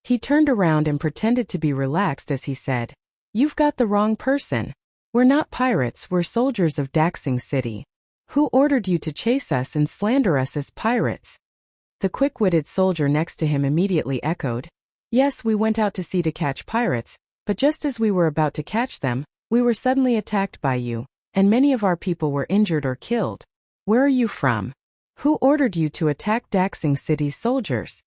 He turned around and pretended to be relaxed as he said, "You've got the wrong person. We're not pirates, we're soldiers of Daxing City. Who ordered you to chase us and slander us as pirates?" The quick-witted soldier next to him immediately echoed, "Yes, we went out to sea to catch pirates, but just as we were about to catch them, we were suddenly attacked by you, and many of our people were injured or killed. Where are you from? Who ordered you to attack Daxing City's soldiers?"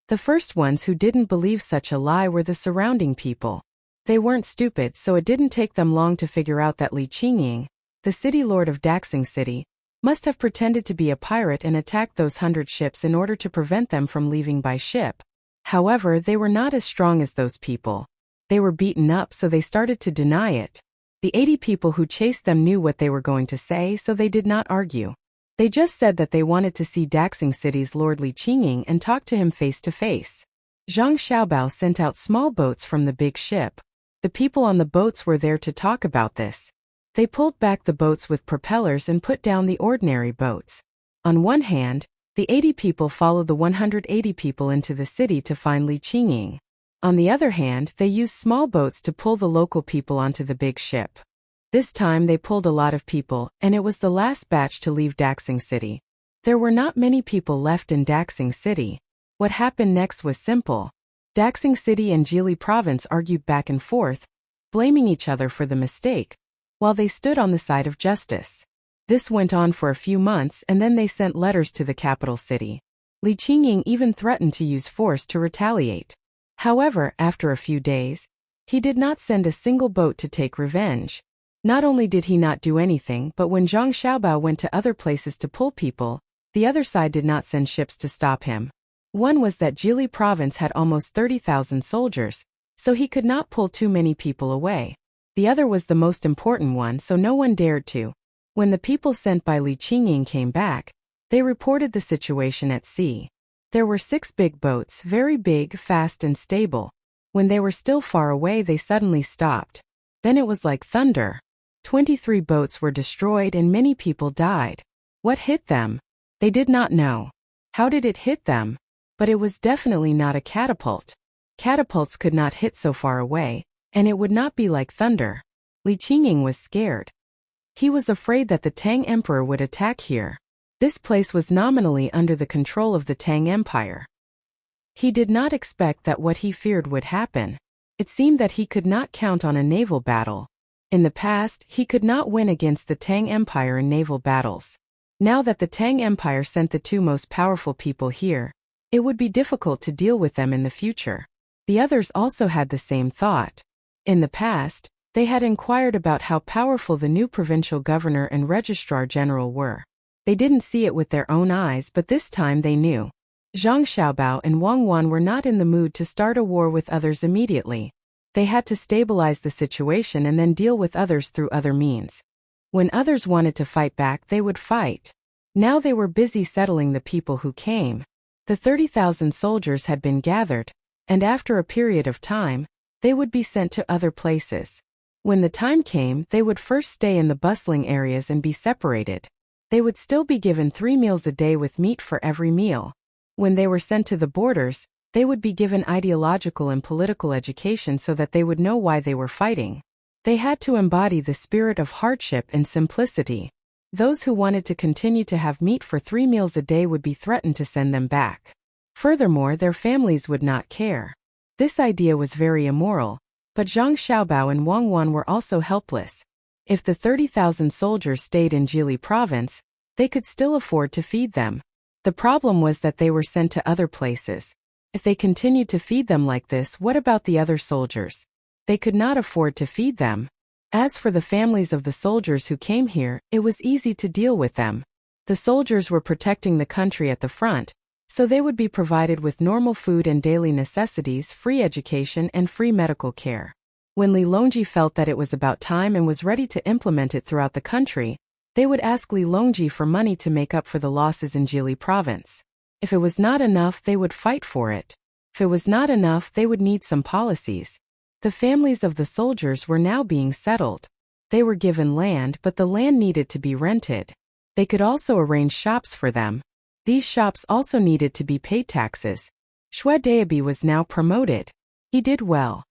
The first ones who didn't believe such a lie were the surrounding people. They weren't stupid, so it didn't take them long to figure out that Li Qingying, the city lord of Daxing City, must have pretended to be a pirate and attacked those 100 ships in order to prevent them from leaving by ship. However, they were not as strong as those people. They were beaten up, so they started to deny it. The 80 people who chased them knew what they were going to say, so they did not argue. They just said that they wanted to see Daxing City's Lord Li Qingying and talk to him face to face. Zhang Xiaobao sent out small boats from the big ship. The people on the boats were there to talk about this. They pulled back the boats with propellers and put down the ordinary boats. On one hand, the 80 people followed the 180 people into the city to find Li Qingying. On the other hand, they used small boats to pull the local people onto the big ship. This time they pulled a lot of people, and it was the last batch to leave Daxing City. There were not many people left in Daxing City. What happened next was simple. Daxing City and Jili Province argued back and forth, blaming each other for the mistake, while they stood on the side of justice. This went on for a few months, and then they sent letters to the capital city. Li Qingying even threatened to use force to retaliate. However, after a few days, he did not send a single boat to take revenge. Not only did he not do anything, but when Zhang Xiaobao went to other places to pull people, the other side did not send ships to stop him. One was that Jili Province had almost 30,000 soldiers, so he could not pull too many people away. The other was the most important one, so no one dared to. When the people sent by Li Qingying came back, they reported the situation at sea. There were 6 big boats, very big, fast and stable. When they were still far away, they suddenly stopped. Then it was like thunder. 23 boats were destroyed and many people died. What hit them? They did not know. How did it hit them? But it was definitely not a catapult. Catapults could not hit so far away, and it would not be like thunder. Li Qingying was scared. He was afraid that the Tang Emperor would attack here. This place was nominally under the control of the Tang Empire. He did not expect that what he feared would happen. It seemed that he could not count on a naval battle. In the past, he could not win against the Tang Empire in naval battles. Now that the Tang Empire sent the 2 most powerful people here, it would be difficult to deal with them in the future. The others also had the same thought. In the past, they had inquired about how powerful the new provincial governor and registrar general were. They didn't see it with their own eyes, but this time they knew. Zhang Xiaobao and Wang Wan were not in the mood to start a war with others immediately. They had to stabilize the situation and then deal with others through other means. When others wanted to fight back, they would fight. Now they were busy settling the people who came. The 30,000 soldiers had been gathered, and after a period of time, they would be sent to other places. When the time came, they would first stay in the bustling areas and be separated. They would still be given 3 meals a day with meat for every meal. When they were sent to the borders, they would be given ideological and political education so that they would know why they were fighting. They had to embody the spirit of hardship and simplicity. Those who wanted to continue to have meat for 3 meals a day would be threatened to send them back. Furthermore, their families would not care. This idea was very immoral, but Zhang Xiaobao and Wang Wan were also helpless. If the 30,000 soldiers stayed in Jili Province, they could still afford to feed them. The problem was that they were sent to other places. If they continued to feed them like this, what about the other soldiers? They could not afford to feed them. As for the families of the soldiers who came here, it was easy to deal with them. The soldiers were protecting the country at the front, so they would be provided with normal food and daily necessities, free education and free medical care. When Li Longji felt that it was about time and was ready to implement it throughout the country, they would ask Li Longji for money to make up for the losses in Jili Province. If it was not enough, they would fight for it. If it was not enough, they would need some policies. The families of the soldiers were now being settled. They were given land, but the land needed to be rented. They could also arrange shops for them. These shops also needed to be paid taxes. Xue Daobi was now promoted. He did well.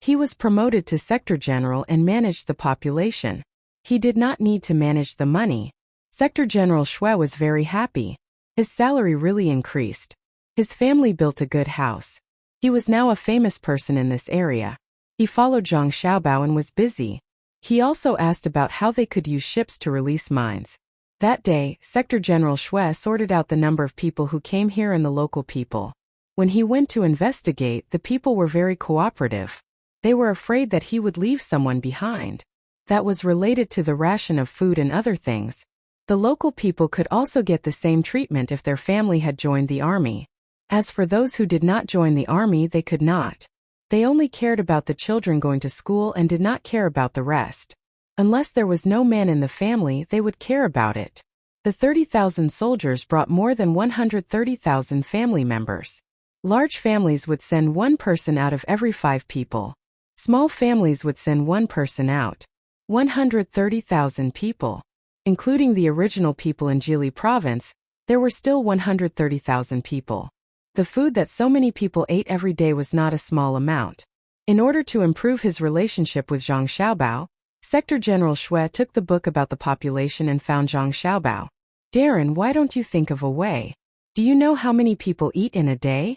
He was promoted to sector general and managed the population. He did not need to manage the money. Sector General Xue was very happy. His salary really increased. His family built a good house. He was now a famous person in this area. He followed Zhang Xiaobao and was busy. He also asked about how they could use ships to release mines. That day, Sector General Xue sorted out the number of people who came here and the local people. When he went to investigate, the people were very cooperative. They were afraid that he would leave someone behind. That was related to the ration of food and other things. The local people could also get the same treatment if their family had joined the army. As for those who did not join the army, they could not. They only cared about the children going to school and did not care about the rest. Unless there was no man in the family, they would care about it. The 30,000 soldiers brought more than 130,000 family members. Large families would send one person out of every 5 people. Small families would send one person out. 130,000 people. Including the original people in Jili province, there were still 130,000 people. The food that so many people ate every day was not a small amount. In order to improve his relationship with Zhang Xiaobao, Sector General Shui took the book about the population and found Zhang Xiaobao. Darren, why don't you think of a way? Do you know how many people eat in a day?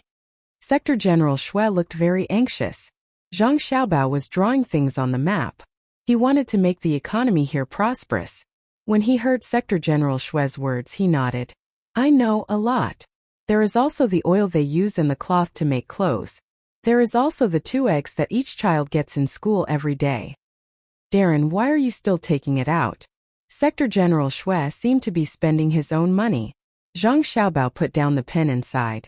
Sector General Shui looked very anxious. Zhang Xiaobao was drawing things on the map. He wanted to make the economy here prosperous. When he heard Sector General Shui's words, he nodded. I know a lot. There is also the oil they use and the cloth to make clothes. There is also the 2 eggs that each child gets in school every day. Darren, why are you still taking it out? Sector General Shui seemed to be spending his own money. Zhang Xiaobao put down the pen and sighed.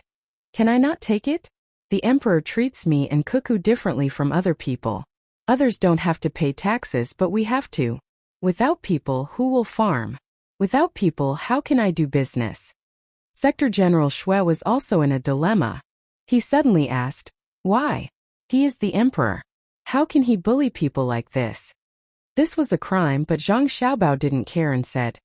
Can I not take it? The emperor treats me and Cuckoo differently from other people. Others don't have to pay taxes, but we have to. Without people, who will farm? Without people, how can I do business? Sector General Shui was also in a dilemma. He suddenly asked, why? He is the emperor. How can he bully people like this? This was a crime, but Zhang Xiaobao didn't care and said,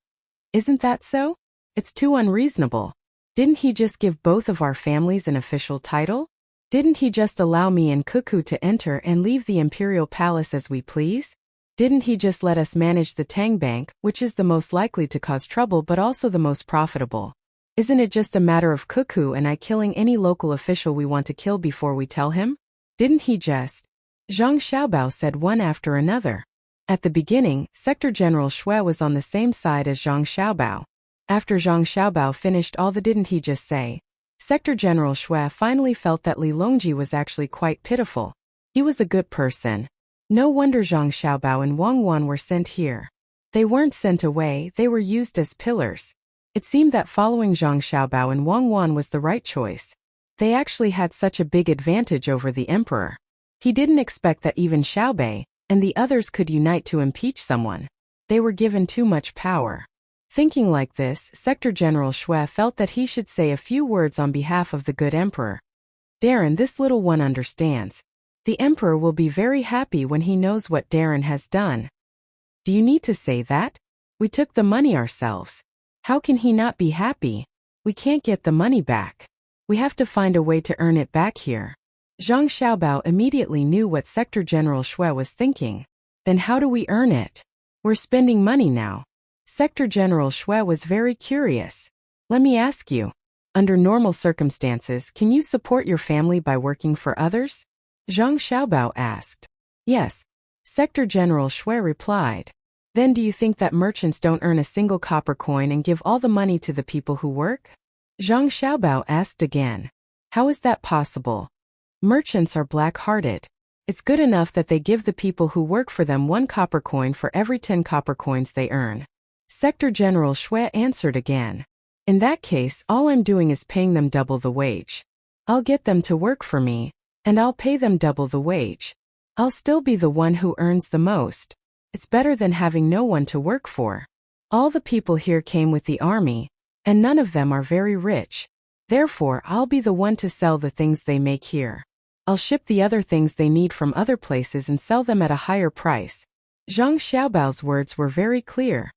isn't that so? It's too unreasonable. Didn't he just give both of our families an official title? Didn't he just allow me and Cuckoo to enter and leave the imperial palace as we please? Didn't he just let us manage the Tang Bank, which is the most likely to cause trouble but also the most profitable? Isn't it just a matter of Cuckoo and I killing any local official we want to kill before we tell him? Didn't he just? Zhang Xiaobao said one after another. At the beginning, Sector General Shui was on the same side as Zhang Xiaobao. After Zhang Xiaobao finished all the didn't he just say, Sector General Shui finally felt that Li Longji was actually quite pitiful. He was a good person. No wonder Zhang Xiaobao and Wang Wan were sent here. They weren't sent away, they were used as pillars. It seemed that following Zhang Xiaobao and Wang Wan was the right choice. They actually had such a big advantage over the emperor. He didn't expect that even Xiaobei and the others could unite to impeach someone. They were given too much power. Thinking like this, Sector General Shui felt that he should say a few words on behalf of the good emperor. Darren, this little one understands. The emperor will be very happy when he knows what Darren has done. Do you need to say that? We took the money ourselves. How can he not be happy? We can't get the money back. We have to find a way to earn it back here. Zhang Xiaobao immediately knew what Sector General Shui was thinking. Then how do we earn it? We're spending money now. Sector General Shui was very curious. Let me ask you. Under normal circumstances, can you support your family by working for others? Zhang Xiaobao asked. Yes. Sector General Shui replied. Then do you think that merchants don't earn a single copper coin and give all the money to the people who work? Zhang Xiaobao asked again. How is that possible? Merchants are black-hearted. It's good enough that they give the people who work for them 1 copper coin for every 10 copper coins they earn. Sector General Shui answered again. In that case, all I'm doing is paying them double the wage. I'll get them to work for me, and I'll pay them double the wage. I'll still be the one who earns the most. It's better than having no one to work for. All the people here came with the army, and none of them are very rich. Therefore, I'll be the one to sell the things they make here. I'll ship the other things they need from other places and sell them at a higher price. Zhang Xiaobao's words were very clear.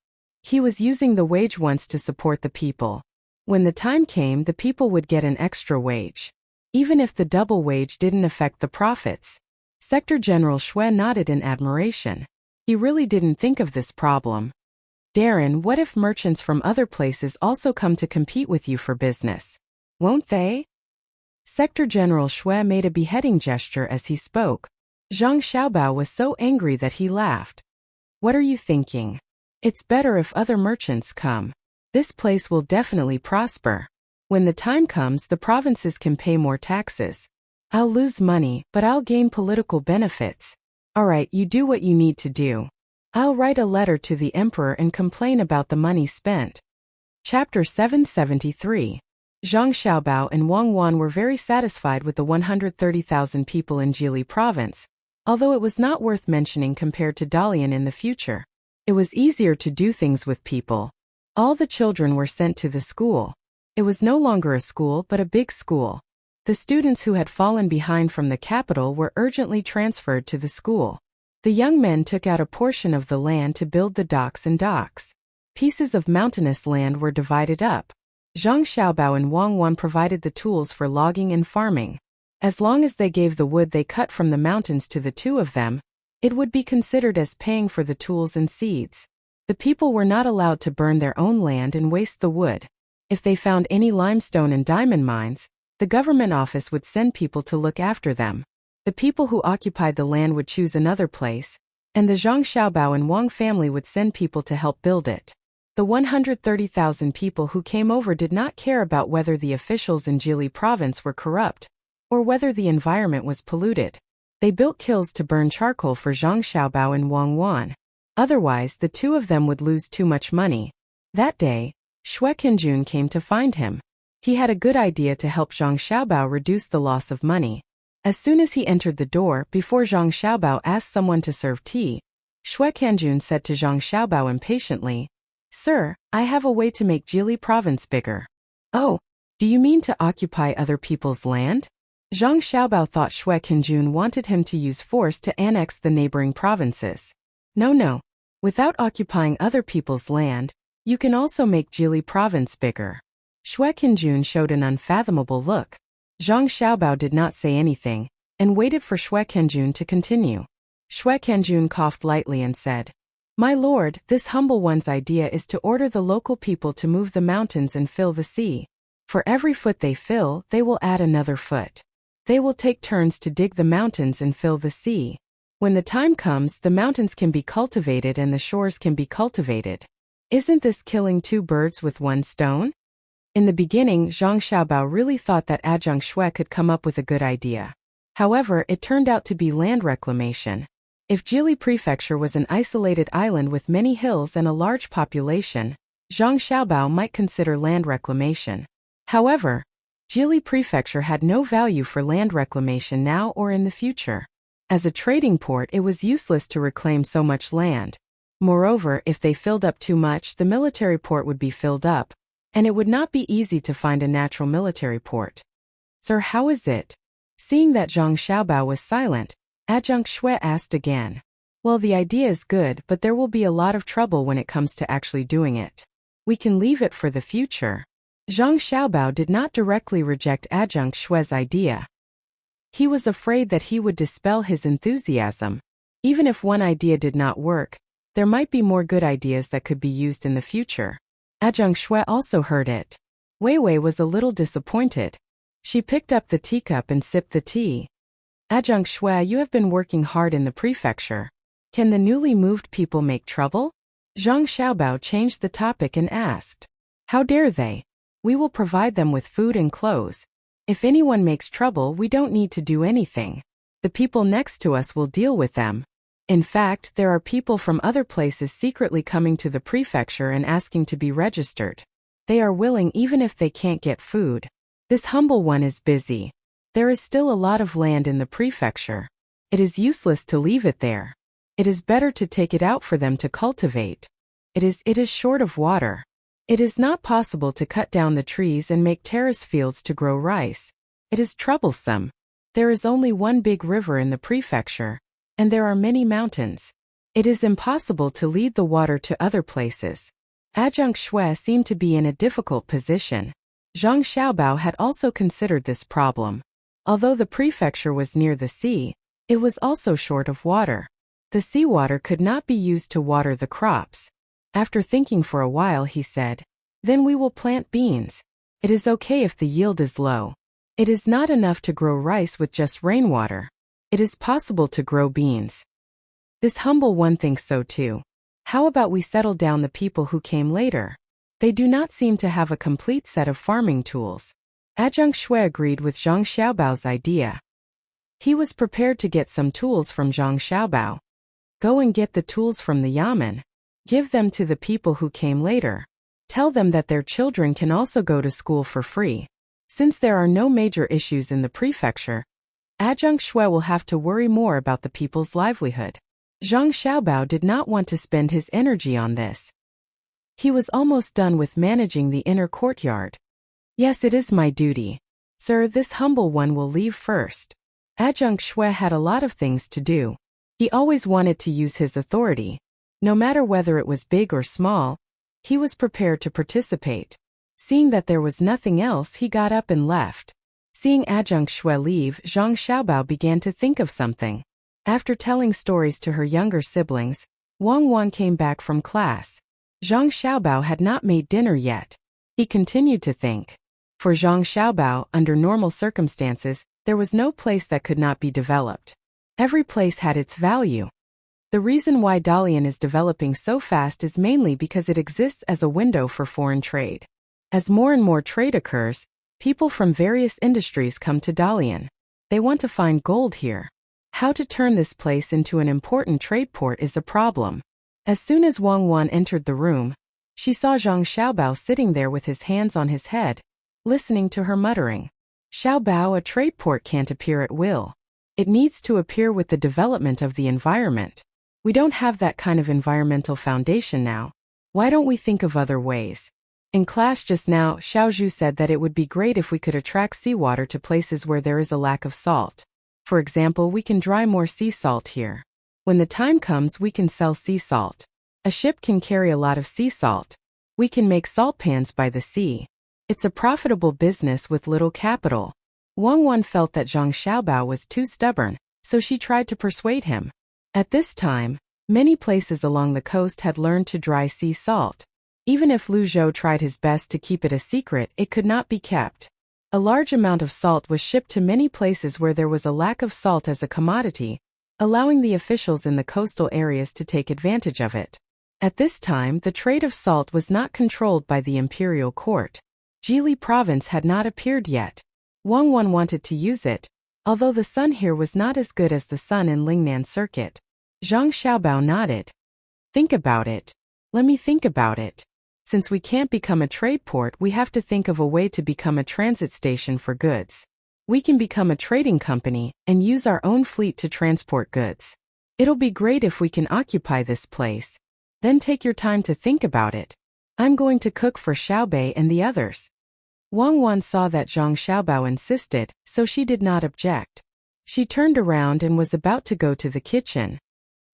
He was using the wage once to support the people. When the time came, the people would get an extra wage. Even if the double wage didn't affect the profits. Sector General Shui nodded in admiration. He really didn't think of this problem. Darren, what if merchants from other places also come to compete with you for business? Won't they? Sector General Shui made a beheading gesture as he spoke. Zhang Xiaobao was so angry that he laughed. What are you thinking? It's better if other merchants come. This place will definitely prosper. When the time comes, the provinces can pay more taxes. I'll lose money, but I'll gain political benefits. Alright, you do what you need to do. I'll write a letter to the emperor and complain about the money spent. Chapter 773. Zhang Xiaobao and Wang Wan were very satisfied with the 130,000 people in Jili province, although it was not worth mentioning compared to Dalian in the future. It was easier to do things with people. All the children were sent to the school. It was no longer a school but a big school. The students who had fallen behind from the capital were urgently transferred to the school. The young men took out a portion of the land to build the docks and docks. Pieces of mountainous land were divided up. Zhang Xiaobao and Wang Wan provided the tools for logging and farming. As long as they gave the wood they cut from the mountains to the two of them, it would be considered as paying for the tools and seeds. The people were not allowed to burn their own land and waste the wood. If they found any limestone and diamond mines, the government office would send people to look after them. The people who occupied the land would choose another place, and the Zhang Xiaobao and Wang family would send people to help build it. The 130,000 people who came over did not care about whether the officials in Jili province were corrupt, or whether the environment was polluted. They built kilns to burn charcoal for Zhang Xiaobao and Wang Wan. Otherwise, the two of them would lose too much money. That day, Xue Qinjun came to find him. He had a good idea to help Zhang Xiaobao reduce the loss of money. As soon as he entered the door, before Zhang Xiaobao asked someone to serve tea, Xue Qinjun said to Zhang Xiaobao impatiently, "Sir, I have a way to make Jili province bigger." "Oh, do you mean to occupy other people's land?" Zhang Xiaobao thought Xue Qinjun wanted him to use force to annex the neighboring provinces. No. Without occupying other people's land, you can also make Jili province bigger. Xue Qinjun showed an unfathomable look. Zhang Xiaobao did not say anything, and waited for Xue Qinjun to continue. Xue Qinjun coughed lightly and said, "My lord, this humble one's idea is to order the local people to move the mountains and fill the sea. For every foot they fill, they will add another foot. They will take turns to dig the mountains and fill the sea. When the time comes, the mountains can be cultivated and the shores can be cultivated. Isn't this killing two birds with one stone?" In the beginning, Zhang Xiaobao really thought that Adjunct Xue could come up with a good idea. However, it turned out to be land reclamation. If Jili Prefecture was an isolated island with many hills and a large population, Zhang Xiaobao might consider land reclamation. However, Jili Prefecture had no value for land reclamation now or in the future. As a trading port, it was useless to reclaim so much land. Moreover, if they filled up too much, the military port would be filled up, and it would not be easy to find a natural military port. "Sir, how is it?" Seeing that Zhang Xiaobao was silent, Adjunct Xue asked again. "Well, the idea is good, but there will be a lot of trouble when it comes to actually doing it. We can leave it for the future." Zhang Xiaobao did not directly reject Adjunct Xue's idea. He was afraid that he would dispel his enthusiasm. Even if one idea did not work, there might be more good ideas that could be used in the future. Adjunct Xue also heard it. Wei Wei was a little disappointed. She picked up the teacup and sipped the tea. "Adjunct Xue, you have been working hard in the prefecture. Can the newly moved people make trouble?" Zhang Xiaobao changed the topic and asked. "How dare they? We will provide them with food and clothes. If anyone makes trouble, we don't need to do anything. The people next to us will deal with them. In fact, there are people from other places secretly coming to the prefecture and asking to be registered. They are willing even if they can't get food. This humble one is busy. There is still a lot of land in the prefecture. It is useless to leave it there. It is better to take it out for them to cultivate. It is short of water. It is not possible to cut down the trees and make terrace fields to grow rice. It is troublesome. There is only one big river in the prefecture, and there are many mountains. It is impossible to lead the water to other places." Adjunct Xue seemed to be in a difficult position. Zhang Xiaobao had also considered this problem. Although the prefecture was near the sea, it was also short of water. The seawater could not be used to water the crops. After thinking for a while, he said, "Then we will plant beans. It is okay if the yield is low. It is not enough to grow rice with just rainwater. It is possible to grow beans." This humble one thinks so too. How about we settle down the people who came later? They do not seem to have a complete set of farming tools. Adjunct Xue agreed with Zhang Xiaobao's idea. He was prepared to get some tools from Zhang Xiaobao. Go and get the tools from the yamen. Give them to the people who came later. Tell them that their children can also go to school for free. Since there are no major issues in the prefecture, Adjunct Xue will have to worry more about the people's livelihood. Zhang Xiaobao did not want to spend his energy on this. He was almost done with managing the inner courtyard. "Yes, it is my duty. "Sir, this humble one will leave first." Adjunct Shui had a lot of things to do. He always wanted to use his authority. No matter whether it was big or small, he was prepared to participate. Seeing that there was nothing else, he got up and left. Seeing Adjunct Shui leave, Zhang Xiaobao began to think of something. After telling stories to her younger siblings, Wang Wan came back from class. Zhang Xiaobao had not made dinner yet. He continued to think. For Zhang Xiaobao, under normal circumstances, there was no place that could not be developed. Every place had its value. The reason why Dalian is developing so fast is mainly because it exists as a window for foreign trade. As more and more trade occurs, people from various industries come to Dalian. They want to find gold here. How to turn this place into an important trade port is a problem. As soon as Wang Wan entered the room, she saw Zhang Xiaobao sitting there with his hands on his head, listening to her muttering. "Xiaobao, a trade port can't appear at will. It needs to appear with the development of the environment. We don't have that kind of environmental foundation now. Why don't we think of other ways?" In class just now, Xiaozhu said that it would be great if we could attract seawater to places where there is a lack of salt. For example, we can dry more sea salt here. When the time comes, we can sell sea salt. A ship can carry a lot of sea salt. We can make salt pans by the sea. It's a profitable business with little capital. Wang Wan felt that Zhang Xiaobao was too stubborn, so she tried to persuade him. At this time, many places along the coast had learned to dry sea salt. Even if Lu Zhou tried his best to keep it a secret, it could not be kept. A large amount of salt was shipped to many places where there was a lack of salt as a commodity, allowing the officials in the coastal areas to take advantage of it. At this time, the trade of salt was not controlled by the imperial court. Jili province had not appeared yet. Wang Wan wanted to use it, although the sun here was not as good as the sun in Lingnan Circuit. Zhang Xiaobao nodded. "Think about it." "Let me think about it. Since we can't become a trade port, we have to think of a way to become a transit station for goods. We can become a trading company and use our own fleet to transport goods. It'll be great if we can occupy this place. Then take your time to think about it. I'm going to cook for Xiaobei and the others." Wang Wan saw that Zhang Xiaobao insisted, so she did not object. She turned around and was about to go to the kitchen.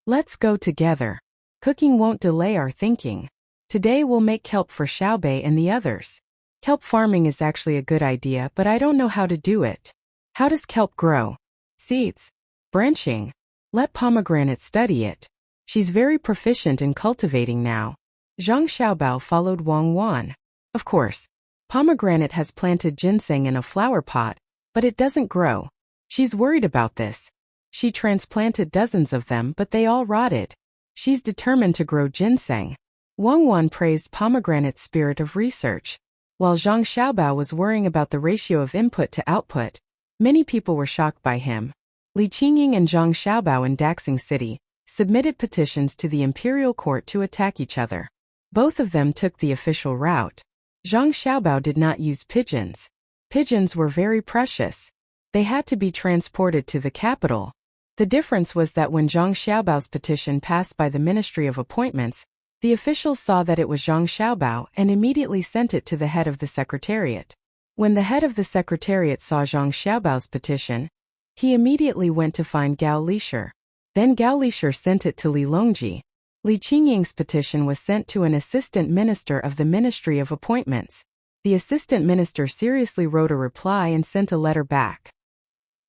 "Let's go together. Cooking won't delay our thinking. Today we'll make kelp for Xiaobei and the others. Kelp farming is actually a good idea, but I don't know how to do it. How does kelp grow? Seeds. Branching. Let Pomegranate study it. She's very proficient in cultivating now." Zhang Xiaobao followed Wang Wan. Of course, Pomegranate has planted ginseng in a flower pot, but it doesn't grow. She's worried about this. She transplanted dozens of them, but they all rotted. She's determined to grow ginseng. Wang Wan praised Pomegranate's spirit of research. While Zhang Xiaobao was worrying about the ratio of input to output, many people were shocked by him. Li Qingying and Zhang Xiaobao in Daxing City submitted petitions to the imperial court to attack each other. Both of them took the official route. Zhang Xiaobao did not use pigeons. Pigeons were very precious. They had to be transported to the capital. The difference was that when Zhang Xiaobao's petition passed by the Ministry of Appointments, the officials saw that it was Zhang Xiaobao and immediately sent it to the head of the secretariat. When the head of the secretariat saw Zhang Xiaobao's petition, he immediately went to find Gao Lishir. Then Gao Lishir sent it to Li Longji. Li Qingying's petition was sent to an assistant minister of the Ministry of Appointments. The assistant minister seriously wrote a reply and sent a letter back.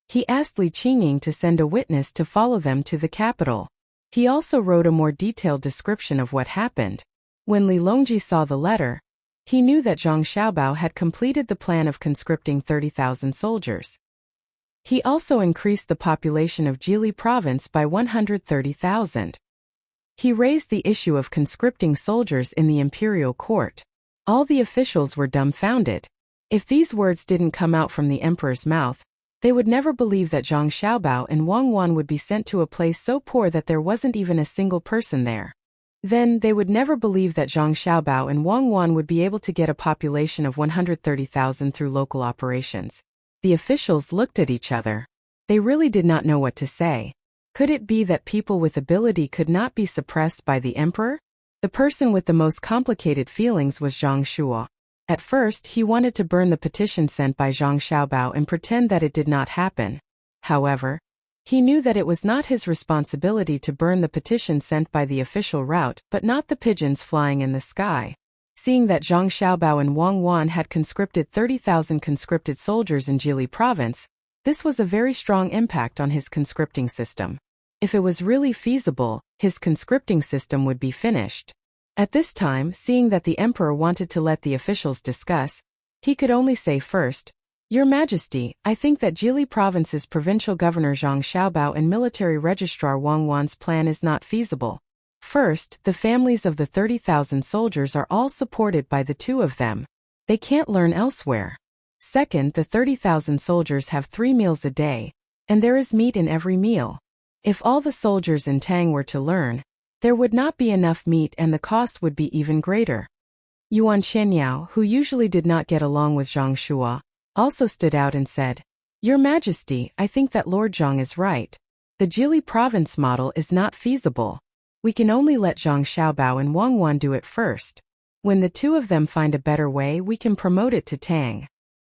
He asked Li Qingying to send a witness to follow them to the capital. He also wrote a more detailed description of what happened. When Li Longji saw the letter, he knew that Zhang Xiaobao had completed the plan of conscripting 30,000 soldiers. He also increased the population of Jili province by 130,000. He raised the issue of conscripting soldiers in the imperial court. All the officials were dumbfounded. If these words didn't come out from the emperor's mouth, they would never believe that Zhang Xiaobao and Wang Wan would be sent to a place so poor that there wasn't even a single person there. Then they would never believe that Zhang Xiaobao and Wang Wan would be able to get a population of 130,000 through local operations. The officials looked at each other. They really did not know what to say. Could it be that people with ability could not be suppressed by the emperor? The person with the most complicated feelings was Zhang Shuo. At first, he wanted to burn the petition sent by Zhang Xiaobao and pretend that it did not happen. However, he knew that it was not his responsibility to burn the petition sent by the official route, but not the pigeons flying in the sky. Seeing that Zhang Xiaobao and Wang Wan had conscripted 30,000 conscripted soldiers in Jili province, this was a very strong impact on his conscripting system. If it was really feasible, his conscripting system would be finished. At this time, seeing that the emperor wanted to let the officials discuss, he could only say first, "Your Majesty, I think that Jili province's provincial governor Zhang Xiaobao and military registrar Wang Wan's plan is not feasible. First, the families of the 30,000 soldiers are all supported by the two of them. They can't learn elsewhere. Second, the 30,000 soldiers have 3 meals a day, and there is meat in every meal. If all the soldiers in Tang were to learn, there would not be enough meat and the cost would be even greater." Yuan Qianyao, who usually did not get along with Zhang Shua, also stood out and said, "Your Majesty, I think that Lord Zhang is right. The Jili province model is not feasible. We can only let Zhang Xiaobao and Wang Wan do it first. When the two of them find a better way, we can promote it to Tang."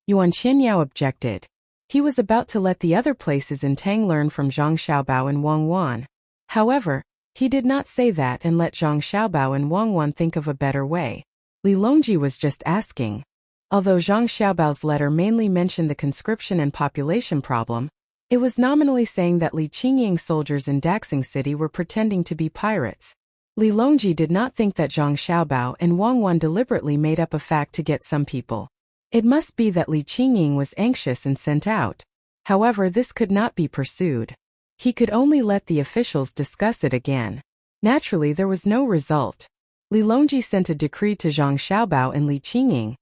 Yuan Qianyao objected. He was about to let the other places in Tang learn from Zhang Xiaobao and Wang Wan. However, he did not say that and let Zhang Xiaobao and Wang Wan think of a better way. Li Longji was just asking. Although Zhang Xiaobao's letter mainly mentioned the conscription and population problem, it was nominally saying that Li Qingying soldiers in Daxing City were pretending to be pirates. Li Longji did not think that Zhang Xiaobao and Wang Wan deliberately made up a fact to get some people. It must be that Li Qingying was anxious and sent out. However, this could not be pursued. He could only let the officials discuss it again. Naturally, there was no result. Li Longji sent a decree to Zhang Xiaobao and Li Qingying,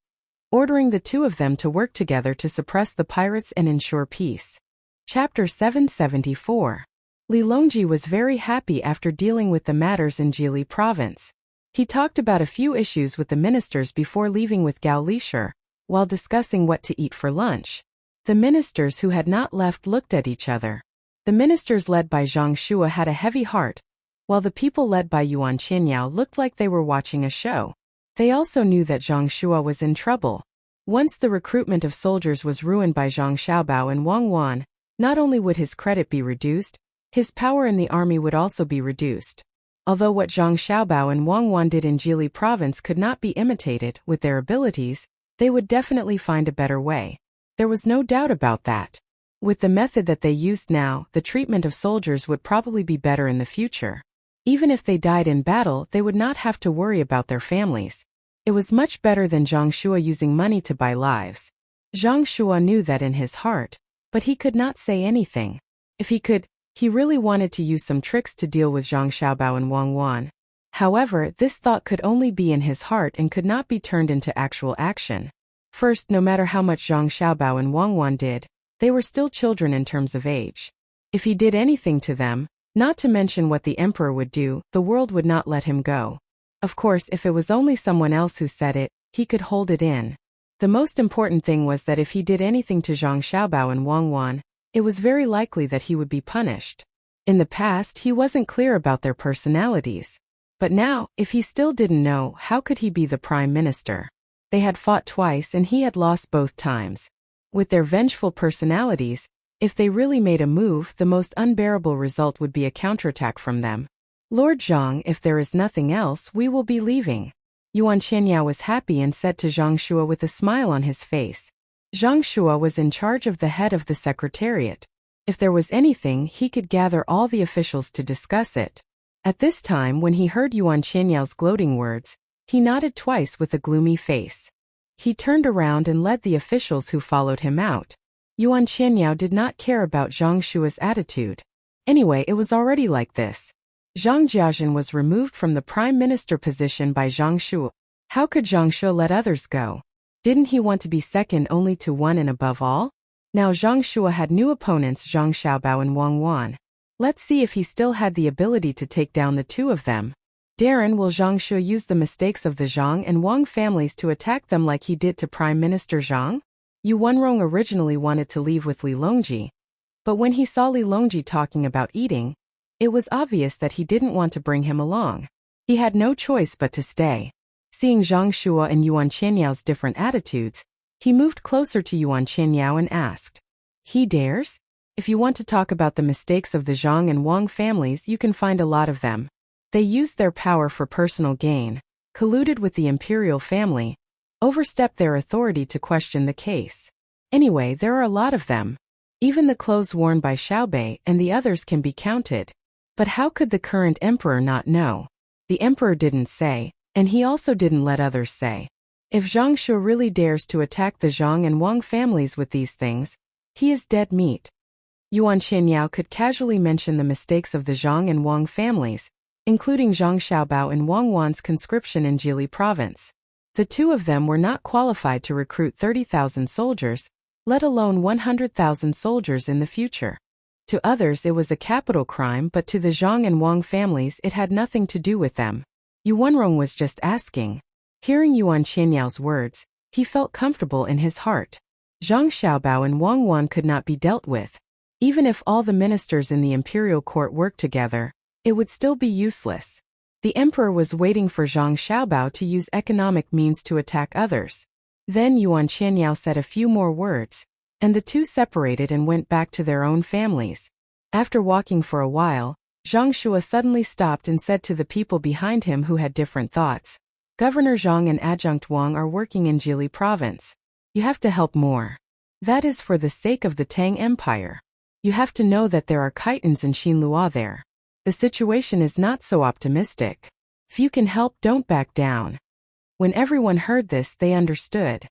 ordering the two of them to work together to suppress the pirates and ensure peace. Chapter 774. Li Longji was very happy after dealing with the matters in Jili province. He talked about a few issues with the ministers before leaving with Gao Lishur, while discussing what to eat for lunch. The ministers who had not left looked at each other. The ministers led by Zhang Shua had a heavy heart, while the people led by Yuan Qianyao looked like they were watching a show. They also knew that Zhang Shua was in trouble. Once the recruitment of soldiers was ruined by Zhang Xiaobao and Wang Wan, not only would his credit be reduced, his power in the army would also be reduced. Although what Zhang Xiaobao and Wang Wan did in Jili province could not be imitated with their abilities, they would definitely find a better way. There was no doubt about that. With the method that they used now, the treatment of soldiers would probably be better in the future. Even if they died in battle, they would not have to worry about their families. It was much better than Zhang Shua using money to buy lives. Zhang Shua knew that in his heart, but he could not say anything. If he could, he really wanted to use some tricks to deal with Zhang Xiaobao and Wang Wan. However, this thought could only be in his heart and could not be turned into actual action. First, no matter how much Zhang Xiaobao and Wang Wan did, they were still children in terms of age. If he did anything to them, not to mention what the emperor would do, the world would not let him go. Of course, if it was only someone else who said it, he could hold it in. The most important thing was that if he did anything to Zhang Xiaobao and Wang Wan, it was very likely that he would be punished. In the past, he wasn't clear about their personalities. But now, if he still didn't know, how could he be the prime minister? They had fought twice and he had lost both times. With their vengeful personalities, if they really made a move, the most unbearable result would be a counterattack from them. "Lord Zhang, if there is nothing else, we will be leaving." Yuan Qianyao was happy and said to Zhang Shua with a smile on his face. Zhang Shua was in charge of the head of the secretariat. If there was anything, he could gather all the officials to discuss it. At this time, when he heard Yuan Qianyao's gloating words, he nodded twice with a gloomy face. He turned around and led the officials who followed him out. Yuan Qianyao did not care about Zhang Shua's attitude. Anyway, it was already like this. Zhang Jiazhen was removed from the prime minister position by Zhang Shua. How could Zhang Shua let others go? Didn't he want to be second only to one and above all? Now Zhang Shua had new opponents, Zhang Xiaobao and Wang Wan. Let's see if he still had the ability to take down the two of them. Will Zhang Shua use the mistakes of the Zhang and Wang families to attack them like he did to Prime Minister Zhang? Yu Wenrong originally wanted to leave with Li Longji, but when he saw Li Longji talking about eating, it was obvious that he didn't want to bring him along. He had no choice but to stay. Seeing Zhang Shua and Yuan Qianyao's different attitudes, he moved closer to Yuan Qianyao and asked, "He dares? If you want to talk about the mistakes of the Zhang and Wang families, you can find a lot of them. They used their power for personal gain, colluded with the imperial family, overstepped their authority to question the case. Anyway, there are a lot of them. Even the clothes worn by Xiaobei and the others can be counted. But how could the current emperor not know? The emperor didn't say, and he also didn't let others say. If Zhang Shu really dares to attack the Zhang and Wang families with these things, he is dead meat." Yuan Qianyao could casually mention the mistakes of the Zhang and Wang families, including Zhang Xiaobao and Wang Wan's conscription in Jili province. The two of them were not qualified to recruit 30,000 soldiers, let alone 100,000 soldiers in the future. To others it was a capital crime, but to the Zhang and Wang families it had nothing to do with them. Yuanrong was just asking. Hearing Yuan Qianyao's words, he felt comfortable in his heart. Zhang Xiaobao and Wang Wan could not be dealt with. Even if all the ministers in the imperial court worked together, it would still be useless. The emperor was waiting for Zhang Xiaobao to use economic means to attack others. Then Yuan Qianyao said a few more words, and the two separated and went back to their own families. After walking for a while, Zhang Shua suddenly stopped and said to the people behind him who had different thoughts, "Governor Zhang and Adjunct Wang are working in Jili province. You have to help more. That is for the sake of the Tang Empire. You have to know that there are Khitans and Xinlua there. The situation is not so optimistic. If you can help, don't back down." When everyone heard this, they understood.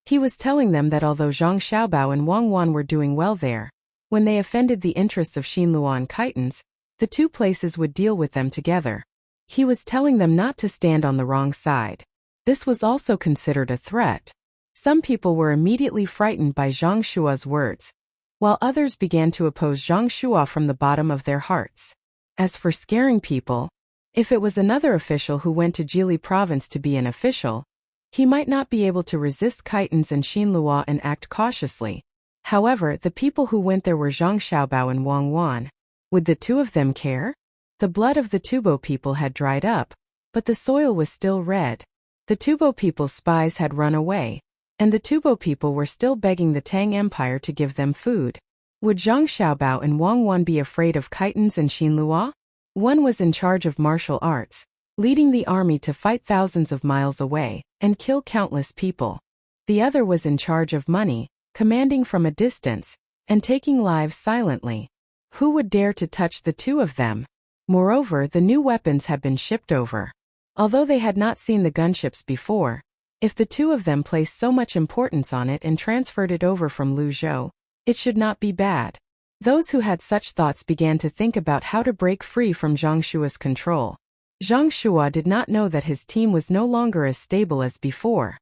He was telling them that although Zhang Xiaobao and Wang Wan were doing well there, when they offended the interests of Xinlua and Khitans, the two places would deal with them together. He was telling them not to stand on the wrong side. This was also considered a threat. Some people were immediately frightened by Zhang Shua's words, while others began to oppose Zhang Shua from the bottom of their hearts. As for scaring people, if it was another official who went to Jili province to be an official, he might not be able to resist Khitans and Xinlua and act cautiously. However, the people who went there were Zhang Xiaobao and Wang Wan. Would the two of them care? The blood of the Tubo people had dried up, but the soil was still red. The Tubo people's spies had run away, and the Tubo people were still begging the Tang Empire to give them food. Would Zhang Xiaobao and Wang Wan be afraid of Khitans and Xinlua? One was in charge of martial arts, leading the army to fight thousands of miles away and kill countless people. The other was in charge of money, commanding from a distance, and taking lives silently. Who would dare to touch the two of them? Moreover, the new weapons had been shipped over. Although they had not seen the gunships before, if the two of them placed so much importance on it and transferred it over from Luzhou, it should not be bad. Those who had such thoughts began to think about how to break free from Zhang Shua's control. Zhang Shua did not know that his team was no longer as stable as before.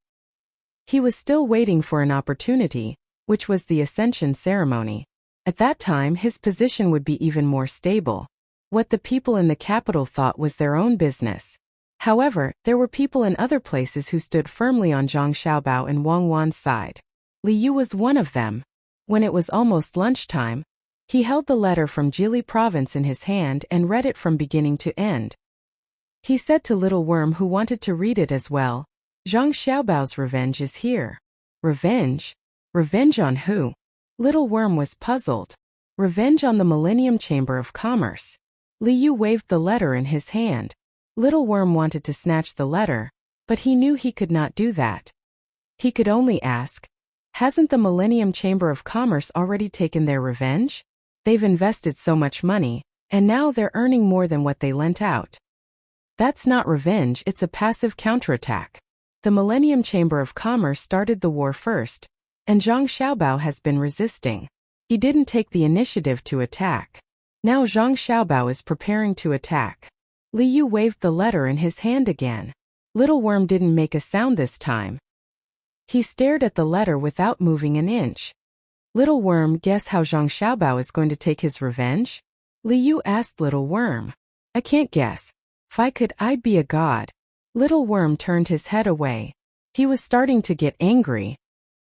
He was still waiting for an opportunity, which was the ascension ceremony. At that time, his position would be even more stable. What the people in the capital thought was their own business. However, there were people in other places who stood firmly on Zhang Xiaobao and Wang Wan's side. Li Yu was one of them. When it was almost lunchtime, he held the letter from Jili province in his hand and read it from beginning to end. He said to Little Worm, who wanted to read it as well, "Zhang Xiaobao's revenge is here." Revenge? Revenge on who? Little Worm was puzzled. Revenge on the Millennium Chamber of Commerce. Li Yu waved the letter in his hand. Little Worm wanted to snatch the letter, but he knew he could not do that. He could only ask, "Hasn't the Millennium Chamber of Commerce already taken their revenge? They've invested so much money, and now they're earning more than what they lent out." That's not revenge, it's a passive counterattack. The Millennium Chamber of Commerce started the war first, and Zhang Xiaobao has been resisting. He didn't take the initiative to attack. Now Zhang Xiaobao is preparing to attack. Li Yu waved the letter in his hand again. Little Worm didn't make a sound this time. He stared at the letter without moving an inch. Little Worm, guess how Zhang Xiaobao is going to take his revenge? Li Yu asked Little Worm. "I can't guess. If I could, I'd be a god." Little Worm turned his head away. He was starting to get angry.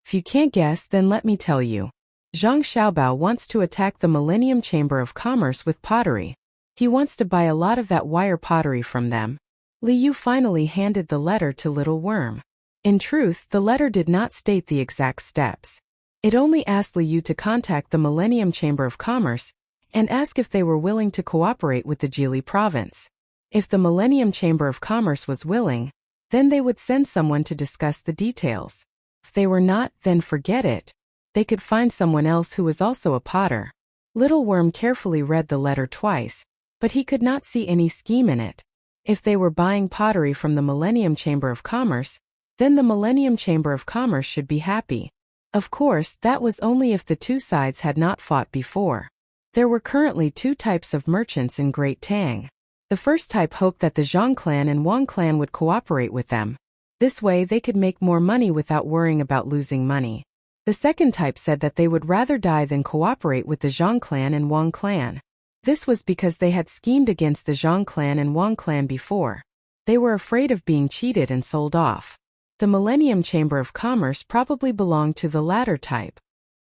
"If you can't guess, then let me tell you. Zhang Xiaobao wants to attack the Millennium Chamber of Commerce with pottery. He wants to buy a lot of that wire pottery from them." Liu finally handed the letter to Little Worm. In truth, the letter did not state the exact steps. It only asked Liu to contact the Millennium Chamber of Commerce and ask if they were willing to cooperate with the Jili province. If the Millennium Chamber of Commerce was willing, then they would send someone to discuss the details. If they were not, then forget it. They could find someone else who was also a potter. Little Worm carefully read the letter twice, but he could not see any scheme in it. If they were buying pottery from the Millennium Chamber of Commerce, then the Millennium Chamber of Commerce should be happy. Of course, that was only if the two sides had not fought before. There were currently two types of merchants in Great Tang. The first type hoped that the Zhang clan and Wang clan would cooperate with them. This way they could make more money without worrying about losing money. The second type said that they would rather die than cooperate with the Zhang clan and Wang clan. This was because they had schemed against the Zhang clan and Wang clan before. They were afraid of being cheated and sold off. The Millennium Chamber of Commerce probably belonged to the latter type.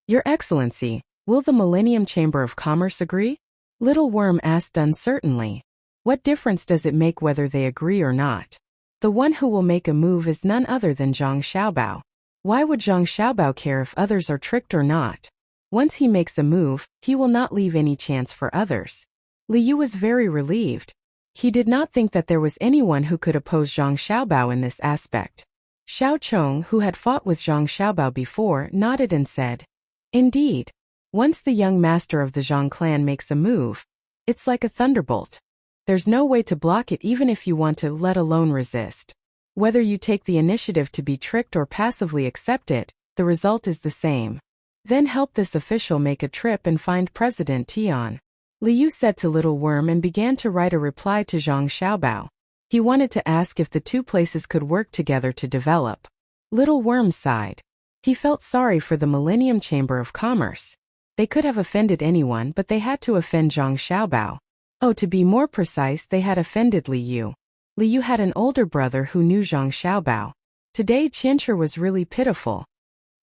Your Excellency, will the Millennium Chamber of Commerce agree? Little Worm asked uncertainly. What difference does it make whether they agree or not? The one who will make a move is none other than Zhang Xiaobao. Why would Zhang Xiaobao care if others are tricked or not? Once he makes a move, he will not leave any chance for others. Liu was very relieved. He did not think that there was anyone who could oppose Zhang Xiaobao in this aspect. Xiao Chong, who had fought with Zhang Xiaobao before, nodded and said, "Indeed. Once the young master of the Zhang clan makes a move, it's like a thunderbolt. There's no way to block it even if you want to, let alone resist. Whether you take the initiative to be tricked or passively accept it, the result is the same. Then help this official make a trip and find President Tian." Liu said to Little Worm and began to write a reply to Zhang Xiaobao. He wanted to ask if the two places could work together to develop. Little Worm sighed. He felt sorry for the Millennium Chamber of Commerce. They could have offended anyone, but they had to offend Zhang Xiaobao. Oh, to be more precise, they had offended Liu. Liu had an older brother who knew Zhang Xiaobao. Today Qianchi was really pitiful.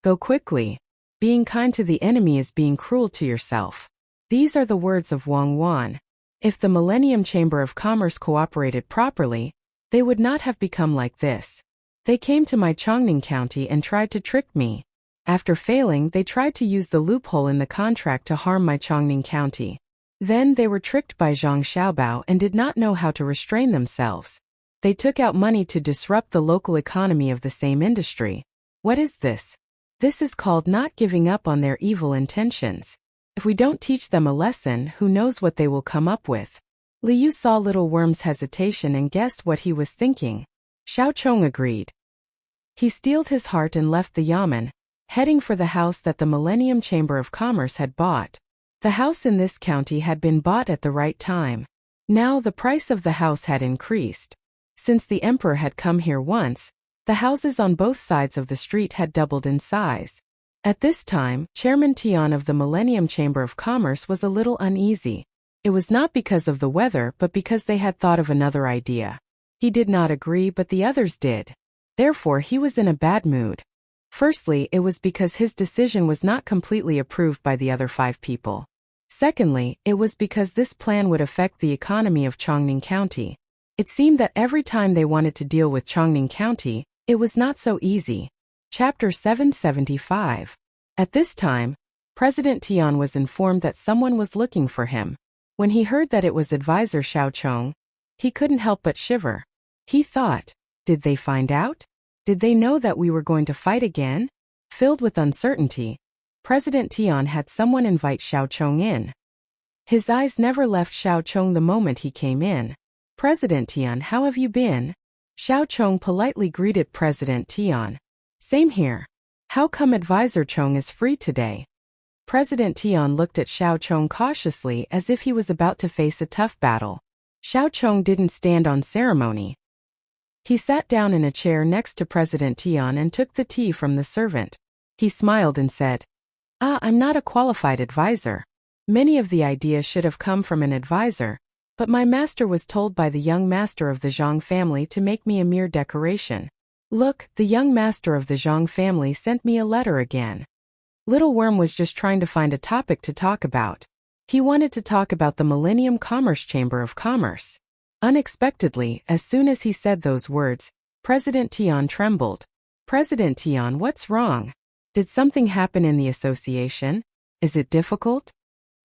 Go quickly. Being kind to the enemy is being cruel to yourself. These are the words of Wang Wan. If the Millennium Chamber of Commerce cooperated properly, they would not have become like this. They came to my Chongning County and tried to trick me. After failing, they tried to use the loophole in the contract to harm my Chongning County. Then they were tricked by Zhang Xiaobao and did not know how to restrain themselves. They took out money to disrupt the local economy of the same industry. What is this? This is called not giving up on their evil intentions. If we don't teach them a lesson, who knows what they will come up with? Liu saw Little Worm's hesitation and guessed what he was thinking. Xiao Chong agreed. He steeled his heart and left the yamen, heading for the house that the Millennium Chamber of Commerce had bought. The house in this county had been bought at the right time. Now the price of the house had increased. Since the emperor had come here once, the houses on both sides of the street had doubled in size. At this time, Chairman Tian of the Millennium Chamber of Commerce was a little uneasy. It was not because of the weather but because they had thought of another idea. He did not agree but the others did. Therefore he was in a bad mood. Firstly, it was because his decision was not completely approved by the other 5 people. Secondly, it was because this plan would affect the economy of Chongning County. It seemed that every time they wanted to deal with Chongning County, it was not so easy. Chapter 775. At this time, President Tian was informed that someone was looking for him. When he heard that it was advisor Xiao Chong, he couldn't help but shiver. He thought, did they find out? Did they know that we were going to fight again? Filled with uncertainty, President Tian had someone invite Xiao Chong in. His eyes never left Xiao Chong the moment he came in. President Tian, how have you been? Xiao Chong politely greeted President Tian. Same here. How come Advisor Chong is free today? President Tian looked at Xiao Chong cautiously as if he was about to face a tough battle. Xiao Chong didn't stand on ceremony. He sat down in a chair next to President Tian and took the tea from the servant. He smiled and said, I'm not a qualified advisor. Many of the ideas should have come from an advisor, but my master was told by the young master of the Zhang family to make me a mere decoration. Look, the young master of the Zhang family sent me a letter again. Little Worm was just trying to find a topic to talk about. He wanted to talk about the Millennium Commerce Chamber of Commerce. Unexpectedly, as soon as he said those words, President Tian trembled. President Tian, what's wrong? Did something happen in the association? Is it difficult?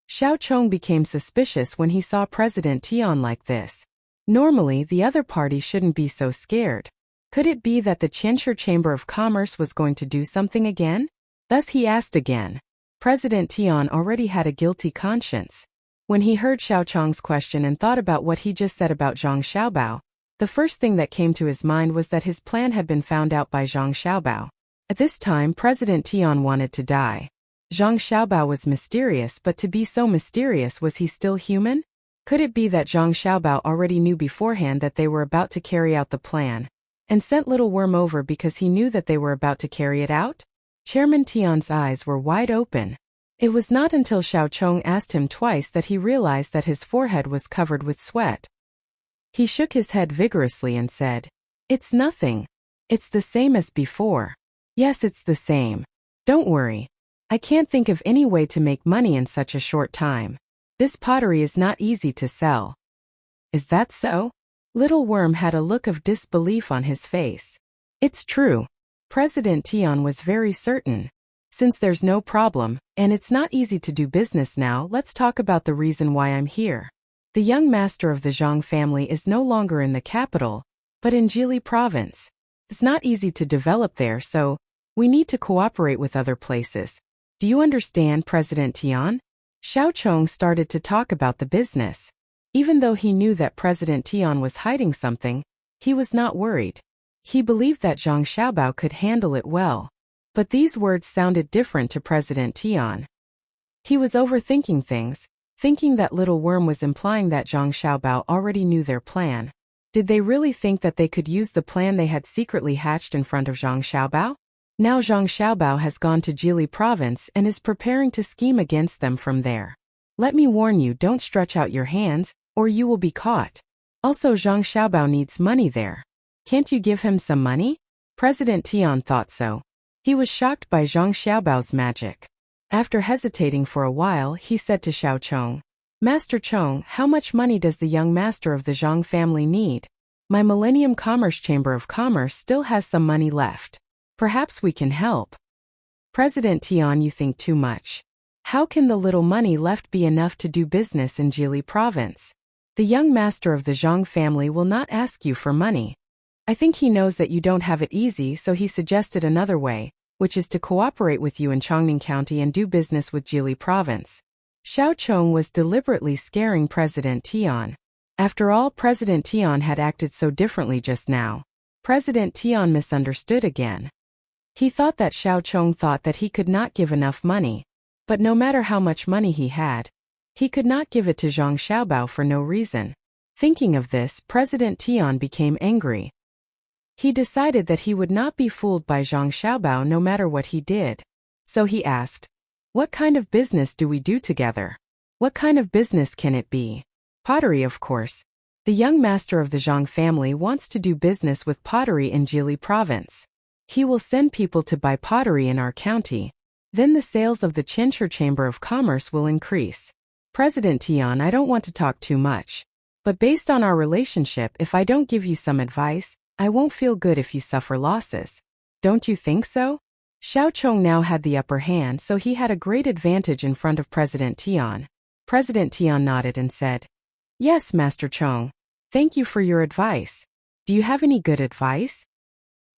Xiao Chong became suspicious when he saw President Tian like this. Normally, the other party shouldn't be so scared. Could it be that the Qianshi Chamber of Commerce was going to do something again? Thus he asked again. President Tian already had a guilty conscience. When he heard Xiao Chong's question and thought about what he just said about Zhang Xiaobao, the first thing that came to his mind was that his plan had been found out by Zhang Xiaobao. At this time, President Tian wanted to die. Zhang Xiaobao was mysterious, but to be so mysterious, was he still human? Could it be that Zhang Xiaobao already knew beforehand that they were about to carry out the plan, and sent Little Worm over because he knew that they were about to carry it out? Chairman Tian's eyes were wide open. It was not until Xiao Chong asked him twice that he realized that his forehead was covered with sweat. He shook his head vigorously and said, "It's nothing. It's the same as before." "Yes, it's the same. Don't worry. I can't think of any way to make money in such a short time. This pottery is not easy to sell." "Is that so?" Little Worm had a look of disbelief on his face. "It's true." President Tian was very certain. "Since there's no problem, and it's not easy to do business now, let's talk about the reason why I'm here. The young master of the Zhang family is no longer in the capital, but in Jili province. It's not easy to develop there, so we need to cooperate with other places. Do you understand, President Tian?" Xiao Chong started to talk about the business. Even though he knew that President Tian was hiding something, he was not worried. He believed that Zhang Xiaobao could handle it well. But these words sounded different to President Tian. He was overthinking things, thinking that Little Worm was implying that Zhang Xiaobao already knew their plan. Did they really think that they could use the plan they had secretly hatched in front of Zhang Xiaobao? Now Zhang Xiaobao has gone to Jili province and is preparing to scheme against them from there. Let me warn you, don't stretch out your hands, or you will be caught. Also, Zhang Xiaobao needs money there. Can't you give him some money? President Tian thought so. He was shocked by Zhang Xiaobao's magic. After hesitating for a while, he said to Xiao Chong, "Master Chong, how much money does the young master of the Zhang family need? My Millennium Commerce Chamber of Commerce still has some money left. Perhaps we can help." President Tian, you think too much. How can the little money left be enough to do business in Jili province? The young master of the Zhang family will not ask you for money. I think he knows that you don't have it easy, so he suggested another way, which is to cooperate with you in Chongning County and do business with Jili province. Xiao Chong was deliberately scaring President Tian. After all, President Tian had acted so differently just now. President Tian misunderstood again. He thought that Xiao Chong thought that he could not give enough money. But no matter how much money he had, he could not give it to Zhang Xiaobao for no reason. Thinking of this, President Tian became angry. He decided that he would not be fooled by Zhang Xiaobao no matter what he did. So he asked, "What kind of business do we do together? What kind of business can it be?" "Pottery, of course. The young master of the Zhang family wants to do business with pottery in Jili province. He will send people to buy pottery in our county. Then the sales of the Qianshi Chamber of Commerce will increase." President Tian, I don't want to talk too much. But based on our relationship, if I don't give you some advice, I won't feel good if you suffer losses. Don't you think so? Xiao Chong now had the upper hand, so he had a great advantage in front of President Tian. President Tian nodded and said, "Yes, Master Chong. Thank you for your advice. Do you have any good advice?"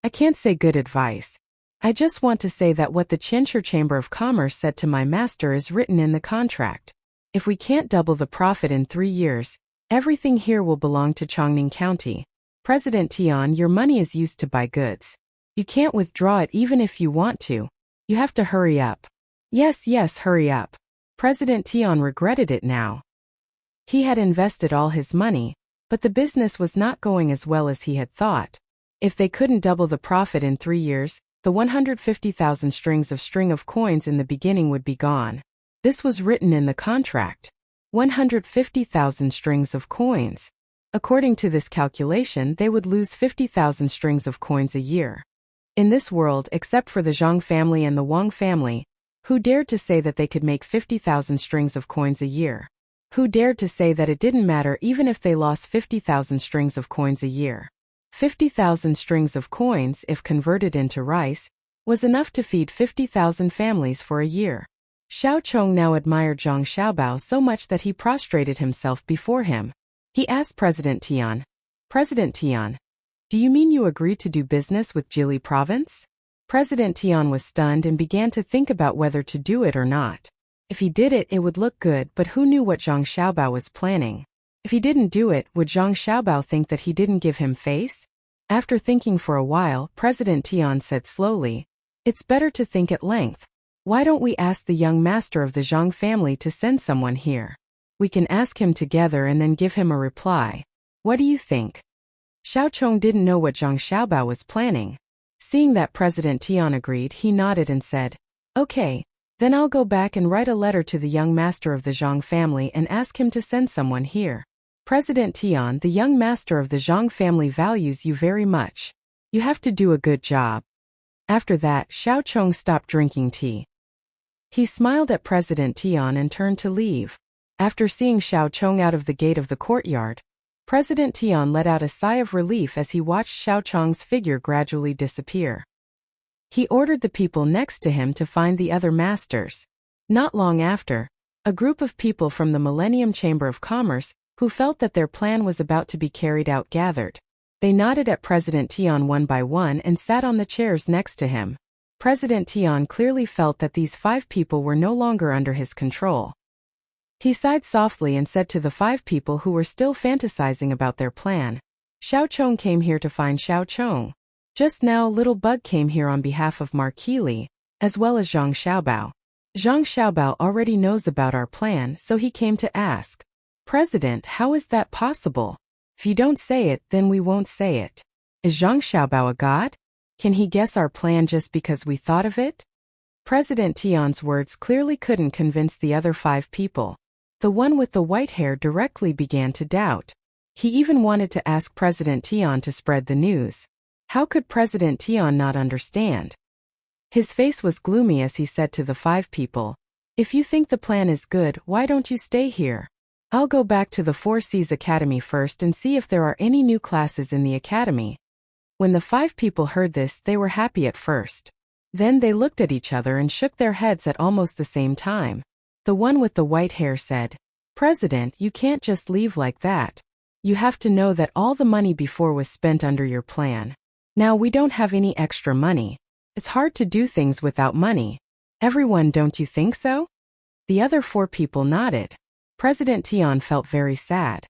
"I can't say good advice. I just want to say that what the Qianshi Chamber of Commerce said to my master is written in the contract. If we can't double the profit in 3 years, everything here will belong to Chongning County. President Tian, your money is used to buy goods. You can't withdraw it even if you want to. You have to hurry up." Yes, hurry up." President Tian regretted it now. He had invested all his money, but the business was not going as well as he had thought. If they couldn't double the profit in 3 years, the 150,000 strings of coins in the beginning would be gone. This was written in the contract. 150,000 strings of coins. According to this calculation, they would lose 50,000 strings of coins a year. In this world, except for the Zhang family and the Wang family, who dared to say that they could make 50,000 strings of coins a year? Who dared to say that it didn't matter even if they lost 50,000 strings of coins a year? 50,000 strings of coins, if converted into rice, was enough to feed 50,000 families for a year. Xiao Chong now admired Zhang Xiaobao so much that he prostrated himself before him. He asked President Tian, "President Tian, do you mean you agree to do business with Jili province?" President Tian was stunned and began to think about whether to do it or not. If he did it, it would look good, but who knew what Zhang Xiaobao was planning? If he didn't do it, would Zhang Xiaobao think that he didn't give him face? After thinking for a while, President Tian said slowly, "It's better to think at length. Why don't we ask the young master of the Zhang family to send someone here? We can ask him together and then give him a reply. What do you think?" Xiao Chong didn't know what Zhang Xiaobao was planning. Seeing that President Tian agreed, he nodded and said, "Okay, then I'll go back and write a letter to the young master of the Zhang family and ask him to send someone here. President Tian, the young master of the Zhang family values you very much. You have to do a good job." After that, Xiao Chong stopped drinking tea. He smiled at President Tian and turned to leave. After seeing Xiao Chong out of the gate of the courtyard, President Tian let out a sigh of relief as he watched Xiao Chong's figure gradually disappear. He ordered the people next to him to find the other masters. Not long after, a group of people from the Millennium Chamber of Commerce, who felt that their plan was about to be carried out, gathered. They nodded at President Tian one by one and sat on the chairs next to him. President Tian clearly felt that these 5 people were no longer under his control. He sighed softly and said to the 5 people who were still fantasizing about their plan, "Xiao Chong came here to find Xiao Chong. Just now, Little Bug came here on behalf of Marquis Li, as well as Zhang Xiaobao. Zhang Xiaobao already knows about our plan, so he came to ask, 'President, how is that possible? If you don't say it, then we won't say it. Is Zhang Xiaobao a god? Can he guess our plan just because we thought of it?'" President Tian's words clearly couldn't convince the other 5 people. The one with the white hair directly began to doubt. He even wanted to ask President Tian to spread the news. How could President Tian not understand? His face was gloomy as he said to the 5 people, "If you think the plan is good, why don't you stay here? I'll go back to the Four Seas Academy first and see if there are any new classes in the academy." When the 5 people heard this, they were happy at first. Then they looked at each other and shook their heads at almost the same time. The one with the white hair said, "President, you can't just leave like that. You have to know that all the money before was spent under your plan. Now we don't have any extra money. It's hard to do things without money. Everyone, don't you think so?" The other 4 people nodded. President Tian felt very sad.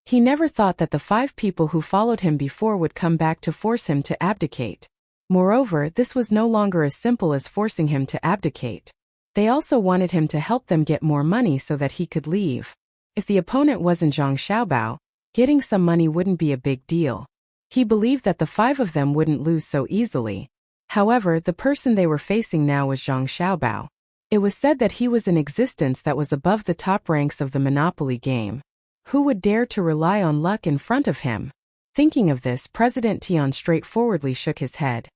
He never thought that the 5 people who followed him before would come back to force him to abdicate. Moreover, this was no longer as simple as forcing him to abdicate. They also wanted him to help them get more money so that he could leave. If the opponent wasn't Zhang Xiaobao, getting some money wouldn't be a big deal. He believed that the 5 of them wouldn't lose so easily. However, the person they were facing now was Zhang Xiaobao. It was said that he was an existence that was above the top ranks of the Monopoly game. Who would dare to rely on luck in front of him? Thinking of this, President Tian straightforwardly shook his head.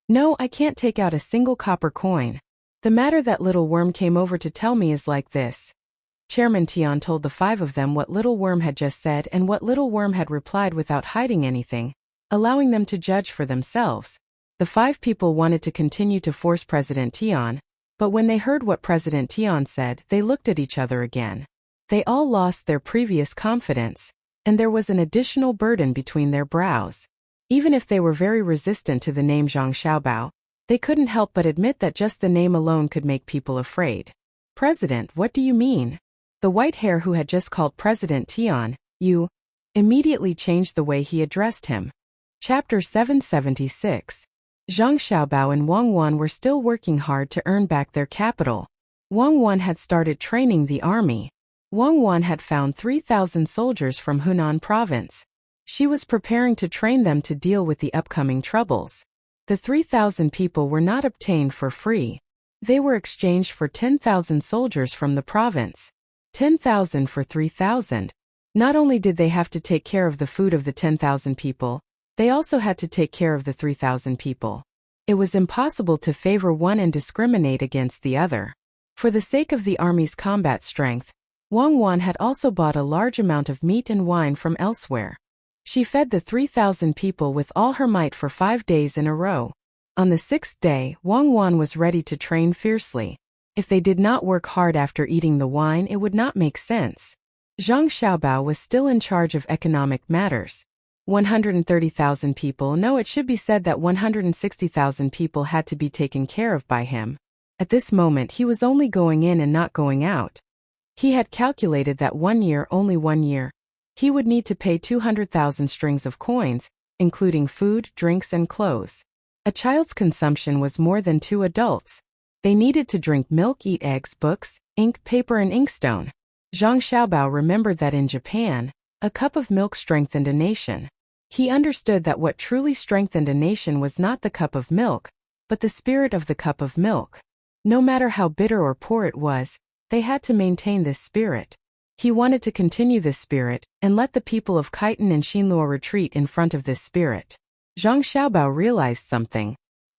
"No, I can't take out a single copper coin. The matter that Little Worm came over to tell me is like this." Chairman Tian told the 5 of them what Little Worm had just said and what Little Worm had replied without hiding anything, allowing them to judge for themselves. The 5 people wanted to continue to force President Tian, but when they heard what President Tian said, they looked at each other again. They all lost their previous confidence, and there was an additional burden between their brows. Even if they were very resistant to the name Zhang Xiaobao, they couldn't help but admit that just the name alone could make people afraid. "President, what do you mean?" The white hair who had just called President Tian, "You," immediately changed the way he addressed him. Chapter 776. Zhang Xiaobao and Wang Wan were still working hard to earn back their capital. Wang Wan had started training the army. Wang Wan had found 3,000 soldiers from Hunan province. She was preparing to train them to deal with the upcoming troubles. The 3,000 people were not obtained for free. They were exchanged for 10,000 soldiers from the province. 10,000 for 3,000. Not only did they have to take care of the food of the 10,000 people, they also had to take care of the 3,000 people. It was impossible to favor one and discriminate against the other. For the sake of the army's combat strength, Wang Wan had also bought a large amount of meat and wine from elsewhere. She fed the 3,000 people with all her might for 5 days in a row. On the 6th day, Wang Wan was ready to train fiercely. If they did not work hard after eating the wine, it would not make sense. Zhang Xiaobao was still in charge of economic matters. 130,000 people. No, it should be said that 160,000 people had to be taken care of by him. At this moment he was only going in and not going out. He had calculated that only 1 year, he would need to pay 200,000 strings of coins, including food, drinks and clothes. A child's consumption was more than 2 adults. They needed to drink milk, eat eggs, books, ink, paper and inkstone. Zhang Xiaobao remembered that in Japan, a cup of milk strengthened a nation. He understood that what truly strengthened a nation was not the cup of milk, but the spirit of the cup of milk. No matter how bitter or poor it was, they had to maintain this spirit. He wanted to continue this spirit, and let the people of Khitan and Xinluo retreat in front of this spirit. Zhang Xiaobao realized something.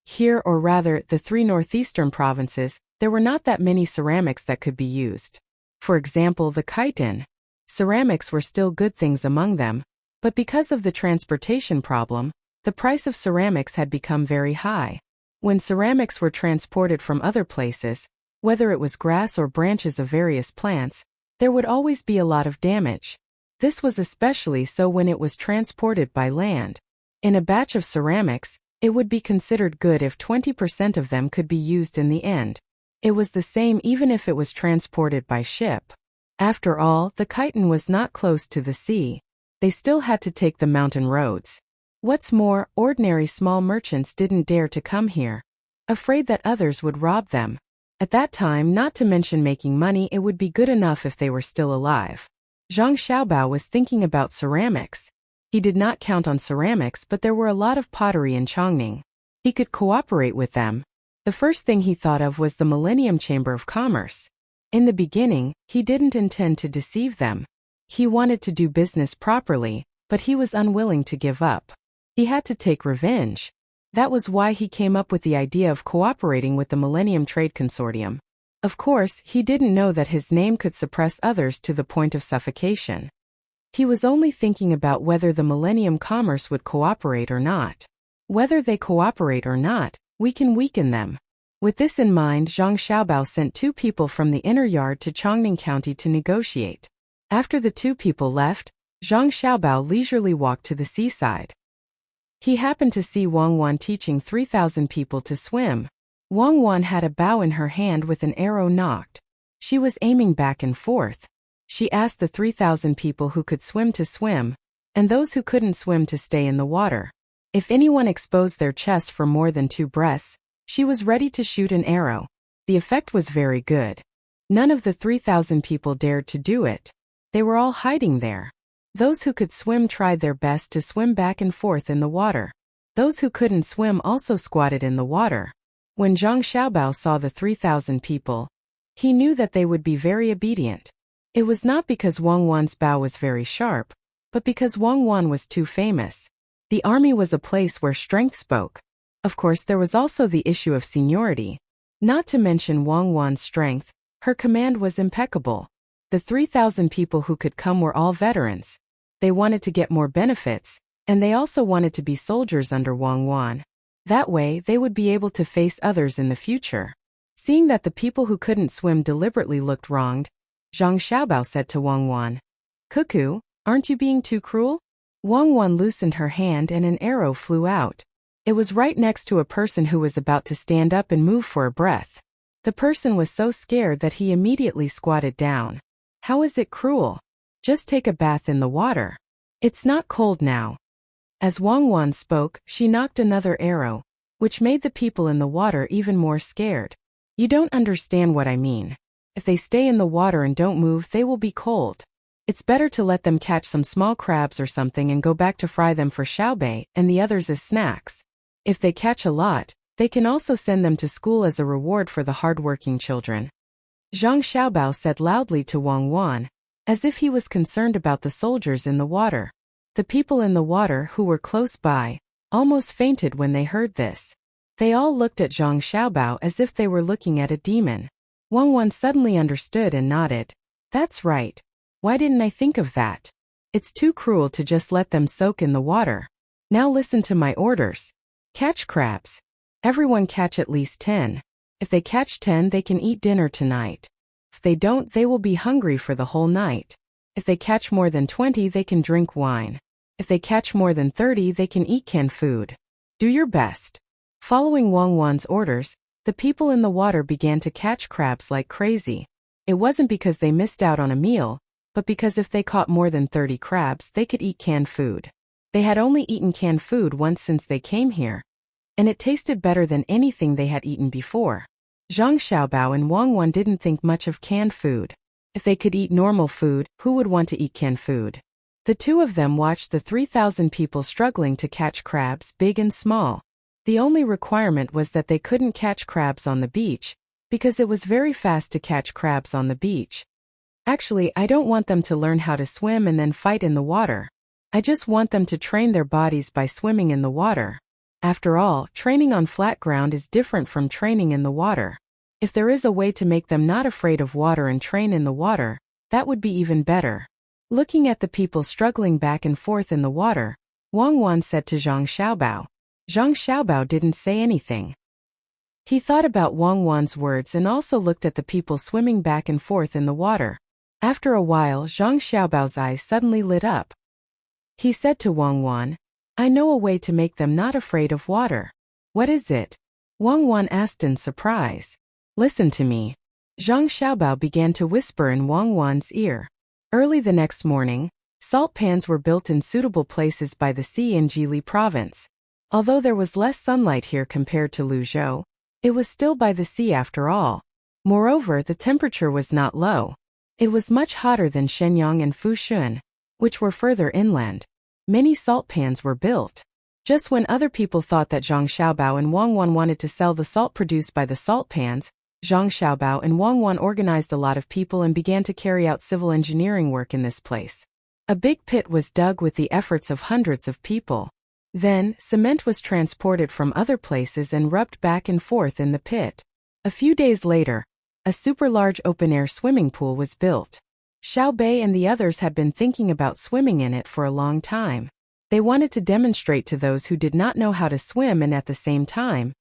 Here, or rather, the 3 northeastern provinces, there were not that many ceramics that could be used. For example, the Khitan. Ceramics were still good things among them, but because of the transportation problem, the price of ceramics had become very high. When ceramics were transported from other places, whether it was grass or branches of various plants, there would always be a lot of damage. This was especially so when it was transported by land. In a batch of ceramics, it would be considered good if 20% of them could be used in the end. It was the same even if it was transported by ship. After all, the Khitan was not close to the sea. They still had to take the mountain roads. What's more, ordinary small merchants didn't dare to come here, afraid that others would rob them. At that time, not to mention making money, it would be good enough if they were still alive. Zhang Xiaobao was thinking about ceramics. He did not count on ceramics, but there were a lot of pottery in Chongning. He could cooperate with them. The first thing he thought of was the Millennium Chamber of Commerce. In the beginning, he didn't intend to deceive them. He wanted to do business properly, but he was unwilling to give up. He had to take revenge. That was why he came up with the idea of cooperating with the Millennium Trade Consortium. Of course, he didn't know that his name could suppress others to the point of suffocation. He was only thinking about whether the Millennium Commerce would cooperate or not. Whether they cooperate or not, we can weaken them. With this in mind, Zhang Xiaobao sent 2 people from the inner yard to Chongning County to negotiate. After the 2 people left, Zhang Xiaobao leisurely walked to the seaside. He happened to see Wang Wan teaching 3,000 people to swim. Wang Wan had a bow in her hand with an arrow nocked. She was aiming back and forth. She asked the 3,000 people who could swim to swim, and those who couldn't swim to stay in the water. If anyone exposed their chest for more than 2 breaths, she was ready to shoot an arrow. The effect was very good. None of the 3,000 people dared to do it. They were all hiding there. Those who could swim tried their best to swim back and forth in the water. Those who couldn't swim also squatted in the water. When Zhang Xiaobao saw the 3,000 people, he knew that they would be very obedient. It was not because Wang Wan's bow was very sharp, but because Wang Wan was too famous. The army was a place where strength spoke. Of course, there was also the issue of seniority. Not to mention Wang Wan's strength, her command was impeccable. The 3,000 people who could come were all veterans. They wanted to get more benefits, and they also wanted to be soldiers under Wang Wan. That way, they would be able to face others in the future. Seeing that the people who couldn't swim deliberately looked wronged, Zhang Xiaobao said to Wang Wan, "Cuckoo, aren't you being too cruel?" Wang Wan loosened her hand and an arrow flew out. It was right next to a person who was about to stand up and move for a breath. The person was so scared that he immediately squatted down. How is it cruel? Just take a bath in the water. It's not cold now. As Wang Wan spoke, she knocked another arrow, which made the people in the water even more scared. You don't understand what I mean. If they stay in the water and don't move, they will be cold. It's better to let them catch some small crabs or something and go back to fry them for xiaobei and the others as snacks. If they catch a lot, they can also send them to school as a reward for the hard-working children. Zhang Xiaobao said loudly to Wang Wan, as if he was concerned about the soldiers in the water. The people in the water who were close by almost fainted when they heard this. They all looked at Zhang Xiaobao as if they were looking at a demon. Wang Wan suddenly understood and nodded. That's right. Why didn't I think of that? It's too cruel to just let them soak in the water. Now listen to my orders. Catch crabs. Everyone catch at least 10. If they catch 10, they can eat dinner tonight. If they don't, they will be hungry for the whole night. If they catch more than 20, they can drink wine. If they catch more than 30, they can eat canned food. Do your best. Following Wang Wan's orders, the people in the water began to catch crabs like crazy. It wasn't because they missed out on a meal, but because if they caught more than 30 crabs, they could eat canned food. They had only eaten canned food once since they came here, and it tasted better than anything they had eaten before. Zhang Xiaobao and Wang Wan didn't think much of canned food. If they could eat normal food, who would want to eat canned food? The two of them watched the 3,000 people struggling to catch crabs, big and small. The only requirement was that they couldn't catch crabs on the beach, because it was very fast to catch crabs on the beach. Actually, I don't want them to learn how to swim and then fight in the water. I just want them to train their bodies by swimming in the water. After all, training on flat ground is different from training in the water. If there is a way to make them not afraid of water and train in the water, that would be even better. Looking at the people struggling back and forth in the water, Wang Wan said to Zhang Xiaobao. Zhang Xiaobao didn't say anything. He thought about Wang Wan's words and also looked at the people swimming back and forth in the water. After a while, Zhang Xiaobao's eyes suddenly lit up. He said to Wang Wan, I know a way to make them not afraid of water. What is it? Wang Wan asked in surprise. Listen to me. Zhang Xiaobao began to whisper in Wang Wan's ear. Early the next morning, salt pans were built in suitable places by the sea in Jili province. Although there was less sunlight here compared to Luzhou, it was still by the sea after all. Moreover, the temperature was not low. It was much hotter than Shenyang and Fushun, which were further inland. Many salt pans were built. Just when other people thought that Zhang Xiaobao and Wang Wan wanted to sell the salt produced by the salt pans, Zhang Xiaobao and Wang Wan organized a lot of people and began to carry out civil engineering work in this place. A big pit was dug with the efforts of hundreds of people. Then, cement was transported from other places and rubbed back and forth in the pit. A few days later, a super large open-air swimming pool was built. Xiao Bei and the others had been thinking about swimming in it for a long time. They wanted to demonstrate to those who did not know how to swim and at the same time,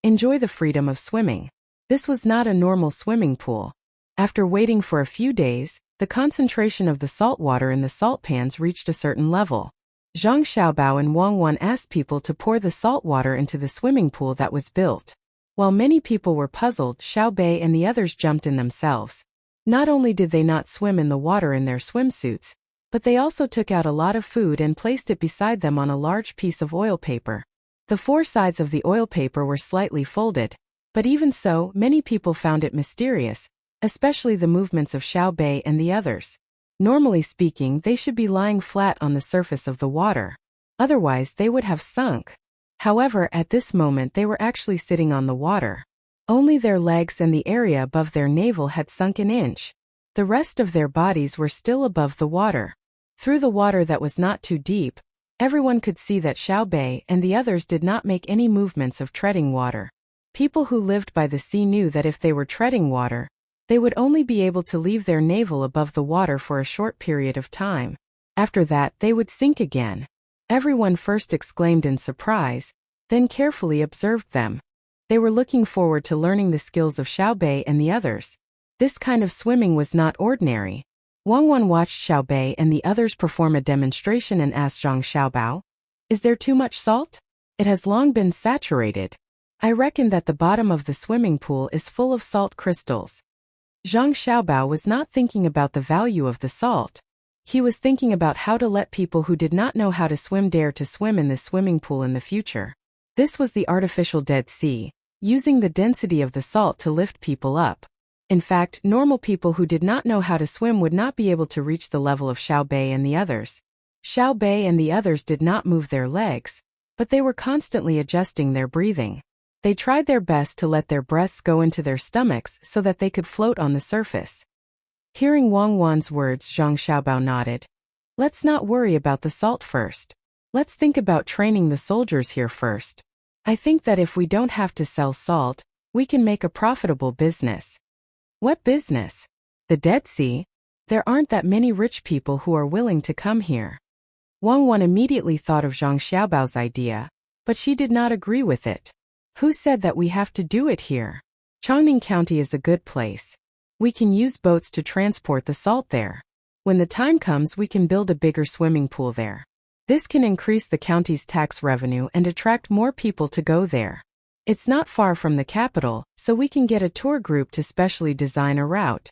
enjoy the freedom of swimming. This was not a normal swimming pool. After waiting for a few days, the concentration of the salt water in the salt pans reached a certain level. Zhang Xiaobao and Wang Wan asked people to pour the salt water into the swimming pool that was built. While many people were puzzled, Xiao Bei and the others jumped in themselves. Not only did they not swim in the water in their swimsuits, but they also took out a lot of food and placed it beside them on a large piece of oil paper. The four sides of the oil paper were slightly folded, but even so, many people found it mysterious, especially the movements of Xiao Bei and the others. Normally speaking, they should be lying flat on the surface of the water. Otherwise, they would have sunk. However, at this moment they were actually sitting on the water. Only their legs and the area above their navel had sunk an inch. The rest of their bodies were still above the water. Through the water that was not too deep, everyone could see that Xiao Bei and the others did not make any movements of treading water. People who lived by the sea knew that if they were treading water, they would only be able to leave their navel above the water for a short period of time. After that, they would sink again. Everyone first exclaimed in surprise, then carefully observed them. They were looking forward to learning the skills of Xiao Bei and the others. This kind of swimming was not ordinary. Wang Wan watched Xiao Bei and the others perform a demonstration and asked Zhang Xiaobao, "Is there too much salt? It has long been saturated. I reckon that the bottom of the swimming pool is full of salt crystals." Zhang Xiaobao was not thinking about the value of the salt. He was thinking about how to let people who did not know how to swim dare to swim in this swimming pool in the future. This was the artificial Dead Sea, using the density of the salt to lift people up. In fact, normal people who did not know how to swim would not be able to reach the level of Xiao Bei and the others. Xiao Bei and the others did not move their legs, but they were constantly adjusting their breathing. They tried their best to let their breaths go into their stomachs so that they could float on the surface. Hearing Wang Wan's words, Zhang Xiaobao nodded. "Let's not worry about the salt first. Let's think about training the soldiers here first. I think that if we don't have to sell salt, we can make a profitable business." "What business?" "The Dead Sea. There aren't that many rich people who are willing to come here. Wang Wan immediately thought of Zhang Xiaobao's idea, but she did not agree with it. Who said that we have to do it here? Chongning County is a good place. We can use boats to transport the salt there. When the time comes, we can build a bigger swimming pool there. This can increase the county's tax revenue and attract more people to go there. It's not far from the capital, so we can get a tour group to specially design a route.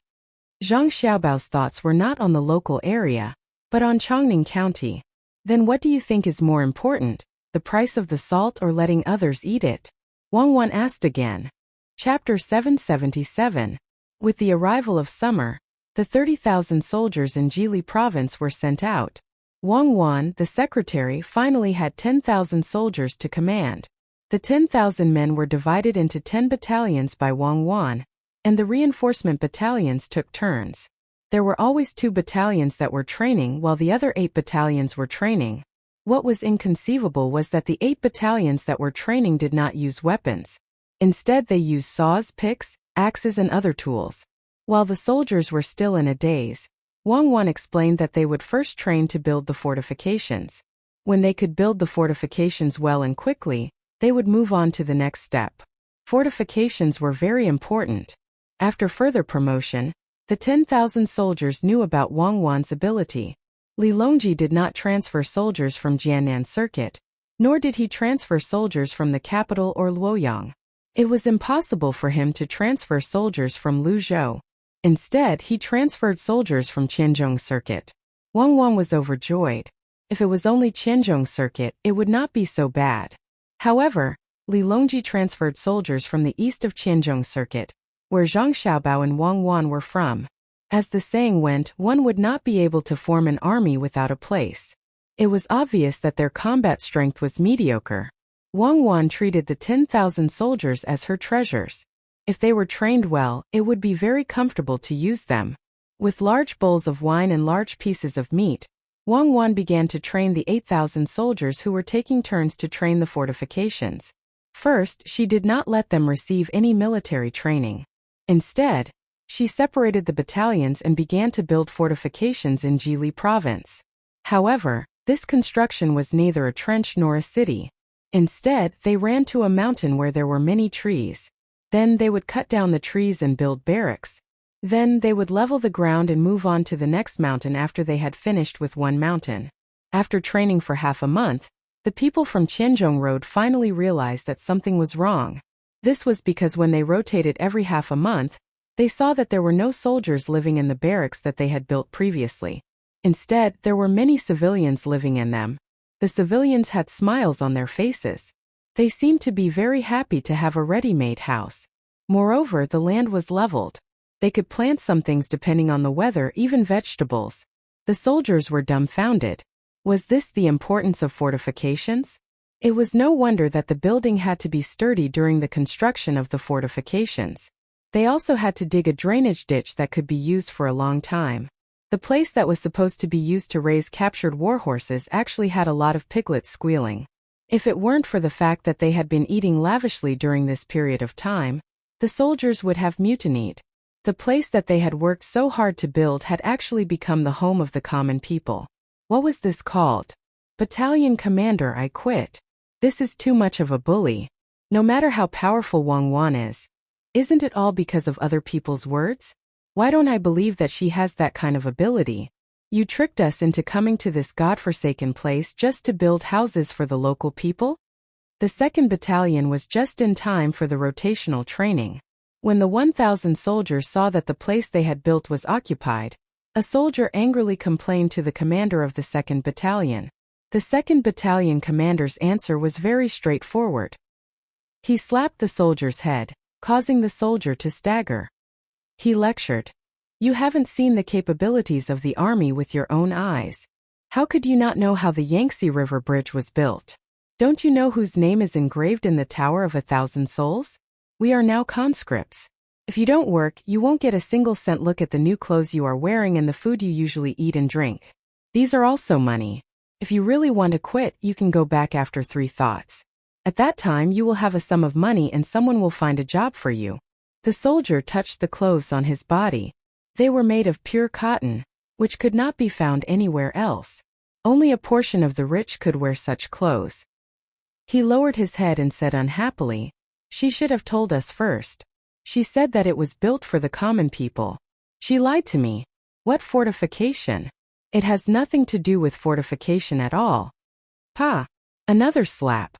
Zhang Xiaobao's thoughts were not on the local area, but on Chongning County. Then what do you think is more important, the price of the salt or letting others eat it? Wang Wan asked again. Chapter 777. With the arrival of summer, the 30,000 soldiers in Jili province were sent out. Wang Wan, the secretary, finally had 10,000 soldiers to command. The 10,000 men were divided into 10 battalions by Wang Wan, and the reinforcement battalions took turns. There were always 2 battalions that were training while the other 8 battalions were training. What was inconceivable was that the 8 battalions that were training did not use weapons. Instead, they used saws, picks, axes, and other tools. While the soldiers were still in a daze, Wang Wan explained that they would first train to build the fortifications. When they could build the fortifications well and quickly, they would move on to the next step. Fortifications were very important. After further promotion, the 10,000 soldiers knew about Wang Wan's ability. Li Longji did not transfer soldiers from Jiannan Circuit, nor did he transfer soldiers from the capital or Luoyang. It was impossible for him to transfer soldiers from Luzhou. Instead, he transferred soldiers from Qianzhong Circuit. Wang Wan was overjoyed. If it was only Qianzhong Circuit, it would not be so bad. However, Li Longji transferred soldiers from the east of Qianzhong Circuit, where Zhang Xiaobao and Wang Wan were from. As the saying went, one would not be able to form an army without a place. It was obvious that their combat strength was mediocre. Wang Wan treated the 10,000 soldiers as her treasures. If they were trained well, it would be very comfortable to use them. With large bowls of wine and large pieces of meat, Wang Wan began to train the 8,000 soldiers who were taking turns to train the fortifications. First, she did not let them receive any military training. Instead, she separated the battalions and began to build fortifications in Jili province. However, this construction was neither a trench nor a city. Instead, they ran to a mountain where there were many trees. Then they would cut down the trees and build barracks. Then they would level the ground and move on to the next mountain after they had finished with one mountain. After training for half a month, the people from Qianzhong Road finally realized that something was wrong. This was because when they rotated every half a month, they saw that there were no soldiers living in the barracks that they had built previously. Instead, there were many civilians living in them. The civilians had smiles on their faces. They seemed to be very happy to have a ready-made house. Moreover, the land was leveled. They could plant some things depending on the weather, even vegetables. The soldiers were dumbfounded. Was this the importance of fortifications? It was no wonder that the building had to be sturdy during the construction of the fortifications. They also had to dig a drainage ditch that could be used for a long time. The place that was supposed to be used to raise captured warhorses actually had a lot of piglets squealing. If it weren't for the fact that they had been eating lavishly during this period of time, the soldiers would have mutinied. The place that they had worked so hard to build had actually become the home of the common people. What was this called? Battalion commander, I quit. This is too much of a bully. No matter how powerful Wang Wan is, isn't it all because of other people's words? Why don't I believe that she has that kind of ability? You tricked us into coming to this godforsaken place just to build houses for the local people? The 2nd Battalion was just in time for the rotational training. When the 1,000 soldiers saw that the place they had built was occupied, a soldier angrily complained to the commander of the 2nd Battalion. The 2nd Battalion commander's answer was very straightforward. He slapped the soldier's head, causing the soldier to stagger. He lectured. You haven't seen the capabilities of the army with your own eyes. How could you not know how the Yangtze River Bridge was built? Don't you know whose name is engraved in the Tower of 1,000 Souls? We are now conscripts. If you don't work, you won't get a single cent. Look at the new clothes you are wearing and the food you usually eat and drink. These are also money. If you really want to quit, you can go back after 3 thoughts. At that time you will have a sum of money and someone will find a job for you. The soldier touched the clothes on his body. They were made of pure cotton, which could not be found anywhere else. Only a portion of the rich could wear such clothes. He lowered his head and said unhappily, "She should have told us first. She said that it was built for the common people. She lied to me. What fortification? It has nothing to do with fortification at all." Pa! Another slap.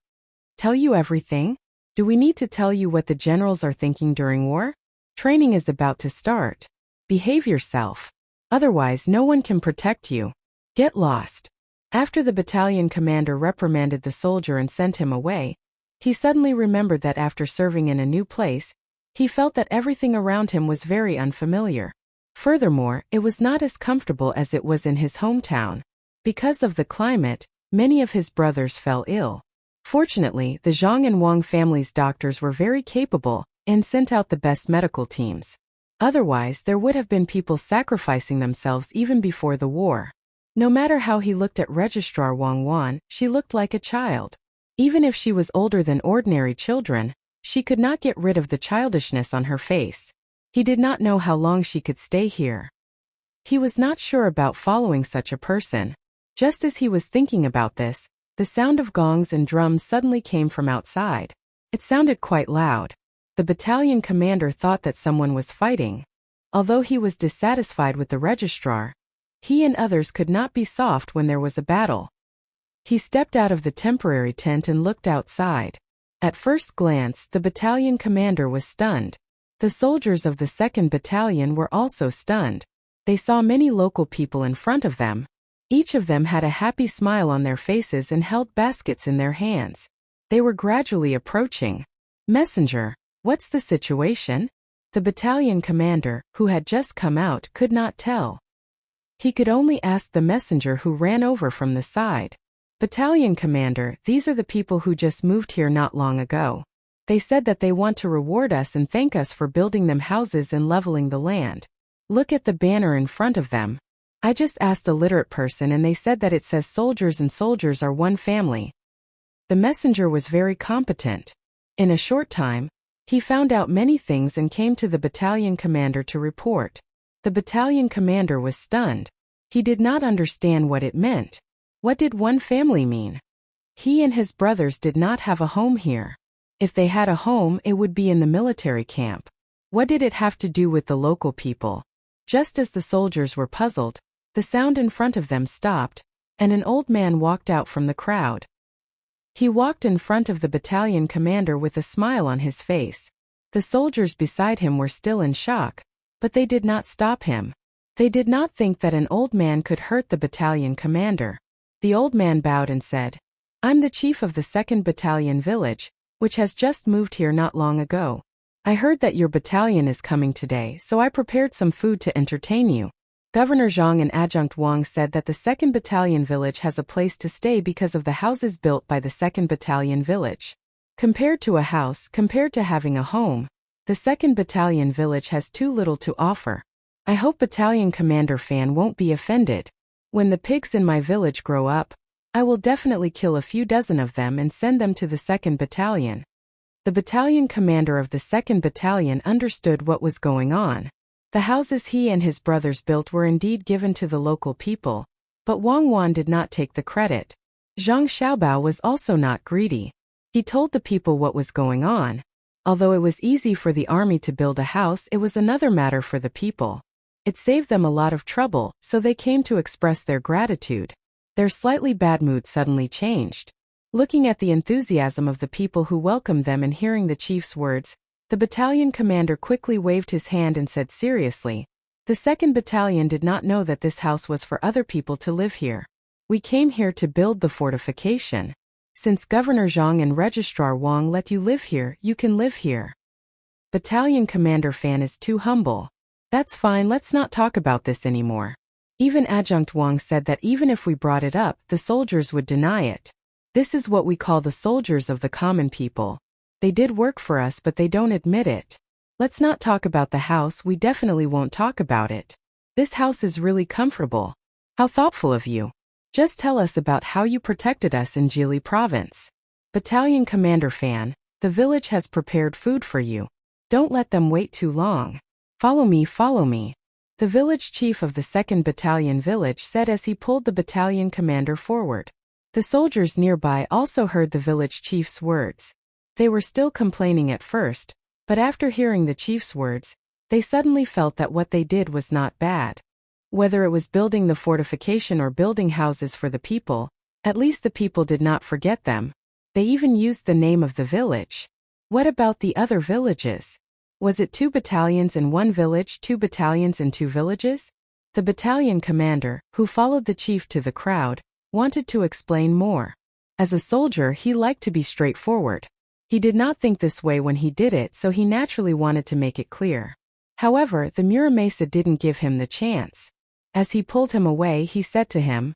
Tell you everything? Do we need to tell you what the generals are thinking during war? Training is about to start. Behave yourself. Otherwise no one can protect you. Get lost. After the battalion commander reprimanded the soldier and sent him away, he suddenly remembered that after serving in a new place, he felt that everything around him was very unfamiliar. Furthermore, it was not as comfortable as it was in his hometown. Because of the climate, many of his brothers fell ill. Fortunately, the Zhang and Wang families' doctors were very capable and sent out the best medical teams. Otherwise, there would have been people sacrificing themselves even before the war. No matter how he looked at Registrar Wang Wan, she looked like a child. Even if she was older than ordinary children, she could not get rid of the childishness on her face. He did not know how long she could stay here. He was not sure about following such a person. Just as he was thinking about this, the sound of gongs and drums suddenly came from outside. It sounded quite loud. The battalion commander thought that someone was fighting. Although he was dissatisfied with the registrar, he and others could not be soft when there was a battle. He stepped out of the temporary tent and looked outside. At first glance, the battalion commander was stunned. The soldiers of the 2nd Battalion were also stunned. They saw many local people in front of them. Each of them had a happy smile on their faces and held baskets in their hands. They were gradually approaching. "Messenger, what's the situation?" The battalion commander, who had just come out, could not tell. He could only ask the messenger who ran over from the side. "Battalion commander, these are the people who just moved here not long ago. They said that they want to reward us and thank us for building them houses and leveling the land. Look at the banner in front of them. I just asked a literate person and they said that it says soldiers and soldiers are one family." The messenger was very competent. In a short time, he found out many things and came to the battalion commander to report. The battalion commander was stunned. He did not understand what it meant. What did one family mean? He and his brothers did not have a home here. If they had a home, it would be in the military camp. What did it have to do with the local people? Just as the soldiers were puzzled, the sound in front of them stopped, and an old man walked out from the crowd. He walked in front of the battalion commander with a smile on his face. The soldiers beside him were still in shock, but they did not stop him. They did not think that an old man could hurt the battalion commander. The old man bowed and said, "I'm the chief of the 2nd Battalion village, which has just moved here not long ago. I heard that your battalion is coming today, so I prepared some food to entertain you." Governor Zhang and Adjunct Wang said that the 2nd Battalion village has a place to stay because of the houses built by the 2nd Battalion village. Compared to a house, compared to having a home, the 2nd Battalion village has too little to offer. I hope Battalion Commander Fan won't be offended. When the pigs in my village grow up, I will definitely kill a few dozen of them and send them to the 2nd Battalion. The battalion commander of the 2nd Battalion understood what was going on. The houses he and his brothers built were indeed given to the local people, but Wang Wan did not take the credit. Zhang Xiaobao was also not greedy. He told the people what was going on. Although it was easy for the army to build a house, it was another matter for the people. It saved them a lot of trouble, so they came to express their gratitude. Their slightly bad mood suddenly changed. Looking at the enthusiasm of the people who welcomed them and hearing the chief's words, the battalion commander quickly waved his hand and said seriously, "The 2nd Battalion did not know that this house was for other people to live here. We came here to build the fortification. Since Governor Zhang and Registrar Wang let you live here, you can live here." Battalion Commander Fan is too humble. "That's fine, let's not talk about this anymore." Even Adjunct Wang said that even if we brought it up, the soldiers would deny it. "This is what we call the soldiers of the common people. They did work for us but they don't admit it. Let's not talk about the house, we definitely won't talk about it. This house is really comfortable. How thoughtful of you. Just tell us about how you protected us in Jili province." Battalion Commander Fan, "The village has prepared food for you. Don't let them wait too long. Follow me, follow me." the village chief of the 2nd Battalion village said as he pulled the battalion commander forward. The soldiers nearby also heard the village chief's words. They were still complaining at first, but after hearing the chief's words, they suddenly felt that what they did was not bad. Whether it was building the fortification or building houses for the people, at least the people did not forget them. They even used the name of the village. What about the other villages? Was it 2 battalions in one village, 2 battalions in 2 villages? The battalion commander, who followed the chief to the crowd, wanted to explain more. As a soldier, he liked to be straightforward. He did not think this way when he did it, so he naturally wanted to make it clear. However, the Muramesa didn't give him the chance. As he pulled him away, he said to him,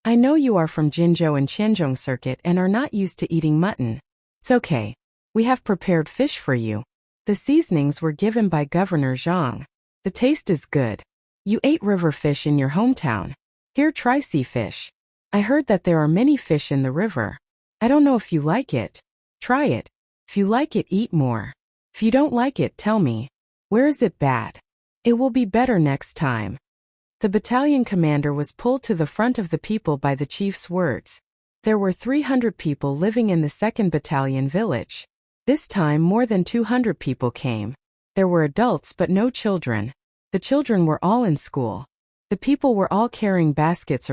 "I know you are from Jinzhou and Qianzhong circuit and are not used to eating mutton. It's okay. We have prepared fish for you. The seasonings were given by Governor Zhang. The taste is good. You ate river fish in your hometown. Here, try sea fish. I heard that there are many fish in the river. I don't know if you like it. Try it. If you like it, eat more. If you don't like it, tell me. Where is it bad? It will be better next time." The battalion commander was pulled to the front of the people by the chief's words. There were 300 people living in the 2nd Battalion village. This time more than 200 people came. There were adults but no children. The children were all in school. The people were all carrying baskets.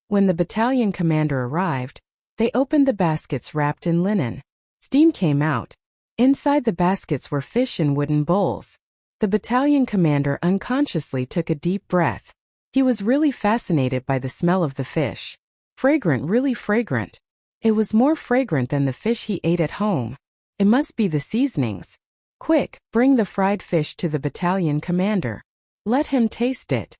When the battalion commander arrived, they opened the baskets wrapped in linen. Steam came out. Inside the baskets were fish in wooden bowls. The battalion commander unconsciously took a deep breath. He was really fascinated by the smell of the fish. Fragrant, really fragrant. It was more fragrant than the fish he ate at home. It must be the seasonings. Quick, bring the fried fish to the battalion commander. Let him taste it.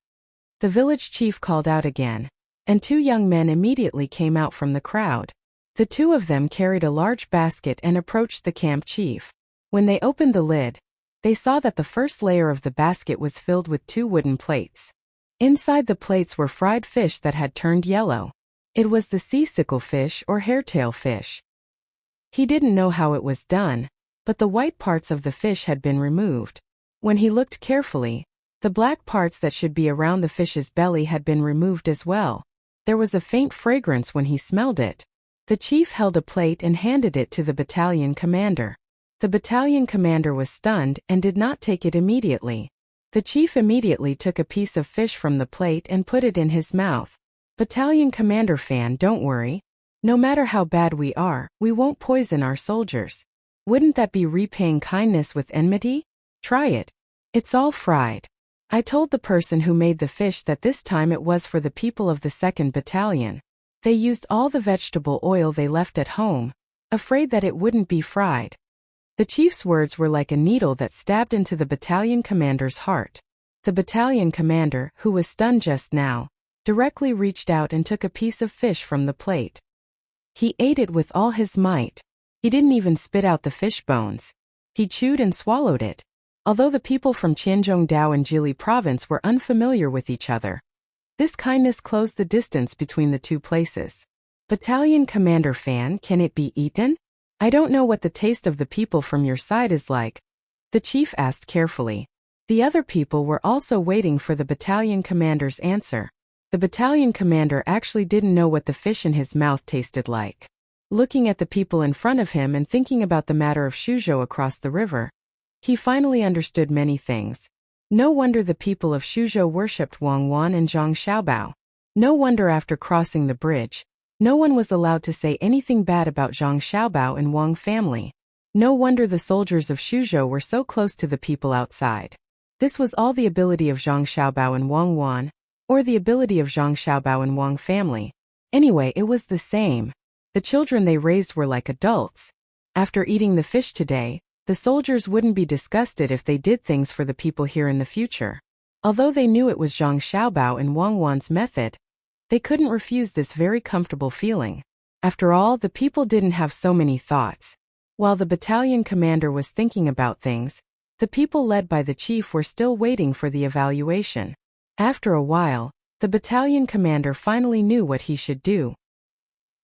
The village chief called out again, and 2 young men immediately came out from the crowd. The 2 of them carried a large basket and approached the camp chief. When they opened the lid, they saw that the first layer of the basket was filled with 2 wooden plates. Inside the plates were fried fish that had turned yellow. It was the sea sickle fish or hairtail fish. He didn't know how it was done, but the white parts of the fish had been removed. When he looked carefully, the black parts that should be around the fish's belly had been removed as well. There was a faint fragrance when he smelled it. The chief held a plate and handed it to the battalion commander. The battalion commander was stunned and did not take it immediately. The chief immediately took a piece of fish from the plate and put it in his mouth. "Battalion commander Fan, don't worry. No matter how bad we are, we won't poison our soldiers. Wouldn't that be repaying kindness with enmity? Try it. It's all fried." I told the person who made the fish that this time it was for the people of the 2nd Battalion. They used all the vegetable oil they left at home, afraid that it wouldn't be fried. The chief's words were like a needle that stabbed into the battalion commander's heart. The battalion commander, who was stunned just now, directly reached out and took a piece of fish from the plate. He ate it with all his might. He didn't even spit out the fish bones. He chewed and swallowed it. Although the people from Qianzhongdao and Jili province were unfamiliar with each other, this kindness closed the distance between the 2 places. "Battalion Commander Fan, can it be eaten? I don't know what the taste of the people from your side is like," the chief asked carefully. The other people were also waiting for the battalion commander's answer. The battalion commander actually didn't know what the fish in his mouth tasted like. Looking at the people in front of him and thinking about the matter of Shuzhou across the river, he finally understood many things. No wonder the people of Shuzhou worshipped Wang Wan and Zhang Xiaobao. No wonder after crossing the bridge, no one was allowed to say anything bad about Zhang Xiaobao and Wang family. No wonder the soldiers of Shuzhou were so close to the people outside. This was all the ability of Zhang Xiaobao and Wang Wan, or the ability of Zhang Xiaobao and Wang family. Anyway, it was the same. The children they raised were like adults. After eating the fish today, the soldiers wouldn't be disgusted if they did things for the people here in the future. Although they knew it was Zhang Xiaobao and Wang Wan's method, they couldn't refuse this very comfortable feeling. After all, the people didn't have so many thoughts. While the battalion commander was thinking about things, the people led by the chief were still waiting for the evaluation. After a while, the battalion commander finally knew what he should do.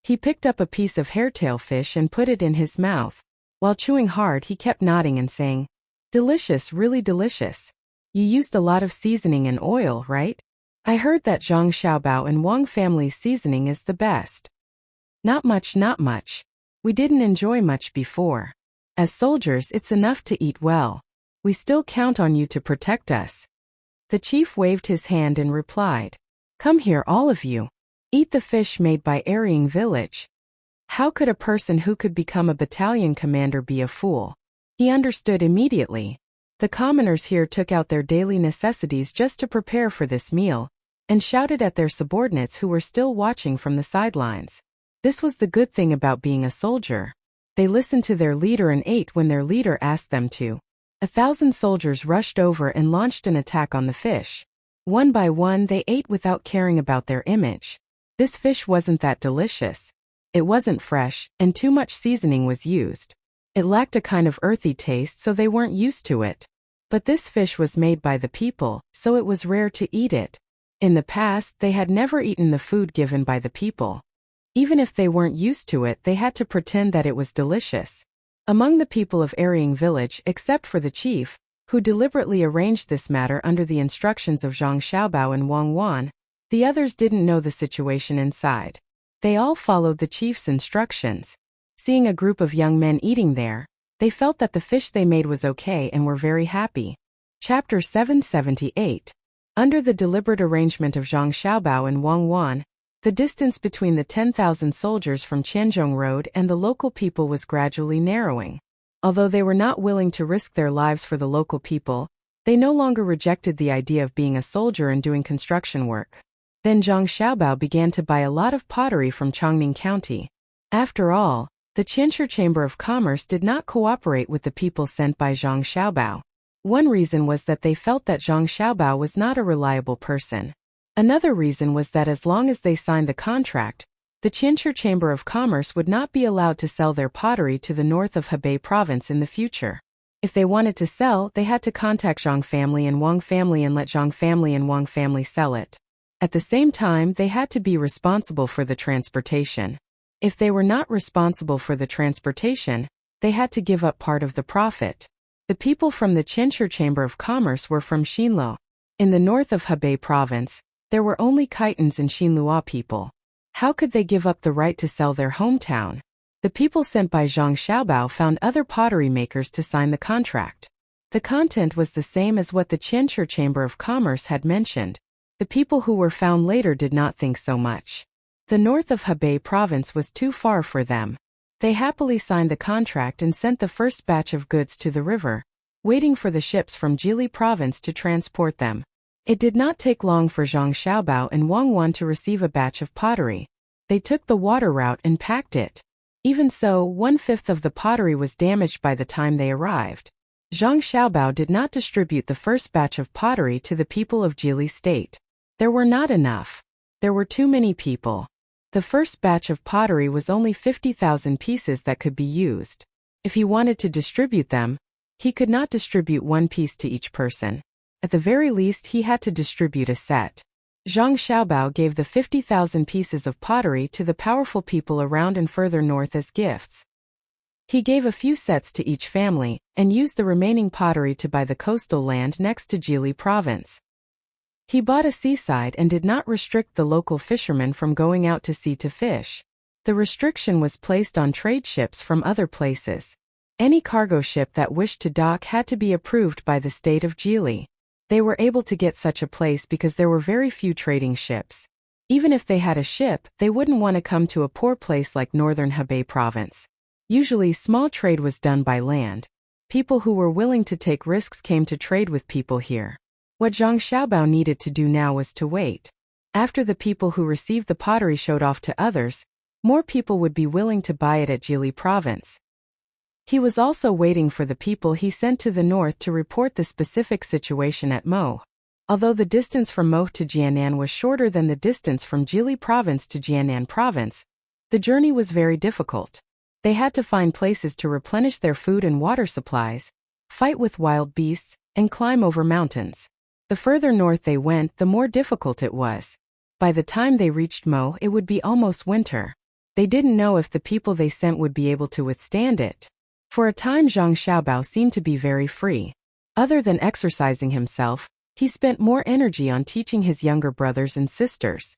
He picked up a piece of hairtail fish and put it in his mouth. While chewing hard, he kept nodding and saying, "Delicious, really delicious." You used a lot of seasoning and oil, right? I heard that Zhang Xiaobao and Wang family's seasoning is the best. Not much, not much. We didn't enjoy much before. As soldiers, it's enough to eat well. We still count on you to protect us. The chief waved his hand and replied, "Come here, all of you. Eat the fish made by Arying village." How could a person who could become a battalion commander be a fool? He understood immediately. The commoners here took out their daily necessities just to prepare for this meal, and shouted at their subordinates who were still watching from the sidelines. This was the good thing about being a soldier. They listened to their leader and ate when their leader asked them to. 1,000 soldiers rushed over and launched an attack on the fish. One by one they ate without caring about their image. This fish wasn't that delicious. It wasn't fresh, and too much seasoning was used. It lacked a kind of earthy taste, so they weren't used to it. But this fish was made by the people, so it was rare to eat it. In the past, they had never eaten the food given by the people. Even if they weren't used to it, they had to pretend that it was delicious. Among the people of Arying village, except for the chief, who deliberately arranged this matter under the instructions of Zhang Xiaobao and Wang Wan, the others didn't know the situation inside. They all followed the chief's instructions. Seeing a group of young men eating there, they felt that the fish they made was okay and were very happy. Chapter 778. Under the deliberate arrangement of Zhang Xiaobao and Wang Wan, the distance between the 10,000 soldiers from Qianzhong Road and the local people was gradually narrowing. Although they were not willing to risk their lives for the local people, they no longer rejected the idea of being a soldier and doing construction work. Then Zhang Xiaobao began to buy a lot of pottery from Chongning County. After all, the Qianshi Chamber of Commerce did not cooperate with the people sent by Zhang Xiaobao. One reason was that they felt that Zhang Xiaobao was not a reliable person. Another reason was that as long as they signed the contract, the Qianshi Chamber of Commerce would not be allowed to sell their pottery to the north of Hebei province in the future. If they wanted to sell, they had to contact Zhang family and Wang family and let Zhang family and Wang family sell it. At the same time, they had to be responsible for the transportation. If they were not responsible for the transportation, they had to give up part of the profit. The people from the Qianshi Chamber of Commerce were from Xinluo. In the north of Hebei province, there were only Khitans and Xinluo people. How could they give up the right to sell their hometown? The people sent by Zhang Xiaobao found other pottery makers to sign the contract. The content was the same as what the Qianshi Chamber of Commerce had mentioned. The people who were found later did not think so much. The north of Hebei province was too far for them. They happily signed the contract and sent the first batch of goods to the river, waiting for the ships from Jili province to transport them. It did not take long for Zhang Xiaobao and Wang Wan to receive a batch of pottery. They took the water route and packed it. Even so, 1/5 of the pottery was damaged by the time they arrived. Zhang Xiaobao did not distribute the first batch of pottery to the people of Jili state. There were not enough. There were too many people. The first batch of pottery was only 50,000 pieces that could be used. If he wanted to distribute them, he could not distribute one piece to each person. At the very least, he had to distribute a set. Zhang Xiaobao gave the 50,000 pieces of pottery to the powerful people around and further north as gifts. He gave a few sets to each family, and used the remaining pottery to buy the coastal land next to Jili province. He bought a seaside and did not restrict the local fishermen from going out to sea to fish. The restriction was placed on trade ships from other places. Any cargo ship that wished to dock had to be approved by the state of Jili. They were able to get such a place because there were very few trading ships. Even if they had a ship, they wouldn't want to come to a poor place like northern Hebei province. Usually small trade was done by land. People who were willing to take risks came to trade with people here. What Zhang Xiaobao needed to do now was to wait. After the people who received the pottery showed off to others, more people would be willing to buy it at Jili province. He was also waiting for the people he sent to the north to report the specific situation at Mo. Although the distance from Mo to Jianan was shorter than the distance from Jili province to Jianan province, the journey was very difficult. They had to find places to replenish their food and water supplies, fight with wild beasts, and climb over mountains. The further north they went, the more difficult it was. By the time they reached Mo, it would be almost winter. They didn't know if the people they sent would be able to withstand it. For a time Zhang Xiaobao seemed to be very free. Other than exercising himself, he spent more energy on teaching his younger brothers and sisters.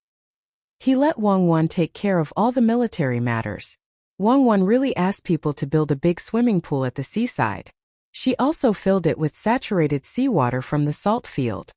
He let Wang Wan take care of all the military matters. Wang Wan really asked people to build a big swimming pool at the seaside. She also filled it with saturated seawater from the salt field.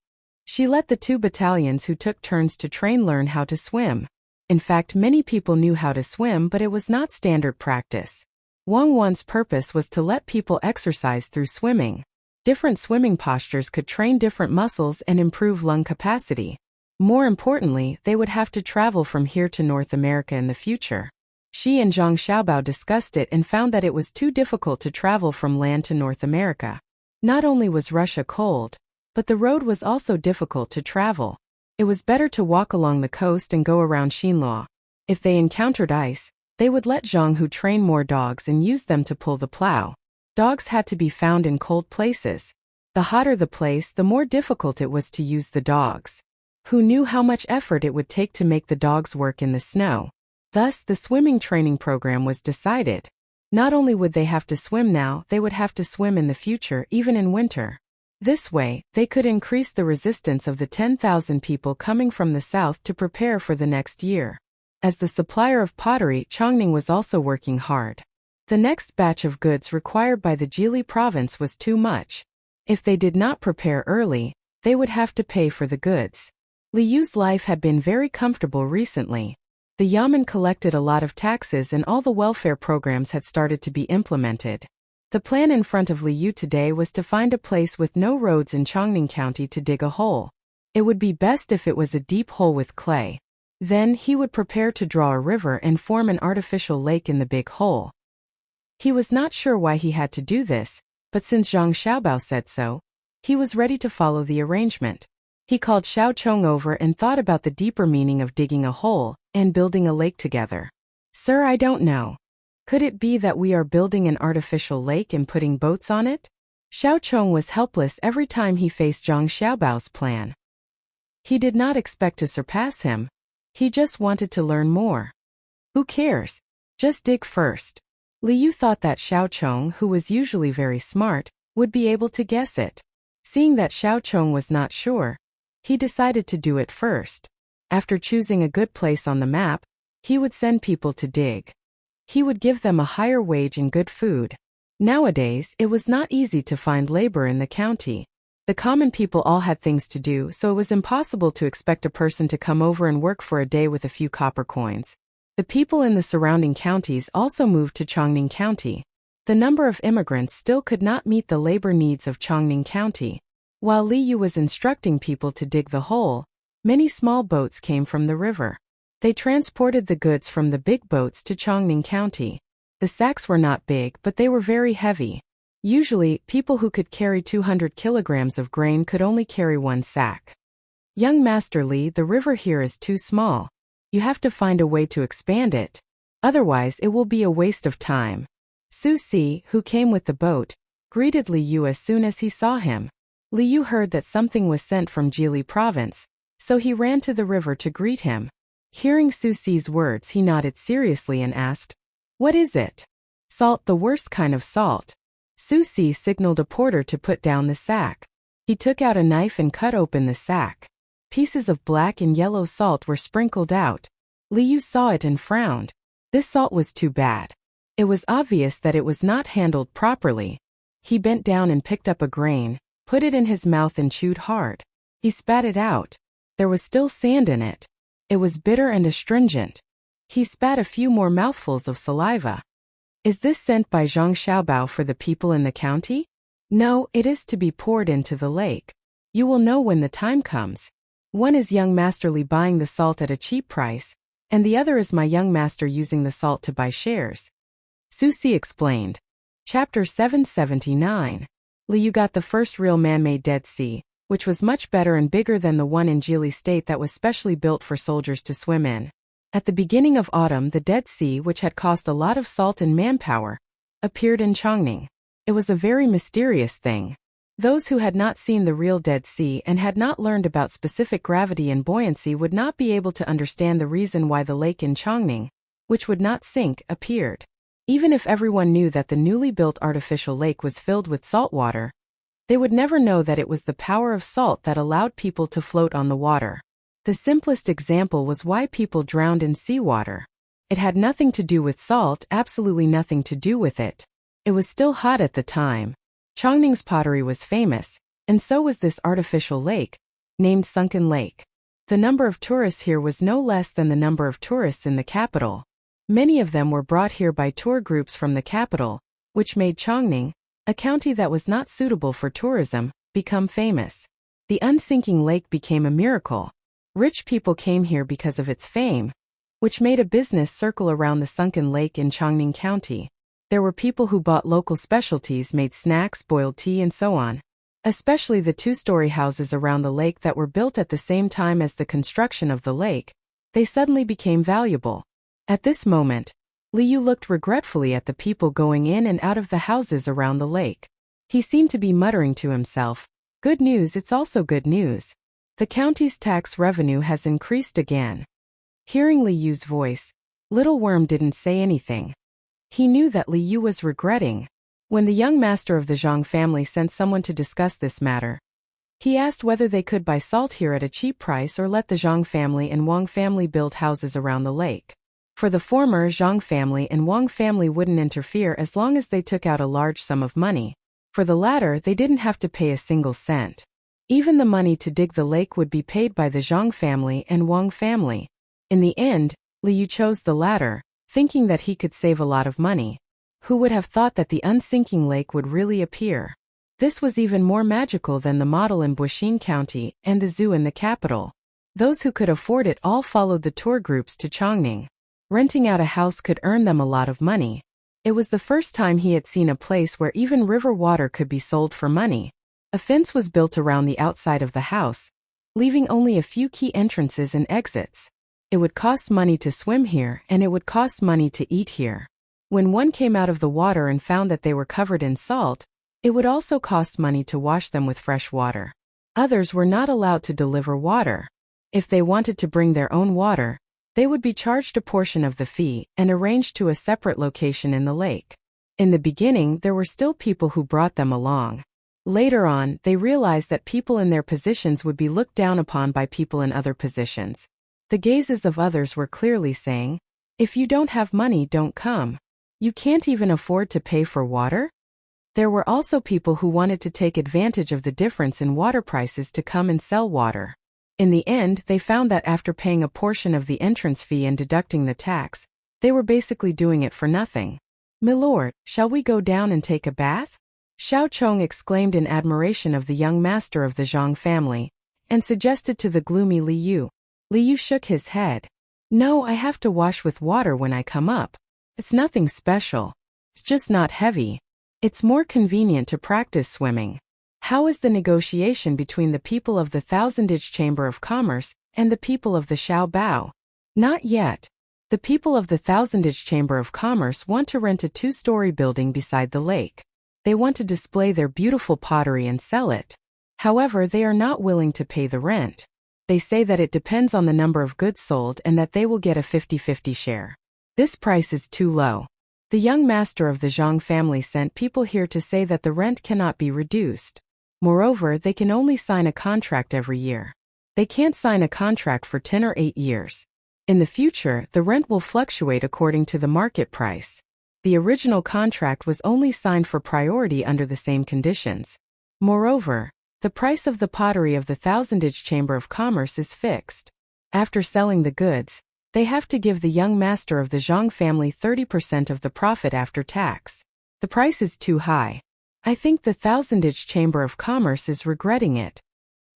She let the 2 battalions who took turns to train learn how to swim. In fact, many people knew how to swim, but it was not standard practice. Wang Wan's purpose was to let people exercise through swimming. Different swimming postures could train different muscles and improve lung capacity. More importantly, they would have to travel from here to North America in the future. She and Zhang Xiaobao discussed it and found that it was too difficult to travel from land to North America. Not only was Russia cold, but the road was also difficult to travel. It was better to walk along the coast and go around Xinluo. If they encountered ice, they would let Zhang Hu train more dogs and use them to pull the plow. Dogs had to be found in cold places. The hotter the place, the more difficult it was to use the dogs. Who knew how much effort it would take to make the dogs work in the snow? Thus, the swimming training program was decided. Not only would they have to swim now, they would have to swim in the future, even in winter. This way, they could increase the resistance of the 10,000 people coming from the south to prepare for the next year. As the supplier of pottery, Chongning was also working hard. The next batch of goods required by the Jili province was too much. If they did not prepare early, they would have to pay for the goods. Li Yu's life had been very comfortable recently. The Yamen collected a lot of taxes and all the welfare programs had started to be implemented. The plan in front of Li Yu today was to find a place with no roads in Chongning County to dig a hole. It would be best if it was a deep hole with clay. Then he would prepare to draw a river and form an artificial lake in the big hole. He was not sure why he had to do this, but since Zhang Xiaobao said so, he was ready to follow the arrangement. He called Xiao Chong over and thought about the deeper meaning of digging a hole and building a lake together. Sir, I don't know. Could it be that we are building an artificial lake and putting boats on it? Xiao Chong was helpless every time he faced Zhang Xiaobao's plan. He did not expect to surpass him. He just wanted to learn more. Who cares? Just dig first. Li Yu thought that Xiao Chong, who was usually very smart, would be able to guess it. Seeing that Xiao Chong was not sure, he decided to do it first. After choosing a good place on the map, he would send people to dig. He would give them a higher wage and good food. Nowadays, it was not easy to find labor in the county. The common people all had things to do, so it was impossible to expect a person to come over and work for a day with a few copper coins. The people in the surrounding counties also moved to Chongning County. The number of immigrants still could not meet the labor needs of Chongning County. While Li Yu was instructing people to dig the hole, many small boats came from the river. They transported the goods from the big boats to Chongning County. The sacks were not big, but they were very heavy. Usually, people who could carry 200 kilograms of grain could only carry 1 sack. Young Master Li, the river here is too small. You have to find a way to expand it. Otherwise, it will be a waste of time. Su Si, who came with the boat, greeted Li Yu as soon as he saw him. Li Yu heard that something was sent from Jili province, so he ran to the river to greet him. Hearing Su Si's words, he nodded seriously and asked, "What is it?" "Salt, the worst kind of salt." Su Si signaled a porter to put down the sack. He took out a knife and cut open the sack. Pieces of black and yellow salt were sprinkled out. Li Yu saw it and frowned. This salt was too bad. It was obvious that it was not handled properly. He bent down and picked up a grain, put it in his mouth and chewed hard. He spat it out. There was still sand in it. It was bitter and astringent. He spat a few more mouthfuls of saliva. "Is this sent by Zhang Xiaobao for the people in the county?" "No, it is to be poured into the lake. You will know when the time comes. One is young Master Li buying the salt at a cheap price, and the other is my young master using the salt to buy shares." Su Si explained. Chapter 779. Li Yu got the first real man-made Dead Sea, which was much better and bigger than the one in Jili State that was specially built for soldiers to swim in. At the beginning of autumn, the Dead Sea, which had cost a lot of salt and manpower, appeared in Chongning. It was a very mysterious thing. Those who had not seen the real Dead Sea and had not learned about specific gravity and buoyancy would not be able to understand the reason why the lake in Chongning, which would not sink, appeared. Even if everyone knew that the newly built artificial lake was filled with salt water, They would never know that it was the power of salt that allowed people to float on the water. The simplest example was why people drowned in seawater. It had nothing to do with salt, absolutely nothing to do with it. It was still hot at the time. Chongning's pottery was famous, and so was this artificial lake, named Sunken Lake. The number of tourists here was no less than the number of tourists in the capital. Many of them were brought here by tour groups from the capital, which made Chongning, a county that was not suitable for tourism, become famous. The unsinking lake became a miracle. Rich people came here because of its fame, which made a business circle around the sunken lake in Chongning County. There were people who bought local specialties, made snacks, boiled tea, and so on. Especially the two-story houses around the lake that were built at the same time as the construction of the lake. They suddenly became valuable. At this moment, Liu looked regretfully at the people going in and out of the houses around the lake. He seemed to be muttering to himself, "Good news, it's also good news. The county's tax revenue has increased again." Hearing Liu's voice, Little Worm didn't say anything. He knew that Liu was regretting. When the young master of the Zhang family sent someone to discuss this matter, he asked whether they could buy salt here at a cheap price or let the Zhang family and Wang family build houses around the lake. For the former, Zhang family and Wang family wouldn't interfere as long as they took out a large sum of money. For the latter, they didn't have to pay a single cent. Even the money to dig the lake would be paid by the Zhang family and Wang family. In the end, Liu chose the latter, thinking that he could save a lot of money. Who would have thought that the unsinking lake would really appear? This was even more magical than the model in Buxin County and the zoo in the capital. Those who could afford it all followed the tour groups to Chongning. Renting out a house could earn them a lot of money. It was the first time he had seen a place where even river water could be sold for money. A fence was built around the outside of the house, leaving only a few key entrances and exits. It would cost money to swim here, and it would cost money to eat here. When one came out of the water and found that they were covered in salt, it would also cost money to wash them with fresh water. Others were not allowed to deliver water. If they wanted to bring their own water, they would be charged a portion of the fee and arranged to a separate location in the lake. In the beginning, there were still people who brought them along. Later on, they realized that people in their positions would be looked down upon by people in other positions. The gazes of others were clearly saying, "If you don't have money, don't come. You can't even afford to pay for water?" There were also people who wanted to take advantage of the difference in water prices to come and sell water. In the end, they found that after paying a portion of the entrance fee and deducting the tax, they were basically doing it for nothing. "Milord, shall we go down and take a bath?" Xiao Chong exclaimed in admiration of the young master of the Zhang family, and suggested to the gloomy Liu. Liu shook his head. "No, I have to wash with water when I come up. It's nothing special. It's just not heavy. It's more convenient to practice swimming." How is the negotiation between the people of the Thousandage Chamber of Commerce and the people of the Xiao Bao? Not yet. The people of the Thousandage Chamber of Commerce want to rent a two-story building beside the lake. They want to display their beautiful pottery and sell it. However, they are not willing to pay the rent. They say that it depends on the number of goods sold and that they will get a 50-50 share. This price is too low. The young master of the Zhang family sent people here to say that the rent cannot be reduced. Moreover, they can only sign a contract every year. They can't sign a contract for 10 or 8 years. In the future, the rent will fluctuate according to the market price. The original contract was only signed for priority under the same conditions. Moreover, the price of the pottery of the Thousandage Chamber of Commerce is fixed. After selling the goods, they have to give the young master of the Zhang family 30% of the profit after tax. The price is too high. I think the Thousandage Chamber of Commerce is regretting it.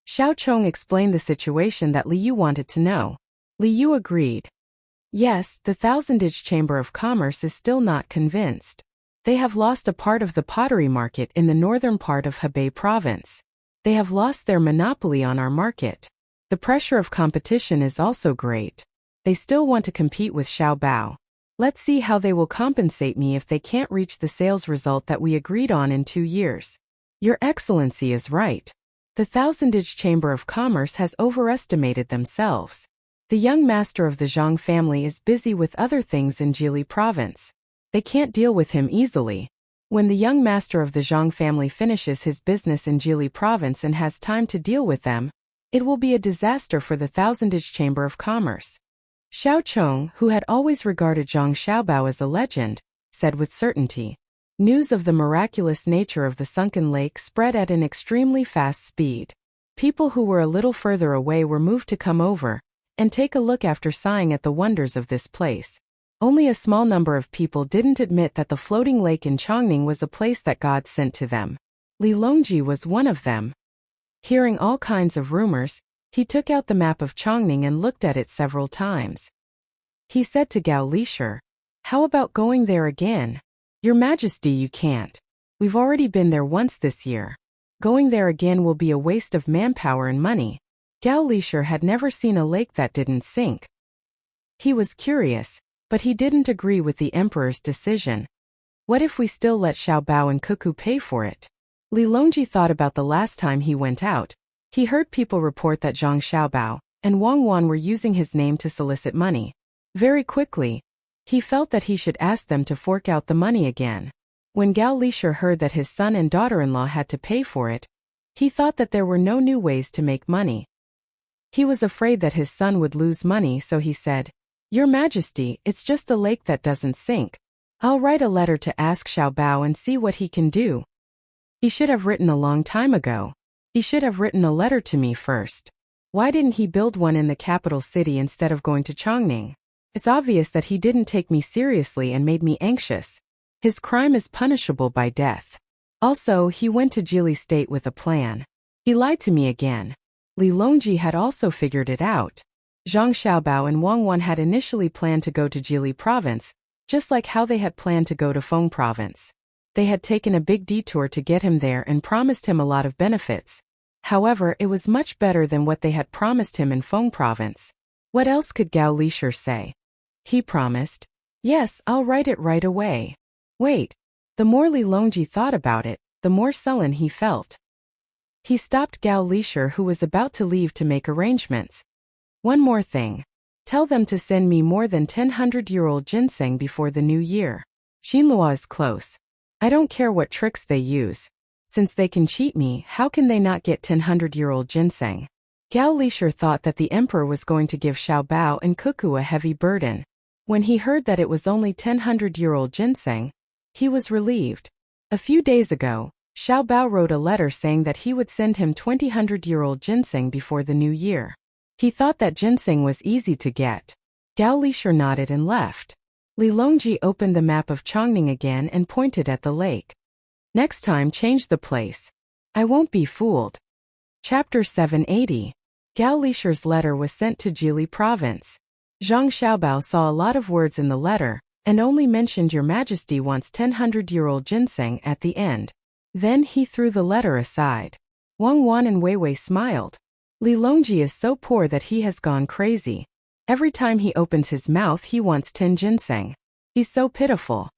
Xiao Chong explained the situation that Liu wanted to know. Liu agreed. Yes, the Thousandage Chamber of Commerce is still not convinced. They have lost a part of the pottery market in the northern part of Hebei province. They have lost their monopoly on our market. The pressure of competition is also great. They still want to compete with Xiao Bao. Let's see how they will compensate me if they can't reach the sales result that we agreed on in 2 years. Your Excellency is right. The Thousandage Chamber of Commerce has overestimated themselves. The young master of the Zhang family is busy with other things in Jili province. They can't deal with him easily. When the young master of the Zhang family finishes his business in Jili province and has time to deal with them, it will be a disaster for the Thousandage Chamber of Commerce. Xiao Chong, who had always regarded Zhang Xiaobao as a legend, said with certainty. News of the miraculous nature of the sunken lake spread at an extremely fast speed. People who were a little further away were moved to come over and take a look after sighing at the wonders of this place. Only a small number of people didn't admit that the floating lake in Chongning was a place that God sent to them. Li Longji was one of them. Hearing all kinds of rumors, he took out the map of Chongning and looked at it several times. He said to Gao Lishur, "How about going there again?" "Your Majesty, you can't. We've already been there once this year. Going there again will be a waste of manpower and money." Gao Lishur had never seen a lake that didn't sink. He was curious, but he didn't agree with the emperor's decision. What if we still let Xiaobao and Cuckoo pay for it? Li Longji thought about the last time he went out. He heard people report that Zhang Xiaobao and Wang Wan were using his name to solicit money. Very quickly, he felt that he should ask them to fork out the money again. When Gao Lishur heard that his son and daughter-in-law had to pay for it, he thought that there were no new ways to make money. He was afraid that his son would lose money, so he said, "Your Majesty, it's just a lake that doesn't sink. I'll write a letter to ask Xiaobao and see what he can do." He should have written a long time ago. He should have written a letter to me first. Why didn't he build one in the capital city instead of going to Chongning? It's obvious that he didn't take me seriously and made me anxious. His crime is punishable by death. Also, he went to Jili State with a plan. He lied to me again. Li Longji had also figured it out. Zhang Xiaobao and Wang Wan had initially planned to go to Jili province, just like how they had planned to go to Feng province. They had taken a big detour to get him there and promised him a lot of benefits. However, it was much better than what they had promised him in Feng province. What else could Gao Lishur say? He promised, "Yes, I'll write it right away." Wait. The more Li Longji thought about it, the more sullen he felt. He stopped Gao Lishur, who was about to leave, to make arrangements. "One more thing. Tell them to send me more than 100-year-old ginseng before the new year. Xinlua is close. I don't care what tricks they use. Since they can cheat me, how can they not get 100-year-old ginseng?" Gao Lishur thought that the emperor was going to give Xiaobao and Cuckoo a heavy burden. When he heard that it was only 100-year-old ginseng, he was relieved. A few days ago, Xiaobao wrote a letter saying that he would send him 100-year-old ginseng before the new year. He thought that ginseng was easy to get. Gao Lishur nodded and left. Li Longji opened the map of Chongning again and pointed at the lake. "Next time, change the place. I won't be fooled." Chapter 780. Gao Lishur's letter was sent to Jili province. Zhang Xiaobao saw a lot of words in the letter, and only mentioned "Your Majesty wants 100-year-old ginseng" at the end. Then he threw the letter aside. Wang Wan and Wei Wei smiled. Li Longji is so poor that he has gone crazy. Every time he opens his mouth he wants 10 ginseng. He's so pitiful.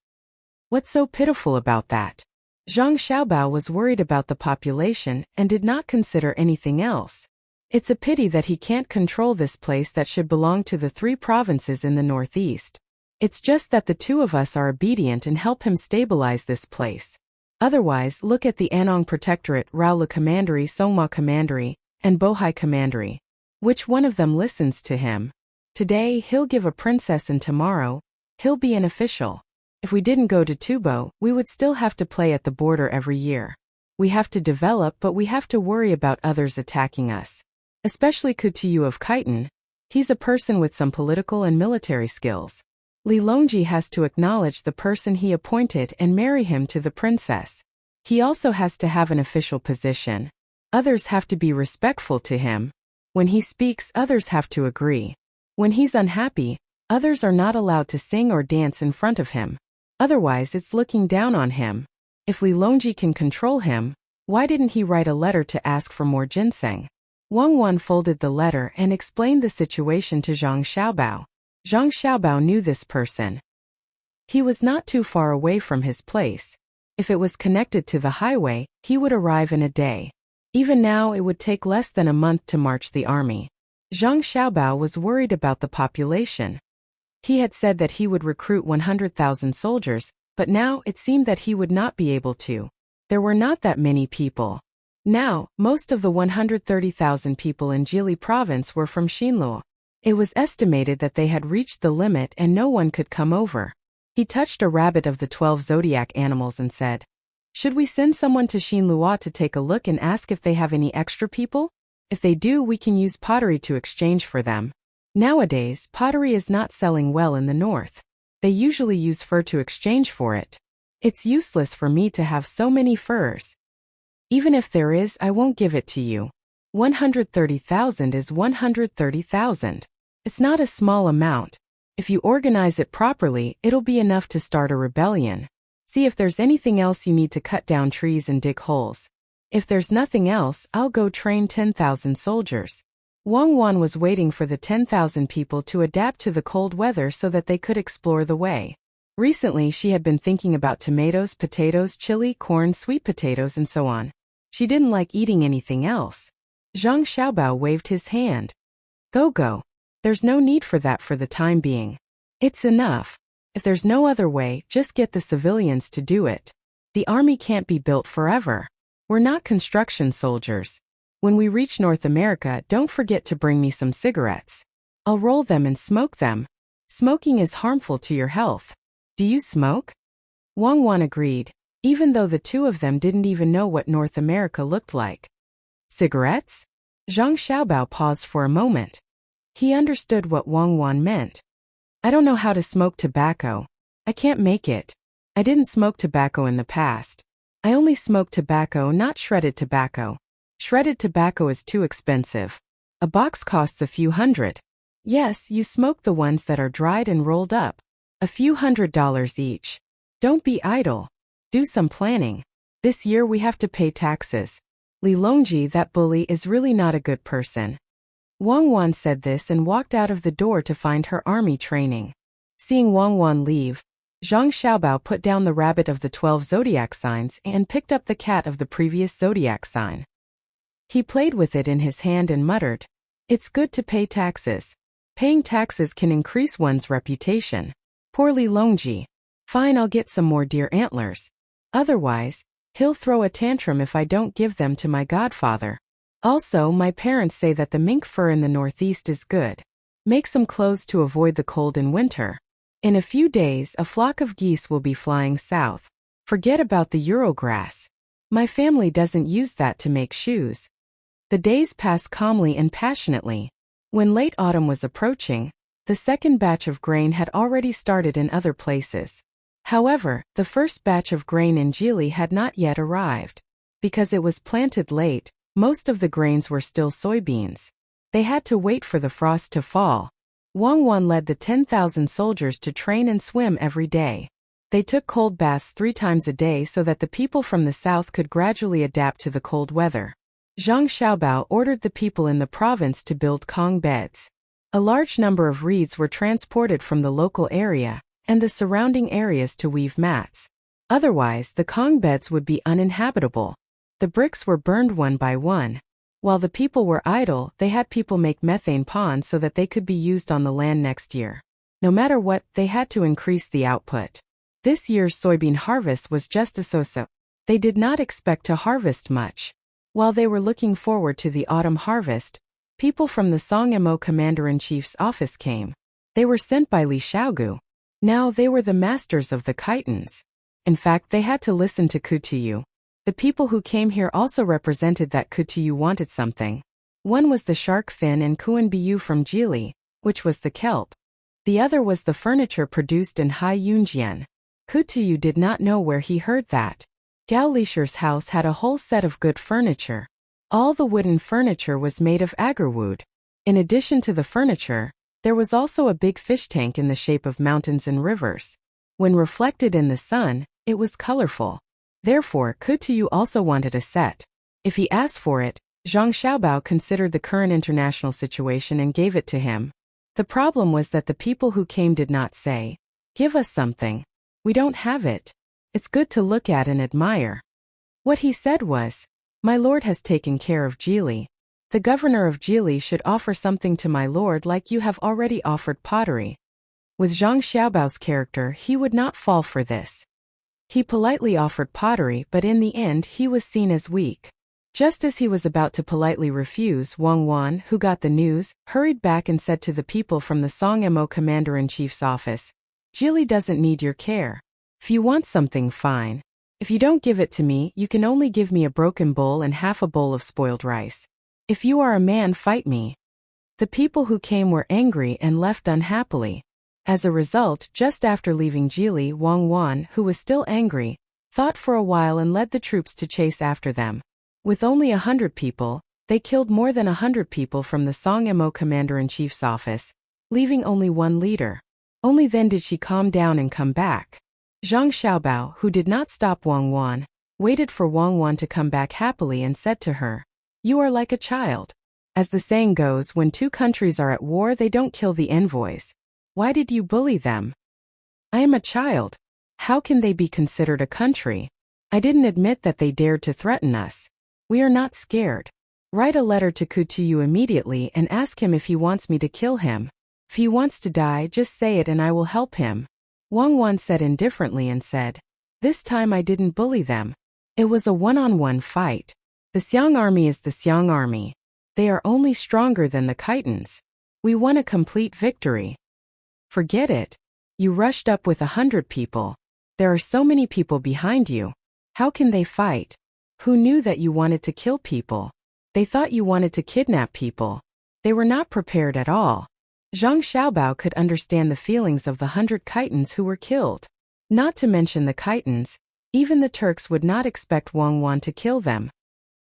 What's so pitiful about that? Zhang Xiaobao was worried about the population and did not consider anything else. It's a pity that he can't control this place that should belong to the 3 provinces in the northeast. It's just that the 2 of us are obedient and help him stabilize this place. Otherwise, look at the Anong Protectorate, Raola Commandery, Songma Commandery, and Bohai Commandery. Which one of them listens to him? Today he'll give a princess and tomorrow he'll be an official. If we didn't go to Tubo, we would still have to play at the border every year. We have to develop, but we have to worry about others attacking us. Especially Kutuyu of Khitan. He's a person with some political and military skills. Li Longji has to acknowledge the person he appointed and marry him to the princess. He also has to have an official position. Others have to be respectful to him. When he speaks, others have to agree. When he's unhappy, others are not allowed to sing or dance in front of him. Otherwise, it's looking down on him. If Li Longji can control him, why didn't he write a letter to ask for more ginseng? Wang Wan folded the letter and explained the situation to Zhang Xiaobao. Zhang Xiaobao knew this person. He was not too far away from his place. If it was connected to the highway, he would arrive in a day. Even now, it would take less than a month to march the army. Zhang Xiaobao was worried about the population. He had said that he would recruit 100,000 soldiers, But now it seemed that he would not be able to. There were not that many people. Now, most of the 130,000 people in Jili province were from Xinluo. It was estimated that they had reached the limit and no one could come over. He touched a rabbit of the 12 zodiac animals and said, "Should we send someone to Xinluo to take a look and ask if they have any extra people? If they do, we can use pottery to exchange for them." Nowadays, pottery is not selling well in the north. They usually use fur to exchange for it. It's useless for me to have so many furs. Even if there is, I won't give it to you. 130,000 is 130,000. It's not a small amount. If you organize it properly, it'll be enough to start a rebellion. See if there's anything else you need to cut down trees and dig holes. If there's nothing else, I'll go train 10,000 soldiers. Wang Wan was waiting for the 10,000 people to adapt to the cold weather so that they could explore the way. Recently, she had been thinking about tomatoes, potatoes, chili, corn, sweet potatoes, and so on. She didn't like eating anything else. Zhang Xiaobao waved his hand. Go. There's no need for that for the time being. It's enough. If there's no other way, just get the civilians to do it. The army can't be built forever. We're not construction soldiers. When we reach North America, don't forget to bring me some cigarettes. I'll roll them and smoke them. Smoking is harmful to your health. Do you smoke? Wang Wan agreed, even though the two of them didn't even know what North America looked like. Cigarettes? Zhang Xiaobao paused for a moment. He understood what Wang Wan meant. I don't know how to smoke tobacco. I can't make it. I didn't smoke tobacco in the past. I only smoke tobacco, not shredded tobacco. Shredded tobacco is too expensive. A box costs a few hundred. Yes, you smoke the ones that are dried and rolled up. A few $100s each. Don't be idle. Do some planning. This year we have to pay taxes. Li Longji, that bully, is really not a good person. Wang Wan said this and walked out of the door to find her army training. Seeing Wang Wan leave, Zhang Xiaobao put down the rabbit of the 12 zodiac signs and picked up the cat of the previous zodiac sign. He played with it in his hand and muttered, "It's good to pay taxes. Paying taxes can increase one's reputation. Poor Li Longji. Fine, I'll get some more deer antlers. Otherwise, he'll throw a tantrum if I don't give them to my godfather. Also, my parents say that the mink fur in the northeast is good. Make some clothes to avoid the cold in winter. In a few days, a flock of geese will be flying south. Forget about the Eurograss. My family doesn't use that to make shoes." The days passed calmly and passionately. When late autumn was approaching, the second batch of grain had already started in other places. However, the first batch of grain in Jili had not yet arrived. Because it was planted late, most of the grains were still soybeans. They had to wait for the frost to fall. Wang Wan led the 10,000 soldiers to train and swim every day. They took cold baths 3 times a day so that the people from the south could gradually adapt to the cold weather. Zhang Xiaobao ordered the people in the province to build Kong beds. A large number of reeds were transported from the local area and the surrounding areas to weave mats. Otherwise, the Kong beds would be uninhabitable. The bricks were burned one by one. While the people were idle, they had people make methane ponds so that they could be used on the land next year. No matter what, they had to increase the output. This year's soybean harvest was just a so-so. They did not expect to harvest much. While they were looking forward to the autumn harvest, people from the Song-Mo Commander-in-Chief's office came. They were sent by Li Xiaogu. Now they were the masters of the Khitans. In fact, they had to listen to Kutuyu. The people who came here also represented that Kutuyu wanted something. One was the shark fin and Kuan Biu from Jili, which was the kelp. The other was the furniture produced in Hai Yunjian. Kutuyu did not know where he heard that. Gao Lisher's house had a whole set of good furniture. All the wooden furniture was made of agarwood. In addition to the furniture, there was also a big fish tank in the shape of mountains and rivers. When reflected in the sun, it was colorful. Therefore, Kutuyu also wanted a set. If he asked for it, Zhang Xiaobao considered the current international situation and gave it to him. The problem was that the people who came did not say, "Give us something. We don't have it. It's good to look at and admire." What he said was, "My lord has taken care of Jili. The governor of Jili should offer something to my lord like you have already offered pottery." With Zhang Xiaobao's character, he would not fall for this. He politely offered pottery, but in the end he was seen as weak. Just as he was about to politely refuse, Wang Wan, who got the news, hurried back and said to the people from the Song-Mo Commander-in-Chief's office, "Jili doesn't need your care. If you want something, fine. If you don't give it to me, you can only give me a broken bowl and half a bowl of spoiled rice. If you are a man, fight me." The people who came were angry and left unhappily. As a result, just after leaving Jili, Wang Wan, who was still angry, thought for a while and led the troops to chase after them. With only 100 people, they killed more than 100 people from the Song-Mo Commander-in-Chief's office, leaving only one leader. Only then did she calm down and come back. Zhang Xiaobao, who did not stop Wang Wan, waited for Wang Wan to come back happily and said to her, "You are like a child. As the saying goes, when two countries are at war, they don't kill the envoys. Why did you bully them?" "I am a child. How can they be considered a country? I didn't admit that they dared to threaten us. We are not scared. Write a letter to Kutuyu immediately and ask him if he wants me to kill him. If he wants to die, just say it and I will help him." Wang Wan said indifferently and said, "This time I didn't bully them. It was a one-on-one fight. The Xiang army is the Xiang army. They are only stronger than the Khitans. We won a complete victory." "Forget it. You rushed up with 100 people. There are so many people behind you. How can they fight? Who knew that you wanted to kill people? They thought you wanted to kidnap people. They were not prepared at all." Zhang Xiaobao could understand the feelings of the 100 Khitans who were killed. Not to mention the Khitans, even the Turks would not expect Wang Wan to kill them.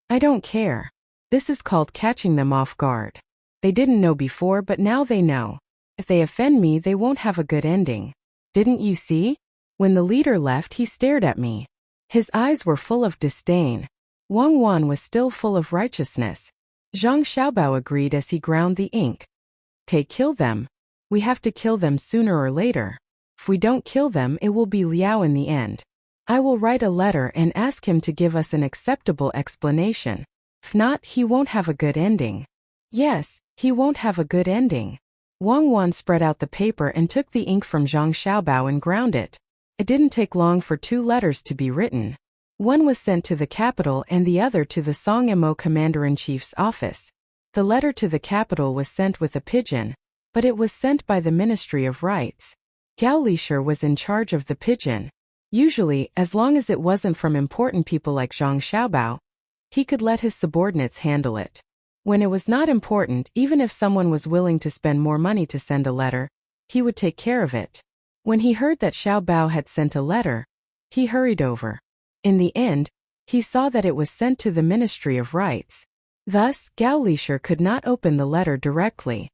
"I don't care. This is called catching them off guard. They didn't know before, but now they know. If they offend me, they won't have a good ending. Didn't you see? When the leader left, he stared at me. His eyes were full of disdain." Wang Wan was still full of righteousness. Zhang Xiaobao agreed as he ground the ink. "Okay, kill them. We have to kill them sooner or later. If we don't kill them, it will be Liao in the end. I will write a letter and ask him to give us an acceptable explanation. If not, he won't have a good ending." "Yes, he won't have a good ending." Wang Wan spread out the paper and took the ink from Zhang Xiaobao and ground it. It didn't take long for 2 letters to be written. One was sent to the capital and the other to the Song-Mo Commander-in-Chief's office. The letter to the capital was sent with a pigeon, but it was sent by the Ministry of Rights. Gao Lishir was in charge of the pigeon. Usually, as long as it wasn't from important people like Zhang Xiaobao, he could let his subordinates handle it. When it was not important, even if someone was willing to spend more money to send a letter, he would take care of it. When he heard that Xiaobao had sent a letter, he hurried over. In the end, he saw that it was sent to the Ministry of Rights. Thus, Gao Lishir could not open the letter directly.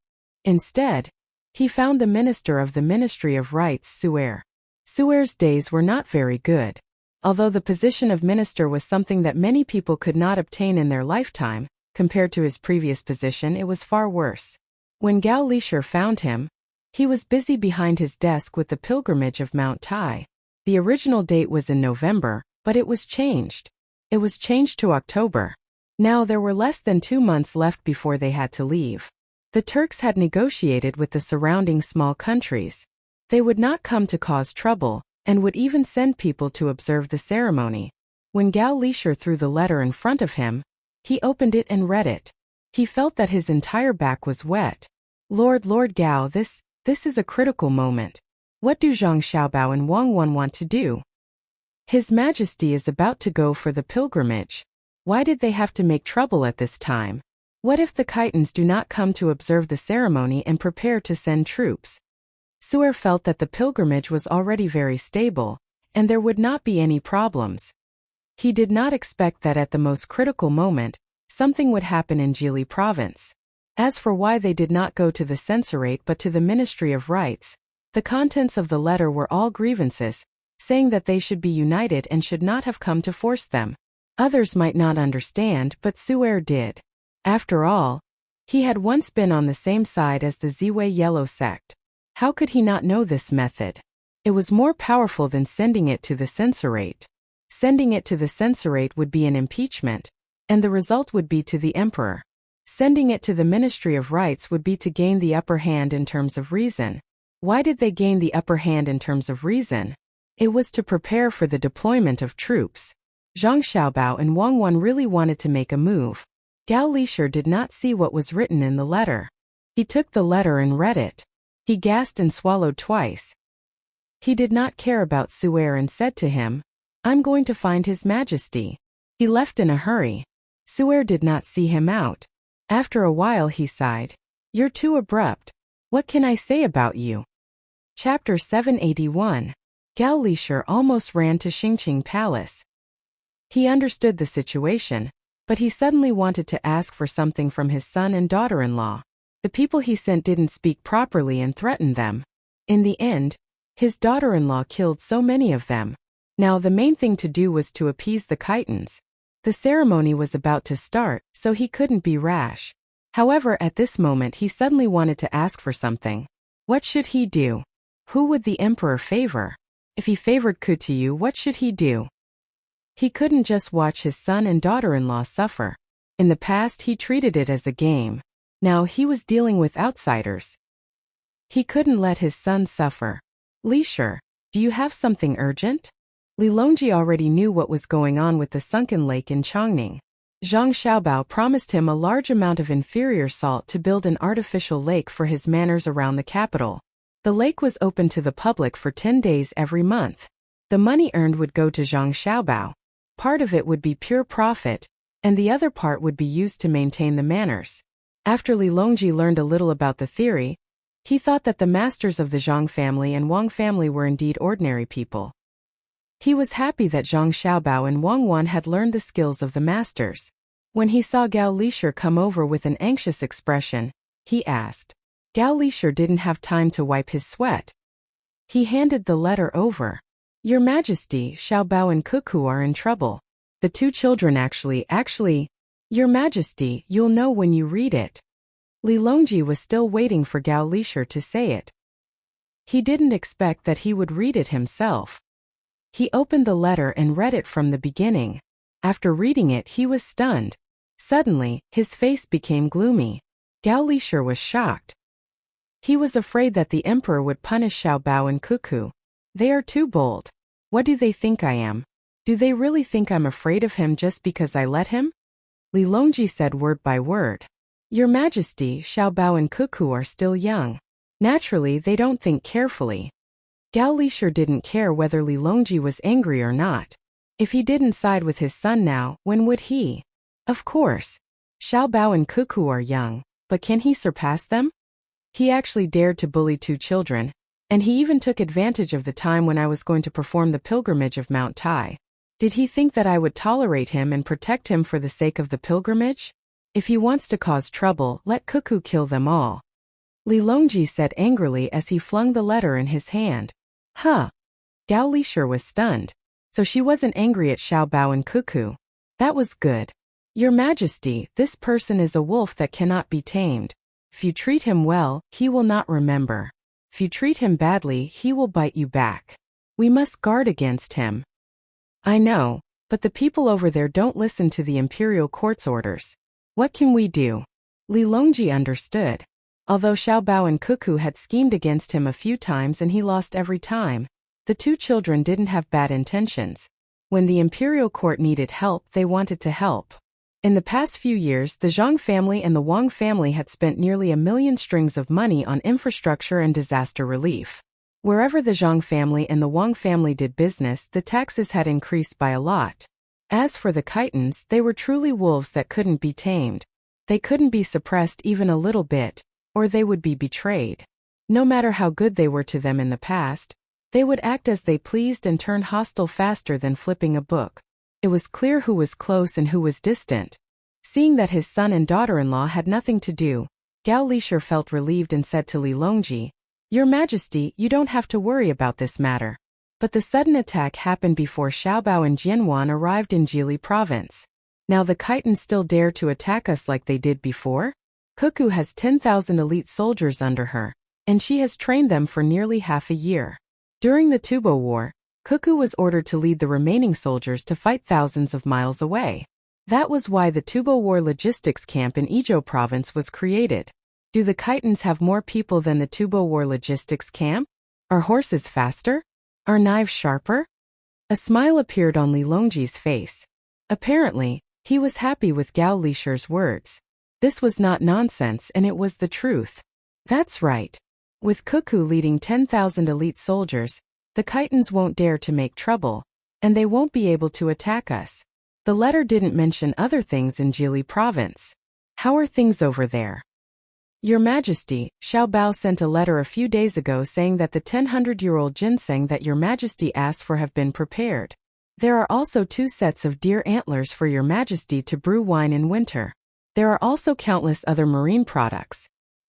Instead, he found the minister of the Ministry of Rights, Su'er. Su'er's days were not very good. Although the position of minister was something that many people could not obtain in their lifetime, compared to his previous position, it was far worse. When Gao Lishir found him, he was busy behind his desk with the pilgrimage of Mount Tai. The original date was in November, but it was changed. It was changed to October. Now there were less than 2 months left before they had to leave. The Turks had negotiated with the surrounding small countries. They would not come to cause trouble, and would even send people to observe the ceremony. When Gao Lishir threw the letter in front of him, he opened it and read it. He felt that his entire back was wet. Lord Gao, this is a critical moment. What do Zhang Xiaobao and Wang Wan want to do? His Majesty is about to go for the pilgrimage. Why did they have to make trouble at this time? What if the Khitans do not come to observe the ceremony and prepare to send troops? Su'er felt that the pilgrimage was already very stable, and there would not be any problems. He did not expect that at the most critical moment, something would happen in Jili province. As for why they did not go to the censorate but to the Ministry of Rights, the contents of the letter were all grievances, saying that they should be united and should not have come to force them. Others might not understand, but Su'er did. After all, he had once been on the same side as the Ziwei Yellow sect. How could he not know this method? It was more powerful than sending it to the censorate. Sending it to the censorate would be an impeachment, and the result would be to the emperor. Sending it to the Ministry of Rights would be to gain the upper hand in terms of reason. Why did they gain the upper hand in terms of reason? It was to prepare for the deployment of troops. Zhang Xiaobao and Wang Wan really wanted to make a move. Gao Lisher did not see what was written in the letter. He took the letter and read it. He gasped and swallowed twice. He did not care about Su'er and said to him, "I'm going to find His Majesty." He left in a hurry. Su'er did not see him out. After a while he sighed. "You're too abrupt. What can I say about you?" Chapter 781. Gao Lisher almost ran to Xingqing Palace. He understood the situation, but he suddenly wanted to ask for something from his son and daughter-in-law. The people he sent didn't speak properly and threatened them. In the end, his daughter-in-law killed so many of them. Now the main thing to do was to appease the Khitans. The ceremony was about to start, so he couldn't be rash. However, at this moment he suddenly wanted to ask for something. What should he do? Who would the emperor favor? If he favored Kutuyu, what should he do? He couldn't just watch his son and daughter-in-law suffer. In the past he treated it as a game. Now he was dealing with outsiders. He couldn't let his son suffer. "Lisher, do you have something urgent?" Li Longji already knew what was going on with the sunken lake in Chongning. Zhang Xiaobao promised him a large amount of inferior salt to build an artificial lake for his manors around the capital. The lake was open to the public for 10 days every month. The money earned would go to Zhang Xiaobao. Part of it would be pure profit, and the other part would be used to maintain the manors. After Li Longji learned a little about the theory, he thought that the masters of the Zhang family and Wang family were indeed ordinary people. He was happy that Zhang Xiaobao and Wang Wan had learned the skills of the masters. When he saw Gao Lisher come over with an anxious expression, he asked. Gao Lisher didn't have time to wipe his sweat. He handed the letter over. "Your Majesty, Xiaobao and Cuckoo are in trouble. The two children actually, Your Majesty, you'll know when you read it." Li Longji was still waiting for Gao Lisher to say it. He didn't expect that he would read it himself. He opened the letter and read it from the beginning. After reading it, he was stunned. Suddenly, his face became gloomy. Gao Lisher was shocked. He was afraid that the emperor would punish Xiaobao and Cuckoo. They are too bold. What do they think I am? Do they really think I'm afraid of him just because I let him? Li Longji said word by word. Your Majesty, Xiaobao and Cuckoo are still young. Naturally, they don't think carefully. Gao Lisher didn't care whether Li Longji was angry or not. If he didn't side with his son now, when would he? Of course. Xiaobao and Cuckoo are young, but can he surpass them? He actually dared to bully two children, and he even took advantage of the time when I was going to perform the pilgrimage of Mount Tai. Did he think that I would tolerate him and protect him for the sake of the pilgrimage? If he wants to cause trouble, let Cuckoo kill them all. Li Longji said angrily as he flung the letter in his hand. Huh. Gao Lisher was stunned. So she wasn't angry at Xiaobao and Cuckoo. That was good. Your Majesty, this person is a wolf that cannot be tamed. If you treat him well, he will not remember. If you treat him badly, he will bite you back. We must guard against him. I know, but the people over there don't listen to the imperial court's orders. What can we do? Li Longji understood. Although Xiaobao and Cuckoo had schemed against him a few times and he lost every time, the two children didn't have bad intentions. When the imperial court needed help, they wanted to help. In the past few years, the Zhang family and the Wang family had spent nearly 1 million strings of money on infrastructure and disaster relief. Wherever the Zhang family and the Wang family did business, the taxes had increased by a lot. As for the Khitans, they were truly wolves that couldn't be tamed. They couldn't be suppressed even a little bit, or they would be betrayed. No matter how good they were to them in the past, they would act as they pleased and turn hostile faster than flipping a book. It was clear who was close and who was distant. Seeing that his son and daughter-in-law had nothing to do, Gao Lisher felt relieved and said to Li Longji, Your Majesty, you don't have to worry about this matter. But the sudden attack happened before Xiaobao and Jianwan arrived in Jili province. Now the Khitans still dare to attack us like they did before? Cuckoo has 10,000 elite soldiers under her, and she has trained them for nearly half a year. During the Tubo War, Cuckoo was ordered to lead the remaining soldiers to fight thousands of miles away. That was why the Tubo War logistics camp in Izhou province was created. Do the Khitans have more people than the Tubo War logistics camp? Are horses faster? Are knives sharper? A smile appeared on Li Longji's face. Apparently, he was happy with Gao Lisher's words. This was not nonsense and it was the truth. That's right. With Cuckoo leading 10,000 elite soldiers, the Khitans won't dare to make trouble, and they won't be able to attack us. The letter didn't mention other things in Jili province. How are things over there? Your Majesty, Xiao Bao sent a letter a few days ago saying that the 1,000-year-old ginseng that Your Majesty asked for have been prepared. There are also 2 sets of deer antlers for Your Majesty to brew wine in winter. There are also countless other marine products.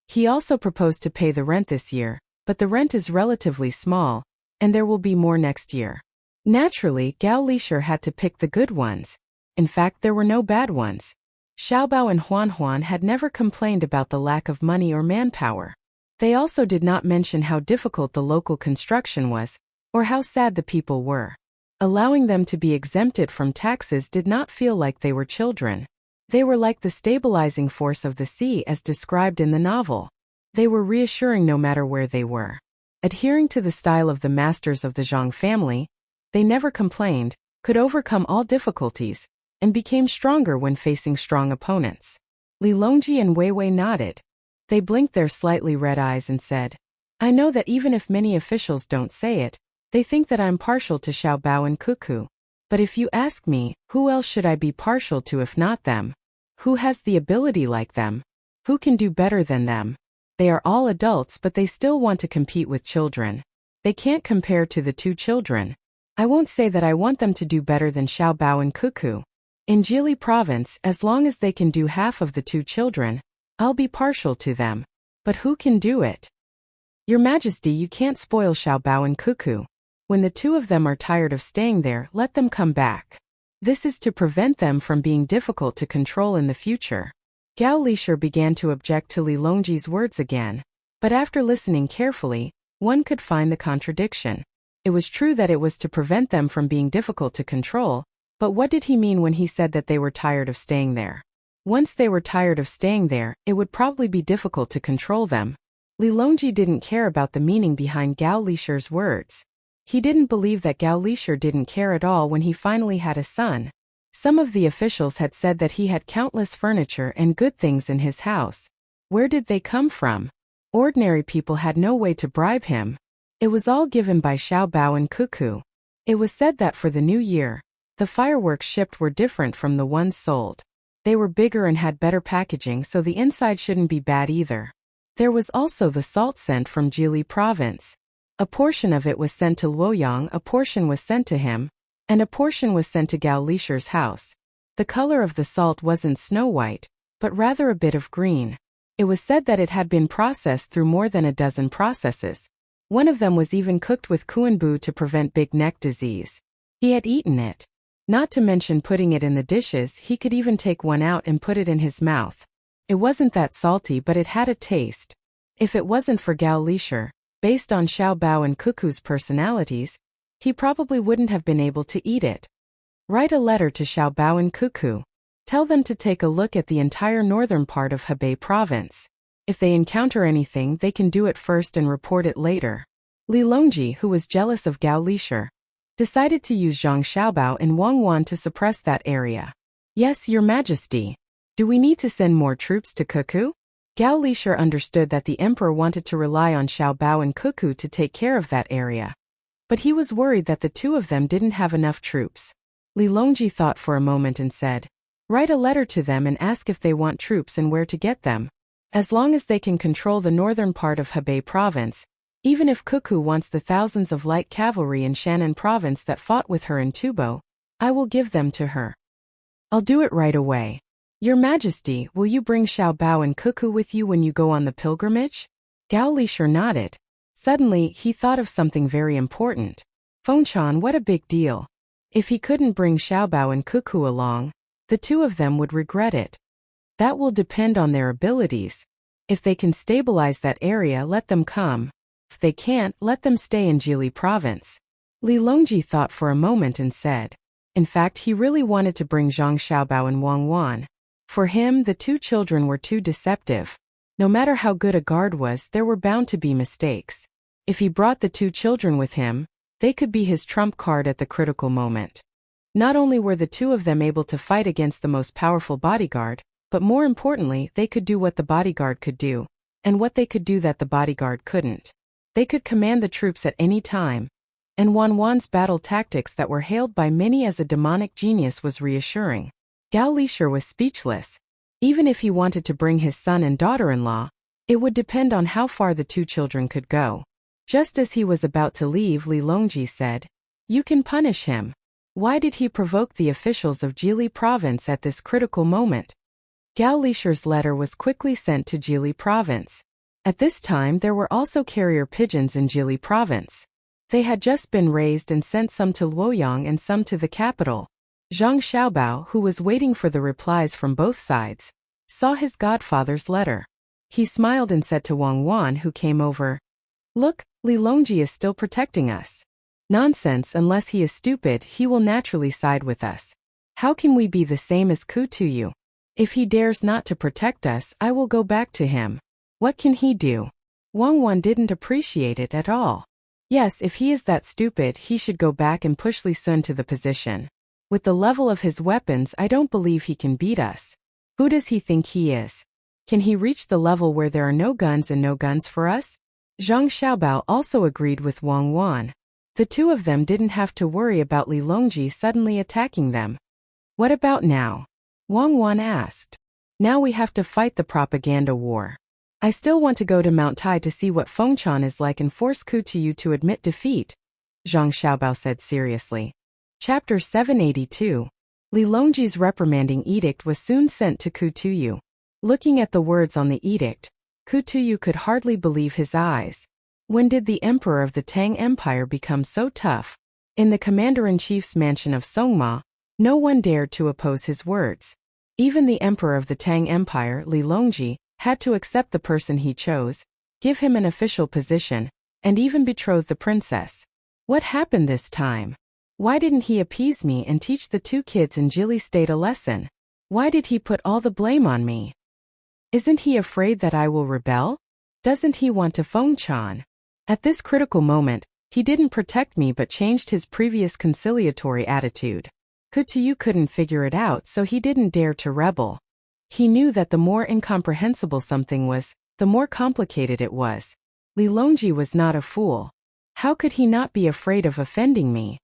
He also proposed to pay the rent this year, but the rent is relatively small, and there will be more next year. Naturally, Gao Lisher had to pick the good ones. In fact, there were no bad ones. Xiaobao and Huan had never complained about the lack of money or manpower. They also did not mention how difficult the local construction was, or how sad the people were. Allowing them to be exempted from taxes did not feel like they were children. They were like the stabilizing force of the sea as described in the novel. They were reassuring no matter where they were. Adhering to the style of the masters of the Zhang family, they never complained, could overcome all difficulties, and became stronger when facing strong opponents. Li Longji and Wei Wei nodded. They blinked their slightly red eyes and said, I know that even if many officials don't say it, they think that I'm partial to Xiao Bao and Cuckoo. But if you ask me, who else should I be partial to if not them? Who has the ability like them? Who can do better than them? They are all adults but they still want to compete with children. They can't compare to the 2 children. I won't say that I want them to do better than Xiao Bao and Cuckoo. In Jili province, as long as they can do half of the 2 children, I'll be partial to them. But who can do it? Your Majesty, you can't spoil Xiao Bao and Cuckoo. When the 2 of them are tired of staying there, let them come back. This is to prevent them from being difficult to control in the future. Gao Lisher began to object to Li Longji's words again, but after listening carefully, one could find the contradiction. It was true that it was to prevent them from being difficult to control, but what did he mean when he said that they were tired of staying there? Once they were tired of staying there, it would probably be difficult to control them. Li Longji didn't care about the meaning behind Gao Lisher's words. He didn't believe that Gao Lisher didn't care at all when he finally had a son. Some of the officials had said that he had countless furniture and good things in his house. Where did they come from? Ordinary people had no way to bribe him. It was all given by Xiao Bao and Cuckoo. It was said that for the new year, the fireworks shipped were different from the ones sold. They were bigger and had better packaging, so the inside shouldn't be bad either. There was also the salt sent from Jili province. A portion of it was sent to Luoyang, a portion was sent to him, and a portion was sent to Gao Lisher's house. The color of the salt wasn't snow white, but rather a bit of green. It was said that it had been processed through more than a dozen processes. One of them was even cooked with kuanbu to prevent big neck disease. He had eaten it. Not to mention putting it in the dishes, he could even take one out and put it in his mouth. It wasn't that salty, but it had a taste. If it wasn't for Gao Lisher, based on Xiao Bao and Cuckoo's personalities, he probably wouldn't have been able to eat it. Write a letter to Xiao Bao and Cuckoo. Tell them to take a look at the entire northern part of Hebei province. If they encounter anything, they can do it first and report it later. Li Longji, who was jealous of Gao Lisher, decided to use Zhang Xiaobao and Wang Wan to suppress that area. Yes, Your Majesty. Do we need to send more troops to Cuckoo? Gao Lisher understood that the emperor wanted to rely on Xiao Bao and Cuckoo to take care of that area. But he was worried that the 2 of them didn't have enough troops. Li Longji thought for a moment and said, write a letter to them and ask if they want troops and where to get them. As long as they can control the northern part of Hebei province, even if Cuckoo wants the thousands of light cavalry in Shannan province that fought with her in Tubo, I will give them to her. I'll do it right away. Your Majesty, will you bring Xiao Bao and Cuckoo with you when you go on the pilgrimage? Gao Lisher nodded. Suddenly, he thought of something very important. Fenchan, what a big deal. If he couldn't bring Xiao Bao and Cuckoo along, the 2 of them would regret it. That will depend on their abilities. If they can stabilize that area, let them come. If they can't, let them stay in Jili province. Li Longji thought for a moment and said, in fact, he really wanted to bring Zhang Xiaobao and Wang Wan. For him, the 2 children were too deceptive. No matter how good a guard was, there were bound to be mistakes. If he brought the 2 children with him, They could be his trump card at the critical moment. Not only were the two of them able to fight against the most powerful bodyguard, but more importantly, they could do what the bodyguard could do, and what they could do that the bodyguard couldn't. They could command the troops at any time. And Wan's battle tactics that were hailed by many as a demonic genius was reassuring. Gao Lishur was speechless. Even if he wanted to bring his son and daughter-in-law, it would depend on how far the two children could go. Just as he was about to leave, Li Longji said, "You can punish him." Why did he provoke the officials of Jili province at this critical moment? Gao Lishur's letter was quickly sent to Jili province. At this time there were also carrier pigeons in Jili province. They had just been raised and sent, some to Luoyang and some to the capital. Zhang Xiaobao, who was waiting for the replies from both sides, saw his godfather's letter. He smiled and said to Wan, who came over, "Look, Li Longji is still protecting us." "Nonsense, unless he is stupid, he will naturally side with us. How can we be the same as Ku Tuyu? If he dares not to protect us, I will go back to him. What can he do?" Wan didn't appreciate it at all. Yes, if he is that stupid, he should go back and push Li Sun to the position. With the level of his weapons, I don't believe he can beat us. Who does he think he is? Can he reach the level where there are no guns and no guns for us? Zhang Xiaobao also agreed with Wan. The two of them didn't have to worry about Li Longji suddenly attacking them. "What about now?" Wan asked. "Now we have to fight the propaganda war. I still want to go to Mount Tai to see what Fengchan is like and force Ku Tuyu to admit defeat," Zhang Xiaobao said seriously. Chapter 782. Li Longji's reprimanding edict was soon sent to Ku Tuyu. Looking at the words on the edict, Ku Tuyu could hardly believe his eyes. When did the emperor of the Tang Empire become so tough? In the commander-in-chief's mansion of Songma, no one dared to oppose his words. Even the emperor of the Tang Empire, Li Longji, had to accept the person he chose, give him an official position, and even betroth the princess. What happened this time? Why didn't he appease me and teach the two kids in Jili State a lesson? Why did he put all the blame on me? Isn't he afraid that I will rebel? Doesn't he want to Fengchan? At this critical moment, he didn't protect me but changed his previous conciliatory attitude. Ku Tuyu couldn't figure it out, so he didn't dare to rebel. He knew that the more incomprehensible something was, the more complicated it was. Li Longji was not a fool. How could he not be afraid of offending me?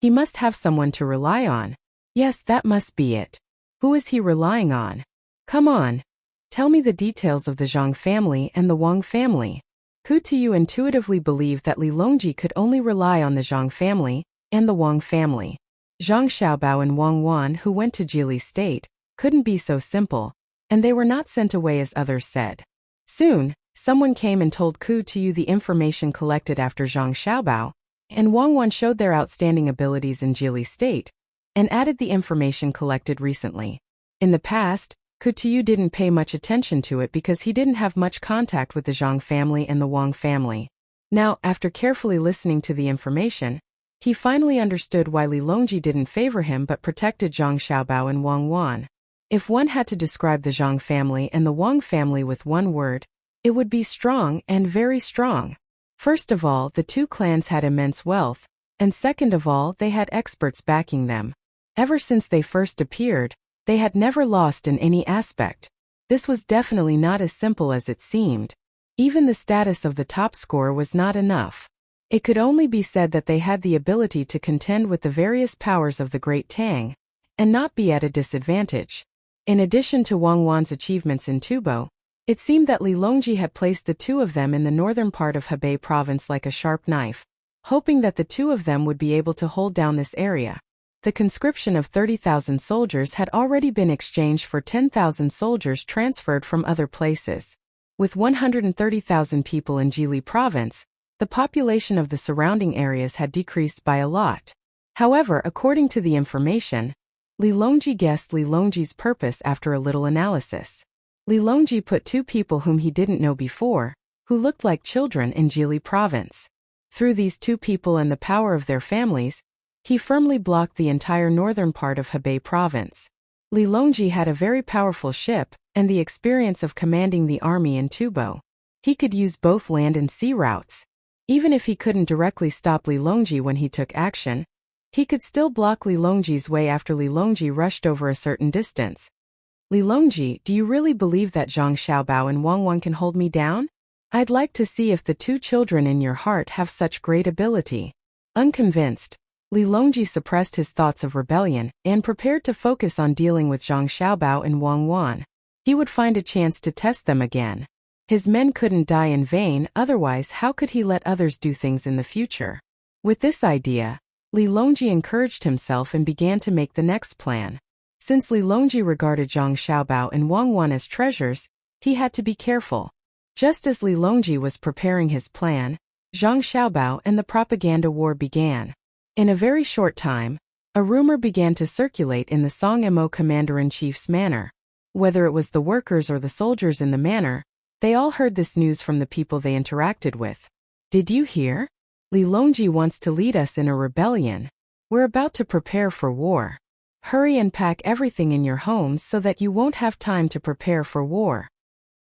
He must have someone to rely on. Yes, that must be it. Who is he relying on? Come on. Tell me the details of the Zhang family and the Wang family. Ku Tuyu intuitively believed that Li Longji could only rely on the Zhang family and the Wang family. Zhang Xiaobao and Wan, who went to Jili State, couldn't be so simple, and they were not sent away as others said. Soon, someone came and told Ku Tuyu the information collected after Zhang Xiaobao and Wan showed their outstanding abilities in Jili State, and added the information collected recently. In the past, Ku Tuyu didn't pay much attention to it because he didn't have much contact with the Zhang family and the Wang family. Now, after carefully listening to the information, he finally understood why Li Longji didn't favor him but protected Zhang Xiaobao and Wan. If one had to describe the Zhang family and the Wang family with one word, it would be strong and very strong. First of all, the two clans had immense wealth, and second of all, they had experts backing them. Ever since they first appeared, they had never lost in any aspect. This was definitely not as simple as it seemed. Even the status of the top scorer was not enough. It could only be said that they had the ability to contend with the various powers of the Great Tang, and not be at a disadvantage. In addition to Wan's achievements in Tubo, it seemed that Li Longji had placed the two of them in the northern part of Hebei province like a sharp knife, hoping that the two of them would be able to hold down this area. The conscription of 30,000 soldiers had already been exchanged for 10,000 soldiers transferred from other places. With 130,000 people in Jili province, the population of the surrounding areas had decreased by a lot. However, according to the information, Li Longji guessed Li Longji's purpose after a little analysis. Li Longji put two people whom he didn't know before, who looked like children in Jili province. Through these two people and the power of their families, he firmly blocked the entire northern part of Hebei province. Li Longji had a very powerful ship and the experience of commanding the army in Tubo. He could use both land and sea routes. Even if he couldn't directly stop Li Longji when he took action, he could still block Li Longji's way after Li Longji rushed over a certain distance. Li Longji, do you really believe that Zhang Xiaobao and Wang Wan can hold me down? I'd like to see if the two children in your heart have such great ability. Unconvinced, Li Longji suppressed his thoughts of rebellion and prepared to focus on dealing with Zhang Xiaobao and Wang Wan. He would find a chance to test them again. His men couldn't die in vain, otherwise how could he let others do things in the future? With this idea, Li Longji encouraged himself and began to make the next plan. Since Li Longji regarded Zhang Xiaobao and Wang Wan as treasures, he had to be careful. Just as Li Longji was preparing his plan, Zhang Xiaobao and the propaganda war began. In a very short time, a rumor began to circulate in the Song-Mo commander-in-chief's manor. Whether it was the workers or the soldiers in the manor, they all heard this news from the people they interacted with. Did you hear? Li Longji wants to lead us in a rebellion. We're about to prepare for war. Hurry and pack everything in your homes so that you won't have time to prepare for war.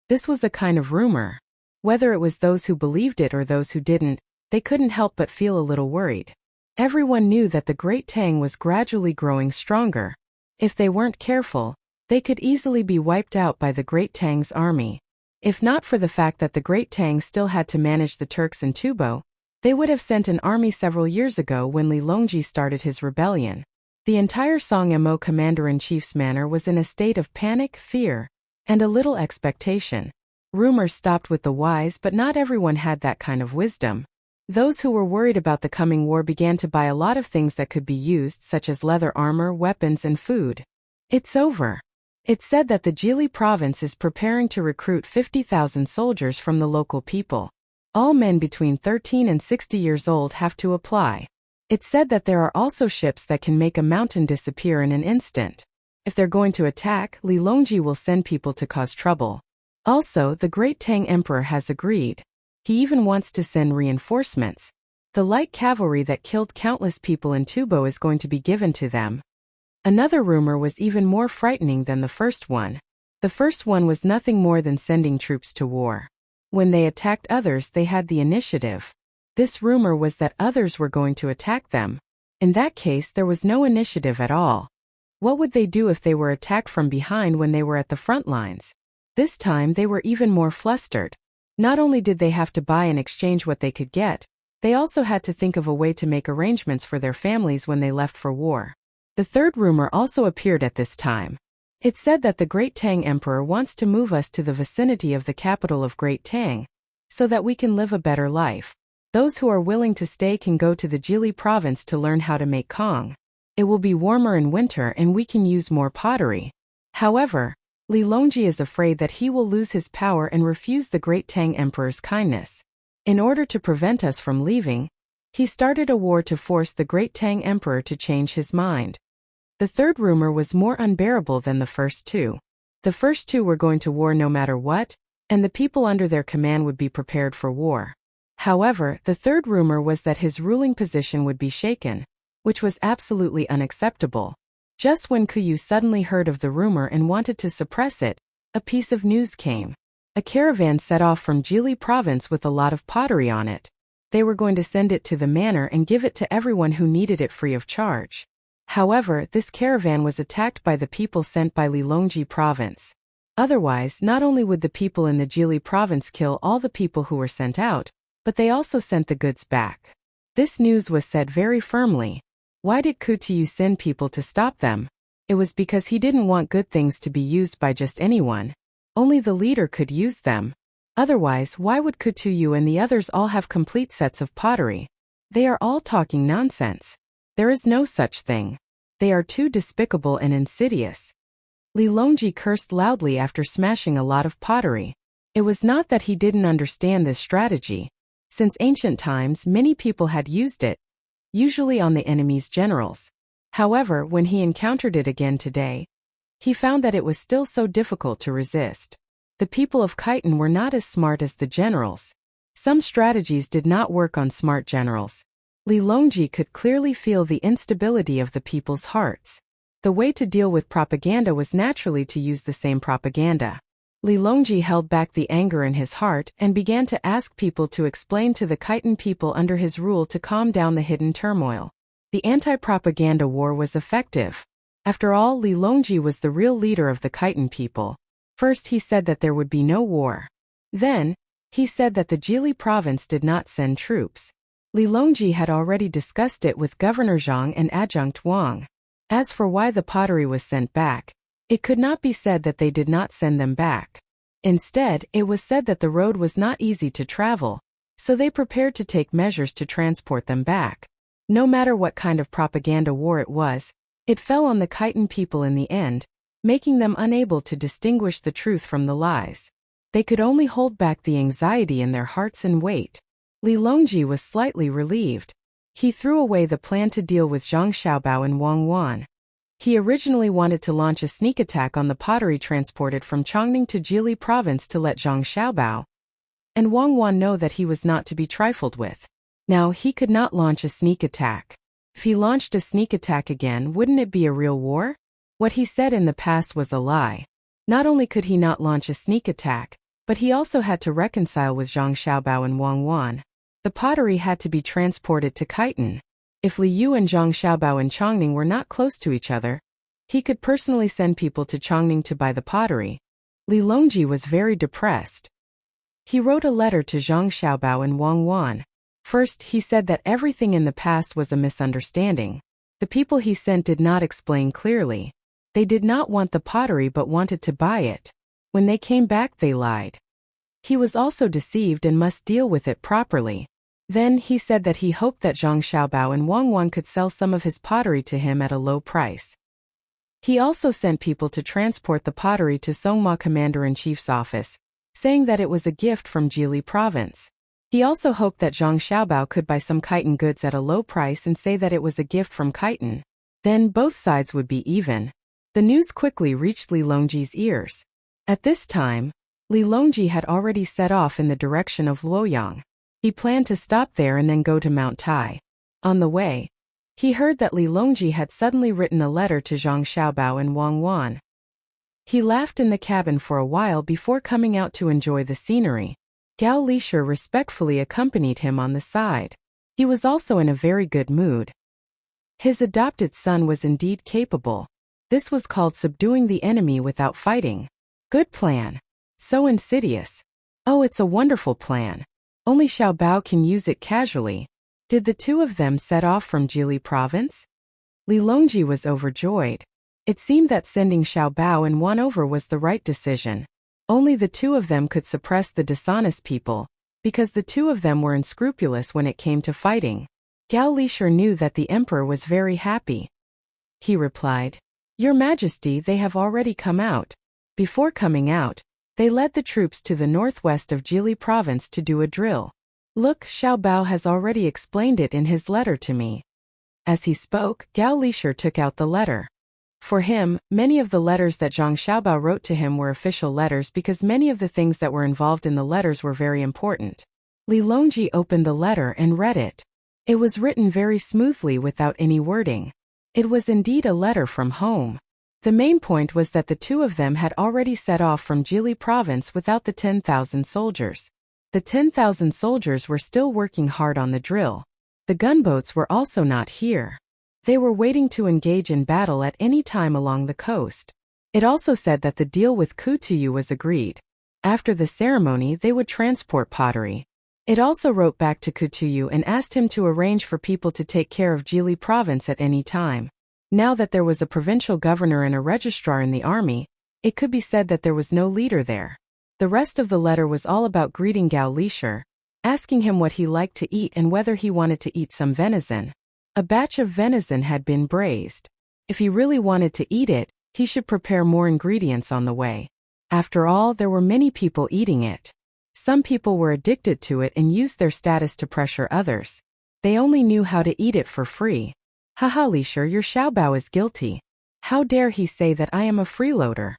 This was a kind of rumor. Whether it was those who believed it or those who didn't, they couldn't help but feel a little worried. Everyone knew that the Great Tang was gradually growing stronger. If they weren't careful, they could easily be wiped out by the Great Tang's army. If not for the fact that the Great Tang still had to manage the Turks in Tubo, they would have sent an army several years ago when Li Longji started his rebellion. The entire Song-Mo commander-in-chief's manor was in a state of panic, fear, and a little expectation. Rumors stopped with the wise, but not everyone had that kind of wisdom. Those who were worried about the coming war began to buy a lot of things that could be used, such as leather armor, weapons, and food. It's over. It's said that the Jili province is preparing to recruit 50,000 soldiers from the local people. All men between 13 and 60 years old have to apply. It's said that there are also ships that can make a mountain disappear in an instant. If they're going to attack, Li Longji will send people to cause trouble. Also, the Great Tang Emperor has agreed. He even wants to send reinforcements. The light cavalry that killed countless people in Tubo is going to be given to them. Another rumor was even more frightening than the first one. The first one was nothing more than sending troops to war. When they attacked others, they had the initiative. This rumor was that others were going to attack them. In that case, there was no initiative at all. What would they do if they were attacked from behind when they were at the front lines? This time they were even more flustered. Not only did they have to buy and exchange what they could get, they also had to think of a way to make arrangements for their families when they left for war. The third rumor also appeared at this time. It said that the Great Tang Emperor wants to move us to the vicinity of the capital of Great Tang, so that we can live a better life. Those who are willing to stay can go to the Jili province to learn how to make Kong. It will be warmer in winter and we can use more pottery. However, Li Longji is afraid that he will lose his power and refuse the Great Tang Emperor's kindness. In order to prevent us from leaving, he started a war to force the Great Tang Emperor to change his mind. The third rumor was more unbearable than the first two. The first two were going to war no matter what, and the people under their command would be prepared for war. However, the third rumor was that his ruling position would be shaken, which was absolutely unacceptable. Just when Kuyu suddenly heard of the rumor and wanted to suppress it, a piece of news came. A caravan set off from Jili province with a lot of pottery on it. They were going to send it to the manor and give it to everyone who needed it free of charge. However, this caravan was attacked by the people sent by Li Longji province. Otherwise, not only would the people in the Jili province kill all the people who were sent out, but they also sent the goods back. This news was said very firmly. Why did Kuyu send people to stop them? It was because he didn't want good things to be used by just anyone. Only the leader could use them. Otherwise, why would Kuyu and the others all have complete sets of pottery? They are all talking nonsense. There is no such thing. They are too despicable and insidious. Li Longji cursed loudly after smashing a lot of pottery. It was not that he didn't understand this strategy. Since ancient times, many people had used it, usually on the enemy's generals. However, when he encountered it again today, he found that it was still so difficult to resist. The people of Khitan were not as smart as the generals. Some strategies did not work on smart generals. Li Longji could clearly feel the instability of the people's hearts. The way to deal with propaganda was naturally to use the same propaganda. Li Longji held back the anger in his heart and began to ask people to explain to the Khitan people under his rule to calm down the hidden turmoil. The anti-propaganda war was effective. After all, Li Longji was the real leader of the Khitan people. First he said that there would be no war. Then, he said that the Jili province did not send troops. Li Longji had already discussed it with Governor Zhang and Adjunct Wang. As for why the pottery was sent back, it could not be said that they did not send them back. Instead, it was said that the road was not easy to travel, so they prepared to take measures to transport them back. No matter what kind of propaganda war it was, it fell on the Khitan people in the end, making them unable to distinguish the truth from the lies. They could only hold back the anxiety in their hearts and wait. Li Longji was slightly relieved. He threw away the plan to deal with Zhang Xiaobao and Wang Wan. He originally wanted to launch a sneak attack on the pottery transported from Chongning to Jili province to let Zhang Xiaobao and Wang Wan know that he was not to be trifled with. Now he could not launch a sneak attack. If he launched a sneak attack again, wouldn't it be a real war? What he said in the past was a lie. Not only could he not launch a sneak attack, but he also had to reconcile with Zhang Xiaobao and Wang Wan. The pottery had to be transported to Khitan. If Li Yu and Zhang Xiaobao and Chongning were not close to each other, he could personally send people to Chongning to buy the pottery. Li Longji was very depressed. He wrote a letter to Zhang Xiaobao and Wang Wan. First, he said that everything in the past was a misunderstanding. The people he sent did not explain clearly. They did not want the pottery but wanted to buy it. When they came back, they lied. He was also deceived and must deal with it properly. Then he said that he hoped that Zhang Xiaobao and Wang Wan could sell some of his pottery to him at a low price. He also sent people to transport the pottery to Songma Commander-in-Chief's office, saying that it was a gift from Jili province. He also hoped that Zhang Xiaobao could buy some Khitan goods at a low price and say that it was a gift from Khitan. Then both sides would be even. The news quickly reached Li Longji's ears. At this time, Li Longji had already set off in the direction of Luoyang. He planned to stop there and then go to Mount Tai. On the way, he heard that Li Longji had suddenly written a letter to Zhang Xiaobao and Wang Wan. He laughed in the cabin for a while before coming out to enjoy the scenery. Gao Lisher respectfully accompanied him on the side. He was also in a very good mood. His adopted son was indeed capable. This was called subduing the enemy without fighting. Good plan. So insidious. Oh, it's a wonderful plan. Only Xiaobao can use it casually. Did the two of them set off from Jili province? Li Longji was overjoyed. It seemed that sending Xiaobao and Wan over was the right decision. Only the two of them could suppress the dishonest people, because the two of them were unscrupulous when it came to fighting. Gao Lisher knew that the emperor was very happy. He replied, "Your Majesty, they have already come out." Before coming out, they led the troops to the northwest of Jili province to do a drill. Look, Xiaobao has already explained it in his letter to me. As he spoke, Gao Lisher took out the letter. For him, many of the letters that Zhang Xiaobao wrote to him were official letters because many of the things that were involved in the letters were very important. Li Longji opened the letter and read it. It was written very smoothly without any wording. It was indeed a letter from home. The main point was that the two of them had already set off from Jili province without the 10,000 soldiers. The 10,000 soldiers were still working hard on the drill. The gunboats were also not here. They were waiting to engage in battle at any time along the coast. It also said that the deal with Kutuyu was agreed. After the ceremony, they would transport pottery. It also wrote back to Kutuyu and asked him to arrange for people to take care of Jili province at any time. Now that there was a provincial governor and a registrar in the army, it could be said that there was no leader there. The rest of the letter was all about greeting Gao Lisher, asking him what he liked to eat and whether he wanted to eat some venison. A batch of venison had been braised. If he really wanted to eat it, he should prepare more ingredients on the way. After all, there were many people eating it. Some people were addicted to it and used their status to pressure others. They only knew how to eat it for free. Haha, Lisher, your Xiaobao is guilty. How dare he say that I am a freeloader?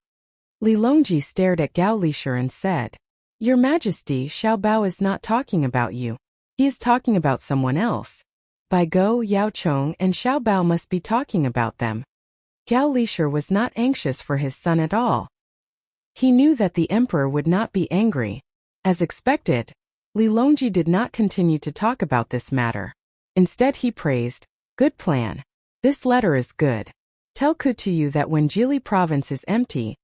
Li Longji stared at Gao Lisher and said, Your Majesty, Xiaobao is not talking about you. He is talking about someone else. Bai Go, Yao Chong, and Xiaobao must be talking about them. Gao Lisher was not anxious for his son at all. He knew that the emperor would not be angry. As expected, Li Longji did not continue to talk about this matter. Instead he praised, "Good plan. This letter is good. Tell Kutuyu that when Jili province is empty,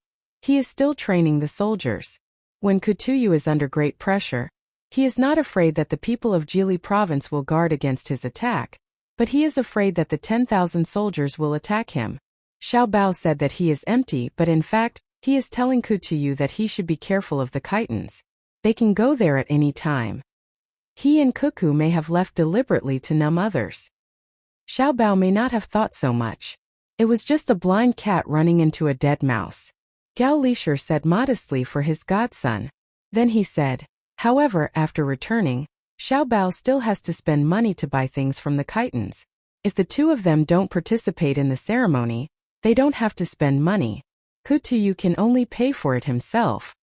he is still training the soldiers. When Kutuyu is under great pressure, he is not afraid that the people of Jili province will guard against his attack, but he is afraid that the 10,000 soldiers will attack him." Xiao Bao said that he is empty, but in fact, he is telling Kutuyu that he should be careful of the Khitans. They can go there at any time. He and Cuckoo may have left deliberately to numb others. Xiao Bao may not have thought so much. It was just a blind cat running into a dead mouse. Gao Lishur said modestly for his godson. Then he said, however, after returning, Xiao Bao still has to spend money to buy things from the Khitans. If the two of them don't participate in the ceremony, they don't have to spend money. Kutuyu can only pay for it himself.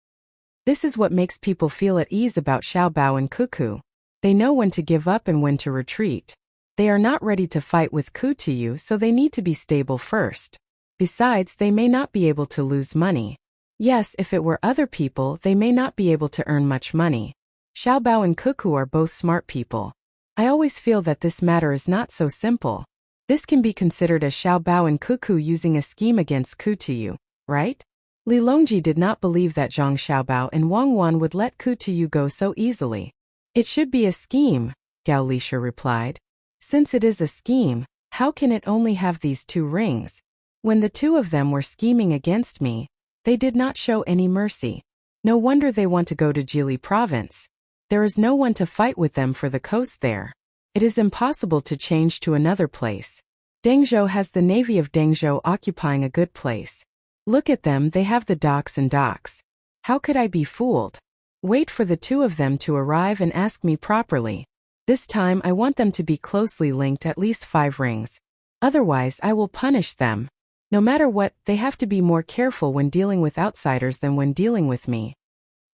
This is what makes people feel at ease about Xiao Bao and Cuckoo. They know when to give up and when to retreat. They are not ready to fight with Kutuyu, so they need to be stable first. Besides, they may not be able to lose money. Yes, if it were other people, they may not be able to earn much money. Xiao Bao and Cuckoo are both smart people. I always feel that this matter is not so simple. This can be considered as Xiao Bao and Cuckoo using a scheme against Kutuyu, right? Li Longji did not believe that Zhang Xiaobao and Wang Wan would let Kutuyu go so easily. It should be a scheme, Gao Lishur replied. Since it is a scheme, how can it only have these 2 rings? When the 2 of them were scheming against me, they did not show any mercy. No wonder they want to go to Jili province. There is no one to fight with them for the coast there. It is impossible to change to another place. Dengzhou has the navy of Dengzhou occupying a good place. Look at them, they have the docks and docks. How could I be fooled? Wait for the 2 of them to arrive and ask me properly. This time I want them to be closely linked, at least 5 rings. Otherwise I will punish them. No matter what, they have to be more careful when dealing with outsiders than when dealing with me.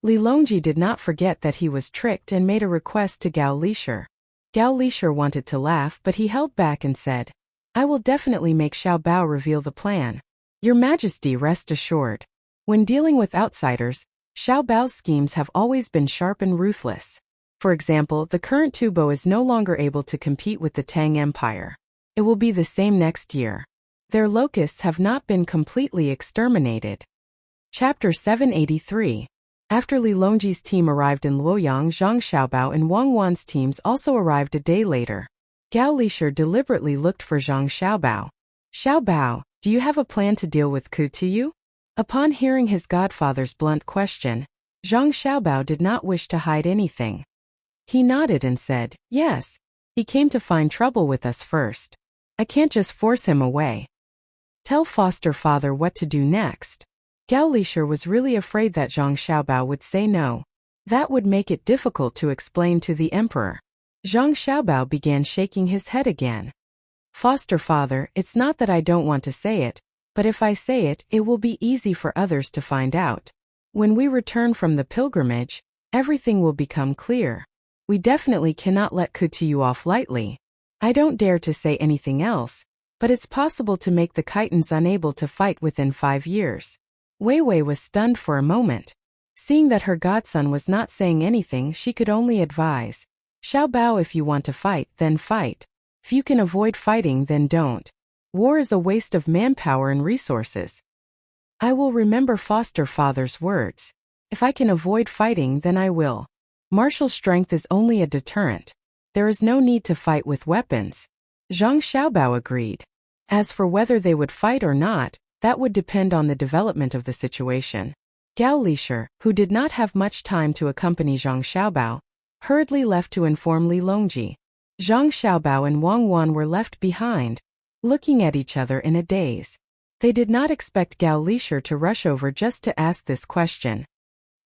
Li Longji did not forget that he was tricked and made a request to Gao Lishur. Gao Lishur wanted to laugh, but he held back and said, I will definitely make Xiao Bao reveal the plan. Your Majesty, rest assured. When dealing with outsiders, Xiao Bao's schemes have always been sharp and ruthless. For example, the current Tubo is no longer able to compete with the Tang Empire. It will be the same next year. Their locusts have not been completely exterminated. Chapter 783. After Li Longji's team arrived in Luoyang, Zhang Xiaobao and Wang Wan's teams also arrived a day later. Gao Lishur deliberately looked for Zhang Xiaobao. Xiaobao, do you have a plan to deal with Kutuyu? Upon hearing his godfather's blunt question, Zhang Xiaobao did not wish to hide anything. He nodded and said, yes. He came to find trouble with us first. I can't just force him away. Tell foster father what to do next. Gao Lishur was really afraid that Zhang Xiaobao would say no. That would make it difficult to explain to the emperor. Zhang Xiaobao began shaking his head again. Foster father, it's not that I don't want to say it, but if I say it, it will be easy for others to find out. When we return from the pilgrimage, everything will become clear. We definitely cannot let Kutuyu off lightly. I don't dare to say anything else, but it's possible to make the Khitans unable to fight within 5 years. Wei Wei was stunned for a moment. Seeing that her godson was not saying anything, she could only advise. Xiao Bao, if you want to fight, then fight. If you can avoid fighting, then don't. War is a waste of manpower and resources. I will remember foster father's words. If I can avoid fighting, then I will. Martial strength is only a deterrent. There is no need to fight with weapons. Zhang Xiaobao agreed. As for whether they would fight or not, that would depend on the development of the situation. Gao Lishur, who did not have much time to accompany Zhang Xiaobao, hurriedly left to inform Li Longji. Zhang Xiaobao and Wang Wan were left behind, looking at each other in a daze. They did not expect Gao Lishur to rush over just to ask this question.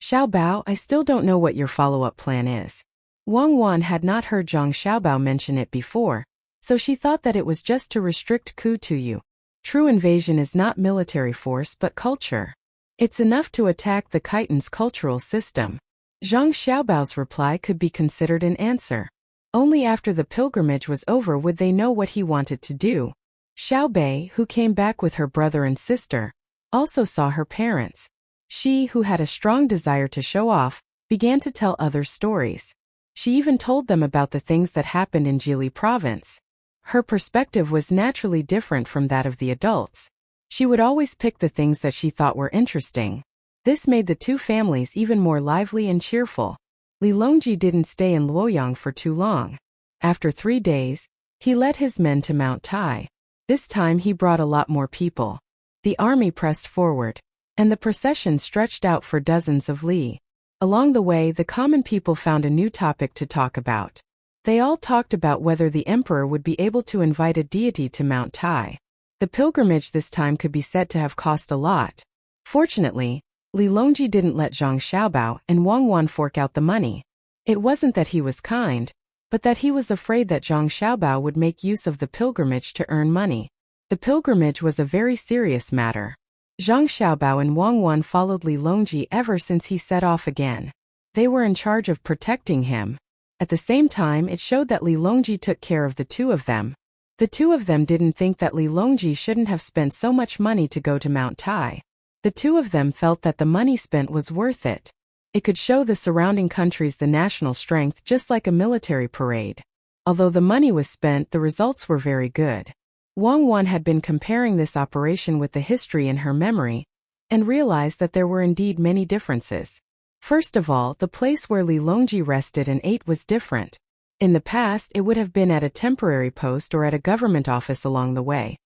Xiao Bao, I still don't know what your follow-up plan is. Wang Wan had not heard Zhang Xiaobao mention it before, so she thought that it was just to restrict Kutuyu. True invasion is not military force but culture. It's enough to attack the Khitan's cultural system. Zhang Xiaobao's reply could be considered an answer. Only after the pilgrimage was over would they know what he wanted to do. Xiao Bei, who came back with her brother and sister, also saw her parents. She, who had a strong desire to show off, began to tell others stories. She even told them about the things that happened in Jili province. Her perspective was naturally different from that of the adults. She would always pick the things that she thought were interesting. This made the two families even more lively and cheerful. Li Longji didn't stay in Luoyang for too long. After 3 days, he led his men to Mount Tai. This time he brought a lot more people. The army pressed forward, and the procession stretched out for dozens of li. Along the way, the common people found a new topic to talk about. They all talked about whether the emperor would be able to invite a deity to Mount Tai. The pilgrimage this time could be said to have cost a lot. Fortunately, Li Longji didn't let Zhang Xiaobao and Wang Wan fork out the money. It wasn't that he was kind, but that he was afraid that Zhang Xiaobao would make use of the pilgrimage to earn money. The pilgrimage was a very serious matter. Zhang Xiaobao and Wang Wan followed Li Longji ever since he set off again. They were in charge of protecting him. At the same time, it showed that Li Longji took care of the two of them. The two of them didn't think that Li Longji shouldn't have spent so much money to go to Mount Tai. The two of them felt that the money spent was worth it. It could show the surrounding countries the national strength, just like a military parade. Although the money was spent, the results were very good. Wang Wan had been comparing this operation with the history in her memory, and realized that there were indeed many differences. First of all, the place where Li Longji rested and ate was different. In the past, it would have been at a temporary post or at a government office along the way.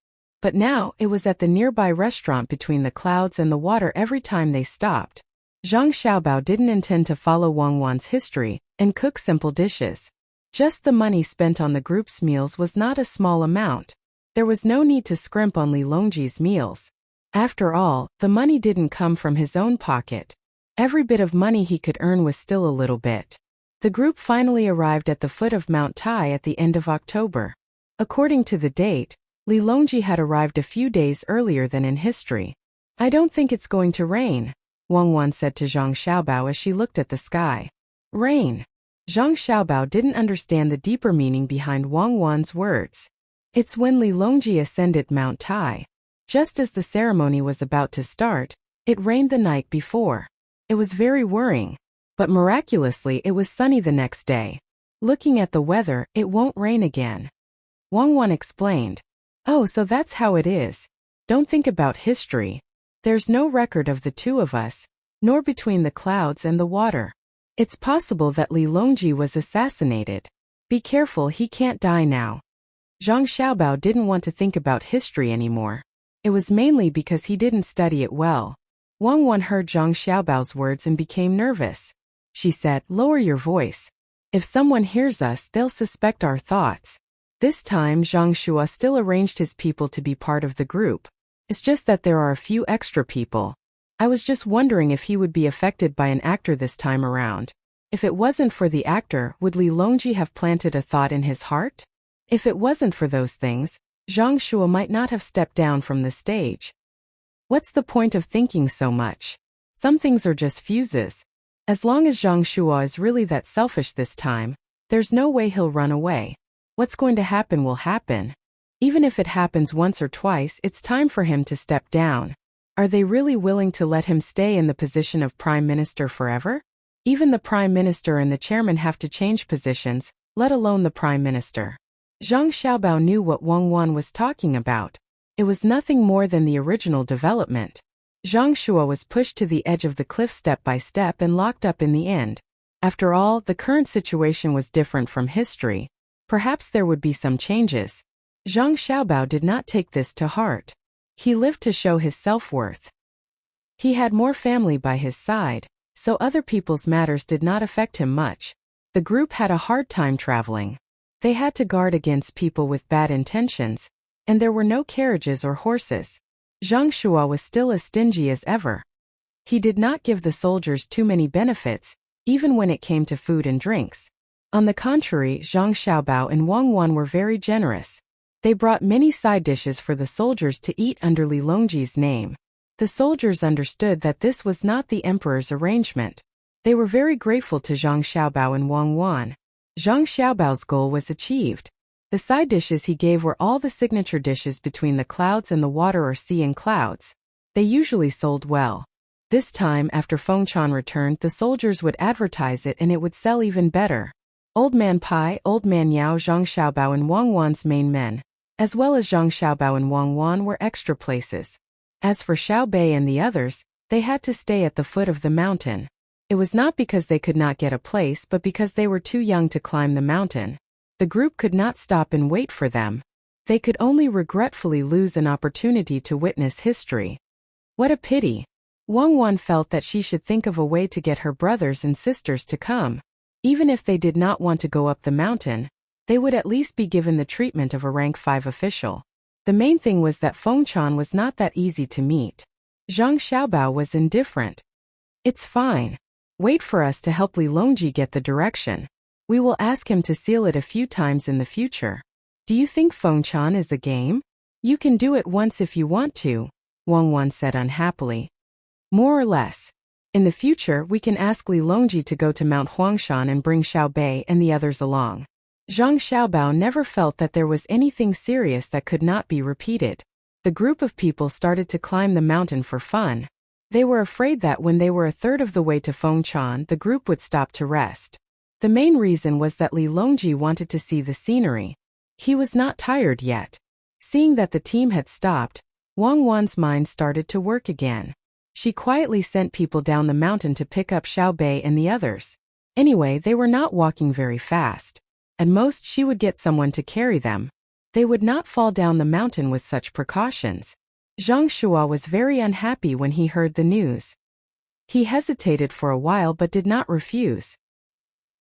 But now, it was at the nearby restaurant between the clouds and the water every time they stopped. Zhang Xiaobao didn't intend to follow Wang Wan's history and cook simple dishes. Just the money spent on the group's meals was not a small amount. There was no need to scrimp on Li Longji's meals. After all, the money didn't come from his own pocket. Every bit of money he could earn was still a little bit. The group finally arrived at the foot of Mount Tai at the end of October. According to the date, Li Longji had arrived a few days earlier than in history. "I don't think it's going to rain," Wang Wan said to Zhang Xiaobao as she looked at the sky. Rain. Zhang Xiaobao didn't understand the deeper meaning behind Wang Wan's words. It's when Li Longji ascended Mount Tai. Just as the ceremony was about to start, it rained the night before. It was very worrying. But miraculously it was sunny the next day. Looking at the weather, it won't rain again. Wang Wan explained. "Oh, so that's how it is. Don't think about history. There's no record of the two of us, nor between the clouds and the water. It's possible that Li Longji was assassinated. Be careful, he can't die now." Zhang Xiaobao didn't want to think about history anymore. It was mainly because he didn't study it well. Wang Wan heard Zhang Xiaobao's words and became nervous. She said, "Lower your voice. If someone hears us, they'll suspect our thoughts." This time, Zhang Shua still arranged his people to be part of the group. It's just that there are a few extra people. I was just wondering if he would be affected by an actor this time around. If it wasn't for the actor, would Li Longji have planted a thought in his heart? If it wasn't for those things, Zhang Shua might not have stepped down from the stage. What's the point of thinking so much? Some things are just fuses. As long as Zhang Shua is really that selfish this time, there's no way he'll run away. What's going to happen will happen. Even if it happens once or twice, it's time for him to step down. Are they really willing to let him stay in the position of Prime Minister forever? Even the Prime Minister and the Chairman have to change positions, let alone the Prime Minister. Zhang Xiaobao knew what Wang Wan was talking about. It was nothing more than the original development. Zhang Shua was pushed to the edge of the cliff step by step and locked up in the end. After all, the current situation was different from history. Perhaps there would be some changes. Zhang Xiaobao did not take this to heart. He lived to show his self-worth. He had more family by his side, so other people's matters did not affect him much. The group had a hard time traveling. They had to guard against people with bad intentions, and there were no carriages or horses. Zhang Shua was still as stingy as ever. He did not give the soldiers too many benefits, even when it came to food and drinks. On the contrary, Zhang Xiaobao and Wang Wan were very generous. They brought many side dishes for the soldiers to eat under Li Longji's name. The soldiers understood that this was not the emperor's arrangement. They were very grateful to Zhang Xiaobao and Wang Wan. Zhang Xiaobao's goal was achieved. The side dishes he gave were all the signature dishes between the clouds and the water or sea and clouds. They usually sold well. This time, after Fengchan returned, the soldiers would advertise it and it would sell even better. Old Man Pai, Old Man Yao, Zhang Xiaobao and Wang Wan's main men, as well as Zhang Xiaobao and Wang Wan, were extra places. As for Xiao Bei and the others, they had to stay at the foot of the mountain. It was not because they could not get a place but because they were too young to climb the mountain. The group could not stop and wait for them. They could only regretfully lose an opportunity to witness history. What a pity! Wang Wan felt that she should think of a way to get her brothers and sisters to come. Even if they did not want to go up the mountain, they would at least be given the treatment of a rank 5 official. The main thing was that Fengchan was not that easy to meet. Zhang Xiaobao was indifferent. It's fine. Wait for us to help Li Longji get the direction. We will ask him to seal it a few times in the future. Do you think Fengchan is a game? You can do it once if you want to, Wang Wan said unhappily. More or less. In the future, we can ask Li Longji to go to Mount Huangshan and bring Xiao Bei and the others along. Zhang Xiaobao never felt that there was anything serious that could not be repeated. The group of people started to climb the mountain for fun. They were afraid that when they were a third of the way to Fengchan, the group would stop to rest. The main reason was that Li Longji wanted to see the scenery. He was not tired yet. Seeing that the team had stopped, Wang Wan's mind started to work again. She quietly sent people down the mountain to pick up Xiao Bei and the others. Anyway, they were not walking very fast. At most, she would get someone to carry them. They would not fall down the mountain with such precautions. Zhang Shua was very unhappy when he heard the news. He hesitated for a while but did not refuse.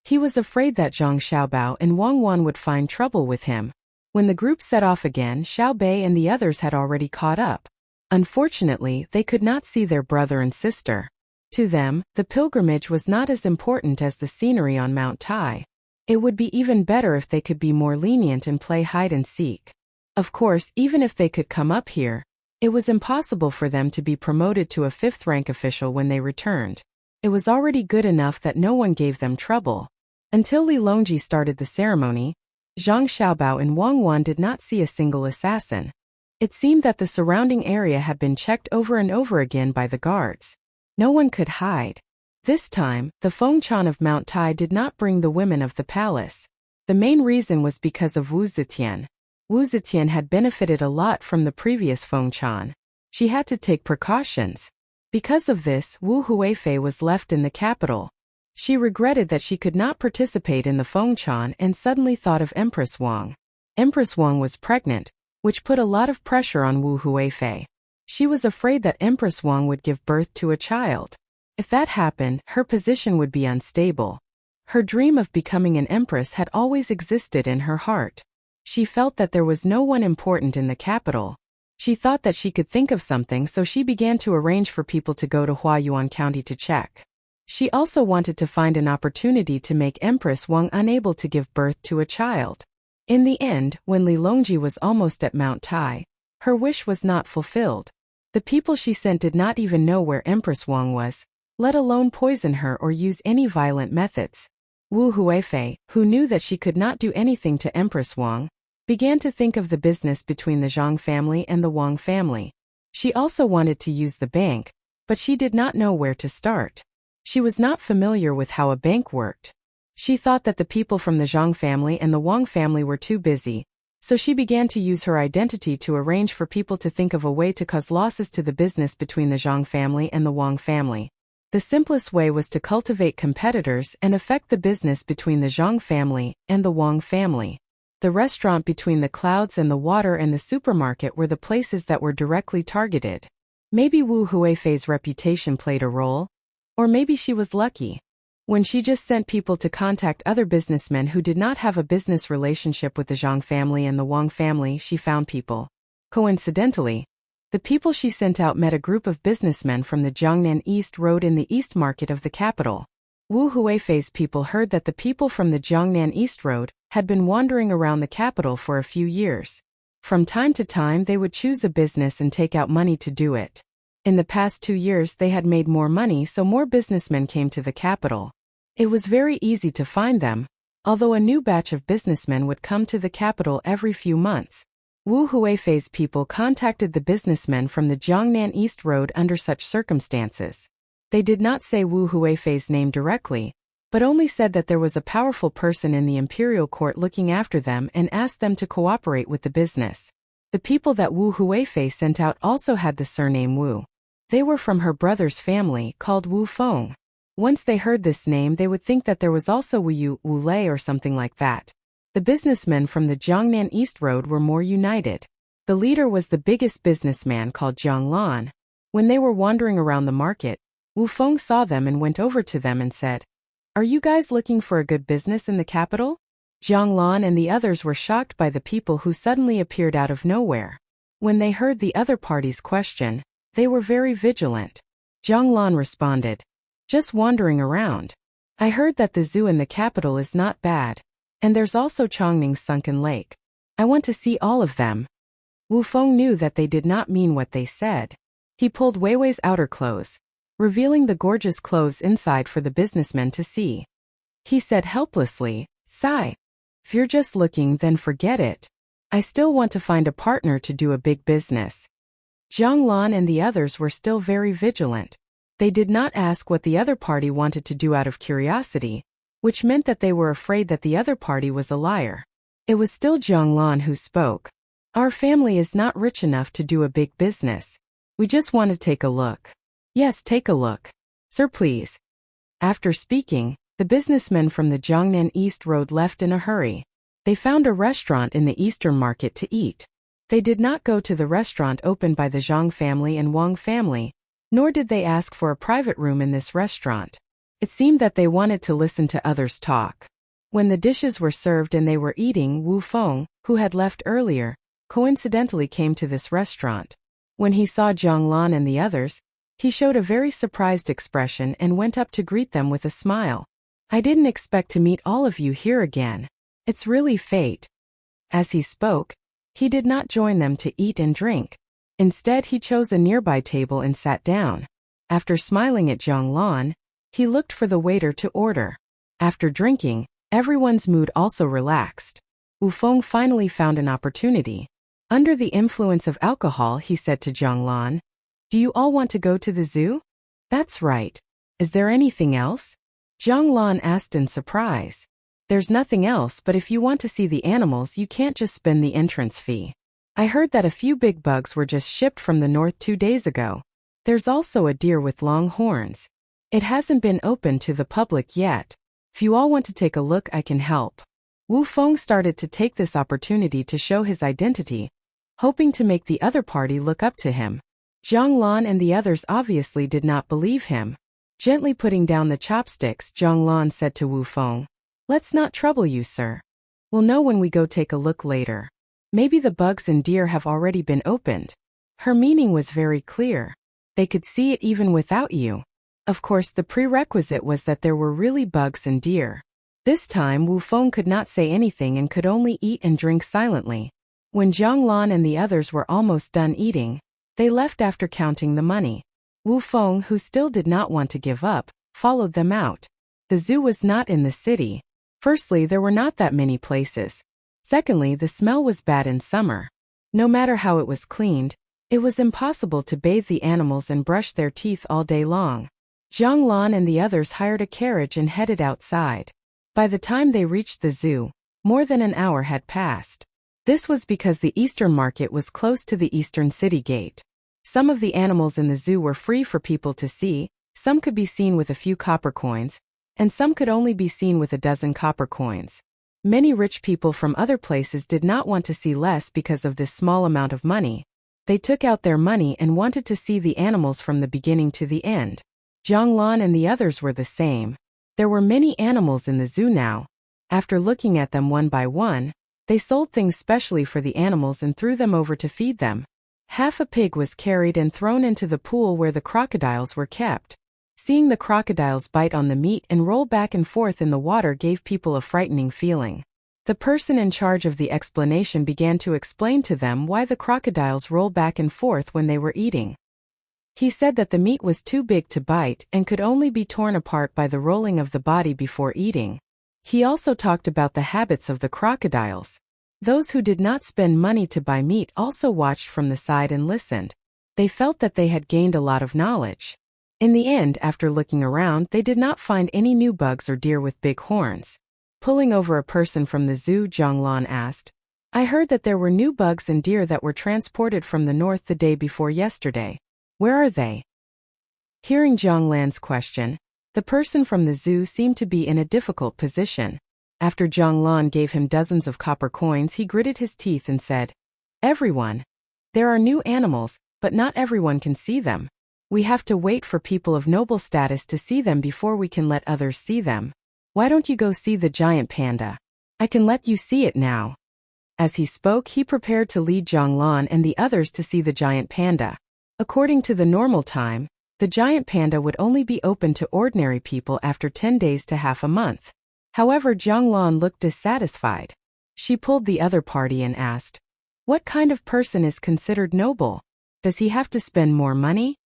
He was afraid that Zhang Xiaobao and Wang Wan would find trouble with him. When the group set off again, Xiao Bei and the others had already caught up. Unfortunately, they could not see their brother and sister. To them, the pilgrimage was not as important as the scenery on Mount Tai. It would be even better if they could be more lenient and play hide and seek. Of course, even if they could come up here, it was impossible for them to be promoted to a 5th rank official when they returned. It was already good enough that no one gave them trouble. Until Li Longji started the ceremony, Zhang Xiaobao and Wang Wan did not see a single assassin. It seemed that the surrounding area had been checked over and over again by the guards. No one could hide. This time, the Fengchan of Mount Tai did not bring the women of the palace. The main reason was because of Wu Zetian. Wu Zetian had benefited a lot from the previous Fengchan. She had to take precautions. Because of this, Wu Huifei was left in the capital. She regretted that she could not participate in the Fengchan and suddenly thought of Empress Wang. Empress Wang was pregnant, which put a lot of pressure on Wu Huifei. She was afraid that Empress Wang would give birth to a child. If that happened, her position would be unstable. Her dream of becoming an empress had always existed in her heart. She felt that there was no one important in the capital. She thought that she could think of something, so she began to arrange for people to go to Huayuan County to check. She also wanted to find an opportunity to make Empress Wang unable to give birth to a child. In the end, when Li Longji was almost at Mount Tai, her wish was not fulfilled. The people she sent did not even know where Empress Wang was, let alone poison her or use any violent methods. Wu Huifei, who knew that she could not do anything to Empress Wang, began to think of the business between the Zhang family and the Wang family. She also wanted to use the bank, but she did not know where to start. She was not familiar with how a bank worked. She thought that the people from the Zhang family and the Wang family were too busy, so she began to use her identity to arrange for people to think of a way to cause losses to the business between the Zhang family and the Wang family. The simplest way was to cultivate competitors and affect the business between the Zhang family and the Wang family. The restaurant between the clouds and the water and the supermarket were the places that were directly targeted. Maybe Wu Huifei's reputation played a role, or maybe she was lucky. When she just sent people to contact other businessmen who did not have a business relationship with the Zhang family and the Wang family, she found people. Coincidentally, the people she sent out met a group of businessmen from the Jiangnan East Road in the East Market of the capital. Wu Huifei's people heard that the people from the Jiangnan East Road had been wandering around the capital for a few years. From time to time they would choose a business and take out money to do it. In the past 2 years they had made more money, so more businessmen came to the capital. It was very easy to find them, although a new batch of businessmen would come to the capital every few months. Wu Huifei's people contacted the businessmen from the Jiangnan East Road under such circumstances. They did not say Wu Huifei's name directly, but only said that there was a powerful person in the imperial court looking after them and asked them to cooperate with the business. The people that Wu Huifei sent out also had the surname Wu. They were from her brother's family, called Wu Feng. Once they heard this name, they would think that there was also Wu Yu, Wu Lei or something like that. The businessmen from the Jiangnan East Road were more united. The leader was the biggest businessman called Jiang Lan. When they were wandering around the market, Wu Feng saw them and went over to them and said, "Are you guys looking for a good business in the capital?" Jiang Lan and the others were shocked by the people who suddenly appeared out of nowhere. When they heard the other party's question, they were very vigilant. Jiang Lan responded, "Just wandering around. I heard that the zoo in the capital is not bad, and there's also Chongning's sunken lake. I want to see all of them." Wu Feng knew that they did not mean what they said. He pulled Weiwei's outer clothes, revealing the gorgeous clothes inside for the businessmen to see. He said helplessly, "Sigh. If you're just looking, then forget it. I still want to find a partner to do a big business." Jiang Lan and the others were still very vigilant. They did not ask what the other party wanted to do out of curiosity, which meant that they were afraid that the other party was a liar. It was still Jiang Lan who spoke. "Our family is not rich enough to do a big business. We just want to take a look." "Yes, take a look. Sir, please." After speaking, the businessmen from the Jiangnan East Road left in a hurry. They found a restaurant in the Eastern Market to eat. They did not go to the restaurant opened by the Zhang family and Wang family, nor did they ask for a private room in this restaurant. It seemed that they wanted to listen to others talk. When the dishes were served and they were eating, Wu Feng, who had left earlier, coincidentally came to this restaurant. When he saw Jiang Lan and the others, he showed a very surprised expression and went up to greet them with a smile. "I didn't expect to meet all of you here again. It's really fate." As he spoke, he did not join them to eat and drink. Instead, he chose a nearby table and sat down. After smiling at Jiang Lan, he looked for the waiter to order. After drinking, everyone's mood also relaxed. Wu Feng finally found an opportunity. Under the influence of alcohol, he said to Jiang Lan, "Do you all want to go to the zoo?" "That's right. Is there anything else?" Jiang Lan asked in surprise. "There's nothing else, but if you want to see the animals, you can't just spend the entrance fee. I heard that a few big bugs were just shipped from the north 2 days ago. There's also a deer with long horns. It hasn't been opened to the public yet. If you all want to take a look, I can help." Wu Feng started to take this opportunity to show his identity, hoping to make the other party look up to him. Jiang Lan and the others obviously did not believe him. Gently putting down the chopsticks, Jiang Lan said to Wu Feng, "Let's not trouble you, sir. We'll know when we go take a look later. Maybe the bugs and deer have already been opened." Her meaning was very clear. They could see it even without you. Of course, the prerequisite was that there were really bugs and deer. This time, Wu Feng could not say anything and could only eat and drink silently. When Jiang Lan and the others were almost done eating, they left after counting the money. Wu Feng, who still did not want to give up, followed them out. The zoo was not in the city. Firstly, there were not that many places. Secondly, the smell was bad in summer. No matter how it was cleaned, it was impossible to bathe the animals and brush their teeth all day long. Jiang Lan and the others hired a carriage and headed outside. By the time they reached the zoo, more than an hour had passed. This was because the Eastern Market was close to the Eastern City Gate. Some of the animals in the zoo were free for people to see, some could be seen with a few copper coins, and some could only be seen with a dozen copper coins. Many rich people from other places did not want to see less because of this small amount of money. They took out their money and wanted to see the animals from the beginning to the end. Jiang Lan and the others were the same. There were many animals in the zoo now. After looking at them one by one, they sold things specially for the animals and threw them over to feed them. Half a pig was carried and thrown into the pool where the crocodiles were kept. Seeing the crocodiles bite on the meat and roll back and forth in the water gave people a frightening feeling. The person in charge of the explanation began to explain to them why the crocodiles roll back and forth when they were eating. He said that the meat was too big to bite and could only be torn apart by the rolling of the body before eating. He also talked about the habits of the crocodiles. Those who did not spend money to buy meat also watched from the side and listened. They felt that they had gained a lot of knowledge. In the end, after looking around, they did not find any new bugs or deer with big horns. Pulling over a person from the zoo, Zhonglan asked, "I heard that there were new bugs and deer that were transported from the north the day before yesterday. Where are they?" Hearing Zhonglan's question, the person from the zoo seemed to be in a difficult position. After Zhonglan gave him dozens of copper coins, he gritted his teeth and said, "Everyone. There are new animals, but not everyone can see them. We have to wait for people of noble status to see them before we can let others see them. Why don't you go see the giant panda? I can let you see it now." As he spoke, he prepared to lead Zhonglan and the others to see the giant panda. According to the normal time, the giant panda would only be open to ordinary people after 10 days to half a month. However, Zhonglan looked dissatisfied. She pulled the other party and asked, "What kind of person is considered noble? Does he have to spend more money?"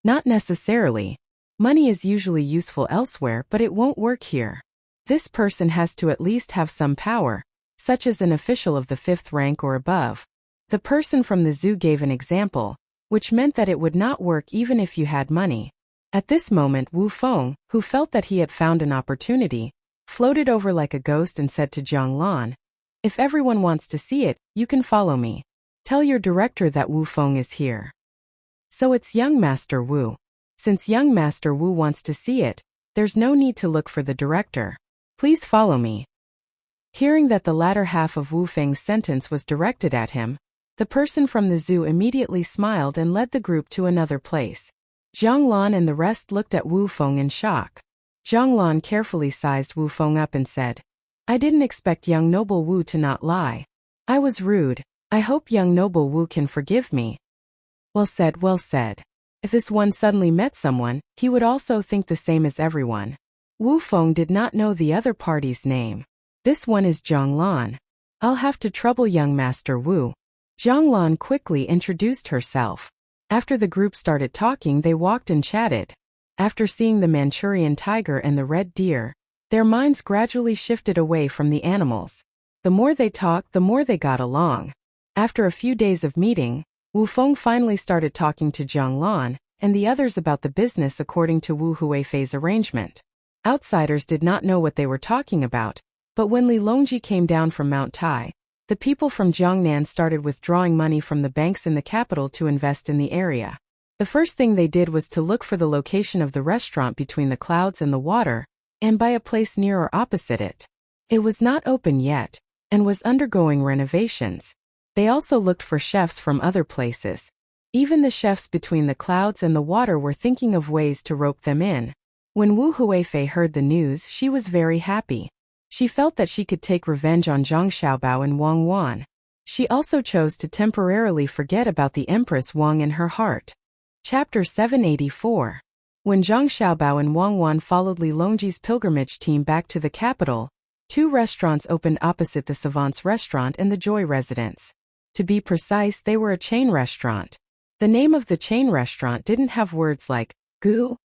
"Not necessarily. Money is usually useful elsewhere, but it won't work here. This person has to at least have some power, such as an official of the 5th rank or above." The person from the zoo gave an example, which meant that it would not work even if you had money. At this moment, Wu Feng, who felt that he had found an opportunity, floated over like a ghost and said to Zhonglan, "If everyone wants to see it, you can follow me. Tell your director that Wu Feng is here." So it's young Master Wu. Since young Master Wu wants to see it, there's no need to look for the director. Please follow me. Hearing that the latter half of Wu Feng's sentence was directed at him, the person from the zoo immediately smiled and led the group to another place. Zhonglan and the rest looked at Wu Feng in shock. Zhonglan carefully sized Wu Feng up and said, "I didn't expect young noble Wu to not lie. I was rude. I hope young noble Wu can forgive me." Well said, well said. If this one suddenly met someone, he would also think the same as everyone. Wu Feng did not know the other party's name. "This one is Zhonglan. I'll have to trouble young Master Wu." Zhonglan quickly introduced herself. After the group started talking, they walked and chatted. After seeing the Manchurian tiger and the red deer, their minds gradually shifted away from the animals. The more they talked, the more they got along. After a few days of meeting, Wu Feng finally started talking to Zhonglan and the others about the business according to Wu Huifei's arrangement. Outsiders did not know what they were talking about, but when Li Longji came down from Mount Tai, the people from Jiangnan started withdrawing money from the banks in the capital to invest in the area. The first thing they did was to look for the location of the restaurant between the clouds and the water, and buy a place near or opposite it. It was not open yet, and was undergoing renovations. They also looked for chefs from other places. Even the chefs between the clouds and the water were thinking of ways to rope them in. When Wu Huifei heard the news, she was very happy. She felt that she could take revenge on Zhang Xiaobao and Wang Wan. She also chose to temporarily forget about the Empress Wang in her heart. Chapter 784. When Zhang Xiaobao and Wang Wan followed Li Longji's pilgrimage team back to the capital, 2 restaurants opened opposite the Savant's restaurant and the Joy residence. To be precise, they were a chain restaurant. The name of the chain restaurant didn't have words like gu,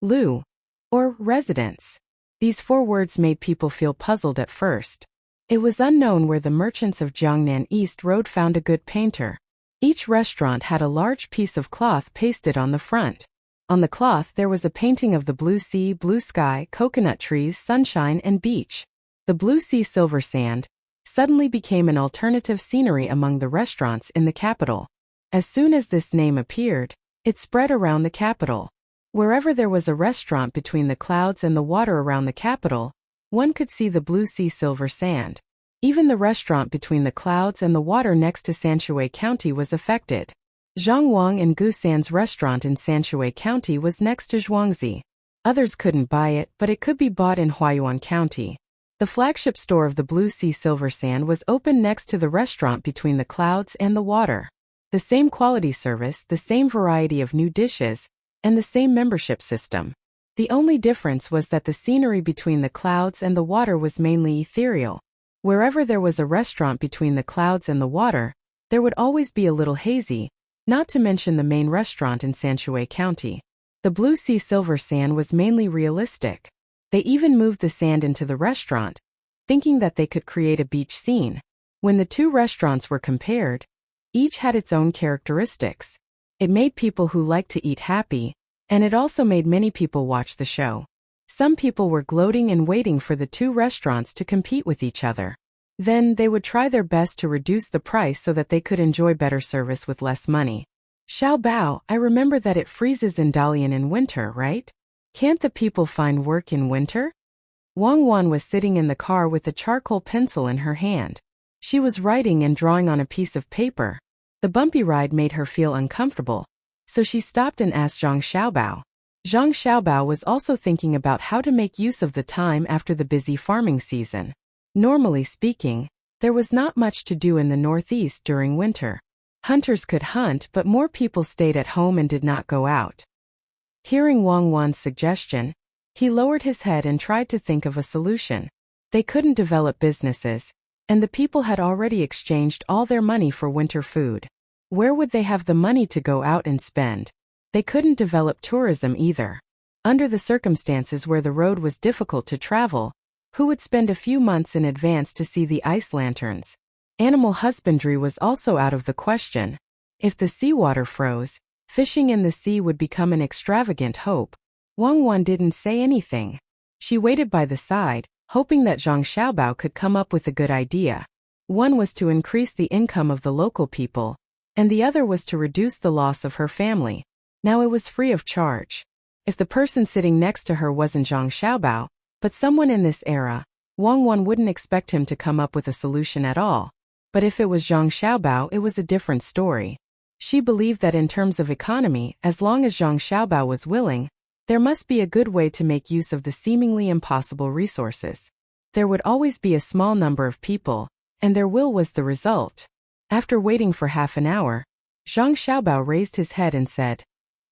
lu, or residence. These 4 words made people feel puzzled at first. It was unknown where the merchants of Jiangnan East Road found a good painter. Each restaurant had a large piece of cloth pasted on the front. On the cloth there was a painting of the blue sea, blue sky, coconut trees, sunshine, and beach. The blue sea silver sand suddenly became an alternative scenery among the restaurants in the capital. As soon as this name appeared, it spread around the capital. Wherever there was a restaurant between the clouds and the water around the capital, one could see the blue sea silver sand. Even the restaurant between the clouds and the water next to Sanshui County was affected. Zhang Wang and Gu San's restaurant in Sanshui County was next to Zhuangzi. Others couldn't buy it, but it could be bought in Huayuan County. The flagship store of the Blue Sea Silver Sand was open next to the restaurant between the clouds and the water. The same quality service, the same variety of new dishes, and the same membership system. The only difference was that the scenery between the clouds and the water was mainly ethereal. Wherever there was a restaurant between the clouds and the water, there would always be a little hazy, not to mention the main restaurant in Sanshui County. The Blue Sea Silver Sand was mainly realistic. They even moved the sand into the restaurant, thinking that they could create a beach scene. When the 2 restaurants were compared, each had its own characteristics. It made people who liked to eat happy, And it also made many people watch the show. Some people were gloating and waiting for the two restaurants to compete with each other. Then, they would try their best to reduce the price so that they could enjoy better service with less money. Xiaobao, I remember that it freezes in Dalian in winter, right? Can't the people find work in winter? Wang Wan was sitting in the car with a charcoal pencil in her hand. She was writing and drawing on a piece of paper. The bumpy ride made her feel uncomfortable, so she stopped and asked Zhang Xiaobao. Zhang Xiaobao was also thinking about how to make use of the time after the busy farming season. Normally speaking, there was not much to do in the northeast during winter. Hunters could hunt, but more people stayed at home and did not go out. Hearing Wang Wan's suggestion, he lowered his head and tried to think of a solution. They couldn't develop businesses, and the people had already exchanged all their money for winter food. Where would they have the money to go out and spend? They couldn't develop tourism either. Under the circumstances where the road was difficult to travel, who would spend a few months in advance to see the ice lanterns? Animal husbandry was also out of the question. If the seawater froze, fishing in the sea would become an extravagant hope. Wang Wan didn't say anything. She waited by the side, hoping that Zhang Xiaobao could come up with a good idea. One was to increase the income of the local people, and the other was to reduce the loss of her family. Now it was free of charge. If the person sitting next to her wasn't Zhang Xiaobao, but someone in this era, Wang Wan wouldn't expect him to come up with a solution at all. But if it was Zhang Xiaobao, it was a different story. She believed that in terms of economy, as long as Zhang Xiaobao was willing, there must be a good way to make use of the seemingly impossible resources. There would always be a small number of people, and their will was the result. After waiting for half an hour, Zhang Xiaobao raised his head and said,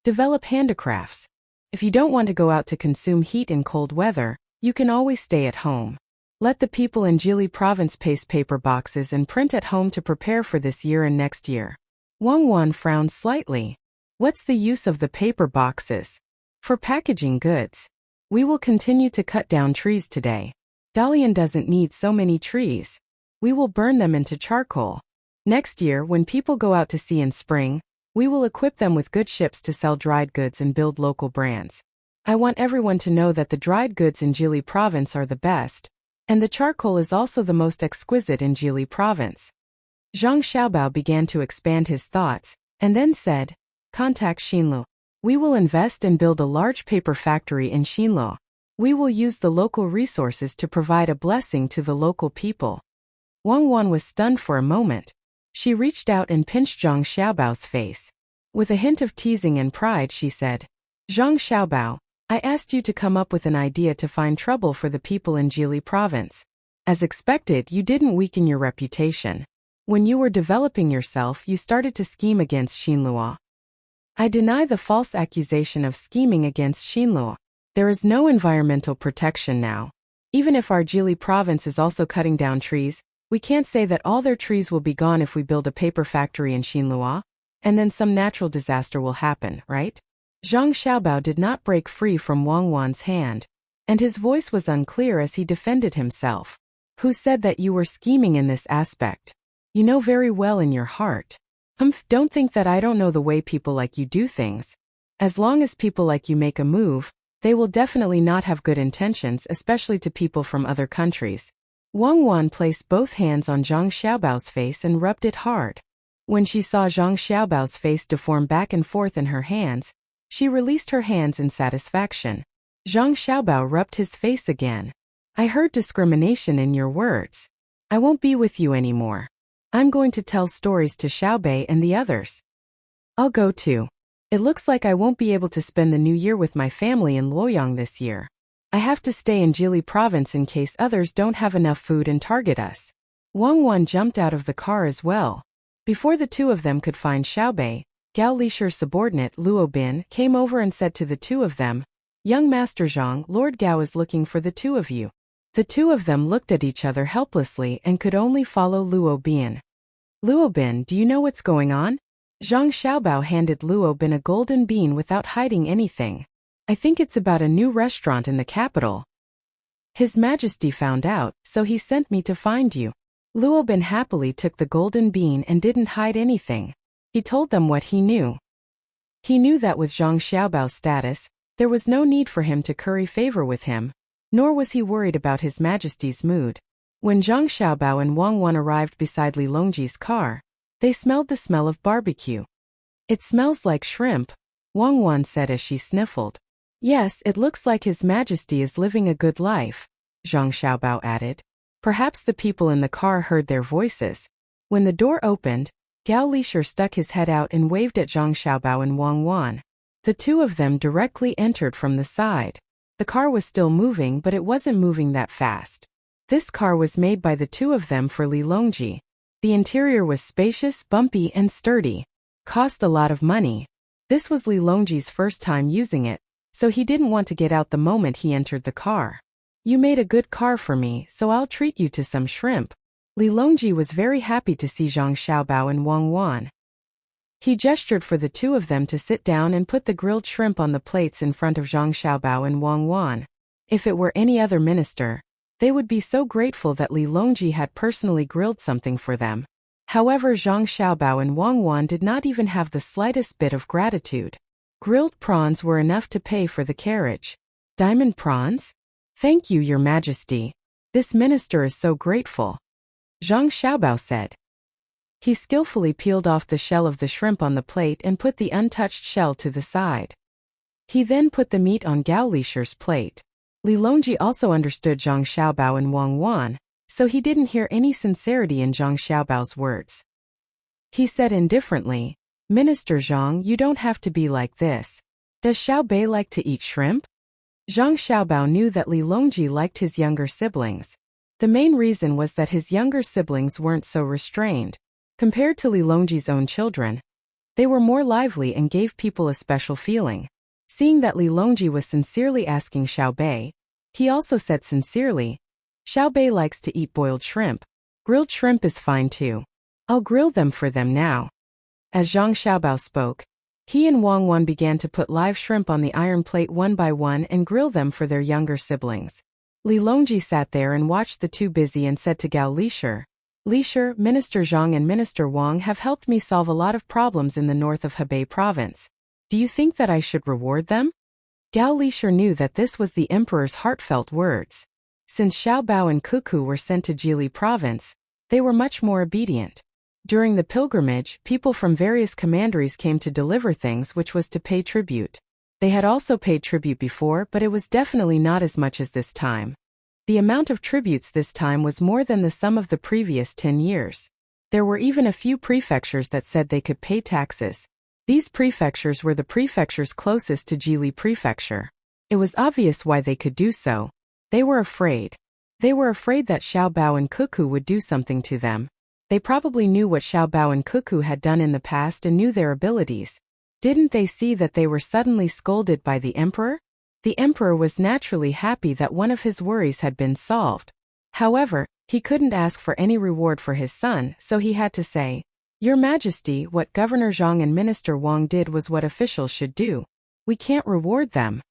"Develop handicrafts. If you don't want to go out to consume heat in cold weather, you can always stay at home. Let the people in Jili province paste paper boxes and print at home to prepare for this year and next year." Wang Wan frowned slightly. What's the use of the paper boxes? For packaging goods. We will continue to cut down trees today. Dalian doesn't need so many trees. We will burn them into charcoal. Next year, when people go out to sea in spring, we will equip them with good ships to sell dried goods and build local brands. I want everyone to know that the dried goods in Jili province are the best, and the charcoal is also the most exquisite in Jili province. Zhang Xiaobao began to expand his thoughts, and then said, "Contact Xinlu. We will invest and build a large paper factory in Xinlu. We will use the local resources to provide a blessing to the local people." Wang Wan was stunned for a moment. She reached out and pinched Zhang Xiaobao's face. With a hint of teasing and pride, she said, "Zhang Xiaobao, I asked you to come up with an idea to find trouble for the people in Jili province. As expected, you didn't weaken your reputation. When you were developing yourself, you started to scheme against Xinluo. I deny the false accusation of scheming against Xinluo. There is no environmental protection now. Even if our Jili province is also cutting down trees, we can't say that all their trees will be gone if we build a paper factory in Xinluo, and then some natural disaster will happen, right?" Zhang Xiaobao did not break free from Wang Wan's hand, and his voice was unclear as he defended himself. "Who said that you were scheming in this aspect? You know very well in your heart. Don't think that I don't know the way people like you do things. As long as people like you make a move, they will definitely not have good intentions, especially to people from other countries." Wang Wan placed both hands on Zhang Xiaobao's face and rubbed it hard. When she saw Zhang Xiaobao's face deform back and forth in her hands, she released her hands in satisfaction. Zhang Xiaobao rubbed his face again. "I heard discrimination in your words. I won't be with you anymore. I'm going to tell stories to Xiaobei and the others. I'll go too. It looks like I won't be able to spend the new year with my family in Luoyang this year. I have to stay in Jili province in case others don't have enough food and target us." Wang Wan jumped out of the car as well. Before the two of them could find Xiaobei, Gao Lishi's subordinate Luo Bin came over and said to the two of them, "Young Master Zhang, Lord Gao is looking for the two of you." The two of them looked at each other helplessly and could only follow Luo Bin. "Luo Bin, do you know what's going on?" Zhang Xiaobao handed Luo Bin a golden bean without hiding anything. "I think it's about a new restaurant in the capital. His Majesty found out, so he sent me to find you." Luo Bin happily took the golden bean and didn't hide anything. He told them what he knew. He knew that with Zhang Xiaobao's status, there was no need for him to curry favor with him, nor was he worried about His Majesty's mood. When Zhang Xiaobao and Wang Wan arrived beside Li Longji's car, they smelled the smell of barbecue. "It smells like shrimp," Wang Wan said as she sniffled. "Yes, it looks like His Majesty is living a good life," Zhang Xiaobao added. Perhaps the people in the car heard their voices. When the door opened, Gao Lishir stuck his head out and waved at Zhang Xiaobao and Wang Wan. The two of them directly entered from the side. The car was still moving, but it wasn't moving that fast. This car was made by the two of them for Li Longji. The interior was spacious, bumpy, and sturdy. Cost a lot of money. This was Li Longji's first time using it, so he didn't want to get out the moment he entered the car. "You made a good car for me, so I'll treat you to some shrimp." Li Longji was very happy to see Zhang Xiaobao and Wang Wan. He gestured for the two of them to sit down and put the grilled shrimp on the plates in front of Zhang Xiaobao and Wang Wan. If it were any other minister, they would be so grateful that Li Longji had personally grilled something for them. However, Zhang Xiaobao and Wang Wan did not even have the slightest bit of gratitude. Grilled prawns were enough to pay for the carriage. "Diamond prawns? Thank you, Your Majesty. This minister is so grateful," Zhang Xiaobao said. He skillfully peeled off the shell of the shrimp on the plate and put the untouched shell to the side. He then put the meat on Gao Lishir's plate. Li Longji also understood Zhang Xiaobao and Wang Wan, so he didn't hear any sincerity in Zhang Xiaobao's words. He said indifferently, "Minister Zhang, you don't have to be like this. Does Xiaobei like to eat shrimp?" Zhang Xiaobao knew that Li Longji liked his younger siblings. The main reason was that his younger siblings weren't so restrained. Compared to Li Longji's own children, they were more lively and gave people a special feeling. Seeing that Li Longji was sincerely asking Xiaobei, he also said sincerely, "Xiaobei likes to eat boiled shrimp. Grilled shrimp is fine too. I'll grill them for them now." As Zhang Xiaobao spoke, he and Wang Wan began to put live shrimp on the iron plate one by one and grill them for their younger siblings. Li Longji sat there and watched the two busy and said to Gao Lishir, "Lishir, Minister Zhang and Minister Wang have helped me solve a lot of problems in the north of Hebei province. Do you think that I should reward them?" Gao Lishir knew that this was the emperor's heartfelt words. Since Xiaobao and Cuckoo were sent to Jili province, they were much more obedient. During the pilgrimage, people from various commanderies came to deliver things, which was to pay tribute. They had also paid tribute before, but it was definitely not as much as this time. The amount of tributes this time was more than the sum of the previous 10 years. There were even a few prefectures that said they could pay taxes. These prefectures were the prefectures closest to Jili Prefecture. It was obvious why they could do so. They were afraid. They were afraid that Xiaobao and Cuckoo would do something to them. They probably knew what Xiaobao and Cuckoo had done in the past and knew their abilities. Didn't they see that they were suddenly scolded by the emperor? The emperor was naturally happy that one of his worries had been solved. However, he couldn't ask for any reward for his son, so he had to say, "Your Majesty, what Governor Zhang and Minister Wang did was what officials should do. We can't reward them."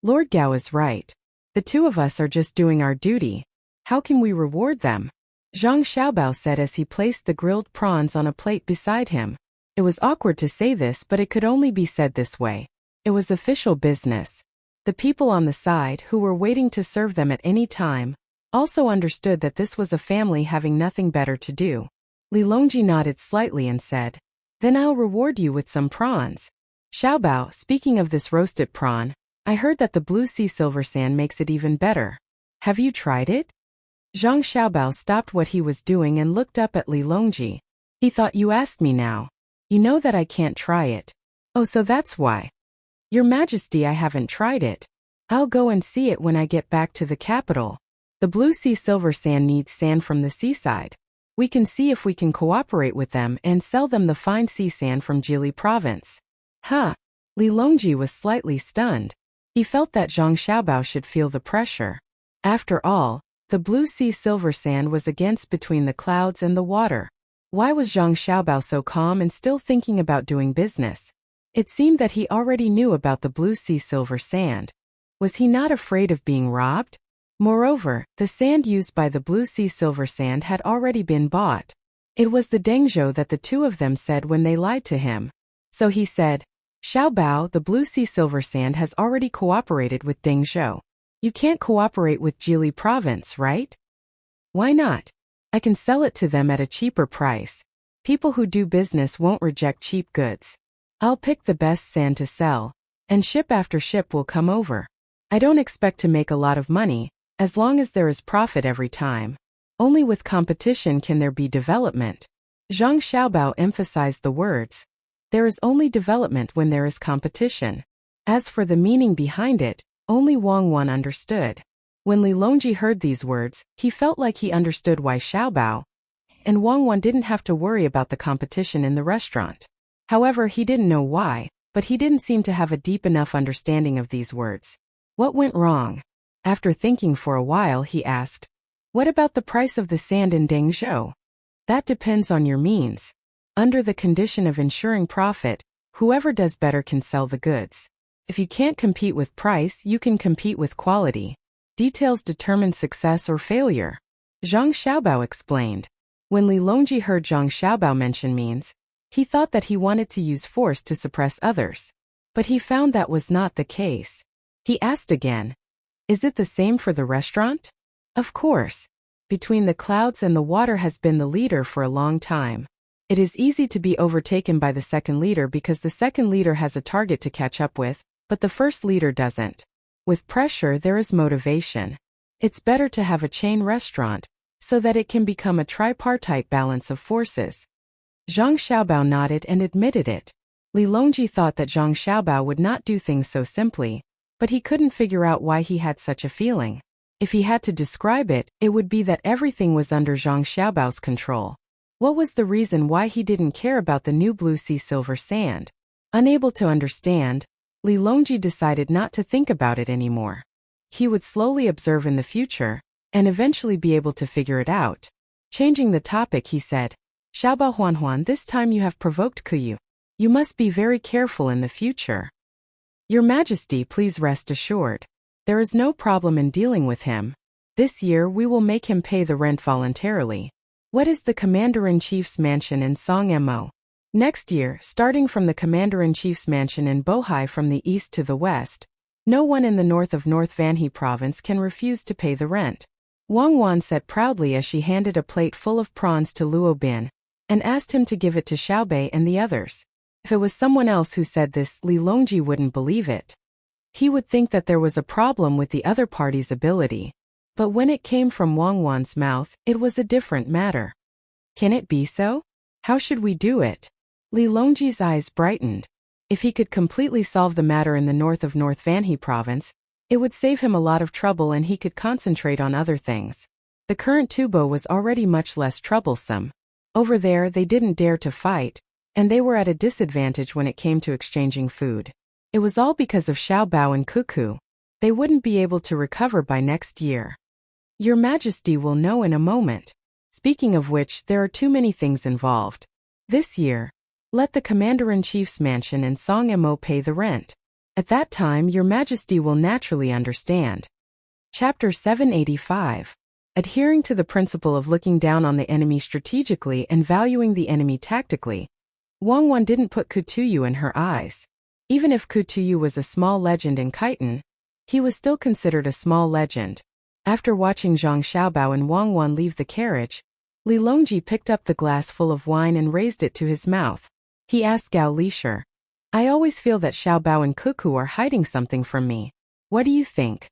"Lord Gao is right. The two of us are just doing our duty. How can we reward them?" Zhang Xiaobao said as he placed the grilled prawns on a plate beside him. It was awkward to say this, but it could only be said this way. It was official business. The people on the side, who were waiting to serve them at any time, also understood that this was a family having nothing better to do. Li Longji nodded slightly and said, "Then I'll reward you with some prawns." "Xiaobao, speaking of this roasted prawn, I heard that the blue sea silver sand makes it even better. Have you tried it?" Zhang Xiaobao stopped what he was doing and looked up at Li Longji. He thought, "You asked me now. You know that I can't try it." "Oh, so that's why." "Your Majesty, I haven't tried it. I'll go and see it when I get back to the capital. The blue sea silver sand needs sand from the seaside. We can see if we can cooperate with them and sell them the fine sea sand from Jili province." Huh? Li Longji was slightly stunned. He felt that Zhang Xiaobao should feel the pressure. After all, the blue sea silver sand was against between the clouds and the water. Why was Zhang Xiaobao so calm and still thinking about doing business? It seemed that he already knew about the blue sea silver sand. Was he not afraid of being robbed? Moreover, the sand used by the blue sea silver sand had already been bought. It was the dengzhou that the two of them said when they lied to him. So he said, Xiaobao, the blue sea silver sand, has already cooperated with Dingzhou. You can't cooperate with Jili province, right? Why not? I can sell it to them at a cheaper price. People who do business won't reject cheap goods. I'll pick the best sand to sell, and ship after ship will come over. I don't expect to make a lot of money, as long as there is profit every time. Only with competition can there be development. Zhang Xiaobao emphasized the words. There is only development when there is competition. As for the meaning behind it, only Wang Wan understood. When Li Longji heard these words, he felt like he understood why Xiaobao and Wang Wan didn't have to worry about the competition in the restaurant. However, he didn't know why, but he didn't seem to have a deep enough understanding of these words. What went wrong? After thinking for a while, he asked, what about the price of the sand in Dengzhou? That depends on your means. Under the condition of ensuring profit, whoever does better can sell the goods. If you can't compete with price, you can compete with quality. Details determine success or failure. Zhang Xiaobao explained. When Li Longji heard Zhang Xiaobao mention means, he thought that he wanted to use force to suppress others. But he found that was not the case. He asked again, is it the same for the restaurant? Of course. Between the clouds and the water has been the leader for a long time. It is easy to be overtaken by the second leader because the second leader has a target to catch up with, but the first leader doesn't. With pressure there is motivation. It's better to have a chain restaurant, so that it can become a tripartite balance of forces. Zhang Xiaobao nodded and admitted it. Li Longji thought that Zhang Xiaobao would not do things so simply, but he couldn't figure out why he had such a feeling. If he had to describe it, it would be that everything was under Zhang Xiaobao's control. What was the reason why he didn't care about the new blue sea silver sand? Unable to understand, Li Longji decided not to think about it anymore. He would slowly observe in the future, and eventually be able to figure it out. Changing the topic, he said, Xiaobao Huanhuan, this time you have provoked Kuyu. You must be very careful in the future. Your Majesty, please rest assured. There is no problem in dealing with him. This year we will make him pay the rent voluntarily. What is the Commander-in-Chief's mansion in Songmo? Next year, starting from the Commander-in-Chief's mansion in Bohai from the east to the west, no one in the north of North Vanhe province can refuse to pay the rent. Wang Wan said proudly as she handed a plate full of prawns to Luo Bin, and asked him to give it to Xiaobei and the others. If it was someone else who said this, Li Longji wouldn't believe it. He would think that there was a problem with the other party's ability. But when it came from Wang Wan's mouth, it was a different matter. Can it be so? How should we do it? Li Longji's eyes brightened. If he could completely solve the matter in the north of North Vanhe province, it would save him a lot of trouble and he could concentrate on other things. The current Tubo was already much less troublesome. Over there they didn't dare to fight, and they were at a disadvantage when it came to exchanging food. It was all because of Xiaobao and Cuckoo. They wouldn't be able to recover by next year. Your Majesty will know in a moment. Speaking of which, there are too many things involved. This year, let the Commander-in-Chief's mansion in Songmo pay the rent. At that time your Majesty will naturally understand. Chapter 785. Adhering to the principle of looking down on the enemy strategically and valuing the enemy tactically, Wang Wan didn't put Kutuyu in her eyes. Even if Kutuyu was a small legend in Khitan, he was still considered a small legend. After watching Zhang Xiaobao and Wang Wan leave the carriage, Li Longji picked up the glass full of wine and raised it to his mouth. He asked Gao Lisher, I always feel that Xiaobao and Cuckoo are hiding something from me. What do you think?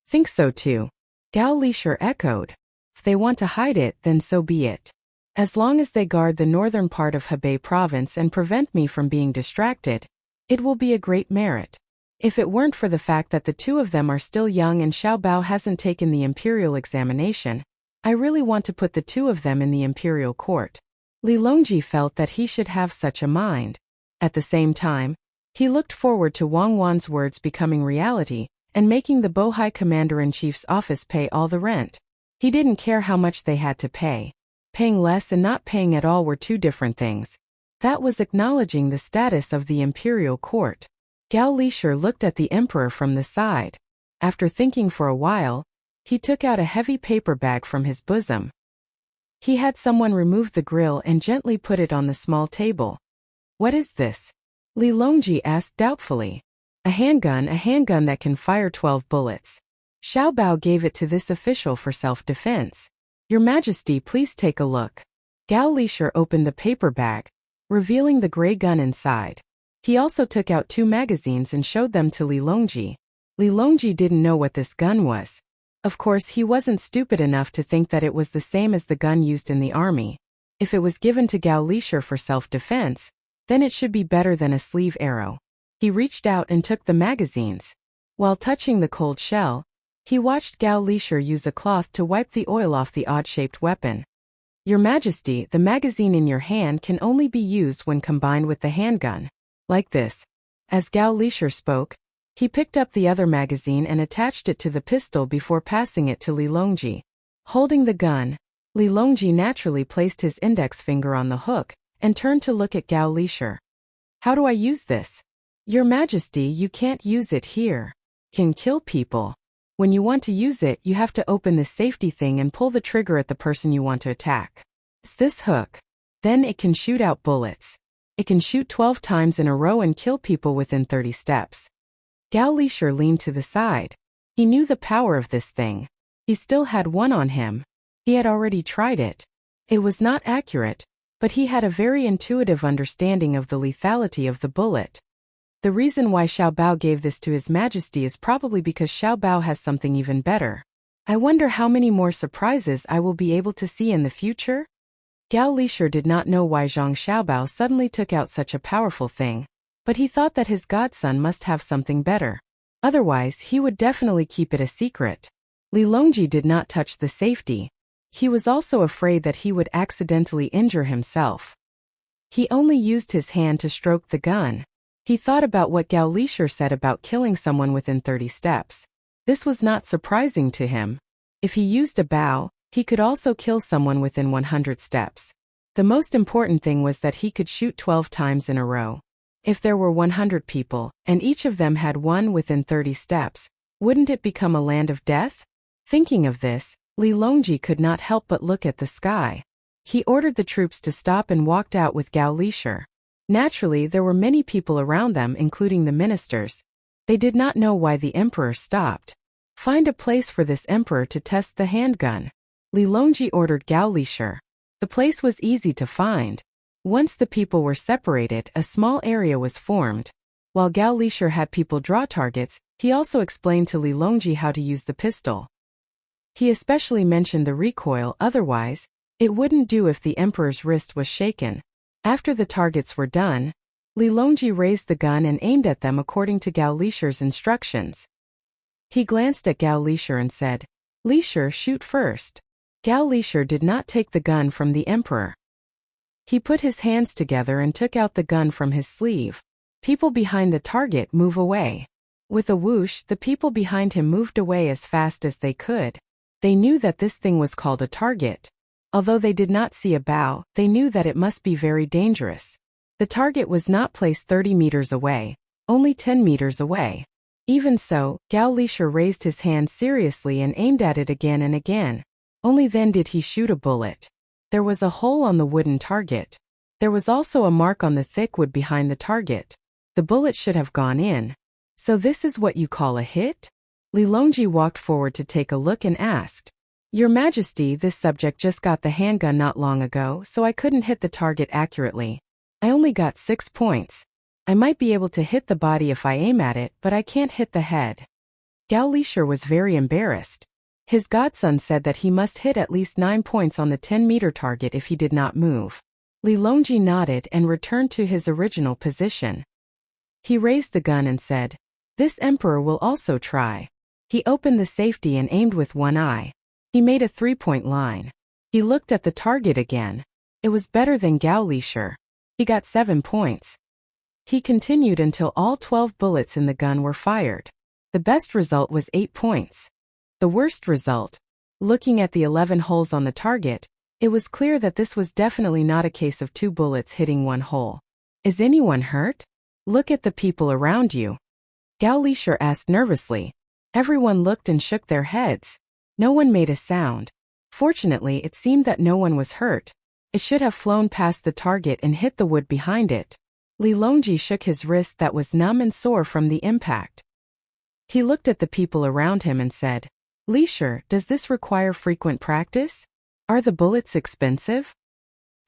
Think so too. Gao Lisher echoed. If they want to hide it, then so be it. As long as they guard the northern part of Hebei province and prevent me from being distracted, it will be a great merit. If it weren't for the fact that the two of them are still young and Xiaobao hasn't taken the imperial examination, I really want to put the two of them in the imperial court. Li Longji felt that he should have such a mind. At the same time, he looked forward to Wang Wan's words becoming reality and making the Bohai Commander-in-Chief's office pay all the rent. He didn't care how much they had to pay. Paying less and not paying at all were two different things. That was acknowledging the status of the imperial court. Gao Lisher looked at the emperor from the side. After thinking for a while, he took out a heavy paper bag from his bosom. He had someone remove the grill and gently put it on the small table. What is this? Li Longji asked doubtfully. A handgun that can fire 12 bullets. Xiao Bao gave it to this official for self-defense. Your Majesty, please take a look. Gao Lisher opened the paper bag, revealing the gray gun inside. He also took out 2 magazines and showed them to Li Longji. Li Longji didn't know what this gun was. Of course, he wasn't stupid enough to think that it was the same as the gun used in the army. If it was given to Gao Lisher for self-defense, then it should be better than a sleeve arrow. He reached out and took the magazines. While touching the cold shell, he watched Gao Lisher use a cloth to wipe the oil off the odd-shaped weapon. Your Majesty, the magazine in your hand can only be used when combined with the handgun. Like this. As Gao Lisher spoke, he picked up the other magazine and attached it to the pistol before passing it to Li Longji. Holding the gun, Li Longji naturally placed his index finger on the hook and turned to look at Gao Lisher. How do I use this? Your Majesty, you can't use it here. Can kill people. When you want to use it, you have to open this safety thing and pull the trigger at the person you want to attack. It's this hook. Then it can shoot out bullets. It can shoot 12 times in a row and kill people within 30 steps. Gao Lisher leaned to the side. He knew the power of this thing. He still had one on him. He had already tried it. It was not accurate, but he had a very intuitive understanding of the lethality of the bullet. The reason why Xiao Bao gave this to His Majesty is probably because Xiao Bao has something even better. I wonder how many more surprises I will be able to see in the future? Gao Lisher did not know why Zhang Xiaobao suddenly took out such a powerful thing, but he thought that his godson must have something better. Otherwise, he would definitely keep it a secret. Li Longji did not touch the safety. He was also afraid that he would accidentally injure himself. He only used his hand to stroke the gun. He thought about what Gao Lisher said about killing someone within 30 steps. This was not surprising to him. If he used a bow, he could also kill someone within 100 steps. The most important thing was that he could shoot 12 times in a row. If there were 100 people, and each of them had one within 30 steps, wouldn't it become a land of death? Thinking of this, Li Longji could not help but look at the sky. He ordered the troops to stop and walked out with Gao Lisher. Naturally, there were many people around them, including the ministers. They did not know why the emperor stopped. Find a place for this emperor to test the handgun. Li Longji ordered Gao Lisher. The place was easy to find. Once the people were separated, a small area was formed. While Gao Lisher had people draw targets, he also explained to Li Longji how to use the pistol. He especially mentioned the recoil, otherwise, it wouldn't do if the emperor's wrist was shaken. After the targets were done, Li Longji raised the gun and aimed at them according to Gao Lisher's instructions. He glanced at Gao Lisher and said, "Lisher, shoot first." Gao Lisher did not take the gun from the emperor. He put his hands together and took out the gun from his sleeve. People behind the target move away. With a whoosh, the people behind him moved away as fast as they could. They knew that this thing was called a target. Although they did not see a bow, they knew that it must be very dangerous. The target was not placed 30 meters away, only 10 meters away. Even so, Gao Lisher raised his hand seriously and aimed at it again and again. Only then did he shoot a bullet. There was a hole on the wooden target. There was also a mark on the thick wood behind the target. The bullet should have gone in. So this is what you call a hit? Li Longji walked forward to take a look and asked, "Your Majesty, this subject just got the handgun not long ago, so I couldn't hit the target accurately. I only got 6 points. I might be able to hit the body if I aim at it, but I can't hit the head." Gao Lisher was very embarrassed. His godson said that he must hit at least 9 points on the 10-meter target if he did not move. Li Longji nodded and returned to his original position. He raised the gun and said, "This emperor will also try." He opened the safety and aimed with one eye. He made a 3-point line. He looked at the target again. It was better than Gao Lisher. He got 7 points. He continued until all 12 bullets in the gun were fired. The best result was 8 points. The worst result. Looking at the 11 holes on the target, it was clear that this was definitely not a case of 2 bullets hitting 1 hole. "Is anyone hurt? Look at the people around you." Gao Lisher asked nervously. Everyone looked and shook their heads. No one made a sound. Fortunately, it seemed that no one was hurt. It should have flown past the target and hit the wood behind it. Li Longji shook his wrist that was numb and sore from the impact. He looked at the people around him and said, "Li Shi, does this require frequent practice? Are the bullets expensive?"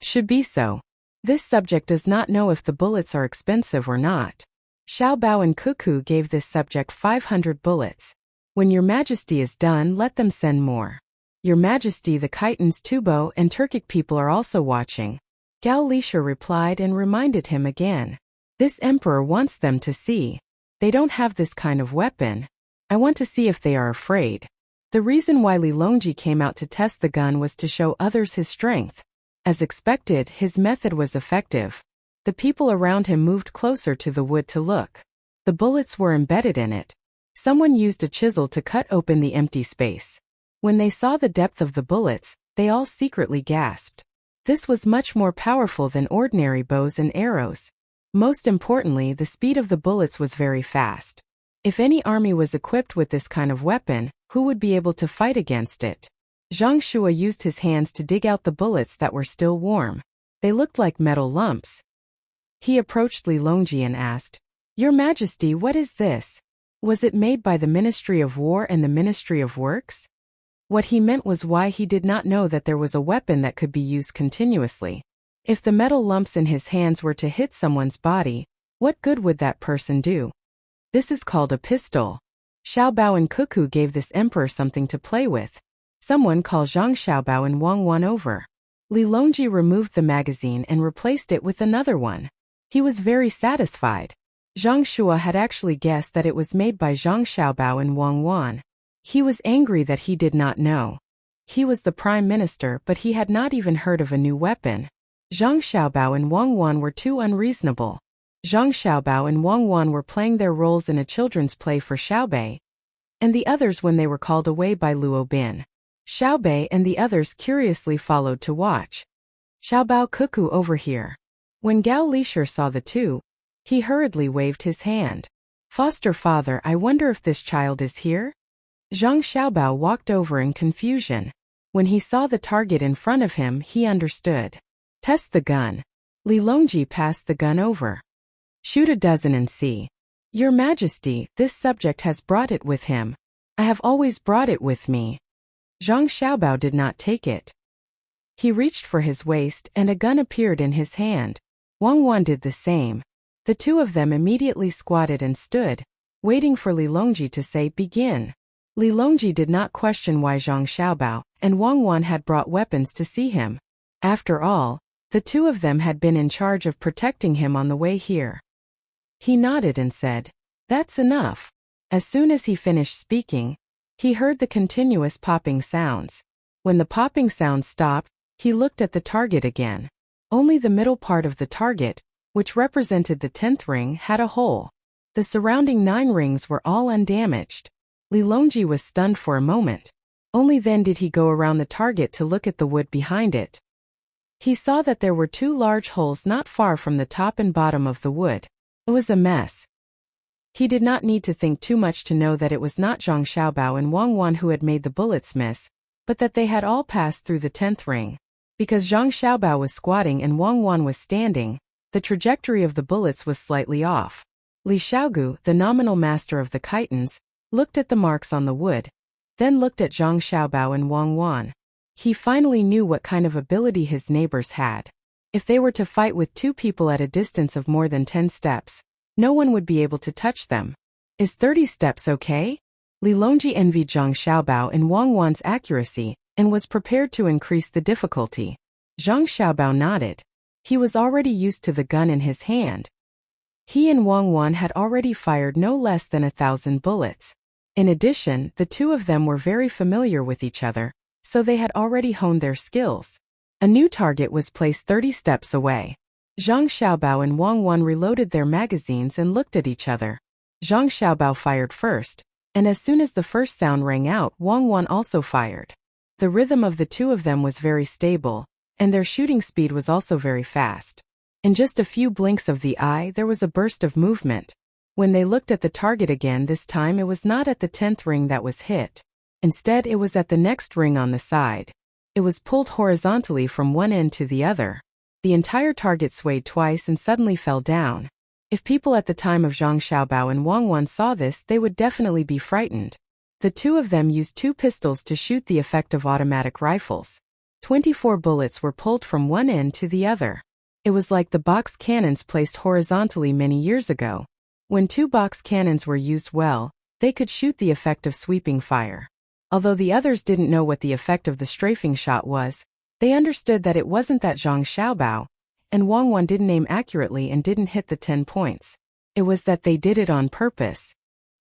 "Should be so. This subject does not know if the bullets are expensive or not." Xiao Bao and Cuckoo gave this subject 500 bullets. "When your majesty is done, let them send more. Your majesty, the Khitans, Tubo, and Turkic people are also watching." Gao Lisha replied and reminded him again. "This emperor wants them to see. They don't have this kind of weapon. I want to see if they are afraid." The reason why Li Longji came out to test the gun was to show others his strength. As expected, his method was effective. The people around him moved closer to the wood to look. The bullets were embedded in it. Someone used a chisel to cut open the empty space. When they saw the depth of the bullets, they all secretly gasped. This was much more powerful than ordinary bows and arrows. Most importantly, the speed of the bullets was very fast. If any army was equipped with this kind of weapon, who would be able to fight against it? Zhang Shua used his hands to dig out the bullets that were still warm. They looked like metal lumps. He approached Li Longji and asked, "Your Majesty, what is this? Was it made by the Ministry of War and the Ministry of Works?" What he meant was why he did not know that there was a weapon that could be used continuously. If the metal lumps in his hands were to hit someone's body, what good would that person do? "This is called a pistol." Xiao Bao and Cuckoo gave this emperor something to play with. Someone called Zhang Xiaobao and Wang Wan over. Li Longji removed the magazine and replaced it with another one. He was very satisfied. Zhang Shua had actually guessed that it was made by Zhang Xiaobao and Wang Wan. He was angry that he did not know. He was the prime minister, but he had not even heard of a new weapon. Zhang Xiaobao and Wang Wan were too unreasonable. Zhang Xiaobao and Wang Wan were playing their roles in a children's play for Xiaobei, and the others when they were called away by Luo Bin. Xiaobei and the others curiously followed to watch. "Xiaobao, Cuckoo, over here." When Gao Lisher saw the two, he hurriedly waved his hand. "Foster father, I wonder if this child is here?" Zhang Xiaobao walked over in confusion. When he saw the target in front of him, he understood. "Test the gun." Li Longji passed the gun over. "Shoot a dozen and see." "Your Majesty, this subject has brought it with him. I have always brought it with me." Zhang Xiaobao did not take it. He reached for his waist and a gun appeared in his hand. Wang Wan did the same. The two of them immediately squatted and stood, waiting for Li Longji to say begin. Li Longji did not question why Zhang Xiaobao and Wang Wan had brought weapons to see him. After all, the two of them had been in charge of protecting him on the way here. He nodded and said, "That's enough." As soon as he finished speaking, he heard the continuous popping sounds. When the popping sounds stopped, he looked at the target again. Only the middle part of the target, which represented the 10th ring, had a hole. The surrounding 9 rings were all undamaged. Li Longji was stunned for a moment. Only then did he go around the target to look at the wood behind it. He saw that there were 2 large holes not far from the top and bottom of the wood. It was a mess. He did not need to think too much to know that it was not Zhang Xiaobao and Wang Wan who had made the bullets miss, but that they had all passed through the 10th ring. Because Zhang Xiaobao was squatting and Wang Wan was standing, the trajectory of the bullets was slightly off. Li Xiaogu, the nominal master of the Khitans, looked at the marks on the wood, then looked at Zhang Xiaobao and Wang Wan. He finally knew what kind of ability his neighbors had. If they were to fight with 2 people at a distance of more than 10 steps, no one would be able to touch them. "Is 30 steps okay?" Li Longji envied Zhang Xiaobao and Wang Wan's accuracy, and was prepared to increase the difficulty. Zhang Xiaobao nodded. He was already used to the gun in his hand. He and Wang Wan had already fired no less than 1,000 bullets. In addition, the two of them were very familiar with each other, so they had already honed their skills. A new target was placed 30 steps away. Zhang Xiaobao and Wang Wan reloaded their magazines and looked at each other. Zhang Xiaobao fired first, and as soon as the first sound rang out, Wang Wan also fired. The rhythm of the two of them was very stable, and their shooting speed was also very fast. In just a few blinks of the eye, there was a burst of movement. When they looked at the target again, this time it was not at the 10th ring that was hit. Instead, it was at the next ring on the side. It was pulled horizontally from one end to the other. The entire target swayed twice and suddenly fell down. If people at the time of Zhang Xiaobao and Wang Wan saw this, they would definitely be frightened. The two of them used 2 pistols to shoot the effect of automatic rifles. 24 bullets were pulled from one end to the other. It was like the box cannons placed horizontally many years ago. When 2 box cannons were used well, they could shoot the effect of sweeping fire. Although the others didn't know what the effect of the strafing shot was, they understood that it wasn't that Zhang Xiaobao and Wang Wan didn't aim accurately and didn't hit the 10 points. It was that they did it on purpose.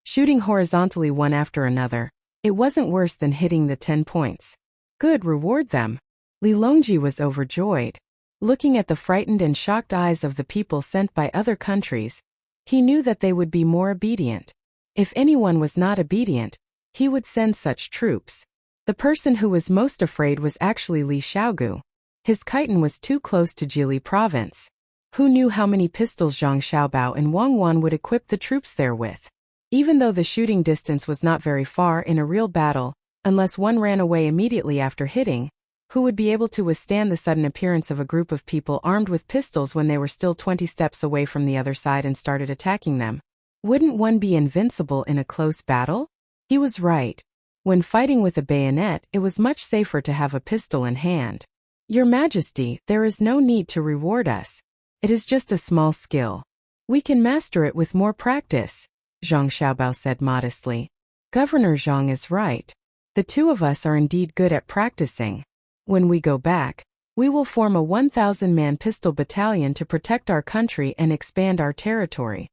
Shooting horizontally one after another, it wasn't worse than hitting the 10 points. Good, reward them. Li Longji was overjoyed. Looking at the frightened and shocked eyes of the people sent by other countries, he knew that they would be more obedient. If anyone was not obedient, he would send such troops. The person who was most afraid was actually Li Xiaogu. His chiton was too close to Jili province. Who knew how many pistols Zhang Xiaobao and Wang Wan would equip the troops there with? Even though the shooting distance was not very far in a real battle, unless one ran away immediately after hitting, who would be able to withstand the sudden appearance of a group of people armed with pistols when they were still 20 steps away from the other side and started attacking them? Wouldn't one be invincible in a close battle? He was right. When fighting with a bayonet, it was much safer to have a pistol in hand. Your Majesty, there is no need to reward us. It is just a small skill. We can master it with more practice, Zhang Xiaobao said modestly. Governor Zhang is right. The two of us are indeed good at practicing. When we go back, we will form a 1,000-man pistol battalion to protect our country and expand our territory.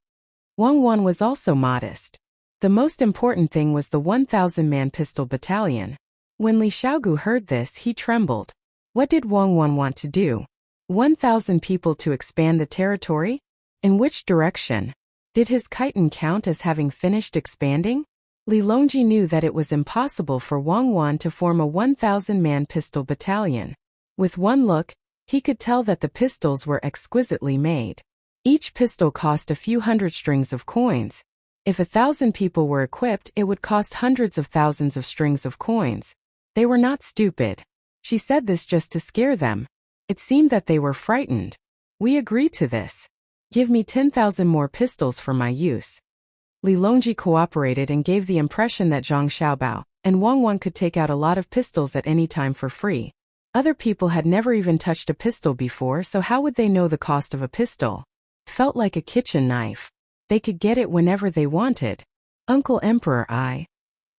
Wang Wan was also modest. The most important thing was the 1,000-man pistol battalion. When Li Xiaogu heard this, he trembled. What did Wang Wan want to do? 1,000 people to expand the territory? In which direction? Did his chiton count as having finished expanding? Li Longji knew that it was impossible for Wang Wan to form a 1,000-man pistol battalion. With one look, he could tell that the pistols were exquisitely made. Each pistol cost a few hundred strings of coins. If 1,000 people were equipped, it would cost hundreds of thousands of strings of coins. They were not stupid. She said this just to scare them. It seemed that they were frightened. We agree to this. Give me 10,000 more pistols for my use. Li Longji cooperated and gave the impression that Zhang Xiaobao and Wang Wan could take out a lot of pistols at any time for free. Other people had never even touched a pistol before, so how would they know the cost of a pistol? Felt like a kitchen knife. They could get it whenever they wanted. Uncle Emperor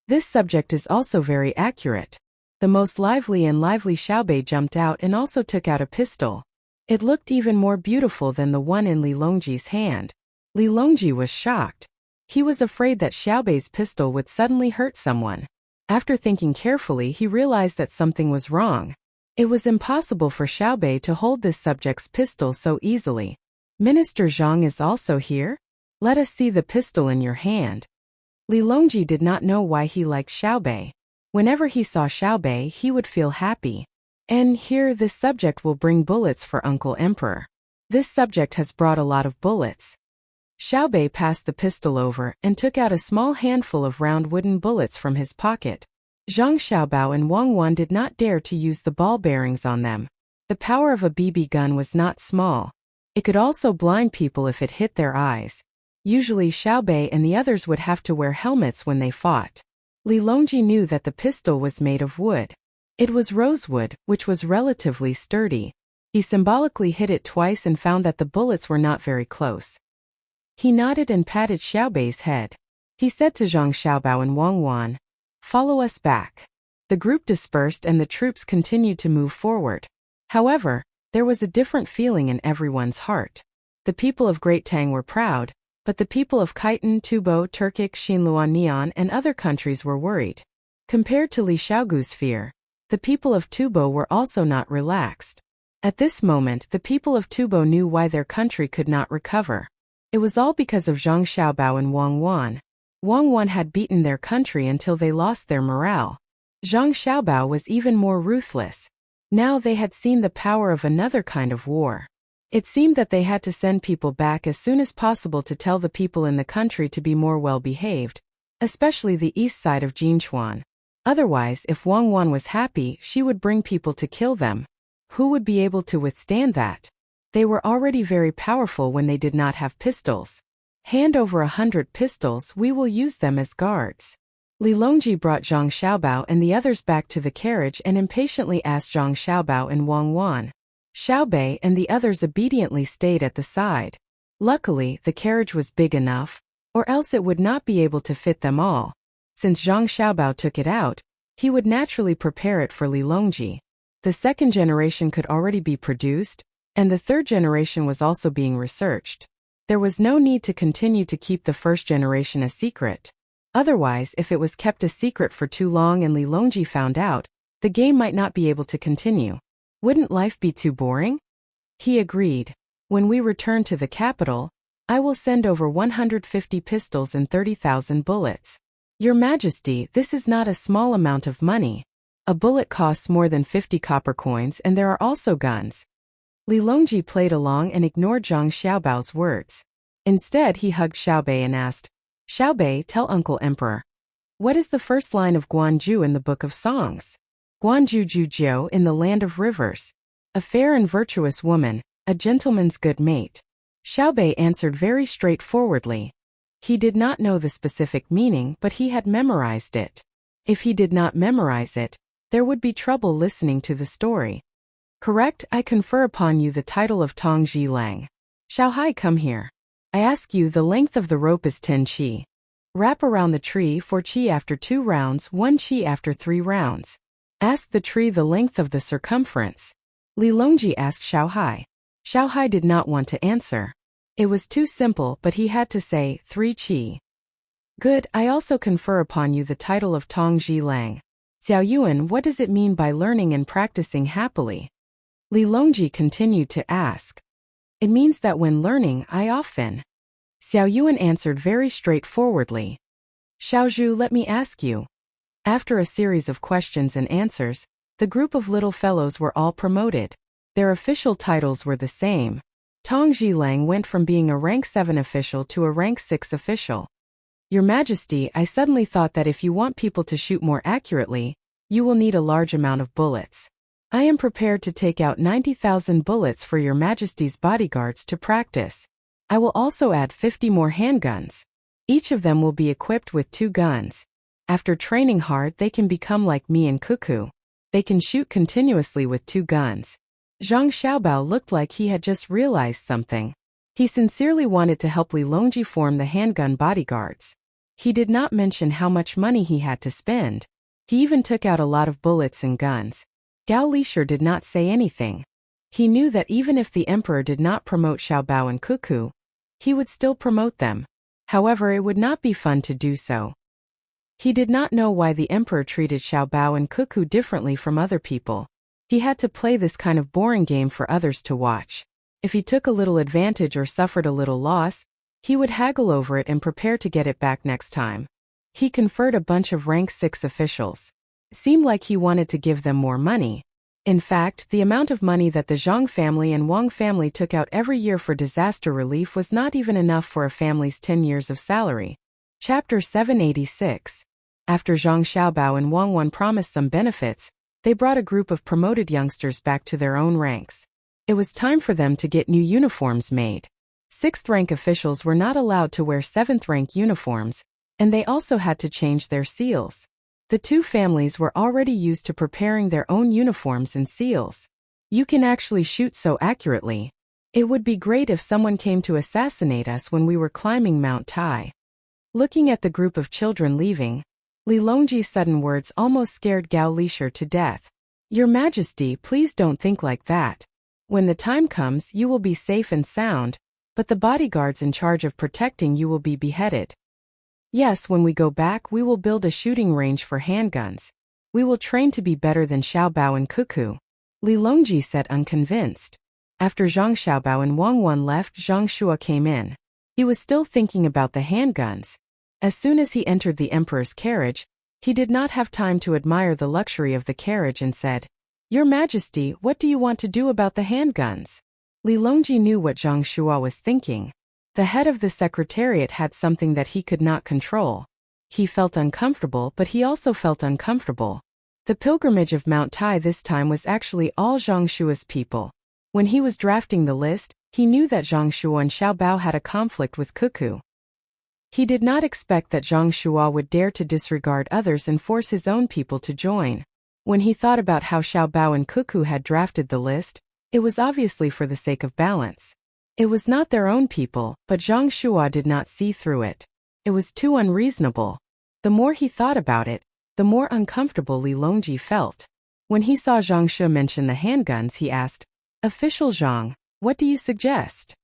This subject is also very accurate. The most lively Xiaobei jumped out and also took out a pistol. It looked even more beautiful than the one in Li Longji's hand. Li Longji was shocked. He was afraid that Xiaobei's pistol would suddenly hurt someone. After thinking carefully, he realized that something was wrong. It was impossible for Xiaobei to hold this subject's pistol so easily. Minister Zhang is also here? Let us see the pistol in your hand. Li Longji did not know why he liked Xiaobei. Whenever he saw Xiaobei, he would feel happy. And here, this subject will bring bullets for Uncle Emperor. This subject has brought a lot of bullets. Xiaobei passed the pistol over and took out a small handful of round wooden bullets from his pocket. Zhang Xiaobao and Wang Wan did not dare to use the ball bearings on them. The power of a BB gun was not small. It could also blind people if it hit their eyes. Usually Xiaobei and the others would have to wear helmets when they fought. Li Longji knew that the pistol was made of wood. It was rosewood, which was relatively sturdy. He symbolically hit it twice and found that the bullets were not very close. He nodded and patted Xiaobei's head. He said to Zhang Xiaobao and Wang Wan, "Follow us back." The group dispersed and the troops continued to move forward. However, there was a different feeling in everyone's heart. The people of Great Tang were proud, but the people of Khitan, Tubo, Turkic, Xinluan, Neon, and other countries were worried. Compared to Li Xiaogu's fear, the people of Tubo were also not relaxed. At this moment, the people of Tubo knew why their country could not recover. It was all because of Zhang Xiaobao and Wang Wan. Wang Wan had beaten their country until they lost their morale. Zhang Xiaobao was even more ruthless. Now they had seen the power of another kind of war. It seemed that they had to send people back as soon as possible to tell the people in the country to be more well-behaved, especially the east side of Jinchuan. Otherwise, if Wang Wan was happy, she would bring people to kill them. Who would be able to withstand that? They were already very powerful when they did not have pistols. Hand over 100 pistols, we will use them as guards. Li Longji brought Zhang Xiaobao and the others back to the carriage and impatiently asked Zhang Xiaobao and Wang Wan. Xiaobei and the others obediently stayed at the side. Luckily, the carriage was big enough, or else it would not be able to fit them all. Since Zhang Xiaobao took it out, he would naturally prepare it for Li Longji. The second generation could already be produced, and the third generation was also being researched. There was no need to continue to keep the first generation a secret. Otherwise, if it was kept a secret for too long and Li Longji found out, the game might not be able to continue. Wouldn't life be too boring? He agreed. When we return to the capital, I will send over 150 pistols and 30,000 bullets. Your Majesty, this is not a small amount of money. A bullet costs more than 50 copper coins and there are also guns. Li Longji played along and ignored Zhang Xiaobao's words. Instead, he hugged Xiaobei and asked, Xiaobei, tell Uncle Emperor. What is the first line of Guanju in the Book of Songs? Guanju Jiu in the land of rivers. A fair and virtuous woman, a gentleman's good mate. Xiaobei answered very straightforwardly. He did not know the specific meaning, but he had memorized it. If he did not memorize it, there would be trouble listening to the story. Correct, I confer upon you the title of Tong Ji Lang. Xiaohai, come here. I ask you, the length of the rope is 10 qi. Wrap around the tree 4 qi after 2 rounds, 1 qi after 3 rounds. Ask the tree the length of the circumference. Li Longji asked Xiaohai. Xiaohai did not want to answer. It was too simple, but he had to say 3 qi. Good, I also confer upon you the title of Tong Ji Lang. Xiao Yuan, what does it mean by learning and practicing happily? Li Longji continued to ask. It means that when learning, I often. Xiao Yuan answered very straightforwardly. Xiaozhu, let me ask you. After a series of questions and answers, the group of little fellows were all promoted. Their official titles were the same. Tong Ji Lang went from being a rank 7 official to a rank 6 official. Your Majesty, I suddenly thought that if you want people to shoot more accurately, you will need a large amount of bullets. I am prepared to take out 90,000 bullets for your Majesty's bodyguards to practice. I will also add 50 more handguns. Each of them will be equipped with 2 guns. After training hard, they can become like me and Cuckoo. They can shoot continuously with 2 guns. Zhang Xiaobao looked like he had just realized something. He sincerely wanted to help Li Longji form the handgun bodyguards. He did not mention how much money he had to spend. He even took out a lot of bullets and guns. Gao Lishir did not say anything. He knew that even if the emperor did not promote Xiaobao and Cuckoo, he would still promote them. However, it would not be fun to do so. He did not know why the emperor treated Xiaobao and Cuckoo differently from other people. He had to play this kind of boring game for others to watch. If he took a little advantage or suffered a little loss, he would haggle over it and prepare to get it back next time. He conferred a bunch of rank 6 officials. Seemed like he wanted to give them more money. In fact, the amount of money that the Zhang family and Wang family took out every year for disaster relief was not even enough for a family's 10 years of salary. Chapter 786. After Zhang Xiaobao and Wang Wan promised some benefits, they brought a group of promoted youngsters back to their own ranks. It was time for them to get new uniforms made. 6th rank officials were not allowed to wear 7th rank uniforms, and they also had to change their seals. The 2 families were already used to preparing their own uniforms and seals. You can actually shoot so accurately. It would be great if someone came to assassinate us when we were climbing Mount Tai. Looking at the group of children leaving, Li Longji's sudden words almost scared Gao Lishir to death. Your Majesty, please don't think like that. When the time comes, you will be safe and sound, but the bodyguards in charge of protecting you will be beheaded. Yes, when we go back, we will build a shooting range for handguns. We will train to be better than Xiaobao and Cuckoo. Li Longji said, unconvinced. After Zhang Xiaobao and Wang Wan left, Zhang Shua came in. He was still thinking about the handguns. As soon as he entered the emperor's carriage, he did not have time to admire the luxury of the carriage and said, Your Majesty, what do you want to do about the handguns? Li Longji knew what Zhang Shua was thinking. The head of the secretariat had something that he could not control. He felt uncomfortable, but he also felt uncomfortable. The pilgrimage of Mount Tai this time was actually all Zhang Shua's people. When he was drafting the list, he knew that Zhang Shua and Xiao Bao had a conflict with Cuckoo. He did not expect that Zhang Shua would dare to disregard others and force his own people to join. When he thought about how Xiao Bao and Cuckoo had drafted the list, it was obviously for the sake of balance. It was not their own people, but Zhang Shua did not see through it. It was too unreasonable. The more he thought about it, the more uncomfortable Li Longji felt. When he saw Zhang Shua mention the handguns, he asked, "Official Zhang, what do you suggest?"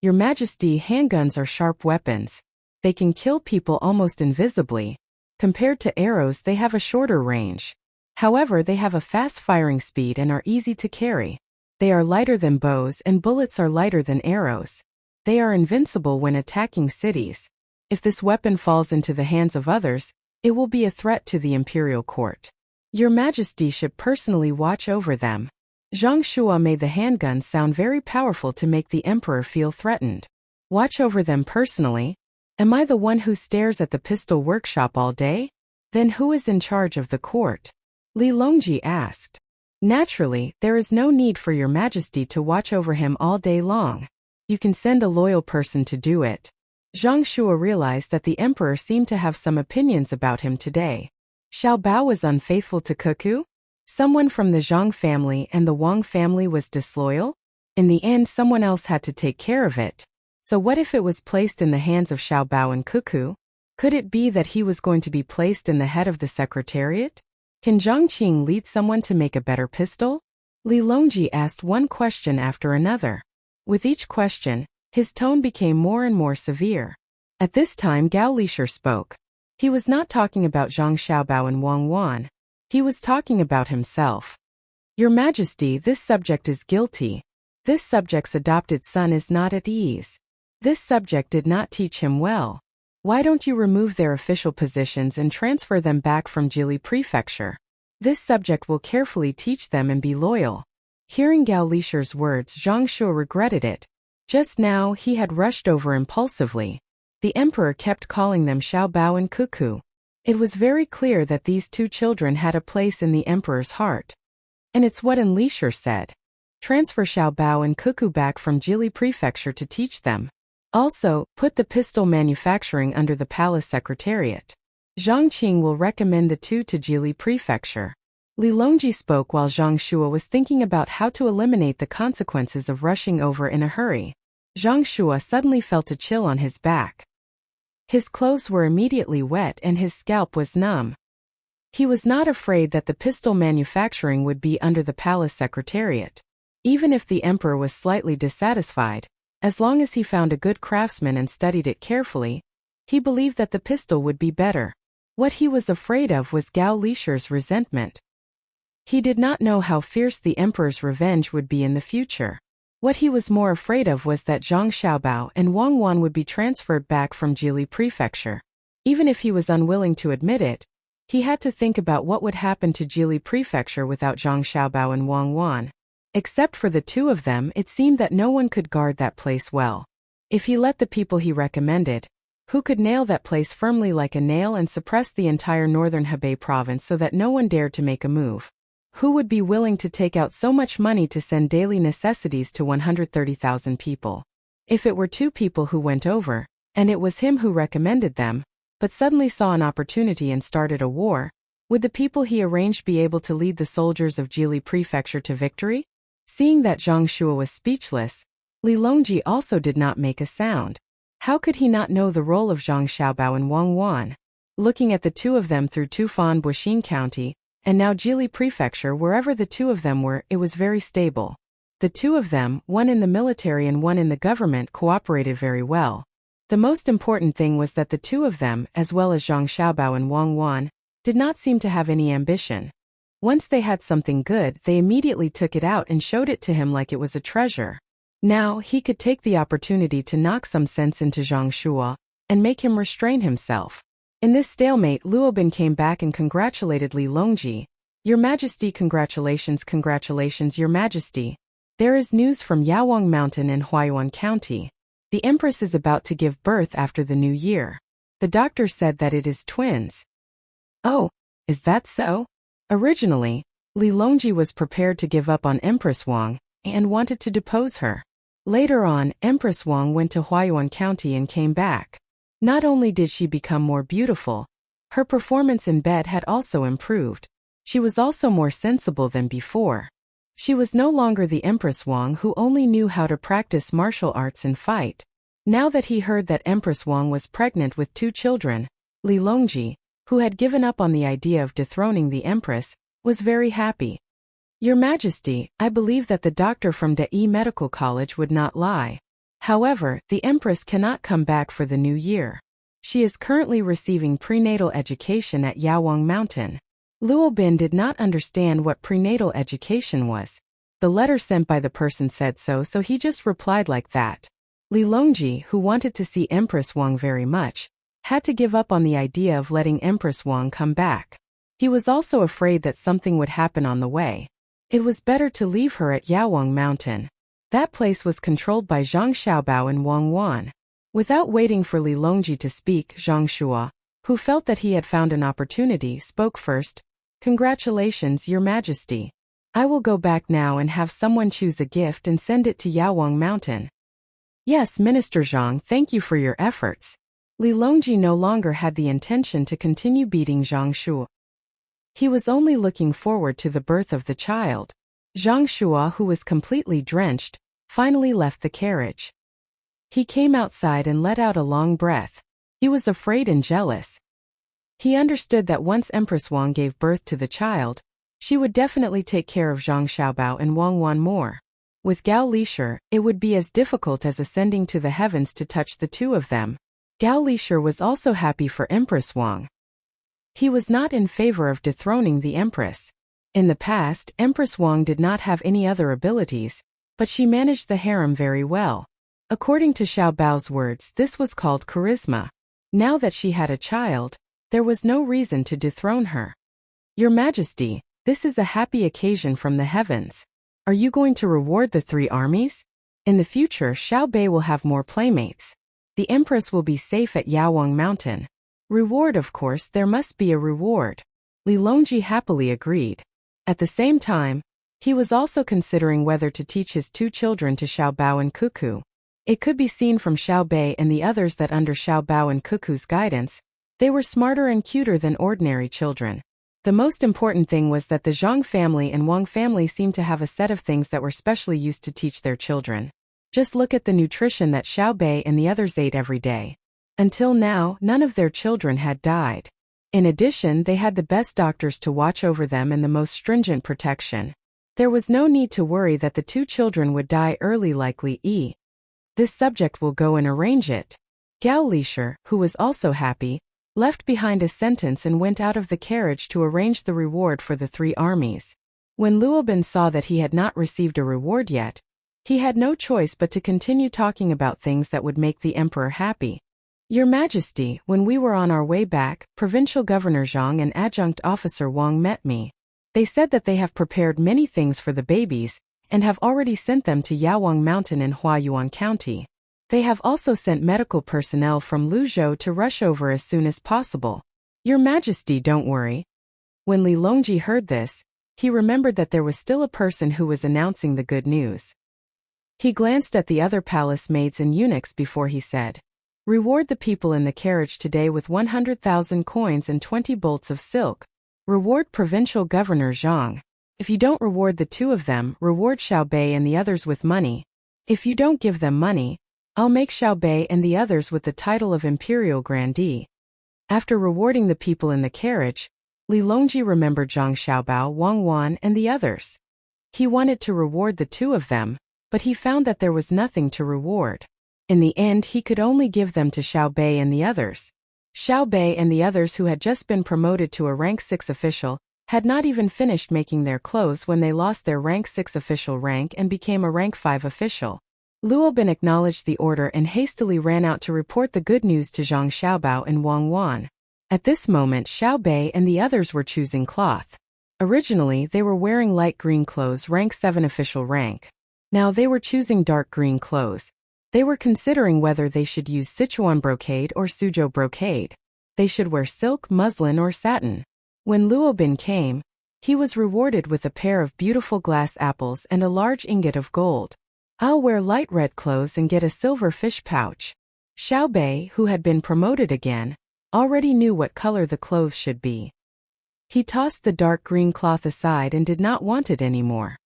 "Your Majesty, handguns are sharp weapons. They can kill people almost invisibly. Compared to arrows, they have a shorter range. However, they have a fast firing speed and are easy to carry. They are lighter than bows and bullets are lighter than arrows. They are invincible when attacking cities. If this weapon falls into the hands of others, it will be a threat to the imperial court. Your Majesty should personally watch over them." Zhang Shua made the handgun sound very powerful to make the emperor feel threatened. "Watch over them personally? Am I the one who stares at the pistol workshop all day? Then who is in charge of the court?" Li Longji asked. "Naturally, there is no need for your Majesty to watch over him all day long. You can send a loyal person to do it." Zhang Shua realized that the emperor seemed to have some opinions about him today. Xiao Bao was unfaithful to Cuckoo? Someone from the Zhang family and the Wang family was disloyal? In the end, someone else had to take care of it. So what if it was placed in the hands of Xiao Bao and Cuckoo? Could it be that he was going to be placed in the head of the secretariat? Can Zhang Qing lead someone to make a better pistol? Li Longji asked one question after another. With each question, his tone became more and more severe. At this time, Gao Lishur spoke. He was not talking about Zhang Xiaobao and Wang Wan. He was talking about himself. "Your Majesty, this subject is guilty. This subject's adopted son is not at ease. This subject did not teach him well. Why don't you remove their official positions and transfer them back from Jili Prefecture? This subject will carefully teach them and be loyal." Hearing Gao Lishur's words, Zhang Shua regretted it. Just now, he had rushed over impulsively. The emperor kept calling them Xiao Bao and Cuckoo. It was very clear that these two children had a place in the emperor's heart. And it's what An Lishur said. Transfer Xiao Bao and Cuckoo back from Jili Prefecture to teach them. Also, put the pistol manufacturing under the palace secretariat. Zhang Qing will recommend the two to Jili Prefecture. Li Longji spoke while Zhang Shua was thinking about how to eliminate the consequences of rushing over in a hurry. Zhang Shua suddenly felt a chill on his back. His clothes were immediately wet and his scalp was numb. He was not afraid that the pistol manufacturing would be under the palace secretariat. Even if the emperor was slightly dissatisfied, as long as he found a good craftsman and studied it carefully, he believed that the pistol would be better. What he was afraid of was Gao Lishur's resentment. He did not know how fierce the emperor's revenge would be in the future. What he was more afraid of was that Zhang Xiaobao and Wang Wan would be transferred back from Jili Prefecture. Even if he was unwilling to admit it, he had to think about what would happen to Jili Prefecture without Zhang Xiaobao and Wang Wan. Except for the two of them, it seemed that no one could guard that place well. If he let the people he recommended, who could nail that place firmly like a nail and suppress the entire northern Hebei province so that no one dared to make a move? Who would be willing to take out so much money to send daily necessities to 130,000 people? If it were two people who went over, and it was him who recommended them, but suddenly saw an opportunity and started a war, would the people he arranged be able to lead the soldiers of Jili Prefecture to victory? Seeing that Zhang Shua was speechless, Li Longji also did not make a sound. How could he not know the role of Zhang Xiaobao and Wang Wan? Looking at the two of them through Tufan Buxin County, and now Jili Prefecture, wherever the two of them were, it was very stable. The two of them, one in the military and one in the government, cooperated very well. The most important thing was that the two of them, as well as Zhang Xiaobao and Wang Wan, did not seem to have any ambition. Once they had something good, they immediately took it out and showed it to him like it was a treasure. Now, he could take the opportunity to knock some sense into Zhang Shua and make him restrain himself. In this stalemate, Luobin came back and congratulated Li Longji. "Your Majesty, congratulations, congratulations, Your Majesty. There is news from Yawang Mountain in Huayuan County. The Empress is about to give birth after the new year. The doctor said that it is twins." "Oh, is that so?" Originally, Li Longji was prepared to give up on Empress Wang and wanted to depose her. Later on, Empress Wang went to Huayuan County and came back. Not only did she become more beautiful, her performance in bed had also improved. She was also more sensible than before. She was no longer the Empress Wang who only knew how to practice martial arts and fight. Now that he heard that Empress Wang was pregnant with 2 children, Li Longji, who had given up on the idea of dethroning the Empress, was very happy. Your Majesty, I believe that the doctor from Dai Medical College would not lie. However, the Empress cannot come back for the new year. She is currently receiving prenatal education at Yawang Mountain. Luo Bin did not understand what prenatal education was. The letter sent by the person said so he just replied like that. Li Longji, who wanted to see Empress Wang very much, had to give up on the idea of letting Empress Wang come back. He was also afraid that something would happen on the way. It was better to leave her at Yawang Mountain. That place was controlled by Zhang Xiaobao and Wang Wan. Without waiting for Li Longji to speak, Zhang Shua, who felt that he had found an opportunity, spoke first. Congratulations, Your Majesty. I will go back now and have someone choose a gift and send it to Yawang Mountain. Yes, Minister Zhang, thank you for your efforts. Li Longji no longer had the intention to continue beating Zhang Shua. He was only looking forward to the birth of the child. Zhang Shua, who was completely drenched, finally left the carriage. He came outside and let out a long breath. He was afraid and jealous. He understood that once Empress Wang gave birth to the child, she would definitely take care of Zhang Xiaobao and Wang Wan more. With Gao Lishir, it would be as difficult as ascending to the heavens to touch the 2 of them. Gao Lishir was also happy for Empress Wang. He was not in favor of dethroning the Empress. In the past, Empress Wang did not have any other abilities, but she managed the harem very well. According to Xiaobao's words, this was called charisma. Now that she had a child, there was no reason to dethrone her. Your Majesty, this is a happy occasion from the heavens. Are you going to reward the 3 armies? In the future, Xiaobei will have more playmates. The Empress will be safe at Yawang Mountain. Reward, of course, there must be a reward. Li Longji happily agreed. At the same time, he was also considering whether to teach his 2 children to Xiaobao and Cuckoo. It could be seen from Xiaobei and the others that under Xiaobao and Cuckoo's guidance, they were smarter and cuter than ordinary children. The most important thing was that the Zhang family and Wang family seemed to have a set of things that were specially used to teach their children. Just look at the nutrition that Xiaobei and the others ate every day. Until now, none of their children had died. In addition, they had the best doctors to watch over them and the most stringent protection. There was no need to worry that the 2 children would die early like Li Yi. This subject will go and arrange it. Gao Lishir, who was also happy, left behind a sentence and went out of the carriage to arrange the reward for the 3 armies. When Luo Bin saw that he had not received a reward yet, he had no choice but to continue talking about things that would make the emperor happy. Your Majesty, when we were on our way back, Provincial Governor Zhang and Adjunct Officer Wang met me. They said that they have prepared many things for the babies, and have already sent them to Yawang Mountain in Huayuan County. They have also sent medical personnel from Luzhou to rush over as soon as possible. Your Majesty, don't worry. When Li Longji heard this, he remembered that there was still a person who was announcing the good news. He glanced at the other palace maids and eunuchs before he said, "Reward the people in the carriage today with 100,000 coins and 20 bolts of silk. Reward Provincial Governor Zhang. If you don't reward the 2 of them, reward Xiaobei and the others with money. If you don't give them money, I'll make Xiaobei and the others with the title of Imperial Grandee." After rewarding the people in the carriage, Li Longji remembered Zhang Xiaobao, Wang Wan, and the others. He wanted to reward the 2 of them, but he found that there was nothing to reward. In the end, he could only give them to Xiaobei and the others. Xiaobei and the others, who had just been promoted to a rank 6 official, had not even finished making their clothes when they lost their rank 6 official rank and became a rank 5 official. Luo Bin acknowledged the order and hastily ran out to report the good news to Zhang Xiaobao and Wang Wan. At this moment, Xiaobei and the others were choosing cloth. Originally, they were wearing light green clothes, rank 7 official rank. Now they were choosing dark green clothes. They were considering whether they should use Sichuan brocade or Suzhou brocade. They should wear silk, muslin, or satin. When Luo Bin came, He was rewarded with a pair of beautiful glass apples and a large ingot of gold. I'll wear light red clothes and get a silver fish pouch. Xiao Bei, who had been promoted again, already knew what color the clothes should be. He tossed the dark green cloth aside and did not want it anymore.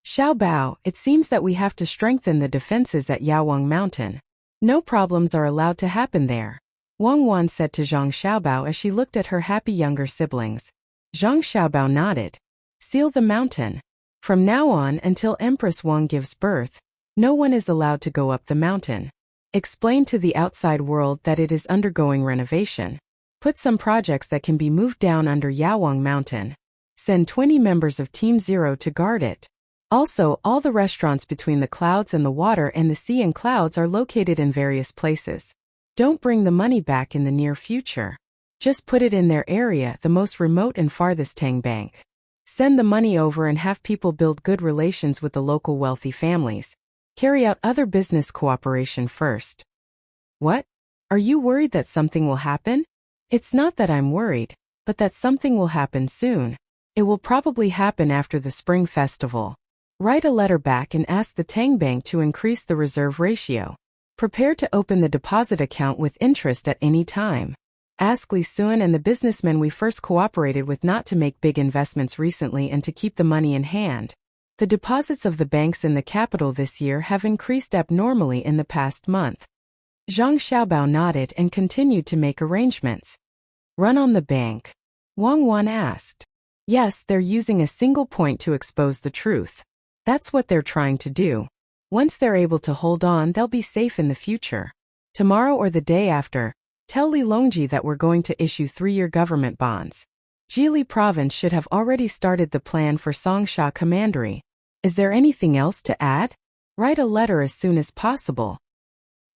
Xiao Bao, it seems that we have to strengthen the defenses at Yaowang Mountain. No problems are allowed to happen there, Wang Wan said to Zhang Xiaobao as she looked at her happy younger siblings. Zhang Xiaobao nodded. Seal the mountain. From now on until Empress Wang gives birth, no one is allowed to go up the mountain. Explain to the outside world that it is undergoing renovation. Put some projects that can be moved down under Yaowang Mountain. Send 20 members of Team Zero to guard it. Also, all the restaurants between the clouds and the water and the sea and clouds are located in various places. Don't bring the money back in the near future. Just put it in their area, the most remote and farthest Tang Bank. Send the money over and have people build good relations with the local wealthy families. Carry out other business cooperation first. What? Are you worried that something will happen? It's not that I'm worried, but that something will happen soon. It will probably happen after the Spring Festival. Write a letter back and ask the Tang Bank to increase the reserve ratio. Prepare to open the deposit account with interest at any time. Ask Li Sun and the businessmen we first cooperated with not to make big investments recently and to keep the money in hand. The deposits of the banks in the capital this year have increased abnormally in the past month. Zhang Xiaobao nodded and continued to make arrangements. Run on the bank? Wang Wan asked. Yes, they're using a single point to expose the truth. That's what they're trying to do. Once they're able to hold on, they'll be safe in the future. Tomorrow or the day after, tell Li Longji that we're going to issue 3-year government bonds. Jili Province should have already started the plan for Songsha Commandery. Is there anything else to add? Write a letter as soon as possible.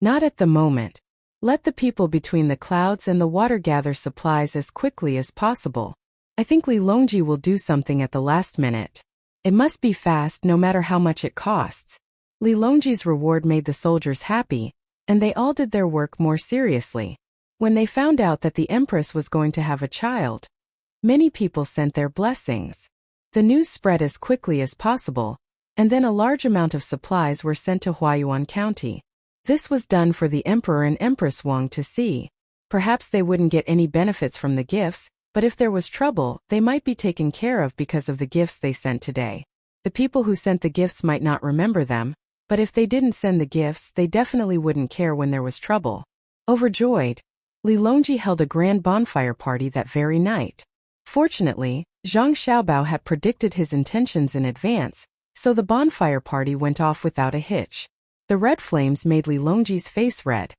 Not at the moment. Let the people between the clouds and the water gather supplies as quickly as possible. I think Li Longji will do something at the last minute. It must be fast no matter how much it costs. Li Longji's reward made the soldiers happy, and they all did their work more seriously. When they found out that the Empress was going to have a child, many people sent their blessings. The news spread as quickly as possible, and then a large amount of supplies were sent to Huayuan County. This was done for the Emperor and Empress Wang to see. Perhaps they wouldn't get any benefits from the gifts, but if there was trouble, they might be taken care of because of the gifts they sent today. The people who sent the gifts might not remember them, but if they didn't send the gifts, they definitely wouldn't care when there was trouble. Overjoyed, Li Longji held a grand bonfire party that very night. Fortunately, Zhang Xiaobao had predicted his intentions in advance, so the bonfire party went off without a hitch. The red flames made Li Longji's face red.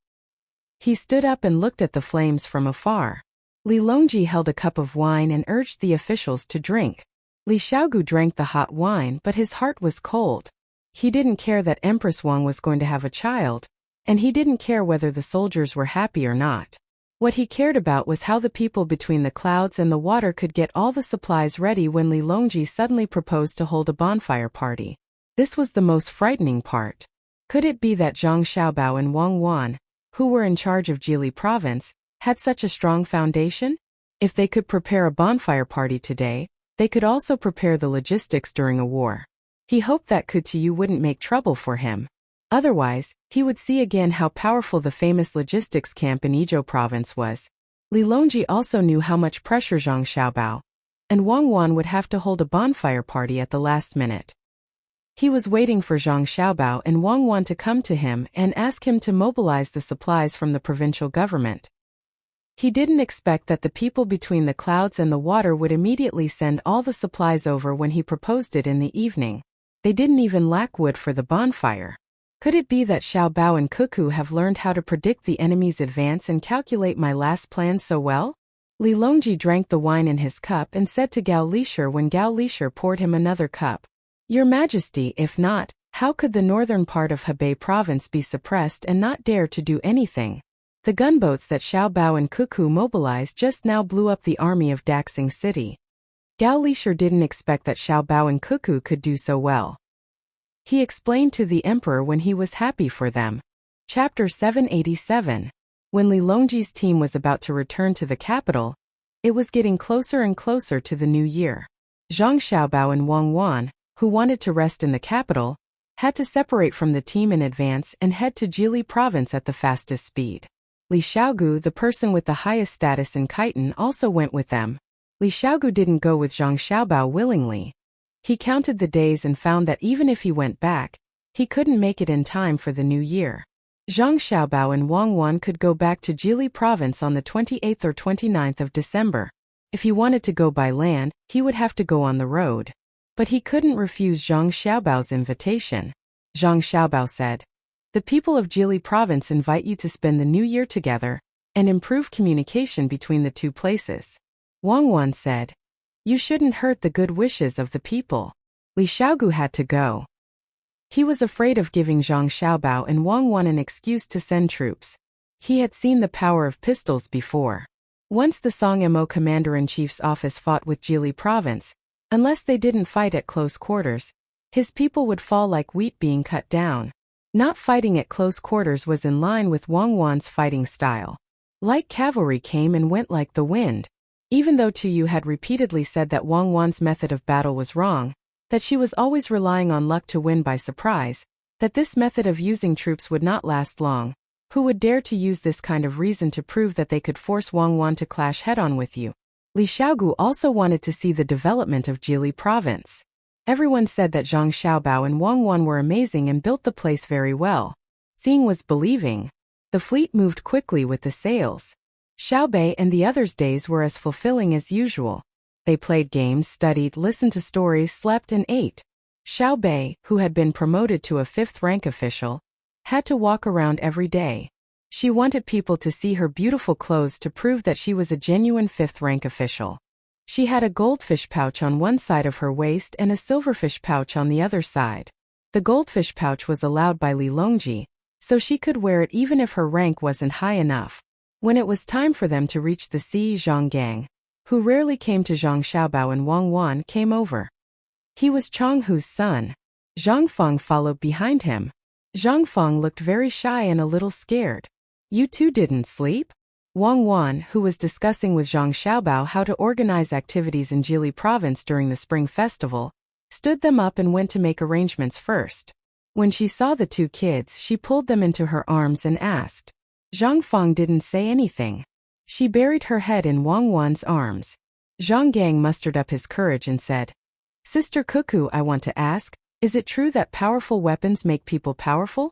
He stood up and looked at the flames from afar. Li Longji held a cup of wine and urged the officials to drink. Li Xiaogu drank the hot wine, but his heart was cold. He didn't care that Empress Wang was going to have a child, and he didn't care whether the soldiers were happy or not. What he cared about was how the people between the clouds and the water could get all the supplies ready when Li Longji suddenly proposed to hold a bonfire party. This was the most frightening part. Could it be that Zhang Xiaobao and Wang Wan, who were in charge of Jili Province, had such a strong foundation? If they could prepare a bonfire party today, they could also prepare the logistics during a war. He hoped that Kutuyu wouldn't make trouble for him. Otherwise, he would see again how powerful the famous logistics camp in Izhou Province was. Li Longji also knew how much pressure Zhang Xiaobao and Wang Wan would have to hold a bonfire party at the last minute. He was waiting for Zhang Xiaobao and Wang Wan to come to him and ask him to mobilize the supplies from the provincial government. He didn't expect that the people between the clouds and the water would immediately send all the supplies over when he proposed it in the evening. They didn't even lack wood for the bonfire. Could it be that Xiao Bao and Cuckoo have learned how to predict the enemy's advance and calculate my last plan so well? Li Longji drank the wine in his cup and said to Gao Lishir when Gao Lishir poured him another cup. Your Majesty, if not, how could the northern part of Hebei Province be suppressed and not dare to do anything? The gunboats that Xiao Bao and Cuckoo mobilized just now blew up the army of Daxing City. Gao Lishir didn't expect that Xiao Bao and Cuckoo could do so well. He explained to the emperor when he was happy for them. Chapter 787. When Li Longji's team was about to return to the capital, it was getting closer and closer to the new year. Zhang Xiaobao and Wang Wan, who wanted to rest in the capital, had to separate from the team in advance and head to Jili province at the fastest speed. Li Xiaogu, the person with the highest status in Khitan, also went with them. Li Xiaogu didn't go with Zhang Xiaobao willingly. He counted the days and found that even if he went back, he couldn't make it in time for the new year. Zhang Xiaobao and Wang Wan could go back to Jili province on the 28th or 29th of December. If he wanted to go by land, he would have to go on the road. But he couldn't refuse Zhang Xiaobao's invitation. Zhang Xiaobao said, "The people of Jili province invite you to spend the new year together and improve communication between the two places." Wang Wan said, "You shouldn't hurt the good wishes of the people." Li Xiaogu had to go. He was afraid of giving Zhang Xiaobao and Wang Wan an excuse to send troops. He had seen the power of pistols before. Once the Song-Mo commander-in-chief's office fought with Jili province, unless they didn't fight at close quarters, his people would fall like wheat being cut down. Not fighting at close quarters was in line with Wang Wan's fighting style. Light cavalry came and went like the wind. Even though Tu Yu had repeatedly said that Wang Wan's method of battle was wrong, that she was always relying on luck to win by surprise, that this method of using troops would not last long, who would dare to use this kind of reason to prove that they could force Wang Wan to clash head-on with you? Li Xiaogu also wanted to see the development of Jili province. Everyone said that Zhang Xiaobao and Wang Wan were amazing and built the place very well. Seeing was believing. The fleet moved quickly with the sails. Xiaobei and the others' days were as fulfilling as usual. They played games, studied, listened to stories, slept and ate. Xiaobei, who had been promoted to a 5th rank official, had to walk around every day. She wanted people to see her beautiful clothes to prove that she was a genuine 5th rank official. She had a goldfish pouch on one side of her waist and a silverfish pouch on the other side. The goldfish pouch was allowed by Li Longji, so she could wear it even if her rank wasn't high enough. When it was time for them to reach the sea, Zhang Gang, who rarely came to Zhang Xiaobao and Wang Wan, came over. He was Chang Hu's son. Zhang Feng followed behind him. Zhang Feng looked very shy and a little scared. "You two didn't sleep?" Wang Wan, who was discussing with Zhang Xiaobao how to organize activities in Jili province during the spring festival, stood them up and went to make arrangements first. When she saw the two kids, she pulled them into her arms and asked. Zhang Feng didn't say anything. She buried her head in Wang Wan's arms. Zhang Gang mustered up his courage and said, "Sister Cuckoo, I want to ask, is it true that powerful weapons make people powerful?"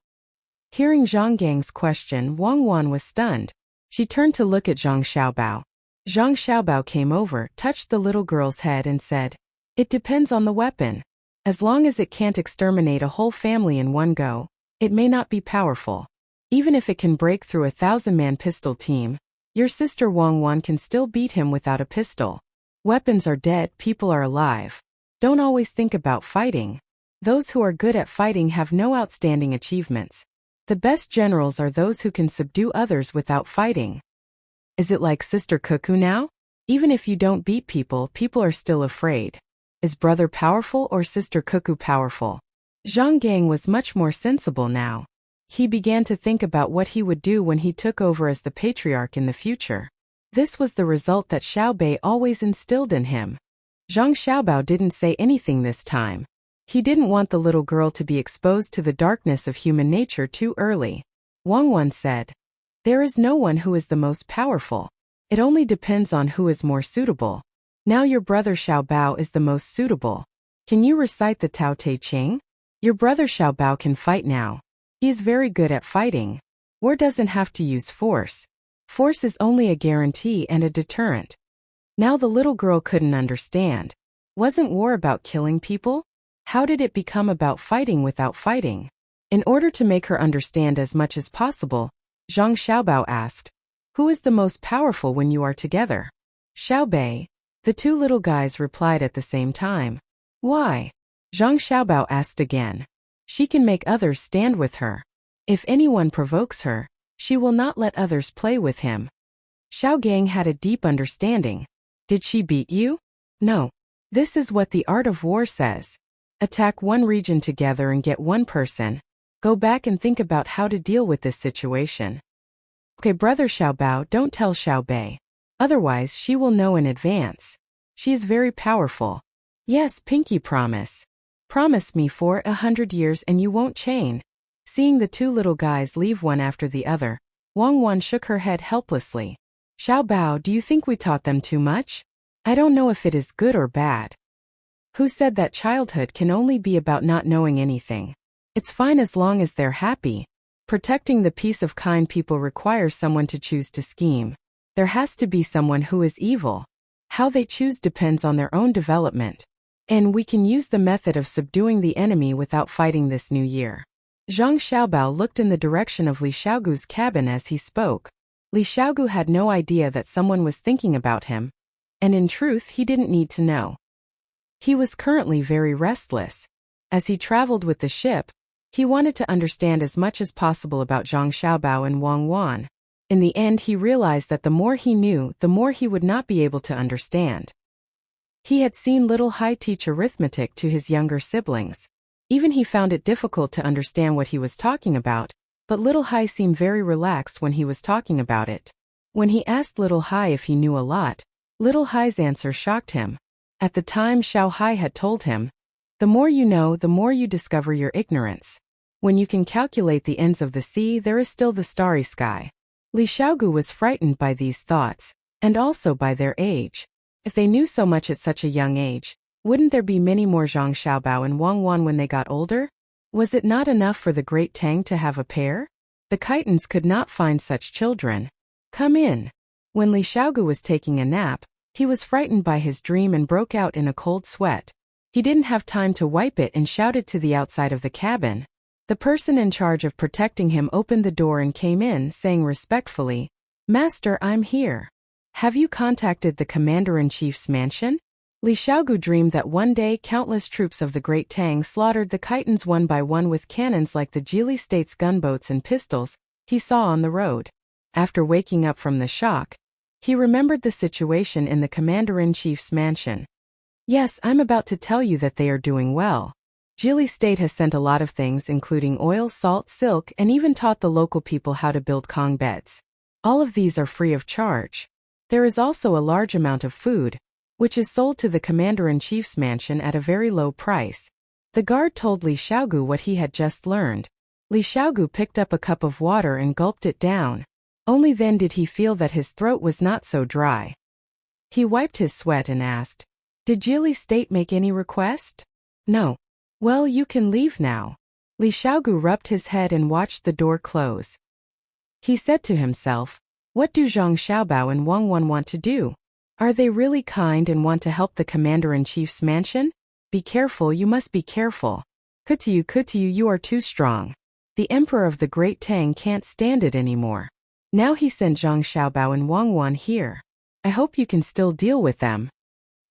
Hearing Zhang Gang's question, Wang Wan was stunned. She turned to look at Zhang Xiaobao. Zhang Xiaobao came over, touched the little girl's head and said, "It depends on the weapon. As long as it can't exterminate a whole family in one go, it may not be powerful. Even if it can break through a 1,000-man pistol team, your sister Wang Wan can still beat him without a pistol. Weapons are dead, people are alive. Don't always think about fighting. Those who are good at fighting have no outstanding achievements. The best generals are those who can subdue others without fighting." Is it like Sister Cuckoo now? Even if you don't beat people, people are still afraid. Is brother powerful or Sister Cuckoo powerful? Zhang Gang was much more sensible now. He began to think about what he would do when he took over as the patriarch in the future. This was the result that Xiaobei always instilled in him. Zhang Xiaobao didn't say anything this time. He didn't want the little girl to be exposed to the darkness of human nature too early. Wang Wan said, "There is no one who is the most powerful. It only depends on who is more suitable. Now your brother Xiaobao is the most suitable. Can you recite the Tao Te Ching? Your brother Xiaobao can fight now. He is very good at fighting. War doesn't have to use force. Force is only a guarantee and a deterrent." Now the little girl couldn't understand. Wasn't war about killing people? How did it become about fighting without fighting? In order to make her understand as much as possible, Zhang Xiaobao asked, "Who is the most powerful when you are together?" "Xiaobei." The two little guys replied at the same time. "Why?" Zhang Xiaobao asked again. "She can make others stand with her. If anyone provokes her, she will not let others play with him." Xiao Gang had a deep understanding. "Did she beat you?" "No. This is what the art of war says. Attack one region together and get one person. Go back and think about how to deal with this situation." "Okay, brother Xiaobao, don't tell Xiaobei. Otherwise she will know in advance. She is very powerful." Yes, pinky promise. Promise me for 100 years and you won't chain. Seeing the two little guys leave one after the other, Wang Wan shook her head helplessly. Xiao Bao, do you think we taught them too much? I don't know if it is good or bad. Who said that childhood can only be about not knowing anything? It's fine as long as they're happy. Protecting the peace of kind people requires someone to choose to scheme. There has to be someone who is evil. How they choose depends on their own development. And we can use the method of subduing the enemy without fighting this new year. Zhang Xiaobao looked in the direction of Li Xiaogu's cabin as he spoke. Li Xiaogu had no idea that someone was thinking about him. And in truth, he didn't need to know. He was currently very restless. As he traveled with the ship, he wanted to understand as much as possible about Zhang Xiaobao and Wang Wan. In the end, he realized that the more he knew, the more he would not be able to understand. He had seen Little Hai teach arithmetic to his younger siblings. Even he found it difficult to understand what he was talking about, but Little Hai seemed very relaxed when he was talking about it. When he asked Little Hai if he knew a lot, Little Hai's answer shocked him. At the time, Xiao Hai had told him, "The more you know, the more you discover your ignorance. When you can calculate the ends of the sea, there is still the starry sky." Li Xiaogu was frightened by these thoughts, and also by their age. If they knew so much at such a young age, wouldn't there be many more Zhang Xiaobao and Wang Wan when they got older? Was it not enough for the great Tang to have a pair? The Khitans could not find such children. Come in. When Li Xiaogu was taking a nap, he was frightened by his dream and broke out in a cold sweat. He didn't have time to wipe it and shouted to the outside of the cabin. The person in charge of protecting him opened the door and came in, saying respectfully, "Master, I'm here. Have you contacted the Commander-in-Chief's mansion?" Li Xiaogu dreamed that one day countless troops of the Great Tang slaughtered the Khitans one by one with cannons like the Jili State's gunboats and pistols he saw on the road. After waking up from the shock, he remembered the situation in the Commander-in-Chief's mansion. "Yes, I'm about to tell you that they are doing well. Jili State has sent a lot of things including oil, salt, silk, and even taught the local people how to build Kong beds. All of these are free of charge. There is also a large amount of food, which is sold to the Commander-in-Chief's mansion at a very low price." The guard told Li Xiaogu what he had just learned. Li Xiaogu picked up a cup of water and gulped it down. Only then did he feel that his throat was not so dry. He wiped his sweat and asked, "Did Jili State make any request?" "No." "Well, you can leave now." Li Xiaogu rubbed his head and watched the door close. He said to himself, "What do Zhang Xiaobao and Wang Wan want to do? Are they really kind and want to help the Commander-in-Chief's mansion? Be careful, you must be careful. Kutiyu, you are too strong. The Emperor of the Great Tang can't stand it anymore. Now he sent Zhang Xiaobao and Wang Wan here. I hope you can still deal with them."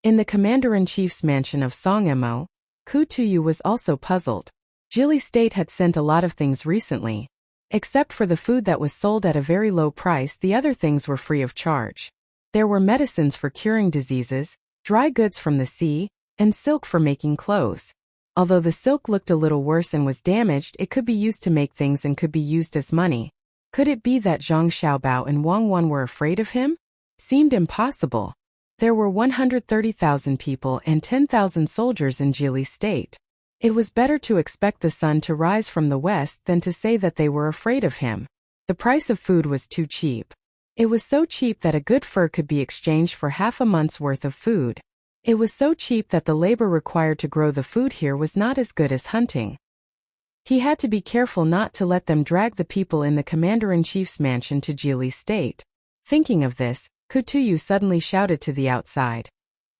In the Commander-in-Chief's mansion of Songmo, Kutuyu was also puzzled. Jili State had sent a lot of things recently. Except for the food that was sold at a very low price, the other things were free of charge. There were medicines for curing diseases, dry goods from the sea, and silk for making clothes. Although the silk looked a little worse and was damaged, it could be used to make things and could be used as money. Could it be that Zhang Xiaobao and Wang Wan were afraid of him? Seemed impossible. There were 130,000 people and 10,000 soldiers in Jili State. It was better to expect the sun to rise from the west than to say that they were afraid of him. The price of food was too cheap. It was so cheap that a good fur could be exchanged for half a month's worth of food. It was so cheap that the labor required to grow the food here was not as good as hunting. He had to be careful not to let them drag the people in the Commander-in-Chief's mansion to Jili State. Thinking of this, Kutuyu suddenly shouted to the outside,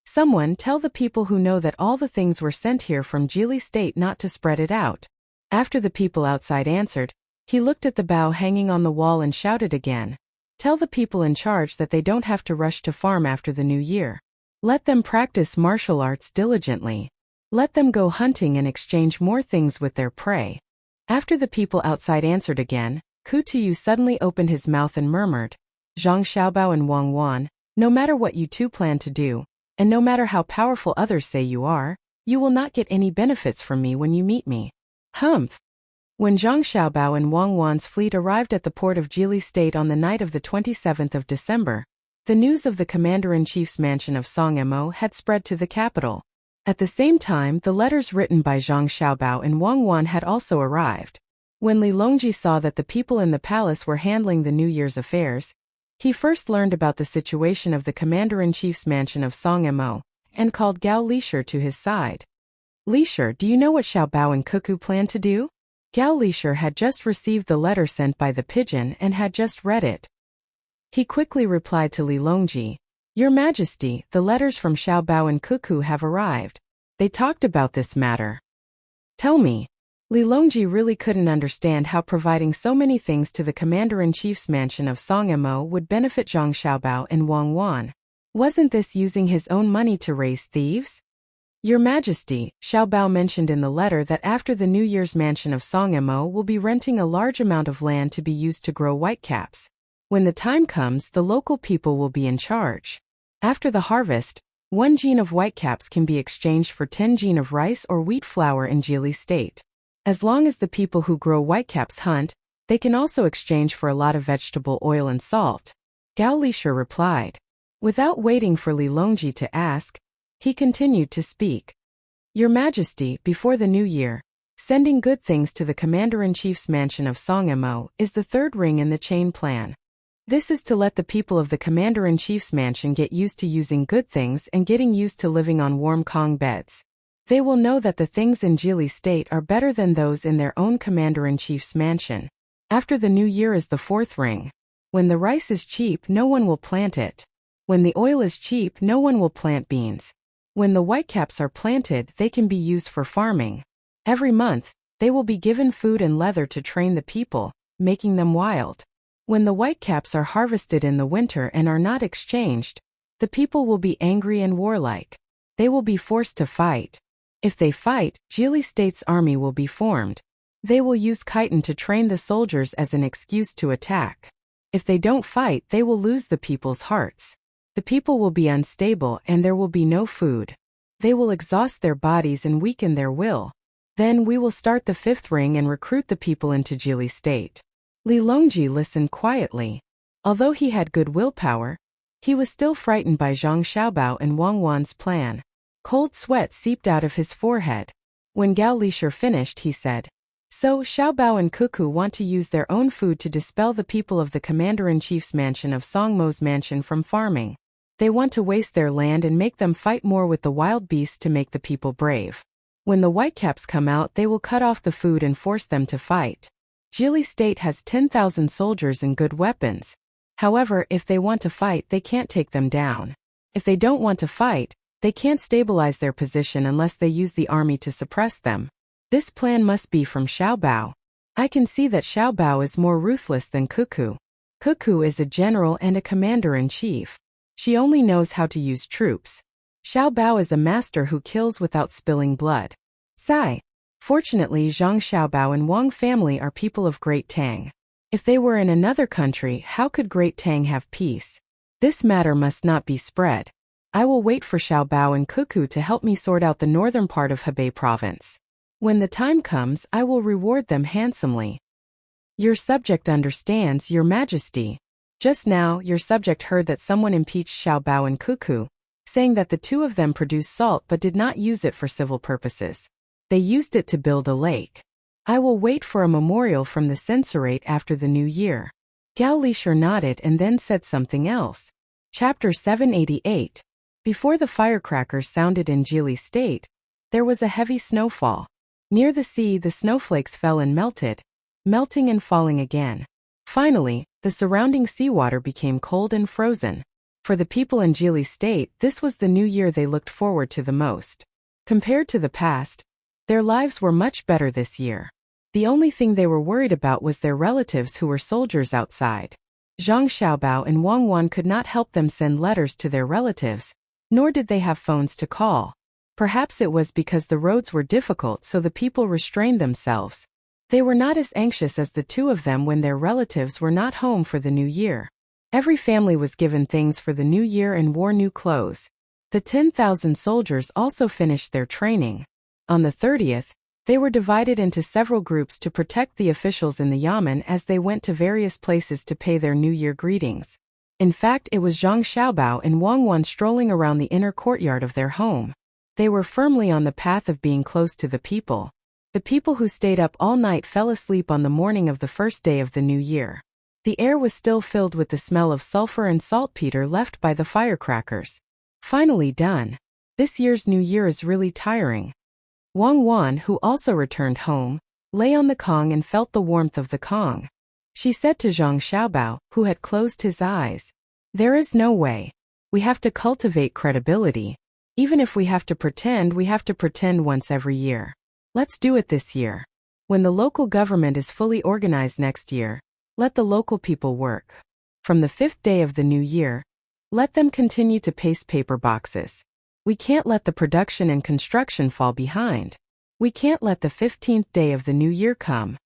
"Someone tell the people who know that all the things were sent here from Jili State not to spread it out." After the people outside answered, he looked at the bow hanging on the wall and shouted again, "Tell the people in charge that they don't have to rush to farm after the new year. Let them practice martial arts diligently. Let them go hunting and exchange more things with their prey." After the people outside answered again, Kutuyu suddenly opened his mouth and murmured, "Zhang Xiaobao and Wang Wan, no matter what you two plan to do, and no matter how powerful others say you are, you will not get any benefits from me when you meet me." Humph! When Zhang Xiaobao and Wang Wan's fleet arrived at the port of Jili State on the night of the 27th of December, the news of the Commander-in-Chief's mansion of Songmo had spread to the capital. At the same time, the letters written by Zhang Xiaobao and Wang Wan had also arrived. When Li Longji saw that the people in the palace were handling the New Year's affairs, he first learned about the situation of the commander-in-chief's mansion of Songmo, and called Gao Lishir to his side. "Lishir, do you know what Xiaobao and Cuckoo plan to do?" Gao Lishir had just received the letter sent by the pigeon and had just read it. He quickly replied to Li Longji, "Your Majesty, the letters from Xiaobao and Cuckoo have arrived. They talked about this matter." "Tell me." Li Longji really couldn't understand how providing so many things to the commander-in-chief's mansion of Songmo would benefit Zhang Xiaobao and Wang Wan. Wasn't this using his own money to raise thieves? "Your Majesty," Xiaobao mentioned in the letter that after the New Year's mansion of Songmo will be renting a large amount of land to be used to grow whitecaps. When the time comes, the local people will be in charge. After the harvest, 1 gene of whitecaps can be exchanged for 10 gene of rice or wheat flour in Jili state. As long as the people who grow whitecaps hunt, they can also exchange for a lot of vegetable oil and salt. Gao Lishir replied. Without waiting for Li Longji to ask, he continued to speak. "Your Majesty, before the new year, sending good things to the commander-in-chief's mansion of Songmo is the third ring in the chain plan. This is to let the people of the commander-in-chief's mansion get used to using good things and getting used to living on warm Kong beds. They will know that the things in Jili state are better than those in their own commander-in-chief's mansion. After the new year is the fourth ring. When the rice is cheap, no one will plant it. When the oil is cheap, no one will plant beans. When the whitecaps are planted, they can be used for farming. Every month, they will be given food and leather to train the people, making them wild. When the whitecaps are harvested in the winter and are not exchanged, the people will be angry and warlike. They will be forced to fight. If they fight, Jili State's army will be formed. They will use chitin to train the soldiers as an excuse to attack. If they don't fight, they will lose the people's hearts. The people will be unstable and there will be no food. They will exhaust their bodies and weaken their will. Then we will start the fifth ring and recruit the people into Jili State." Li Longji listened quietly. Although he had good willpower, he was still frightened by Zhang Xiaobao and Wang Wan's plan. Cold sweat seeped out of his forehead. When Gao Lishir finished, he said, "So, Xiaobao and Cuckoo want to use their own food to dispel the people of the commander-in-chief's mansion of Songmo's mansion from farming. They want to waste their land and make them fight more with the wild beasts to make the people brave. When the whitecaps come out, they will cut off the food and force them to fight. Jili State has 10,000 soldiers and good weapons. However, if they want to fight, they can't take them down. If they don't want to fight, they can't stabilize their position unless they use the army to suppress them. This plan must be from Xiaobao. I can see that Xiaobao is more ruthless than Cuckoo. Cuckoo is a general and a commander-in-chief. She only knows how to use troops. Xiaobao is a master who kills without spilling blood. Sigh. Fortunately, Zhang Xiaobao and Wang family are people of Great Tang. If they were in another country, how could Great Tang have peace? This matter must not be spread. I will wait for Xiaobao and Cuckoo to help me sort out the northern part of Hebei province. When the time comes, I will reward them handsomely." "Your subject understands, Your Majesty." Just now, your subject heard that someone impeached Xiaobao and Cuckoo, saying that the two of them produced salt but did not use it for civil purposes. They used it to build a lake. I will wait for a memorial from the censorate after the new year. Gao Lishir nodded and then said something else. Chapter 788. Before the firecrackers sounded in Jili State, there was a heavy snowfall. Near the sea, the snowflakes fell and melted, melting and falling again. Finally, the surrounding seawater became cold and frozen. For the people in Jili State, this was the new year they looked forward to the most. Compared to the past, their lives were much better this year. The only thing they were worried about was their relatives who were soldiers outside. Zhang Xiaobao and Wang Wan could not help them send letters to their relatives, nor did they have phones to call. Perhaps it was because the roads were difficult, so the people restrained themselves. They were not as anxious as the two of them when their relatives were not home for the new year. Every family was given things for the new year and wore new clothes. The 10,000 soldiers also finished their training. On the 30th, they were divided into several groups to protect the officials in the Yamen as they went to various places to pay their New Year greetings. In fact, it was Zhang Xiaobao and Wang Wan strolling around the inner courtyard of their home. They were firmly on the path of being close to the people. The people who stayed up all night fell asleep on the morning of the first day of the new year. The air was still filled with the smell of sulfur and saltpeter left by the firecrackers. Finally done. This year's new year is really tiring. Wang Wan, who also returned home, lay on the Kong and felt the warmth of the Kong. She said to Zhang Xiaobao, who had closed his eyes, "There is no way. We have to cultivate credibility. Even if we have to pretend once every year. Let's do it this year. When the local government is fully organized next year, let the local people work. From the 5th day of the new year, let them continue to paste paper boxes. We can't let the production and construction fall behind. We can't let the 15th day of the new year come."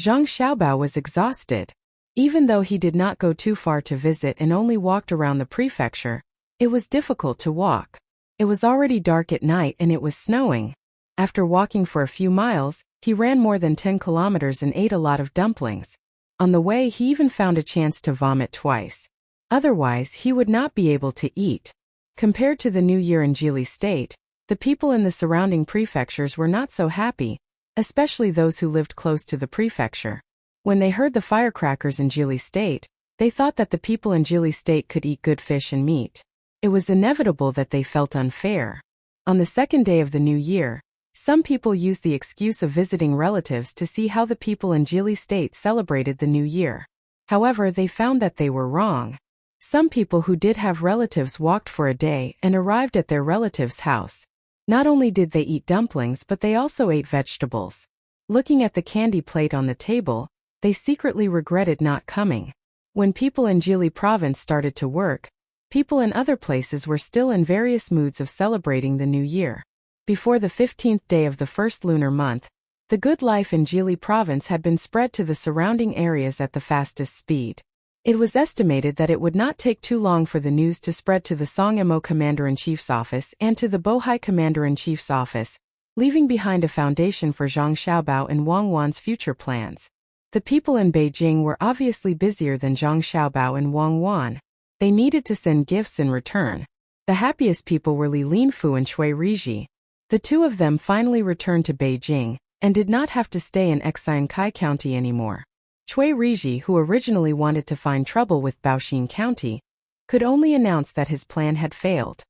Zhang Xiaobao was exhausted. Even though he did not go too far to visit and only walked around the prefecture, it was difficult to walk. It was already dark at night and it was snowing. After walking for a few miles, he ran more than 10 kilometers and ate a lot of dumplings. On the way he even found a chance to vomit twice. Otherwise he would not be able to eat. Compared to the new year in Jili State, the people in the surrounding prefectures were not so happy, especially those who lived close to the prefecture. When they heard the firecrackers in Jili State, they thought that the people in Jili State could eat good fish and meat. It was inevitable that they felt unfair. On the second day of the new year, some people used the excuse of visiting relatives to see how the people in Jili State celebrated the new year. However, they found that they were wrong. Some people who did have relatives walked for a day and arrived at their relative's house. Not only did they eat dumplings, but they also ate vegetables. Looking at the candy plate on the table, they secretly regretted not coming. When people in Jili province started to work, people in other places were still in various moods of celebrating the new year. Before the 15th day of the first lunar month, the good life in Jili province had been spread to the surrounding areas at the fastest speed. It was estimated that it would not take too long for the news to spread to the Songmo Commander-in-Chief's office and to the Bohai Commander-in-Chief's office, leaving behind a foundation for Zhang Xiaobao and Wang Wan's future plans. The people in Beijing were obviously busier than Zhang Xiaobao and Wang Wan. They needed to send gifts in return. The happiest people were Li Linfu and Cui Riji. The two of them finally returned to Beijing and did not have to stay in Exinkai County anymore. Cui Riji, who originally wanted to find trouble with Baoxin County, could only announce that his plan had failed.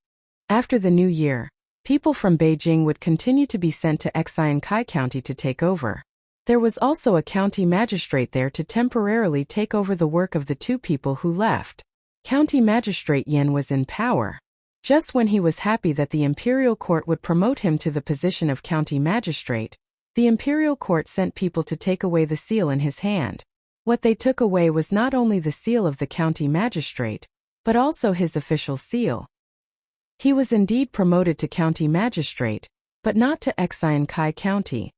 After the new year, people from Beijing would continue to be sent to Exinkai County to take over. There was also a county magistrate there to temporarily take over the work of the two people who left. County Magistrate Yan was in power. Just when he was happy that the imperial court would promote him to the position of county magistrate, the imperial court sent people to take away the seal in his hand. What they took away was not only the seal of the county magistrate, but also his official seal. He was indeed promoted to county magistrate, but not to Exinkai County.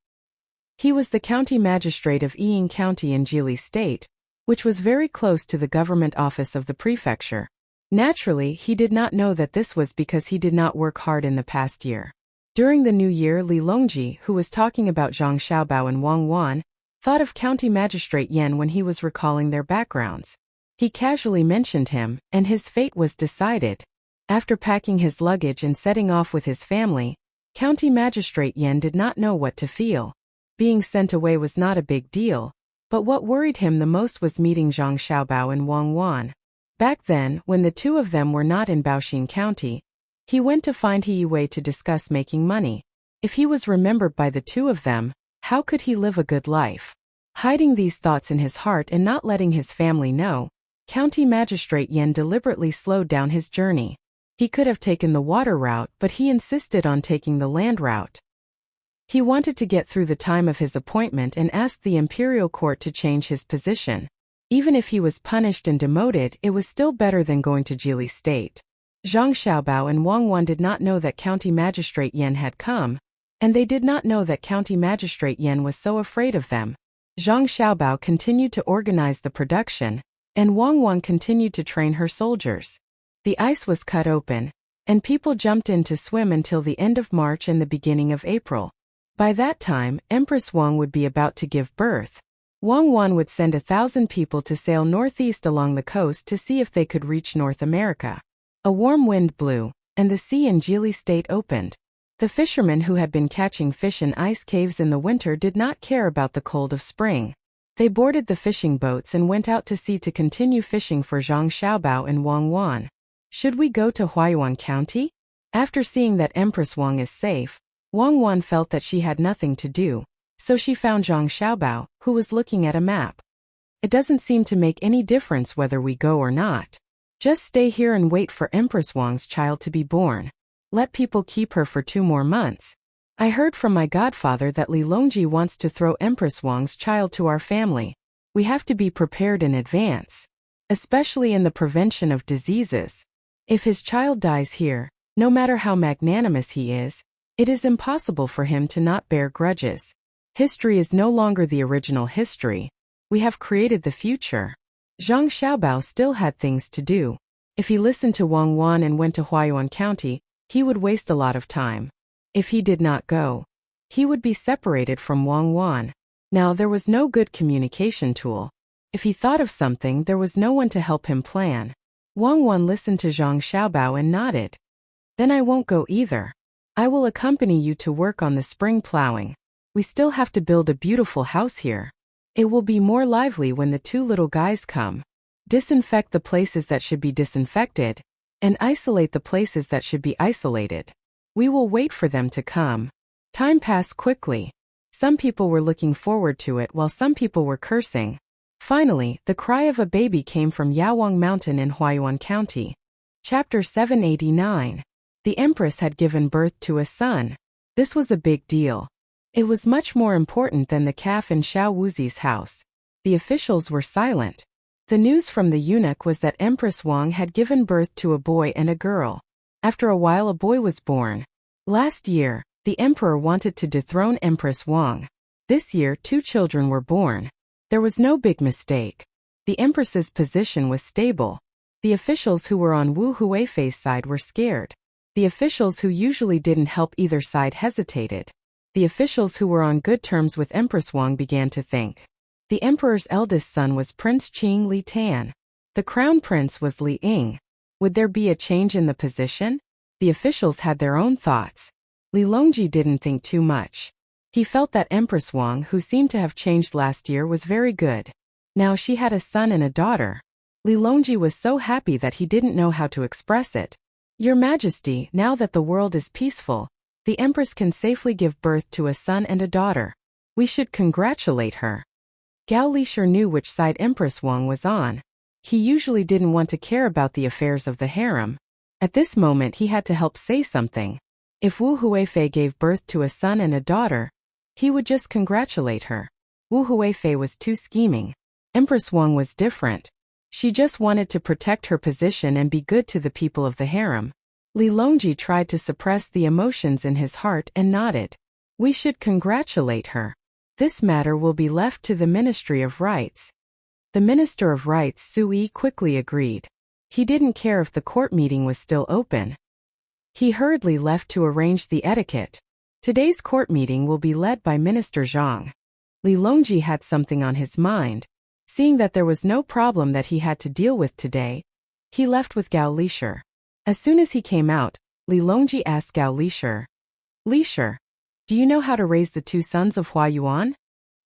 He was the county magistrate of Yiying County in Jili State, which was very close to the government office of the prefecture. Naturally, he did not know that this was because he did not work hard in the past year. During the new year, Li Longji, who was talking about Zhang Xiaobao and Wang Wan, thought of County Magistrate Yan when he was recalling their backgrounds. He casually mentioned him, and his fate was decided. After packing his luggage and setting off with his family, County Magistrate Yan did not know what to feel. Being sent away was not a big deal, but what worried him the most was meeting Zhang Xiaobao and Wang Wan. Back then, when the two of them were not in Baoxin County, he went to find He Yiwei to discuss making money. If he was remembered by the two of them, how could he live a good life? Hiding these thoughts in his heart and not letting his family know, County Magistrate Yan deliberately slowed down his journey. He could have taken the water route, but he insisted on taking the land route. He wanted to get through the time of his appointment and asked the imperial court to change his position. Even if he was punished and demoted, it was still better than going to Jili State. Zhang Xiaobao and Wang Wan did not know that County Magistrate Yan had come, and they did not know that County Magistrate Yan was so afraid of them. Zhang Xiaobao continued to organize the production, and Wang Wan continued to train her soldiers. The ice was cut open, and people jumped in to swim until the end of March and the beginning of April. By that time, Empress Wang would be about to give birth. Wang Wan would send 1,000 people to sail northeast along the coast to see if they could reach North America. A warm wind blew, and the sea in Jili State opened. The fishermen who had been catching fish in ice caves in the winter did not care about the cold of spring. They boarded the fishing boats and went out to sea to continue fishing for Zhang Xiaobao and Wang Wan. Should we go to Huayuan County? After seeing that Empress Wang is safe, Wang Wan felt that she had nothing to do, so she found Zhang Xiaobao, who was looking at a map. It doesn't seem to make any difference whether we go or not. Just stay here and wait for Empress Wang's child to be born. Let people keep her for 2 more months. I heard from my godfather that Li Longji wants to throw Empress Wang's child to our family. We have to be prepared in advance, especially in the prevention of diseases. If his child dies here, no matter how magnanimous he is, it is impossible for him to not bear grudges. History is no longer the original history. We have created the future. Zhang Xiaobao still had things to do. If he listened to Wang Wan and went to Huayuan County, he would waste a lot of time. If he did not go, he would be separated from Wang Wan. Now there was no good communication tool. If he thought of something, there was no one to help him plan. Wang Wan listened to Zhang Xiaobao and nodded. Then I won't go either. I will accompany you to work on the spring plowing. We still have to build a beautiful house here. It will be more lively when the 2 little guys come. Disinfect the places that should be disinfected, and isolate the places that should be isolated. We will wait for them to come. Time passed quickly. Some people were looking forward to it while some people were cursing. Finally, the cry of a baby came from Yawang Mountain in Huayuan County. Chapter 789. The Empress had given birth to a son. This was a big deal. It was much more important than the calf in Xiao Wuzi's house. The officials were silent. The news from the eunuch was that Empress Wang had given birth to a boy and a girl. After a while, a boy was born. Last year, the emperor wanted to dethrone Empress Wang. This year, 2 children were born. There was no big mistake. The empress's position was stable. The officials who were on Wu Huifei's side were scared. The officials who usually didn't help either side hesitated. The officials who were on good terms with Empress Wang began to think. The emperor's eldest son was Prince Qing Li Tan. The crown prince was Li Ying. Would there be a change in the position? The officials had their own thoughts. Li Longji didn't think too much. He felt that Empress Wang, who seemed to have changed last year, was very good. Now she had a son and a daughter. Li Longji was so happy that he didn't know how to express it. Your Majesty, now that the world is peaceful, the Empress can safely give birth to a son and a daughter. We should congratulate her. Gao Lisher knew which side Empress Wang was on. He usually didn't want to care about the affairs of the harem. At this moment he had to help say something. If Wu Huifei gave birth to a son and a daughter, he would just congratulate her. Wu Huifei was too scheming. Empress Wang was different. She just wanted to protect her position and be good to the people of the harem. Li Longji tried to suppress the emotions in his heart and nodded. We should congratulate her. This matter will be left to the Ministry of Rights. The Minister of Rights, Sui, quickly agreed. He didn't care if the court meeting was still open. He hurriedly left to arrange the etiquette. Today's court meeting will be led by Minister Zhang. Li Longji had something on his mind. Seeing that there was no problem that he had to deal with today, he left with Gao Lisher. As soon as he came out, Li Longji asked Gao Lisher, Lisher, do you know how to raise the 2 sons of Huayuan?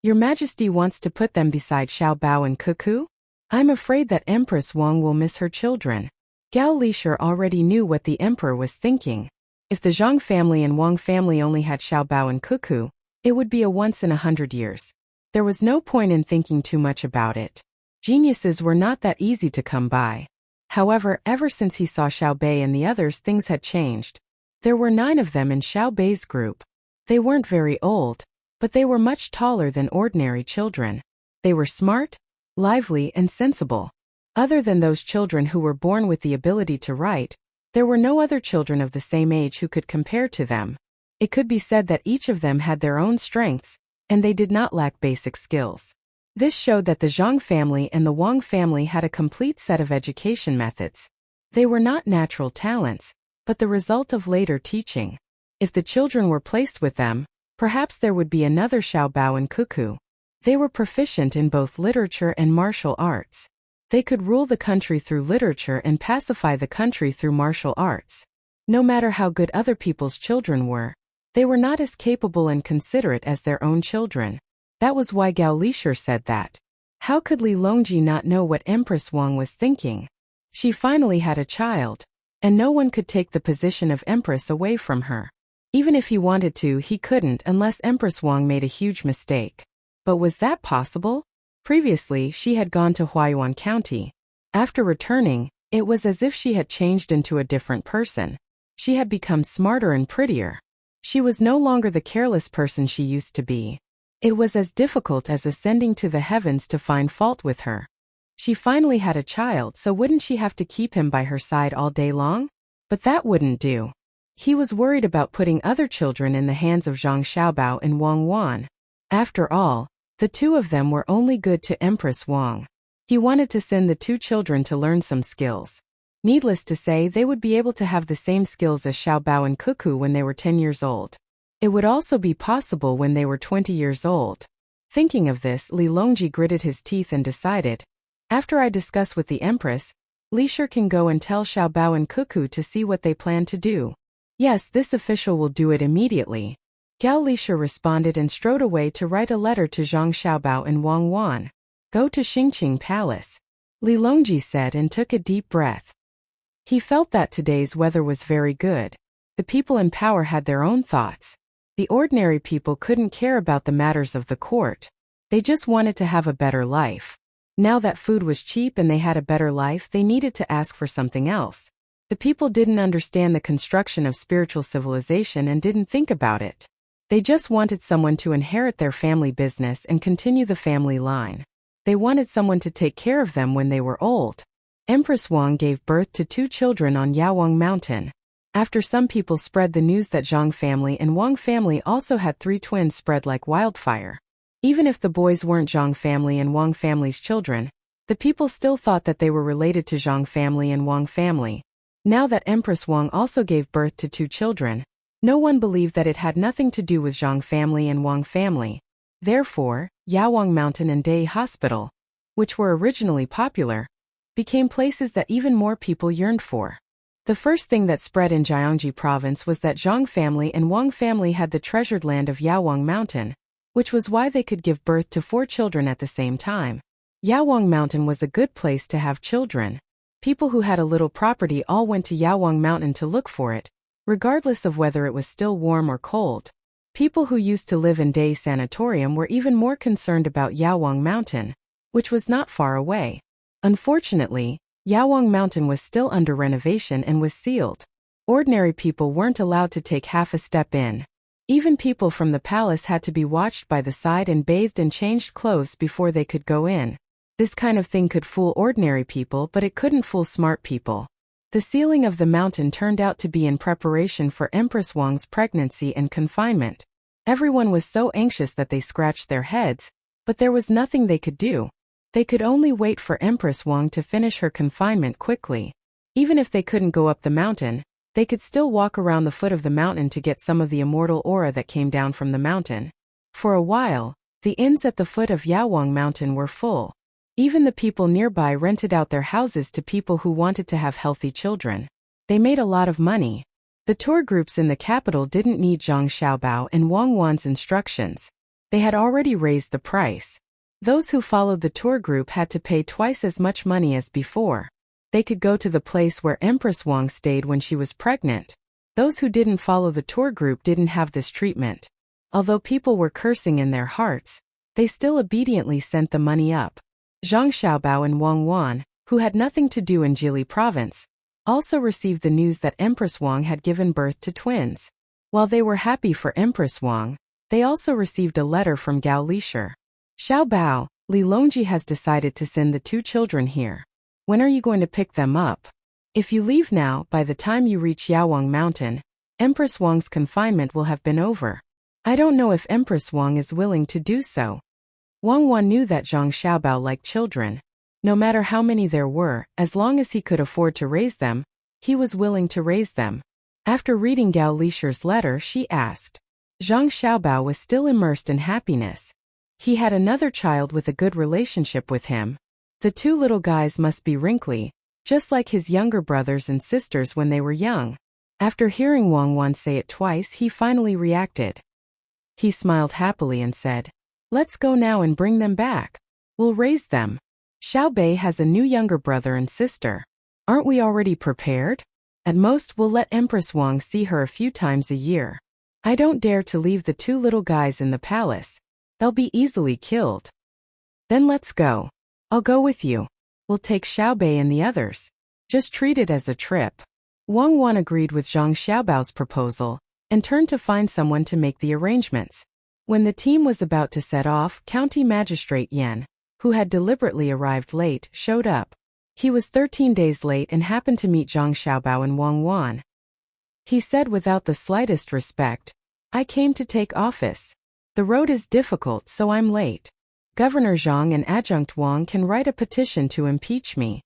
Your Majesty wants to put them beside Xiao Bao and Cuckoo? I'm afraid that Empress Wang will miss her children. Gao Lisher already knew what the emperor was thinking. If the Zhang family and Wang family only had Xiao Bao and Cuckoo, it would be a once in 100 years. There was no point in thinking too much about it. Geniuses were not that easy to come by. However, ever since he saw Xiao Bei and the others, things had changed. There were 9 of them in Xiao Bei's group. They weren't very old, but they were much taller than ordinary children. They were smart, lively, and sensible. Other than those children who were born with the ability to write, there were no other children of the same age who could compare to them. It could be said that each of them had their own strengths, and they did not lack basic skills. This showed that the Zhang family and the Wang family had a complete set of education methods. They were not natural talents, but the result of later teaching. If the children were placed with them, perhaps there would be another Xiao Bao and Cuckoo. They were proficient in both literature and martial arts. They could rule the country through literature and pacify the country through martial arts. No matter how good other people's children were, They were not as capable and considerate as their own children. That was why Gao Lishur said that. How could Li Longji not know what Empress Wang was thinking? She finally had a child, and no one could take the position of Empress away from her. Even if he wanted to, he couldn't unless Empress Wang made a huge mistake. But was that possible? Previously, she had gone to Huayuan County. After returning, it was as if she had changed into a different person. She had become smarter and prettier. She was no longer the careless person she used to be. It was as difficult as ascending to the heavens to find fault with her. She finally had a child, so wouldn't she have to keep him by her side all day long? But that wouldn't do. He was worried about putting other children in the hands of Zhang Xiaobao and Wang Wan. After all, the two of them were only good to Empress Wang. He wanted to send the two children to learn some skills. Needless to say, they would be able to have the same skills as Xiaobao and Cuckoo when they were 10 years old. It would also be possible when they were 20 years old. Thinking of this, Li Longji gritted his teeth and decided, after I discuss with the Empress, Lishur can go and tell Xiaobao and Cuckoo to see what they plan to do. Yes, this official will do it immediately. Gao Lishur responded and strode away to write a letter to Zhang Xiaobao and Wang Wan. Go to Xingqing Palace, Li Longji said and took a deep breath. He felt that today's weather was very good. The people in power had their own thoughts. The ordinary people couldn't care about the matters of the court. They just wanted to have a better life. Now that food was cheap and they had a better life, they needed to ask for something else. The people didn't understand the construction of spiritual civilization and didn't think about it. They just wanted someone to inherit their family business and continue the family line. They wanted someone to take care of them when they were old. Empress Wang gave birth to 2 children on Yawang Mountain. After some people spread the news that Zhang family and Wang family also had 3 twins spread like wildfire. Even if the boys weren't Zhang family and Wang family's children, the people still thought that they were related to Zhang family and Wang family. Now that Empress Wang also gave birth to 2 children, no one believed that it had nothing to do with Zhang family and Wang family. Therefore, Yawang Mountain and Day Hospital, which were originally popular, became places that even more people yearned for. The first thing that spread in Jiangxi province was that Zhang family and Wang family had the treasured land of Yawang Mountain, which was why they could give birth to 4 children at the same time. Yawang Mountain was a good place to have children. People who had a little property all went to Yawang Mountain to look for it, regardless of whether it was still warm or cold. People who used to live in Day Sanatorium were even more concerned about Yawang Mountain, which was not far away. Unfortunately, Yawang Mountain was still under renovation and was sealed. Ordinary people weren't allowed to take half a step in. Even people from the palace had to be watched by the side and bathed and changed clothes before they could go in. This kind of thing could fool ordinary people, but it couldn't fool smart people. The sealing of the mountain turned out to be in preparation for Empress Wang's pregnancy and confinement. Everyone was so anxious that they scratched their heads, but there was nothing they could do. They could only wait for Empress Wang to finish her confinement quickly. Even if they couldn't go up the mountain, they could still walk around the foot of the mountain to get some of the immortal aura that came down from the mountain. For a while, the inns at the foot of Yawang Mountain were full. Even the people nearby rented out their houses to people who wanted to have healthy children. They made a lot of money. The tour groups in the capital didn't need Zhang Xiaobao and Wang Wan's instructions. They had already raised the price. Those who followed the tour group had to pay twice as much money as before. They could go to the place where Empress Wang stayed when she was pregnant. Those who didn't follow the tour group didn't have this treatment. Although people were cursing in their hearts, they still obediently sent the money up. Zhang Xiaobao and Wang Wan, who had nothing to do in Jili province, also received the news that Empress Wang had given birth to twins. While they were happy for Empress Wang, they also received a letter from Gao Lishur. Xiaobao, Li Longji has decided to send the 2 children here. When are you going to pick them up? If you leave now, by the time you reach Yawang Mountain, Empress Wang's confinement will have been over. I don't know if Empress Wang is willing to do so. Wang Wan knew that Zhang Xiaobao liked children. No matter how many there were, as long as he could afford to raise them, he was willing to raise them. After reading Gao Lishur's letter, she asked. Zhang Xiaobao was still immersed in happiness. He had another child with a good relationship with him. The 2 little guys must be wrinkly, just like his younger brothers and sisters when they were young. After hearing Wang Wan say it twice, he finally reacted. He smiled happily and said, "Let's go now and bring them back. We'll raise them. Xiao Bei has a new younger brother and sister. Aren't we already prepared? At most, we'll let Empress Wang see her a few times a year. I don't dare to leave the two little guys in the palace. They'll be easily killed." "Then let's go. I'll go with you. We'll take Xiao Bei and the others. Just treat it as a trip." Wang Wan agreed with Zhang Xiaobao's proposal and turned to find someone to make the arrangements. When the team was about to set off, County Magistrate Yan, who had deliberately arrived late, showed up. He was 13 days late and happened to meet Zhang Xiaobao and Wang Wan. He said without the slightest respect, "I came to take office. The road is difficult, so I'm late. Governor Zhang and Adjunct Wang can write a petition to impeach me."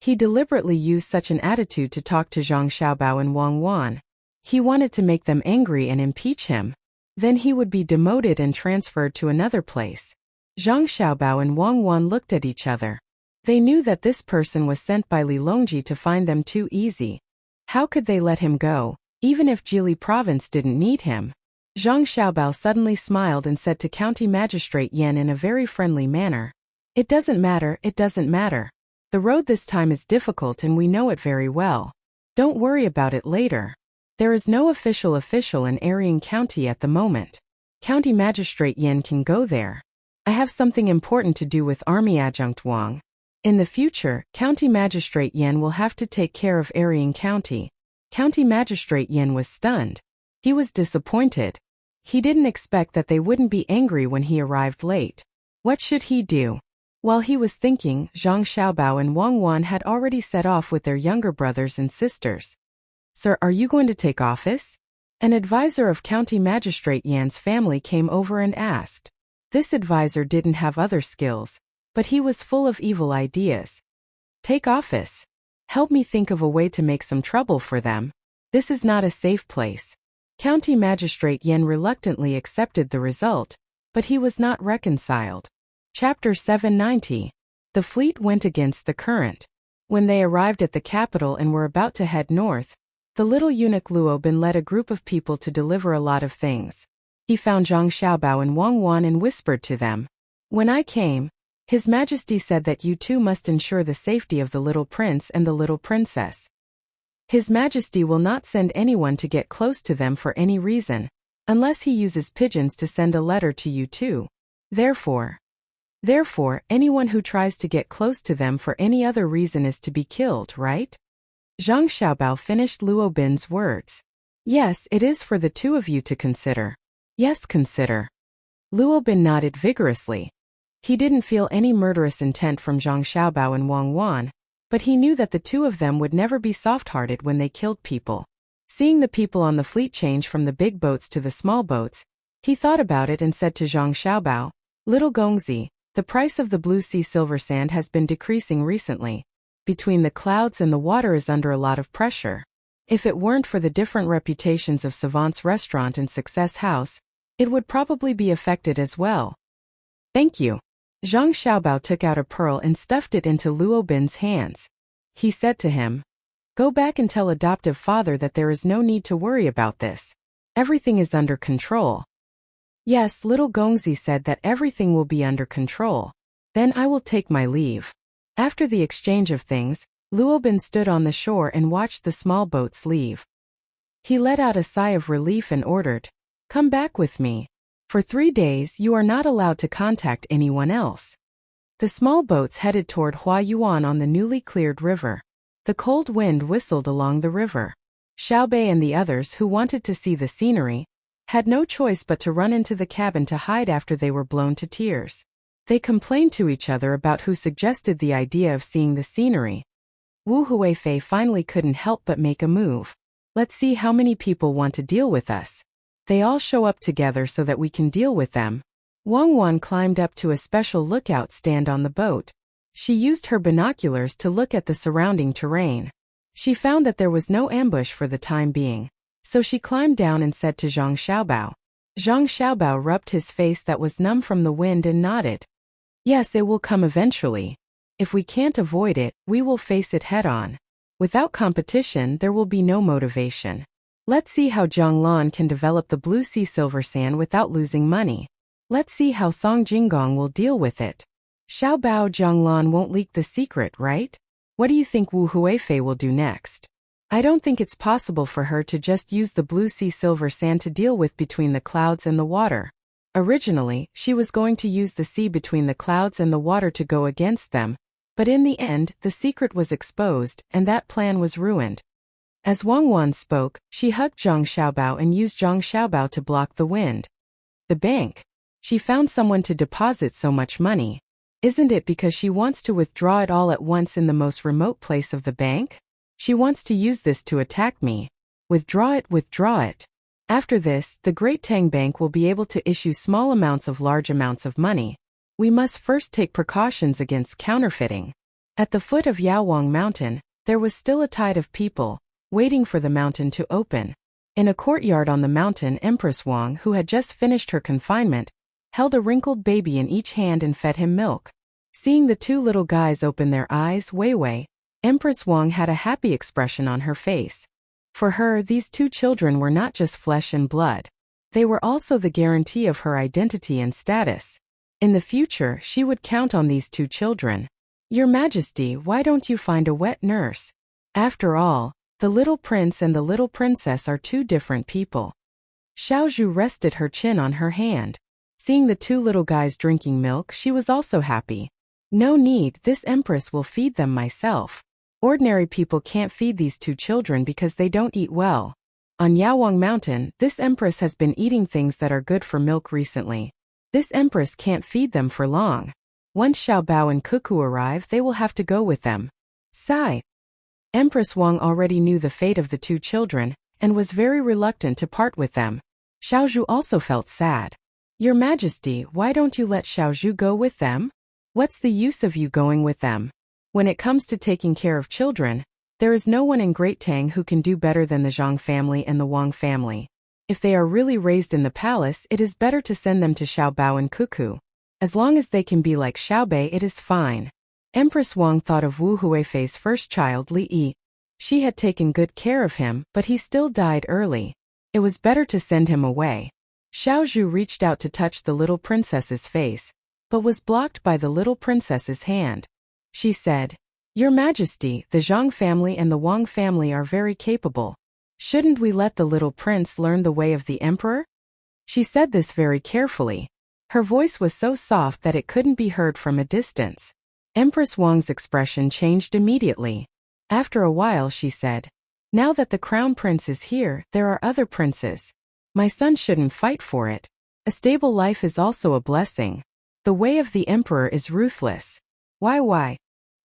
He deliberately used such an attitude to talk to Zhang Xiaobao and Wang Wan. He wanted to make them angry and impeach him. Then he would be demoted and transferred to another place. Zhang Xiaobao and Wang Wan looked at each other. They knew that this person was sent by Li Longji to find them too easy. How could they let him go, even if Jili province didn't need him? Zhang Xiaobao suddenly smiled and said to County Magistrate Yan in a very friendly manner, "It doesn't matter, it doesn't matter. The road this time is difficult and we know it very well. Don't worry about it later. There is no official in Arian County at the moment. County Magistrate Yan can go there. I have something important to do with Army Adjunct Wang. In the future, County Magistrate Yan will have to take care of Arian County." County Magistrate Yan was stunned. He was disappointed. He didn't expect that they wouldn't be angry when he arrived late. What should he do? While he was thinking, Zhang Xiaobao and Wang Wan had already set off with their younger brothers and sisters. "Sir, are you going to take office?" An advisor of County Magistrate Yan's family came over and asked. This advisor didn't have other skills, but he was full of evil ideas. "Take office? Help me think of a way to make some trouble for them. This is not a safe place." County Magistrate Yan reluctantly accepted the result, but he was not reconciled. Chapter 790. The fleet went against the current. When they arrived at the capital and were about to head north, the little eunuch Luo Bin led a group of people to deliver a lot of things. He found Zhang Xiaobao and Wang Wan and whispered to them, "When I came, His Majesty said that you two must ensure the safety of the little prince and the little princess. His Majesty will not send anyone to get close to them for any reason, unless he uses pigeons to send a letter to you two. Therefore, anyone who tries to get close to them for any other reason is to be killed, right?" Zhang Xiaobao finished Luo Bin's words. "Yes, it is for the two of you to consider." "Yes, consider." Luo Bin nodded vigorously. He didn't feel any murderous intent from Zhang Xiaobao and Wang Wan, but he knew that the two of them would never be soft-hearted when they killed people. Seeing the people on the fleet change from the big boats to the small boats, he thought about it and said to Zhang Xiaobao, "Little Gongzi, the price of the blue sea silver sand has been decreasing recently. Between the clouds and the water is under a lot of pressure. If it weren't for the different reputations of Savant's Restaurant and Success House, it would probably be affected as well." "Thank you." Zhang Xiaobao took out a pearl and stuffed it into Luo Bin's hands. He said to him, "Go back and tell adoptive father that there is no need to worry about this. Everything is under control." "Yes," little Gongzi said that everything will be under control. "Then I will take my leave." After the exchange of things, Luo Bin stood on the shore and watched the small boats leave. He let out a sigh of relief and ordered, "Come back with me. For 3 days you are not allowed to contact anyone else." The small boats headed toward Huayuan on the newly cleared river. The cold wind whistled along the river. Xiao Bei and the others who wanted to see the scenery had no choice but to run into the cabin to hide after they were blown to tears. They complained to each other about who suggested the idea of seeing the scenery. Wu Huifei finally couldn't help but make a move. "Let's see how many people want to deal with us. They all show up together so that we can deal with them." Wang Wan climbed up to a special lookout stand on the boat. She used her binoculars to look at the surrounding terrain. She found that there was no ambush for the time being, so she climbed down and said to Zhang Xiaobao. Zhang Xiaobao rubbed his face that was numb from the wind and nodded. "Yes, it will come eventually. If we can't avoid it, we will face it head-on." Without competition, there will be no motivation. Let's see how Zhonglan can develop the blue sea silver sand without losing money. Let's see how Song Jinggong will deal with it. Xiaobao Zhonglan won't leak the secret, right? What do you think Wu Huifei will do next? I don't think it's possible for her to just use the blue sea silver sand to deal with between the clouds and the water. Originally, she was going to use the sea between the clouds and the water to go against them, but in the end, the secret was exposed, and that plan was ruined. As Wang Wan spoke, she hugged Zhang Xiaobao and used Zhang Xiaobao to block the wind. The bank. She found someone to deposit so much money. Isn't it because she wants to withdraw it all at once in the most remote place of the bank? She wants to use this to attack me. Withdraw it, withdraw it. After this, the Great Tang Bank will be able to issue small amounts of large amounts of money. We must first take precautions against counterfeiting. At the foot of Yaowang Mountain, there was still a tide of people, waiting for the mountain to open. In a courtyard on the mountain, Empress Wang, who had just finished her confinement, held a wrinkled baby in each hand and fed him milk. Seeing the two little guys open their eyes, Weiwei, Empress Wang had a happy expression on her face. For her, these two children were not just flesh and blood. They were also the guarantee of her identity and status. In the future, she would count on these two children. Your Majesty, why don't you find a wet nurse? After all, the little prince and the little princess are two different people. Xiaozhu rested her chin on her hand. Seeing the two little guys drinking milk, she was also happy. No need, this empress will feed them myself. Ordinary people can't feed these two children because they don't eat well. On Yaowang Mountain, this empress has been eating things that are good for milk recently. This empress can't feed them for long. Once Xiaobao and Cuckoo arrive, they will have to go with them. Sigh. Empress Wang already knew the fate of the two children, and was very reluctant to part with them. Xiaozhu also felt sad. Your Majesty, why don't you let Xiaozhu go with them? What's the use of you going with them? When it comes to taking care of children, there is no one in Great Tang who can do better than the Zhang family and the Wang family. If they are really raised in the palace, it is better to send them to Xiaobao and Cuckoo. As long as they can be like Xiaobei, it is fine. Empress Wang thought of Wu Huifei's first child, Li Yi. She had taken good care of him, but he still died early. It was better to send him away. Xiaozhu reached out to touch the little princess's face, but was blocked by the little princess's hand. She said, Your Majesty, the Zhang family and the Wang family are very capable. Shouldn't we let the little prince learn the way of the emperor? She said this very carefully. Her voice was so soft that it couldn't be heard from a distance. Empress Wang's expression changed immediately. After a while she said, Now that the crown prince is here, there are other princes. My son shouldn't fight for it. A stable life is also a blessing. The way of the emperor is ruthless. Why?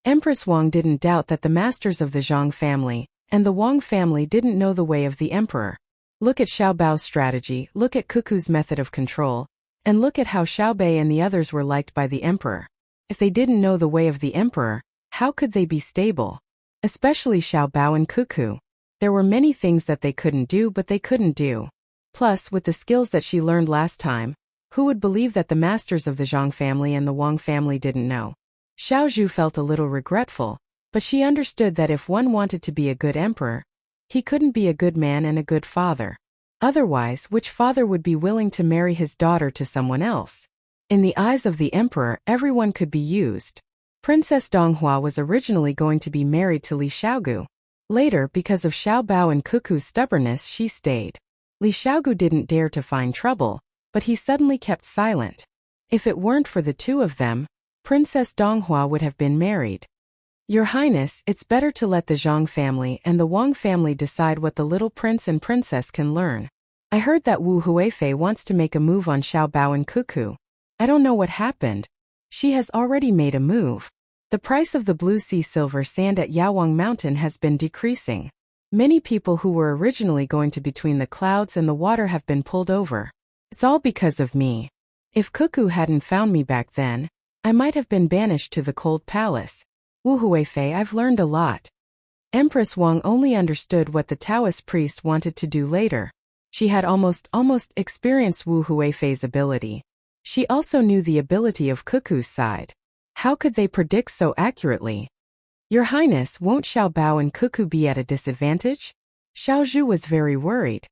Empress Wang didn't doubt that the masters of the Zhang family and the Wang family didn't know the way of the emperor. Look at Xiaobao's strategy, look at Cuckoo's method of control, and look at how Xiaobei and the others were liked by the emperor. If they didn't know the way of the emperor, how could they be stable? Especially Xiaobao and Cuckoo. There were many things that they couldn't do, but they couldn't do. Plus, with the skills that she learned last time, who would believe that the masters of the Zhang family and the Wang family didn't know? Xiaozhu felt a little regretful, but she understood that if one wanted to be a good emperor, he couldn't be a good man and a good father. Otherwise, which father would be willing to marry his daughter to someone else? In the eyes of the emperor, everyone could be used. Princess Donghua was originally going to be married to Li Xiaogu. Later, because of Xiaobao and Cuckoo's stubbornness, she stayed. Li Xiaogu didn't dare to find trouble, but he suddenly kept silent. If it weren't for the two of them, Princess Donghua would have been married. Your Highness, it's better to let the Zhang family and the Wang family decide what the little prince and princess can learn. I heard that Wu Huifei wants to make a move on Xiaobao and Cuckoo. I don't know what happened. She has already made a move. The price of the blue sea silver sand at Yaowang Mountain has been decreasing. Many people who were originally going to between the clouds and the water have been pulled over. It's all because of me. If Cuckoo hadn't found me back then, I might have been banished to the cold palace. Wu Huifei, I've learned a lot. Empress Wang only understood what the Taoist priest wanted to do later. She had almost experienced Wu Huifei's ability. She also knew the ability of Cuckoo's side. How could they predict so accurately? Your Highness, won't Xiao Bao and Cuckoo be at a disadvantage? Xiao Zhu was very worried.